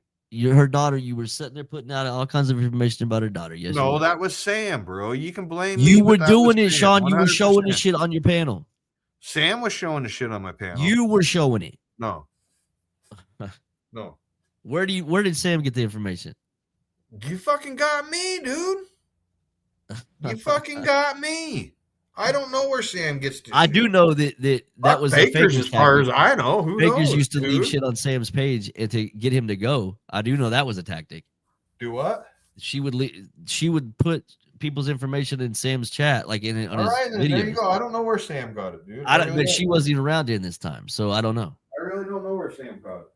Her daughter. You were sitting there putting out all kinds of information about her daughter. Yes. No, you that was Sam, bro. You can blame me. You but were that was doing it, Sam, Sean. You were showing the 100%. shit on your panel. Sam was showing the shit on my panel. You were showing it. No. No. Where did Sam get the information? You fucking got me, dude. You fucking got me. I don't know where Sam gets to. I do know that Fuck was Fakers, Faker's as far tactic. as I know. Who Fakers knows? used to leave dude? shit on Sam's page and to get him to go. I do know that was a tactic. Do what? She would put people's information in Sam's chat, like on All his right, then videos. there you go. I don't know where Sam got it, dude. But she wasn't even around in this time, so I don't know. I really don't know where Sam got it.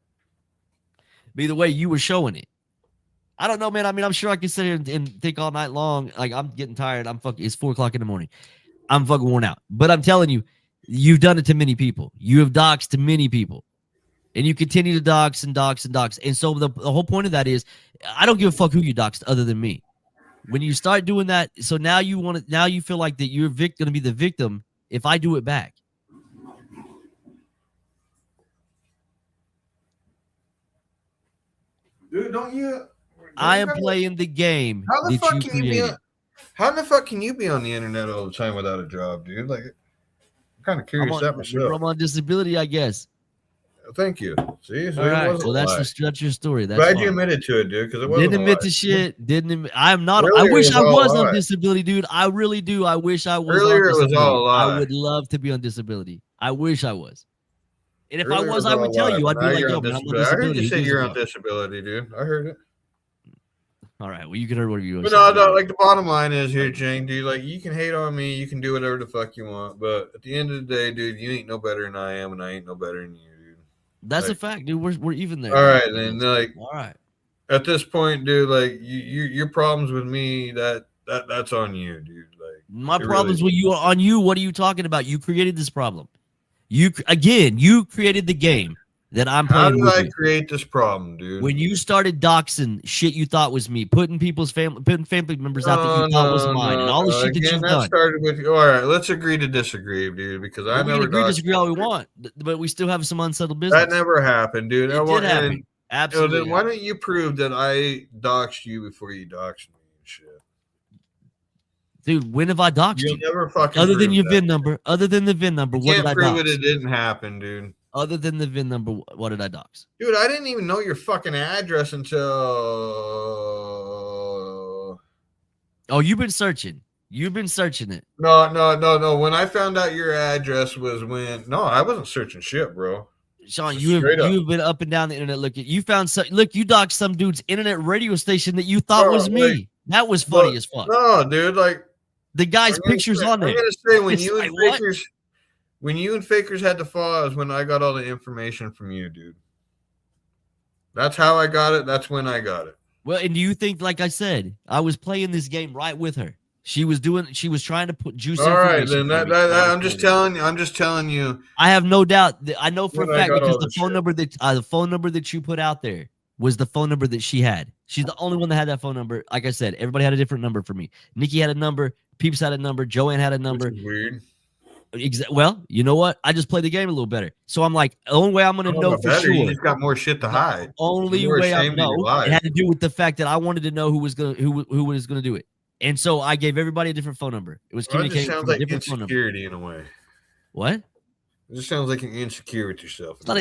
But either way, you were showing it. I don't know, man. I mean, I'm sure I can sit here and think all night long. Like, I'm getting tired. It's 4:00 in the morning. I'm fucking worn out. But I'm telling you, you've done it to many people. You have doxed to many people. And you continue to dox and dox and dox. And so the whole point of that is, I don't give a fuck who you doxed other than me. When you start doing that, so now you feel like that you're going to be the victim if I do it back. Dude, don't you? I am playing the game How the that fuck you can you be? created. How the fuck can you be on the internet all the time without a job, dude? Like, I'm kind of curious that myself. I'm on disability, I guess. Thank you. See, so all right. it wasn't Well, a lie. that's your story. That's Glad fine. you admitted to it, dude. Because it wasn't. Didn't admit to shit. Didn't. I'm not. Earlier I wish it I was was all on a lie. disability, dude. I really do. I wish I was Earlier on it was disability. all a lie. I would love to be on disability. I wish I was. And if Earlier I was, it I all would a tell lie, you. but I'd be now like, you're yo, on man, I'm on disability. I heard disability. you Who say gives a you're on fuck? disability, dude. I heard it. All right. Well, you can hear whatever you want. But no, like the bottom line is here, Jane, dude. Like you can hate on me, you can do whatever the fuck you want, but at the end of the day, dude, you ain't no better than I am, and I ain't no better than you, dude. That's like, a fact, dude. We're even there. All right, dude. then. Like, all right. At this point, dude, like your problems with me, that's on you, dude. Like my problems with you are on you. What are you talking about? You created this problem. You created the game that I'm playing. How did I create this problem, dude? When you started doxing shit you thought was me, putting family members out that you thought was mine, and all the shit that you've done. Started with you. All right, let's agree to disagree, dude. Because I never agree to disagree all we want, but we still have some unsettled business. That never happened, dude. It did happen. Absolutely. Then why don't you prove that I doxed you before you doxed me and shit? Dude, when have I doxed you? Never fucking other than your VIN number. Other than the VIN number, what did I prove dox? it didn't happen, dude. Other than the VIN number, what did I dox? Dude, I didn't even know your fucking address until. Oh, you've been searching. You've been searching it. No. When I found out your address was when. No, I wasn't searching shit, bro. Sean, you have been up and down the internet looking. You found you doxed some dude's internet radio station that you thought was me. That was funny as fuck. No, dude, like the guy's pictures on there. I'm gonna say when you and Fakers had to fall is when I got all the information from you, dude. That's how I got it. That's when I got it. Well, and do you think, like I said, I was playing this game right with her? She was trying to put juice. All right, then I'm just telling you. I have no doubt. I know for a fact because the phone number that you put out there was the phone number that she had. She's the only one that had that phone number. Like I said, everybody had a different number for me. Nikki had a number. Peeps had a number. Joanne had a number. Which is weird. Well, you know what? I just played the game a little better. So I'm like, the only way I'm going to know for sure. You just got more shit to hide. The only way I know it had to do with the fact that I wanted to know who was going to do it. And so I gave everybody a different phone number. It was communicating from a different phone number. Insecurity in a way. What? It just sounds like you're insecure with yourself. It's not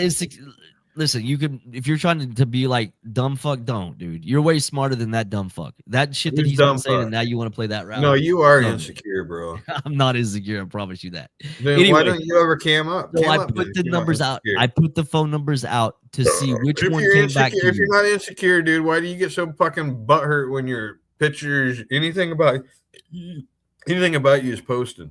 listen, you can, if you're trying to be like dumb fuck, don't, dude. You're way smarter than that dumb fuck. That shit that he's been saying, and now you want to play that route. No, you are insecure, bro. I'm not insecure. I promise you that. Then anyway, why don't you ever cam up? So I put the numbers out. I put the phone numbers out to see which one came back. If you're not insecure, dude, why do you get so fucking butthurt when your pictures, anything about you is posted?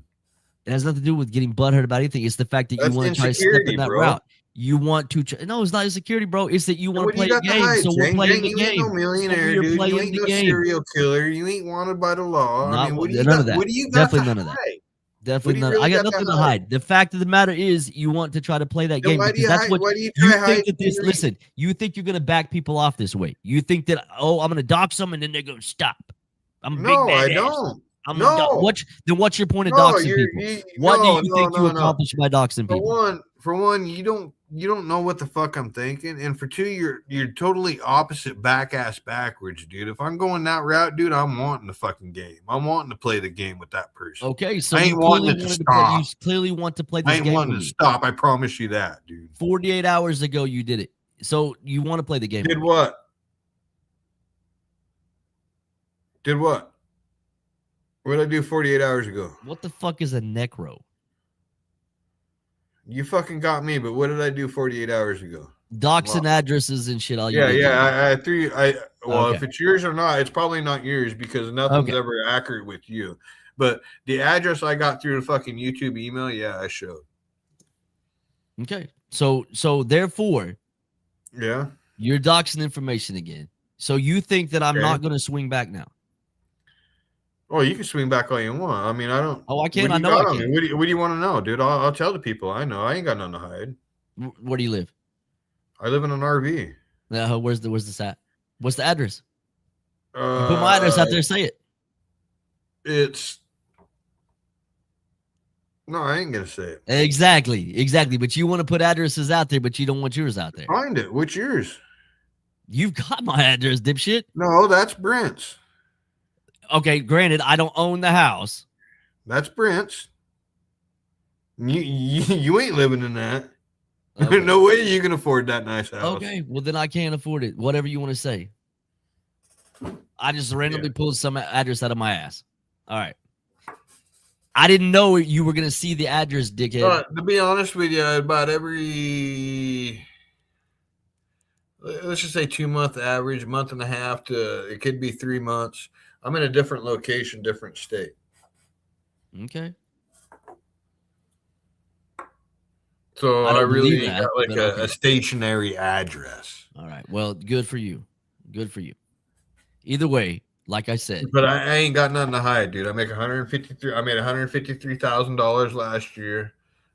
It has nothing to do with getting butthurt about anything. It's the fact that you want to try to step in that route. You want to no, it's not insecurity, bro. It's that you want to play a game. So we're playing the game. You ain't no millionaire, dude. You ain't no serial killer. You ain't wanted by the law. I mean, what do you got? What do you got? Definitely none of that. Definitely none. I got nothing to hide. The fact of the matter is, you want to try to play that game because that's what you think that this. Listen, you think you're gonna back people off this way. You think that I'm gonna dox them and then they're gonna stop. I'm a big bad I ass. don't. Then what's your point of doxing people? What do you think you accomplished by doxing people? For one, you don't know what the fuck I'm thinking, and for two, you're totally opposite backwards, dude. If I'm going that route, dude, I'm wanting the fucking game. I'm wanting to play the game with that person. Okay, so I ain't wanting it to stop. You clearly want to play this game. I ain't wanting to stop. I promise you that, dude. 48 hours ago, you did it. So you want to play the game. Did what? Did what? What did I do 48 hours ago? What the fuck is a necro? You fucking got me, but what did I do 48 hours ago? Doxing addresses and shit. All you Yeah, did. yeah. I threw. Well, Okay. if it's yours or not, it's probably not yours because nothing's Okay. ever accurate with you. But the address I got through the fucking YouTube email, yeah, I showed. Okay. So therefore, Yeah. you're doxing information again. So you think that I'm Okay. not going to swing back now? Oh, you can swing back all you want. I mean, I don't. Oh, I can. What I do you know I got on can. me? What do you want to know, dude? I'll tell the people. I know. I ain't got nothing to hide. Where do you live? I live in an RV. Where's this at? What's the address? You put my address out there. Say it. It's. No, I ain't gonna say it. Exactly. But you want to put addresses out there, but you don't want yours out there. Find it. What's yours? You've got my address, dipshit. No, that's Brent's. Okay, granted, I don't own the house. That's Brent's. You ain't living in that. Okay. No way you can afford that nice house. Okay, well then I can't afford it. Whatever you want to say. I just randomly pulled some address out of my ass. All right. I didn't know you were gonna see the address, dickhead. To be honest with you, about every, let's just say 2 month average, month and a half to it could be 3 months. I'm in a different location, different state. Okay. So I I don't really believe that, got like but a okay. stationary address. All right. Well, good for you. Good for you. Either way, like I said, But I ain't got nothing to hide, dude. I make 153. I made $153,000 last year.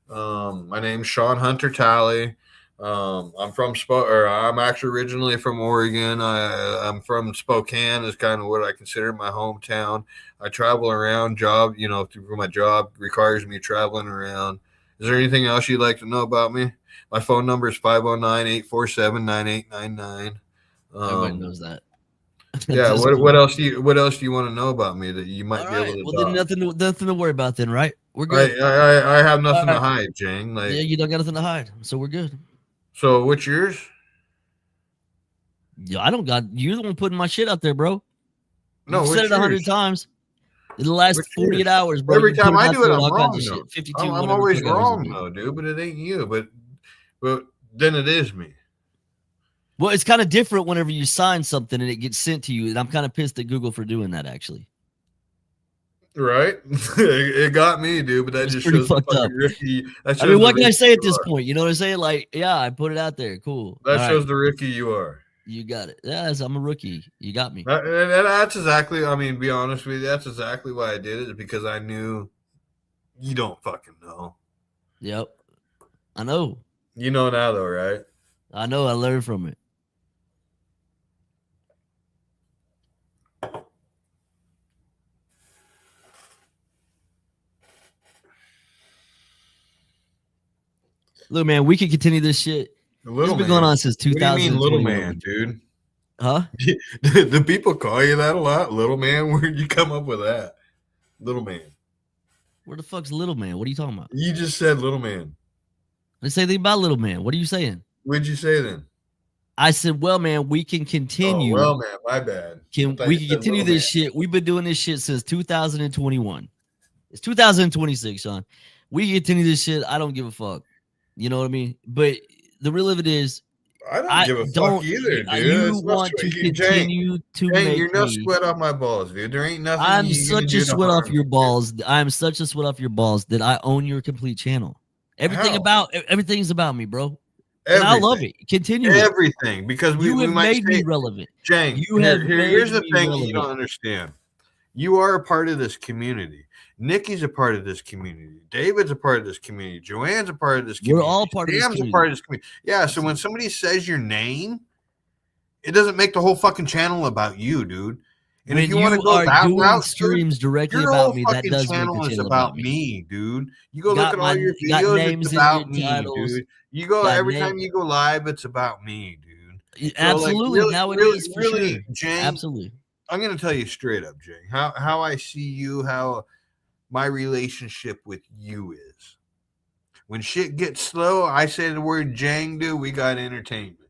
My name's Sean Hunter Talley. I'm from I'm actually originally from Oregon. I'm from Spokane, is kind of what I consider my hometown. I travel around. Through my job requires me traveling around. Is there anything else you'd like to know about me? My phone number is 509-847-9899. everybody knows that. Yeah. What else do you want to know about me that you might All be right. able to? Well, then nothing to worry about then, right? We're good. I have nothing All to right. hide, Jang. Like, Yeah, you don't got nothing to hide, so we're good. so what's yours? Yeah, I don't got. You're the one putting my shit out there, bro. No, You've what's said it 100 yours? times in the last What's 48 yours? hours, bro. Every You put time it I out do it, there, I'm all kinds wrong of though. shit. 52, I'm whatever. always fuck I was wrong doing. though, dude. But it ain't you. But then it is me. Well, it's kind of different whenever you sign something and it gets sent to you, and I'm kind of pissed at Google for doing that. Actually, Right? It got me, dude. But that it's just pretty shows the fucked up. fucking Ricky. That shows I mean, what the can I Ricky say at you this are. point? You know what I'm saying? Like, yeah, I put it out there. Cool. That All shows right. the Ricky you are. You got it. Yes, I'm a rookie. You got me. That's exactly. I mean, be honest with you, that's exactly why I did it, because I knew you don't fucking know. Yep. I know. You know now, though, right? I know. I learned from it. Look, man, we can continue this shit. This has been going on since 2021. What do you mean, little man, dude? Huh? Do people call you that a lot, little man? Where'd you come up with that, little man? Where the fuck's little man? What are you talking about? You just said little man. I didn't say anything about little man. What are you saying? What'd you say then? I said, well, man, we can continue. Oh, well, man, my bad. We can continue this shit. We've been doing this shit since 2021. It's 2026, Sean. We can continue this shit. I don't give a fuck. You know what I mean? But the real of it is, I don't give a fuck either, dude. You want to continue to make you're no me sweat off my balls, dude. There ain't nothing. I'm such a sweat off your balls. I'm such a sweat off your balls that I own your complete channel. Everything's about me, bro. And I love it. Continue everything because you have might made me relevant. Jang, here's the thing you don't understand. You are a part of this community. Nikki's a part of this community. David's a part of this community. Joanne's a part of this community. We're all part of this community. A part of this community. Yeah, so when somebody says your name, it doesn't make the whole fucking channel about you, dude. And when if you want to go that route, streams directly about me, that does make the channel about me, dude. You go look at all your videos, it's about me, dude. You go every time you go live, it's about me, dude. Absolutely. So now it is for sure. Jane, absolutely. I'm gonna tell you straight up, Jane, how I see you, how my relationship with you is. When shit gets slow, I say the word Jang, dude, we got entertainment.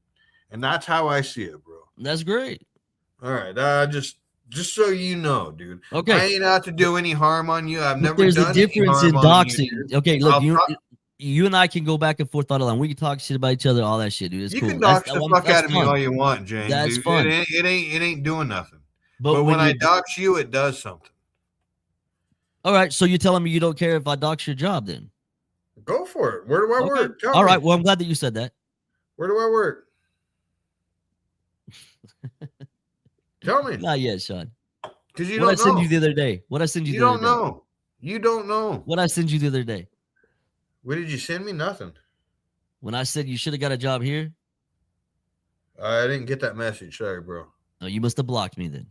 And that's how I see it, bro. That's great. All right. Just so you know, dude. Okay. I ain't out to do any harm on you. I've never There's a done any difference in harm on doxing. you. Okay, look, I'll you and I can go back and forth on the line. We can talk shit about each other, all that shit, dude. It's You cool. can dox the fuck that's out of me fun. all you want, Jane. That's dude. fun. It ain't doing nothing. But when I dox you, it does something. All right, so you're telling me you don't care if I dox your job then? Go for it. Where do I work? Tell all me. right, well, I'm glad that you said that. Where do I work? Tell me. Not yet, Sean. Because you what don't I send know. you the other day. What I send you, You the don't other day. know. You don't know. What I send you the other day. What did you send me? Nothing. When I said you should have got a job here. I didn't get that message. Sorry, bro. Oh, you must have blocked me then.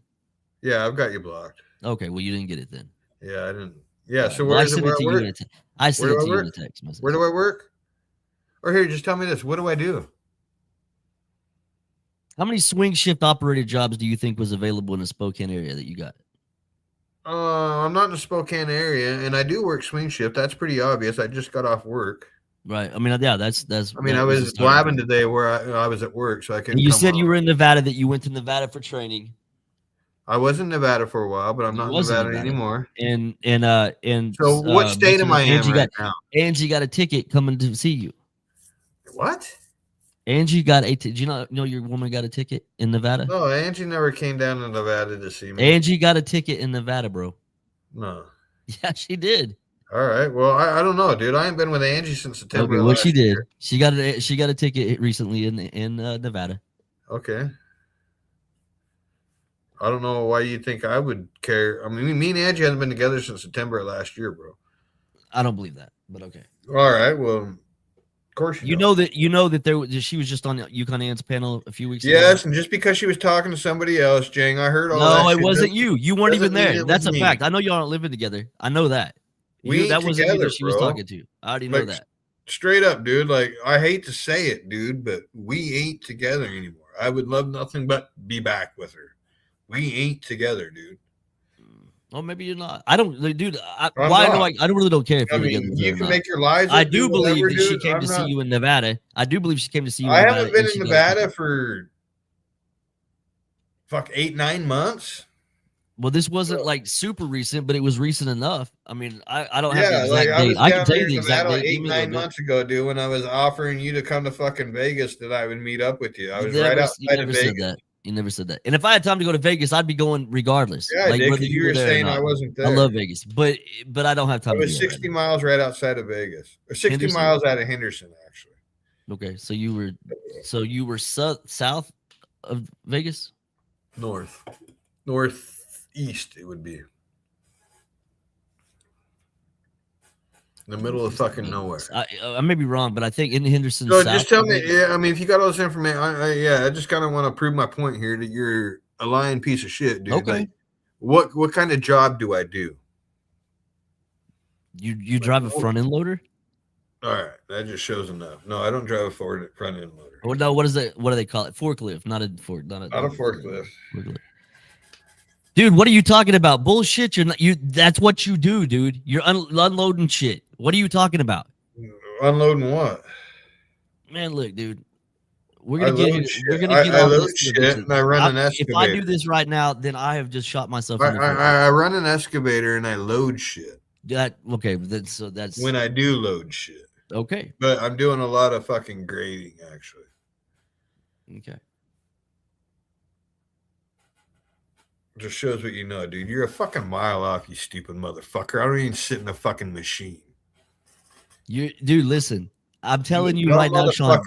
Yeah, I've got you blocked. Okay, well, you didn't get it then. Yeah, I didn't. Yeah, so well, where I is it? sent Where it to I you work? in a I sent it to you in a text message. Where do I work? Or here, just tell me this. What do I do? How many swing shift operator jobs do you think was available in the Spokane area that you got? I'm not in the Spokane area, and I do work swing shift. That's pretty obvious. I just got off work. Right. I mean, yeah, that's. I mean, I was blabbing today where I was at work, so I couldn't. And you said you were in Nevada. That you went to Nevada for training. I was in Nevada for a while, but I'm not in Nevada anymore. And so what state am I in right now? Angie got a ticket coming to see you. What? Angie got a. Did you not know your woman got a ticket in Nevada? No, Angie never came down to Nevada to see me. Angie got a ticket in Nevada, bro. No. Yeah, she did. All right. Well, I don't know, dude. I ain't been with Angie since September. Okay, well, she did. Year. She got a ticket recently in Nevada. Okay. I don't know why you think I would care. I mean, me and Angie haven't been together since September of last year, bro. I don't believe that, but okay. All right. Well, of course you know that she was just on Yukon Ann's panel a few weeks ago. Yes, and just because she was talking to somebody else, Jang, I heard all that. No, it wasn't you. You weren't even there. That's a fact. I know y'all aren't living together. I know that. That wasn't you that she was talking to. I already know that. Straight up, dude. Like, I hate to say it, dude, but we ain't together anymore. I would love nothing but be back with her. We ain't together, dude. Oh, maybe you're not. I don't, dude. I really don't care if you're together. You can make your lies. I do believe that she came to see you in Nevada. I do believe she came to see you. I haven't been in Nevada for 8-9 months. Well, this wasn't like super recent, but it was recent enough. I mean, I don't have the exact date. I can tell you the exact date. 8-9 months ago, dude, when I was offering you to come to fucking Vegas, that I would meet up with you. I was right outside of Vegas. You never said that. And if I had time to go to Vegas, I'd be going regardless. Yeah, like whether you were saying I wasn't there. I love Vegas, but I don't have time. I was 60 miles right outside of Vegas, or 60 miles out of Henderson, actually. Okay, so you were south of Vegas, northeast. It would be in the middle of fucking nowhere. I may be wrong, but I think in Henderson. So just tell me. Yeah, I mean, if you got all this information, I just kind of want to prove my point here that you're a lying piece of shit, dude. Okay. Like, what kind of job do I do? You drive a front end loader? All right, that just shows enough. No, I don't drive a front end loader. Oh no, what is it? What do they call it? Forklift, not a forklift. Dude, what are you talking about? Bullshit. That's what you do, dude. You're unloading shit. What are you talking about? Unloading what? Man, look, dude. We're gonna get all load shit and I run an excavator. If I do this right now, then I have just shot myself in the foot. I run an excavator and I load shit. Okay, that's when I do load shit. Okay. But I'm doing a lot of fucking grading, actually. Okay. Just shows what you know, dude. You're a fucking mile off, you stupid motherfucker. I don't even sit in a fucking machine. Dude, listen. I'm telling you right now, Sean.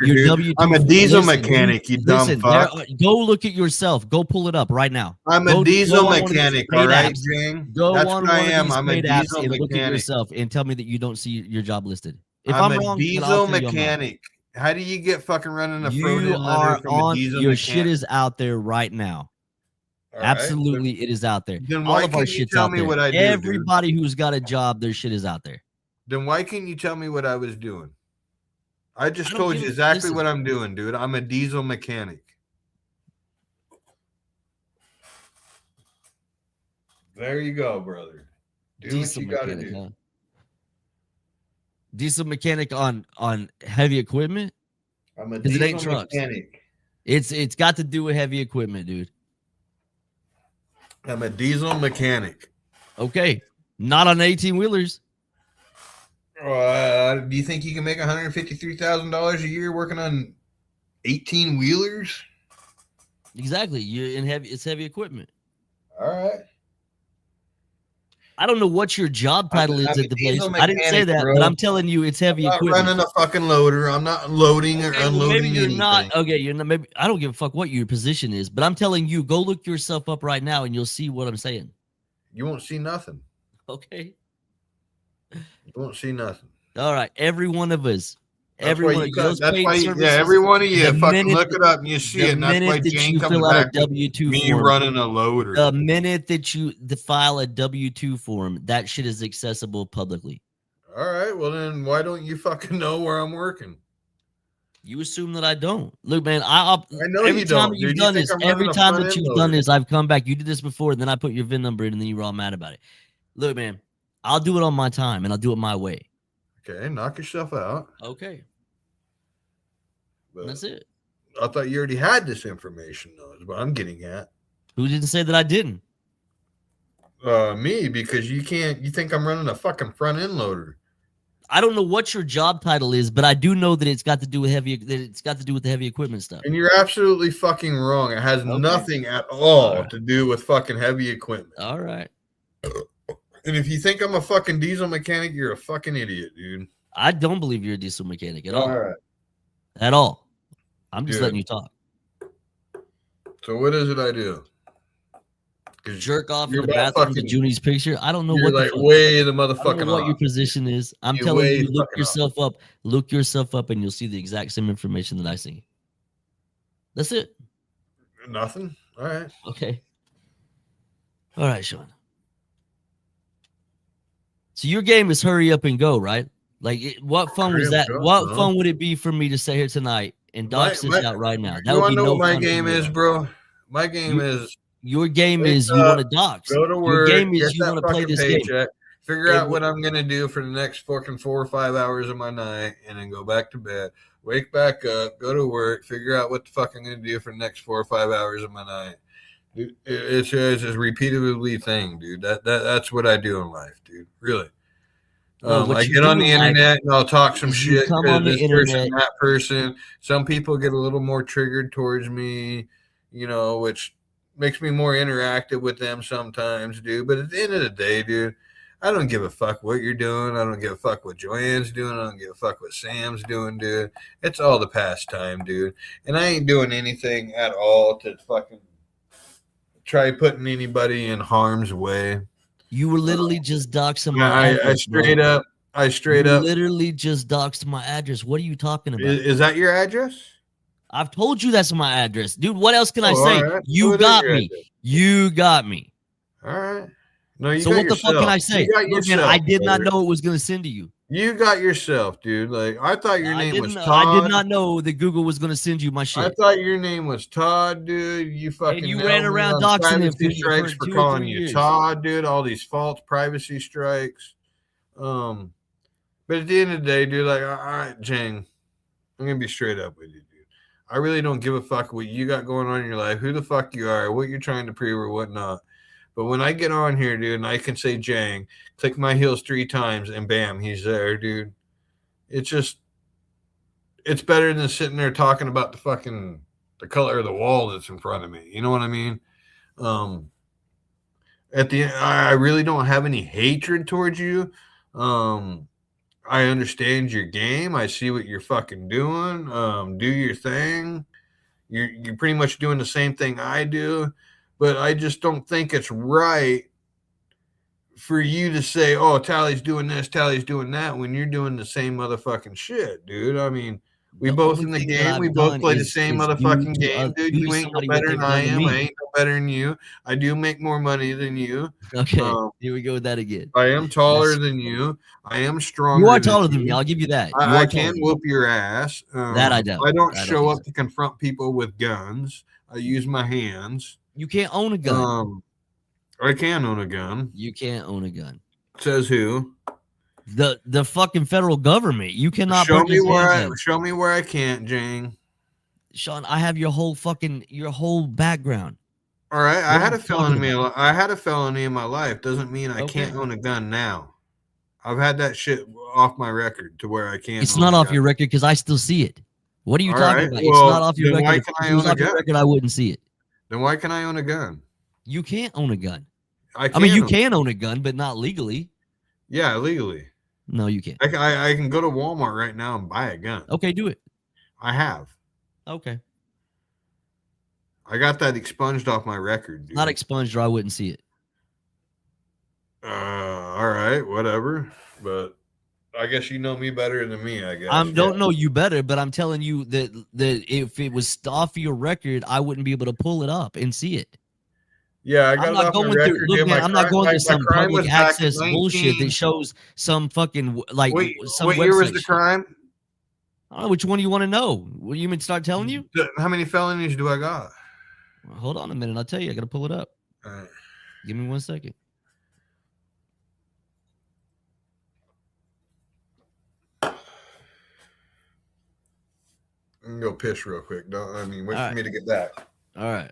I'm a diesel mechanic, you dumb fuck. Go look at yourself. Go pull it up right now. I'm a diesel mechanic, all right, Jane? Go That's on what I am. I'm a diesel and mechanic. Look at yourself and tell me that you don't see your job listed. If I'm I'm a wrong, diesel mechanic. How do you get fucking running a front end loader from a diesel your mechanic? shit is out there right now. All Absolutely, it is out there. Then All why of our can't you shit's tell out me there. what I do, Everybody who's got a job, their shit is out there. Then why can't you tell me what I was doing? I just told you exactly what I'm doing, dude. I'm a diesel mechanic. There you go, brother. Do Diesel what you gotta mechanic, do. huh? Diesel mechanic on heavy equipment? I'm a Because it ain't diesel trucks. mechanic. It's got to do with heavy equipment, dude. I'm a diesel mechanic. Okay, not on 18-wheelers. Do you think you can make $153,000 a year working on 18-wheelers? Exactly. You're in heavy. It's heavy equipment. All right. I don't know what your job title is I'm a at the place. diesel I didn't say mechanic, that, bro. but I'm telling you, it's heavy I'm not equipment. running a fucking loader. I'm not loading or Okay, well, unloading maybe you're anything. not. Okay, you're not. Maybe I don't give a fuck what your position is, but I'm telling you, go look yourself up right now, and you'll see what I'm saying. You won't see nothing. Okay. You won't see nothing. All right. Every one of us. That's Every why one you of cut. those That's paid why. services. Yeah, every one of you the fucking minute look it up and you see the it. And that's why minute that Jane you comes fill out a back with W-2 me form, running a loader. the minute that you file a W-2 form, that shit is accessible publicly. All right. Well, then why don't you fucking know where I'm working? You assume that I don't. Look, man, I know every you time don't, that you've dude. You done think this, I'm every running a time front that end you've loader. done this, I've come back. You did this before, and then I put your VIN number in, and then you were all mad about it. Look, man, I'll do it on my time, and I'll do it my way. Okay, knock yourself out. Okay. But that's it. I thought you already had this information, though, is what I'm getting at. Who didn't say that I didn't? Me, because you think I'm running a fucking front end loader. I don't know what your job title is, but I do know that it's got to do with the heavy equipment stuff. And you're absolutely fucking wrong. It has nothing at all to do with fucking heavy equipment. All right. And if you think I'm a fucking diesel mechanic, you're a fucking idiot, dude. I don't believe you're a diesel mechanic at all. All right. At all. I'm just Dude. letting you talk. So what is it I do? Jerk off in the bathroom to Junie's picture. I don't know what like the way the I motherfucking don't know what your off. position is. I'm You're telling way you, look fucking yourself up. Look yourself up, and you'll see the exact same information that I see. That's it. Nothing. All right. Okay. All right, Sean. So your game is hurry up and go, right? Like, what fun was that? What fun would it be for me to sit here tonight and dox this out right now? That You would want be to know no what my fun game for me. is, bro? My game is your game wake is you want to dox. Go to Your work. game is Get you that want to play fucking this game. paycheck. Figure out what I'm gonna do for the next fucking 4 or 5 hours of my night, and then go back to bed. Wake back up. Go to work. Figure out what the fuck I'm gonna do for the next 4 or 5 hours of my night. Dude, it's a repeatedly thing, dude. That's what I do in life, dude. Really. I get on the internet and I'll talk some shit to this person, that person. Some people get a little more triggered towards me, which makes me more interactive with them sometimes, dude. But at the end of the day, dude, I don't give a fuck what you're doing. I don't give a fuck what Joanne's doing. I don't give a fuck what Sam's doing, dude. It's all the pastime, dude. And I ain't doing anything at all to fucking try putting anybody in harm's way. You were literally just doxing my address. I straight up literally just doxed my address. What are you talking about? Is that your address? I've told you that's my address. Dude, what else can I say? Right. You got me. You got me. All right. No, you so what the fuck can I say? Look, man, I did not know it was going to send to you. You got yourself, dude. Like, I thought your name was Todd. I did not know that Google was going to send you my shit. I thought your name was Todd, dude. You fucking and you ran around doxing him strikes for calling you years. Todd, dude. All these false privacy strikes. But at the end of the day, dude, like, all right, Jane, I'm gonna be straight up with you, dude. I really don't give a fuck what you got going on in your life, who the fuck you are, what you're trying to prove or whatnot. But when I get on here, dude, and I can say Jang, click my heels 3 times, and bam, he's there, dude. It's better than sitting there talking about the color of the wall that's in front of me. You know what I mean? At the end, I really don't have any hatred towards you. I understand your game. I see what you're fucking doing. Do your thing. You're pretty much doing the same thing I do. But I just don't think it's right for you to say, oh, Tally's doing this, Tally's doing that, when you're doing the same motherfucking shit, dude. I mean, we both in the game. We both play the same motherfucking game, dude. You ain't no better than I am. I ain't no better than you. I do make more money than you. Okay, here we go with that again. I am taller than you. I am stronger. You are taller than me. I'll give you that. I can whoop your ass. That I don't. I don't show up to confront people with guns. I use my hands. You can't own a gun. I can own a gun. You can't own a gun. Says who? The fucking federal government. You cannot show me where I can't, Jane. Sean, I have your whole background. All right, I What are had you a talking felony. about? I had a felony in my life. Doesn't mean I Okay. can't own a gun now. I've had that shit off my record to where I can't It's own not a off gun. your record because I still see it. What are you All talking right, about? It's not well, off your then record. why If can it I was own a off your gun? record, I wouldn't see it. Then why can I own a gun? You can't own a gun. I mean, you own- can own a gun, but not legally. Yeah, legally. No, you can't. I can go to Walmart right now and buy a gun. Okay, do it. I have. Okay. I got that expunged off my record, dude. Not expunged or I wouldn't see it. All right, whatever. But I guess you know me better than me, I guess. I don't know you better, but I'm telling you that if it was off your record, I wouldn't be able to pull it up and see it. Yeah, I got I'm it not off my going through. record, Look, dude. man, I'm not going through some crime was public back in access bullshit that shows some fucking like some what year was website the shit. crime? I don't know which one you want to know. Will you mean start telling you? How many felonies do I got? Well, hold on a minute. I'll tell you. I got to pull it up. All right. Give me 1 second. I can go piss real quick. Wait All for right. me to get back. All right.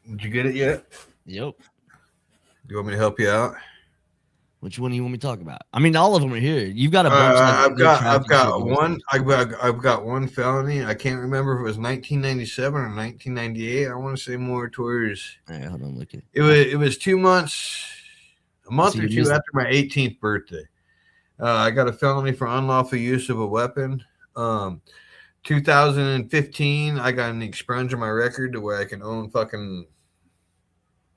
Did you get it yet? Yep. Do you want me to help you out? Which one do you want me to talk about? I mean, all of them are here. You've got a bunch. I've got one felony. I can't remember if it was 1997 or 1998. I want to say more towards. All right, hold on, look at It was 2 months, a month So or you two missed- after my 18th birthday. I got a felony for unlawful use of a weapon. 2015, I got an expunge on my record to where I can own fucking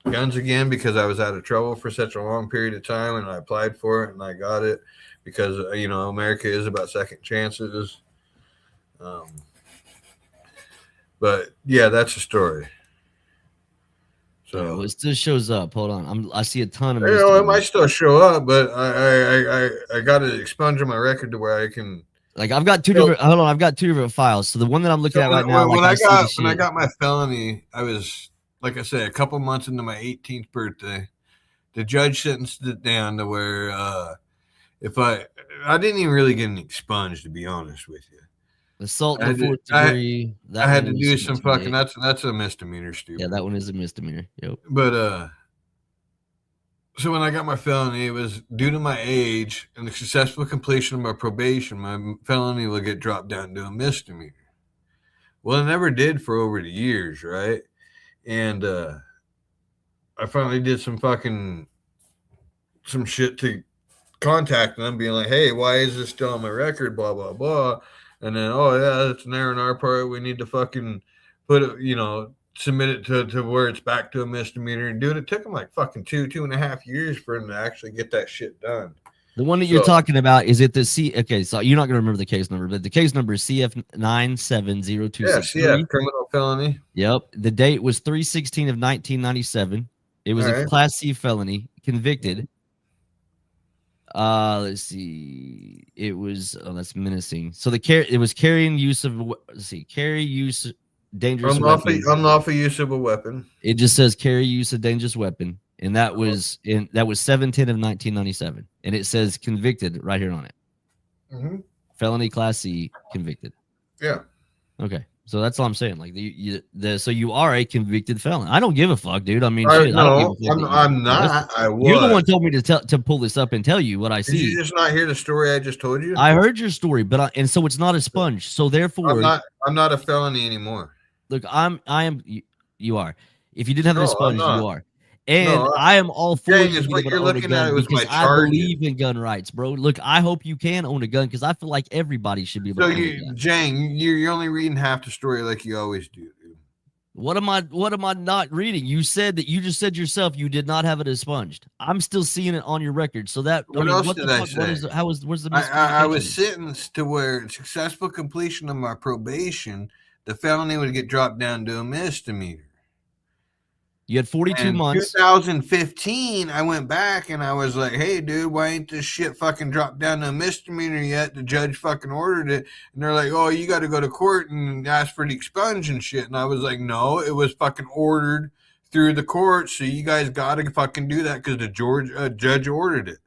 guns again because I was out of trouble for such a long period of time, and I applied for it and I got it because America is about second chances. But yeah, that's the story. So it still shows up. Hold on, I see a ton of. it might still show up, but I got an expunge on my record to where I can. Like I've got two different. Hold on, I've got two different files. So the one that I'm looking at right now, when I got my felony, I was, like I said, a couple months into my 18th birthday. The judge sentenced it down to where if I didn't even really get an expunge, to be honest with you. Assault in the fourth degree. I had to do some fucking. That's a misdemeanor, stupid. Yeah, that one is a misdemeanor. Yep. But so when I got my felony, it was due to my age and the successful completion of my probation, my felony will get dropped down to a misdemeanor. Well, it never did for over the years, right? And I finally did some shit to contact them, being like, hey, why is this still on my record? Blah, blah, blah. And then, oh, yeah, that's an error on our part. We need to fucking put it, submit it to where it's back to a misdemeanor. And dude, it took them like fucking 2.5 years for them to actually get that shit done. The one that you're talking about, is it the C? Okay, so you're not going to remember the case number, but the case number is CF970263. Yeah, CF, criminal felony. Yep. The date was 3/16 of 1997. It was a Class C felony, convicted. Let's see. It was that's menacing. So it was carrying use of dangerous weapon. Unlawful use of a weapon. It just says carry use of dangerous weapon, and that was 7/10 of 1997, and it says convicted right here on it. Mm-hmm. Felony Class C, convicted. Yeah. Okay. So that's all I'm saying. Like so you are a convicted felon. I don't give a fuck, dude. I mean, no, shit, I don't give a fuck. I'm not. You're the one told me to pull this up and tell you what I see. Did you just not hear the story I just told you? I heard your story, but and so it's not a sponge. So therefore, I'm not a felony anymore. Look, I am. You are. If you didn't have the sponge, you are. And No, I am all for Dang, you is being what able you're to own a looking at gun was my because I charges. believe in gun rights, bro. Look, I hope you can own a gun because I feel like everybody should be able So to own a gun. Jang, you're only reading half the story like you always do, dude. What am I not reading? You said that you just said yourself you did not have it expunged. I'm still seeing it on your record. So that I What mean, else what did the I fuck? What say? is where's the I was miscommunication? sentenced to where successful completion of my probation, the felony would get dropped down to a misdemeanor. You had 42 In months. 2015, I went back and I was like, hey, dude, why ain't this shit fucking dropped down to a misdemeanor yet? The judge fucking ordered it. And they're like, oh, you got to go to court and ask for the expunge and shit. And I was like, no, it was fucking ordered through the court. So you guys got to fucking do that because the judge ordered it.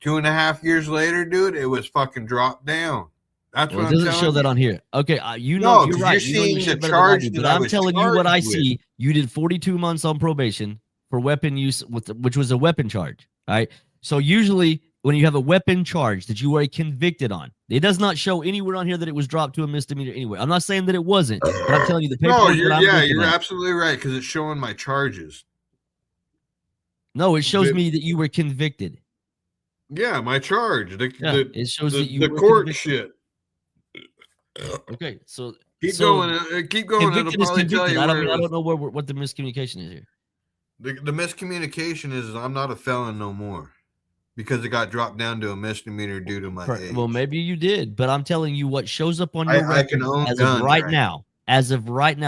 2.5 years later, dude, it was fucking dropped down. That's Well, what it I'm doesn't show telling that you. on here. Okay, you know No, you're because right. you're You know your seeing the shit better than I charge do. that But I I'm was telling you what charged I with. see. You did 42 months on probation for weapon use, which was a weapon charge. All right. So usually when you have a weapon charge that you were convicted on, it does not show anywhere on here that it was dropped to a misdemeanor anyway. I'm not saying that it wasn't, but I'm telling you the No, paperwork that I'm looking you're at. absolutely right because it's showing my charges. No, it shows me that you were convicted. Yeah, my charge. It shows that you the were court convicted. shit. Okay, so Keep going. Keep going. It'll convicted is probably tell convicted. you I where it was. don't know what the miscommunication is here. The miscommunication is I'm not a felon no more because it got dropped down to a misdemeanor due to my age. Well, maybe you did, but I'm telling you what shows up on your I record can own as guns of right right now,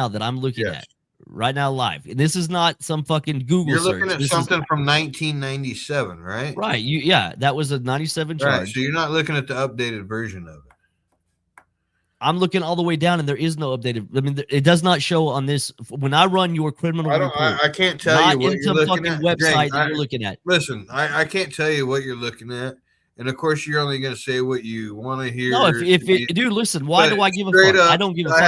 that I'm looking at right now live. And this is not some fucking Google You're search. looking at This something is, from 1997, right? right. That was a 97 Right. charge. So you're not looking at the updated version of it. I'm looking all the way down, and there is no updated. I mean, it does not show on this. When I run your criminal report, I can't tell you what you're looking at. Website Jane, that you're looking at. Listen, I can't tell you what you're looking at, and of course you're only going to say what you want to hear. No, dude, listen. Why do I give a fuck? I don't give a fuck. I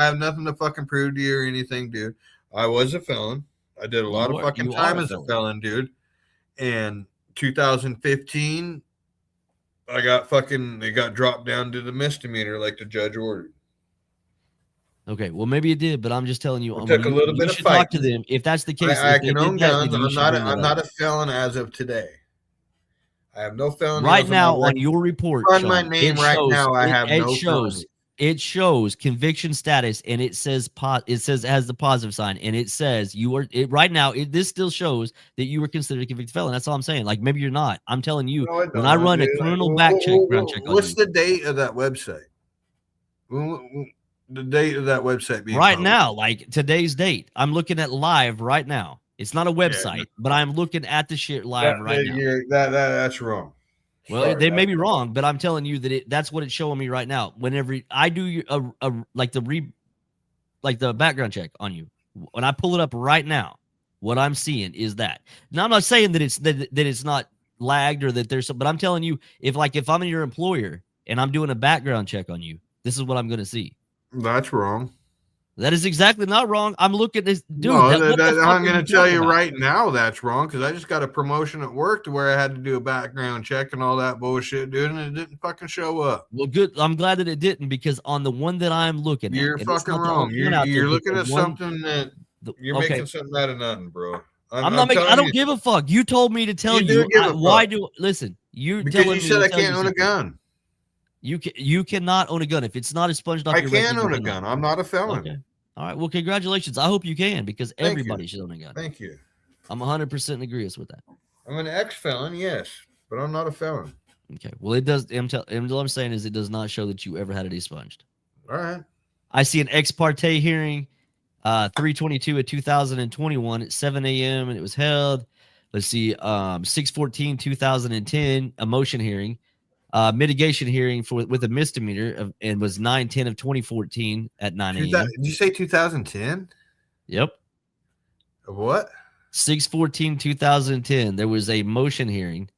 have nothing to fucking prove to you or anything, dude. I was a felon. I did a lot of fucking time as a felon, dude. And 2015, it got dropped down to the misdemeanor like the judge ordered. Okay, well maybe it did, but I'm just telling you. It took a little bit of fighting. Talk to them if that's the case. I can own guns. I'm not a felon as of today. I have no felony. Right now on your report, Sean, my name right now. I have no felony. It shows conviction status, and it says it has the positive sign, and it says you are right now. This still shows that you were considered a convicted felon. That's all I'm saying. Like maybe you're not. I'm telling you, when I run a criminal background check. What's the date of that website? The date of that website being right now, like today's date. I'm looking at live right now. It's not a website, but I'm looking at the shit live right now. That's wrong. Well, they may be wrong, but I'm telling you that that's what it's showing me right now. Whenever I do the background check on you, when I pull it up right now, what I'm seeing is that. Now I'm not saying that it's not lagged or that there's some, but I'm telling you, if I'm your employer and I'm doing a background check on you, this is what I'm going to see. That's wrong. That is exactly not wrong. I'm looking at this dude. No, I'm going to tell you right now that's wrong because I just got a promotion at work to where I had to do a background check and all that bullshit, dude, and it didn't fucking show up. Well, good. I'm glad that it didn't because on the one that I'm looking at, you're fucking wrong. You're looking at something that you're making something out of nothing, bro. I'm not making. I don't give a fuck. You told me to tell you. Why do listen? Because you said I can't own a gun. You cannot own a gun if it's not expunged off. I can own a gun. I'm not a felon. Okay. All right. Well, congratulations. I hope you can because everybody should own a gun. Thank you. I'm 100% in agreement with that. I'm an ex-felon, yes, but I'm not a felon. Okay. Well, it does. All I'm saying is it does not show that you ever had it expunged. All right. I see an ex parte hearing, 3/22 of 2021 at 7 a.m. and it was held. Let's see, 6/14/2010, a motion hearing. Mitigation hearing with a misdemeanor and was 9/10 of 2014 at 9 a.m. Did you say 2010? Yep. What? 6/14/2010. There was a motion hearing.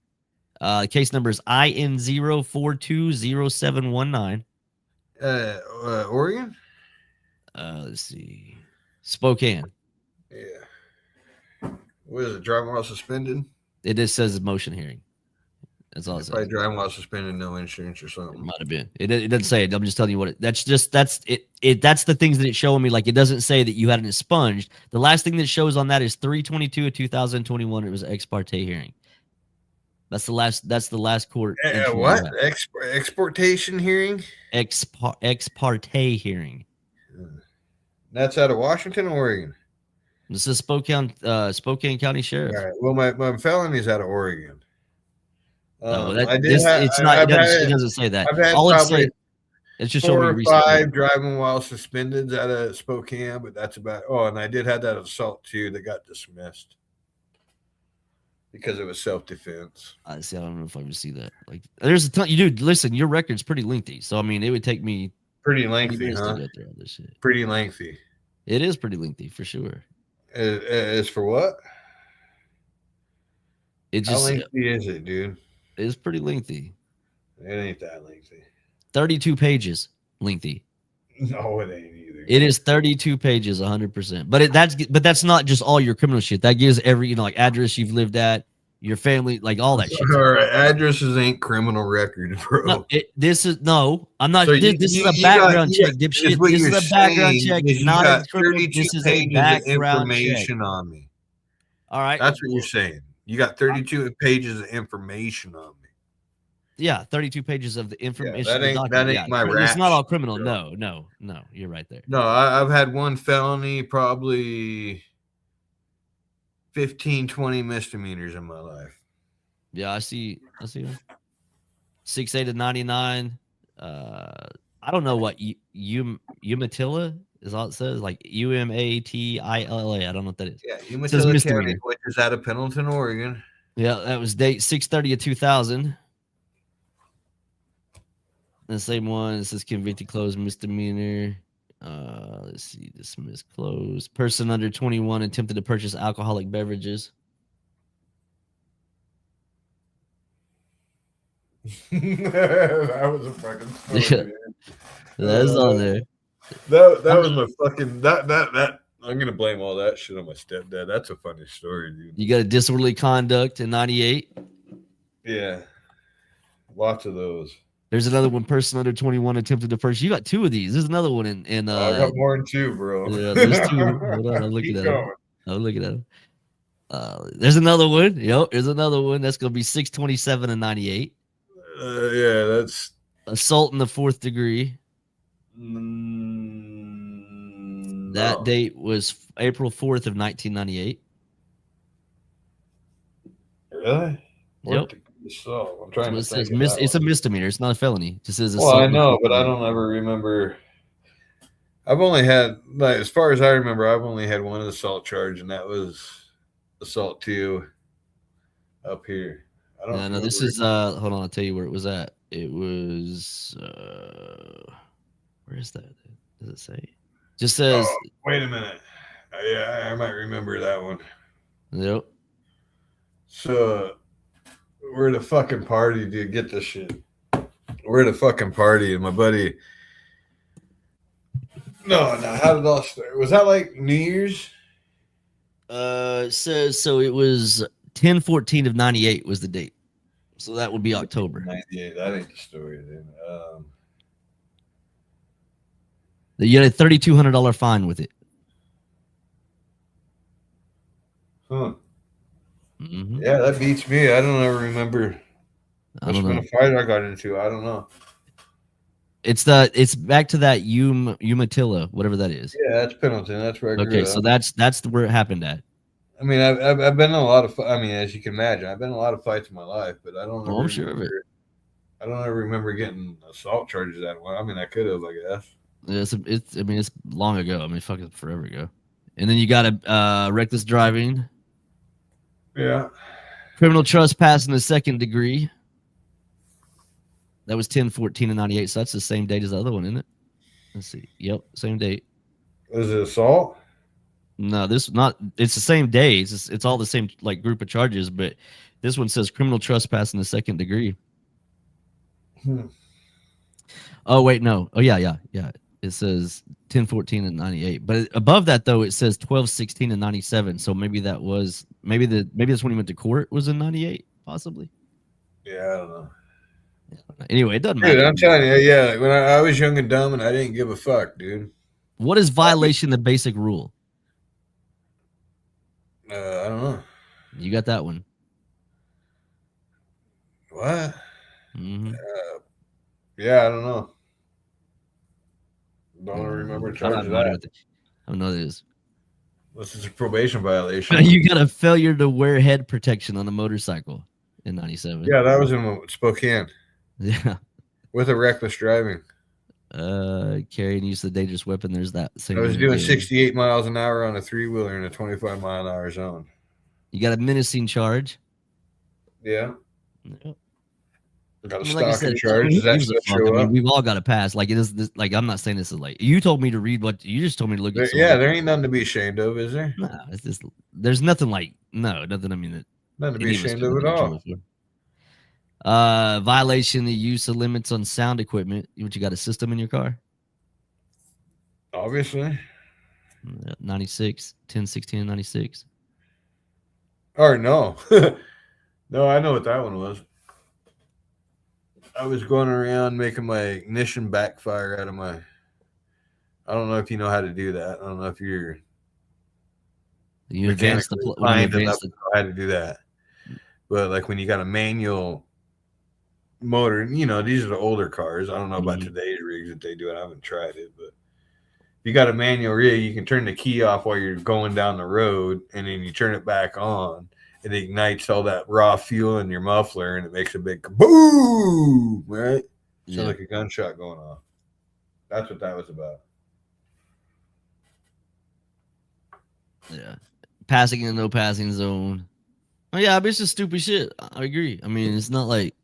Case number is IN0420719. Oregon? Let's see. Spokane. Yeah. What is it? Driving while suspended? It just says motion hearing. That's all. Probably driving while suspended, no insurance or something. It might have been. It doesn't say it. I'm just telling you what that's the things that it's showing me. Like it doesn't say that you had it expunged. The last thing that shows on that is 3/22 of 2021. It was an ex parte hearing. That's the last court. What? Exportation hearing? Ex parte hearing. That's out of Washington, Oregon. This is Spokane County Sheriff. All right. Well, my felony's out of Oregon. Oh, I did. it's not. I've had It doesn't say that. I've had All it's probably saying, it's just showing 4 me or recent. 5 driving while suspended out of Spokane, but that's about. Oh, and I did have that assault too that got dismissed because it was self-defense. I see. I don't know if I would see that. Like, there's a ton. You do listen. Your record's pretty lengthy, so I mean, it would take me Pretty lengthy, minutes huh? to go through all this shit. Pretty lengthy. It is pretty lengthy for sure. Is for what? It How just lengthy is it, dude? it's pretty lengthy. It ain't that lengthy. 32 pages lengthy. No, it ain't either. It is 32 pages, 100%. But that's not just all your criminal shit. That gives every like address you've lived at, your family, like all that shit. All right, addresses ain't criminal record, bro. No, I'm not. So this is a background check, dipshit. What This you're is a background saying check, is you not a got criminal. 32 This is a pages of background check. information on me. All right, That's what you're saying. You got 32 pages of information on me. Yeah, 32 pages of the information. that ain't my rap It's not all sheet, criminal. bro. No. You're right there. No, I've had one felony, probably 15, 20 misdemeanors in my life. Yeah, I see. 6'8" to 99. I don't know what Umatilla is all it says. Like Umatilla. I don't know what that is. Yeah, It says Umatilla County, misdemeanor. which is out of Pendleton, Oregon. Yeah, that was date 6/30 of 2000. The same one. It says convicted closed misdemeanor. Let's see, dismissed closed. Person under 21 attempted to purchase alcoholic beverages. That was a fucking story, That's on there. That was my fucking that. I'm gonna blame all that shit on my stepdad. That's a funny story, dude. You got a disorderly conduct in 98. Yeah, lots of those. There's another one. Person under 21 attempted to purchase. You got 2 of these. There's another one in. I got more than 2, bro. Yeah, there's 2. Hold on, I'm looking Keep at going. it. I'm looking at them. There's another one. Yep, there's another one. That's gonna be 6/27 and 98. Yeah, that's assault in the 4th degree. That date was April 4th of 1998. Really? Yep. So I'm trying to think. It's a misdemeanor. It's not a felony. It just says well, I know, but I don't ever remember. I've only had, like, as far as I remember, I've only had one assault charge, and that was assault 2 up here. I don't. No, this is hold on, I'll tell you where it was at. It was where is that? Does it say? Just says wait a minute. Yeah, I might remember that one. Yep. So we're at a fucking party, dude. Get this shit. We're at a fucking party, and my buddy. No. How did it all start? Was that like New Year's? It says so. It was 10/14 of 98 was the date. So that would be October. 98. That ain't the story, dude. You had a $3,200 fine with it. Huh. Mm-hmm. Yeah, that beats me. I don't ever remember. I don't know. What fight I got into. I don't know. It's back to that Umatilla, whatever that is. Yeah, that's Pendleton. That's where I grew Okay, up. so that's where it happened at. I mean, I've been in a lot of. I mean, as you can imagine, I've been in a lot of fights in my life, but I don't. Oh, I'm sure of it. I don't ever remember getting assault charges that one. I mean, I could have, I guess. It's long ago. I mean, fucking forever ago. And then you got a reckless driving. Yeah. Criminal trespass in the 2nd degree. That was 10/14 and 98. So that's the same date as the other one, isn't it? Let's see. Yep, same date. Is it assault? No, this not. It's the same day. It's all the same like group of charges, but this one says criminal trespass in the 2nd degree. Oh wait, no. Oh yeah. It says 10/14 and 98. But above that though, it says 12/16 and 97. So maybe that was maybe that's when he went to court was in 98, possibly. Yeah, I don't know. Anyway, it doesn't Dude, matter. I'm telling you, yeah. When I was young and dumb, and I didn't give a fuck, dude. What is violation of basic rule? I don't know. You got that one. What? Mm-hmm. Yeah, I don't know. Don't remember charge of that. I don't know what it is. This is a probation violation. You got a failure to wear head protection on a motorcycle in 97. Yeah, that was in Spokane. Yeah. With a reckless driving. Carrying use of the dangerous weapon. There's that same. I was one doing again. 68 miles an hour on a 3-wheeler in a 25-mile-an-hour zone. You got a menacing charge. Yeah. Yep. Got a I mean, like I stalking said, charge. who Does that gives a fuck? show I mean, up? we've all got a pass. Like it is. This, like I'm not saying this is like you told me to read what you just told me to look at. Yeah, there ain't nothing to be ashamed of, is there? No, it's just there's nothing like nothing. I mean, that Nothing to be any of us ashamed could of look at in trouble all. for. Violation of use of limits on sound equipment. You got a system in your car? Obviously. 96, 10, 16, 96. Or no. No, I know what that one was. I was going around making my ignition backfire out of my. I don't know if you know how to do that. I don't know if you're. You advance the inclined enough to know how to do that. But like when you got a manual motor, you know, these are the older cars. I don't know about today's rigs that they do it. I haven't tried it, but if you got a manual rig, you can turn the key off while you're going down the road, and then you turn it back on. It ignites all that raw fuel in your muffler, and it makes a big kaboom, right? Yeah. Sounds like a gunshot going off. That's what that was about. Yeah. Passing in the no passing zone. Oh, yeah, but it's just stupid shit. I agree. I mean, it's not like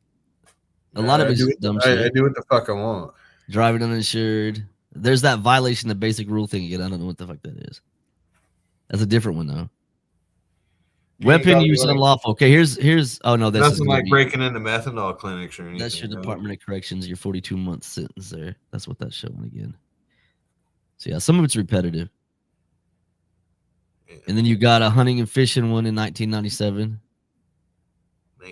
a lot of it's dumb shit. I do what the fuck I want. Driving uninsured. There's that violation of basic rule thing again. I don't know what the fuck that is. That's a different one, though. Weapon use unlawful. Okay, here's. Oh no, that's nothing like breaking into methanol clinics or anything. That's your Department of Corrections. Your 42-month sentence there. That's what that's showing again. So yeah, some of it's repetitive. Yeah. And then you got a hunting and fishing one in 1997.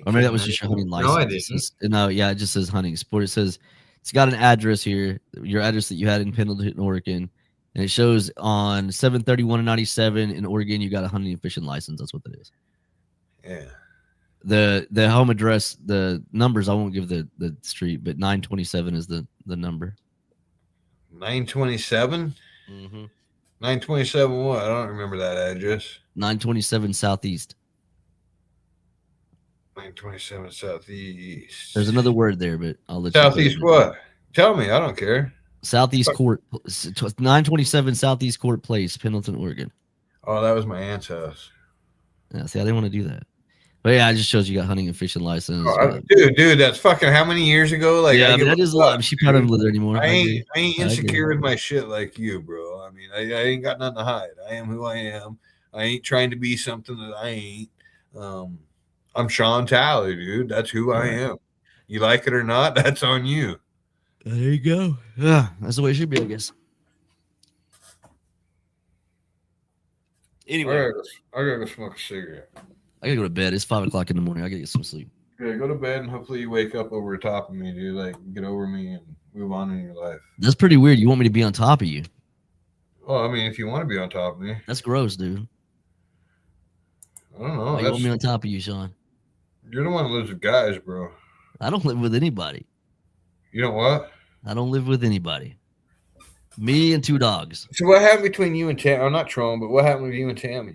Or maybe that was just your hunting license. No, I didn't. No, yeah, it just says hunting sport. It says it's got an address here, your address that you had in Pendleton, Oregon, and it shows on 7/31/97 in Oregon. You got a hunting and fishing license. That's what that is. Yeah. The home address, the numbers, I won't give the street, but 927 is the number. 927? 927 what? I don't remember that address. 927 Southeast. 927 Southeast. There's another word there, but I'll let Southeast you what? Tell me, I don't care. Southeast Court, 927 Southeast Court Place, Pendleton, Oregon. Oh, that was my aunt's house. Yeah, see, I didn't want to do that. But yeah, it just shows you got hunting and fishing license. Dude, that's fucking how many years ago? Like, yeah, that is a lot. She probably doesn't live there anymore. I ain't insecure with my shit like you, bro. I mean, I ain't got nothing to hide. I am who I am. I ain't trying to be something that I ain't. I'm Sean Talley, dude. That's who I am. You like it or not, that's on you. There you go. Yeah, that's the way it should be, I guess. Anyway, I gotta go smoke a cigarette. I gotta go to bed. It's 5 o'clock in the morning. I gotta get some sleep. Yeah, go to bed and hopefully you wake up over top of me, dude. Like, get over me and move on in your life. That's pretty weird. You want me to be on top of you? Well, I mean, if you want to be on top of me. That's gross, dude. I don't know. Why you want me on top of you, Sean? You're the one that lives with guys, bro. I don't live with anybody. You know what? I don't live with anybody. Me and 2 dogs. So what happened between you and Tammy? I'm not trolling, but what happened with you and Tammy?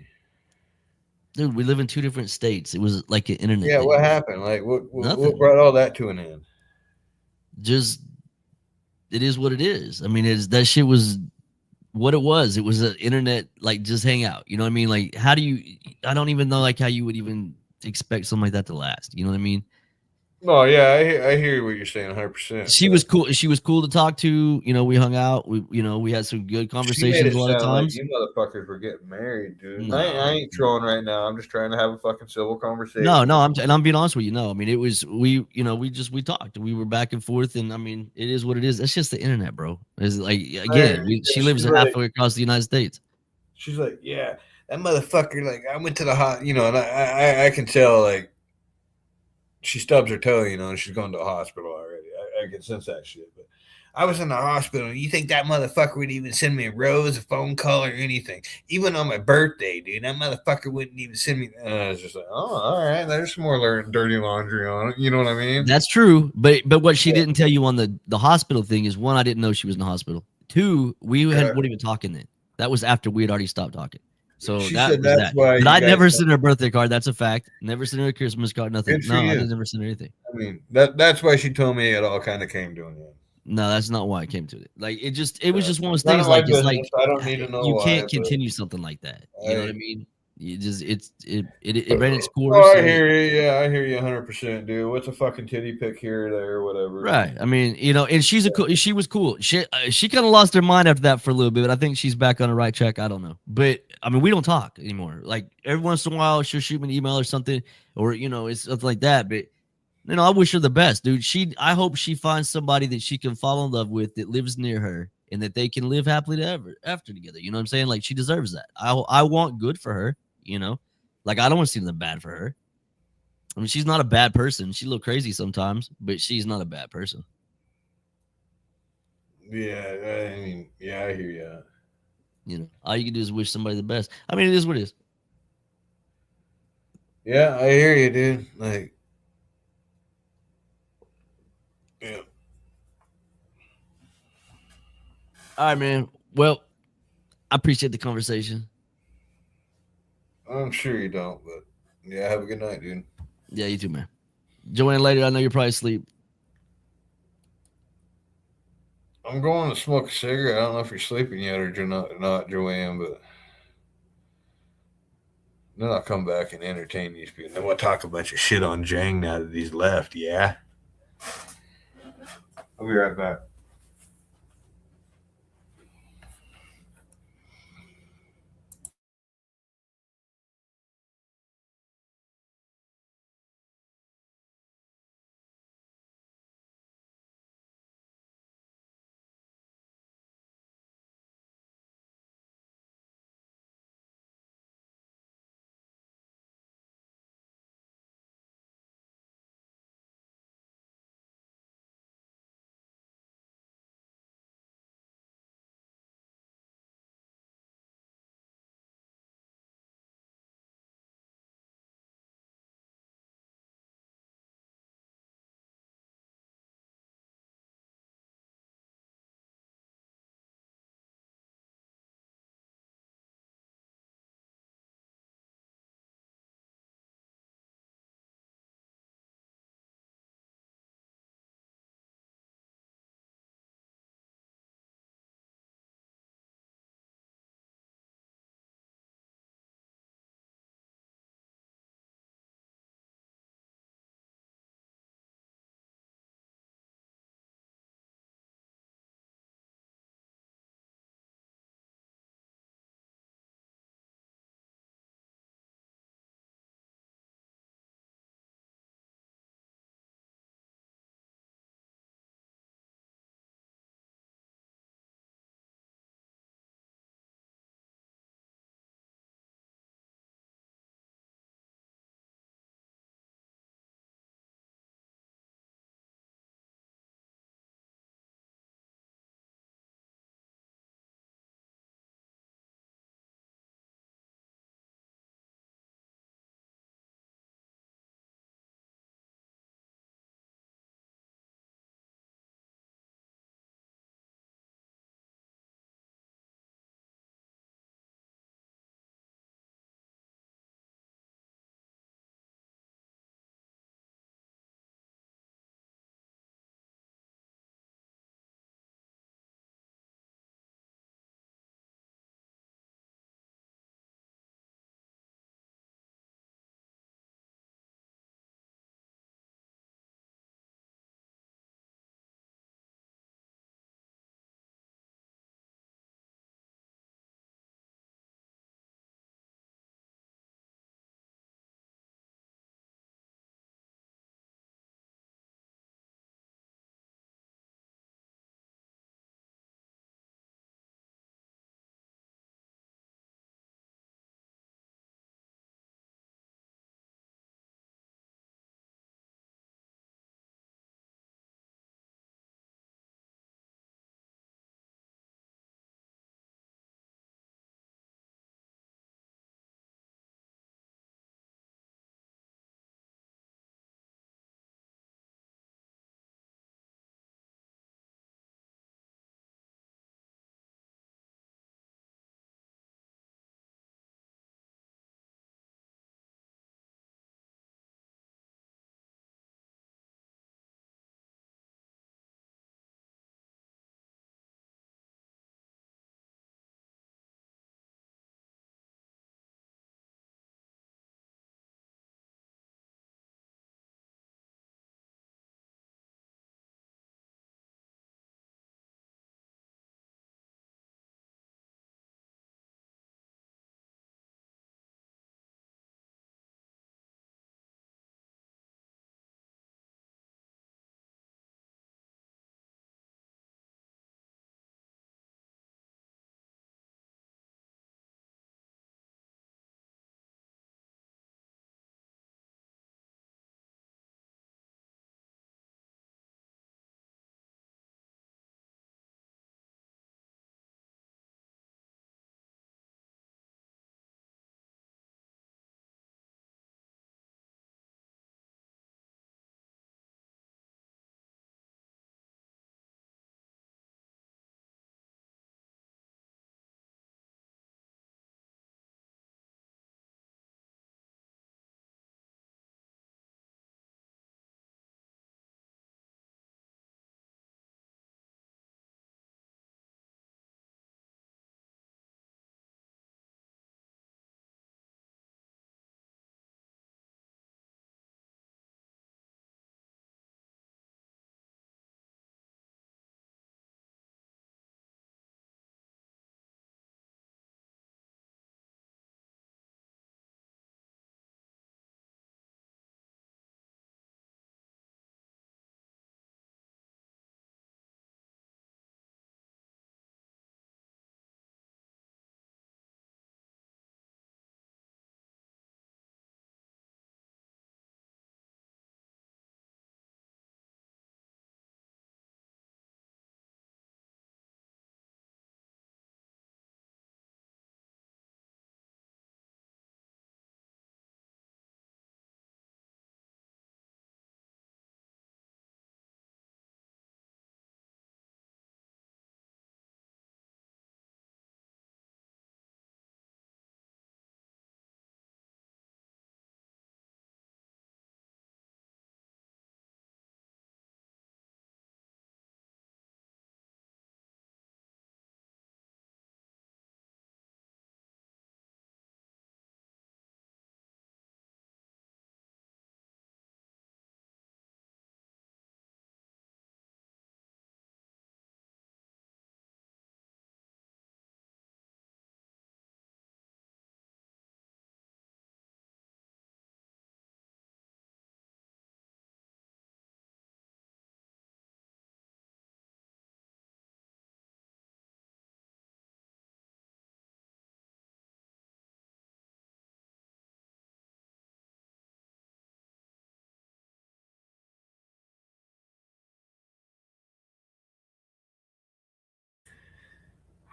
Dude, we live in 2 different states. It was like an internet. Yeah, thing. what happened? Like, what brought all that to an end? Just, it is what it is. I mean, that shit was what it was. It was an internet, like, just hang out. You know what I mean? Like, how do you, I don't even know, like, how you would even expect something like that to last. You know what I mean? No, yeah, I hear what you're saying 100%. She was cool. She was cool to talk to. You know, we hung out. We had some good conversations a lot of times. Like you motherfuckers were getting married, dude. No. I ain't trolling right now. I'm just trying to have a fucking civil conversation. No, I'm being honest with you. No, I mean, it was we talked. We were back and forth, and I mean, it is what it is. It's just the internet, bro. It's like again, she lives halfway across the United States. She's like, yeah, that motherfucker. Like, I went to the and I can tell, like, she stubs her toe, and she's going to a hospital already. I can sense that shit. But I was in the hospital, and you think that motherfucker would even send me a rose, a phone call, or anything? Even on my birthday, dude, that motherfucker wouldn't even send me. And I was just like, oh, all right, there's some more dirty laundry on it. You know what I mean? That's true. But what she didn't tell you on the hospital thing is, 1, I didn't know she was in the hospital. 2, we weren't even talking then. That was after we had already stopped talking. So She that said was that's that. why But you I guys. never sent her a birthday card. That's a fact. Never sent her a Christmas card. Nothing. Good for No, I you. didn't never send her anything. I mean, that's why she told me it all kind of came to an end. No, that's not why it came to it. Like it was just one of those None things. of my Like it's like business. I don't need to know you why. can't continue something like that. You know what I I- mean? You just it ran its course. Oh, I and it- hear you. Yeah, I hear you 100%, dude. What's a fucking titty pick here or there, or whatever. Right. I mean, and she was cool. She kind of lost her mind after that for a little bit, but I think she's back on the right track. I don't know. But I mean, we don't talk anymore. Like every once in a while she'll shoot me an email or something, or it's something like that. But I wish her the best, dude. I hope she finds somebody that she can fall in love with that lives near her and that they can live happily ever after together. You know what I'm saying? Like she deserves that. I want good for her, Like I don't want to see nothing bad for her. I mean, she's not a bad person. She's a little crazy sometimes, but she's not a bad person. Yeah, I mean, yeah, I hear you. All you can do is wish somebody the best. I mean, it is what it is. Yeah, I hear you, dude. Like, yeah. All right, man. Well, I appreciate the conversation. I'm sure you don't, but yeah, have a good night, dude. Yeah, you too, man. Joanne, later. I know you're probably asleep. I'm going to smoke a cigarette. I don't know if you're sleeping yet or not, Joanne, but then I'll come back and entertain these people. Then we'll talk a bunch of shit on Jang now that he's left, yeah? I'll be right back.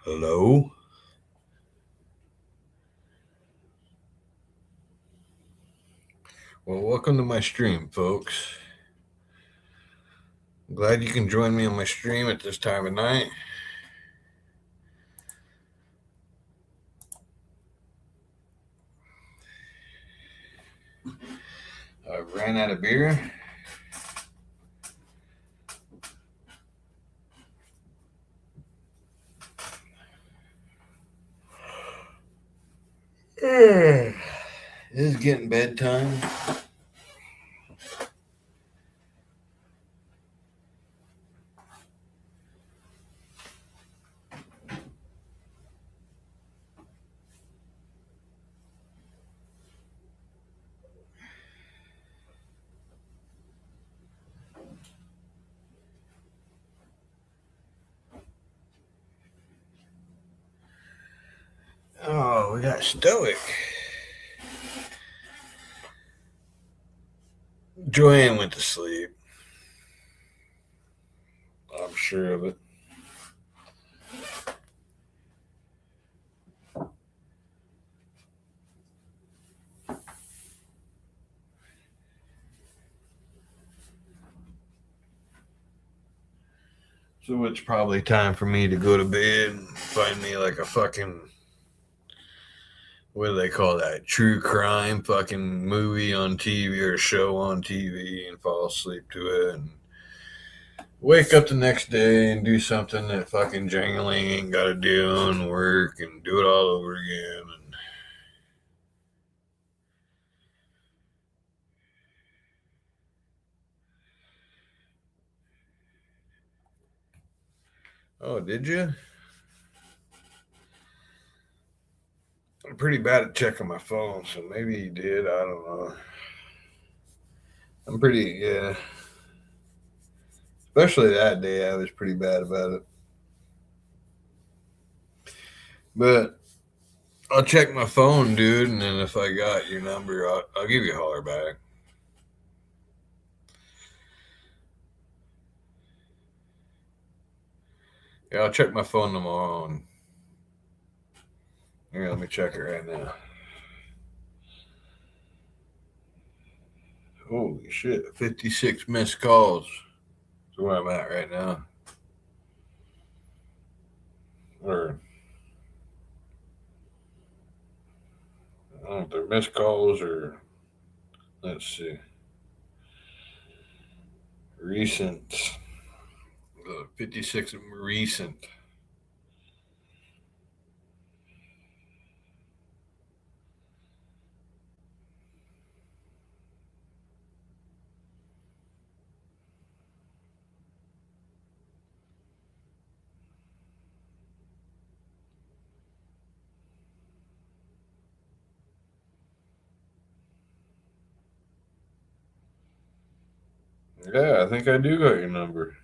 Hello? Well, welcome to my stream, folks. I'm glad you can join me on my stream at this time of night. I ran out of beer. It is getting bedtime. Oh, we got Stoic. Joanne went to sleep. I'm sure of it. So it's probably time for me to go to bed and find me like a fucking, what do they call that? True crime fucking movie on TV or show on TV and fall asleep to it and wake up the next day and do something that fucking jangling ain't got to do and work and do it all over again. And oh, did you? I'm pretty bad at checking my phone, so maybe he did. I don't know. I'm pretty, yeah. Especially that day, I was pretty bad about it. But I'll check my phone, dude, and then if I got your number, I'll give you a holler back. Yeah, I'll check my phone tomorrow. And here, let me check it right now. Holy shit, 56 missed calls. That's where I'm at right now. Or, I don't know if they're missed calls or, let's see, recent. 56 recent. Yeah, I think I do got your number.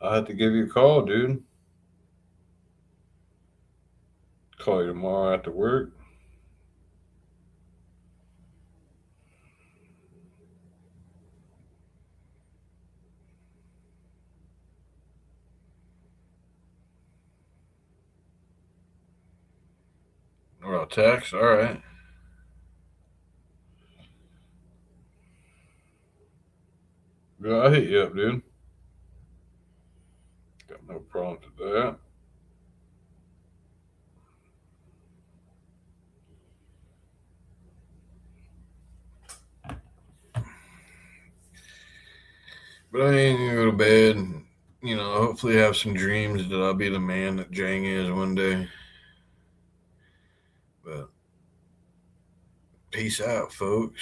I'll have to give you a call, dude. Call you tomorrow after work. Or I'll text. All right. Yeah, I'll hit you up, dude. Got no problem with that. But I ain't gonna go to bed. And, you know, hopefully have some dreams that I'll be the man that Jang is one day. But peace out, folks.